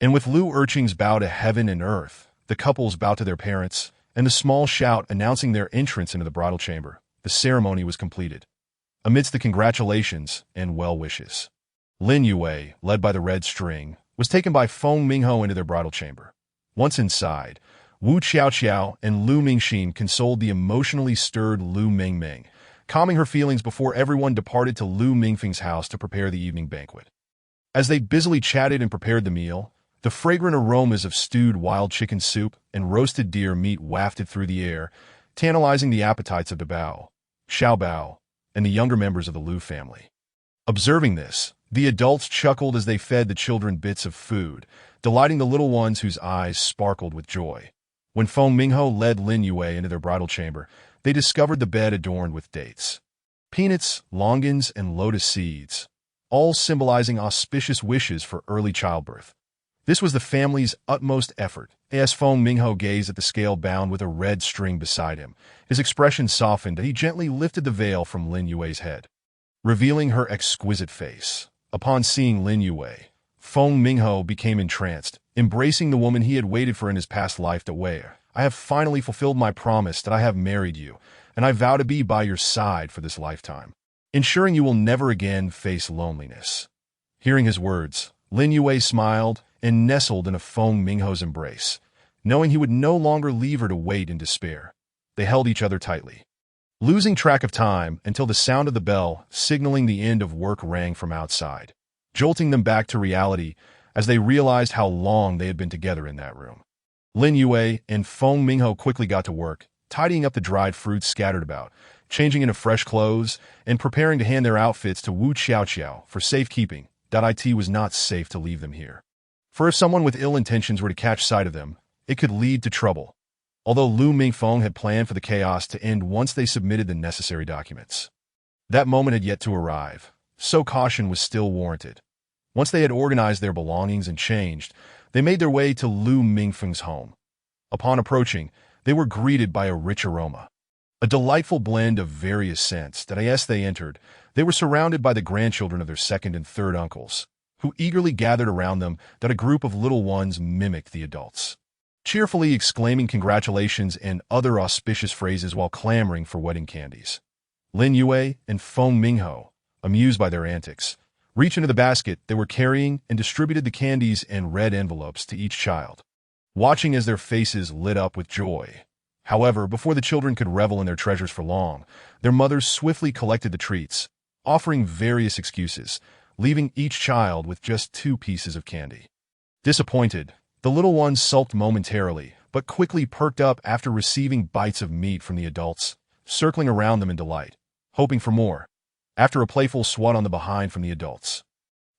And with Lu Urching's bow to heaven and earth, the couples bowed to their parents, and the small shout announcing their entrance into the bridal chamber, the ceremony was completed. Amidst the congratulations and well wishes, Lin Yue, led by the red string, was taken by Feng Mingho into their bridal chamber. Once inside, Wu Xiaoqiao and Lu Mingxin consoled the emotionally stirred Lu Mingming, calming her feelings before everyone departed to Lu Mingfeng's house to prepare the evening banquet. As they busily chatted and prepared the meal, the fragrant aromas of stewed wild chicken soup and roasted deer meat wafted through the air, tantalizing the appetites of Dabao, Xiaobao, and the younger members of the Lu family. Observing this, the adults chuckled as they fed the children bits of food, delighting the little ones whose eyes sparkled with joy. When Feng Mingho led Lin Yue into their bridal chamber, they discovered the bed adorned with dates, peanuts, longans, and lotus seeds, all symbolizing auspicious wishes for early childbirth. This was the family's utmost effort. As Feng Mingho gazed at the scale bound with a red string beside him, his expression softened and he gently lifted the veil from Lin Yue's head, revealing her exquisite face. Upon seeing Lin Yue, Feng Mingho became entranced, embracing the woman he had waited for in his past life to wear. I have finally fulfilled my promise that I have married you, and I vow to be by your side for this lifetime, ensuring you will never again face loneliness. Hearing his words, Lin Yue smiled and nestled in a Feng Mingho's embrace, knowing he would no longer leave her to wait in despair. They held each other tightly, losing track of time until the sound of the bell signaling the end of work rang from outside, jolting them back to reality as they realized how long they had been together in that room. Lin Yue and Feng Mingho quickly got to work, tidying up the dried fruits scattered about, changing into fresh clothes, and preparing to hand their outfits to Wu Xiaoqiao for safekeeping. It was not safe to leave them here, for if someone with ill intentions were to catch sight of them, it could lead to trouble. Although Lu Mingfeng had planned for the chaos to end once they submitted the necessary documents, that moment had yet to arrive, so caution was still warranted. Once they had organized their belongings and changed, they made their way to Lu Mingfeng's home. Upon approaching, they were greeted by a rich aroma, a delightful blend of various scents. As they entered, they were surrounded by the grandchildren of their second and third uncles, who eagerly gathered around them. A group of little ones mimicked the adults, cheerfully exclaiming congratulations and other auspicious phrases while clamoring for wedding candies. Lin Yue and Feng Mingho, amused by their antics, reached into the basket they were carrying and distributed the candies in red envelopes to each child, watching as their faces lit up with joy. However, before the children could revel in their treasures for long, their mothers swiftly collected the treats, offering various excuses, leaving each child with just 2 pieces of candy. Disappointed, the little ones sulked momentarily, but quickly perked up after receiving bites of meat from the adults, circling around them in delight, hoping for more. After a playful swat on the behind from the adults,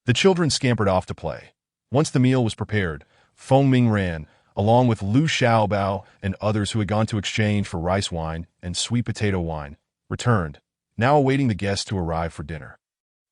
the children scampered off to play. Once the meal was prepared, Feng Ming ran, along with Lu Xiaobao and others who had gone to exchange for rice wine and sweet potato wine, returned, now awaiting the guests to arrive for dinner.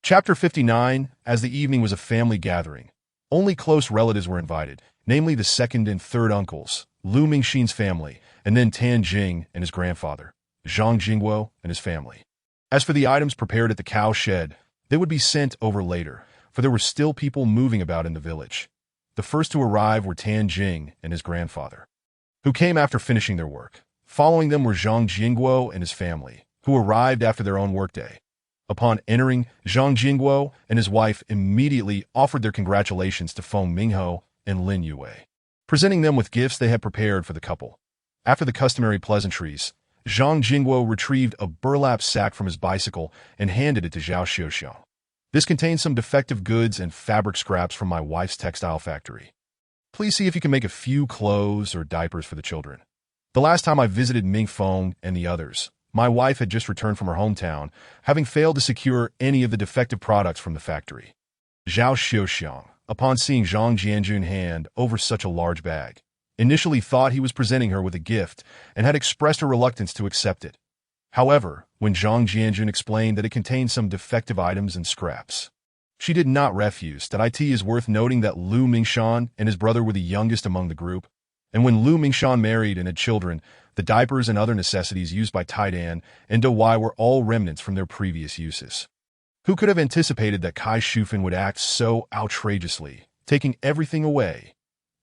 Chapter 59. As the evening was a family gathering, only close relatives were invited, namely the second and third uncles, Lu Mingxin's family, and then Tan Jing and his grandfather, Zhang Jingguo and his family. As for the items prepared at the cow shed, they would be sent over later, for there were still people moving about in the village. The first to arrive were Tan Jing and his grandfather, who came after finishing their work. Following them were Zhang Jingguo and his family, who arrived after their own workday. Upon entering, Zhang Jingguo and his wife immediately offered their congratulations to Feng Mingho and Lin Yue, presenting them with gifts they had prepared for the couple. After the customary pleasantries, Zhang Jingguo retrieved a burlap sack from his bicycle and handed it to Zhao Xiuxiang. This contains some defective goods and fabric scraps from my wife's textile factory. Please see if you can make a few clothes or diapers for the children. The last time I visited Mingfeng and the others, my wife had just returned from her hometown, having failed to secure any of the defective products from the factory. Zhao Xiuxiang, upon seeing Zhang Jianjun hand over such a large bag, initially thought he was presenting her with a gift and had expressed a reluctance to accept it. However, when Zhang Jianjun explained that it contained some defective items and scraps, she did not refuse. It is worth noting that Lu Mingshan and his brother were the youngest among the group, and when Lu Mingshan married and had children, the diapers and other necessities used by Taidan and Dawai were all remnants from their previous uses. Who could have anticipated that Kai Shufan would act so outrageously, taking everything away?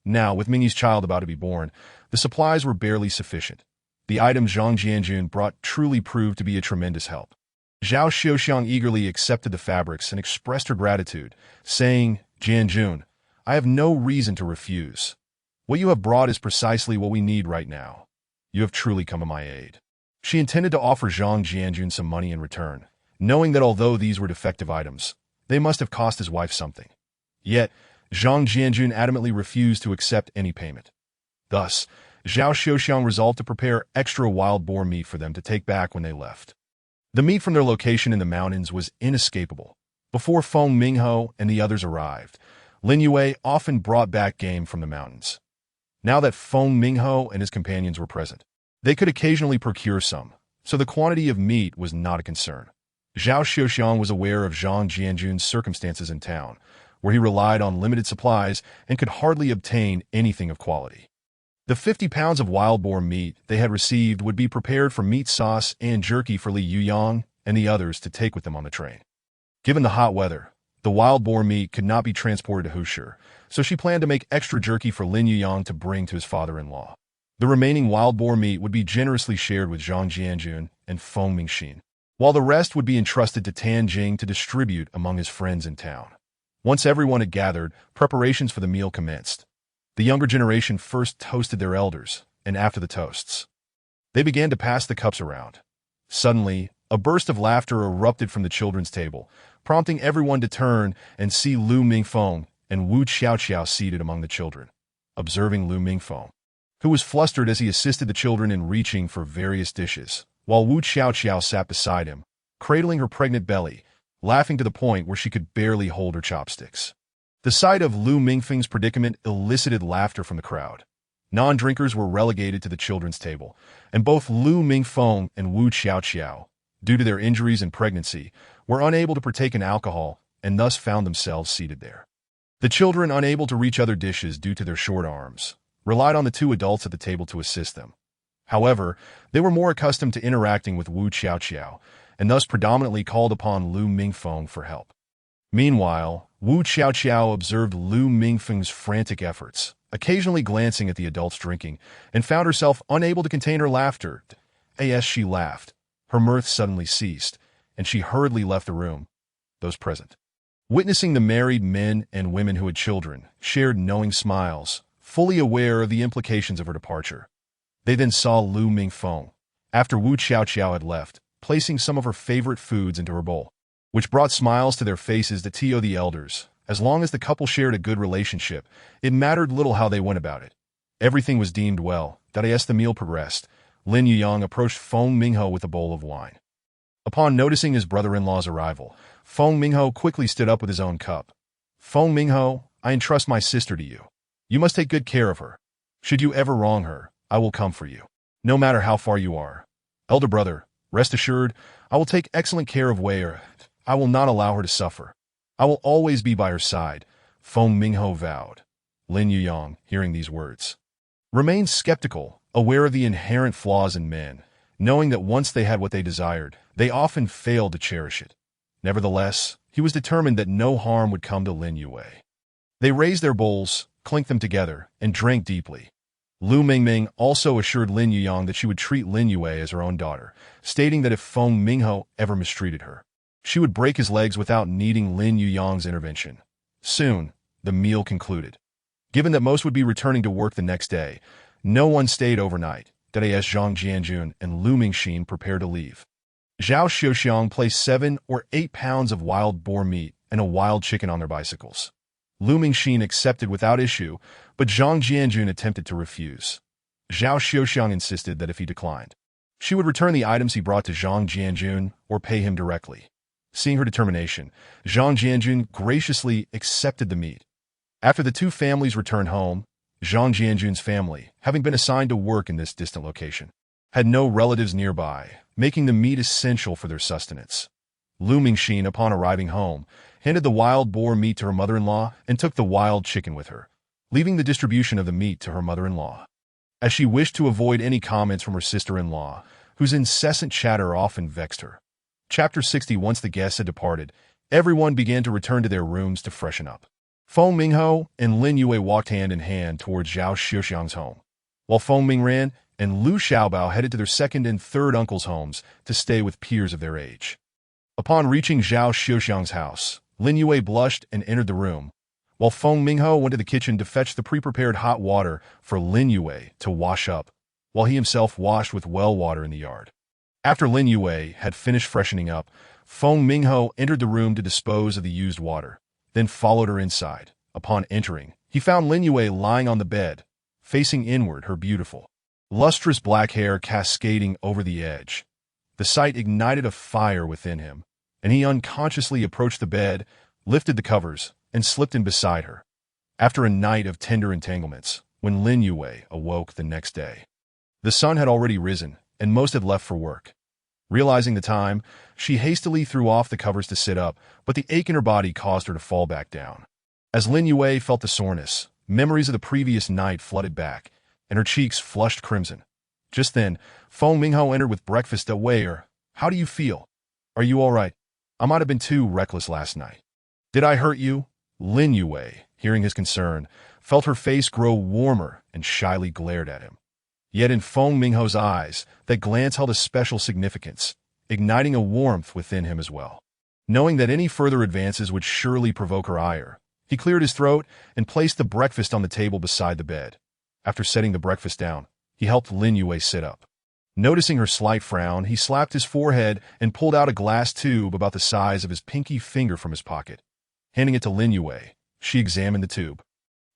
Now, with Mingyi's child about to be born, the supplies were barely sufficient. The items Zhang Jianjun brought truly proved to be a tremendous help. Zhao Xiuxiang eagerly accepted the fabrics and expressed her gratitude, saying, "Jianjun, I have no reason to refuse. What you have brought is precisely what we need right now. You have truly come to my aid." She intended to offer Zhang Jianjun some money in return, knowing that although these were defective items, they must have cost his wife something. Yet, Zhang Jianjun adamantly refused to accept any payment. Thus, Zhao Xiuxiang resolved to prepare extra wild boar meat for them to take back when they left. The meat from their location in the mountains was inescapable. Before Feng Mingho and the others arrived, Lin Yue often brought back game from the mountains. Now that Feng Mingho and his companions were present, they could occasionally procure some, so the quantity of meat was not a concern. Zhao Xiuxiang was aware of Zhang Jianjun's circumstances in town, where he relied on limited supplies and could hardly obtain anything of quality. The 50 pounds of wild boar meat they had received would be prepared for meat sauce and jerky for Li Yuyang and the others to take with them on the train. Given the hot weather, The wild boar meat could not be transported to Hushi, so she planned to make extra jerky for Lin Yuyang to bring to his father-in-law. The remaining wild boar meat would be generously shared with Zhang Jianjun and Feng Mingxin, while the rest would be entrusted to Tan Jing to distribute among his friends in town. Once everyone had gathered, preparations for the meal commenced. The younger generation first toasted their elders, and after the toasts, they began to pass the cups around. Suddenly, a burst of laughter erupted from the children's table, prompting everyone to turn and see Lu Mingfeng and Wu Xiaoqiao seated among the children. Observing Lu Mingfeng, who was flustered as he assisted the children in reaching for various dishes, while Wu Xiaoqiao sat beside him, cradling her pregnant belly, laughing to the point where she could barely hold her chopsticks. The sight of Lu Mingfeng's predicament elicited laughter from the crowd. Non-drinkers were relegated to the children's table, and both Lu Mingfeng and Wu Xiaoqiao, due to their injuries and pregnancy, were unable to partake in alcohol and thus found themselves seated there. The children, unable to reach other dishes due to their short arms, relied on the two adults at the table to assist them. However, they were more accustomed to interacting with Wu Xiaoqiao, and thus predominantly called upon Lu Mingfeng for help. Meanwhile, Wu Xiaoqiao observed Lu Mingfeng's frantic efforts, occasionally glancing at the adults drinking, and found herself unable to contain her laughter. As she laughed, her mirth suddenly ceased, and she hurriedly left the room. Those present, witnessing the married men and women who had children, shared knowing smiles, fully aware of the implications of her departure. They then saw Lu Mingfeng, after Wu Xiaoqiao had left, placing some of her favorite foods into her bowl, which brought smiles to their faces to the elders. As long as the couple shared a good relationship, it mattered little how they went about it. Everything was deemed well. As the meal progressed, Lin Yuyang approached Feng Mingho with a bowl of wine. Upon noticing his brother-in-law's arrival, Feng Mingho quickly stood up with his own cup. "Feng Mingho, I entrust my sister to you. You must take good care of her. Should you ever wrong her, I will come for you, no matter how far you are. Elder brother, rest assured, I will take excellent care of Wei. I will not allow her to suffer. I will always be by her side," Feng Mingho vowed. Lin Yuyang, hearing these words, remained skeptical, aware of the inherent flaws in men, knowing that once they had what they desired, they often failed to cherish it. Nevertheless, he was determined that no harm would come to Lin Yue. They raised their bowls, clinked them together, and drank deeply. Lu Mingming also assured Lin Yuyang that she would treat Lin Yue as her own daughter, stating that if Feng Mingho ever mistreated her, she would break his legs without needing Lin Yuyang's intervention. Soon, the meal concluded. Given that most would be returning to work the next day, no one stayed overnight. As Zhang Jianjun and Lu Mingxin prepared to leave, Zhao Xiuxiang placed 7 or 8 pounds of wild boar meat and a wild chicken on their bicycles. Lu Mingxin accepted without issue, but Zhang Jianjun attempted to refuse. Zhao Xiuxiang insisted that if he declined, she would return the items he brought to Zhang Jianjun or pay him directly. Seeing her determination, Zhang Jianjun graciously accepted the meat. After the two families returned home, Zhang Jianjun's family, having been assigned to work in this distant location, had no relatives nearby, making the meat essential for their sustenance. Lu Mingxin, upon arriving home, handed the wild boar meat to her mother-in-law and took the wild chicken with her, leaving the distribution of the meat to her mother-in-law, as she wished to avoid any comments from her sister-in-law, whose incessant chatter often vexed her. Chapter 60. Once the guests had departed, everyone began to return to their rooms to freshen up. Feng Mingho and Lin Yue walked hand in hand towards Zhao Xiuxiang's home, while Feng Mingran and Lu Xiaobao headed to their second and third uncles' homes to stay with peers of their age. Upon reaching Zhao Xiuxiang's house, Lin Yue blushed and entered the room, while Feng Mingho went to the kitchen to fetch the pre-prepared hot water for Lin Yue to wash up, while he himself washed with well water in the yard. After Lin Yue had finished freshening up, Feng Mingho entered the room to dispose of the used water, then followed her inside. Upon entering, he found Lin Yue lying on the bed, facing inward, her beautiful, lustrous black hair cascading over the edge. The sight ignited a fire within him, and he unconsciously approached the bed, lifted the covers, and slipped in beside her. After a night of tender entanglements, when Lin Yue awoke the next day, the sun had already risen, and most had left for work. Realizing the time, she hastily threw off the covers to sit up, but the ache in her body caused her to fall back down. As Lin Yue felt the soreness, memories of the previous night flooded back, and her cheeks flushed crimson. Just then, Feng Mingho entered with breakfast. How do you feel? Are you all right? I might have been too reckless last night. "Did I hurt you?" Lin Yue, hearing his concern, felt her face grow warmer and shyly glared at him. Yet in Feng Mingho's eyes, that glance held a special significance, igniting a warmth within him as well. Knowing that any further advances would surely provoke her ire, he cleared his throat and placed the breakfast on the table beside the bed. After setting the breakfast down, he helped Lin Yue sit up. Noticing her slight frown, he slapped his forehead and pulled out a glass tube about the size of his pinky finger from his pocket. Handing it to Lin Yue, she examined the tube,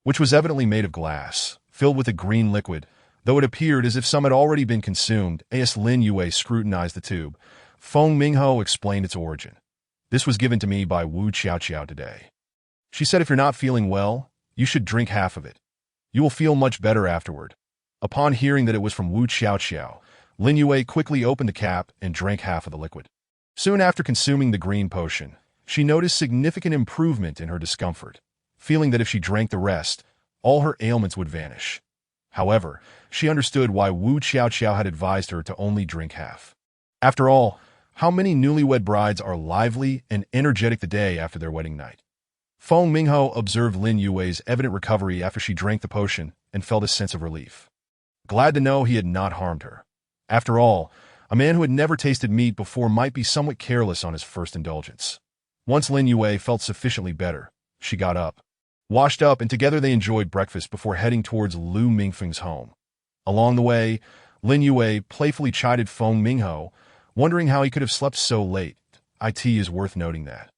which was evidently made of glass, filled with a green liquid, though it appeared as if some had already been consumed. As Lin Yue scrutinized the tube, Feng Mingho explained its origin. "This was given to me by Wu Xiaoqiao today. She said if you're not feeling well, you should drink half of it. You will feel much better afterward." Upon hearing that it was from Wu Xiaoqiao, Lin Yue quickly opened the cap and drank half of the liquid. Soon after consuming the green potion, she noticed significant improvement in her discomfort, feeling that if she drank the rest, all her ailments would vanish. However, she understood why Wu Xiaoqiao had advised her to only drink half. After all, how many newlywed brides are lively and energetic the day after their wedding night? Feng Mingho observed Lin Yue's evident recovery after she drank the potion and felt a sense of relief. Glad to know he had not harmed her. After all, a man who had never tasted meat before might be somewhat careless on his first indulgence. Once Lin Yue felt sufficiently better, she got up, washed up, and together they enjoyed breakfast before heading towards Lu Mingfeng's home. Along the way, Lin Yue playfully chided Feng Mingho, wondering how he could have slept so late. It is worth noting that,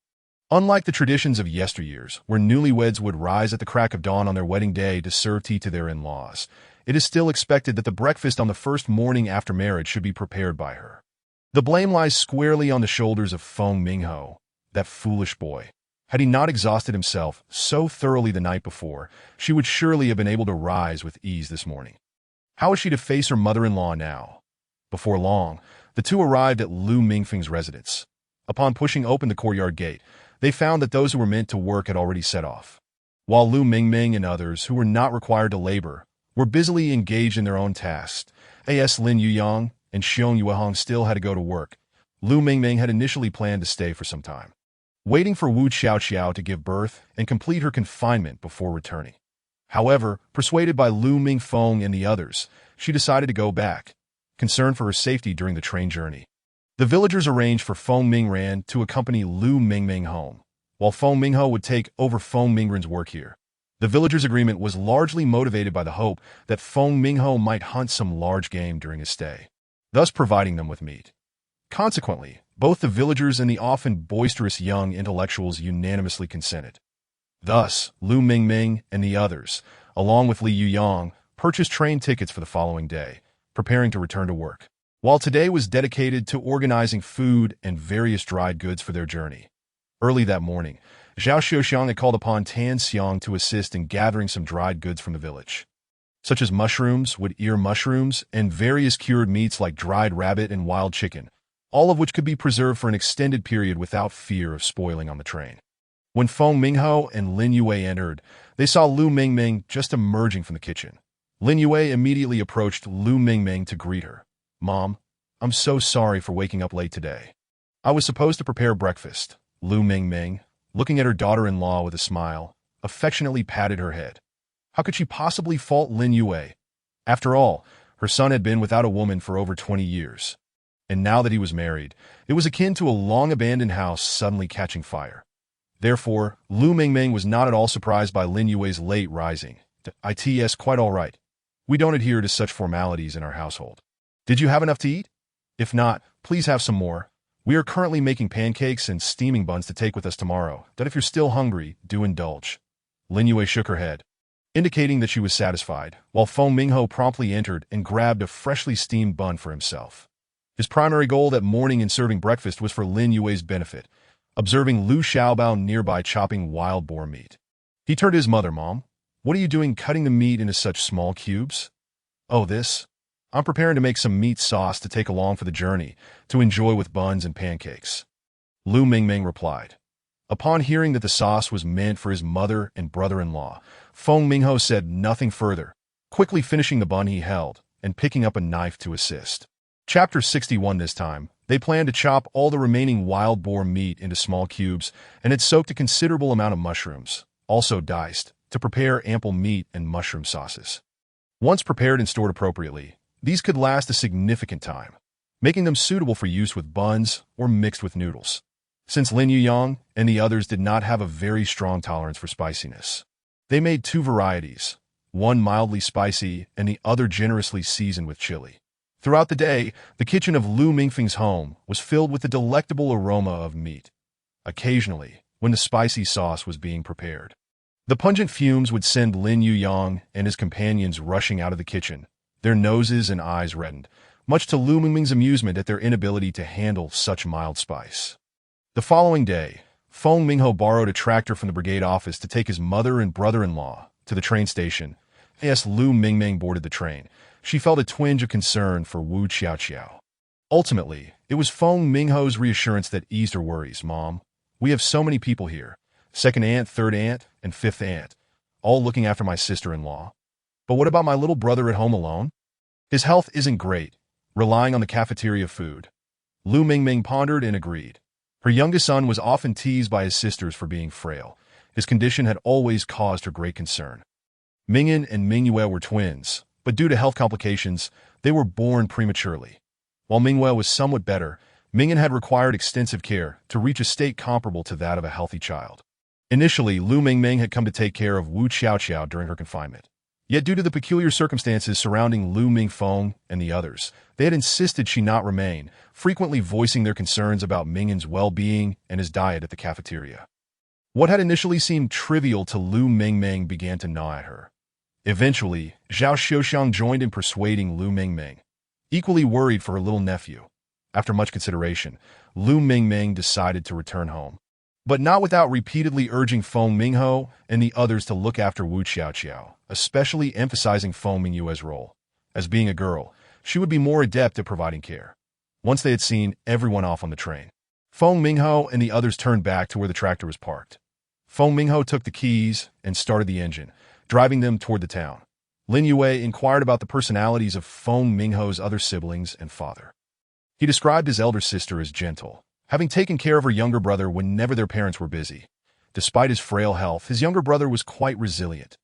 unlike the traditions of yesteryears, where newlyweds would rise at the crack of dawn on their wedding day to serve tea to their in-laws, it is still expected that the breakfast on the first morning after marriage should be prepared by her. The blame lies squarely on the shoulders of Feng Mingho, that foolish boy. Had he not exhausted himself so thoroughly the night before, she would surely have been able to rise with ease this morning. How was she to face her mother-in-law now? Before long, the two arrived at Lu Mingfeng's residence. Upon pushing open the courtyard gate, they found that those who were meant to work had already set off. While Lu Mingming and others who were not required to labor were busily engaged in their own tasks, as Lin Yuyang and Xiong Yuehong still had to go to work. Lu Mingming had initially planned to stay for some time, waiting for Wu Xiaoqiao to give birth and complete her confinement before returning. However, persuaded by Lu Mingfeng and the others, she decided to go back, concerned for her safety during the train journey. The villagers arranged for Feng Mingran to accompany Lu Mingming home, while Feng Mingho would take over Feng Mingran's work here. The villagers' agreement was largely motivated by the hope that Feng Mingho might hunt some large game during his stay, thus providing them with meat. Consequently, both the villagers and the often boisterous young intellectuals unanimously consented. Thus, Lu Mingming and the others, along with Li Yuyang, purchased train tickets for the following day, preparing to return to work. While today was dedicated to organizing food and various dried goods for their journey. Early that morning, Zhao Xiuxiang had called upon Tan Xiang to assist in gathering some dried goods from the village, such as mushrooms, wood ear mushrooms, and various cured meats like dried rabbit and wild chicken, all of which could be preserved for an extended period without fear of spoiling on the train. When Feng Mingho and Lin Yue entered, they saw Lu Mingming just emerging from the kitchen. Lin Yue immediately approached Lu Mingming to greet her. "Mom, I'm so sorry for waking up late today. I was supposed to prepare breakfast." Lu Mingming, looking at her daughter-in-law with a smile, affectionately patted her head. How could she possibly fault Lin Yue? After all, her son had been without a woman for over 20 years. And now that he was married, it was akin to a long-abandoned house suddenly catching fire. Therefore, Lu Mingming was not at all surprised by Lin Yue's late rising. "It's quite all right. We don't adhere to such formalities in our household. Did you have enough to eat? If not, please have some more. We are currently making pancakes and steaming buns to take with us tomorrow. That if you're still hungry, do indulge." Lin Yue shook her head, indicating that she was satisfied, while Feng Mingho promptly entered and grabbed a freshly steamed bun for himself. His primary goal that morning in serving breakfast was for Lin Yue's benefit, observing Lu Xiaobao nearby chopping wild boar meat. He turned to his mother. "Mom, what are you doing cutting the meat into such small cubes?" "Oh, this? I'm preparing to make some meat sauce to take along for the journey, to enjoy with buns and pancakes," Lu Mingming replied. Upon hearing that the sauce was meant for his mother and brother-in-law, Feng Mingho said nothing further, quickly finishing the bun he held and picking up a knife to assist. Chapter 61 this time, They planned to chop all the remaining wild boar meat into small cubes and had soaked a considerable amount of mushrooms, also diced, to prepare ample meat and mushroom sauces. Once prepared and stored appropriately, these could last a significant time, making them suitable for use with buns or mixed with noodles. Since Lin Yuyang and the others did not have a very strong tolerance for spiciness, they made two varieties, one mildly spicy and the other generously seasoned with chili. Throughout the day, the kitchen of Lu Mingfeng's home was filled with the delectable aroma of meat. Occasionally, when the spicy sauce was being prepared, the pungent fumes would send Lin Yuyang and his companions rushing out of the kitchen, their noses and eyes reddened, much to Lu Mingming's amusement at their inability to handle such mild spice. The following day, Feng Mingho borrowed a tractor from the brigade office to take his mother and brother-in-law to the train station. As Lu Mingming boarded the train, she felt a twinge of concern for Wu Qiaoqiao. Ultimately, it was Feng Mingho's reassurance that eased her worries. "Mom, we have so many people here. Second aunt, third aunt, and fifth aunt, all looking after my sister-in-law. But what about my little brother at home alone? His health isn't great, relying on the cafeteria food." Lu Mingming pondered and agreed. Her youngest son was often teased by his sisters for being frail. His condition had always caused her great concern. Mingyan and Mingyue were twins, but due to health complications, they were born prematurely. While Mingyue was somewhat better, Mingyan had required extensive care to reach a state comparable to that of a healthy child. Initially, Lu Mingming had come to take care of Wu Qiaoqiao during her confinement. Yet due to the peculiar circumstances surrounding Lu Mingfeng and the others, they had insisted she not remain, frequently voicing their concerns about Mingyan's well-being and his diet at the cafeteria. What had initially seemed trivial to Lu Mingming began to gnaw at her. Eventually, Zhao Xiuxiang joined in persuading Lu Mingming, equally worried for her little nephew. After much consideration, Lu Mingming decided to return home, but not without repeatedly urging Feng Mingho and the others to look after Wu Qiaoqiao, especially emphasizing Feng Mingyue's role. As being a girl, she would be more adept at providing care. Once they had seen everyone off on the train, Feng Mingho and the others turned back to where the tractor was parked. Feng Mingho took the keys and started the engine, driving them toward the town. Lin Yue inquired about the personalities of Feng Mingho's other siblings and father. He described his elder sister as gentle, having taken care of her younger brother whenever their parents were busy. Despite his frail health, his younger brother was quite resilient.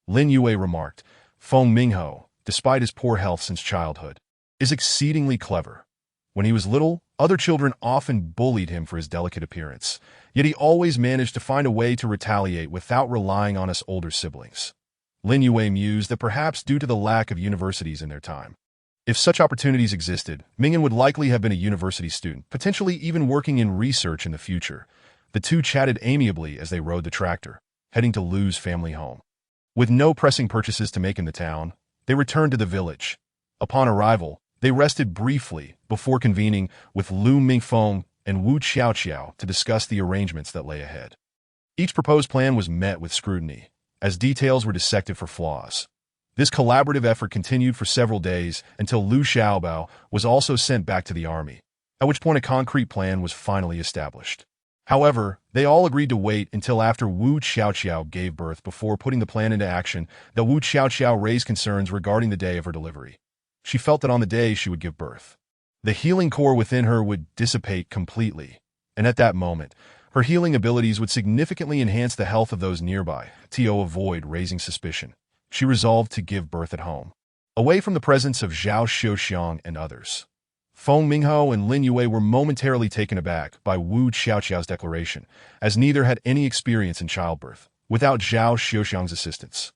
Lin Yue remarked, "Feng Mingho, despite his poor health since childhood, is exceedingly clever. When he was little, other children often bullied him for his delicate appearance, yet he always managed to find a way to retaliate without relying on us older siblings." Lin Yue mused that perhaps due to the lack of universities in their time, if such opportunities existed, Mingyan would likely have been a university student, potentially even working in research in the future. The two chatted amiably as they rode the tractor, heading to Lu's family home. With no pressing purchases to make in the town, they returned to the village. Upon arrival, they rested briefly before convening with Lu Mingfeng and Wu Qiaoqiao to discuss the arrangements that lay ahead. Each proposed plan was met with scrutiny, as details were dissected for flaws. This collaborative effort continued for several days until Lu Xiaobao was also sent back to the army, at which point a concrete plan was finally established. However, they all agreed to wait until after Wu Qiaoqiao gave birth before putting the plan into action. That Wu Qiaoqiao raised concerns regarding the day of her delivery. She felt that on the day she would give birth, the healing core within her would dissipate completely, and at that moment, her healing abilities would significantly enhance the health of those nearby. To avoid raising suspicion, she resolved to give birth at home, away from the presence of Zhao Xiuxiang and others. Feng Mingho and Lin Yue were momentarily taken aback by Wu Qiaoqiao's declaration, as neither had any experience in childbirth, without Zhao Xiuxiang's assistance.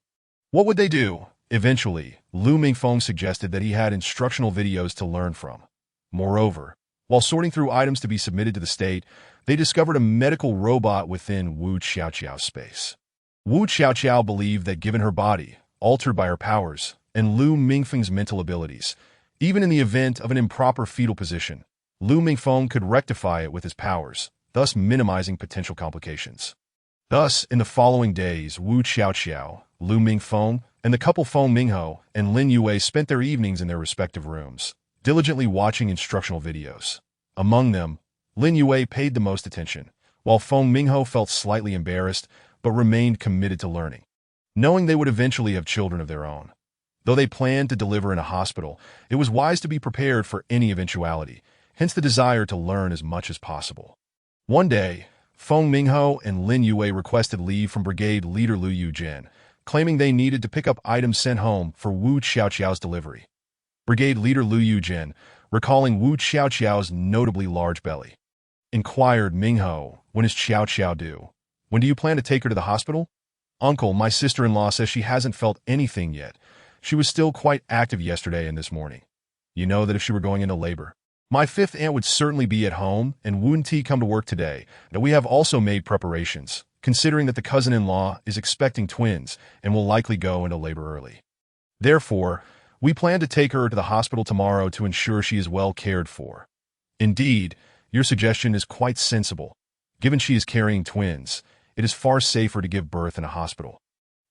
What would they do? Eventually, Lu Mingfeng suggested that he had instructional videos to learn from. Moreover, while sorting through items to be submitted to the state, they discovered a medical robot within Wu Qiaoqiao's space. Wu Qiaoqiao believed that given her body, altered by her powers, and Lu Mingfeng's mental abilities, even in the event of an improper fetal position, Lu Mingfeng could rectify it with his powers, thus minimizing potential complications. Thus, in the following days, Wu Qiaoqiao, Lu Mingfeng, and the couple Feng Mingho and Lin Yue spent their evenings in their respective rooms, diligently watching instructional videos. Among them, Lin Yue paid the most attention, while Feng Mingho felt slightly embarrassed but remained committed to learning, knowing they would eventually have children of their own. Though they planned to deliver in a hospital, it was wise to be prepared for any eventuality. hence the desire to learn as much as possible. One day, Feng Mingho and Lin Yue requested leave from Brigade Leader Liu Yujin, claiming they needed to pick up items sent home for Wu Xiaoqiao's delivery. Brigade Leader Liu Yujin, recalling Wu Xiaoqiao's notably large belly, inquired Mingho, "When is Xiaoqiao due? When do you plan to take her to the hospital?" "Uncle, my sister-in-law says she hasn't felt anything yet. She was still quite active yesterday and this morning. You know that if she were going into labor, my fifth aunt would certainly be at home and wouldn't come to work today. That we have also made preparations, considering that the cousin-in-law is expecting twins and will likely go into labor early. Therefore, we plan to take her to the hospital tomorrow to ensure she is well cared for. Indeed, your suggestion is quite sensible. Given she is carrying twins, it is far safer to give birth in a hospital.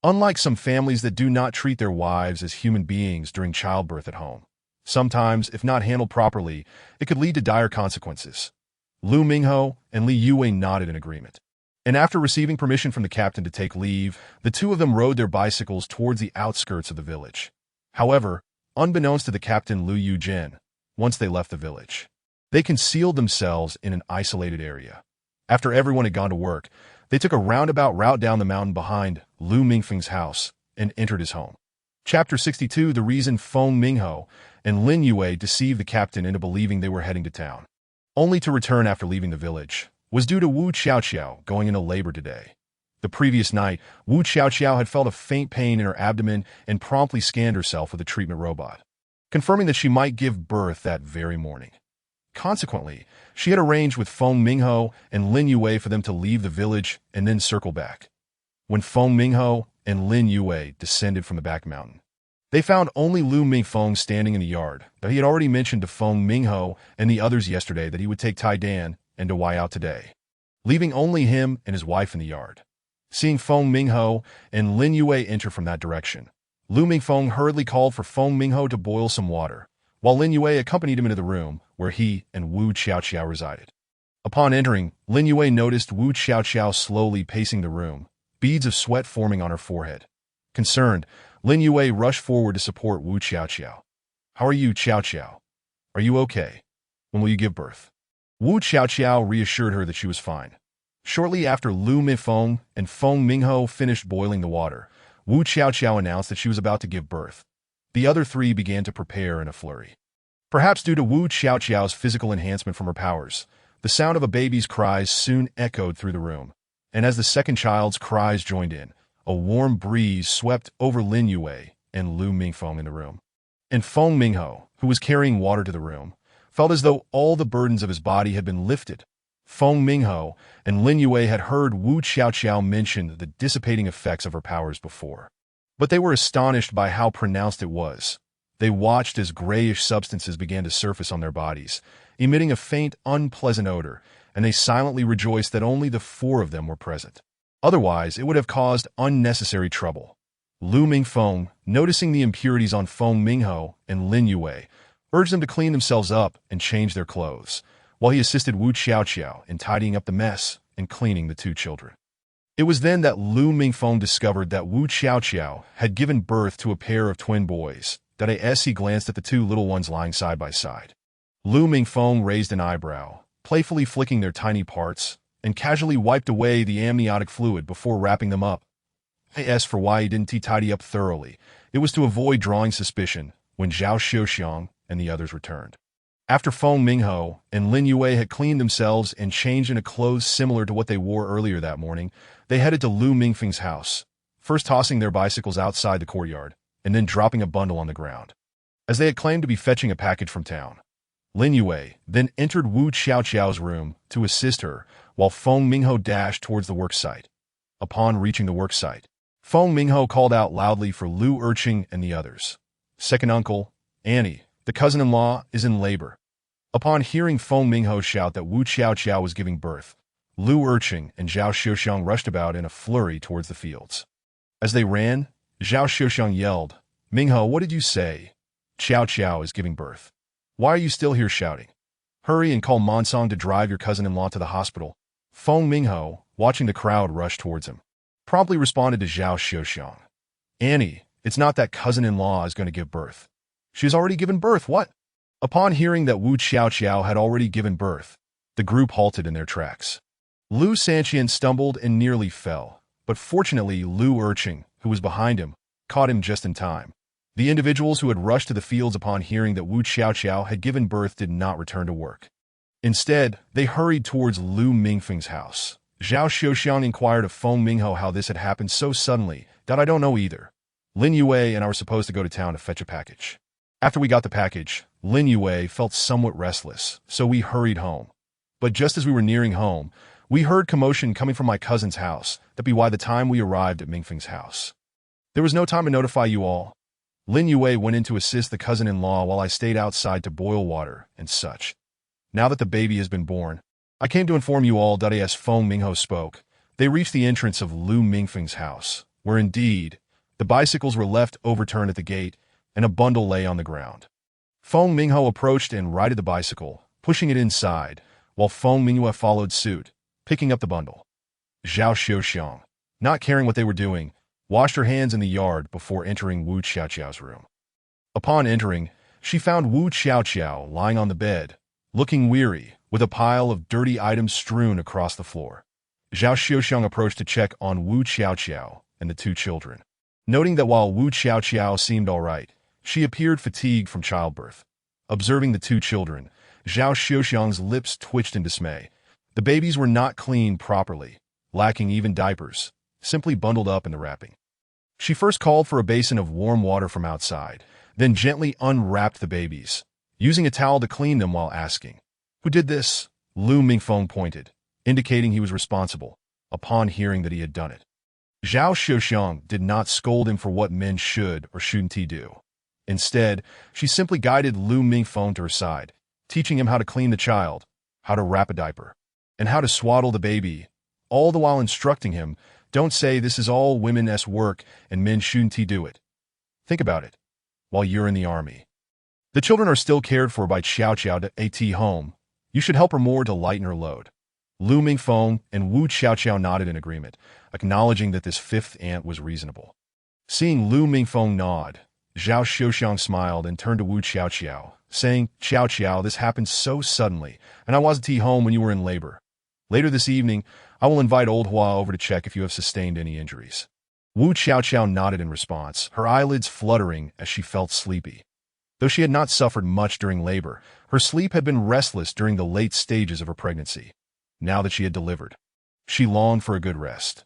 Unlike some families that do not treat their wives as human beings during childbirth at home. Sometimes, if not handled properly, it could lead to dire consequences." Lu Mingho and Li Yue nodded in agreement. And after receiving permission from the captain to take leave, the two of them rode their bicycles towards the outskirts of the village. However, unbeknownst to the captain Liu Yujin, once they left the village, they concealed themselves in an isolated area. After everyone had gone to work, they took a roundabout route down the mountain behind Lu Mingfeng's house and entered his home. Chapter 62: The reason Feng Mingho and Lin Yue deceived the captain into believing they were heading to town, only to return after leaving the village, was due to Wu Xiaoqiao going into labor today. The previous night, Wu Xiaoqiao had felt a faint pain in her abdomen and promptly scanned herself with a treatment robot, confirming that she might give birth that very morning. Consequently, she had arranged with Feng Mingho and Lin Yue for them to leave the village and then circle back. When Feng Mingho and Lin Yue descended from the back mountain, they found only Lu Mingfeng standing in the yard, but he had already mentioned to Feng Mingho and the others yesterday that he would take Tai Dan and Wai out today, leaving only him and his wife in the yard. Seeing Feng Mingho and Lin Yue enter from that direction, Lu Mingfeng hurriedly called for Feng Mingho to boil some water, while Lin Yue accompanied him into the room where he and Wu Xiaoqiao resided. Upon entering, Lin Yue noticed Wu Xiaoqiao slowly pacing the room, beads of sweat forming on her forehead. Concerned, Lin Yue rushed forward to support Wu Xiaoqiao. "How are you, Xiaoqiao? Are you okay? When will you give birth?" Wu Xiaoqiao reassured her that she was fine. Shortly after Lu Mingfeng and Feng Mingho finished boiling the water, Wu Xiaoqiao announced that she was about to give birth. The other three began to prepare in a flurry. Perhaps due to Wu Xiaoqiao's physical enhancement from her powers, the sound of a baby's cries soon echoed through the room, and as the second child's cries joined in, a warm breeze swept over Lin Yue and Lu Mingfeng in the room. And Feng Mingho, who was carrying water to the room, felt as though all the burdens of his body had been lifted. Feng Mingho and Lin Yue had heard Wu Xiaoqiao mention the dissipating effects of her powers before, but they were astonished by how pronounced it was. They watched as grayish substances began to surface on their bodies, emitting a faint, unpleasant odor, and they silently rejoiced that only the four of them were present. Otherwise, it would have caused unnecessary trouble. Lu Mingfeng, noticing the impurities on Feng Mingho and Lin Yue, urged them to clean themselves up and change their clothes, while he assisted Wu Xiaoqiao in tidying up the mess and cleaning the two children. It was then that Lu Mingfeng discovered that Wu Xiaoqiao had given birth to a pair of twin boys, that as he glanced at the two little ones lying side by side. Lu Mingfeng raised an eyebrow, playfully flicking their tiny parts, and casually wiped away the amniotic fluid before wrapping them up. As for why he didn't tidy up thoroughly, it was to avoid drawing suspicion when Zhao Xiuxiang and the others returned. After Feng Mingho and Lin Yue had cleaned themselves and changed into clothes similar to what they wore earlier that morning, they headed to Lu Mingfeng's house, first tossing their bicycles outside the courtyard, and then dropping a bundle on the ground. As they had claimed to be fetching a package from town, Lin Yue then entered Wu Xiaoqiao's room to assist her, while Feng Mingho dashed towards the work site. Upon reaching the work site, Feng Mingho called out loudly for Lu Erqing and the others. "Second uncle, Annie, the cousin-in-law, is in labor." Upon hearing Feng Mingho shout that Wu Xiaoqiao was giving birth, Lu Erqing and Zhao Xiuxiang rushed about in a flurry towards the fields. As they ran, Zhao Xiuxiang yelled, "Mingho, what did you say? Xiaoqiao is giving birth. Why are you still here shouting? Hurry and call Monsong to drive your cousin-in-law to the hospital." Feng Mingho, watching the crowd rush towards him, promptly responded to Zhao Xiuxiang. "Annie, it's not that cousin-in-law is going to give birth. She's already given birth, what?" Upon hearing that Wu Xiaoqiao had already given birth, the group halted in their tracks. Lu Sanqian stumbled and nearly fell, but fortunately Lu Erqing, who was behind him, caught him just in time. The individuals who had rushed to the fields upon hearing that Wu Xiaoqiao had given birth did not return to work. Instead, they hurried towards Lu Mingfeng's house. Zhao Xiuxiang inquired of Feng Mingho how this had happened so suddenly. "That I don't know either. Lin Yue and I were supposed to go to town to fetch a package. After we got the package, Lin Yue felt somewhat restless, so we hurried home. But just as we were nearing home, we heard commotion coming from my cousin's house. That be why the time we arrived at Mingfeng's house. There was no time to notify you all. Lin Yue went in to assist the cousin-in-law while I stayed outside to boil water and such. Now that the baby has been born, I came to inform you all." As Feng Mingho spoke, they reached the entrance of Lu Mingfeng's house, where indeed, the bicycles were left overturned at the gate, and a bundle lay on the ground. Feng Mingho approached and righted the bicycle, pushing it inside, while Feng Mingyue followed suit, picking up the bundle. Zhao Xiuxiang, not caring what they were doing, washed her hands in the yard before entering Wu Xiaoqiao's room. Upon entering, she found Wu Xiaoqiao lying on the bed, looking weary, with a pile of dirty items strewn across the floor. Zhao Xiuxiang approached to check on Wu Xiaoqiao and the two children. Noting that while Wu Xiaoqiao seemed all right, she appeared fatigued from childbirth. Observing the two children, Zhao Xiuxiang's lips twitched in dismay. The babies were not cleaned properly, lacking even diapers, simply bundled up in the wrapping. She first called for a basin of warm water from outside, then gently unwrapped the babies, using a towel to clean them while asking, "Who did this?" Lu Mingfeng pointed, indicating he was responsible, upon hearing that he had done it. Zhao Xiuxiang did not scold him for what men should or shouldn't do. Instead, she simply guided Lu Mingfeng to her side, teaching him how to clean the child, how to wrap a diaper, and how to swaddle the baby, all the while instructing him, "Don't say this is all women's work and men shouldn't do it. Think about it, while you're in the army. The children are still cared for by Xiaoqiao at home. You should help her more to lighten her load." Lu Mingfeng and Wu Xiaoqiao nodded in agreement, acknowledging that this fifth aunt was reasonable. Seeing Lu Mingfeng nod, Zhao Xiuxiang smiled and turned to Wu Xiaoqiao, saying, "Xiaoqiao, this happened so suddenly, and I wasn't home when you were in labor. Later this evening, I will invite old Hua over to check if you have sustained any injuries." Wu Xiaoqiao nodded in response, her eyelids fluttering as she felt sleepy. Though she had not suffered much during labor, her sleep had been restless during the late stages of her pregnancy. Now that she had delivered, she longed for a good rest.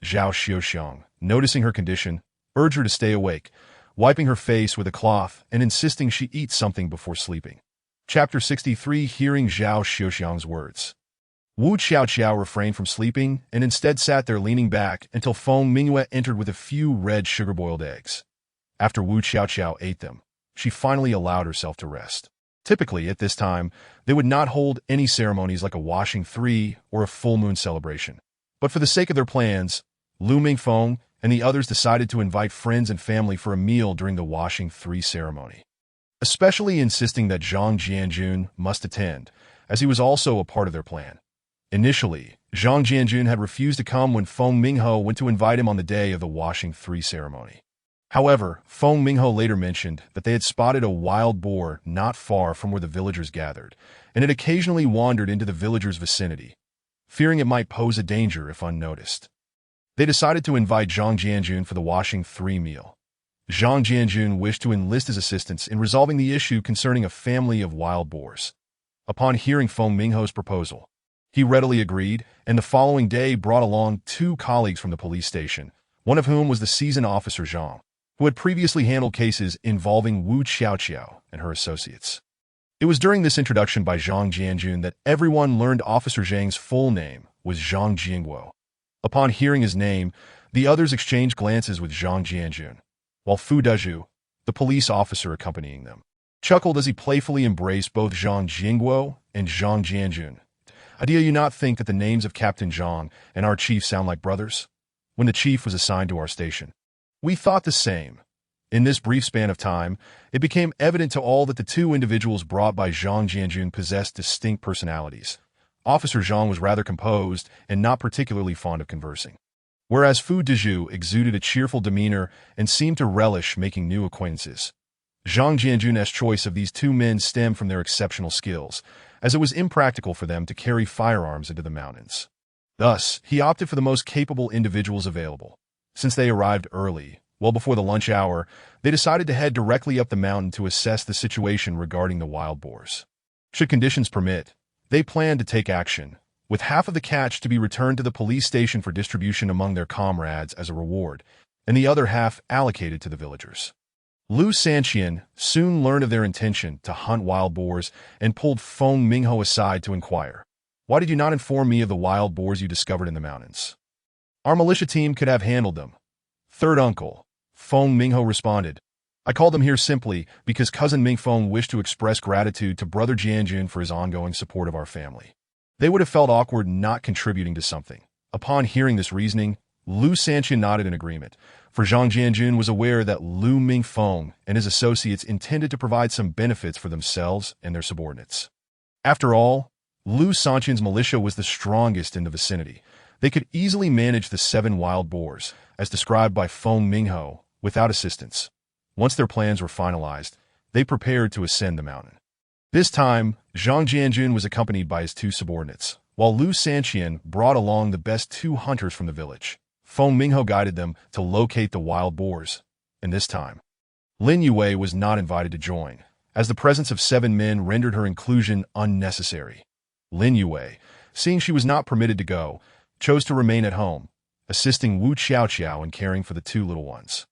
Zhao Xiuxiang, noticing her condition, urged her to stay awake, wiping her face with a cloth and insisting she eat something before sleeping. Chapter 63. Hearing Zhao Xiuxiang's words, Wu Xiaoqiao refrained from sleeping and instead sat there leaning back until Feng Mingyue entered with a few red sugar-boiled eggs. After Wu Xiaoqiao ate them, she finally allowed herself to rest. Typically, at this time, they would not hold any ceremonies like a washing 3 or a full moon celebration. But for the sake of their plans, Lu Mingfeng and the others decided to invite friends and family for a meal during the washing 3 ceremony, especially insisting that Zhang Jianjun must attend, as he was also a part of their plan. Initially, Zhang Jianjun had refused to come when Feng Mingho went to invite him on the day of the washing 3 ceremony. However, Feng Mingho later mentioned that they had spotted a wild boar not far from where the villagers gathered, and it occasionally wandered into the villagers' vicinity, fearing it might pose a danger if unnoticed. They decided to invite Zhang Jianjun for the washing 3 meal. Zhang Jianjun wished to enlist his assistance in resolving the issue concerning a family of wild boars. Upon hearing Feng Mingho's proposal, he readily agreed, and the following day brought along 2 colleagues from the police station, one of whom was the seasoned officer Zhang, who had previously handled cases involving Wu Xiaoqiao and her associates. It was during this introduction by Zhang Jianjun that everyone learned Officer Zhang's full name was Zhang Jingguo. Upon hearing his name, the others exchanged glances with Zhang Jianjun, while Fu Dezhu, the police officer accompanying them, chuckled as he playfully embraced both Zhang Jingguo and Zhang Jianjun. Do you not think that the names of Captain Zhang and our chief sound like brothers? When the chief was assigned to our station, we thought the same. In this brief span of time, it became evident to all that the 2 individuals brought by Zhang Jianjun possessed distinct personalities. Officer Zhang was rather composed and not particularly fond of conversing, whereas Fu Dezhu exuded a cheerful demeanor and seemed to relish making new acquaintances. Zhang Jianjun's choice of these two men stemmed from their exceptional skills, as it was impractical for them to carry firearms into the mountains. Thus, he opted for the most capable individuals available. Since they arrived early, well before the lunch hour, they decided to head directly up the mountain to assess the situation regarding the wild boars. Should conditions permit, they planned to take action, with half of the catch to be returned to the police station for distribution among their comrades as a reward, and the other half allocated to the villagers. Lu Sanqian soon learned of their intention to hunt wild boars and pulled Feng Mingho aside to inquire, "Why did you not inform me of the wild boars you discovered in the mountains? Our militia team could have handled them." "Third uncle," Feng Mingho responded, "I called them here simply because cousin Mingfeng wished to express gratitude to brother Jianjun for his ongoing support of our family. They would have felt awkward not contributing to something." Upon hearing this reasoning, Lu Sanqian nodded in agreement, for Zhang Jianjun was aware that Lu Mingfeng and his associates intended to provide some benefits for themselves and their subordinates. After all, Lu Sanqian's militia was the strongest in the vicinity. They could easily manage the 7 wild boars, as described by Feng Mingho, without assistance. Once their plans were finalized, they prepared to ascend the mountain. This time, Zhang Jianjun was accompanied by his 2 subordinates, while Lu Sanqian brought along the best 2 hunters from the village. Feng Mingho guided them to locate the wild boars, and this time, Lin Yue was not invited to join, as the presence of 7 men rendered her inclusion unnecessary. Lin Yue, seeing she was not permitted to go, chose to remain at home, assisting Wu Xiaoqiao in caring for the 2 little ones.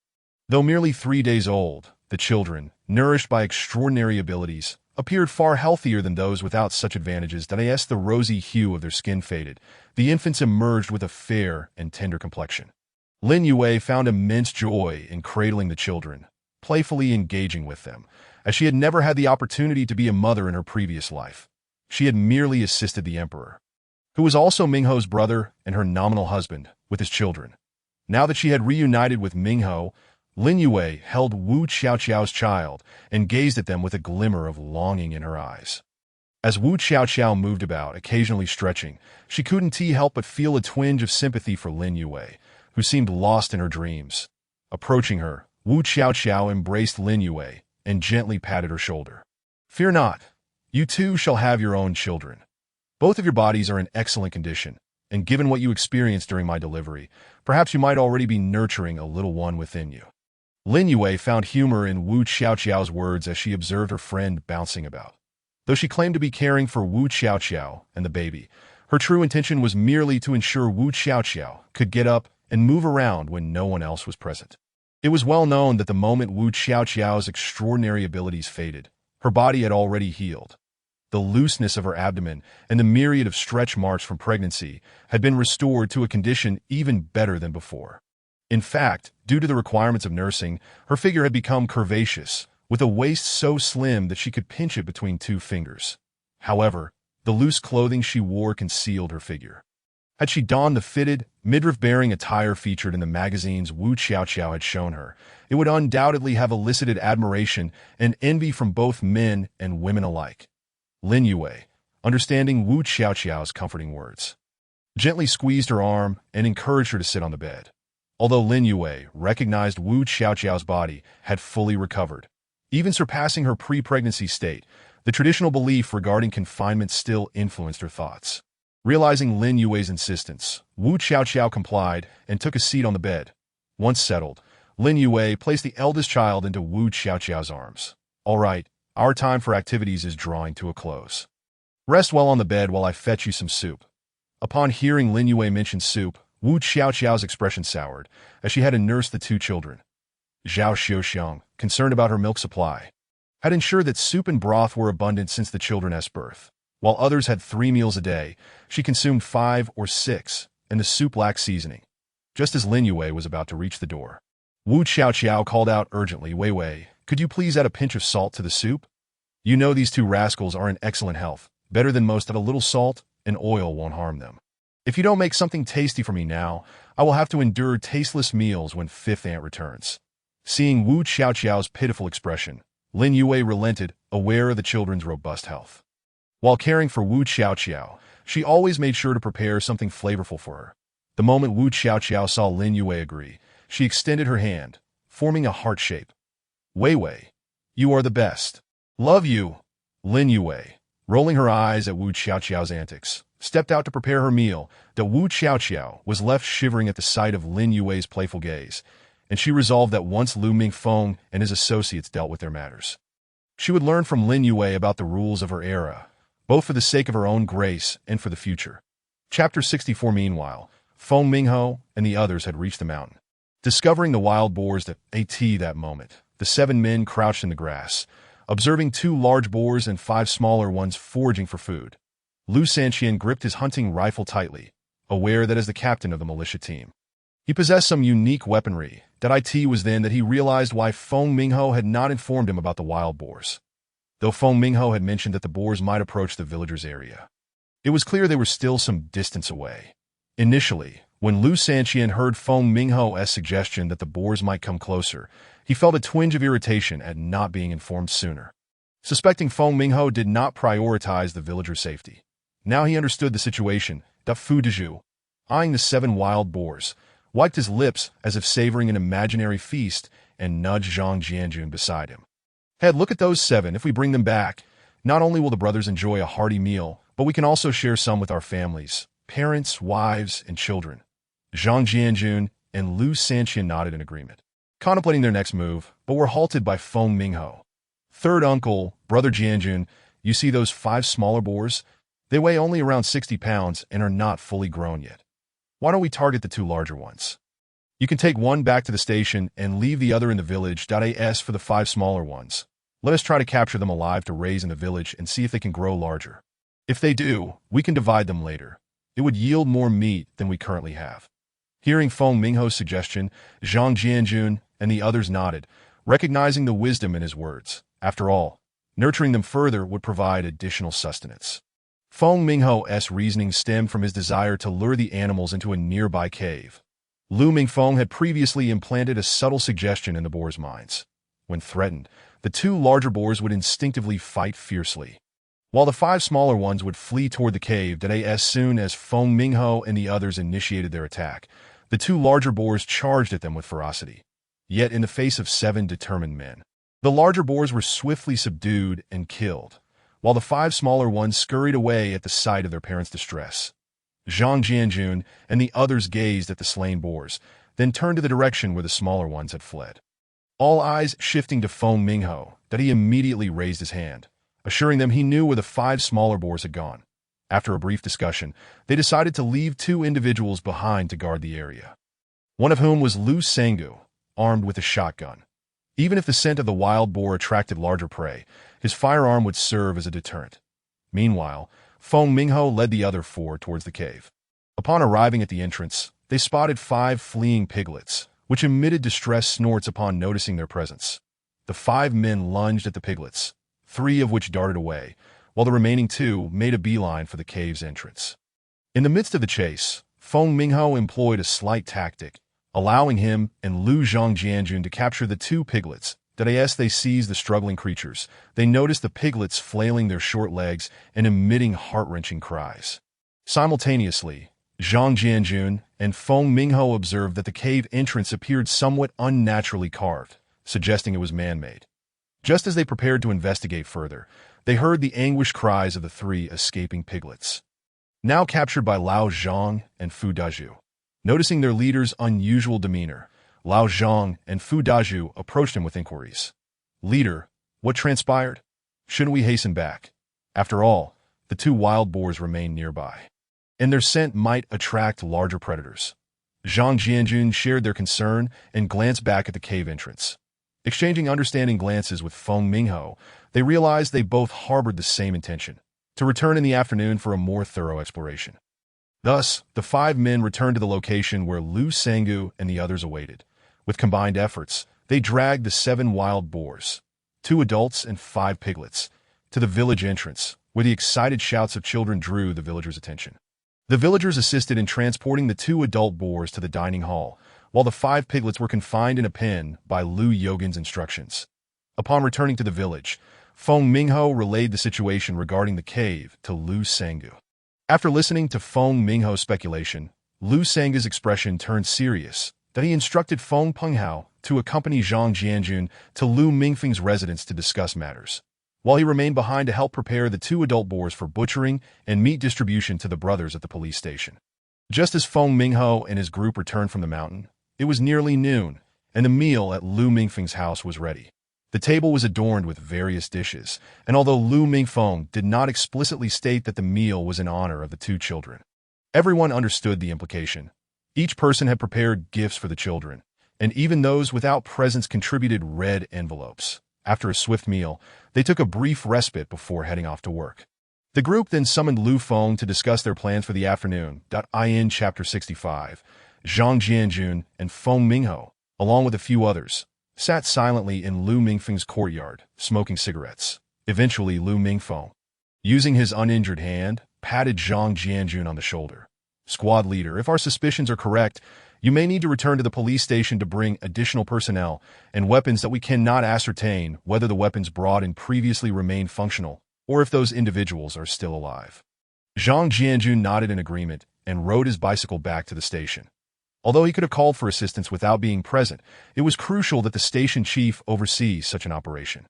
Though merely 3 days old, the children, nourished by extraordinary abilities, appeared far healthier than those without such advantages. As the rosy hue of their skin faded, the infants emerged with a fair and tender complexion. Lin Yue found immense joy in cradling the children, playfully engaging with them, as she had never had the opportunity to be a mother in her previous life. She had merely assisted the emperor, who was also Mingho's brother and her nominal husband, with his children. Now that she had reunited with Mingho, Lin Yue held Wu Xiaoqiao's child and gazed at them with a glimmer of longing in her eyes. As Wu Xiaoqiao moved about, occasionally stretching, she couldn't help but feel a twinge of sympathy for Lin Yue, who seemed lost in her dreams. Approaching her, Wu Xiaoqiao embraced Lin Yue and gently patted her shoulder. "Fear not. You too shall have your own children. Both of your bodies are in excellent condition, and given what you experienced during my delivery, perhaps you might already be nurturing a little one within you." Lin Yue found humor in Wu Xiaoqiao's words as she observed her friend bouncing about. Though she claimed to be caring for Wu Xiaoqiao and the baby, her true intention was merely to ensure Wu Xiaoqiao could get up and move around when no one else was present. It was well known that the moment Wu Xiaoqiao's extraordinary abilities faded, her body had already healed. The looseness of her abdomen and the myriad of stretch marks from pregnancy had been restored to a condition even better than before. In fact, due to the requirements of nursing, her figure had become curvaceous, with a waist so slim that she could pinch it between 2 fingers. However, the loose clothing she wore concealed her figure. Had she donned the fitted, midriff-bearing attire featured in the magazines Wu Xiaoqiao had shown her, it would undoubtedly have elicited admiration and envy from both men and women alike. Lin Yue, understanding Wu Xiaoqiao's comforting words, gently squeezed her arm and encouraged her to sit on the bed. Although Lin Yue recognized Wu Xiaoqiao's body had fully recovered, even surpassing her pre-pregnancy state, the traditional belief regarding confinement still influenced her thoughts. Realizing Lin Yue's insistence, Wu Xiaoqiao complied and took a seat on the bed. Once settled, Lin Yue placed the eldest child into Wu Xiaoqiao's arms. "All right, our time for activities is drawing to a close. Rest well on the bed while I fetch you some soup." Upon hearing Lin Yue mention soup, Wu Xiaoqiao's expression soured, as she had to nurse the 2 children. Zhao Xiuxiang, concerned about her milk supply, had ensured that soup and broth were abundant since the children's birth. While others had 3 meals a day, she consumed 5 or 6, and the soup lacked seasoning. Just as Lin Yue was about to reach the door, Wu Xiaoqiao called out urgently, "Wei Wei, could you please add a pinch of salt to the soup? You know these 2 rascals are in excellent health, better than most. Of a little salt and oil won't harm them. If you don't make something tasty for me now, I will have to endure tasteless meals when 5th aunt returns." Seeing Wu Xiaoqiao's pitiful expression, Lin Yue relented, aware of the children's robust health. While caring for Wu Xiaoqiao, she always made sure to prepare something flavorful for her. The moment Wu Xiaoqiao saw Lin Yue agree, she extended her hand, forming a heart shape. "Wei Wei, You are the best. Love you. Lin Yue, rolling her eyes at Wu Xiaoqiao's antics, stepped out to prepare her meal. That Wu Xiaoqiao was left shivering at the sight of Lin Yue's playful gaze, and she resolved that once Lu Mingfeng and his associates dealt with their matters, she would learn from Lin Yue about the rules of her era, both for the sake of her own grace and for the future. Chapter 64. Meanwhile, Feng Mingho and the others had reached the mountain. Discovering the wild boars that moment, the 7 men crouched in the grass, observing 2 large boars and 5 smaller ones foraging for food. Lu Sanqian gripped his hunting rifle tightly, aware that as the captain of the militia team, he possessed some unique weaponry. It was then that he realized why Feng Mingho had not informed him about the wild boars. Though Feng Mingho had mentioned that the boars might approach the villagers' area, it was clear they were still some distance away. Initially, when Lu Sanqian heard Feng Mingho's suggestion that the boars might come closer, he felt a twinge of irritation at not being informed sooner. Suspecting Feng Mingho did not prioritize the villagers' safety, now he understood the situation. Fu Dezhu, eyeing the 7 wild boars, wiped his lips as if savoring an imaginary feast and nudged Zhang Jianjun beside him. Head, look at those 7. If we bring them back, not only will the brothers enjoy a hearty meal, but we can also share some with our families, parents, wives, and children. Zhang Jianjun and Lu Sanqian nodded in agreement, contemplating their next move, but were halted by Feng Mingho. Third uncle, brother Jianjun, you see those 5 smaller boars? They weigh only around 60 pounds and are not fully grown yet. Why don't we target the 2 larger ones? You can take one back to the station and leave the other in the village. As for the 5 smaller ones, let us try to capture them alive to raise in the village and see if they can grow larger. If they do, we can divide them later. It would yield more meat than we currently have. Hearing Feng Mingho's suggestion, Zhang Jianjun and the others nodded, recognizing the wisdom in his words. After all, nurturing them further would provide additional sustenance. Feng Mingho's reasoning stemmed from his desire to lure the animals into a nearby cave. Lu Mingfeng had previously implanted a subtle suggestion in the boars' minds. When threatened, the 2 larger boars would instinctively fight fiercely, while the 5 smaller ones would flee toward the cave. As soon as Feng Mingho and the others initiated their attack, the 2 larger boars charged at them with ferocity. Yet in the face of 7 determined men, the larger boars were swiftly subdued and killed, while the 5 smaller ones scurried away at the sight of their parents' distress. Zhang Jianjun and the others gazed at the slain boars, then turned to the direction where the smaller ones had fled. All eyes shifting to Feng Mingho, he immediately raised his hand, assuring them he knew where the 5 smaller boars had gone. After a brief discussion, they decided to leave 2 individuals behind to guard the area, one of whom was Lu Sangu, armed with a shotgun. Even if the scent of the wild boar attracted larger prey, his firearm would serve as a deterrent. Meanwhile, Feng Mingho led the other 4 towards the cave. Upon arriving at the entrance, they spotted 5 fleeing piglets, which emitted distressed snorts upon noticing their presence. The 5 men lunged at the piglets, 3 of which darted away, while the remaining 2 made a beeline for the cave's entrance. In the midst of the chase, Feng Mingho employed a slight tactic, allowing him and Lu Zhangjianjun to capture the 2 piglets. As they seized the struggling creatures, they noticed the piglets flailing their short legs and emitting heart-wrenching cries. Simultaneously, Zhang Jianjun and Feng Mingho observed that the cave entrance appeared somewhat unnaturally carved, suggesting it was man-made. Just as they prepared to investigate further, they heard the anguished cries of the 3 escaping piglets, now captured by Lao Zhang and Fu Dazhu. Noticing their leader's unusual demeanor, Lao Zhang and Fu Dazhu approached him with inquiries. "Leader, what transpired? Shouldn't we hasten back? After all, the 2 wild boars remain nearby, and their scent might attract larger predators." Zhang Jianjun shared their concern and glanced back at the cave entrance. Exchanging understanding glances with Feng Mingho, they realized they both harbored the same intention, to return in the afternoon for a more thorough exploration. Thus, the 5 men returned to the location where Lu Sangu and the others awaited. With combined efforts, they dragged the 7 wild boars, 2 adults and 5 piglets, to the village entrance, where the excited shouts of children drew the villagers' attention. The villagers assisted in transporting the 2 adult boars to the dining hall, while the 5 piglets were confined in a pen by Lu Yogan's instructions. Upon returning to the village, Feng Mingho relayed the situation regarding the cave to Lu Sangu. After listening to Feng Mingho's speculation, Lu Sangu's expression turned serious, that he instructed Feng Penghao to accompany Zhang Jianjun to Lu Mingfeng's residence to discuss matters, while he remained behind to help prepare the two adult boars for butchering and meat distribution to the brothers at the police station. Just as Feng Mingho and his group returned from the mountain, it was nearly noon, and the meal at Lu Mingfeng's house was ready. The table was adorned with various dishes, and although Lu Mingfeng did not explicitly state that the meal was in honor of the two children, everyone understood the implication. Each person had prepared gifts for the children, and even those without presents contributed red envelopes. After a swift meal, they took a brief respite before heading off to work. The group then summoned Lu Feng to discuss their plans for the afternoon. In Chapter 65, Zhang Jianjun and Feng Mingho, along with a few others, sat silently in Lu Mingfeng's courtyard, smoking cigarettes. Eventually, Lu Mingfeng, using his uninjured hand, patted Zhang Jianjun on the shoulder. "Squad leader, if our suspicions are correct, you may need to return to the police station to bring additional personnel and weapons that we cannot ascertain whether the weapons brought in previously remain functional or if those individuals are still alive." Zhang Jianjun nodded in agreement and rode his bicycle back to the station. Although he could have called for assistance without being present, it was crucial that the station chief oversee such an operation.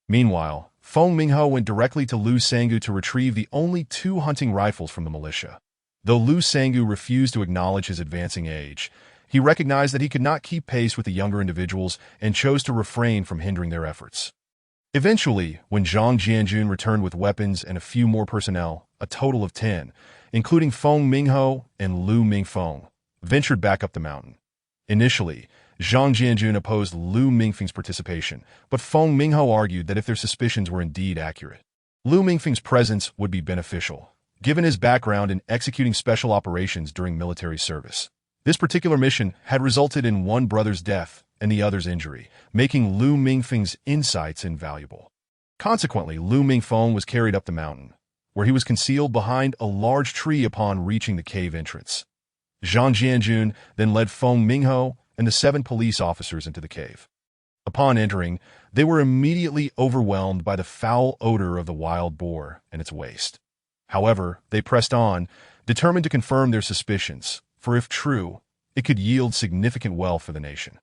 Meanwhile, Feng Mingho went directly to Lu Sangu to retrieve the only 2 hunting rifles from the militia. Though Lu Sangu refused to acknowledge his advancing age, he recognized that he could not keep pace with the younger individuals and chose to refrain from hindering their efforts. Eventually, when Zhang Jianjun returned with weapons and a few more personnel, a total of 10, including Feng Mingho and Lu Mingfeng, ventured back up the mountain. Initially, Zhang Jianjun opposed Lu Mingfeng's participation, but Feng Mingho argued that if their suspicions were indeed accurate, Lu Mingfeng's presence would be beneficial, given his background in executing special operations during military service. This particular mission had resulted in one brother's death and the other's injury, making Lu Mingfeng's insights invaluable. Consequently, Lu Mingfeng was carried up the mountain, where he was concealed behind a large tree upon reaching the cave entrance. Zhang Jianjun then led Feng Mingho and the 7 police officers into the cave. Upon entering, they were immediately overwhelmed by the foul odor of the wild boar and its waste. However, they pressed on, determined to confirm their suspicions, for if true, it could yield significant wealth for the nation.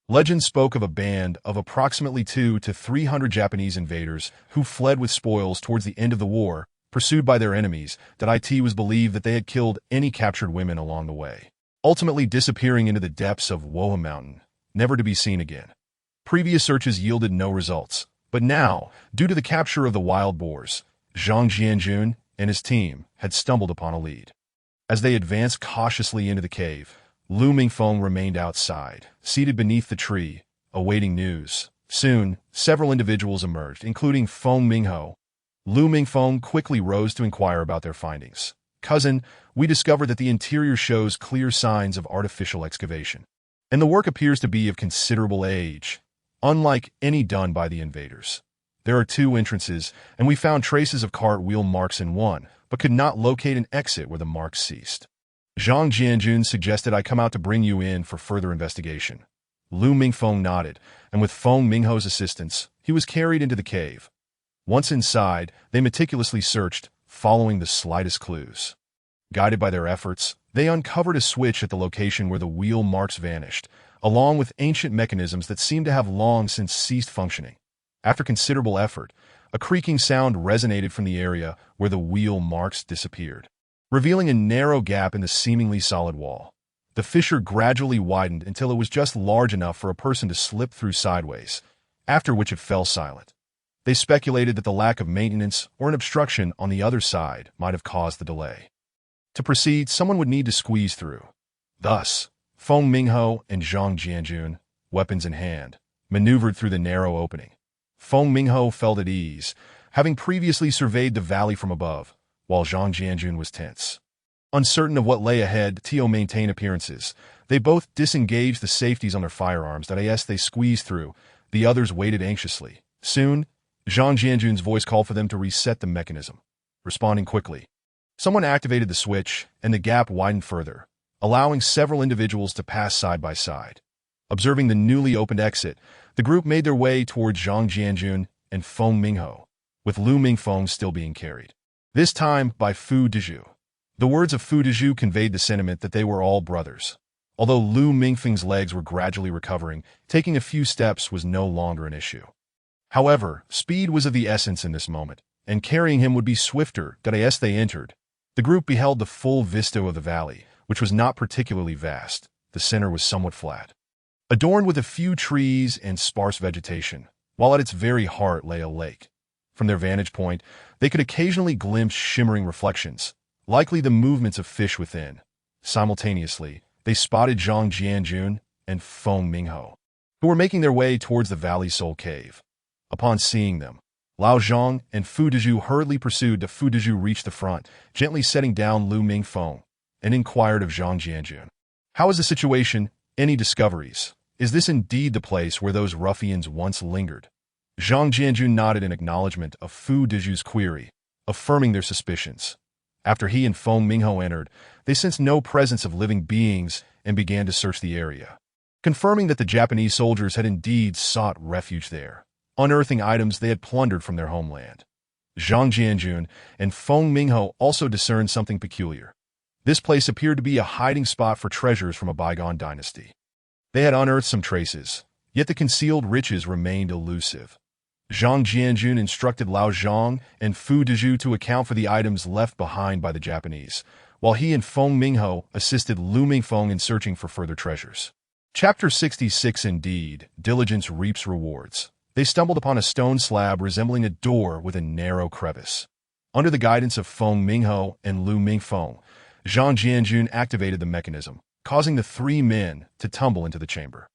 Legend spoke of a band of approximately 200 to 300 Japanese invaders who fled with spoils towards the end of the war, pursued by their enemies. It was believed that they had killed any captured women along the way, ultimately disappearing into the depths of Woha Mountain, never to be seen again. Previous searches yielded no results, but now, due to the capture of the wild boars, Zhang Jianjun and his team had stumbled upon a lead. As they advanced cautiously into the cave, Lu Mingfeng remained outside, seated beneath the tree, awaiting news. Soon, several individuals emerged, including Feng Mingho. Lu Mingfeng quickly rose to inquire about their findings. "Cousin, we discovered that the interior shows clear signs of artificial excavation, and the work appears to be of considerable age, unlike any done by the invaders. There are 2 entrances, and we found traces of cartwheel marks in one, but could not locate an exit where the marks ceased." Zhang Jianjun suggested I come out to bring you in for further investigation. Lu Mingfeng nodded, and with Feng Mingho's assistance, he was carried into the cave. Once inside, they meticulously searched, following the slightest clues. Guided by their efforts, they uncovered a switch at the location where the wheel marks vanished, along with ancient mechanisms that seemed to have long since ceased functioning. After considerable effort, a creaking sound resonated from the area where the wheel marks disappeared, revealing a narrow gap in the seemingly solid wall. The fissure gradually widened until it was just large enough for a person to slip through sideways, after which it fell silent. They speculated that the lack of maintenance or an obstruction on the other side might have caused the delay. To proceed, someone would need to squeeze through. Thus, Feng Mingho and Zhang Jianjun, weapons in hand, maneuvered through the narrow opening. Feng Mingho felt at ease, having previously surveyed the valley from above, while Zhang Jianjun was tense. Uncertain of what lay ahead, Tio maintained appearances. They both disengaged the safeties on their firearms. As they squeezed through, the others waited anxiously. Soon, Zhang Jianjun's voice called for them to reset the mechanism. Responding quickly, someone activated the switch, and the gap widened further, allowing several individuals to pass side by side. Observing the newly opened exit, the group made their way towards Zhang Jianjun and Feng Mingho, with Lu Mingfeng still being carried. This time by Fu Dezhu. The words of Fu Dezhu conveyed the sentiment that they were all brothers. Although Lu Mingfeng's legs were gradually recovering, taking a few steps was no longer an issue. However, speed was of the essence in this moment, and carrying him would be swifter. As they entered, the group beheld the full vista of the valley, which was not particularly vast. The center was somewhat flat, adorned with a few trees and sparse vegetation, while at its very heart lay a lake. From their vantage point, they could occasionally glimpse shimmering reflections, likely the movements of fish within. Simultaneously, they spotted Zhang Jianjun and Feng Mingho, who were making their way towards the valley's soul cave. Upon seeing them, Lao Zhang and Fu Dezhu hurriedly pursued. Fu Dezhu reached the front, gently setting down Lu Mingfeng, and inquired of Zhang Jianjun. "How is the situation? Any discoveries? Is this indeed the place where those ruffians once lingered?" Zhang Jianjun nodded in acknowledgement of Fu Dezhu's query, affirming their suspicions. After he and Feng Mingho entered, they sensed no presence of living beings and began to search the area, confirming that the Japanese soldiers had indeed sought refuge there, unearthing items they had plundered from their homeland. Zhang Jianjun and Feng Mingho also discerned something peculiar. This place appeared to be a hiding spot for treasures from a bygone dynasty. They had unearthed some traces, yet the concealed riches remained elusive. Zhang Jianjun instructed Lao Zhang and Fu Dezhu to account for the items left behind by the Japanese, while he and Feng Mingho assisted Lu Mingfeng in searching for further treasures. Chapter 66. Indeed, diligence reaps rewards. They stumbled upon a stone slab resembling a door with a narrow crevice. Under the guidance of Feng Mingho and Lu Mingfeng, Zhang Jianjun activated the mechanism, causing the three men to tumble into the chamber.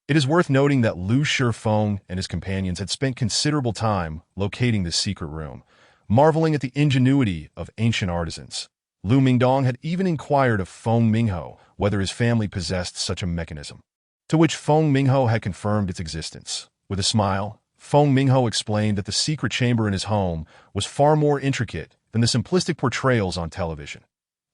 It is worth noting that Lu Shifeng and his companions had spent considerable time locating this secret room, marveling at the ingenuity of ancient artisans. Lu Mingdong had even inquired of Feng Mingho whether his family possessed such a mechanism, to which Feng Mingho had confirmed its existence. With a smile, Feng Mingho explained that the secret chamber in his home was far more intricate than the simplistic portrayals on television.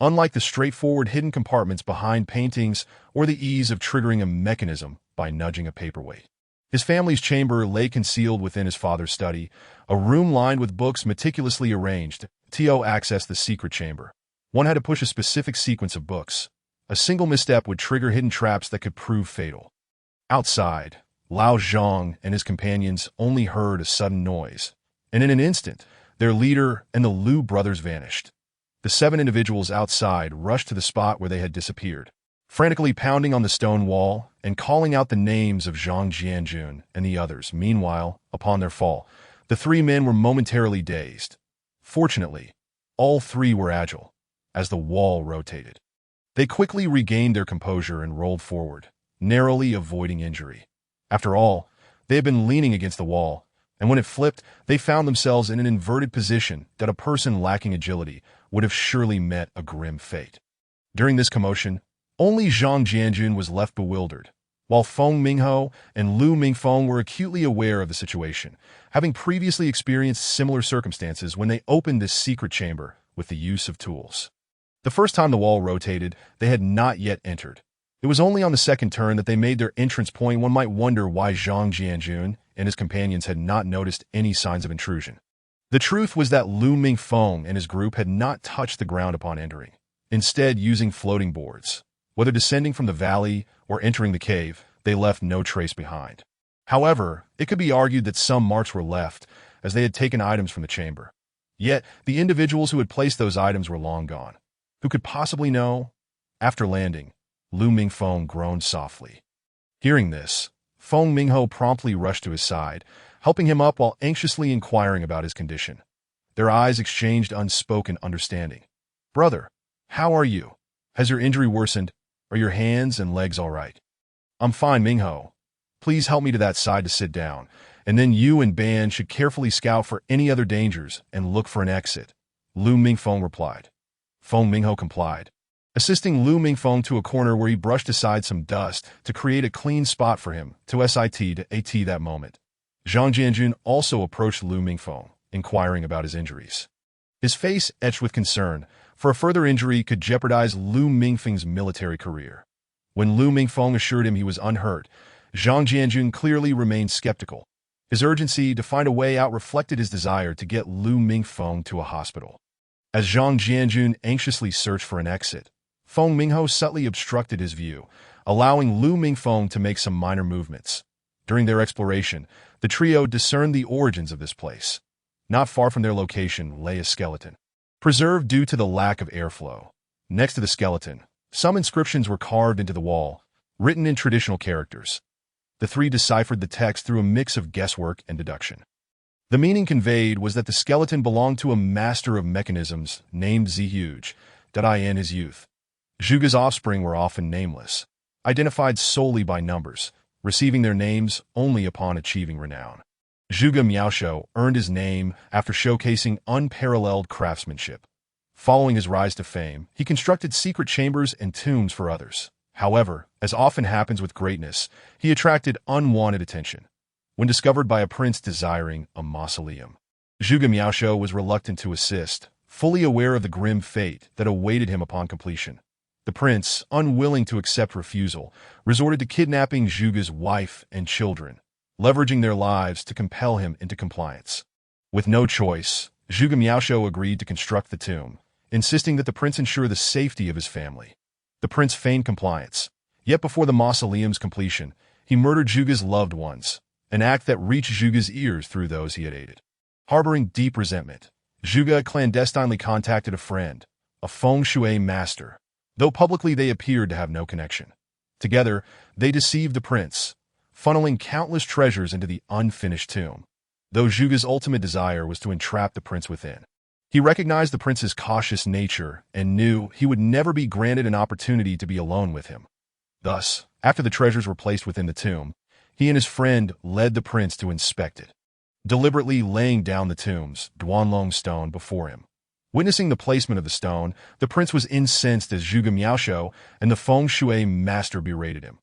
Unlike the straightforward hidden compartments behind paintings or the ease of triggering a mechanism by nudging a paperweight, his family's chamber lay concealed within his father's study, a room lined with books meticulously arranged. To access the secret chamber, one had to push a specific sequence of books. A single misstep would trigger hidden traps that could prove fatal. Outside, Lao Zhang and his companions only heard a sudden noise, and in an instant, their leader and the Lu brothers vanished. The 7 individuals outside rushed to the spot where they had disappeared, frantically pounding on the stone wall and calling out the names of Zhang Jianjun and the others. Meanwhile, upon their fall, the 3 men were momentarily dazed. Fortunately, all 3 were agile. As the wall rotated, they quickly regained their composure and rolled forward, narrowly avoiding injury. After all, they had been leaning against the wall, and when it flipped, they found themselves in an inverted position that a person lacking agility would have surely met a grim fate. During this commotion, only Zhang Jianjun was left bewildered, while Feng Mingho and Lu Mingfeng were acutely aware of the situation, having previously experienced similar circumstances when they opened this secret chamber with the use of tools. The first time the wall rotated, they had not yet entered. It was only on the second turn that they made their entrance point. One might wonder why Zhang Jianjun and his companions had not noticed any signs of intrusion. The truth was that Lu Mingfeng and his group had not touched the ground upon entering, instead using floating boards. Whether descending from the valley or entering the cave, they left no trace behind. However, it could be argued that some marks were left, as they had taken items from the chamber. Yet, the individuals who had placed those items were long gone. Who could possibly know? After landing, Lu Mingfeng groaned softly. Hearing this, Feng Mingho promptly rushed to his side, helping him up while anxiously inquiring about his condition. Their eyes exchanged unspoken understanding. "Brother, how are you? Has your injury worsened? Are your hands and legs all right?" "I'm fine, Mingho. Please help me to that side to sit down, and then you and Ban should carefully scout for any other dangers and look for an exit," Lu Mingfeng replied. Feng Mingho complied, assisting Lu Mingfeng to a corner where he brushed aside some dust to create a clean spot for him to sit to at that moment. Zhang Jianjun also approached Lu Mingfeng, inquiring about his injuries. His face etched with concern, for a further injury could jeopardize Lu Mingfeng's military career. When Lu Mingfeng assured him he was unhurt, Zhang Jianjun clearly remained skeptical. His urgency to find a way out reflected his desire to get Lu Mingfeng to a hospital. As Zhang Jianjun anxiously searched for an exit, Feng Mingho subtly obstructed his view, allowing Lu Mingfeng to make some minor movements. During their exploration, the trio discerned the origins of this place. Not far from their location lay a skeleton, preserved due to the lack of airflow. Next to the skeleton, some inscriptions were carved into the wall, written in traditional characters. The three deciphered the text through a mix of guesswork and deduction. The meaning conveyed was that the skeleton belonged to a master of mechanisms named Zhuge, in his youth. Zhuge's offspring were often nameless, identified solely by numbers, receiving their names only upon achieving renown. Zhuge Miaoshou earned his name after showcasing unparalleled craftsmanship. Following his rise to fame, he constructed secret chambers and tombs for others. However, as often happens with greatness, he attracted unwanted attention. When discovered by a prince desiring a mausoleum, Zhuge Miaoshou was reluctant to assist, fully aware of the grim fate that awaited him upon completion. The prince, unwilling to accept refusal, resorted to kidnapping Zhuge's wife and children, leveraging their lives to compel him into compliance. With no choice, Zhuge Miaoshou agreed to construct the tomb, insisting that the prince ensure the safety of his family. The prince feigned compliance, yet before the mausoleum's completion, he murdered Zhuge's loved ones, an act that reached Zhuge's ears through those he had aided. Harboring deep resentment, Zhuge clandestinely contacted a friend, a feng shui master, though publicly they appeared to have no connection. Together, they deceived the prince, funneling countless treasures into the unfinished tomb, though Zhuge's ultimate desire was to entrap the prince within. He recognized the prince's cautious nature and knew he would never be granted an opportunity to be alone with him. Thus, after the treasures were placed within the tomb, he and his friend led the prince to inspect it, deliberately laying down the tomb's Duanlong stone before him. Witnessing the placement of the stone, the prince was incensed as Zhuge Miaoshou and the feng shui master berated him.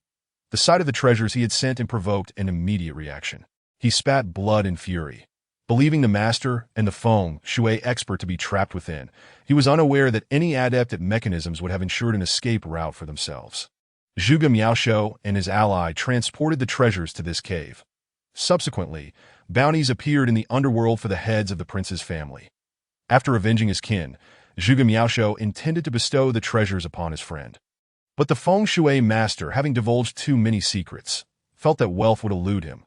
The sight of the treasures he had sent and provoked an immediate reaction. He spat blood in fury. Believing the master and the feng shui expert to be trapped within, he was unaware that any adept at mechanisms would have ensured an escape route for themselves. Zhuge Miaoshou and his ally transported the treasures to this cave. Subsequently, bounties appeared in the underworld for the heads of the prince's family. After avenging his kin, Zhuge Miaoshou intended to bestow the treasures upon his friend. But the feng shui master, having divulged too many secrets, felt that wealth would elude him.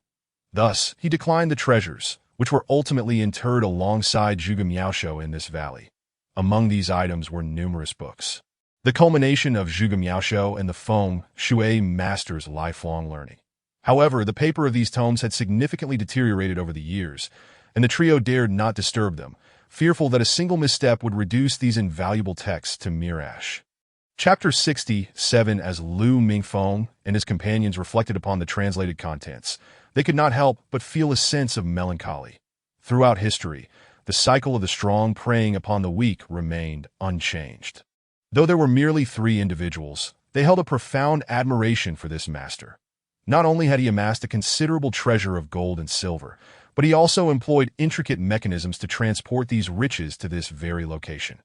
Thus, he declined the treasures, which were ultimately interred alongside Zhuge Miaoshou in this valley. Among these items were numerous books, the culmination of Zhuge Miaoshou and the feng shui master's lifelong learning. However, the paper of these tomes had significantly deteriorated over the years, and the trio dared not disturb them, fearful that a single misstep would reduce these invaluable texts to mere ash. Chapter 67. As Lu Mingfeng and his companions reflected upon the translated contents, they could not help but feel a sense of melancholy. Throughout history, the cycle of the strong preying upon the weak remained unchanged. Though there were merely 3 individuals, they held a profound admiration for this master. Not only had he amassed a considerable treasure of gold and silver, but he also employed intricate mechanisms to transport these riches to this very location.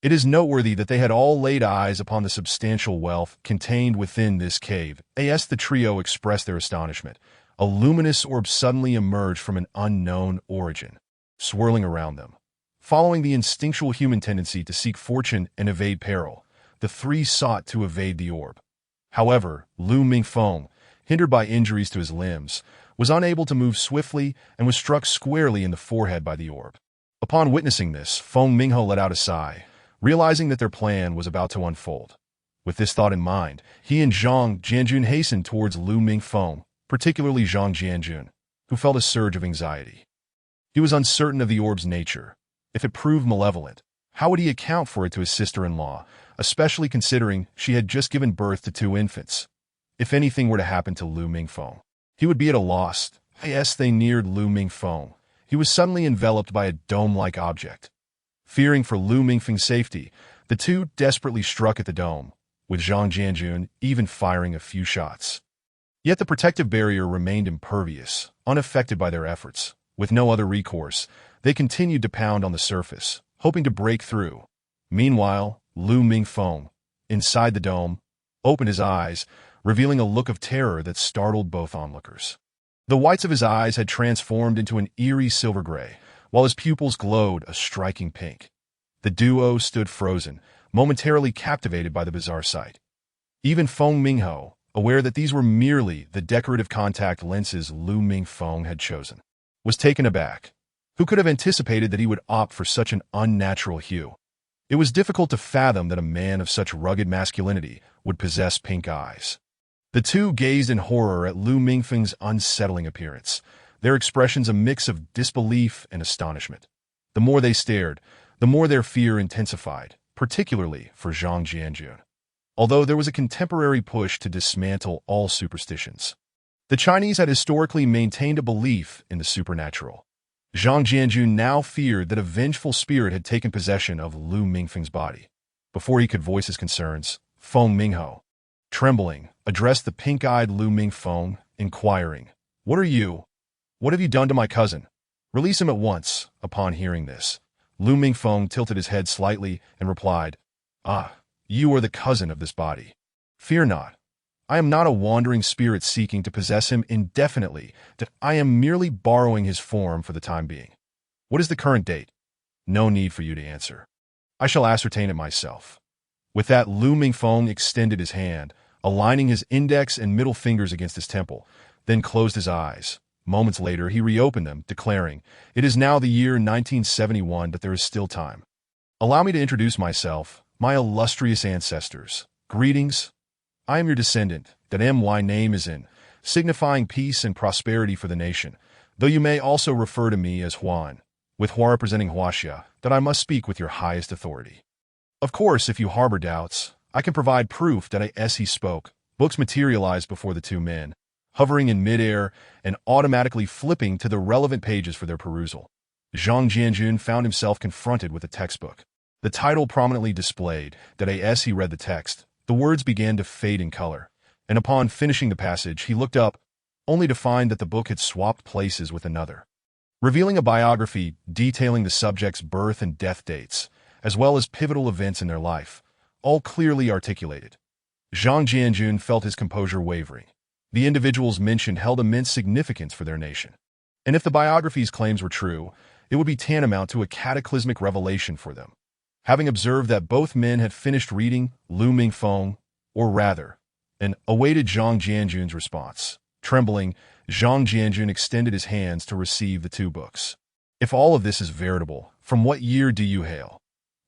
It is noteworthy that they had all laid eyes upon the substantial wealth contained within this cave. As the trio expressed their astonishment, a luminous orb suddenly emerged from an unknown origin, swirling around them. Following the instinctual human tendency to seek fortune and evade peril, the 3 sought to evade the orb. However, Lu Mingfeng, hindered by injuries to his limbs, was unable to move swiftly and was struck squarely in the forehead by the orb. Upon witnessing this, Feng Mingho let out a sigh, realizing that their plan was about to unfold. With this thought in mind, he and Zhang Jianjun hastened towards Lu Mingfeng, particularly Zhang Jianjun, who felt a surge of anxiety. He was uncertain of the orb's nature. If it proved malevolent, how would he account for it to his sister-in-law, especially considering she had just given birth to 2 infants? If anything were to happen to Lu Mingfeng, he would be at a loss. As they neared Lu Mingfeng, he was suddenly enveloped by a dome-like object. Fearing for Lu Mingfeng's safety, the 2 desperately struck at the dome, with Zhang Jianjun even firing a few shots. Yet the protective barrier remained impervious, unaffected by their efforts. With no other recourse, they continued to pound on the surface, hoping to break through. Meanwhile, Lu Mingfeng, inside the dome, opened his eyes, revealing a look of terror that startled both onlookers. The whites of his eyes had transformed into an eerie silver gray, while his pupils glowed a striking pink. The duo stood frozen, momentarily captivated by the bizarre sight. Even Feng Mingho, aware that these were merely the decorative contact lenses Lu Mingfeng had chosen, was taken aback. Who could have anticipated that he would opt for such an unnatural hue? It was difficult to fathom that a man of such rugged masculinity would possess pink eyes. The two gazed in horror at Lu Mingfeng's unsettling appearance, their expressions a mix of disbelief and astonishment. The more they stared, the more their fear intensified, particularly for Zhang Jianjun. Although there was a contemporary push to dismantle all superstitions, the Chinese had historically maintained a belief in the supernatural. Zhang Jianjun now feared that a vengeful spirit had taken possession of Lu Mingfeng's body. Before he could voice his concerns, Feng Mingho, trembling, addressed the pink-eyed Lu Mingfeng, inquiring, "What have you done to my cousin? Release him at once." Upon hearing this, Lu Mingfeng tilted his head slightly and replied, "Ah, you are the cousin of this body. Fear not. I am not a wandering spirit seeking to possess him indefinitely, that I am merely borrowing his form for the time being. What is the current date? No need for you to answer. I shall ascertain it myself." With that, Lu Mingfeng extended his hand, aligning his index and middle fingers against his temple, then closed his eyes. Moments later, he reopened them, declaring, "It is now the year 1971, but there is still time. Allow me to introduce myself, my illustrious ancestors. Greetings. I am your descendant, that my name is in, signifying peace and prosperity for the nation, though you may also refer to me as Huan, with Hua representing Huaxia, that I must speak with your highest authority. Of course, if you harbor doubts, I can provide proof that he spoke." Books materialized before the two men, hovering in midair and automatically flipping to the relevant pages for their perusal. Zhang Jianjun found himself confronted with a textbook. The title prominently displayed that as he read the text, the words began to fade in color, and upon finishing the passage, he looked up, only to find that the book had swapped places with another, revealing a biography detailing the subject's birth and death dates, as well as pivotal events in their life, all clearly articulated. Zhang Jianjun felt his composure wavering. The individuals mentioned held immense significance for their nation, and if the biography's claims were true, it would be tantamount to a cataclysmic revelation for them. Having observed that both men had finished reading Lu Mingfeng, or rather, and awaited Zhang Jianjun's response, trembling, Zhang Jianjun extended his hands to receive the two books. "If all of this is veritable, from what year do you hail?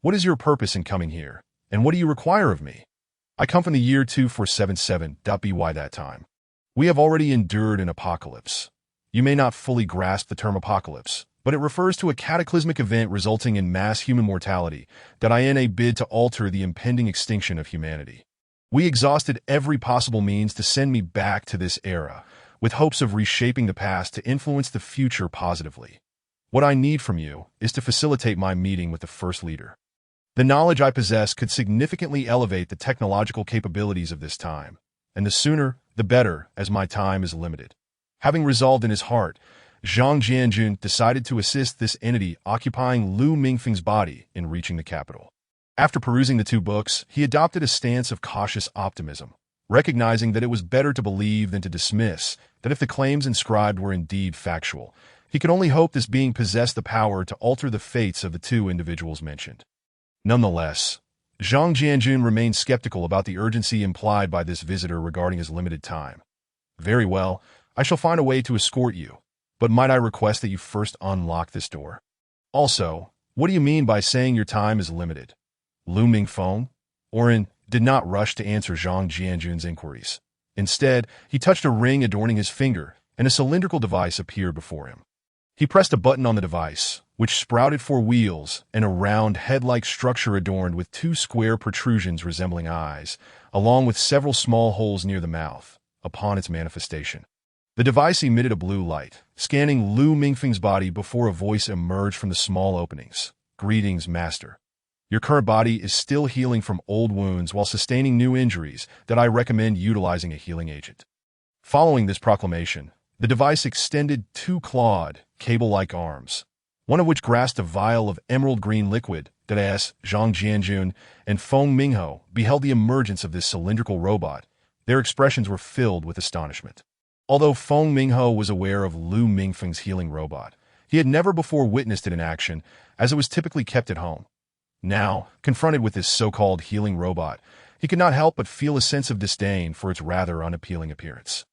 What is your purpose in coming here, and what do you require of me?" "I come from the year 2477.by that time. We have already endured an apocalypse. You may not fully grasp the term apocalypse, but it refers to a cataclysmic event resulting in mass human mortality that in a bid to alter the impending extinction of humanity. We exhausted every possible means to send me back to this era, with hopes of reshaping the past to influence the future positively. What I need from you is to facilitate my meeting with the first leader. The knowledge I possess could significantly elevate the technological capabilities of this time, and the sooner, the better, as my time is limited." Having resolved in his heart, Zhang Jianjun decided to assist this entity occupying Lu Mingfeng's body in reaching the capital. After perusing the two books, he adopted a stance of cautious optimism, recognizing that it was better to believe than to dismiss, that if the claims inscribed were indeed factual, he could only hope this being possessed the power to alter the fates of the two individuals mentioned. Nonetheless, Zhang Jianjun remained skeptical about the urgency implied by this visitor regarding his limited time. "Very well, I shall find a way to escort you, but might I request that you first unlock this door? Also, what do you mean by saying your time is limited?" Lu Mingfeng, did not rush to answer Zhang Jianjun's inquiries. Instead, he touched a ring adorning his finger, and a cylindrical device appeared before him. He pressed a button on the device, which sprouted 4 wheels and a round head-like structure adorned with 2 square protrusions resembling eyes, along with several small holes near the mouth. Upon its manifestation, the device emitted a blue light, scanning Lu Mingfeng's body before a voice emerged from the small openings. "Greetings, Master. Your current body is still healing from old wounds while sustaining new injuries that I recommend utilizing a healing agent." Following this proclamation, the device extended 2 clawed, cable-like arms, one of which grasped a vial of emerald green liquid that as Zhang Jianjun and Feng Mingho beheld the emergence of this cylindrical robot, their expressions were filled with astonishment. Although Feng Mingho was aware of Lu Mingfeng's healing robot, he had never before witnessed it in action, as it was typically kept at home. Now, confronted with this so-called healing robot, he could not help but feel a sense of disdain for its rather unappealing appearance.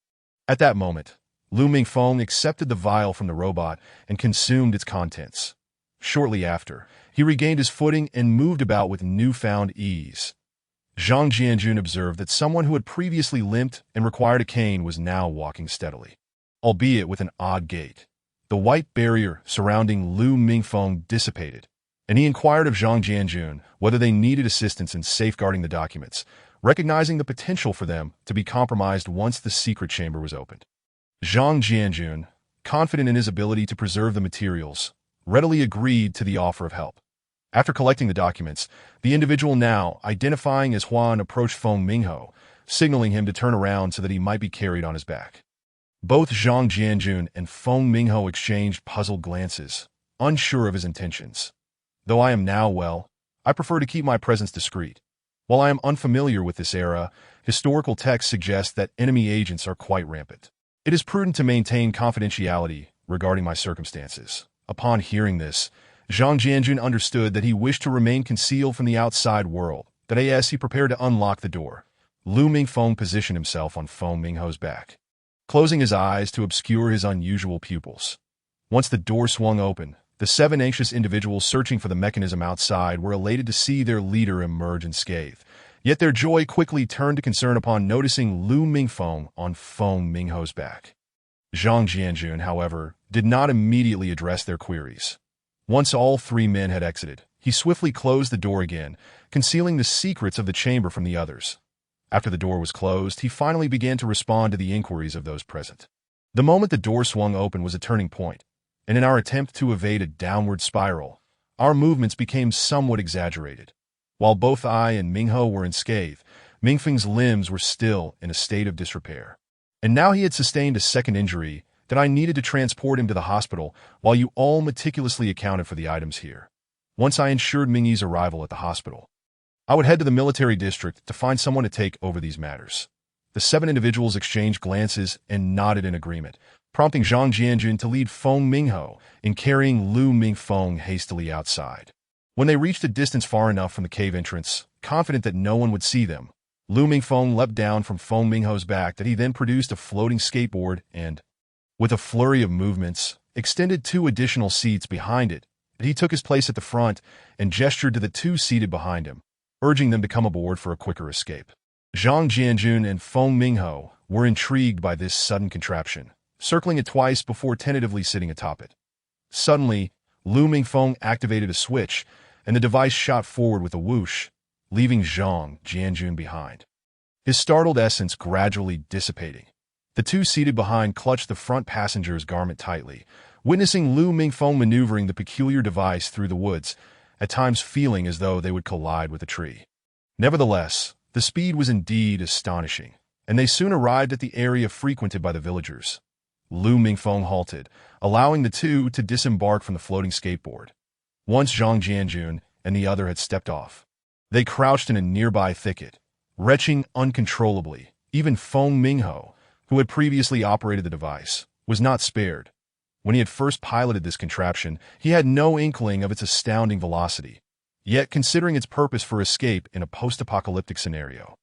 At that moment, Lu Mingfeng accepted the vial from the robot and consumed its contents. Shortly after, he regained his footing and moved about with newfound ease. Zhang Jianjun observed that someone who had previously limped and required a cane was now walking steadily, albeit with an odd gait. The white barrier surrounding Lu Mingfeng dissipated, and he inquired of Zhang Jianjun whether they needed assistance in safeguarding the documents, recognizing the potential for them to be compromised once the secret chamber was opened. Zhang Jianjun, confident in his ability to preserve the materials, readily agreed to the offer of help. After collecting the documents, the individual now identifying as Huan approached Feng Mingho, signaling him to turn around so that he might be carried on his back. Both Zhang Jianjun and Feng Mingho exchanged puzzled glances, unsure of his intentions. Though I am now well, I prefer to keep my presence discreet. While I am unfamiliar with this era, historical texts suggest that enemy agents are quite rampant. It is prudent to maintain confidentiality regarding my circumstances. Upon hearing this, Zhang Jianjun understood that he wished to remain concealed from the outside world, that as he prepared to unlock the door, Lu Mingfeng positioned himself on Feng Mingho's back, closing his eyes to obscure his unusual pupils. Once the door swung open, the 7 anxious individuals searching for the mechanism outside were elated to see their leader emerge unscathed. Yet their joy quickly turned to concern upon noticing Lu Mingfeng on Feng Mingho's back. Zhang Jianjun, however, did not immediately address their queries. Once all 3 men had exited, he swiftly closed the door again, concealing the secrets of the chamber from the others. After the door was closed, he finally began to respond to the inquiries of those present. The moment the door swung open was a turning point, and in our attempt to evade a downward spiral, our movements became somewhat exaggerated. While both I and Mingho were unscathed, Mingfeng's limbs were still in a state of disrepair. And now he had sustained a second injury that I needed to transport him to the hospital while you all meticulously accounted for the items here. Once I ensured Mingyi's arrival at the hospital, I would head to the military district to find someone to take over these matters. The 7 individuals exchanged glances and nodded in agreement, prompting Zhang Jianjun to lead Feng Mingho in carrying Lu Mingfeng hastily outside. When they reached a distance far enough from the cave entrance, confident that no one would see them, Lu Mingfeng leapt down from Feng Mingho's back that he then produced a floating skateboard and, with a flurry of movements, extended 2 additional seats behind it. He took his place at the front and gestured to the 2 seated behind him, urging them to come aboard for a quicker escape. Zhang Jianjun and Feng Mingho were intrigued by this sudden contraption, circling it twice before tentatively sitting atop it. Suddenly, Lu Mingfeng activated a switch, and the device shot forward with a whoosh, leaving Zhang Jianjun behind, his startled essence gradually dissipating. The 2 seated behind clutched the front passenger's garment tightly, witnessing Lu Mingfeng maneuvering the peculiar device through the woods, at times feeling as though they would collide with a tree. Nevertheless, the speed was indeed astonishing, and they soon arrived at the area frequented by the villagers. Lu Mingfeng halted, allowing the 2 to disembark from the floating skateboard. Once Zhang Jianjun and the other had stepped off, they crouched in a nearby thicket, retching uncontrollably. Even Feng Mingho, who had previously operated the device, was not spared. When he had first piloted this contraption, he had no inkling of its astounding velocity. Yet, considering its purpose for escape in a post-apocalyptic scenario,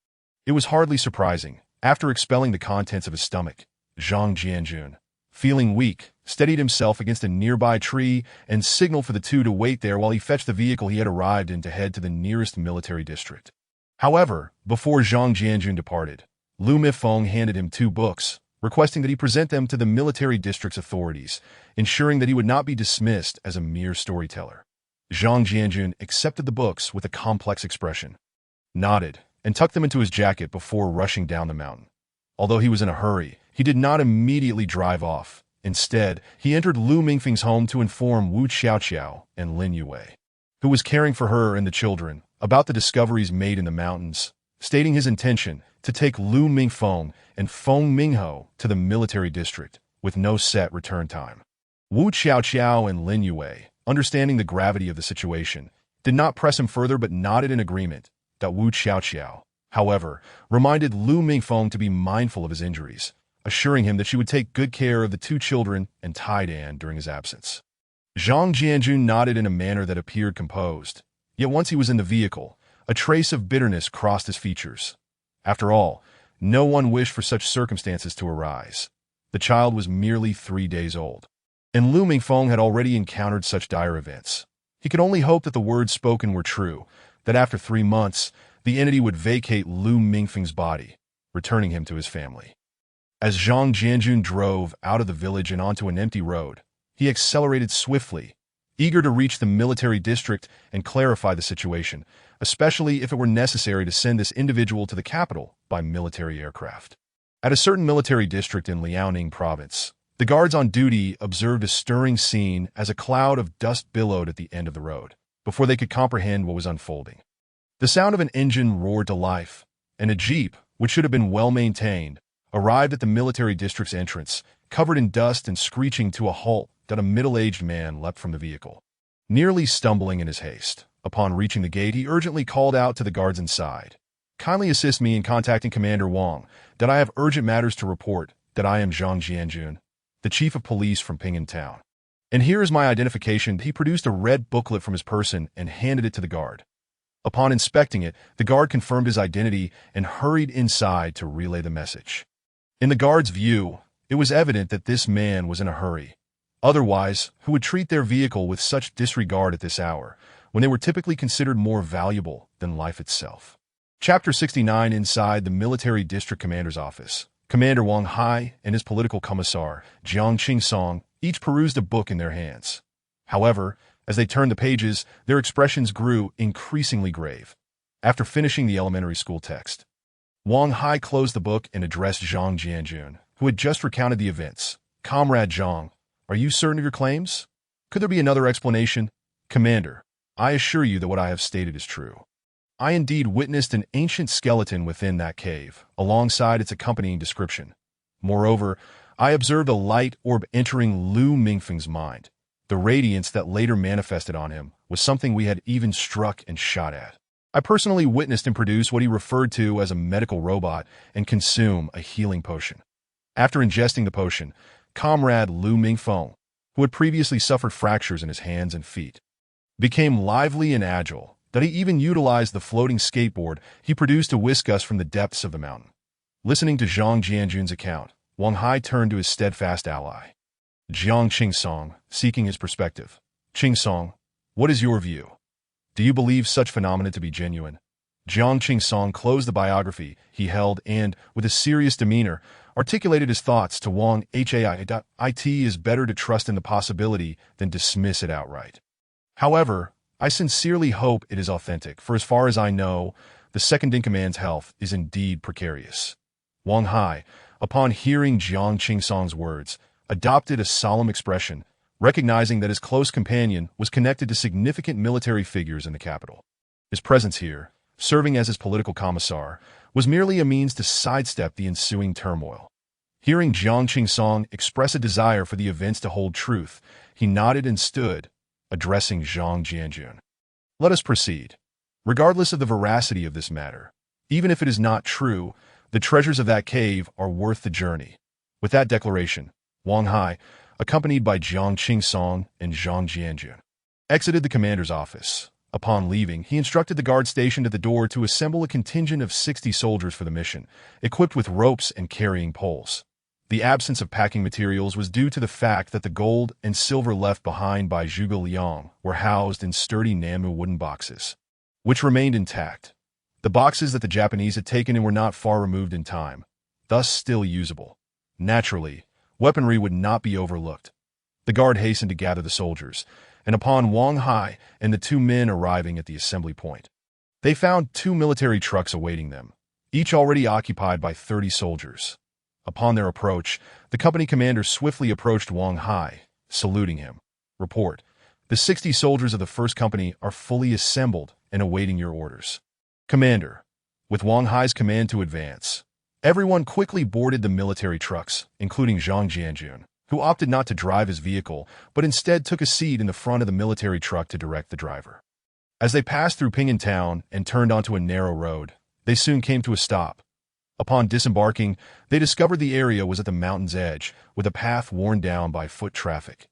it was hardly surprising. After expelling the contents of his stomach, Zhang Jianjun, feeling weak, steadied himself against a nearby tree and signaled for the 2 to wait there while he fetched the vehicle he had arrived in to head to the nearest military district. However, before Zhang Jianjun departed, Lu Mingfeng handed him 2 books, requesting that he present them to the military district's authorities, ensuring that he would not be dismissed as a mere storyteller. Zhang Jianjun accepted the books with a complex expression, nodded, and tucked them into his jacket before rushing down the mountain. Although he was in a hurry, he did not immediately drive off. Instead, he entered Lu Mingfeng's home to inform Wu Xiaoqiao and Lin Yue, who was caring for her and the children, about the discoveries made in the mountains, stating his intention to take Lu Mingfeng and Feng Mingho to the military district, with no set return time. Wu Xiaoqiao and Lin Yue, understanding the gravity of the situation, did not press him further but nodded in agreement. That Wu Xiaoqiao, however, reminded Lu Mingfeng to be mindful of his injuries, assuring him that she would take good care of the 2 children and Tai Dan during his absence. Zhang Jianjun nodded in a manner that appeared composed. Yet once he was in the vehicle, A trace of bitterness crossed his features. After all, no one wished for such circumstances to arise. The child was merely 3 days old, and Lu Mingfeng had already encountered such dire events. He could only hope that the words spoken were true, that after 3 months, the entity would vacate Lu Mingfeng's body, returning him to his family. As Zhang Jianjun drove out of the village and onto an empty road, he accelerated swiftly, eager to reach the military district and clarify the situation, especially if it were necessary to send this individual to the capital by military aircraft. At a certain military district in Liaoning province, the guards on duty observed a stirring scene as a cloud of dust billowed at the end of the road, before they could comprehend what was unfolding. The sound of an engine roared to life, and a jeep, which should have been well-maintained, arrived at the military district's entrance, covered in dust and screeching to a halt that a middle-aged man leapt from the vehicle. Nearly stumbling in his haste, upon reaching the gate, he urgently called out to the guards inside, "Kindly assist me in contacting Commander Wang, that I have urgent matters to report, that I am Zhang Jianjun, the chief of police from Pingan Town. And here is my identification." He produced a red booklet from his person and handed it to the guard. Upon inspecting it, the guard confirmed his identity and hurried inside to relay the message. In the guard's view, it was evident that this man was in a hurry. Otherwise, who would treat their vehicle with such disregard at this hour, when they were typically considered more valuable than life itself? Chapter 69. Inside the military district commander's office, Commander Wang Hai and his political commissar, Jiang Qingsong, each perused a book in their hands. However, as they turned the pages, their expressions grew increasingly grave. After finishing the elementary school text, Wang Hai closed the book and addressed Zhang Jianjun, who had just recounted the events. "Comrade Zhang, are you certain of your claims? Could there be another explanation?" "Commander, I assure you that what I have stated is true. I indeed witnessed an ancient skeleton within that cave, alongside its accompanying description. Moreover, I observed a light orb entering Lu Mingfeng's mind. The radiance that later manifested on him was something we had even struck and shot at. I personally witnessed him produce what he referred to as a medical robot and consume a healing potion. After ingesting the potion, Comrade Lu Mingfeng, who had previously suffered fractures in his hands and feet, became lively and agile, that he even utilized the floating skateboard he produced to whisk us from the depths of the mountain." Listening to Zhang Jianjun's account, Wang Hai turned to his steadfast ally, Jiang Qingsong, seeking his perspective. "Qingsong, what is your view? Do you believe such phenomena to be genuine?" Jiang Qingsong closed the biography he held and, with a serious demeanor, articulated his thoughts to Wang Hai. "It is better to trust in the possibility than dismiss it outright. However, I sincerely hope it is authentic, for as far as I know, the second-in-command's health is indeed precarious." Wang Hai, upon hearing Jiang Qingsong's words, adopted a solemn expression, recognizing that his close companion was connected to significant military figures in the capital. His presence here, serving as his political commissar, was merely a means to sidestep the ensuing turmoil. Hearing Jiang Qingsong express a desire for the events to hold truth, he nodded and stood, addressing Zhang Jianjun. "Let us proceed. Regardless of the veracity of this matter, even if it is not true, the treasures of that cave are worth the journey." With that declaration, Wang Hai, accompanied by Jiang Qingsong and Zhang Jianjun, exited the commander's office. Upon leaving, he instructed the guard stationed at the door to assemble a contingent of 60 soldiers for the mission, equipped with ropes and carrying poles. The absence of packing materials was due to the fact that the gold and silver left behind by Zhuge Liang were housed in sturdy Namu wooden boxes, which remained intact. The boxes that the Japanese had taken in were not far removed in time, thus still usable. Naturally, weaponry would not be overlooked. The guard hastened to gather the soldiers, and upon Wang Hai and the 2 men arriving at the assembly point, they found 2 military trucks awaiting them, each already occupied by 30 soldiers. Upon their approach, the company commander swiftly approached Wang Hai, saluting him. "Report. The 60 soldiers of the first company are fully assembled and awaiting your orders." "Commander." With Wang Hai's command to advance, everyone quickly boarded the military trucks, including Zhang Jianjun, who opted not to drive his vehicle, but instead took a seat in the front of the military truck to direct the driver. As they passed through Pingan Town and turned onto a narrow road, they soon came to a stop. Upon disembarking, they discovered the area was at the mountain's edge, with a path worn down by foot traffic.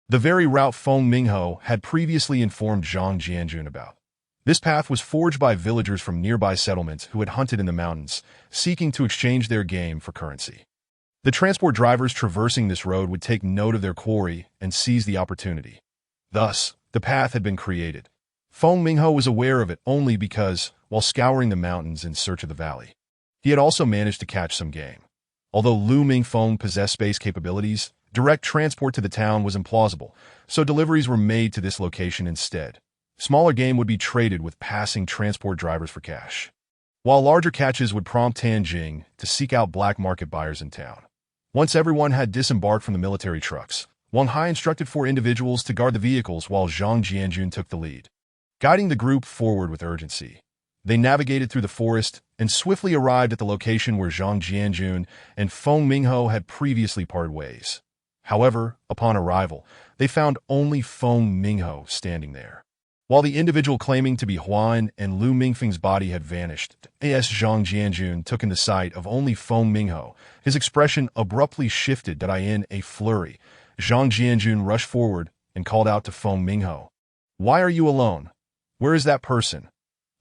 The very route Feng Mingho had previously informed Zhang Jianjun about. This path was forged by villagers from nearby settlements who had hunted in the mountains, seeking to exchange their game for currency. The transport drivers traversing this road would take note of their quarry and seize the opportunity. Thus, the path had been created. Feng Mingho was aware of it only because, while scouring the mountains in search of the valley, he had also managed to catch some game. Although Lu Mingfeng possessed space capabilities, direct transport to the town was implausible, so deliveries were made to this location instead. Smaller game would be traded with passing transport drivers for cash, while larger catches would prompt Tan Jing to seek out black market buyers in town. Once everyone had disembarked from the military trucks, Wang Hai instructed 4 individuals to guard the vehicles while Zhang Jianjun took the lead, guiding the group forward with urgency. They navigated through the forest and swiftly arrived at the location where Zhang Jianjun and Feng Mingho had previously parted ways. However, upon arrival, they found only Feng Mingho standing there. While the individual claiming to be Huan and Lu Mingfeng's body had vanished, as Zhang Jianjun took in the sight of only Feng Mingho, his expression abruptly shifted in a flurry. Zhang Jianjun rushed forward and called out to Feng Mingho, "Why are you alone? Where is that person?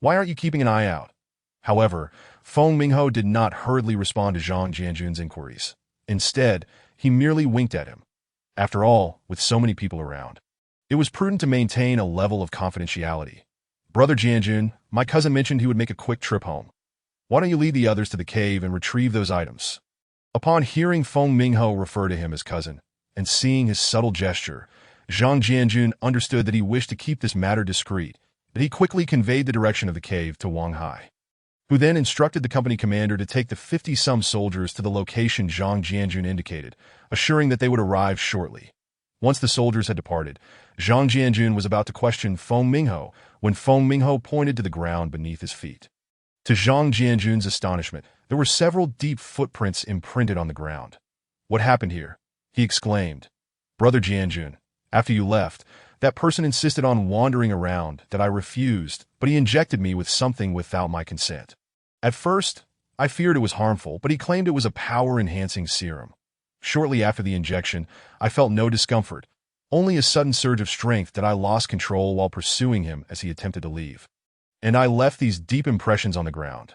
Why aren't you keeping an eye out?" However, Feng Mingho did not hurriedly respond to Zhang Jianjun's inquiries. Instead, he merely winked at him. After all, with so many people around, it was prudent to maintain a level of confidentiality. "Brother Jianjun, my cousin mentioned he would make a quick trip home. Why don't you lead the others to the cave and retrieve those items?" Upon hearing Feng Mingho refer to him as cousin, and seeing his subtle gesture, Zhang Jianjun understood that he wished to keep this matter discreet, but he quickly conveyed the direction of the cave to Wang Hai, who then instructed the company commander to take the 50-some soldiers to the location Zhang Jianjun indicated, assuring that they would arrive shortly. Once the soldiers had departed, Zhang Jianjun was about to question Feng Mingho when Feng Mingho pointed to the ground beneath his feet. To Zhang Jianjun's astonishment, there were several deep footprints imprinted on the ground. "What happened here?" he exclaimed. "Brother Jianjun, after you left, that person insisted on wandering around that I refused, but he injected me with something without my consent. At first, I feared it was harmful, but he claimed it was a power-enhancing serum. Shortly after the injection, I felt no discomfort, only a sudden surge of strength that I lost control while pursuing him as he attempted to leave. And I left these deep impressions on the ground.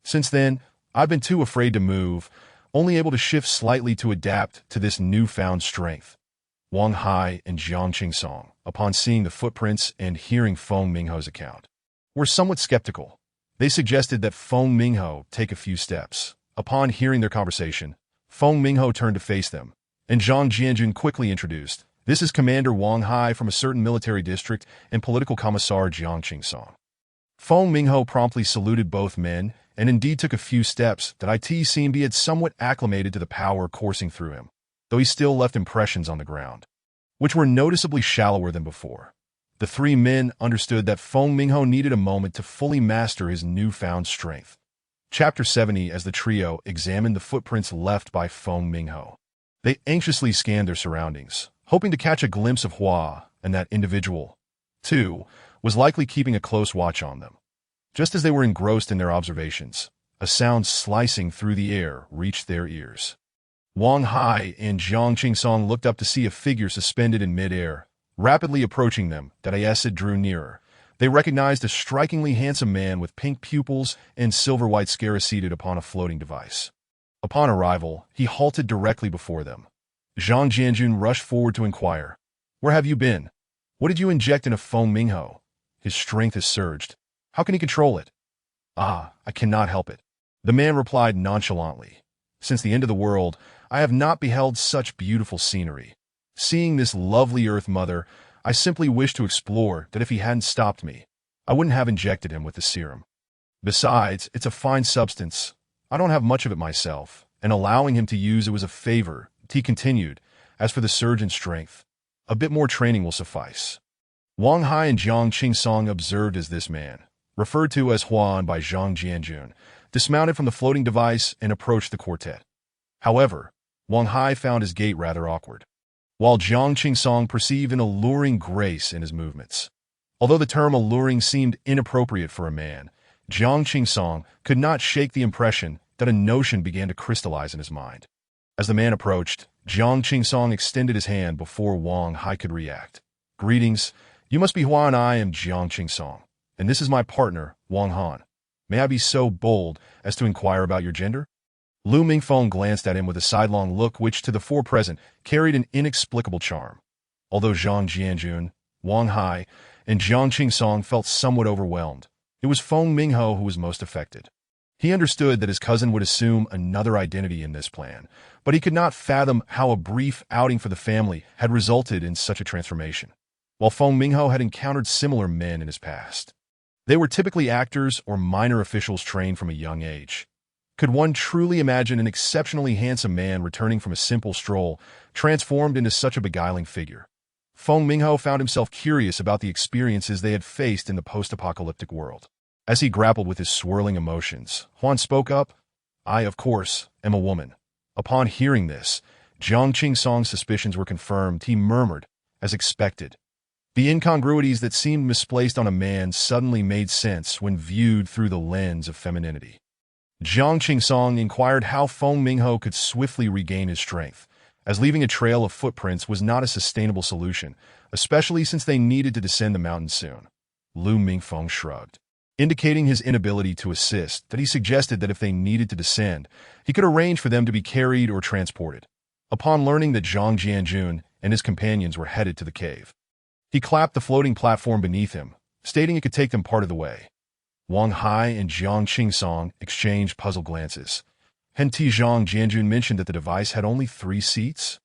Since then, I've been too afraid to move, only able to shift slightly to adapt to this newfound strength." Wang Hai and Jiang Qingsong, upon seeing the footprints and hearing Feng Mingho's account, were somewhat skeptical. They suggested that Feng Mingho take a few steps. Upon hearing their conversation, Feng Mingho turned to face them, and Zhang Jianjun quickly introduced, "This is Commander Wang Hai from a certain military district and political commissar Jiang Qingsong." Feng Mingho promptly saluted both men and indeed took a few steps that seemed he had somewhat acclimated to the power coursing through him, though he still left impressions on the ground, which were noticeably shallower than before. The 3 men understood that Feng Mingho needed a moment to fully master his newfound strength. Chapter 70. As the trio examined the footprints left by Feng Mingho, they anxiously scanned their surroundings, hoping to catch a glimpse of Hua, and that individual, too, was likely keeping a close watch on them. Just as they were engrossed in their observations, a sound slicing through the air reached their ears. Wang Hai and Jiang Qingsong looked up to see a figure suspended in midair, rapidly approaching them. As it drew nearer, they recognized a strikingly handsome man with pink pupils and silver-white scara seated upon a floating device. Upon arrival, he halted directly before them. Zhang Jianjun rushed forward to inquire, "Where have you been? What did you inject into Feng Mingho? His strength has surged. How can he control it?" "Ah, I cannot help it," the man replied nonchalantly. "Since the end of the world, I have not beheld such beautiful scenery. Seeing this lovely Earth Mother, I simply wish to explore that if he hadn't stopped me, I wouldn't have injected him with the serum. Besides, it's a fine substance. I don't have much of it myself, and allowing him to use it was a favor," he continued. "As for the surge in strength, a bit more training will suffice." Wang Hai and Jiang Qingsong observed as this man, referred to as Huan by Zhang Jianjun, dismounted from the floating device and approached the quartet. However, Wang Hai found his gait rather awkward, while Jiang Qingsong perceived an alluring grace in his movements. Although the term alluring seemed inappropriate for a man, Jiang Qingsong could not shake the impression that a notion began to crystallize in his mind. As the man approached, Jiang Qingsong extended his hand before Wang Hai could react. "Greetings. You must be Huan. I am Jiang Qingsong. and this is my partner, Wang Han. May I be so bold as to inquire about your gender?" Lu Mingfeng glanced at him with a sidelong look which, to the four present, carried an inexplicable charm. Although Zhang Jianjun, Wang Hai, and Jiang Qingsong felt somewhat overwhelmed, it was Feng Mingho who was most affected. He understood that his cousin would assume another identity in this plan, but he could not fathom how a brief outing for the family had resulted in such a transformation. While Feng Mingho had encountered similar men in his past, they were typically actors or minor officials trained from a young age. Could one truly imagine an exceptionally handsome man returning from a simple stroll, transformed into such a beguiling figure? Feng Mingho found himself curious about the experiences they had faced in the post-apocalyptic world. As he grappled with his swirling emotions, Huan spoke up, "I, of course, am a woman." Upon hearing this, Jiang Qingsong's suspicions were confirmed. He murmured, as expected. The incongruities that seemed misplaced on a man suddenly made sense when viewed through the lens of femininity. Jiang Qingsong inquired how Feng Mingho could swiftly regain his strength, as leaving a trail of footprints was not a sustainable solution, especially since they needed to descend the mountain soon. Lu Mingfeng shrugged, indicating his inability to assist, that he suggested that if they needed to descend, he could arrange for them to be carried or transported. Upon learning that Zhang Jianjun and his companions were headed to the cave, he clapped the floating platform beneath him, stating it could take them part of the way. Wang Hai and Jiang Qingsong exchanged puzzled glances. Henti Zhang Jianjun mentioned that the device had only 3 seats.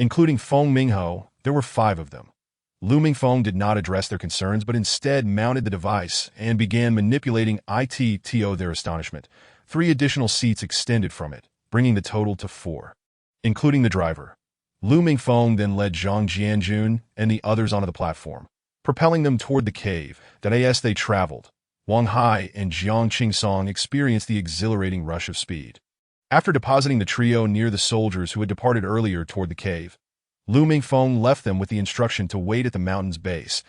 Including Feng Mingho, there were 5 of them. Lu Mingfeng did not address their concerns, but instead mounted the device and began manipulating it. To their astonishment, 3 additional seats extended from it, bringing the total to 4, including the driver. Lu Mingfeng then led Zhang Jianjun and the others onto the platform, propelling them toward the cave. As they traveled, Wang Hai and Jiang Qingsong experienced the exhilarating rush of speed. After depositing the trio near the soldiers who had departed earlier toward the cave, Lu Mingfeng left them with the instruction to wait at the mountain's base.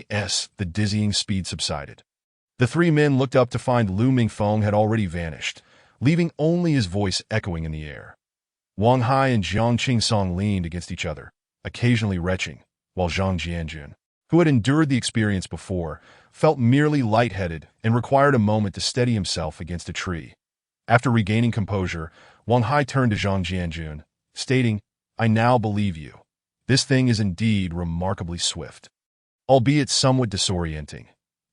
As the dizzying speed subsided, the 3 men looked up to find Lu Mingfeng had already vanished, leaving only his voice echoing in the air. Wang Hai and Jiang Qingsong leaned against each other, occasionally retching, while Zhang Jianjun, who had endured the experience before, felt merely lightheaded and required a moment to steady himself against a tree. After regaining composure, Wang Hai turned to Zhang Jianjun, stating, "I now believe you. This thing is indeed remarkably swift, albeit somewhat disorienting."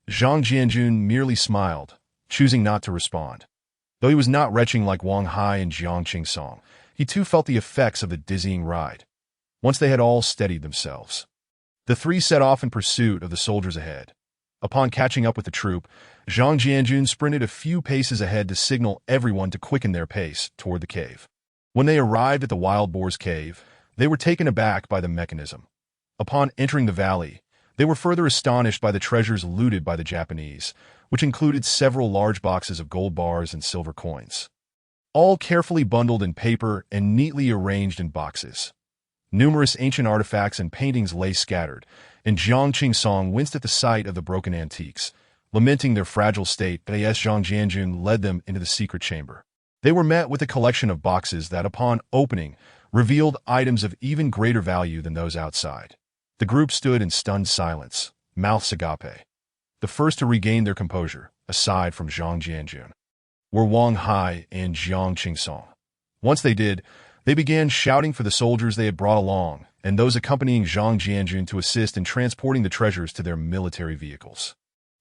Zhang Jianjun merely smiled, choosing not to respond. Though he was not retching like Wang Hai and Jiang Qingsong, he too felt the effects of the dizzying ride. Once they had all steadied themselves, the 3 set off in pursuit of the soldiers ahead. Upon catching up with the troop, Zhang Jianjun sprinted a few paces ahead to signal everyone to quicken their pace toward the cave. When they arrived at the Wild Boar's cave, they were taken aback by the mechanism. Upon entering the valley, they were further astonished by the treasures looted by the Japanese, which included several large boxes of gold bars and silver coins, all carefully bundled in paper and neatly arranged in boxes. Numerous ancient artifacts and paintings lay scattered, and Jiang Qingsong winced at the sight of the broken antiques, lamenting their fragile state. As Zhang Jianjun led them into the secret chamber, they were met with a collection of boxes that, upon opening, revealed items of even greater value than those outside. The group stood in stunned silence, mouths agape. The first to regain their composure, aside from Zhang Jianjun, were Wang Hai and Jiang Qingsong. Once they did, they began shouting for the soldiers they had brought along and those accompanying Zhang Jianjun to assist in transporting the treasures to their military vehicles.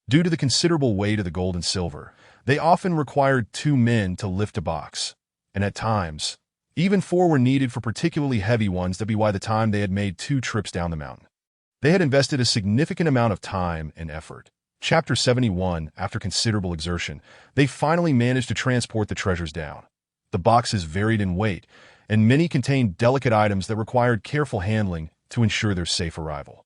Due to the considerable weight of the gold and silver, they often required 2 men to lift a box, and at times, even 4 were needed for particularly heavy ones. By the time they had made 2 trips down the mountain, they had invested a significant amount of time and effort. Chapter 71. After considerable exertion, they finally managed to transport the treasures down. The boxes varied in weight, and many contained delicate items that required careful handling to ensure their safe arrival.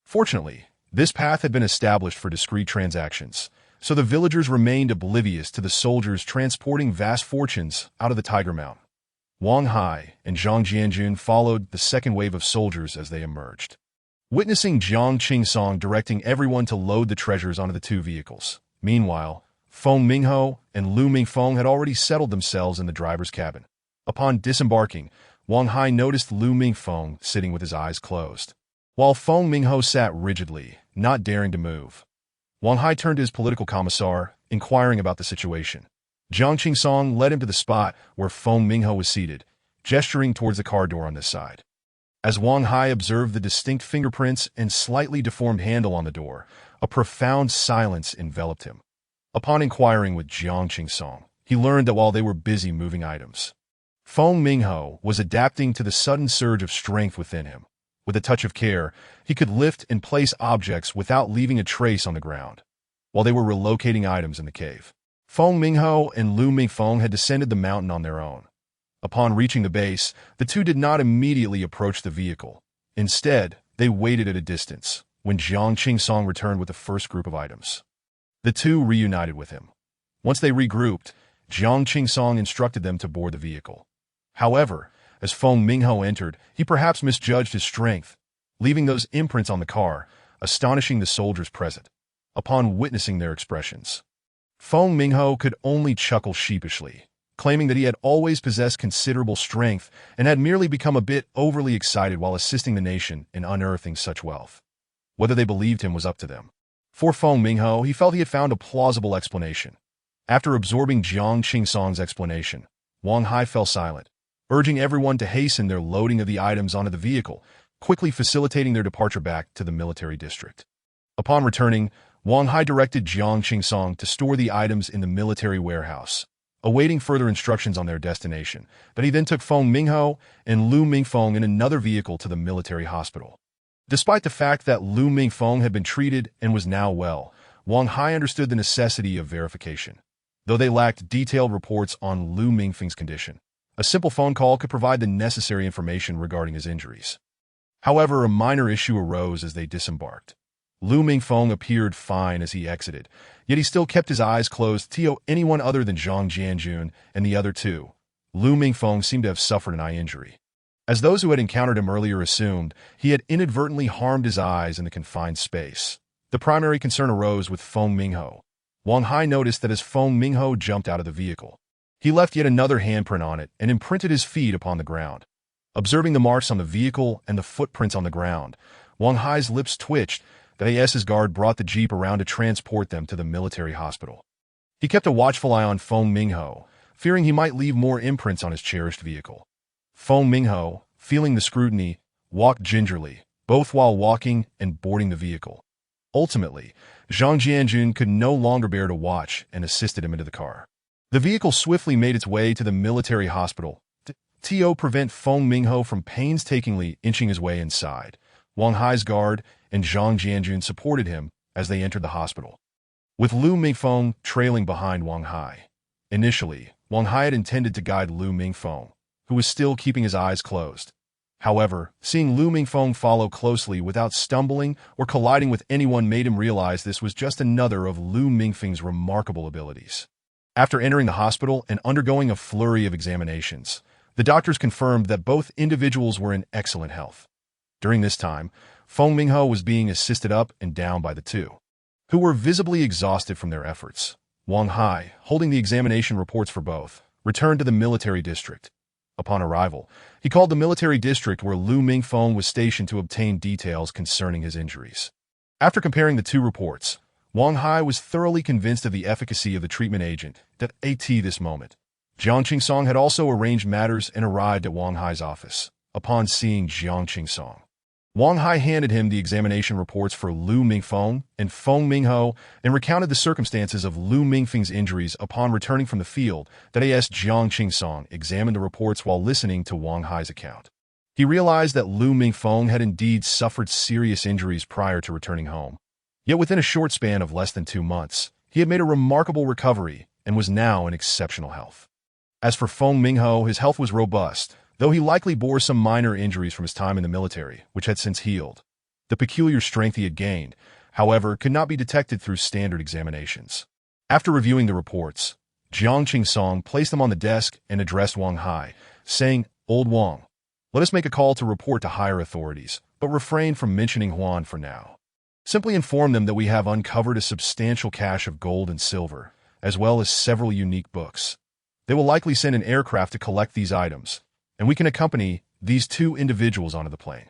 Fortunately, this path had been established for discreet transactions, so the villagers remained oblivious to the soldiers transporting vast fortunes out of the Tiger Mountain. Wang Hai and Zhang Jianjun followed the second wave of soldiers as they emerged, witnessing Jiang Qingsong directing everyone to load the treasures onto the 2 vehicles. Meanwhile, Feng Mingho and Lu Mingfeng had already settled themselves in the driver's cabin. Upon disembarking, Wang Hai noticed Lu Mingfeng sitting with his eyes closed, while Feng Mingho sat rigidly, not daring to move. Wang Hai turned to his political commissar, inquiring about the situation. Jiang Qingsong led him to the spot where Feng Minghe was seated, gesturing towards the car door on this side. As Wang Hai observed the distinct fingerprints and slightly deformed handle on the door, a profound silence enveloped him. Upon inquiring with Jiang Qingsong, he learned that while they were busy moving items, Feng Minghe was adapting to the sudden surge of strength within him. With a touch of care, he could lift and place objects without leaving a trace on the ground. While they were relocating items in the cave, Feng Minghe and Lu Mingfeng had descended the mountain on their own. Upon reaching the base, the two did not immediately approach the vehicle. Instead, they waited at a distance when Jiang Qingsong returned with the first group of items. The two reunited with him. Once they regrouped, Jiang Qingsong instructed them to board the vehicle. However, as Feng Minghe entered, he perhaps misjudged his strength, leaving those imprints on the car, astonishing the soldiers present. Upon witnessing their expressions, Feng Minghe could only chuckle sheepishly, claiming that he had always possessed considerable strength and had merely become a bit overly excited while assisting the nation in unearthing such wealth. Whether they believed him was up to them. For Feng Minghe, he felt he had found a plausible explanation. After absorbing Jiang Qingsong's explanation, Wang Hai fell silent, urging everyone to hasten their loading of the items onto the vehicle, quickly facilitating their departure back to the military district. Upon returning, Wang Hai directed Jiang Qingsong to store the items in the military warehouse, awaiting further instructions on their destination, but he then took Feng Minghe and Lu Mingfeng in another vehicle to the military hospital. Despite the fact that Lu Mingfeng had been treated and was now well, Wang Hai understood the necessity of verification. Though they lacked detailed reports on Lu Mingfeng's condition, a simple phone call could provide the necessary information regarding his injuries. However, a minor issue arose as they disembarked. Lu Mingfeng appeared fine as he exited, yet he still kept his eyes closed to anyone other than Zhang Jianjun and the other two. Lu Mingfeng seemed to have suffered an eye injury. As those who had encountered him earlier assumed, he had inadvertently harmed his eyes in the confined space. The primary concern arose with Feng Minghe. Wang Hai noticed that as Feng Minghe jumped out of the vehicle, he left yet another handprint on it and imprinted his feet upon the ground. Observing the marks on the vehicle and the footprints on the ground, Wang Hai's lips twitched. The AS's guard brought the jeep around to transport them to the military hospital. He kept a watchful eye on Feng Minghe, fearing he might leave more imprints on his cherished vehicle. Feng Minghe, feeling the scrutiny, walked gingerly, both while walking and boarding the vehicle. Ultimately, Zhang Jianjun could no longer bear to watch and assisted him into the car. The vehicle swiftly made its way to the military hospital to prevent Feng Minghe from painstakingly inching his way inside. Wang Hai's guard and Zhang Jianjun supported him as they entered the hospital, with Lu Mingfeng trailing behind Wang Hai. Initially, Wang Hai had intended to guide Lu Mingfeng, who was still keeping his eyes closed. However, seeing Lu Mingfeng follow closely without stumbling or colliding with anyone made him realize this was just another of Lu Mingfeng's remarkable abilities. After entering the hospital and undergoing a flurry of examinations, the doctors confirmed that both individuals were in excellent health. During this time, Feng Minghe was being assisted up and down by the two, who were visibly exhausted from their efforts. Wang Hai, holding the examination reports for both, returned to the military district. Upon arrival, he called the military district where Lu Mingfeng was stationed to obtain details concerning his injuries. After comparing the two reports, Wang Hai was thoroughly convinced of the efficacy of the treatment agent at this moment. Jiang Qingsong had also arranged matters and arrived at Wang Hai's office. Upon seeing Jiang Qingsong, Wang Hai handed him the examination reports for Lu Mingfeng and Feng Minghe and recounted the circumstances of Lu Mingfeng's injuries upon returning from the field. Jiang Qingsong examined the reports while listening to Wang Hai's account. He realized that Lu Mingfeng had indeed suffered serious injuries prior to returning home. Yet within a short span of less than 2 months, he had made a remarkable recovery and was now in exceptional health. As for Feng Minghe, his health was robust, though he likely bore some minor injuries from his time in the military, which had since healed. The peculiar strength he had gained, however, could not be detected through standard examinations. After reviewing the reports, Jiang Qingsong placed them on the desk and addressed Wang Hai, saying, "Old Wang, let us make a call to report to higher authorities, but refrain from mentioning Huan for now. Simply inform them that we have uncovered a substantial cache of gold and silver, as well as several unique books. They will likely send an aircraft to collect these items, and we can accompany these 2 individuals onto the plane.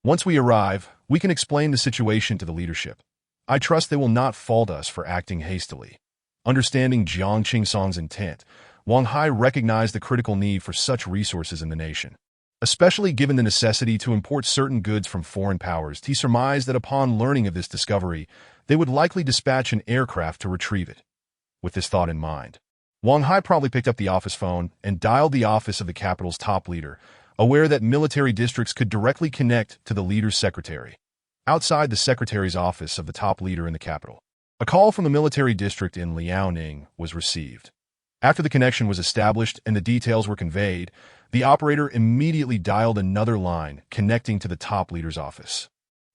Once we arrive, we can explain the situation to the leadership. I trust they will not fault us for acting hastily. Understanding Jiang Qingsong's intent, Wang Hai recognized the critical need for such resources in the nation. Especially given the necessity to import certain goods from foreign powers, he surmised that upon learning of this discovery, they would likely dispatch an aircraft to retrieve it. With this thought in mind, Wang Hai probably picked up the office phone and dialed the office of the capital's top leader, aware that military districts could directly connect to the leader's secretary. Outside the secretary's office of the top leader in the capital, a call from the military district in Liaoning was received. After the connection was established and the details were conveyed, the operator immediately dialed another line connecting to the top leader's office.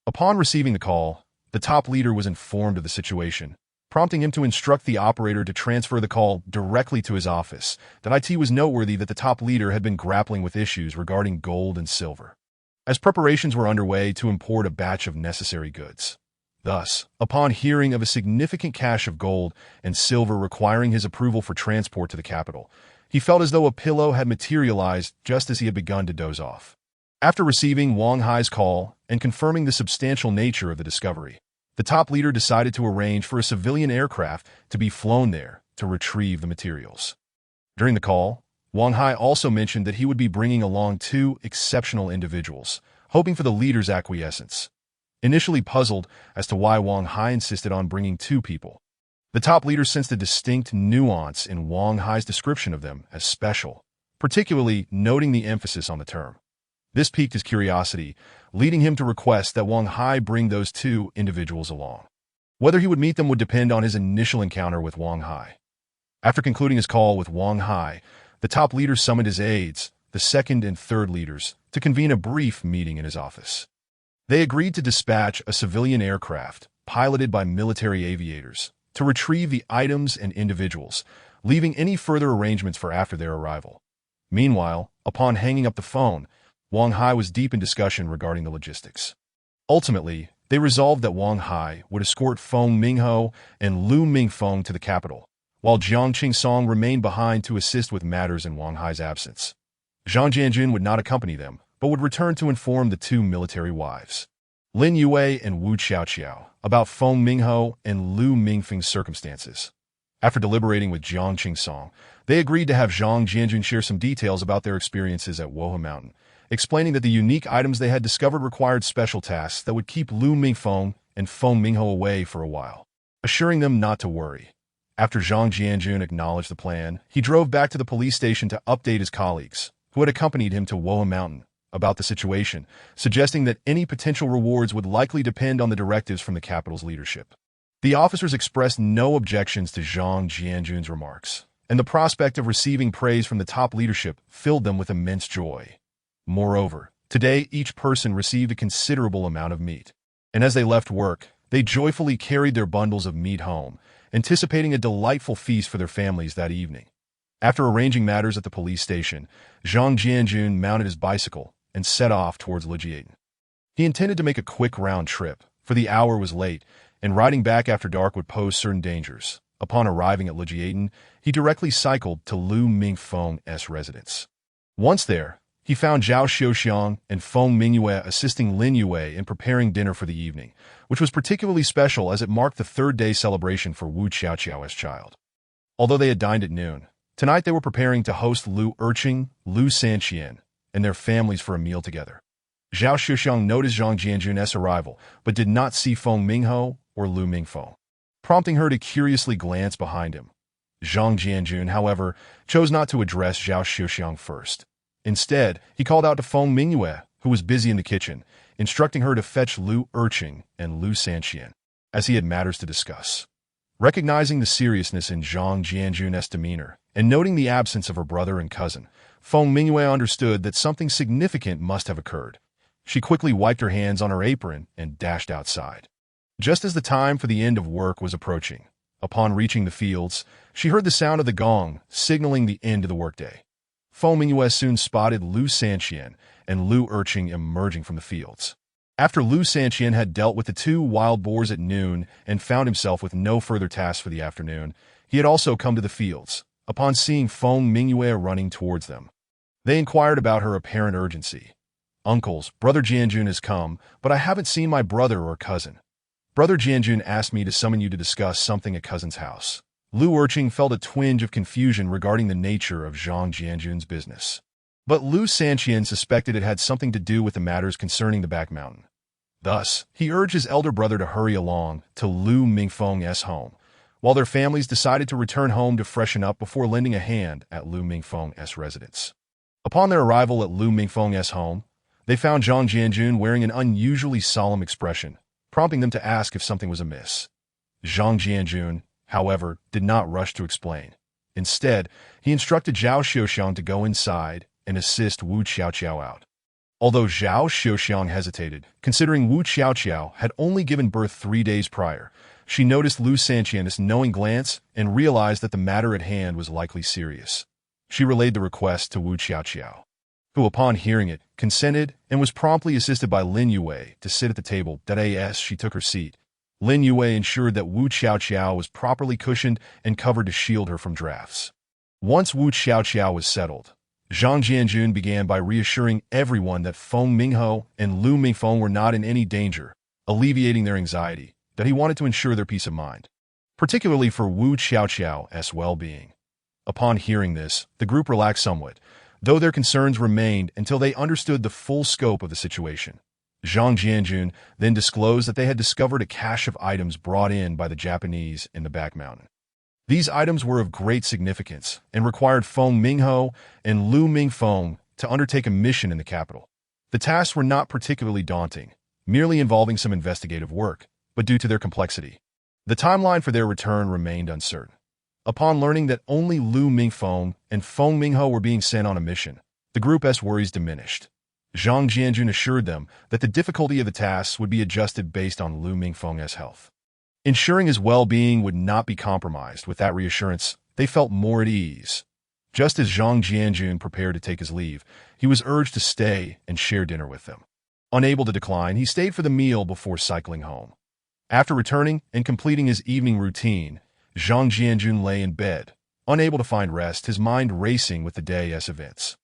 Upon receiving the call, the top leader was informed of the situation, prompting him to instruct the operator to transfer the call directly to his office. It was noteworthy that the top leader had been grappling with issues regarding gold and silver, as preparations were underway to import a batch of necessary goods. Thus, upon hearing of a significant cache of gold and silver requiring his approval for transport to the capital, he felt as though a pillow had materialized just as he had begun to doze off. After receiving Wang Hai's call and confirming the substantial nature of the discovery, the top leader decided to arrange for a civilian aircraft to be flown there to retrieve the materials. During the call, Wang Hai also mentioned that he would be bringing along 2 exceptional individuals, hoping for the leader's acquiescence. Initially puzzled as to why Wang Hai insisted on bringing 2 people, the top leader sensed a distinct nuance in Wang Hai's description of them as special, particularly noting the emphasis on the term. This piqued his curiosity, leading him to request that Wang Hai bring those 2 individuals along. Whether he would meet them would depend on his initial encounter with Wang Hai. After concluding his call with Wang Hai, the top leader summoned his aides, the second and third leaders, to convene a brief meeting in his office. They agreed to dispatch a civilian aircraft, piloted by military aviators, to retrieve the items and individuals, leaving any further arrangements for after their arrival. Meanwhile, upon hanging up the phone, Wang Hai was deep in discussion regarding the logistics. Ultimately, they resolved that Wang Hai would escort Feng Mingho and Lu Mingfeng to the capital, while Jiang Qingsong remained behind to assist with matters in Wang Hai's absence. Zhang Jianjun would not accompany them, but would return to inform the 2 military wives, Lin Yue and Wu Qiaoqiao, about Feng Mingho and Lu Mingfeng's circumstances. After deliberating with Jiang Qingsong, they agreed to have Zhang Jianjun share some details about their experiences at Wohe Mountain, explaining that the unique items they had discovered required special tasks that would keep Lu Mingfeng and Feng Mingho away for a while, assuring them not to worry. After Zhang Jianjun acknowledged the plan, he drove back to the police station to update his colleagues, who had accompanied him to Wohe Mountain, about the situation, suggesting that any potential rewards would likely depend on the directives from the capital's leadership. The officers expressed no objections to Zhang Jianjun's remarks, and the prospect of receiving praise from the top leadership filled them with immense joy. Moreover, today each person received a considerable amount of meat, and as they left work, they joyfully carried their bundles of meat home, anticipating a delightful feast for their families that evening. After arranging matters at the police station, Zhang Jianjun mounted his bicycle and set off towards Lijiaten. He intended to make a quick round trip, for the hour was late, and riding back after dark would pose certain dangers. Upon arriving at Lijiaten, he directly cycled to Lu Mingfeng's residence. Once there, he found Zhao Xiuxiang and Feng Mingyue assisting Lin Yue in preparing dinner for the evening, which was particularly special as it marked the 3rd-day celebration for Wu Qiaoqiao's child. Although they had dined at noon, tonight they were preparing to host Lu Erqing, Lu Sanqian, and their families for a meal together. Zhao Xiuxiang noticed Zhang Jianjun's arrival, but did not see Feng Mingho or Lu Mingfeng, prompting her to curiously glance behind him. Zhang Jianjun, however, chose not to address Zhao Xiuxiang first. Instead, he called out to Feng Mingyue, who was busy in the kitchen, instructing her to fetch Lu Erqing and Lu Sanqian, as he had matters to discuss. Recognizing the seriousness in Zhang Jianjun's demeanor, and noting the absence of her brother and cousin, Feng Mingyue understood that something significant must have occurred. She quickly wiped her hands on her apron and dashed outside. Just as the time for the end of work was approaching, upon reaching the fields, she heard the sound of the gong, signaling the end of the workday. Feng Mingyue soon spotted Lu Sanqian and Lu Erqing emerging from the fields. After Lu Sanqian had dealt with the 2 wild boars at noon and found himself with no further tasks for the afternoon, he had also come to the fields, upon seeing Feng Mingyue running towards them. They inquired about her apparent urgency. "Uncles, Brother Jianjun has come, but I haven't seen my brother or cousin." Brother Jianjun asked me to summon you to discuss something at cousin's house. Lu Urching felt a twinge of confusion regarding the nature of Zhang Jianjun's business. But Lu Sanqian suspected it had something to do with the matters concerning the back mountain. Thus, he urged his elder brother to hurry along to Lu Mingfeng's home, while their families decided to return home to freshen up before lending a hand at Lu Mingfeng's residence. Upon their arrival at Lu Mingfeng's home, they found Zhang Jianjun wearing an unusually solemn expression, prompting them to ask if something was amiss. Zhang Jianjun, however, did not rush to explain. Instead, he instructed Zhao Xiuxiang to go inside and assist Wu Xiaoqiao out. Although Zhao Xiuxiang hesitated, considering Wu Xiaoqiao had only given birth 3 days prior, she noticed Lu Sanqian's knowing glance and realized that the matter at hand was likely serious. She relayed the request to Wu Xiaoqiao, who, upon hearing it, consented and was promptly assisted by Lin Yue to sit at the table. As she took her seat, Lin Yue ensured that Wu Xiaoqiao was properly cushioned and covered to shield her from drafts. Once Wu Xiaoqiao was settled, Zhang Jianjun began by reassuring everyone that Feng Mingho and Lu Mingfeng were not in any danger, alleviating their anxiety, that he wanted to ensure their peace of mind, particularly for Wu Xiaoqiao's well-being. Upon hearing this, the group relaxed somewhat, though their concerns remained until they understood the full scope of the situation. Zhang Jianjun then disclosed that they had discovered a cache of items brought in by the Japanese in the back mountain. These items were of great significance and required Feng Mingho and Lu Mingfeng to undertake a mission in the capital. The tasks were not particularly daunting, merely involving some investigative work, but due to their complexity, the timeline for their return remained uncertain. Upon learning that only Lu Mingfeng and Feng Mingho were being sent on a mission, the group's worries diminished. Zhang Jianjun assured them that the difficulty of the tasks would be adjusted based on Lu Mingfeng's health. Ensuring his well-being would not be compromised. With that reassurance, they felt more at ease. Just as Zhang Jianjun prepared to take his leave, he was urged to stay and share dinner with them. Unable to decline, he stayed for the meal before cycling home. After returning and completing his evening routine, Zhang Jianjun lay in bed, unable to find rest, his mind racing with the day's events.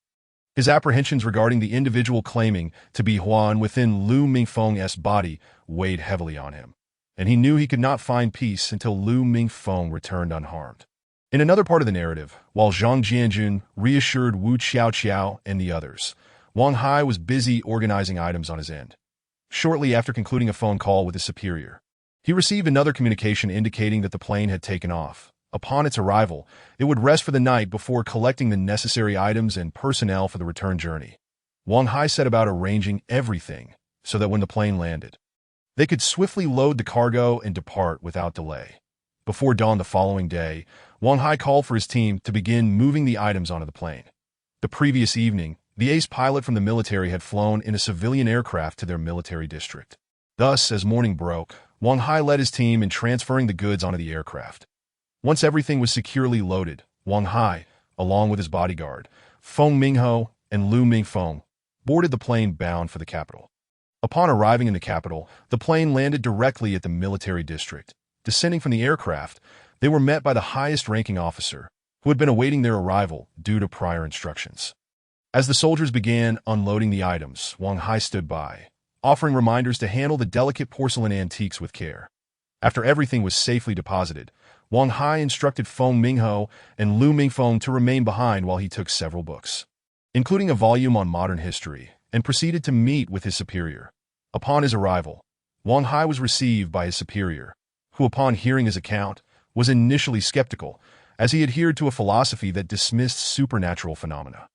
His apprehensions regarding the individual claiming to be Huan within Lu Mingfeng's body weighed heavily on him, and he knew he could not find peace until Lu Mingfeng returned unharmed. In another part of the narrative, while Zhang Jianjun reassured Wu Xiaoqiao and the others, Wang Hai was busy organizing items on his end. Shortly after concluding a phone call with his superior, he received another communication indicating that the plane had taken off. Upon its arrival, it would rest for the night before collecting the necessary items and personnel for the return journey. Wang Hai set about arranging everything so that when the plane landed, they could swiftly load the cargo and depart without delay. Before dawn the following day, Wang Hai called for his team to begin moving the items onto the plane. The previous evening, the ace pilot from the military had flown in a civilian aircraft to their military district. Thus, as morning broke, Wang Hai led his team in transferring the goods onto the aircraft. Once everything was securely loaded, Wang Hai, along with his bodyguard, Feng Mingho and Lu Mingfeng, boarded the plane bound for the capital. Upon arriving in the capital, the plane landed directly at the military district. Descending from the aircraft, they were met by the highest-ranking officer, who had been awaiting their arrival due to prior instructions. As the soldiers began unloading the items, Wang Hai stood by, offering reminders to handle the delicate porcelain antiques with care. After everything was safely deposited, Wang Hai instructed Feng Mingho and Lu Mingfeng to remain behind while he took several books, including a volume on modern history, and proceeded to meet with his superior. Upon his arrival, Wang Hai was received by his superior, who, upon hearing his account, was initially skeptical, as he adhered to a philosophy that dismissed supernatural phenomena.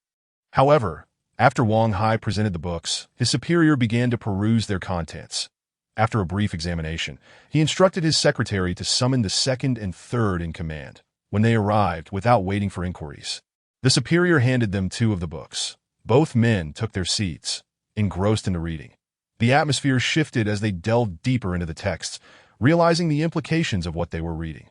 However, after Wang Hai presented the books, his superior began to peruse their contents. After a brief examination, he instructed his secretary to summon the second and third in command. When they arrived, without waiting for inquiries, the superior handed them 2 of the books. Both men took their seats, engrossed in the reading. The atmosphere shifted as they delved deeper into the texts, realizing the implications of what they were reading.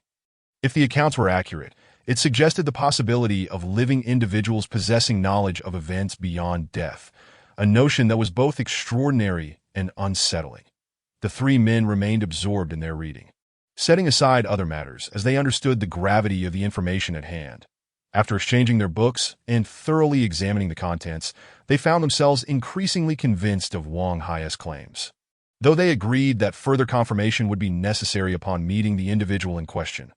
If the accounts were accurate, it suggested the possibility of living individuals possessing knowledge of events beyond death, a notion that was both extraordinary and unsettling. The 3 men remained absorbed in their reading, setting aside other matters as they understood the gravity of the information at hand. After exchanging their books and thoroughly examining the contents, they found themselves increasingly convinced of Wang Hai's claims. though they agreed that further confirmation would be necessary upon meeting the individual in question.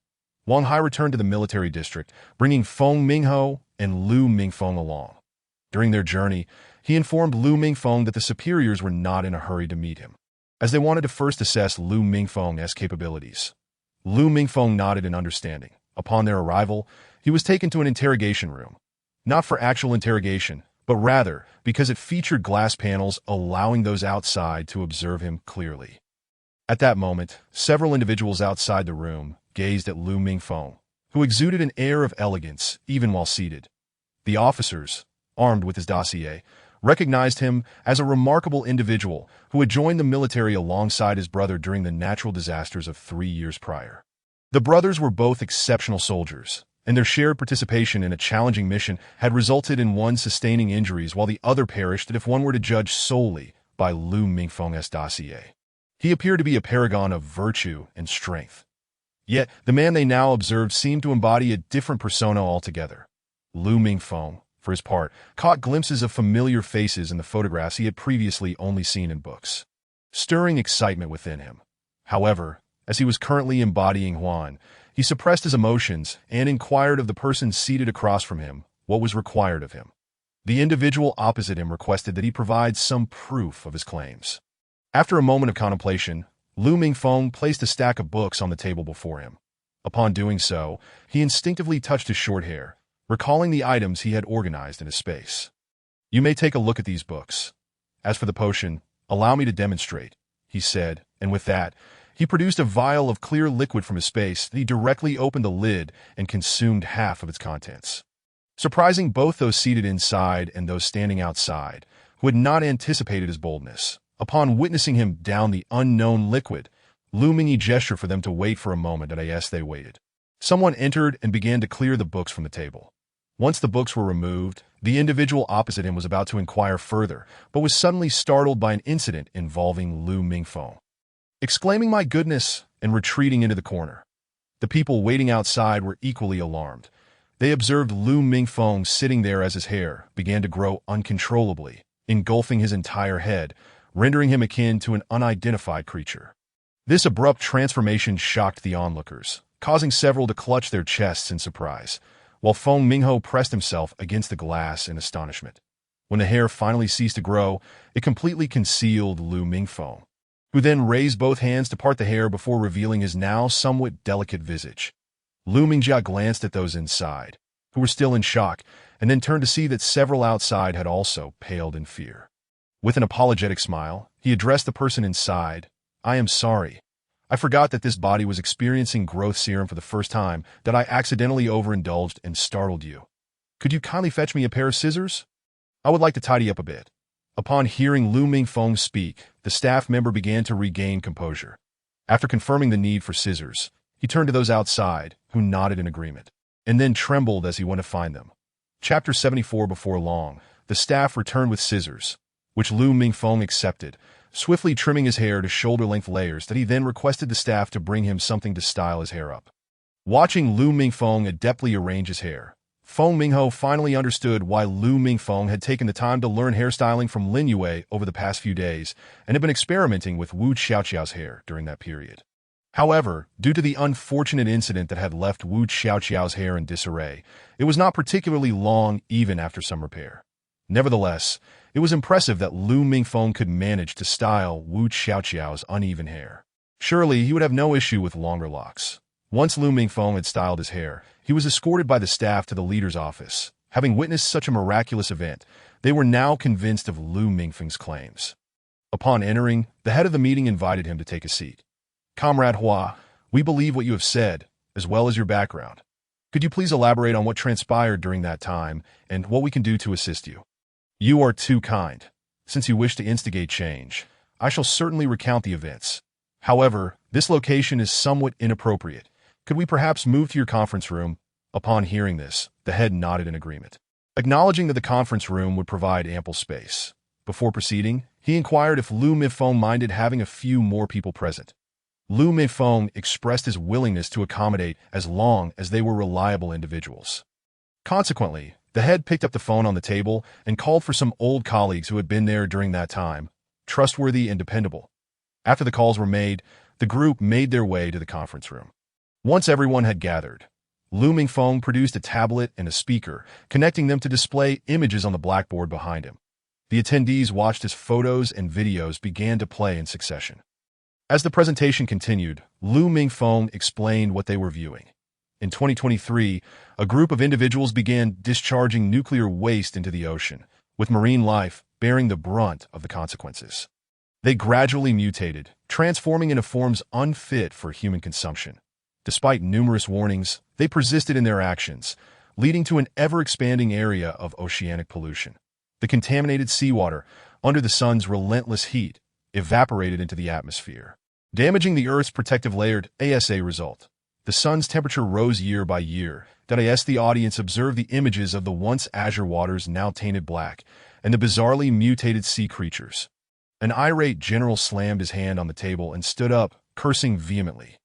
Wang Hai returned to the military district, bringing Feng Mingho and Lu Mingfeng along. During their journey, he informed Lu Mingfeng that the superiors were not in a hurry to meet him, as they wanted to first assess Lu Mingfeng's capabilities. Lu Mingfeng nodded in understanding. Upon their arrival, he was taken to an interrogation room, not for actual interrogation, but rather because it featured glass panels allowing those outside to observe him clearly. At that moment, several individuals outside the room gazed at Lu Mingfeng, who exuded an air of elegance even while seated. The officers, armed with his dossier, recognized him as a remarkable individual who had joined the military alongside his brother during the natural disasters of 3 years prior. The brothers were both exceptional soldiers, and their shared participation in a challenging mission had resulted in one sustaining injuries while the other perished if one were to judge solely by Lu Mingfeng's dossier. He appeared to be a paragon of virtue and strength. Yet, the man they now observed seemed to embody a different persona altogether. Lu Mingfeng, for his part, caught glimpses of familiar faces in the photographs he had previously only seen in books, stirring excitement within him. However, as he was currently embodying Huan, he suppressed his emotions and inquired of the person seated across from him what was required of him. The individual opposite him requested that he provide some proof of his claims. After a moment of contemplation, Lu Mingfeng placed a stack of books on the table before him. Upon doing so, he instinctively touched his short hair, recalling the items he had organized in his space. "You may take a look at these books. As for the potion, allow me to demonstrate," he said, and with that, he produced a vial of clear liquid from his space that he directly opened the lid and consumed half of its contents. Surprising both those seated inside and those standing outside, who had not anticipated his boldness, upon witnessing him down the unknown liquid, Lu Mingyi gestured for them to wait for a moment, and yes, they waited. Someone entered and began to clear the books from the table. Once the books were removed, the individual opposite him was about to inquire further, but was suddenly startled by an incident involving Lu Mingfeng. Exclaiming "My goodness!" and retreating into the corner. The people waiting outside were equally alarmed. They observed Lu Mingfeng sitting there as his hair began to grow uncontrollably, engulfing his entire head, rendering him akin to an unidentified creature. This abrupt transformation shocked the onlookers, causing several to clutch their chests in surprise, while Feng Mingho pressed himself against the glass in astonishment. When the hair finally ceased to grow, it completely concealed Lu Mingfeng, who then raised both hands to part the hair before revealing his now somewhat delicate visage. Lu Mingjia glanced at those inside, who were still in shock, and then turned to see that several outside had also paled in fear. With an apologetic smile, he addressed the person inside. "I am sorry. I forgot that this body was experiencing growth serum for the first time, that I accidentally overindulged and startled you. Could you kindly fetch me a pair of scissors? I would like to tidy up a bit." Upon hearing Lu Mingfeng speak, the staff member began to regain composure. After confirming the need for scissors, he turned to those outside, who nodded in agreement, and then trembled as he went to find them. Chapter 74. Before long, the staff returned with scissors, which Lu Mingfeng accepted, swiftly trimming his hair to shoulder-length layers that he then requested the staff to bring him something to style his hair up. Watching Lu Mingfeng adeptly arrange his hair, Feng Mingho finally understood why Lu Mingfeng had taken the time to learn hairstyling from Lin Yue over the past few days and had been experimenting with Wu Xiaoqiao's hair during that period. However, due to the unfortunate incident that had left Wu Xiaoqiao's hair in disarray, it was not particularly long even after some repair. Nevertheless, it was impressive that Lu Mingfeng could manage to style Wu Xiaoqiao's uneven hair. Surely he would have no issue with longer locks. Once Lu Mingfeng had styled his hair, he was escorted by the staff to the leader's office. Having witnessed such a miraculous event, they were now convinced of Lu Mingfeng's claims. Upon entering, the head of the meeting invited him to take a seat. "Comrade Hua, we believe what you have said, as well as your background. Could you please elaborate on what transpired during that time and what we can do to assist you?" "You are too kind. Since you wish to instigate change, I shall certainly recount the events. However, this location is somewhat inappropriate. Could we perhaps move to your conference room?" Upon hearing this, the head nodded in agreement, acknowledging that the conference room would provide ample space. Before proceeding, he inquired if Lu Mingfeng minded having a few more people present. Lu Mingfeng expressed his willingness to accommodate as long as they were reliable individuals. Consequently, the head picked up the phone on the table and called for some old colleagues who had been there during that time, trustworthy and dependable. After the calls were made, the group made their way to the conference room. Once everyone had gathered, Lu Mingfeng produced a tablet and a speaker, connecting them to display images on the blackboard behind him. The attendees watched as photos and videos began to play in succession. As the presentation continued, Lu Mingfeng explained what they were viewing. In 2023, a group of individuals began discharging nuclear waste into the ocean, with marine life bearing the brunt of the consequences. They gradually mutated, transforming into forms unfit for human consumption. Despite numerous warnings, they persisted in their actions, leading to an ever-expanding area of oceanic pollution. The contaminated seawater, under the sun's relentless heat, evaporated into the atmosphere, damaging the Earth's protective layer. ASA result. The sun's temperature rose year by year. As the audience observed the images of the once azure waters now tainted black, and the bizarrely mutated sea creatures. An irate general slammed his hand on the table and stood up, cursing vehemently.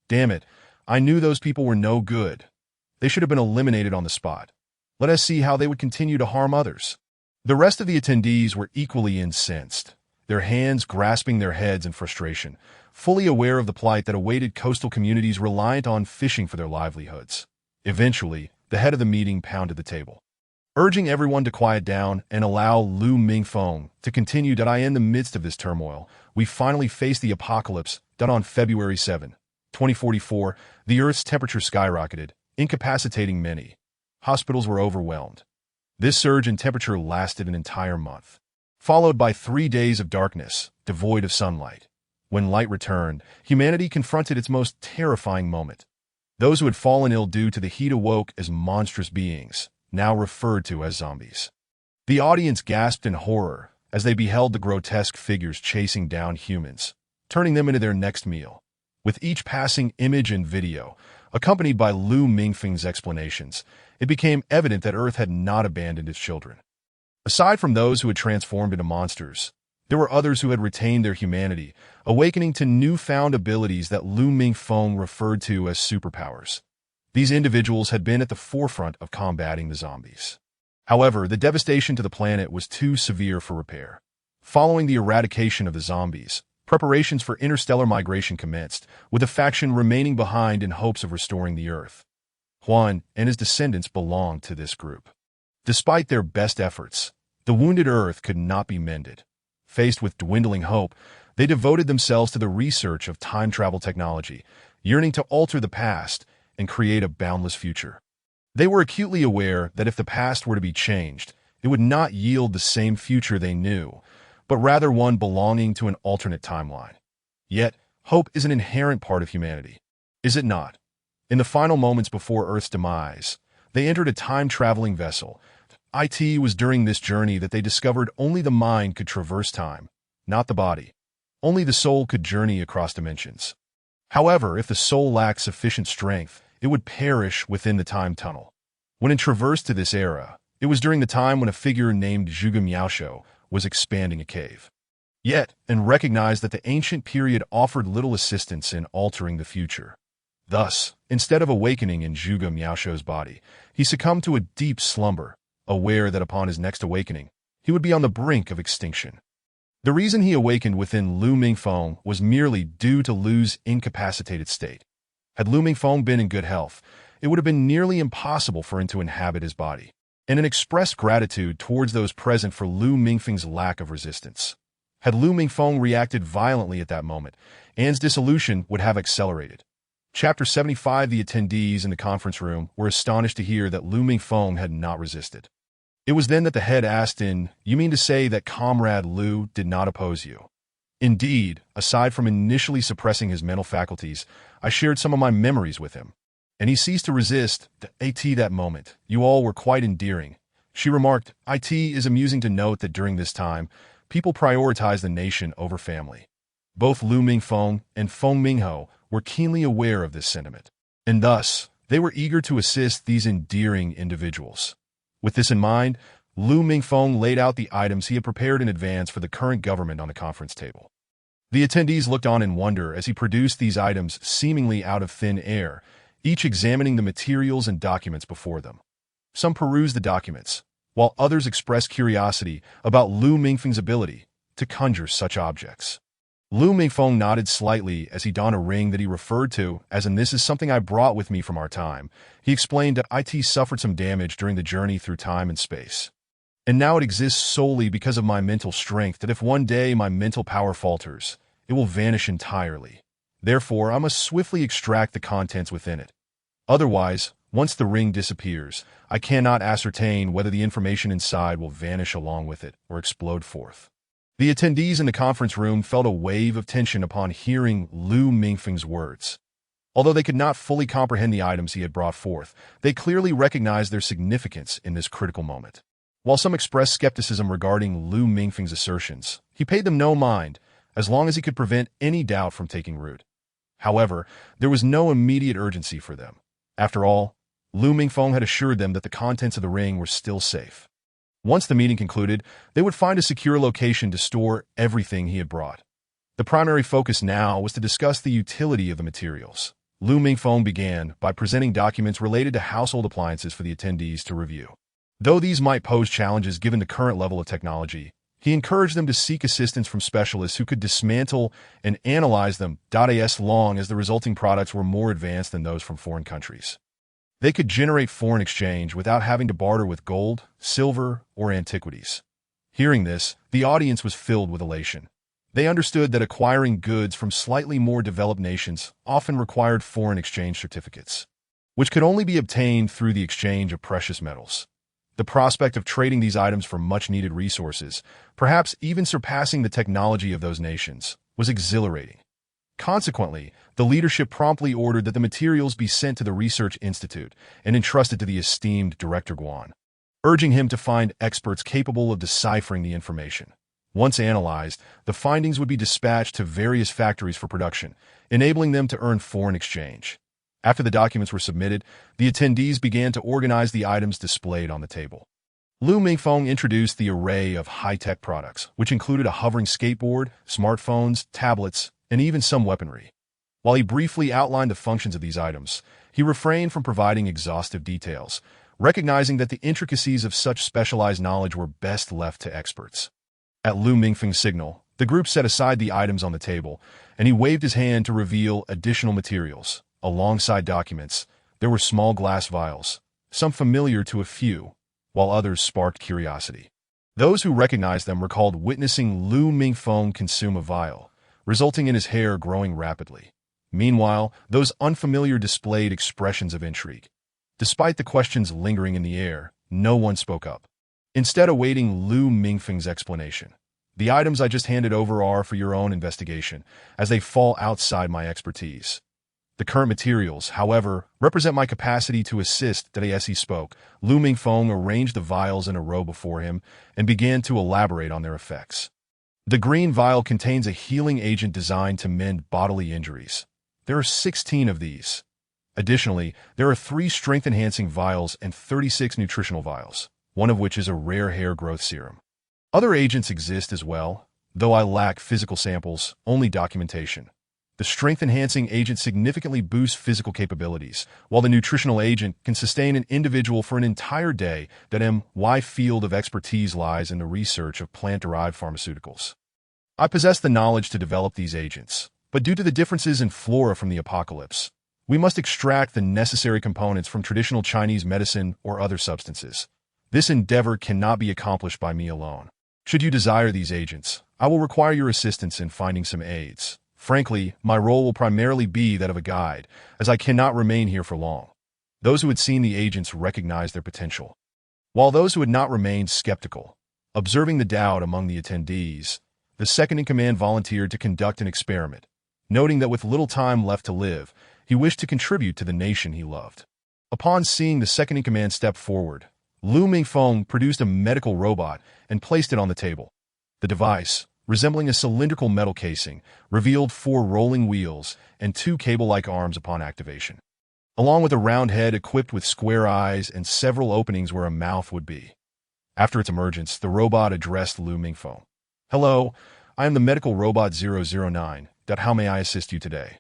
Damn it, I knew those people were no good. They should have been eliminated on the spot. Let us see how they would continue to harm others. The rest of the attendees were equally incensed, their hands grasping their heads in frustration, fully aware of the plight that awaited coastal communities reliant on fishing for their livelihoods. Eventually, the head of the meeting pounded the table, urging everyone to quiet down and allow Lu Mingfeng to continue. In the midst of this turmoil, we finally faced the apocalypse. On February 7, 2044, the Earth's temperature skyrocketed, incapacitating many. Hospitals were overwhelmed. This surge in temperature lasted an entire month, followed by 3 days of darkness, devoid of sunlight. When light returned, humanity confronted its most terrifying moment. Those who had fallen ill due to the heat awoke as monstrous beings, now referred to as zombies. The audience gasped in horror as they beheld the grotesque figures chasing down humans, turning them into their next meal. With each passing image and video, accompanied by Lu Mingfeng's explanations, it became evident that Earth had not abandoned its children. Aside from those who had transformed into monsters, there were others who had retained their humanity, awakening to newfound abilities that Lu Mingfeng referred to as superpowers. These individuals had been at the forefront of combating the zombies. However, the devastation to the planet was too severe for repair. Following the eradication of the zombies, preparations for interstellar migration commenced, with a faction remaining behind in hopes of restoring the Earth. Huan and his descendants belonged to this group. Despite their best efforts, the wounded Earth could not be mended. Faced with dwindling hope, they devoted themselves to the research of time travel technology, yearning to alter the past and create a boundless future. They were acutely aware that if the past were to be changed, it would not yield the same future they knew, but rather one belonging to an alternate timeline. Yet, hope is an inherent part of humanity, is it not? In the final moments before Earth's demise, they entered a time-traveling vessel. It was during this journey that they discovered only the mind could traverse time, not the body. Only the soul could journey across dimensions. However, if the soul lacked sufficient strength, it would perish within the time tunnel. When it traversed to this era, it was during the time when a figure named Zhuge Miaosho was expanding a cave. Yet, and recognized that the ancient period offered little assistance in altering the future. Thus, instead of awakening in Zhuge Miaosho's body, he succumbed to a deep slumber, aware that upon his next awakening, he would be on the brink of extinction. The reason he awakened within Lu Mingfeng was merely due to Lu's incapacitated state. Had Lu Mingfeng been in good health, it would have been nearly impossible for him to inhabit his body, and an expressed gratitude towards those present for Lu Mingfeng's lack of resistance. Had Lu Mingfeng reacted violently at that moment, Anne's dissolution would have accelerated. Chapter 75. The attendees in the conference room were astonished to hear that Lu Mingfeng had not resisted. It was then that the head asked you mean to say that Comrade Lu did not oppose you? Indeed, aside from initially suppressing his mental faculties, I shared some of my memories with him. And he ceased to resist. That moment, you all were quite endearing. She remarked, It is amusing to note that during this time, people prioritize the nation over family. Both Lu Mingfeng and Feng Mingho were keenly aware of this sentiment, and thus, they were eager to assist these endearing individuals. With this in mind, Lu Mingfeng laid out the items he had prepared in advance for the current government on the conference table. The attendees looked on in wonder as he produced these items seemingly out of thin air, each examining the materials and documents before them. Some perused the documents, while others expressed curiosity about Lu Mingfeng's ability to conjure such objects. Lu Mingfeng nodded slightly as he donned a ring that he referred to as, "And this is something I brought with me from our time." He explained that IT suffered some damage during the journey through time and space. And now it exists solely because of my mental strength, that if one day my mental power falters, it will vanish entirely. Therefore, I must swiftly extract the contents within it. Otherwise, once the ring disappears, I cannot ascertain whether the information inside will vanish along with it or explode forth. The attendees in the conference room felt a wave of tension upon hearing Lu Mingfeng's words. Although they could not fully comprehend the items he had brought forth, they clearly recognized their significance in this critical moment. While some expressed skepticism regarding Lu Mingfeng's assertions, he paid them no mind, as long as he could prevent any doubt from taking root. However, there was no immediate urgency for them. After all, Lu Mingfeng had assured them that the contents of the ring were still safe. Once the meeting concluded, they would find a secure location to store everything he had brought. The primary focus now was to discuss the utility of the materials. Lu Mingfeng began by presenting documents related to household appliances for the attendees to review. Though these might pose challenges given the current level of technology, he encouraged them to seek assistance from specialists who could dismantle and analyze them as long as the resulting products were more advanced than those from foreign countries. They could generate foreign exchange without having to barter with gold, silver, or antiquities. Hearing this, the audience was filled with elation. They understood that acquiring goods from slightly more developed nations often required foreign exchange certificates, which could only be obtained through the exchange of precious metals. The prospect of trading these items for much-needed resources, perhaps even surpassing the technology of those nations, was exhilarating. Consequently, the leadership promptly ordered that the materials be sent to the Research Institute and entrusted to the esteemed Director Guan, urging him to find experts capable of deciphering the information. Once analyzed, the findings would be dispatched to various factories for production, enabling them to earn foreign exchange. After the documents were submitted, the attendees began to organize the items displayed on the table. Lu Mingfeng introduced the array of high-tech products, which included a hovering skateboard, smartphones, tablets, and even some weaponry. While he briefly outlined the functions of these items, he refrained from providing exhaustive details, recognizing that the intricacies of such specialized knowledge were best left to experts. At Lu Mingfeng's signal, the group set aside the items on the table, and he waved his hand to reveal additional materials. Alongside documents, there were small glass vials, some familiar to a few, while others sparked curiosity. Those who recognized them recalled witnessing Lu Mingfeng consume a vial, resulting in his hair growing rapidly. Meanwhile, those unfamiliar displayed expressions of intrigue. Despite the questions lingering in the air, no one spoke up, instead awaiting Lu Mingfeng's explanation. "The items I just handed over are for your own investigation, as they fall outside my expertise. The current materials, however, represent my capacity to assist." As he spoke, Lu Mingfeng arranged the vials in a row before him and began to elaborate on their effects. The green vial contains a healing agent designed to mend bodily injuries. There are 16 of these. Additionally, there are 3 strength-enhancing vials and 36 nutritional vials, one of which is a rare hair growth serum. Other agents exist as well, though I lack physical samples, only documentation. The strength-enhancing agent significantly boosts physical capabilities, while the nutritional agent can sustain an individual for an entire day. My field of expertise lies in the research of plant-derived pharmaceuticals. I possess the knowledge to develop these agents, but due to the differences in flora from the apocalypse, we must extract the necessary components from traditional Chinese medicine or other substances. This endeavor cannot be accomplished by me alone. Should you desire these agents, I will require your assistance in finding some aids. Frankly, my role will primarily be that of a guide, as I cannot remain here for long. Those who had seen the agents recognized their potential, while those who had not remained skeptical. Observing the doubt among the attendees, the second-in-command volunteered to conduct an experiment. Noting that with little time left to live, he wished to contribute to the nation he loved. Upon seeing the second-in-command step forward, Lu Mingfeng produced a medical robot and placed it on the table. The device, resembling a cylindrical metal casing, revealed 4 rolling wheels and 2 cable-like arms upon activation, along with a round head equipped with square eyes and several openings where a mouth would be. After its emergence, the robot addressed Lu Mingfeng. "Hello, I am the medical robot 009. How may I assist you today?"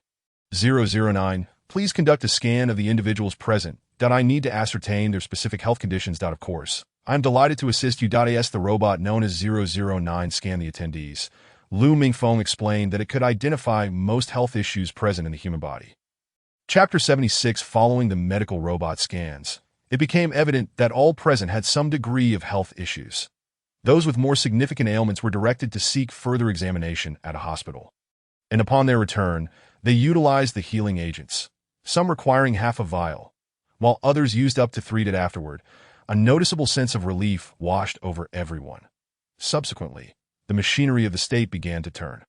009, please conduct a scan of the individuals present. I need to ascertain their specific health conditions. Of course. I am delighted to assist you. As the robot known as 009 scanned the attendees, Lu Mingfeng explained that it could identify most health issues present in the human body. Chapter 76. Following the medical robot scans, it became evident that all present had some degree of health issues. Those with more significant ailments were directed to seek further examination at a hospital. And upon their return, they utilized the healing agents, some requiring half a vial, while others used up to 3 days afterward. A noticeable sense of relief washed over everyone. Subsequently, the machinery of the state began to turn.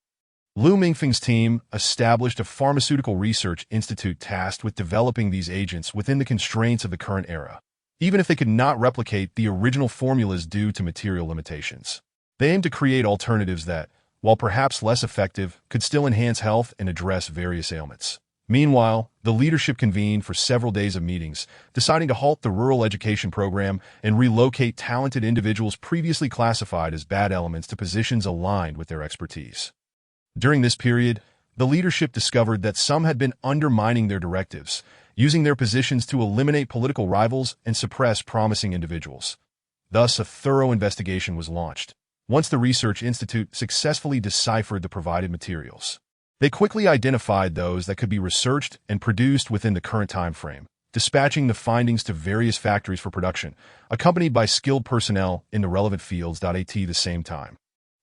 Lu Mingfeng's team established a pharmaceutical research institute tasked with developing these agents within the constraints of the current era, even if they could not replicate the original formulas due to material limitations. They aimed to create alternatives that, while perhaps less effective, could still enhance health and address various ailments. Meanwhile, the leadership convened for several days of meetings, deciding to halt the rural education program and relocate talented individuals previously classified as bad elements to positions aligned with their expertise. During this period, the leadership discovered that some had been undermining their directives, using their positions to eliminate political rivals and suppress promising individuals. Thus, a thorough investigation was launched. Once the Research Institute successfully deciphered the provided materials, they quickly identified those that could be researched and produced within the current time frame, dispatching the findings to various factories for production, accompanied by skilled personnel in the relevant fields. At the same time,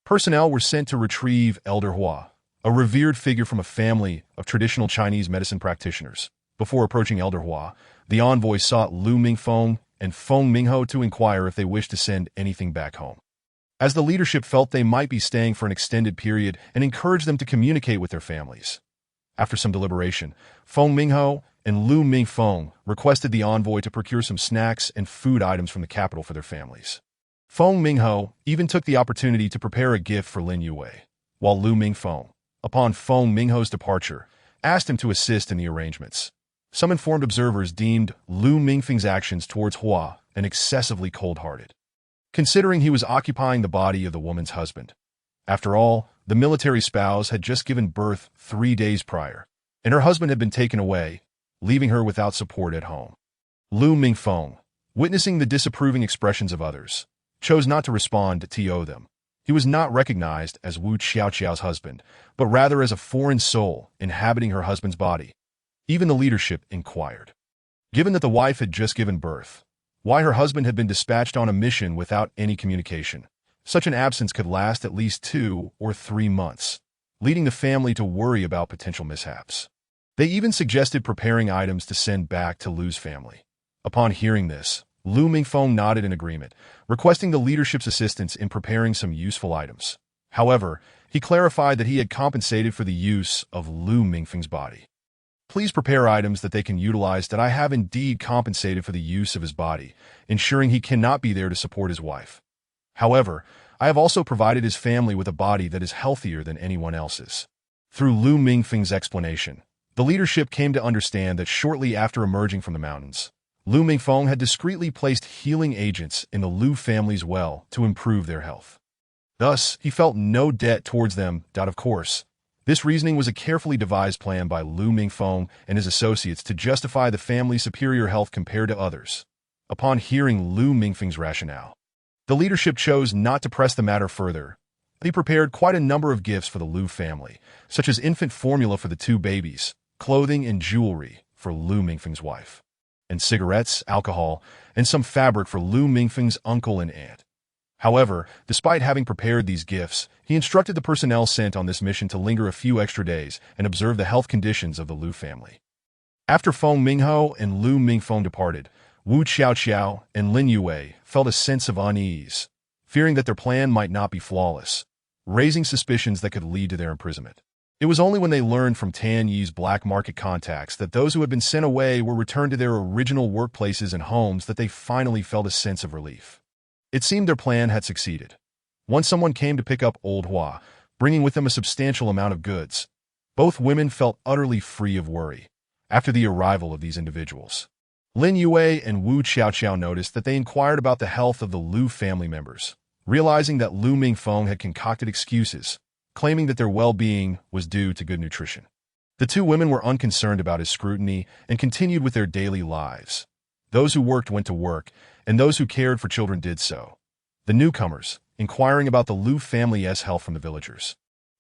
personnel were sent to retrieve Elder Hua, a revered figure from a family of traditional Chinese medicine practitioners. Before approaching Elder Hua, the envoy sought Lu Mingfeng and Feng Mingho to inquire if they wished to send anything back home, as the leadership felt they might be staying for an extended period and encouraged them to communicate with their families. After some deliberation, Feng Mingho and Lu Mingfeng requested the envoy to procure some snacks and food items from the capital for their families. Feng Mingho even took the opportunity to prepare a gift for Lin Yue, while Lu Mingfeng, upon Feng Mingho's departure, asked him to assist in the arrangements. Some informed observers deemed Lu Mingfeng's actions towards Hua an excessively cold-hearted, considering he was occupying the body of the woman's husband. After all, the military spouse had just given birth 3 days prior, and her husband had been taken away, leaving her without support at home. Lu Mingfeng, witnessing the disapproving expressions of others, chose not to respond to them. He was not recognized as Wu Xiaoqiao's husband, but rather as a foreign soul inhabiting her husband's body. Even the leadership inquired, given that the wife had just given birth, why her husband had been dispatched on a mission without any communication. Such an absence could last at least 2 or 3 months, leading the family to worry about potential mishaps. They even suggested preparing items to send back to Lu's family. Upon hearing this, Lu Mingfeng nodded in agreement, requesting the leadership's assistance in preparing some useful items. However, he clarified that he had compensated for the use of Lu Mingfeng's body. Please prepare items that they can utilize. That I have indeed compensated for the use of his body, ensuring he cannot be there to support his wife. However, I have also provided his family with a body that is healthier than anyone else's. Through Lu Mingfeng's explanation, the leadership came to understand that shortly after emerging from the mountains, Lu Mingfeng had discreetly placed healing agents in the Lu family's well to improve their health. Thus, he felt no debt towards them. Of course, this reasoning was a carefully devised plan by Lu Mingfeng and his associates to justify the family's superior health compared to others. Upon hearing Lu Mingfeng's rationale, the leadership chose not to press the matter further. They prepared quite a number of gifts for the Lu family, such as infant formula for the 2 babies, clothing and jewelry for Lu Mingfeng's wife, and cigarettes, alcohol, and some fabric for Lu Mingfeng's uncle and aunt. However, despite having prepared these gifts, he instructed the personnel sent on this mission to linger a few extra days and observe the health conditions of the Lu family. After Feng Mingho and Lu Mingfeng departed, Wu Xiaoqiao and Lin Yue felt a sense of unease, fearing that their plan might not be flawless, raising suspicions that could lead to their imprisonment. It was only when they learned from Tan Yi's black market contacts that those who had been sent away were returned to their original workplaces and homes that they finally felt a sense of relief. It seemed their plan had succeeded. Once someone came to pick up Old Hua, bringing with them a substantial amount of goods, both women felt utterly free of worry after the arrival of these individuals. Lin Yue and Wu Xiaoqiao noticed that they inquired about the health of the Lu family members, realizing that Lu Mingfeng had concocted excuses, claiming that their well-being was due to good nutrition. The 2 women were unconcerned about his scrutiny and continued with their daily lives. Those who worked went to work, and those who cared for children did so. The newcomers, inquiring about the Lu family's health from the villagers,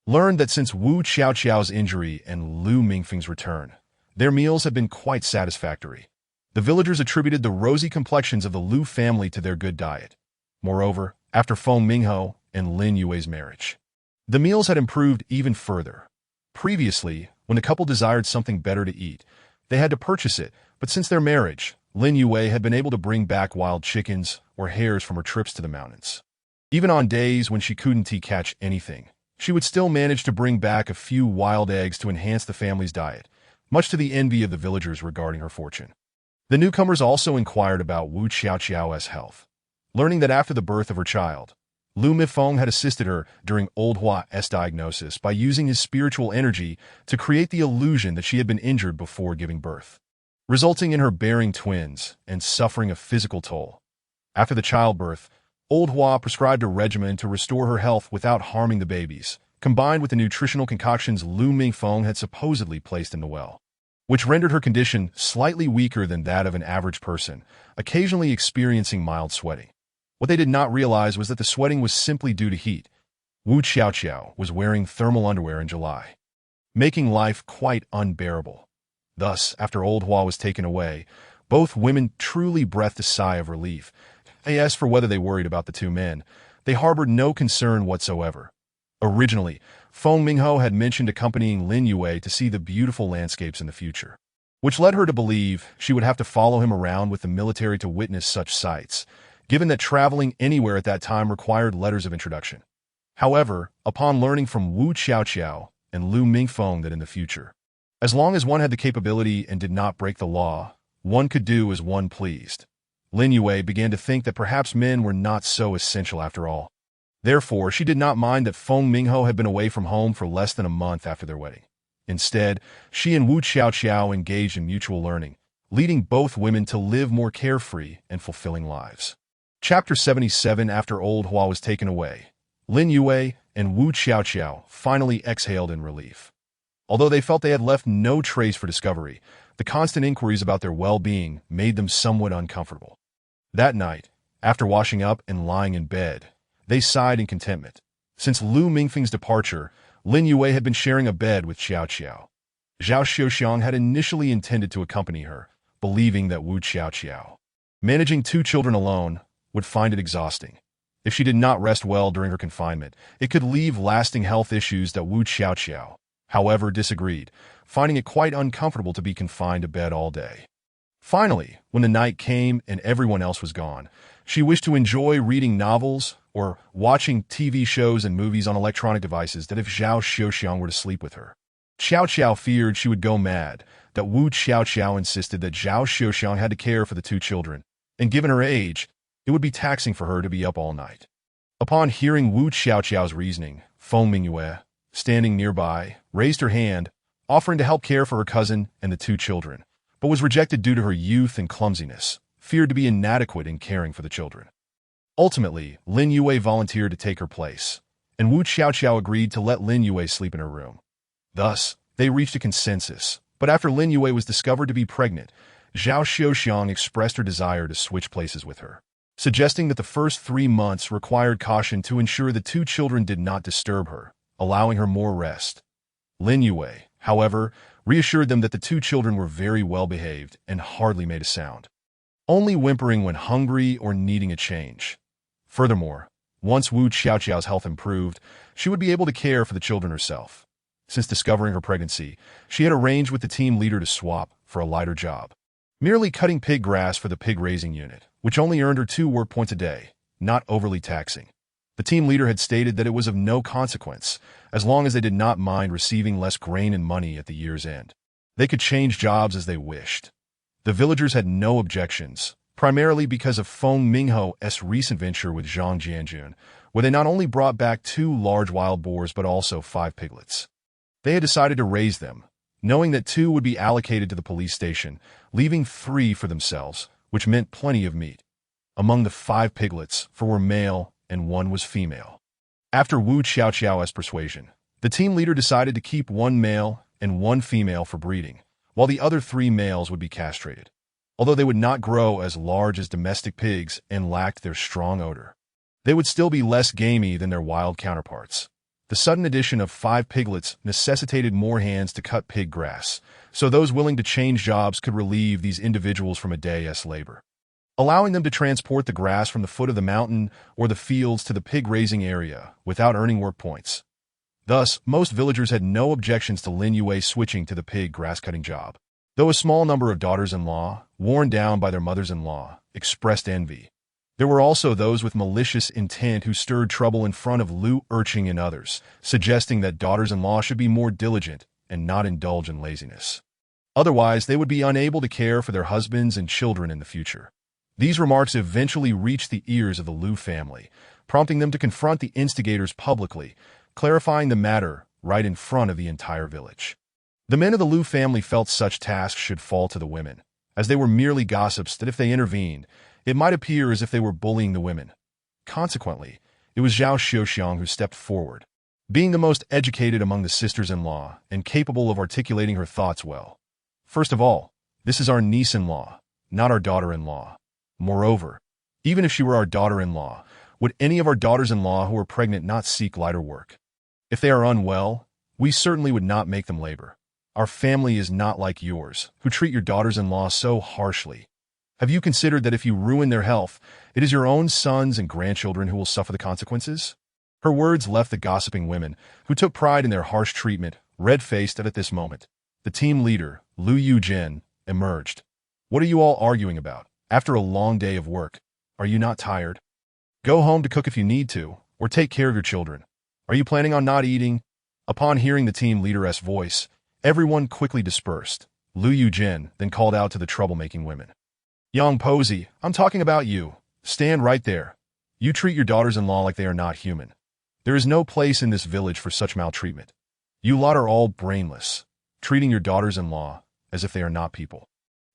learned that since Wu Xiaoqiao's injury and Lu Mingfeng's return, their meals had been quite satisfactory. The villagers attributed the rosy complexions of the Lu family to their good diet. Moreover, after Feng Mingho and Lin Yue's marriage, the meals had improved even further. Previously, when the couple desired something better to eat, they had to purchase it, but since their marriage, Lin Yue had been able to bring back wild chickens or hares from her trips to the mountains. Even on days when she couldn't catch anything, she would still manage to bring back a few wild eggs to enhance the family's diet, much to the envy of the villagers regarding her fortune. The newcomers also inquired about Wu Xiaoqiao's health, learning that after the birth of her child, Lu Mifeng had assisted her during Old Hua's diagnosis by using his spiritual energy to create the illusion that she had been injured before giving birth, resulting in her bearing twins and suffering a physical toll. After the childbirth, Old Hua prescribed a regimen to restore her health without harming the babies, combined with the nutritional concoctions Lu Mingfeng had supposedly placed in the well, which rendered her condition slightly weaker than that of an average person, occasionally experiencing mild sweating. What they did not realize was that the sweating was simply due to heat. Wu Xiaoqiao was wearing thermal underwear in July, making life quite unbearable. Thus, after Old Hua was taken away, both women truly breathed a sigh of relief. As for whether they worried about the two men, they harbored no concern whatsoever. Originally, Feng Mingho had mentioned accompanying Lin Yue to see the beautiful landscapes in the future, which led her to believe she would have to follow him around with the military to witness such sights, given that traveling anywhere at that time required letters of introduction. However, upon learning from Wu Xiaoqiao and Lu Mingfeng that in the future, as long as one had the capability and did not break the law, one could do as one pleased, Lin Yue began to think that perhaps men were not so essential after all. Therefore, she did not mind that Feng Mingho had been away from home for less than a month after their wedding. Instead, she and Wu Xiaoqiao engaged in mutual learning, leading both women to live more carefree and fulfilling lives. Chapter 77. After Old Hua was taken away, Lin Yue and Wu Xiaoqiao finally exhaled in relief. Although they felt they had left no trace for discovery, the constant inquiries about their well-being made them somewhat uncomfortable. That night, after washing up and lying in bed, they sighed in contentment. Since Lu Mingfeng's departure, Lin Yue had been sharing a bed with Xiaoqiao. Zhao Xiuxiang had initially intended to accompany her, believing that Wu Xiaoqiao, managing two children alone, would find it exhausting. If she did not rest well during her confinement, it could leave lasting health issues that Wu Xiaoqiao, however, disagreed, finding it quite uncomfortable to be confined to bed all day. Finally, when the night came and everyone else was gone, she wished to enjoy reading novels or watching TV shows and movies on electronic devices that if Zhao Xiuxiang were to sleep with her. Xiaoqiao feared she would go mad, that Wu Xiaoqiao insisted that Zhao Xiuxiang had to care for the two children, and given her age, it would be taxing for her to be up all night. Upon hearing Wu Xiaoqiao's reasoning, Feng Mingyue, standing nearby, raised her hand, offering to help care for her cousin and the two children, but was rejected due to her youth and clumsiness, feared to be inadequate in caring for the children. Ultimately, Lin Yue volunteered to take her place, and Wu Xiaoqiao agreed to let Lin Yue sleep in her room. Thus, they reached a consensus, but after Lin Yue was discovered to be pregnant, Zhao Xiuxiang expressed her desire to switch places with her, suggesting that the first 3 months required caution to ensure the two children did not disturb her, allowing her more rest. Lin Yue, however, reassured them that the two children were very well behaved and hardly made a sound, only whimpering when hungry or needing a change. Furthermore, once Wu Xiaoqiao's health improved, she would be able to care for the children herself. Since discovering her pregnancy, she had arranged with the team leader to swap for a lighter job, merely cutting pig grass for the pig raising unit, which only earned her 2 work points a day, not overly taxing. The team leader had stated that it was of no consequence, as long as they did not mind receiving less grain and money at the year's end. They could change jobs as they wished. The villagers had no objections, primarily because of Feng Mingho's recent venture with Zhang Jianjun, where they not only brought back 2 large wild boars but also 5 piglets. They had decided to raise them, knowing that 2 would be allocated to the police station, leaving 3 for themselves, which meant plenty of meat. Among the 5 piglets, 4 were male and 1 was female. After Wu Xiaoqiao's persuasion, the team leader decided to keep 1 male and 1 female for breeding, while the other 3 males would be castrated. Although they would not grow as large as domestic pigs and lacked their strong odor, they would still be less gamey than their wild counterparts. The sudden addition of 5 piglets necessitated more hands to cut pig grass, so those willing to change jobs could relieve these individuals from a day's labor, allowing them to transport the grass from the foot of the mountain or the fields to the pig-raising area without earning work points. Thus, most villagers had no objections to Lin Yue switching to the pig grass-cutting job. Though a small number of daughters-in-law, worn down by their mothers-in-law, expressed envy, there were also those with malicious intent who stirred trouble in front of Lu Urching and others, suggesting that daughters-in-law should be more diligent and not indulge in laziness. Otherwise, they would be unable to care for their husbands and children in the future. These remarks eventually reached the ears of the Lu family, prompting them to confront the instigators publicly, clarifying the matter right in front of the entire village. The men of the Lu family felt such tasks should fall to the women, as they were merely gossips that if they intervened, it might appear as if they were bullying the women. Consequently, it was Zhao Xiuxiang who stepped forward, being the most educated among the sisters-in-law and capable of articulating her thoughts well. First of all, this is our niece-in-law, not our daughter-in-law. Moreover, even if she were our daughter-in-law, would any of our daughters-in-law who are pregnant not seek lighter work? If they are unwell, we certainly would not make them labor. Our family is not like yours, who treat your daughters-in-law so harshly. Have you considered that if you ruin their health, it is your own sons and grandchildren who will suffer the consequences? Her words left the gossiping women, who took pride in their harsh treatment, red-faced at this moment. The team leader, Lu Yujin, emerged. What are you all arguing about? After a long day of work, are you not tired? Go home to cook if you need to, or take care of your children. Are you planning on not eating? Upon hearing the team leader's voice, everyone quickly dispersed. Lu Yujin then called out to the troublemaking women. Young Posey, I'm talking about you. Stand right there. You treat your daughters-in-law like they are not human. There is no place in this village for such maltreatment. You lot are all brainless, treating your daughters-in-law as if they are not people.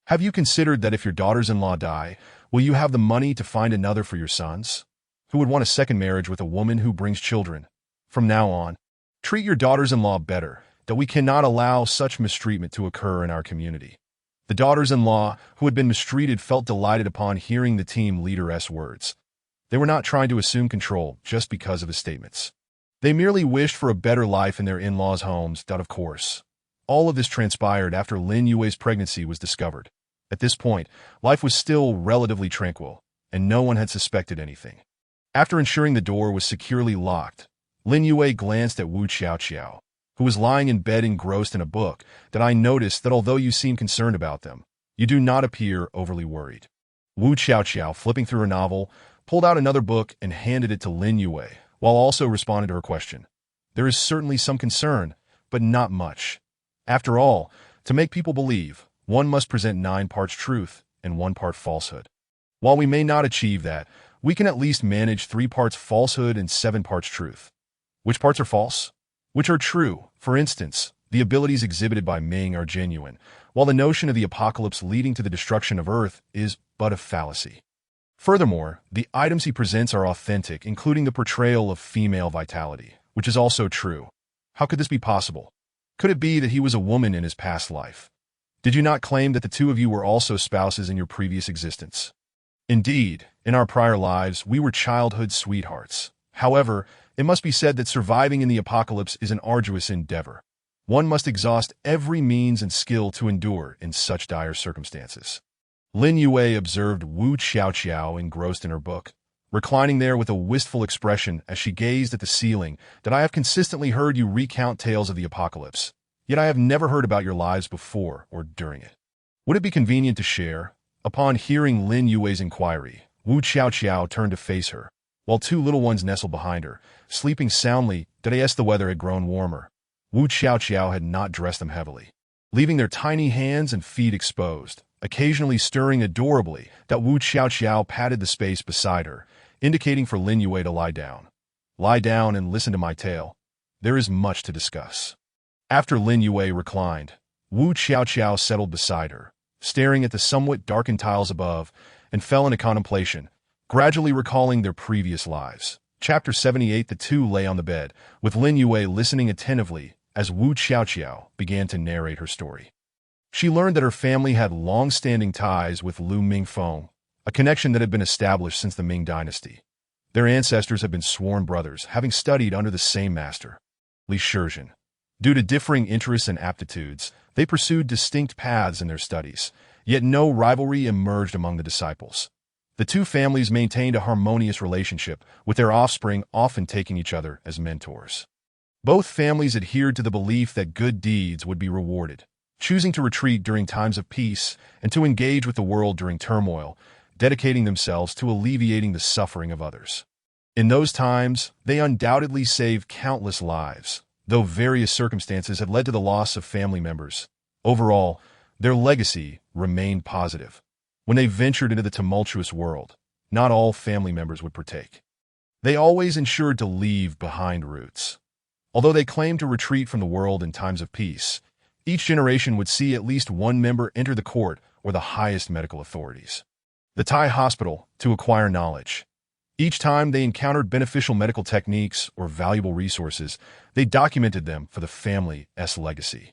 Have you considered that if your daughters-in-law die, will you have the money to find another for your sons? Who would want a second marriage with a woman who brings children? From now on, treat your daughters-in-law better, that we cannot allow such mistreatment to occur in our community. The daughters-in-law who had been mistreated felt delighted upon hearing the team leader's words. They were not trying to assume control just because of his statements. They merely wished for a better life in their in-laws' homes. Of course, all of this transpired after Lin Yue's pregnancy was discovered. At this point, life was still relatively tranquil, and no one had suspected anything. After ensuring the door was securely locked, Lin Yue glanced at Wu Xiaoqiao, who was lying in bed engrossed in a book, that I noticed that although you seem concerned about them, you do not appear overly worried. Wu Xiaoqiao, flipping through her novel, pulled out another book and handed it to Lin Yue, while also responding to her question. There is certainly some concern, but not much. After all, to make people believe, one must present 9 parts truth and 1 part falsehood. While we may not achieve that, we can at least manage 3 parts falsehood and 7 parts truth. Which parts are false? Which are true? For instance, the abilities exhibited by Ming are genuine, while the notion of the apocalypse leading to the destruction of Earth is but a fallacy. Furthermore, the items he presents are authentic, including the portrayal of female vitality, which is also true. How could this be possible? Could it be that he was a woman in his past life? Did you not claim that the two of you were also spouses in your previous existence? Indeed, in our prior lives, we were childhood sweethearts. However, it must be said that surviving in the apocalypse is an arduous endeavor. One must exhaust every means and skill to endure in such dire circumstances. Lin Yue observed Wu Xiaoqiao engrossed in her book, reclining there with a wistful expression as she gazed at the ceiling. That I have consistently heard you recount tales of the apocalypse, yet I have never heard about your lives before or during it. Would it be convenient to share? Upon hearing Lin Yue's inquiry, Wu Xiaoqiao turned to face her, while 2 little ones nestled behind her, sleeping soundly. As the weather had grown warmer, Wu Xiaoqiao had not dressed them heavily, leaving their tiny hands and feet exposed, occasionally stirring adorably. Wu Xiaoqiao patted the space beside her, indicating for Lin Yue to lie down. Lie down and listen to my tale. There is much to discuss. After Lin Yue reclined, Wu Xiaoqiao settled beside her, staring at the somewhat darkened tiles above, and fell into contemplation, gradually recalling their previous lives. Chapter 78. The two lay on the bed, with Lin Yue listening attentively as Wu Xiaoqiao began to narrate her story. She learned that her family had long-standing ties with Lu Mingfeng, a connection that had been established since the Ming dynasty. Their ancestors have been sworn brothers, having studied under the same master, Li Shizhen. Due to differing interests and aptitudes, they pursued distinct paths in their studies, yet no rivalry emerged among the disciples. The two families maintained a harmonious relationship, with their offspring often taking each other as mentors. Both families adhered to the belief that good deeds would be rewarded, choosing to retreat during times of peace and to engage with the world during turmoil, dedicating themselves to alleviating the suffering of others. In those times, they undoubtedly saved countless lives, though various circumstances had led to the loss of family members. Overall, their legacy remained positive. When they ventured into the tumultuous world, not all family members would partake. They always ensured to leave behind roots. Although they claimed to retreat from the world in times of peace, each generation would see at least one member enter the court or the highest medical authorities, the Thai hospital, to acquire knowledge. Each time they encountered beneficial medical techniques or valuable resources, they documented them for the family's legacy.